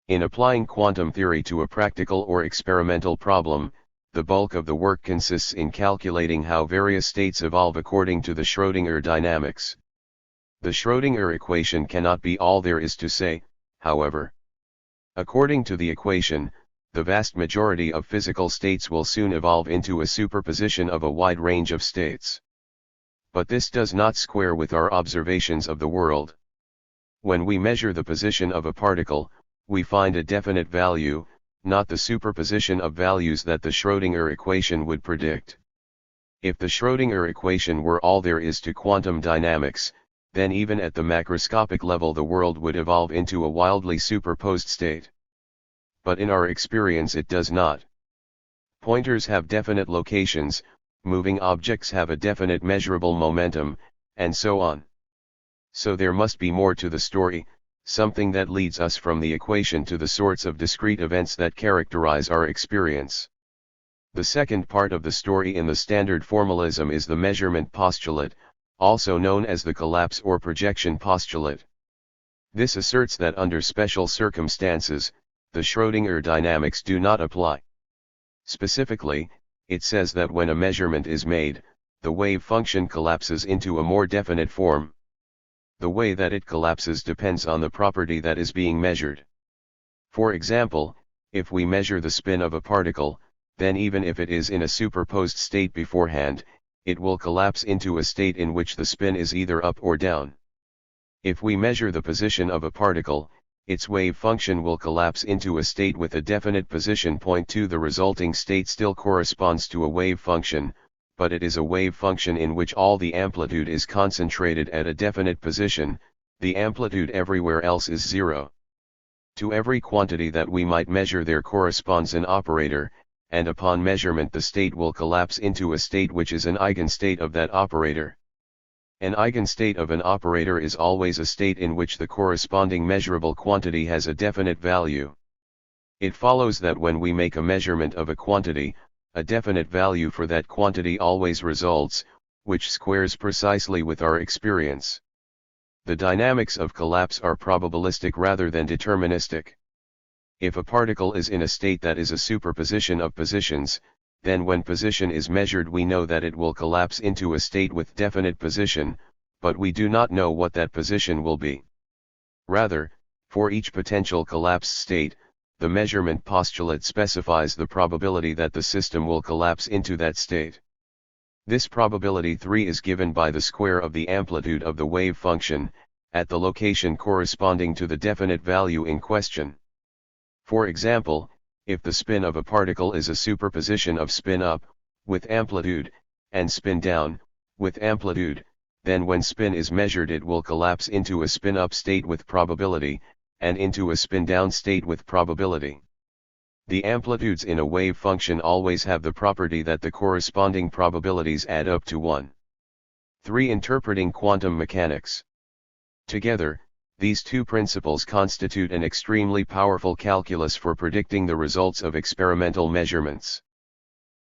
In applying quantum theory to a practical or experimental problem, the bulk of the work consists in calculating how various states evolve according to the Schrödinger dynamics. The Schrödinger equation cannot be all there is to say, however. According to the equation, the vast majority of physical states will soon evolve into a superposition of a wide range of states. But this does not square with our observations of the world. When we measure the position of a particle, we find a definite value, not the superposition of values that the Schrödinger equation would predict. If the Schrödinger equation were all there is to quantum dynamics, then even at the macroscopic level the world would evolve into a wildly superposed state. But in our experience it does not. Pointers have definite locations, moving objects have a definite measurable momentum, and so on. So there must be more to the story, something that leads us from the equation to the sorts of discrete events that characterize our experience. The second part of the story in the standard formalism is the measurement postulate, also known as the collapse or projection postulate. This asserts that under special circumstances, the Schrödinger dynamics do not apply. Specifically, it says that when a measurement is made, the wave function collapses into a more definite form. The way that it collapses depends on the property that is being measured. For example, if we measure the spin of a particle, then even if it is in a superposed state beforehand, it will collapse into a state in which the spin is either up or down. If we measure the position of a particle, its wave function will collapse into a state with a definite position point to the resulting state still corresponds to a wave function, but it is a wave function in which all the amplitude is concentrated at a definite position, the amplitude everywhere else is zero. To every quantity that we might measure there corresponds an operator, and upon measurement the state will collapse into a state which is an eigenstate of that operator. An eigenstate of an operator is always a state in which the corresponding measurable quantity has a definite value. It follows that when we make a measurement of a quantity, a definite value for that quantity always results, which squares precisely with our experience. The dynamics of collapse are probabilistic rather than deterministic. If a particle is in a state that is a superposition of positions, then when position is measured we know that it will collapse into a state with definite position, but we do not know what that position will be. Rather, for each potential collapse state, the measurement postulate specifies the probability that the system will collapse into that state. This probability 3 is given by the square of the amplitude of the wave function, at the location corresponding to the definite value in question. For example, if the spin of a particle is a superposition of spin up, with amplitude, and spin down, with amplitude, then when spin is measured it will collapse into a spin up state with probability, and into a spin down state with probability. The amplitudes in a wave function always have the property that the corresponding probabilities add up to 1. 3. Interpreting quantum mechanics. Together, these two principles constitute an extremely powerful calculus for predicting the results of experimental measurements.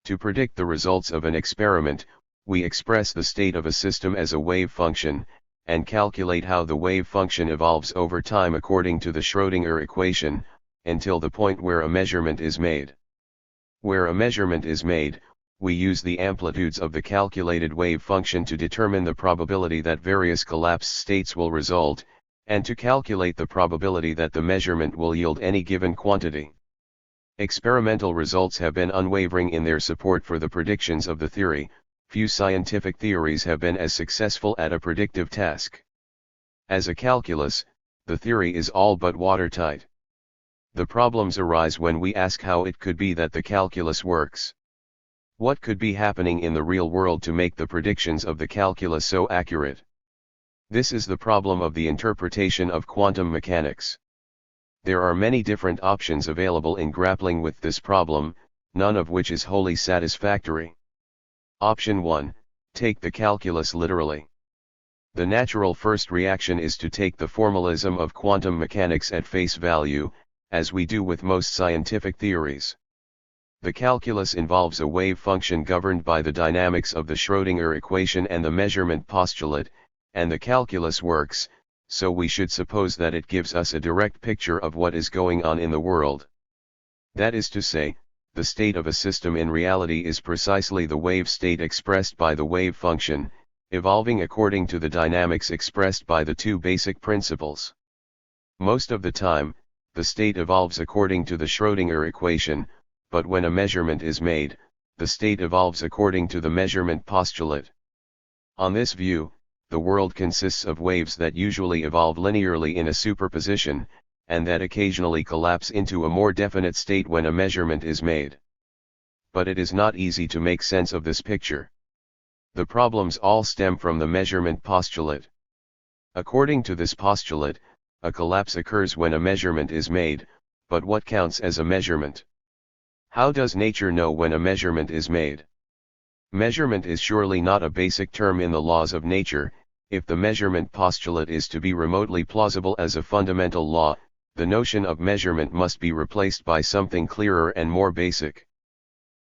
To predict the results of an experiment, we express the state of a system as a wave function, and calculate how the wave function evolves over time according to the Schrödinger equation, until the point where a measurement is made. Where a measurement is made, we use the amplitudes of the calculated wave function to determine the probability that various collapse states will result, and to calculate the probability that the measurement will yield any given quantity. Experimental results have been unwavering in their support for the predictions of the theory. Few scientific theories have been as successful at a predictive task. As a calculus, the theory is all but watertight. The problems arise when we ask how it could be that the calculus works. What could be happening in the real world to make the predictions of the calculus so accurate? This is the problem of the interpretation of quantum mechanics. There are many different options available in grappling with this problem, none of which is wholly satisfactory. Option 1, take the calculus literally. The natural first reaction is to take the formalism of quantum mechanics at face value, as we do with most scientific theories. The calculus involves a wave function governed by the dynamics of the Schrödinger equation and the measurement postulate, and the calculus works, so we should suppose that it gives us a direct picture of what is going on in the world. That is to say, the state of a system in reality is precisely the wave state expressed by the wave function, evolving according to the dynamics expressed by the two basic principles. Most of the time, the state evolves according to the Schrödinger equation, but when a measurement is made, the state evolves according to the measurement postulate. On this view, the world consists of waves that usually evolve linearly in a superposition, and that occasionally collapse into a more definite state when a measurement is made. But it is not easy to make sense of this picture. The problems all stem from the measurement postulate. According to this postulate, a collapse occurs when a measurement is made, but what counts as a measurement? How does nature know when a measurement is made? Measurement is surely not a basic term in the laws of nature. If the measurement postulate is to be remotely plausible as a fundamental law, the notion of measurement must be replaced by something clearer and more basic.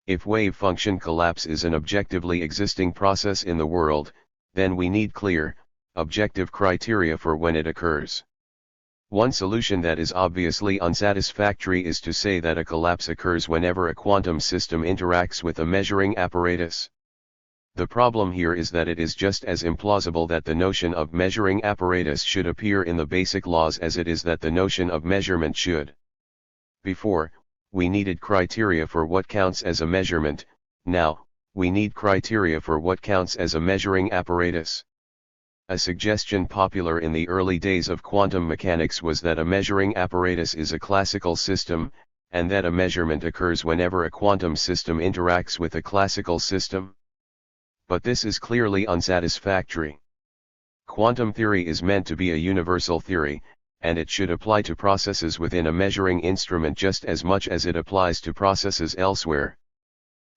If wave function collapse is an objectively existing process in the world, then we need clear, objective criteria for when it occurs. One solution that is obviously unsatisfactory is to say that a collapse occurs whenever a quantum system interacts with a measuring apparatus. The problem here is that it is just as implausible that the notion of measuring apparatus should appear in the basic laws as it is that the notion of measurement should. Before, we needed criteria for what counts as a measurement, now, we need criteria for what counts as a measuring apparatus. A suggestion popular in the early days of quantum mechanics was that a measuring apparatus is a classical system, and that a measurement occurs whenever a quantum system interacts with a classical system. But this is clearly unsatisfactory. Quantum theory is meant to be a universal theory, and it should apply to processes within a measuring instrument just as much as it applies to processes elsewhere.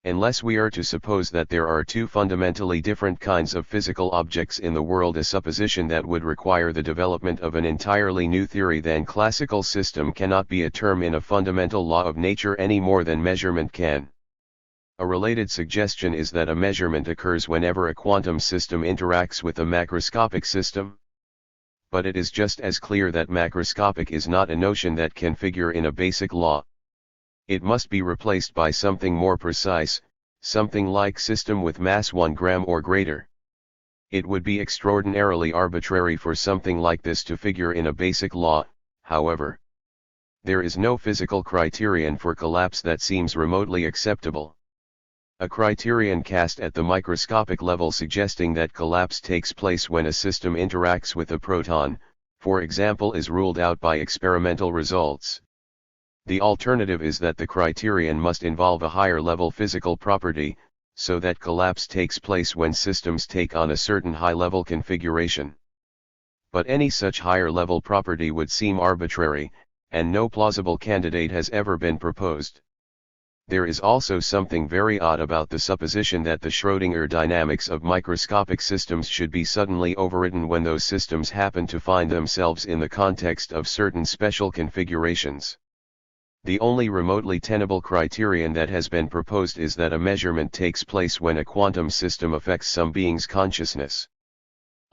Unless we are to suppose that there are two fundamentally different kinds of physical objects in the world, a supposition that would require the development of an entirely new theory, then classical system cannot be a term in a fundamental law of nature any more than measurement can. A related suggestion is that a measurement occurs whenever a quantum system interacts with a macroscopic system. But it is just as clear that macroscopic is not a notion that can figure in a basic law. It must be replaced by something more precise, something like system with mass 1 gram or greater. It would be extraordinarily arbitrary for something like this to figure in a basic law, however. There is no physical criterion for collapse that seems remotely acceptable. A criterion cast at the microscopic level suggesting that collapse takes place when a system interacts with a proton, for example, is ruled out by experimental results. The alternative is that the criterion must involve a higher level physical property, so that collapse takes place when systems take on a certain high-level configuration. But any such higher level property would seem arbitrary, and no plausible candidate has ever been proposed. There is also something very odd about the supposition that the Schrödinger dynamics of microscopic systems should be suddenly overwritten when those systems happen to find themselves in the context of certain special configurations. The only remotely tenable criterion that has been proposed is that a measurement takes place when a quantum system affects some being's consciousness.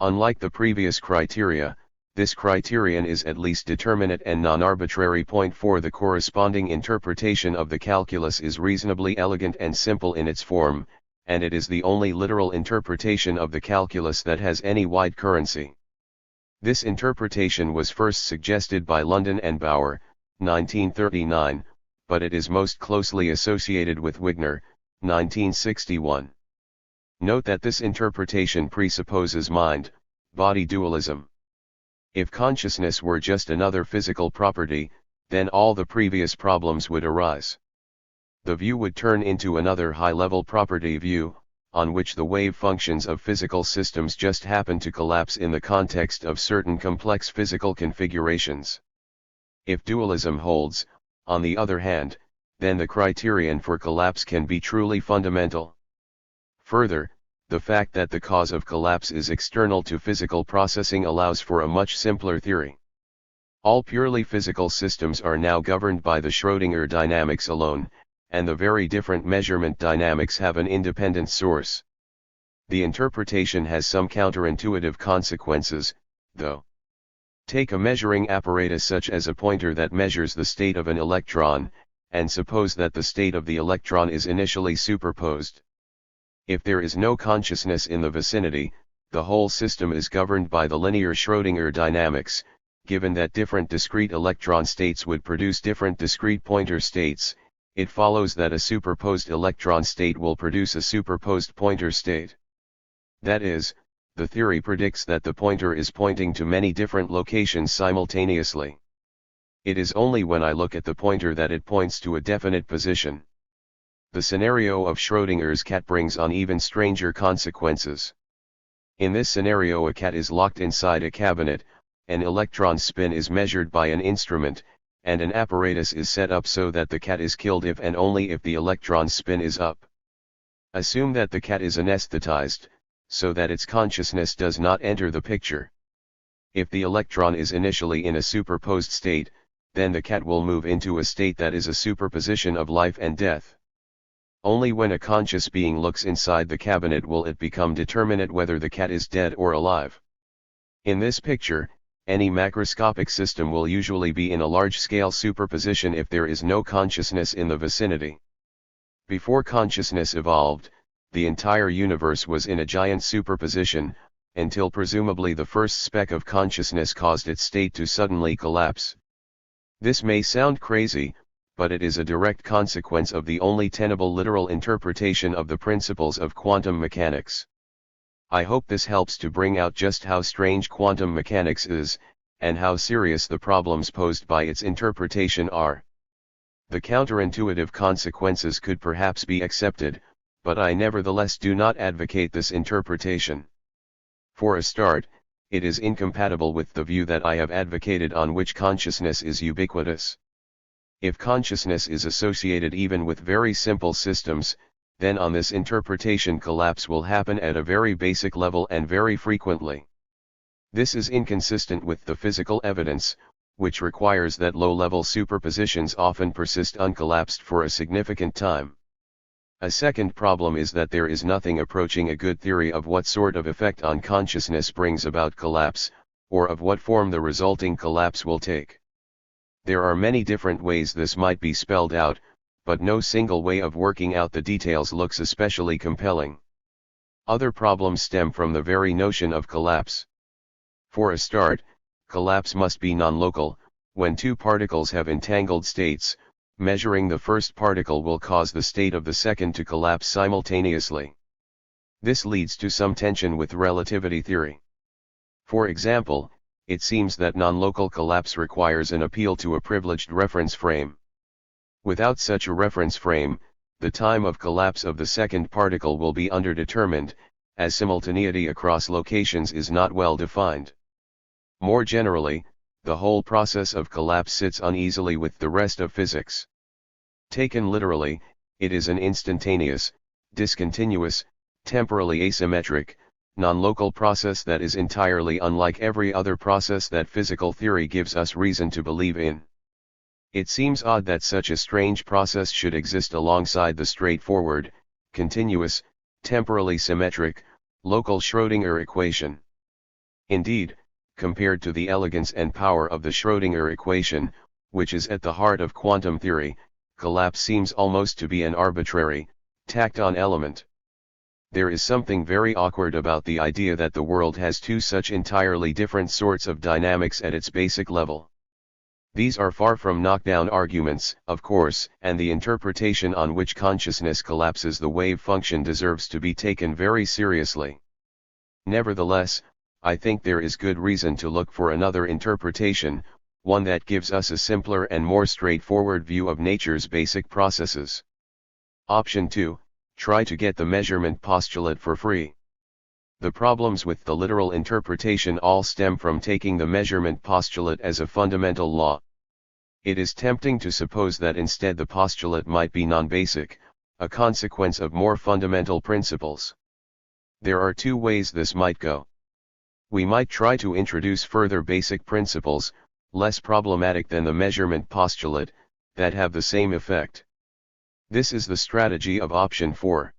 Unlike the previous criteria, this criterion is at least determinate and non-arbitrary. Point 4. The corresponding interpretation of the calculus is reasonably elegant and simple in its form, and it is the only literal interpretation of the calculus that has any wide currency. This interpretation was first suggested by London and Bauer, 1939, but it is most closely associated with Wigner, 1961. Note that this interpretation presupposes mind-body dualism. If consciousness were just another physical property, then all the previous problems would arise. The view would turn into another high-level property view, on which the wave functions of physical systems just happen to collapse in the context of certain complex physical configurations. If dualism holds, on the other hand, then the criterion for collapse can be truly fundamental. Further, the fact that the cause of collapse is external to physical processing allows for a much simpler theory. All purely physical systems are now governed by the Schrödinger dynamics alone, and the very different measurement dynamics have an independent source. The interpretation has some counterintuitive consequences, though. Take a measuring apparatus such as a pointer that measures the state of an electron, and suppose that the state of the electron is initially superposed. If there is no consciousness in the vicinity, the whole system is governed by the linear Schrödinger dynamics. Given that different discrete electron states would produce different discrete pointer states, it follows that a superposed electron state will produce a superposed pointer state. That is, the theory predicts that the pointer is pointing to many different locations simultaneously. It is only when I look at the pointer that it points to a definite position. The scenario of Schrödinger's cat brings on even stranger consequences. In this scenario, a cat is locked inside a cabinet, an electron spin is measured by an instrument, and an apparatus is set up so that the cat is killed if and only if the electron spin is up. Assume that the cat is anesthetized, so that its consciousness does not enter the picture. If the electron is initially in a superposed state, then the cat will move into a state that is a superposition of life and death. Only when a conscious being looks inside the cabinet will it become determinate whether the cat is dead or alive. In this picture, any macroscopic system will usually be in a large-scale superposition if there is no consciousness in the vicinity. Before consciousness evolved, the entire universe was in a giant superposition, until presumably the first speck of consciousness caused its state to suddenly collapse. This may sound crazy, but it is a direct consequence of the only tenable literal interpretation of the principles of quantum mechanics. I hope this helps to bring out just how strange quantum mechanics is, and how serious the problems posed by its interpretation are. The counterintuitive consequences could perhaps be accepted, but I nevertheless do not advocate this interpretation. For a start, it is incompatible with the view that I have advocated on which consciousness is ubiquitous. If consciousness is associated even with very simple systems, then on this interpretation collapse will happen at a very basic level and very frequently. This is inconsistent with the physical evidence, which requires that low-level superpositions often persist uncollapsed for a significant time. A second problem is that there is nothing approaching a good theory of what sort of effect on consciousness brings about collapse, or of what form the resulting collapse will take. There are many different ways this might be spelled out, but no single way of working out the details looks especially compelling. Other problems stem from the very notion of collapse. For a start, collapse must be non-local. When two particles have entangled states, measuring the first particle will cause the state of the second to collapse simultaneously. This leads to some tension with relativity theory. For example, it seems that non-local collapse requires an appeal to a privileged reference frame. Without such a reference frame, the time of collapse of the second particle will be underdetermined, as simultaneity across locations is not well defined. More generally, the whole process of collapse sits uneasily with the rest of physics. Taken literally, it is an instantaneous, discontinuous, temporally asymmetric, non-local process that is entirely unlike every other process that physical theory gives us reason to believe in. It seems odd that such a strange process should exist alongside the straightforward, continuous, temporally symmetric, local Schrödinger equation. Indeed, compared to the elegance and power of the Schrödinger equation, which is at the heart of quantum theory, collapse seems almost to be an arbitrary, tacked-on element. There is something very awkward about the idea that the world has two such entirely different sorts of dynamics at its basic level. These are far from knockdown arguments, of course, and the interpretation on which consciousness collapses the wave function deserves to be taken very seriously. Nevertheless, I think there is good reason to look for another interpretation, one that gives us a simpler and more straightforward view of nature's basic processes. Option 2, try to get the measurement postulate for free. The problems with the literal interpretation all stem from taking the measurement postulate as a fundamental law. It is tempting to suppose that instead the postulate might be non-basic, a consequence of more fundamental principles. There are two ways this might go. We might try to introduce further basic principles, less problematic than the measurement postulate, that have the same effect. This is the strategy of option 4.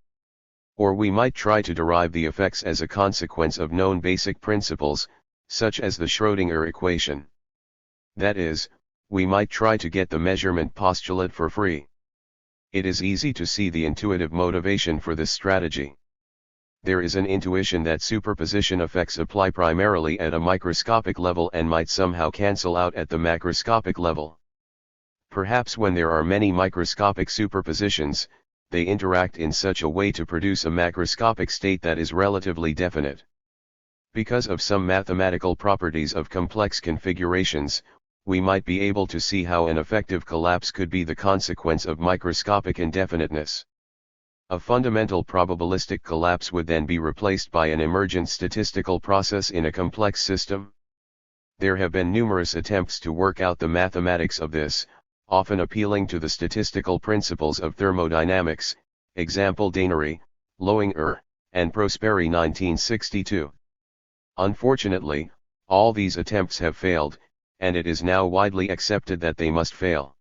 Or we might try to derive the effects as a consequence of known basic principles, such as the Schrödinger equation. That is, we might try to get the measurement postulate for free. It is easy to see the intuitive motivation for this strategy. There is an intuition that superposition effects apply primarily at a microscopic level and might somehow cancel out at the macroscopic level. Perhaps when there are many microscopic superpositions, they interact in such a way to produce a macroscopic state that is relatively definite. Because of some mathematical properties of complex configurations, we might be able to see how an effective collapse could be the consequence of microscopic indefiniteness. A fundamental probabilistic collapse would then be replaced by an emergent statistical process in a complex system. There have been numerous attempts to work out the mathematics of this, often appealing to the statistical principles of thermodynamics, example Dainery, Lowinger, and Prosperi 1962. Unfortunately, all these attempts have failed, and it is now widely accepted that they must fail.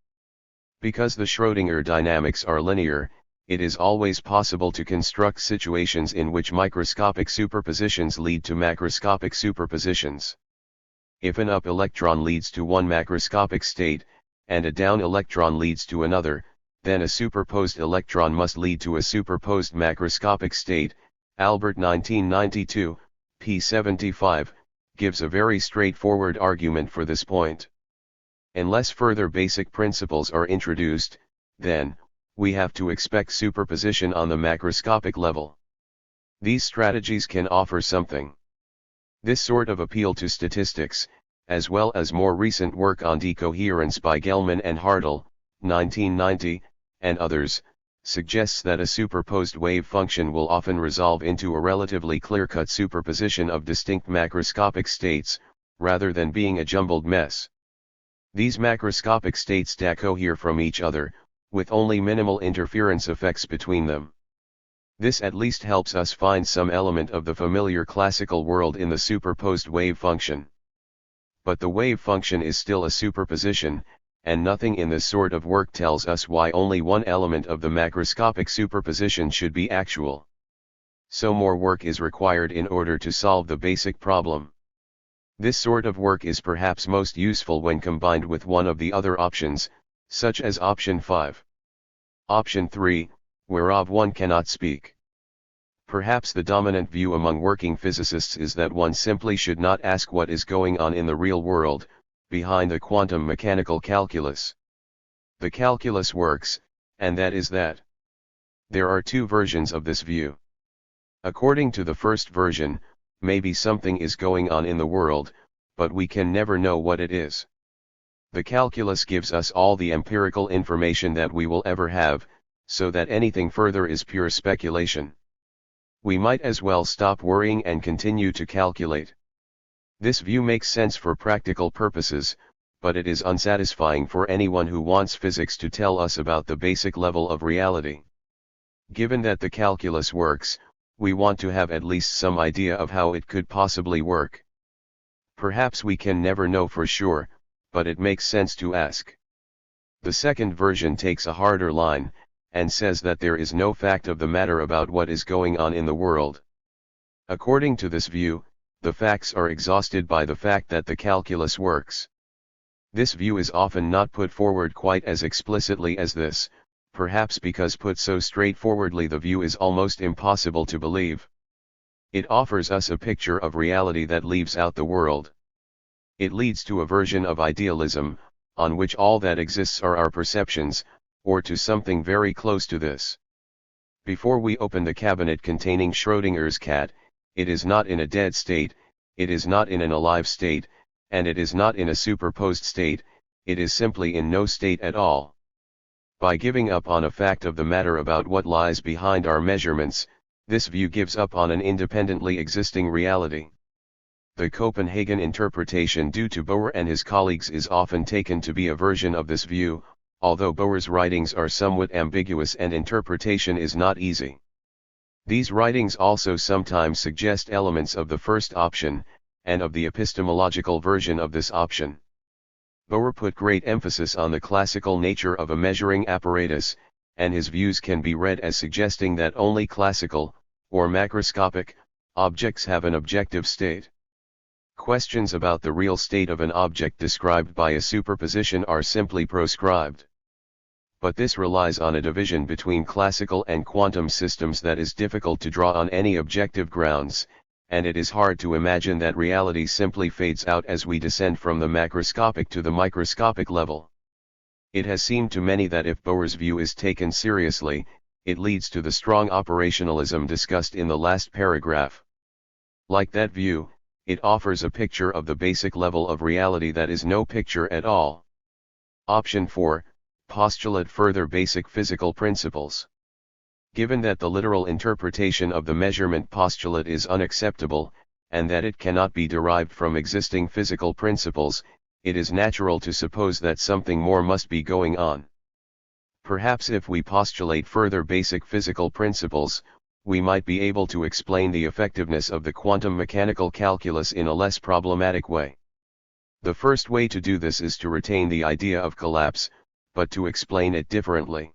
Because the Schrödinger dynamics are linear, it is always possible to construct situations in which microscopic superpositions lead to macroscopic superpositions. If an up electron leads to one macroscopic state, and a down electron leads to another, then a superposed electron must lead to a superposed macroscopic state. Albert 1992, p. 75, gives a very straightforward argument for this point. Unless further basic principles are introduced, then, we have to expect superposition on the macroscopic level. These strategies can offer something. This sort of appeal to statistics, as well as more recent work on decoherence by Gell-Mann and Hartle, 1990, and others, suggests that a superposed wave function will often resolve into a relatively clear-cut superposition of distinct macroscopic states, rather than being a jumbled mess. These macroscopic states decohere from each other, with only minimal interference effects between them. This at least helps us find some element of the familiar classical world in the superposed wave function. But the wave function is still a superposition, and nothing in this sort of work tells us why only one element of the macroscopic superposition should be actual. So more work is required in order to solve the basic problem. This sort of work is perhaps most useful when combined with one of the other options, such as option 5. Option 3, whereof one cannot speak. Perhaps the dominant view among working physicists is that one simply should not ask what is going on in the real world, behind the quantum mechanical calculus. The calculus works, and that is that. There are two versions of this view. According to the first version, maybe something is going on in the world, but we can never know what it is. The calculus gives us all the empirical information that we will ever have, so that anything further is pure speculation. We might as well stop worrying and continue to calculate. This view makes sense for practical purposes, but it is unsatisfying for anyone who wants physics to tell us about the basic level of reality. Given that the calculus works, we want to have at least some idea of how it could possibly work. Perhaps we can never know for sure, but it makes sense to ask. The second version takes a harder line, and says that there is no fact of the matter about what is going on in the world. According to this view, the facts are exhausted by the fact that the calculus works. This view is often not put forward quite as explicitly as this, perhaps because put so straightforwardly the view is almost impossible to believe. It offers us a picture of reality that leaves out the world. It leads to a version of idealism, on which all that exists are our perceptions, or to something very close to this. Before we open the cabinet containing Schrödinger's cat, it is not in a dead state, it is not in an alive state, and it is not in a superposed state, it is simply in no state at all. By giving up on a fact of the matter about what lies behind our measurements, this view gives up on an independently existing reality. The Copenhagen interpretation due to Bohr and his colleagues is often taken to be a version of this view, although Bohr's writings are somewhat ambiguous and interpretation is not easy. These writings also sometimes suggest elements of the first option, and of the epistemological version of this option. Bohr put great emphasis on the classical nature of a measuring apparatus, and his views can be read as suggesting that only classical, or macroscopic, objects have an objective state. Questions about the real state of an object described by a superposition are simply proscribed. But this relies on a division between classical and quantum systems that is difficult to draw on any objective grounds, and it is hard to imagine that reality simply fades out as we descend from the macroscopic to the microscopic level. It has seemed to many that if Bohr's view is taken seriously, it leads to the strong operationalism discussed in the last paragraph. Like that view, it offers a picture of the basic level of reality that is no picture at all. Option 4, postulate further basic physical principles. Given that the literal interpretation of the measurement postulate is unacceptable, and that it cannot be derived from existing physical principles, it is natural to suppose that something more must be going on. Perhaps if we postulate further basic physical principles, we might be able to explain the effectiveness of the quantum mechanical calculus in a less problematic way. The first way to do this is to retain the idea of collapse, but to explain it differently.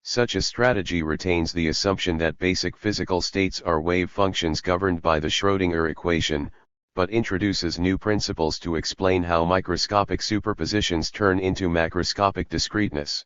Such a strategy retains the assumption that basic physical states are wave functions governed by the Schrödinger equation, but introduces new principles to explain how microscopic superpositions turn into macroscopic discreteness.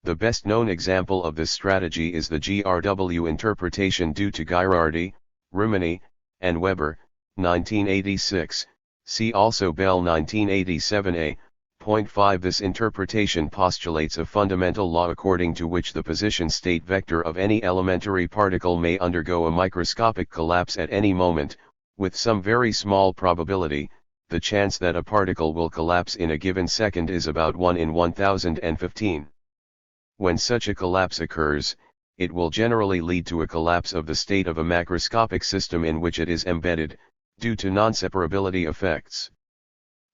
The best-known example of this strategy is the GRW interpretation due to Ghirardi, Rimini, and Weber, 1986, see also Bell 1987a. Point 5. This interpretation postulates a fundamental law according to which the position state vector of any elementary particle may undergo a microscopic collapse at any moment, with some very small probability. The chance that a particle will collapse in a given second is about 1 in 1015. When such a collapse occurs, it will generally lead to a collapse of the state of a macroscopic system in which it is embedded, due to non-separability effects.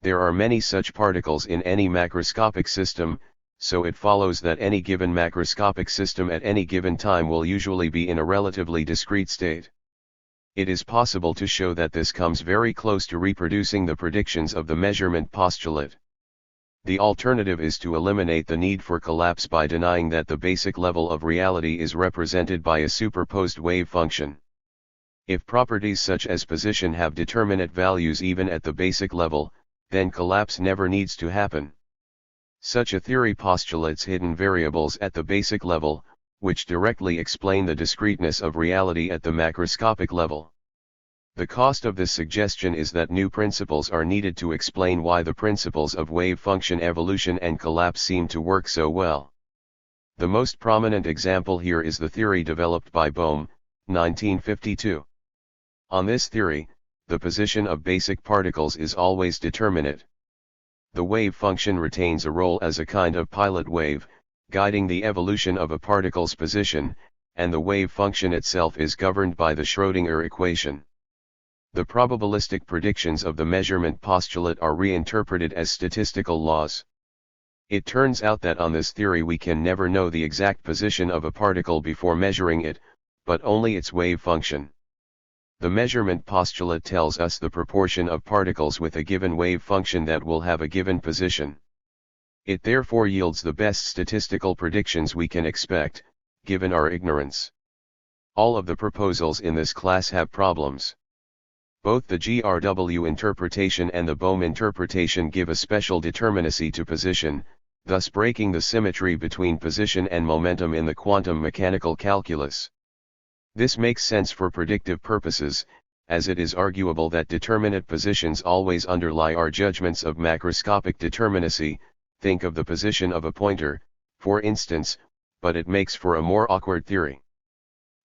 There are many such particles in any macroscopic system, so it follows that any given macroscopic system at any given time will usually be in a relatively discrete state. It is possible to show that this comes very close to reproducing the predictions of the measurement postulate. The alternative is to eliminate the need for collapse by denying that the basic level of reality is represented by a superposed wave function. If properties such as position have determinate values even at the basic level, then collapse never needs to happen. Such a theory postulates hidden variables at the basic level, which directly explain the discreteness of reality at the macroscopic level. The cost of this suggestion is that new principles are needed to explain why the principles of wave function evolution and collapse seem to work so well. The most prominent example here is the theory developed by Bohm, 1952. On this theory, the position of basic particles is always determinate. The wave function retains a role as a kind of pilot wave, guiding the evolution of a particle's position, and the wave function itself is governed by the Schrödinger equation. The probabilistic predictions of the measurement postulate are reinterpreted as statistical laws. It turns out that on this theory we can never know the exact position of a particle before measuring it, but only its wave function. The measurement postulate tells us the proportion of particles with a given wave function that will have a given position. It therefore yields the best statistical predictions we can expect, given our ignorance. All of the proposals in this class have problems. Both the GRW interpretation and the Bohm interpretation give a special determinacy to position, thus breaking the symmetry between position and momentum in the quantum mechanical calculus. This makes sense for predictive purposes, as it is arguable that determinate positions always underlie our judgments of macroscopic determinacy. Think of the position of a pointer, for instance, but it makes for a more awkward theory.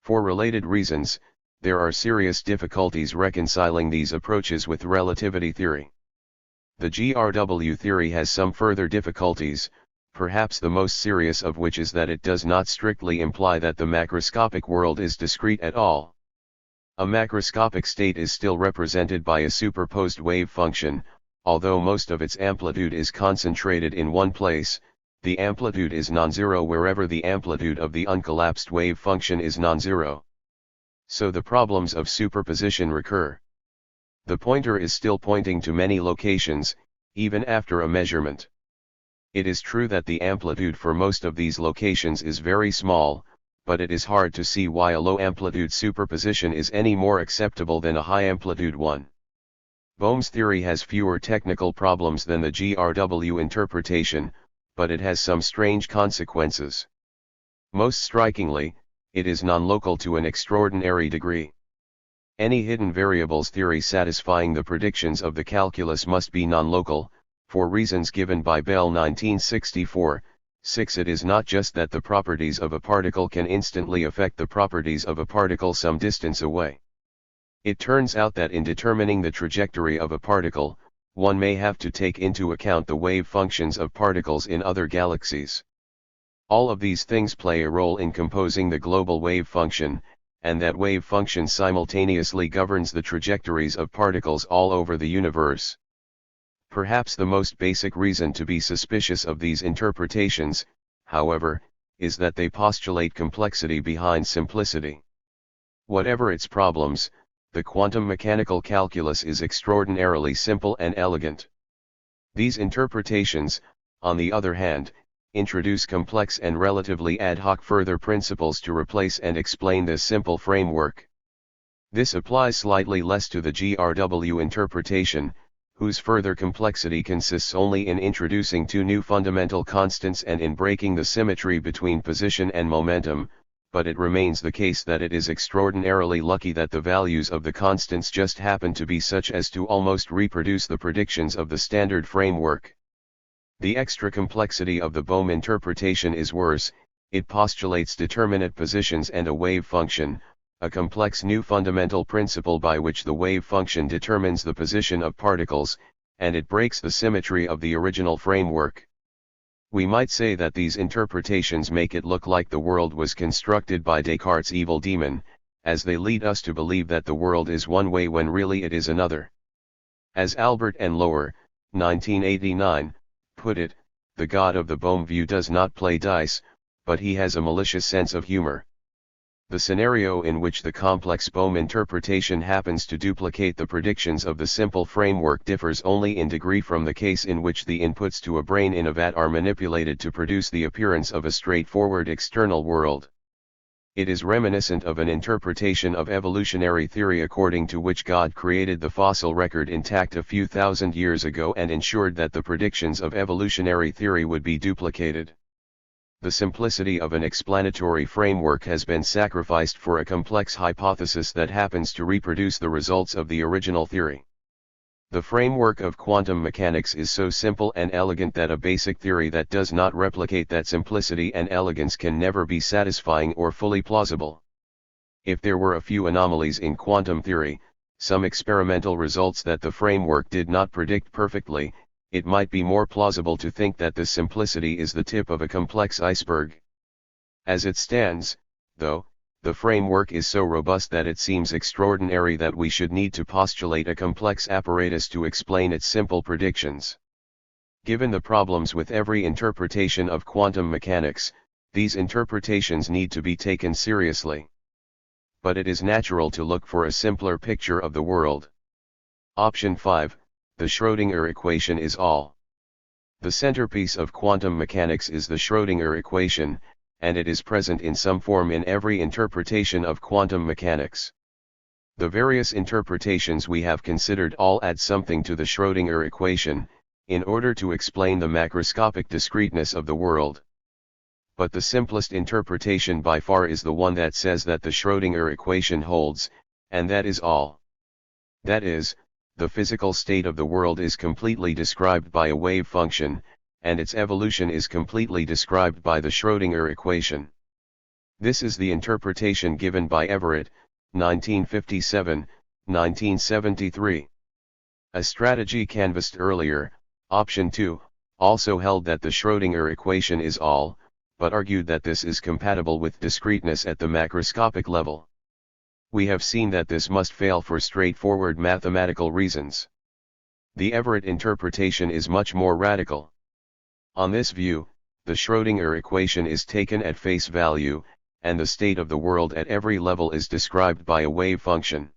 For related reasons, there are serious difficulties reconciling these approaches with relativity theory. The GRW theory has some further difficulties, perhaps the most serious of which is that it does not strictly imply that the macroscopic world is discrete at all. A macroscopic state is still represented by a superposed wave function, although most of its amplitude is concentrated in one place. The amplitude is non-zero wherever the amplitude of the uncollapsed wave function is non-zero. So the problems of superposition recur. The pointer is still pointing to many locations, even after a measurement. It is true that the amplitude for most of these locations is very small, but it is hard to see why a low amplitude superposition is any more acceptable than a high amplitude one. Bohm's theory has fewer technical problems than the GRW interpretation, but it has some strange consequences. Most strikingly, it is non-local to an extraordinary degree. Any hidden variables theory satisfying the predictions of the calculus must be non-local, for reasons given by Bell 1964. 6. It is not just that the properties of a particle can instantly affect the properties of a particle some distance away. It turns out that in determining the trajectory of a particle, one may have to take into account the wave functions of particles in other galaxies. All of these things play a role in composing the global wave function, and that wave function simultaneously governs the trajectories of particles all over the universe. Perhaps the most basic reason to be suspicious of these interpretations, however, is that they postulate complexity behind simplicity. Whatever its problems, the quantum mechanical calculus is extraordinarily simple and elegant. These interpretations, on the other hand, introduce complex and relatively ad hoc further principles to replace and explain this simple framework. This applies slightly less to the GRW interpretation, whose further complexity consists only in introducing two new fundamental constants and in breaking the symmetry between position and momentum, but it remains the case that it is extraordinarily lucky that the values of the constants just happen to be such as to almost reproduce the predictions of the standard framework. The extra complexity of the Bohm interpretation is worse. It postulates determinate positions and a wave function, a complex new fundamental principle by which the wave function determines the position of particles, and it breaks the symmetry of the original framework. We might say that these interpretations make it look like the world was constructed by Descartes' evil demon, as they lead us to believe that the world is one way when really it is another. As Albert and Lower, 1989, put it, the god of the Bohm view does not play dice, but he has a malicious sense of humor. The scenario in which the complex Bohm interpretation happens to duplicate the predictions of the simple framework differs only in degree from the case in which the inputs to a brain in a vat are manipulated to produce the appearance of a straightforward external world. It is reminiscent of an interpretation of evolutionary theory according to which God created the fossil record intact a few thousand years ago and ensured that the predictions of evolutionary theory would be duplicated. The simplicity of an explanatory framework has been sacrificed for a complex hypothesis that happens to reproduce the results of the original theory. The framework of quantum mechanics is so simple and elegant that a basic theory that does not replicate that simplicity and elegance can never be satisfying or fully plausible. If there were a few anomalies in quantum theory, some experimental results that the framework did not predict perfectly, it might be more plausible to think that this simplicity is the tip of a complex iceberg. As it stands, though, the framework is so robust that it seems extraordinary that we should need to postulate a complex apparatus to explain its simple predictions. Given the problems with every interpretation of quantum mechanics, these interpretations need to be taken seriously. But it is natural to look for a simpler picture of the world. Option 5. The Schrödinger equation is all. The centerpiece of quantum mechanics is the Schrödinger equation, and it is present in some form in every interpretation of quantum mechanics. The various interpretations we have considered all add something to the Schrödinger equation, in order to explain the macroscopic discreteness of the world. But the simplest interpretation by far is the one that says that the Schrödinger equation holds, and that is all. That is, the physical state of the world is completely described by a wave function, and its evolution is completely described by the Schrödinger equation. This is the interpretation given by Everett, 1957, 1973. A strategy canvassed earlier, option 2, also held that the Schrödinger equation is all, but argued that this is compatible with discreteness at the macroscopic level. We have seen that this must fail for straightforward mathematical reasons. The Everett interpretation is much more radical. On this view, the Schrödinger equation is taken at face value, and the state of the world at every level is described by a wave function.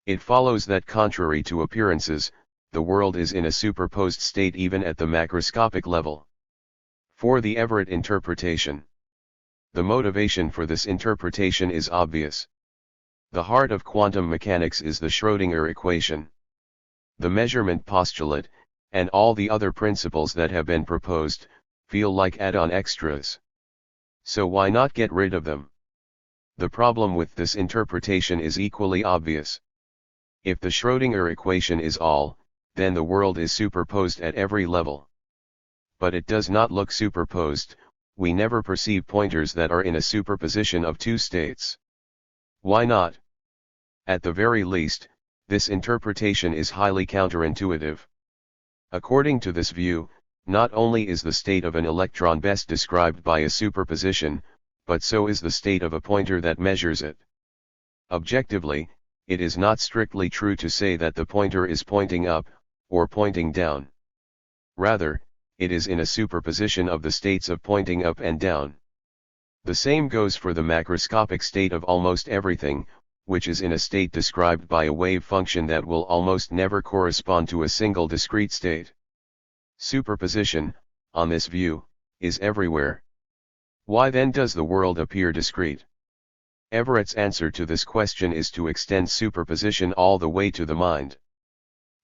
It follows that contrary to appearances, the world is in a superposed state even at the macroscopic level. For the Everett interpretation, the motivation for this interpretation is obvious. The heart of quantum mechanics is the Schrödinger equation. The measurement postulate, and all the other principles that have been proposed, feel like add-on extras. So why not get rid of them? The problem with this interpretation is equally obvious. If the Schrödinger equation is all, then the world is superposed at every level. But it does not look superposed, we never perceive pointers that are in a superposition of two states. Why not? At the very least, this interpretation is highly counterintuitive. According to this view, not only is the state of an electron best described by a superposition, but so is the state of a pointer that measures it. Objectively, it is not strictly true to say that the pointer is pointing up, or pointing down. Rather, it is in a superposition of the states of pointing up and down. The same goes for the macroscopic state of almost everything, which is in a state described by a wave function that will almost never correspond to a single discrete state. Superposition, on this view, is everywhere. Why then does the world appear discrete? Everett's answer to this question is to extend superposition all the way to the mind.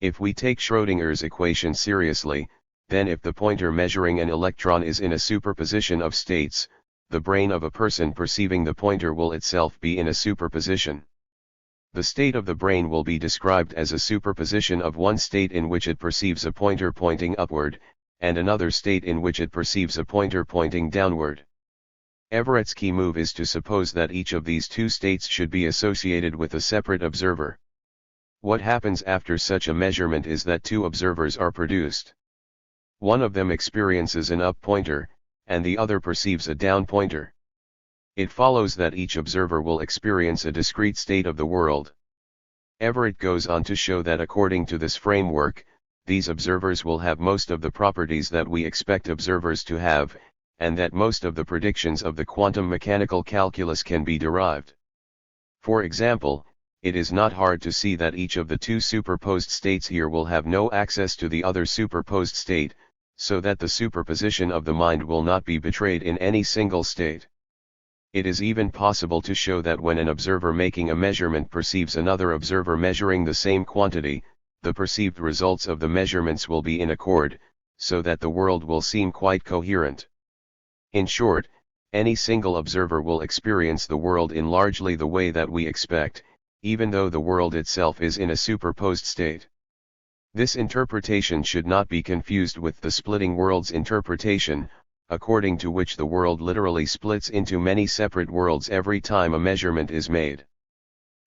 If we take Schrödinger's equation seriously, then if the pointer measuring an electron is in a superposition of states, the brain of a person perceiving the pointer will itself be in a superposition. The state of the brain will be described as a superposition of one state in which it perceives a pointer pointing upward, and another state in which it perceives a pointer pointing downward. Everett's key move is to suppose that each of these two states should be associated with a separate observer. What happens after such a measurement is that two observers are produced. One of them experiences an up pointer, and the other perceives a down pointer. It follows that each observer will experience a discrete state of the world. Everett goes on to show that according to this framework, these observers will have most of the properties that we expect observers to have, and that most of the predictions of the quantum mechanical calculus can be derived. For example, it is not hard to see that each of the two superposed states here will have no access to the other superposed state, so that the superposition of the mind will not be betrayed in any single state. It is even possible to show that when an observer making a measurement perceives another observer measuring the same quantity, the perceived results of the measurements will be in accord, so that the world will seem quite coherent. In short, any single observer will experience the world in largely the way that we expect, even though the world itself is in a superposed state. This interpretation should not be confused with the splitting worlds interpretation, according to which the world literally splits into many separate worlds every time a measurement is made.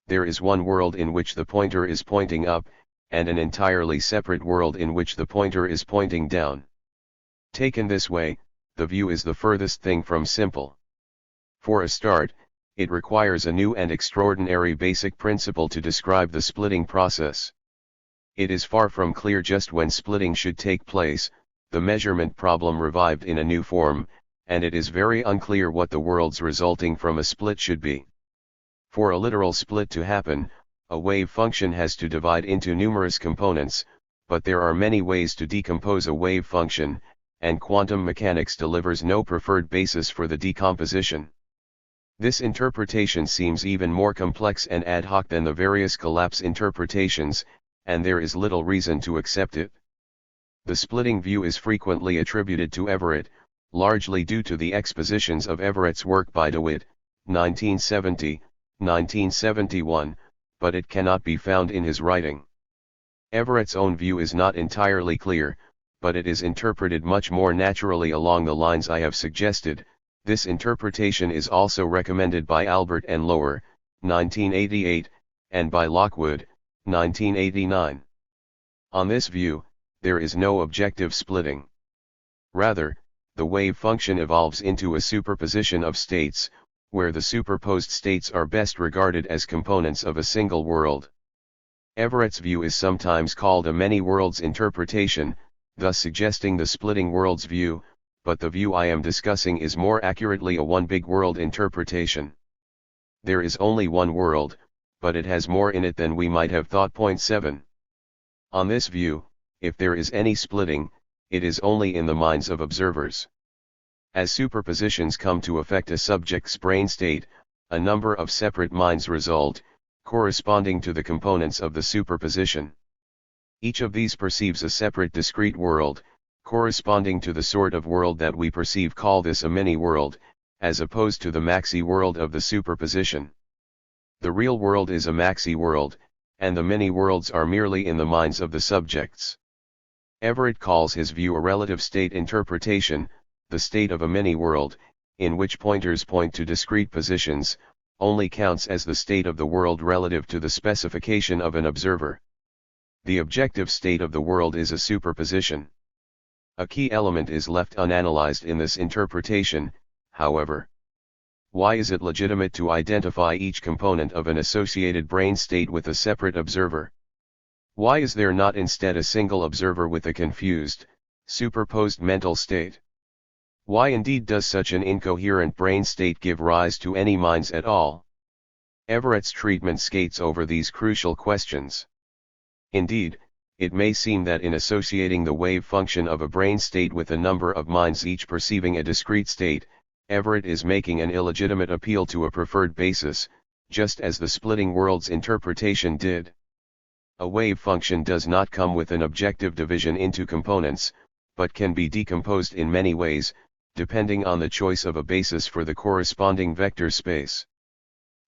There is one world in which the pointer is pointing up, and an entirely separate world in which the pointer is pointing down. Taken this way, the view is the furthest thing from simple. For a start, it requires a new and extraordinary basic principle to describe the splitting process. It is far from clear just when splitting should take place, the measurement problem revived in a new form, and it is very unclear what the worlds resulting from a split should be. For a literal split to happen, a wave function has to divide into numerous components, but there are many ways to decompose a wave function, and quantum mechanics delivers no preferred basis for the decomposition. This interpretation seems even more complex and ad hoc than the various collapse interpretations, and there is little reason to accept it. The splitting view is frequently attributed to Everett, largely due to the expositions of Everett's work by DeWitt, 1970, 1971, but it cannot be found in his writing. Everett's own view is not entirely clear, but it is interpreted much more naturally along the lines I have suggested. This interpretation is also recommended by Albert and Lower, 1988, and by Lockwood, 1989. On this view, there is no objective splitting. Rather, the wave function evolves into a superposition of states, where the superposed states are best regarded as components of a single world. Everett's view is sometimes called a many-worlds interpretation, thus suggesting the splitting worlds view, but the view I am discussing is more accurately a one-big-world interpretation. There is only one world, but it has more in it than we might have thought. 7. On this view, if there is any splitting, it is only in the minds of observers. As superpositions come to affect a subject's brain state, a number of separate minds result, corresponding to the components of the superposition. Each of these perceives a separate discrete world, corresponding to the sort of world that we perceive. Call this a mini-world, as opposed to the maxi-world of the superposition. The real world is a maxi-world, and the mini-worlds are merely in the minds of the subjects. Everett calls his view a relative state interpretation. The state of a mini-world, in which pointers point to discrete positions, only counts as the state of the world relative to the specification of an observer. The objective state of the world is a superposition. A key element is left unanalyzed in this interpretation, however. Why is it legitimate to identify each component of an associated brain state with a separate observer? Why is there not instead a single observer with a confused, superposed mental state? Why indeed does such an incoherent brain state give rise to any minds at all? Everett's treatment skates over these crucial questions. Indeed, it may seem that in associating the wave function of a brain state with a number of minds each perceiving a discrete state, Everett is making an illegitimate appeal to a preferred basis, just as the splitting worlds interpretation did. A wave function does not come with an objective division into components, but can be decomposed in many ways, depending on the choice of a basis for the corresponding vector space.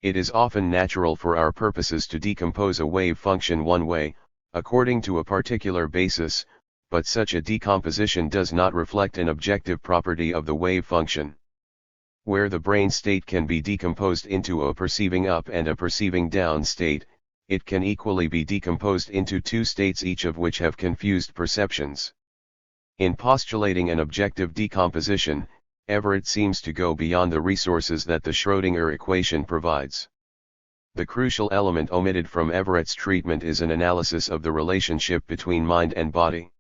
It is often natural for our purposes to decompose a wave function one way, according to a particular basis, but such a decomposition does not reflect an objective property of the wave function. Where the brain state can be decomposed into a perceiving up and a perceiving down state, it can equally be decomposed into two states each of which have confused perceptions. In postulating an objective decomposition, Everett seems to go beyond the resources that the Schrödinger equation provides. The crucial element omitted from Everett's treatment is an analysis of the relationship between mind and body.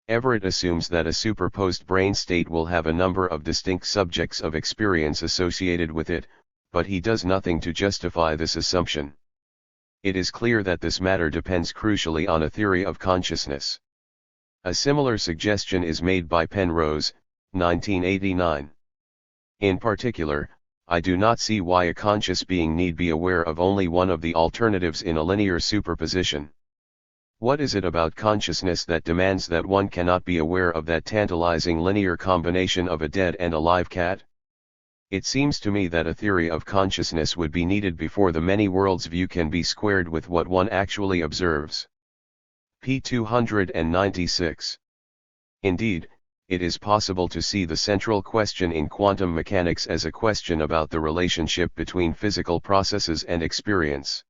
Everett assumes that a superposed brain state will have a number of distinct subjects of experience associated with it, but he does nothing to justify this assumption. It is clear that this matter depends crucially on a theory of consciousness. A similar suggestion is made by Penrose, 1989. In particular, I do not see why a conscious being need be aware of only one of the alternatives in a linear superposition. What is it about consciousness that demands that one cannot be aware of that tantalizing linear combination of a dead and alive cat? It seems to me that a theory of consciousness would be needed before the many worlds view can be squared with what one actually observes. p. 296. Indeed, it is possible to see the central question in quantum mechanics as a question about the relationship between physical processes and experience.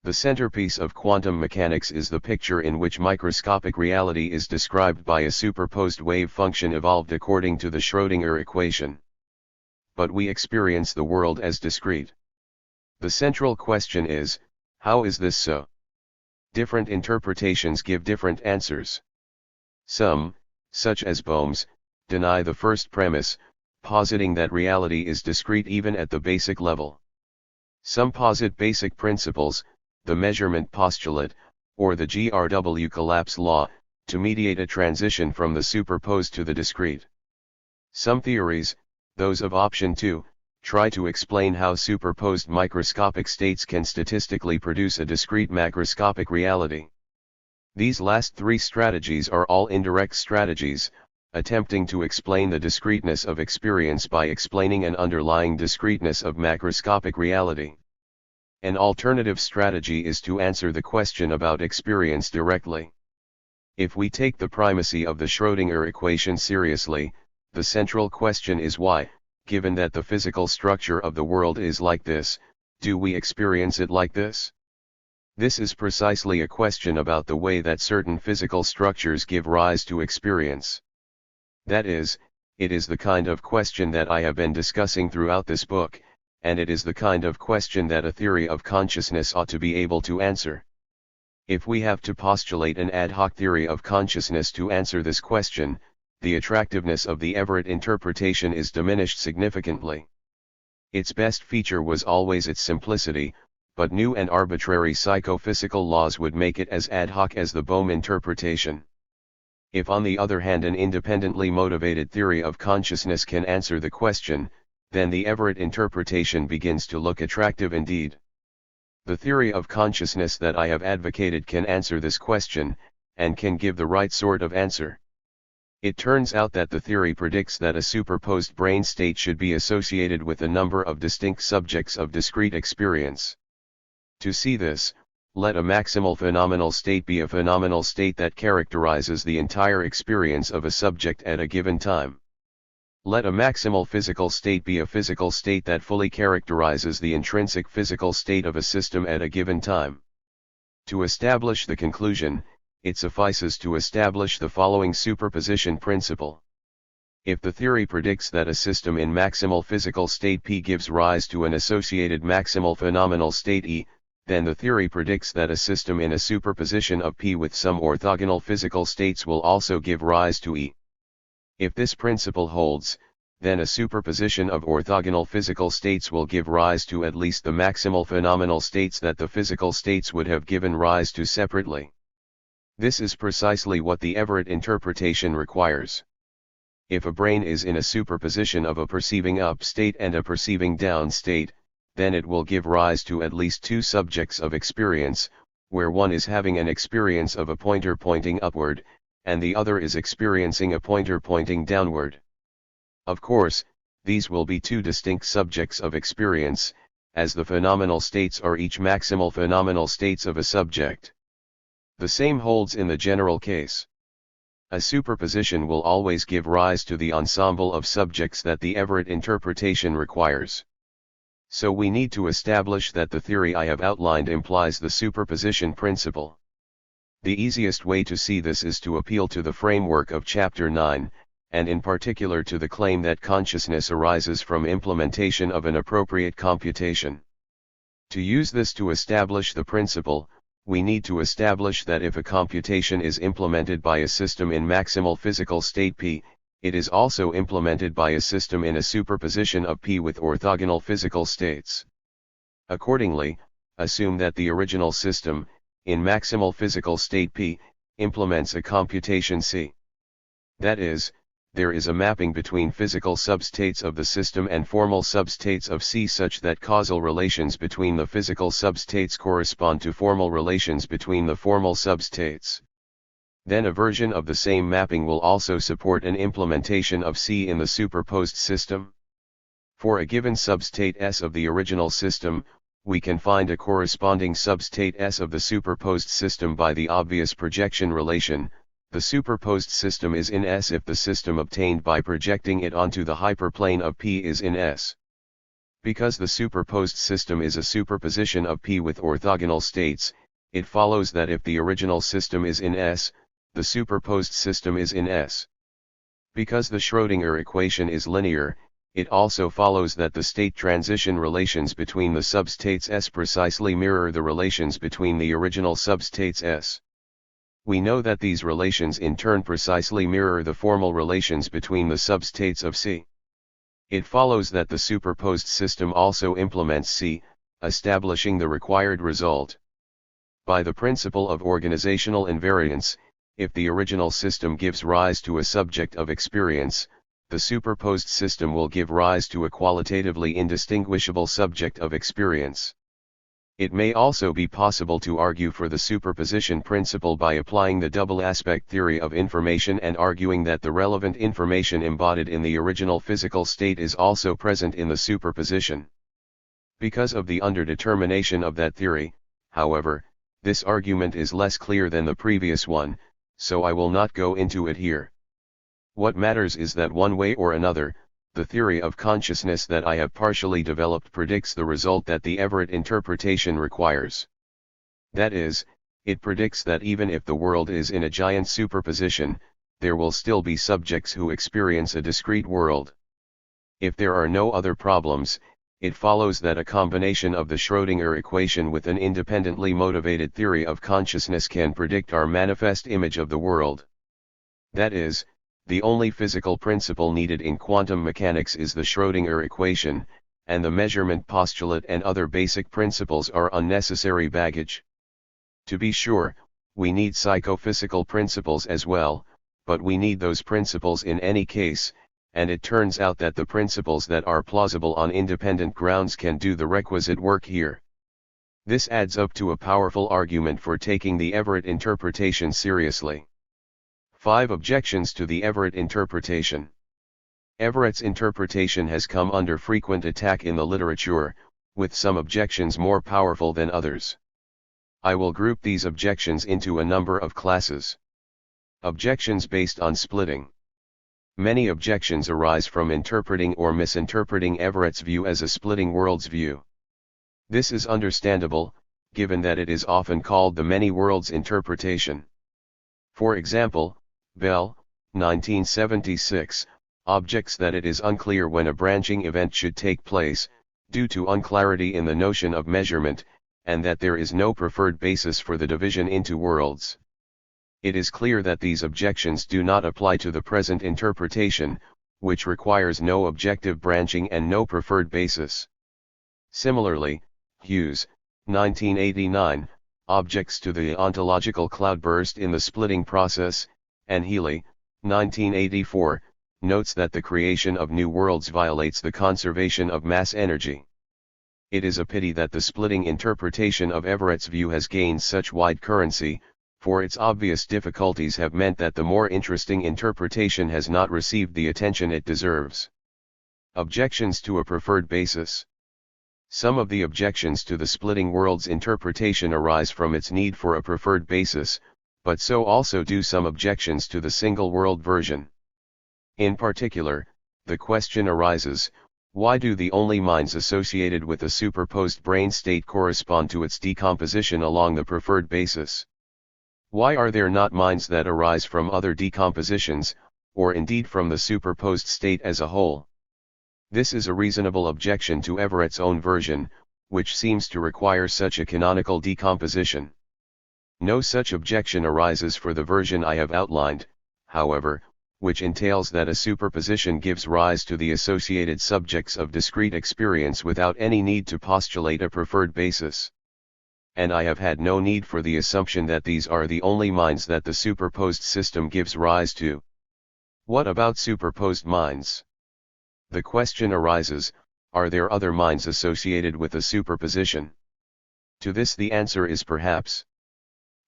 The centerpiece of quantum mechanics is the picture in which microscopic reality is described by a superposed wave function evolved according to the Schrödinger equation. But we experience the world as discrete. The central question is, how is this so? Different interpretations give different answers. Some, such as Bohm's, deny the first premise, positing that reality is discrete even at the basic level. Some posit basic principles, the measurement postulate, or the GRW collapse law, to mediate a transition from the superposed to the discrete. Some theories, those of option 2, try to explain how superposed microscopic states can statistically produce a discrete macroscopic reality. These last three strategies are all indirect strategies, attempting to explain the discreteness of experience by explaining an underlying discreteness of macroscopic reality. An alternative strategy is to answer the question about experience directly. If we take the primacy of the Schrödinger equation seriously, the central question is why, given that the physical structure of the world is like this, do we experience it like this? This is precisely a question about the way that certain physical structures give rise to experience. That is, it is the kind of question that I have been discussing throughout this book, and it is the kind of question that a theory of consciousness ought to be able to answer. If we have to postulate an ad hoc theory of consciousness to answer this question, the attractiveness of the Everett interpretation is diminished significantly. Its best feature was always its simplicity, but new and arbitrary psychophysical laws would make it as ad hoc as the Bohm interpretation. If on the other hand an independently motivated theory of consciousness can answer the question, then the Everett interpretation begins to look attractive indeed. The theory of consciousness that I have advocated can answer this question, and can give the right sort of answer. It turns out that the theory predicts that a superposed brain state should be associated with a number of distinct subjects of discrete experience. To see this, let a maximal phenomenal state be a phenomenal state that characterizes the entire experience of a subject at a given time. Let a maximal physical state be a physical state that fully characterizes the intrinsic physical state of a system at a given time. To establish the conclusion, it suffices to establish the following superposition principle. If the theory predicts that a system in maximal physical state P gives rise to an associated maximal phenomenal state E, then the theory predicts that a system in a superposition of P with some orthogonal physical states will also give rise to E. If this principle holds, then a superposition of orthogonal physical states will give rise to at least the maximal phenomenal states that the physical states would have given rise to separately. This is precisely what the Everett interpretation requires. If a brain is in a superposition of a perceiving up state and a perceiving down state, then it will give rise to at least two subjects of experience, where one is having an experience of a pointer pointing upward, and the other is experiencing a pointer pointing downward. Of course, these will be two distinct subjects of experience, as the phenomenal states are each maximal phenomenal states of a subject. The same holds in the general case. A superposition will always give rise to the ensemble of subjects that the Everett interpretation requires. So we need to establish that the theory I have outlined implies the superposition principle. The easiest way to see this is to appeal to the framework of Chapter 9, and in particular to the claim that consciousness arises from implementation of an appropriate computation. To use this to establish the principle, we need to establish that if a computation is implemented by a system in maximal physical state P, it is also implemented by a system in a superposition of P with orthogonal physical states. Accordingly, assume that the original system, in maximal physical state P, implements a computation C. That is, there is a mapping between physical substates of the system and formal substates of C such that causal relations between the physical substates correspond to formal relations between the formal substates. Then a version of the same mapping will also support an implementation of C in the superposed system. For a given substate S of the original system, we can find a corresponding substate S of the superposed system by the obvious projection relation. The superposed system is in S if the system obtained by projecting it onto the hyperplane of P is in S. Because the superposed system is a superposition of P with orthogonal states, it follows that if the original system is in S, the superposed system is in S. Because the Schrödinger equation is linear, it also follows that the state transition relations between the substates S precisely mirror the relations between the original substates S. We know that these relations in turn precisely mirror the formal relations between the substates of C. It follows that the superposed system also implements C, establishing the required result. By the principle of organizational invariance, if the original system gives rise to a subject of experience, the superposed system will give rise to a qualitatively indistinguishable subject of experience. It may also be possible to argue for the superposition principle by applying the double aspect theory of information and arguing that the relevant information embodied in the original physical state is also present in the superposition. Because of the underdetermination of that theory, however, this argument is less clear than the previous one, so I will not go into it here. What matters is that one way or another, the theory of consciousness that I have partially developed predicts the result that the Everett interpretation requires. That is, it predicts that even if the world is in a giant superposition, there will still be subjects who experience a discrete world. If there are no other problems, it follows that a combination of the Schrödinger equation with an independently motivated theory of consciousness can predict our manifest image of the world. That is, the only physical principle needed in quantum mechanics is the Schrödinger equation, and the measurement postulate and other basic principles are unnecessary baggage. To be sure, we need psychophysical principles as well, but we need those principles in any case, and it turns out that the principles that are plausible on independent grounds can do the requisite work here. This adds up to a powerful argument for taking the Everett interpretation seriously. 5 Objections to the Everett interpretation. Everett's interpretation has come under frequent attack in the literature, with some objections more powerful than others. I will group these objections into a number of classes. Objections based on splitting. Many objections arise from interpreting or misinterpreting Everett's view as a splitting worlds view. This is understandable, given that it is often called the many worlds interpretation. For example, Bell, 1976, objects that it is unclear when a branching event should take place, due to unclarity in the notion of measurement, and that there is no preferred basis for the division into worlds. It is clear that these objections do not apply to the present interpretation, which requires no objective branching and no preferred basis. Similarly, Hughes, 1989, objects to the ontological cloudburst in the splitting process, and Healy, 1984, notes that the creation of new worlds violates the conservation of mass energy. It is a pity that the splitting interpretation of Everett's view has gained such wide currency, for its obvious difficulties have meant that the more interesting interpretation has not received the attention it deserves. Objections to a preferred basis. Some of the objections to the splitting worlds interpretation arise from its need for a preferred basis, but so also do some objections to the single world version. In particular, the question arises, why do the only minds associated with a superposed brain state correspond to its decomposition along the preferred basis? Why are there not minds that arise from other decompositions, or indeed from the superposed state as a whole? This is a reasonable objection to Everett's own version, which seems to require such a canonical decomposition. No such objection arises for the version I have outlined, however, which entails that a superposition gives rise to the associated subjects of discrete experience without any need to postulate a preferred basis. And I have had no need for the assumption that these are the only minds that the superposed system gives rise to. What about superposed minds? The question arises, are there other minds associated with a superposition? To this the answer is perhaps.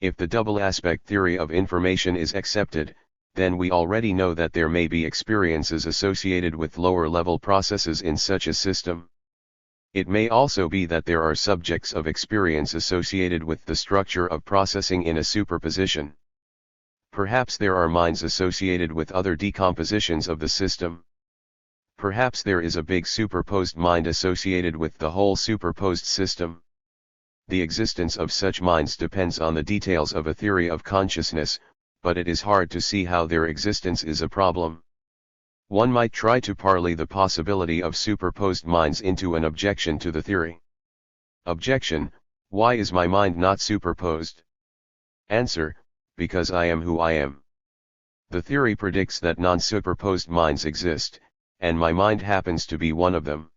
If the double aspect theory of information is accepted, then we already know that there may be experiences associated with lower level processes in such a system. It may also be that there are subjects of experience associated with the structure of processing in a superposition. Perhaps there are minds associated with other decompositions of the system. Perhaps there is a big superposed mind associated with the whole superposed system. The existence of such minds depends on the details of a theory of consciousness, but it is hard to see how their existence is a problem. One might try to parlay the possibility of superposed minds into an objection to the theory. Objection: why is my mind not superposed? Answer: because I am who I am. The theory predicts that non-superposed minds exist, and my mind happens to be one of them.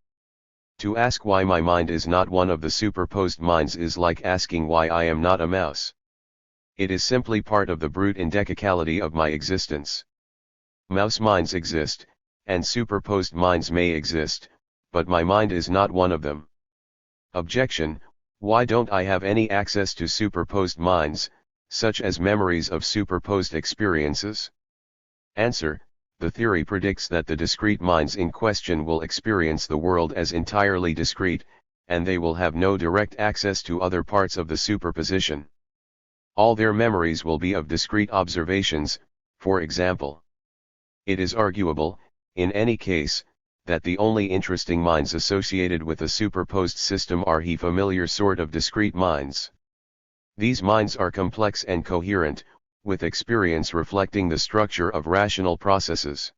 To ask why my mind is not one of the superposed minds is like asking why I am not a mouse. It is simply part of the brute indecicality of my existence. Mouse minds exist, and superposed minds may exist, but my mind is not one of them. Objection: why don't I have any access to superposed minds, such as memories of superposed experiences? Answer: the theory predicts that the discrete minds in question will experience the world as entirely discrete, and they will have no direct access to other parts of the superposition. All their memories will be of discrete observations, for example. It is arguable, in any case, that the only interesting minds associated with a superposed system are the familiar sort of discrete minds. These minds are complex and coherent, with experience reflecting the structure of rational processes.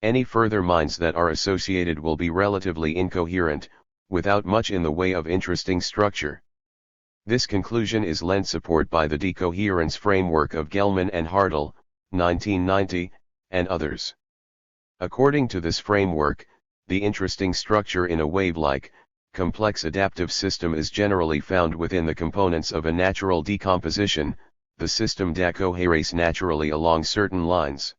Any further minds that are associated will be relatively incoherent, without much in the way of interesting structure. This conclusion is lent support by the decoherence framework of Gell-Mann and Hartle, 1990, and others. According to this framework, the interesting structure in a wave-like, complex adaptive system is generally found within the components of a natural decomposition. The system decoheres naturally along certain lines.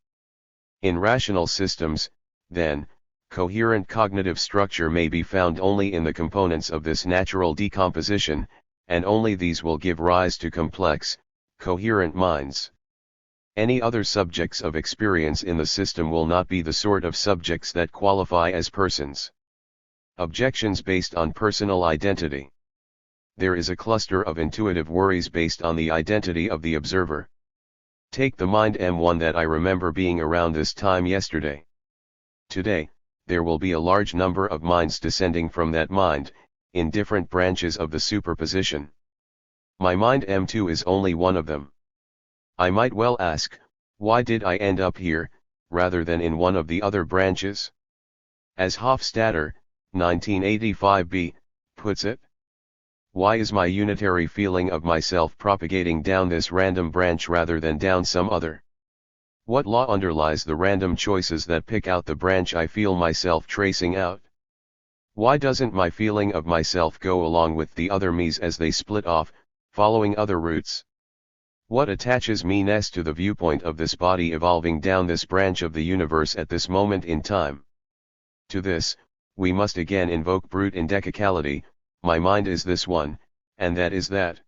In rational systems, then, coherent cognitive structure may be found only in the components of this natural decomposition, and only these will give rise to complex, coherent minds. Any other subjects of experience in the system will not be the sort of subjects that qualify as persons. Objections based on personal identity. There is a cluster of intuitive worries based on the identity of the observer. Take the mind M1 that I remember being around this time yesterday. Today, there will be a large number of minds descending from that mind, in different branches of the superposition. My mind M2 is only one of them. I might well ask, why did I end up here, rather than in one of the other branches? As Hofstadter, 1985b, puts it, why is my unitary feeling of myself propagating down this random branch rather than down some other? What law underlies the random choices that pick out the branch I feel myself tracing out? Why doesn't my feeling of myself go along with the other me's as they split off, following other routes? What attaches me-ness to the viewpoint of this body evolving down this branch of the universe at this moment in time? To this, we must again invoke brute indecicality. My mind is this one, and that is that.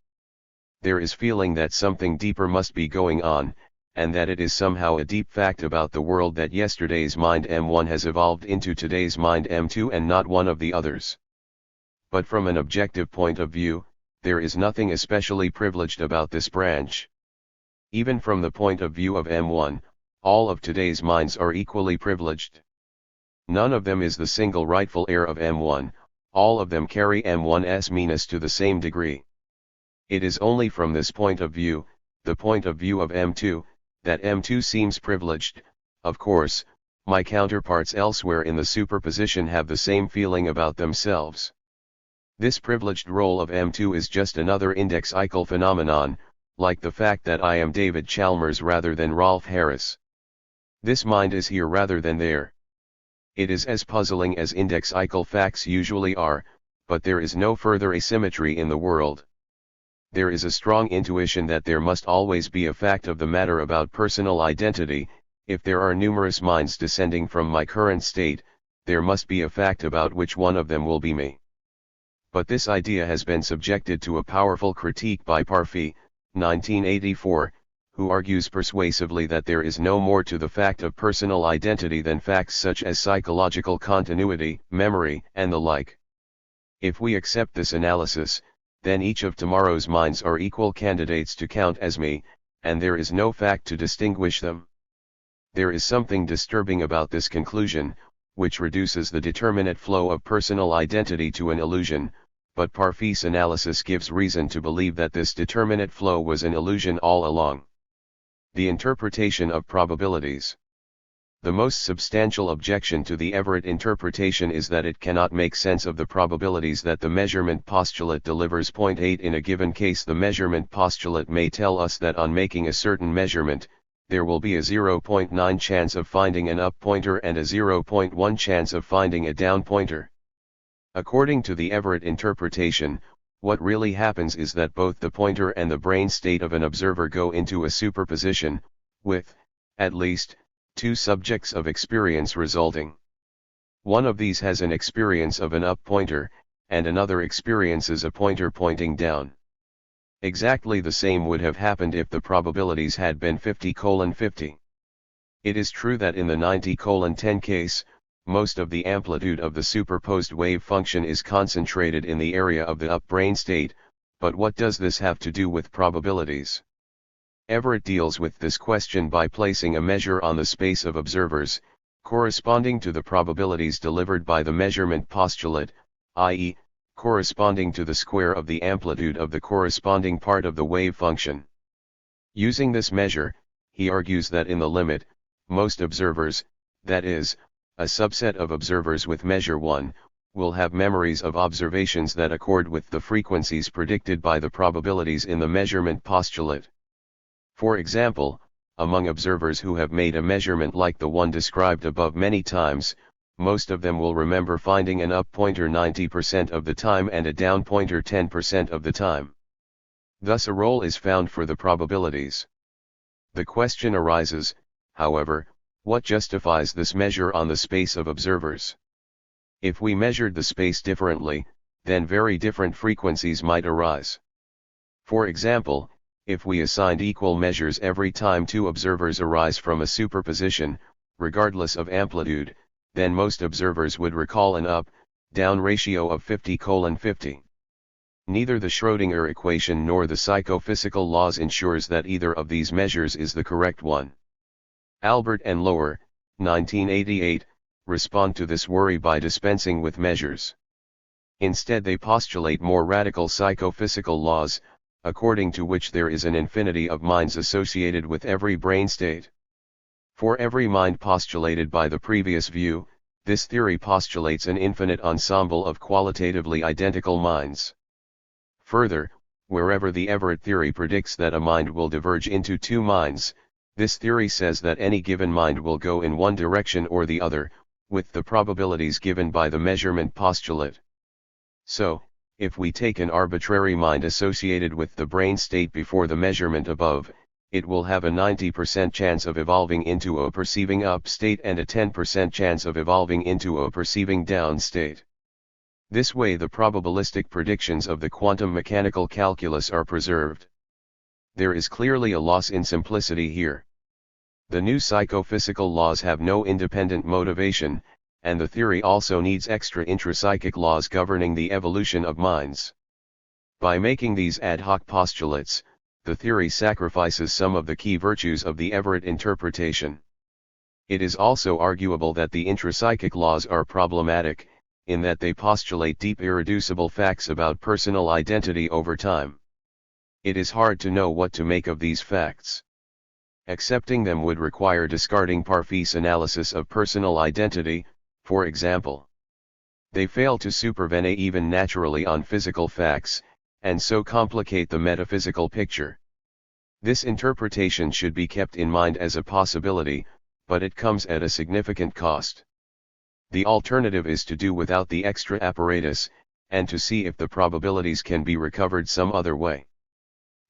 There is feeling that something deeper must be going on, and that it is somehow a deep fact about the world that yesterday's mind M1 has evolved into today's mind M2 and not one of the others. But from an objective point of view, there is nothing especially privileged about this branch. Even from the point of view of M1, all of today's minds are equally privileged. None of them is the single rightful heir of M1. All of them carry M1's meanness to the same degree. It is only from this point of view, the point of view of M2, that M2 seems privileged. Of course, my counterparts elsewhere in the superposition have the same feeling about themselves. This privileged role of M2 is just another indexical phenomenon, like the fact that I am David Chalmers rather than Rolf Harris. This mind is here rather than there. It is as puzzling as indexical facts usually are, but there is no further asymmetry in the world. There is a strong intuition that there must always be a fact of the matter about personal identity. If there are numerous minds descending from my current state, there must be a fact about which one of them will be me. But this idea has been subjected to a powerful critique by Parfit, 1984, who argues persuasively that there is no more to the fact of personal identity than facts such as psychological continuity, memory, and the like. If we accept this analysis, then each of tomorrow's minds are equal candidates to count as me, and there is no fact to distinguish them. There is something disturbing about this conclusion, which reduces the determinate flow of personal identity to an illusion, but Parfit's analysis gives reason to believe that this determinate flow was an illusion all along. The interpretation of probabilities. The most substantial objection to the Everett interpretation is that it cannot make sense of the probabilities that the measurement postulate delivers. 8 In a given case, the measurement postulate may tell us that on making a certain measurement, there will be a 0.9 chance of finding an up pointer and a 0.1 chance of finding a down pointer. According to the Everett interpretation, what really happens is that both the pointer and the brain state of an observer go into a superposition, with, at least, two subjects of experience resulting. One of these has an experience of an up pointer, and another experiences a pointer pointing down. Exactly the same would have happened if the probabilities had been 50:50. It is true that in the 90:10 case, most of the amplitude of the superposed wave function is concentrated in the area of the up brain state, but what does this have to do with probabilities? Everett deals with this question by placing a measure on the space of observers, corresponding to the probabilities delivered by the measurement postulate, i.e., corresponding to the square of the amplitude of the corresponding part of the wave function. Using this measure, he argues that in the limit, most observers, that is, a subset of observers with measure 1, will have memories of observations that accord with the frequencies predicted by the probabilities in the measurement postulate. For example, among observers who have made a measurement like the one described above many times, most of them will remember finding an up pointer 90% of the time and a down pointer 10% of the time. Thus a role is found for the probabilities. The question arises, however, what justifies this measure on the space of observers? If we measured the space differently, then very different frequencies might arise. For example, if we assigned equal measures every time two observers arise from a superposition, regardless of amplitude, then most observers would recall an up-down ratio of 50:50. Neither the Schrödinger equation nor the psychophysical laws ensures that either of these measures is the correct one. Albert and Lower, 1988, respond to this worry by dispensing with measures. Instead they postulate more radical psychophysical laws, according to which there is an infinity of minds associated with every brain state. For every mind postulated by the previous view, this theory postulates an infinite ensemble of qualitatively identical minds. Further, wherever the Everett theory predicts that a mind will diverge into two minds, this theory says that any given mind will go in one direction or the other, with the probabilities given by the measurement postulate. So, if we take an arbitrary mind associated with the brain state before the measurement above, it will have a 90% chance of evolving into a perceiving up state and a 10% chance of evolving into a perceiving down state. This way the probabilistic predictions of the quantum mechanical calculus are preserved. There is clearly a loss in simplicity here. The new psychophysical laws have no independent motivation, and the theory also needs extra intrapsychic laws governing the evolution of minds. By making these ad hoc postulates, the theory sacrifices some of the key virtues of the Everett interpretation. It is also arguable that the intrapsychic laws are problematic, in that they postulate deep irreducible facts about personal identity over time. It is hard to know what to make of these facts. Accepting them would require discarding Parfit's analysis of personal identity, for example. They fail to supervene even naturally on physical facts, and so complicate the metaphysical picture. This interpretation should be kept in mind as a possibility, but it comes at a significant cost. The alternative is to do without the extra apparatus, and to see if the probabilities can be recovered some other way.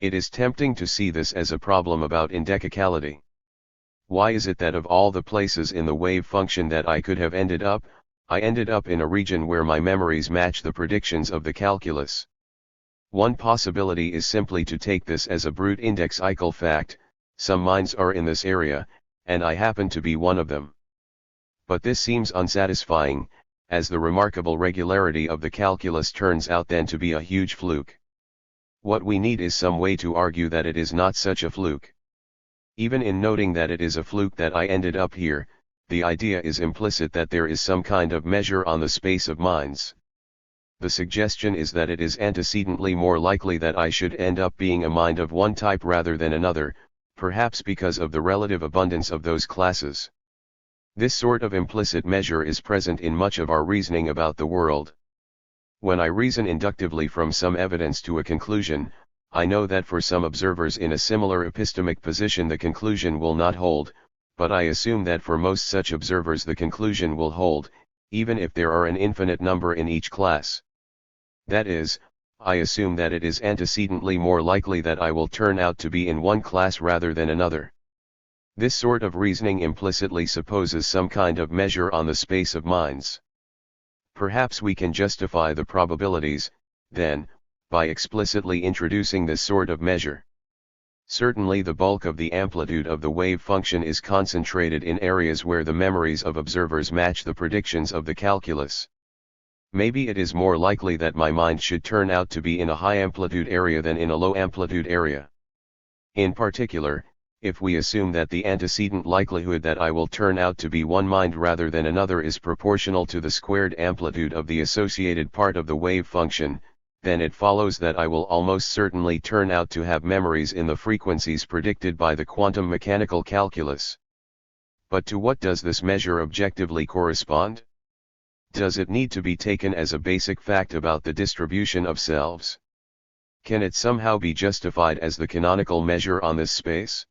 It is tempting to see this as a problem about indexicality. Why is it that of all the places in the wave function that I could have ended up, I ended up in a region where my memories match the predictions of the calculus? One possibility is simply to take this as a brute indexical fact: some minds are in this area, and I happen to be one of them. But this seems unsatisfying, as the remarkable regularity of the calculus turns out then to be a huge fluke. What we need is some way to argue that it is not such a fluke. Even in noting that it is a fluke that I ended up here, the idea is implicit that there is some kind of measure on the space of minds. The suggestion is that it is antecedently more likely that I should end up being a mind of one type rather than another, perhaps because of the relative abundance of those classes. This sort of implicit measure is present in much of our reasoning about the world. When I reason inductively from some evidence to a conclusion, I know that for some observers in a similar epistemic position the conclusion will not hold, but I assume that for most such observers the conclusion will hold, even if there are an infinite number in each class. That is, I assume that it is antecedently more likely that I will turn out to be in one class rather than another. This sort of reasoning implicitly supposes some kind of measure on the space of minds. Perhaps we can justify the probabilities, then, by explicitly introducing this sort of measure. Certainly the bulk of the amplitude of the wave function is concentrated in areas where the memories of observers match the predictions of the calculus. Maybe it is more likely that my mind should turn out to be in a high amplitude area than in a low amplitude area. In particular, if we assume that the antecedent likelihood that I will turn out to be one mind rather than another is proportional to the squared amplitude of the associated part of the wave function, then it follows that I will almost certainly turn out to have memories in the frequencies predicted by the quantum mechanical calculus. But to what does this measure objectively correspond? Does it need to be taken as a basic fact about the distribution of selves? Can it somehow be justified as the canonical measure on this space?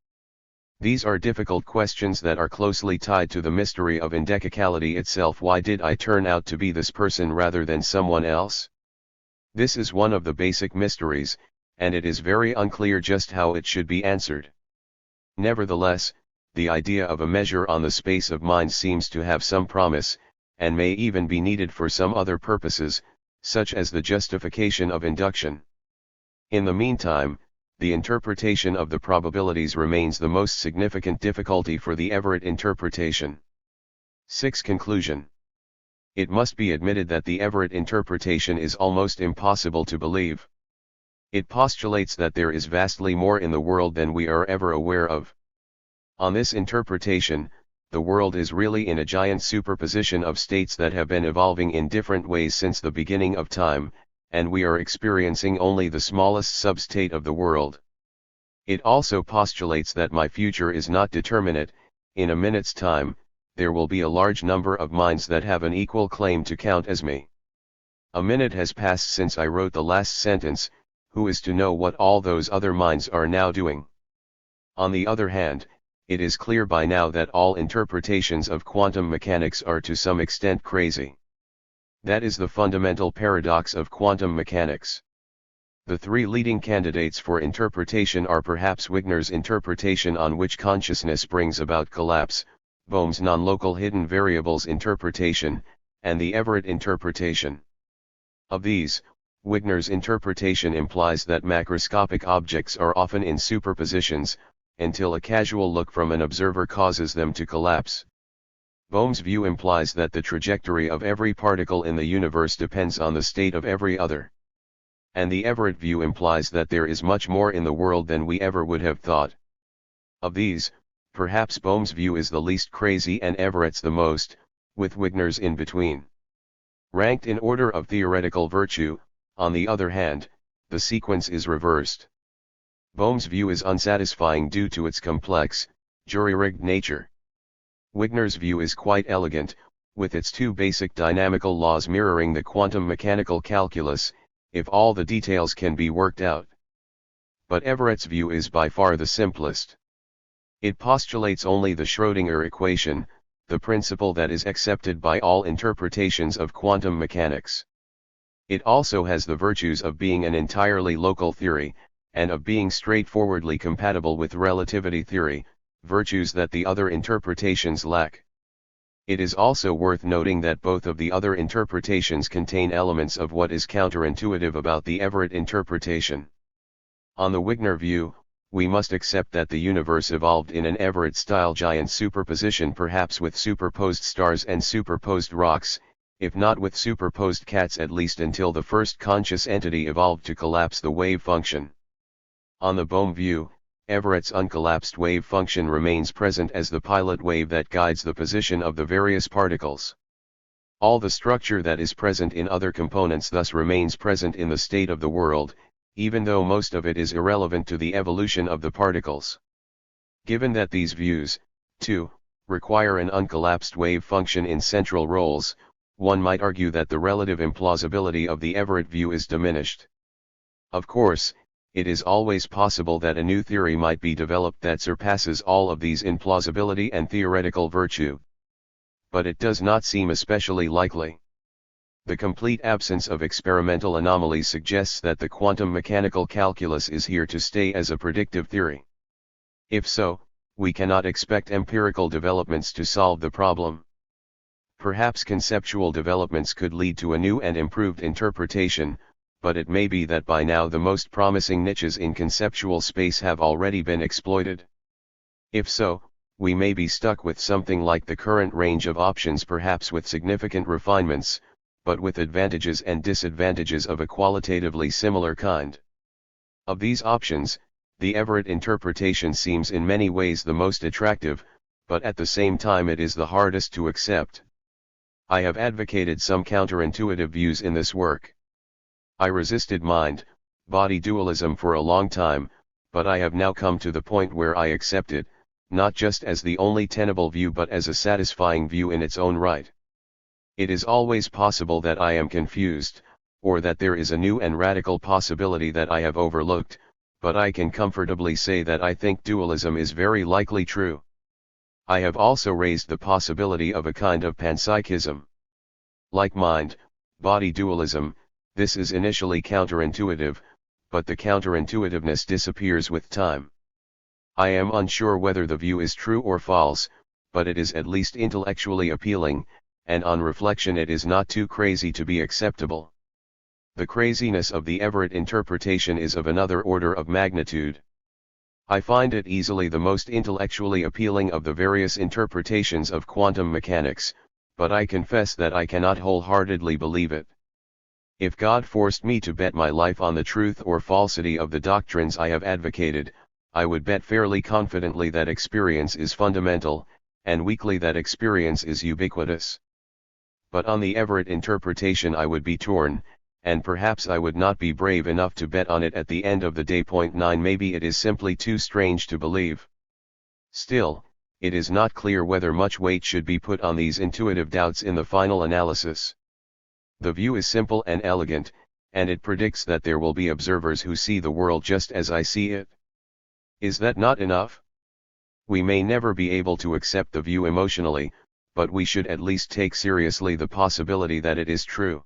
These are difficult questions that are closely tied to the mystery of indexicality itself. Why did I turn out to be this person rather than someone else? This is one of the basic mysteries, and it is very unclear just how it should be answered. Nevertheless, the idea of a measure on the space of minds seems to have some promise, and may even be needed for some other purposes, such as the justification of induction. In the meantime, the interpretation of the probabilities remains the most significant difficulty for the Everett interpretation. 6. Conclusion. It must be admitted that the Everett interpretation is almost impossible to believe. It postulates that there is vastly more in the world than we are ever aware of. On this interpretation, the world is really in a giant superposition of states that have been evolving in different ways since the beginning of time, and we are experiencing only the smallest substate of the world. It also postulates that my future is not determinate. In a minute's time, there will be a large number of minds that have an equal claim to count as me. A minute has passed since I wrote the last sentence. Who is to know what all those other minds are now doing? On the other hand, it is clear by now that all interpretations of quantum mechanics are to some extent crazy. That is the fundamental paradox of quantum mechanics. The three leading candidates for interpretation are perhaps Wigner's interpretation on which consciousness brings about collapse, Bohm's non-local hidden variables interpretation, and the Everett interpretation. Of these, Wigner's interpretation implies that macroscopic objects are often in superpositions, until a casual look from an observer causes them to collapse. Bohm's view implies that the trajectory of every particle in the universe depends on the state of every other. And the Everett view implies that there is much more in the world than we ever would have thought. Of these, perhaps Bohm's view is the least crazy and Everett's the most, with Wigner's in between. Ranked in order of theoretical virtue, on the other hand, the sequence is reversed. Bohm's view is unsatisfying due to its complex, jury-rigged nature. Wigner's view is quite elegant, with its two basic dynamical laws mirroring the quantum mechanical calculus, if all the details can be worked out. But Everett's view is by far the simplest. It postulates only the Schrödinger equation, the principle that is accepted by all interpretations of quantum mechanics. It also has the virtues of being an entirely local theory, and of being straightforwardly compatible with relativity theory, virtues that the other interpretations lack. It is also worth noting that both of the other interpretations contain elements of what is counterintuitive about the Everett interpretation. On the Wigner view, we must accept that the universe evolved in an Everett-style giant superposition, perhaps with superposed stars and superposed rocks, if not with superposed cats, at least until the first conscious entity evolved to collapse the wave function. On the Bohm view, Everett's uncollapsed wave function remains present as the pilot wave that guides the position of the various particles. All the structure that is present in other components thus remains present in the state of the world, even though most of it is irrelevant to the evolution of the particles. Given that these views, too, require an uncollapsed wave function in central roles, one might argue that the relative implausibility of the Everett view is diminished. Of course, it is always possible that a new theory might be developed that surpasses all of these in plausibility and theoretical virtue. But it does not seem especially likely. The complete absence of experimental anomalies suggests that the quantum mechanical calculus is here to stay as a predictive theory. If so, we cannot expect empirical developments to solve the problem. Perhaps conceptual developments could lead to a new and improved interpretation, but it may be that by now the most promising niches in conceptual space have already been exploited. If so, we may be stuck with something like the current range of options, perhaps with significant refinements, but with advantages and disadvantages of a qualitatively similar kind. Of these options, the Everett interpretation seems in many ways the most attractive, but at the same time it is the hardest to accept. I have advocated some counterintuitive views in this work. I resisted mind-body dualism for a long time, but I have now come to the point where I accept it, not just as the only tenable view but as a satisfying view in its own right. It is always possible that I am confused, or that there is a new and radical possibility that I have overlooked, but I can comfortably say that I think dualism is very likely true. I have also raised the possibility of a kind of panpsychism. Like mind-body dualism, this is initially counterintuitive, but the counterintuitiveness disappears with time. I am unsure whether the view is true or false, but it is at least intellectually appealing, and on reflection it is not too crazy to be acceptable. The craziness of the Everett interpretation is of another order of magnitude. I find it easily the most intellectually appealing of the various interpretations of quantum mechanics, but I confess that I cannot wholeheartedly believe it. If God forced me to bet my life on the truth or falsity of the doctrines I have advocated, I would bet fairly confidently that experience is fundamental, and weakly that experience is ubiquitous. But on the Everett interpretation I would be torn, and perhaps I would not be brave enough to bet on it at the end of the day. 9 Maybe it is simply too strange to believe. Still, it is not clear whether much weight should be put on these intuitive doubts in the final analysis. The view is simple and elegant, and it predicts that there will be observers who see the world just as I see it. Is that not enough? We may never be able to accept the view emotionally, but we should at least take seriously the possibility that it is true.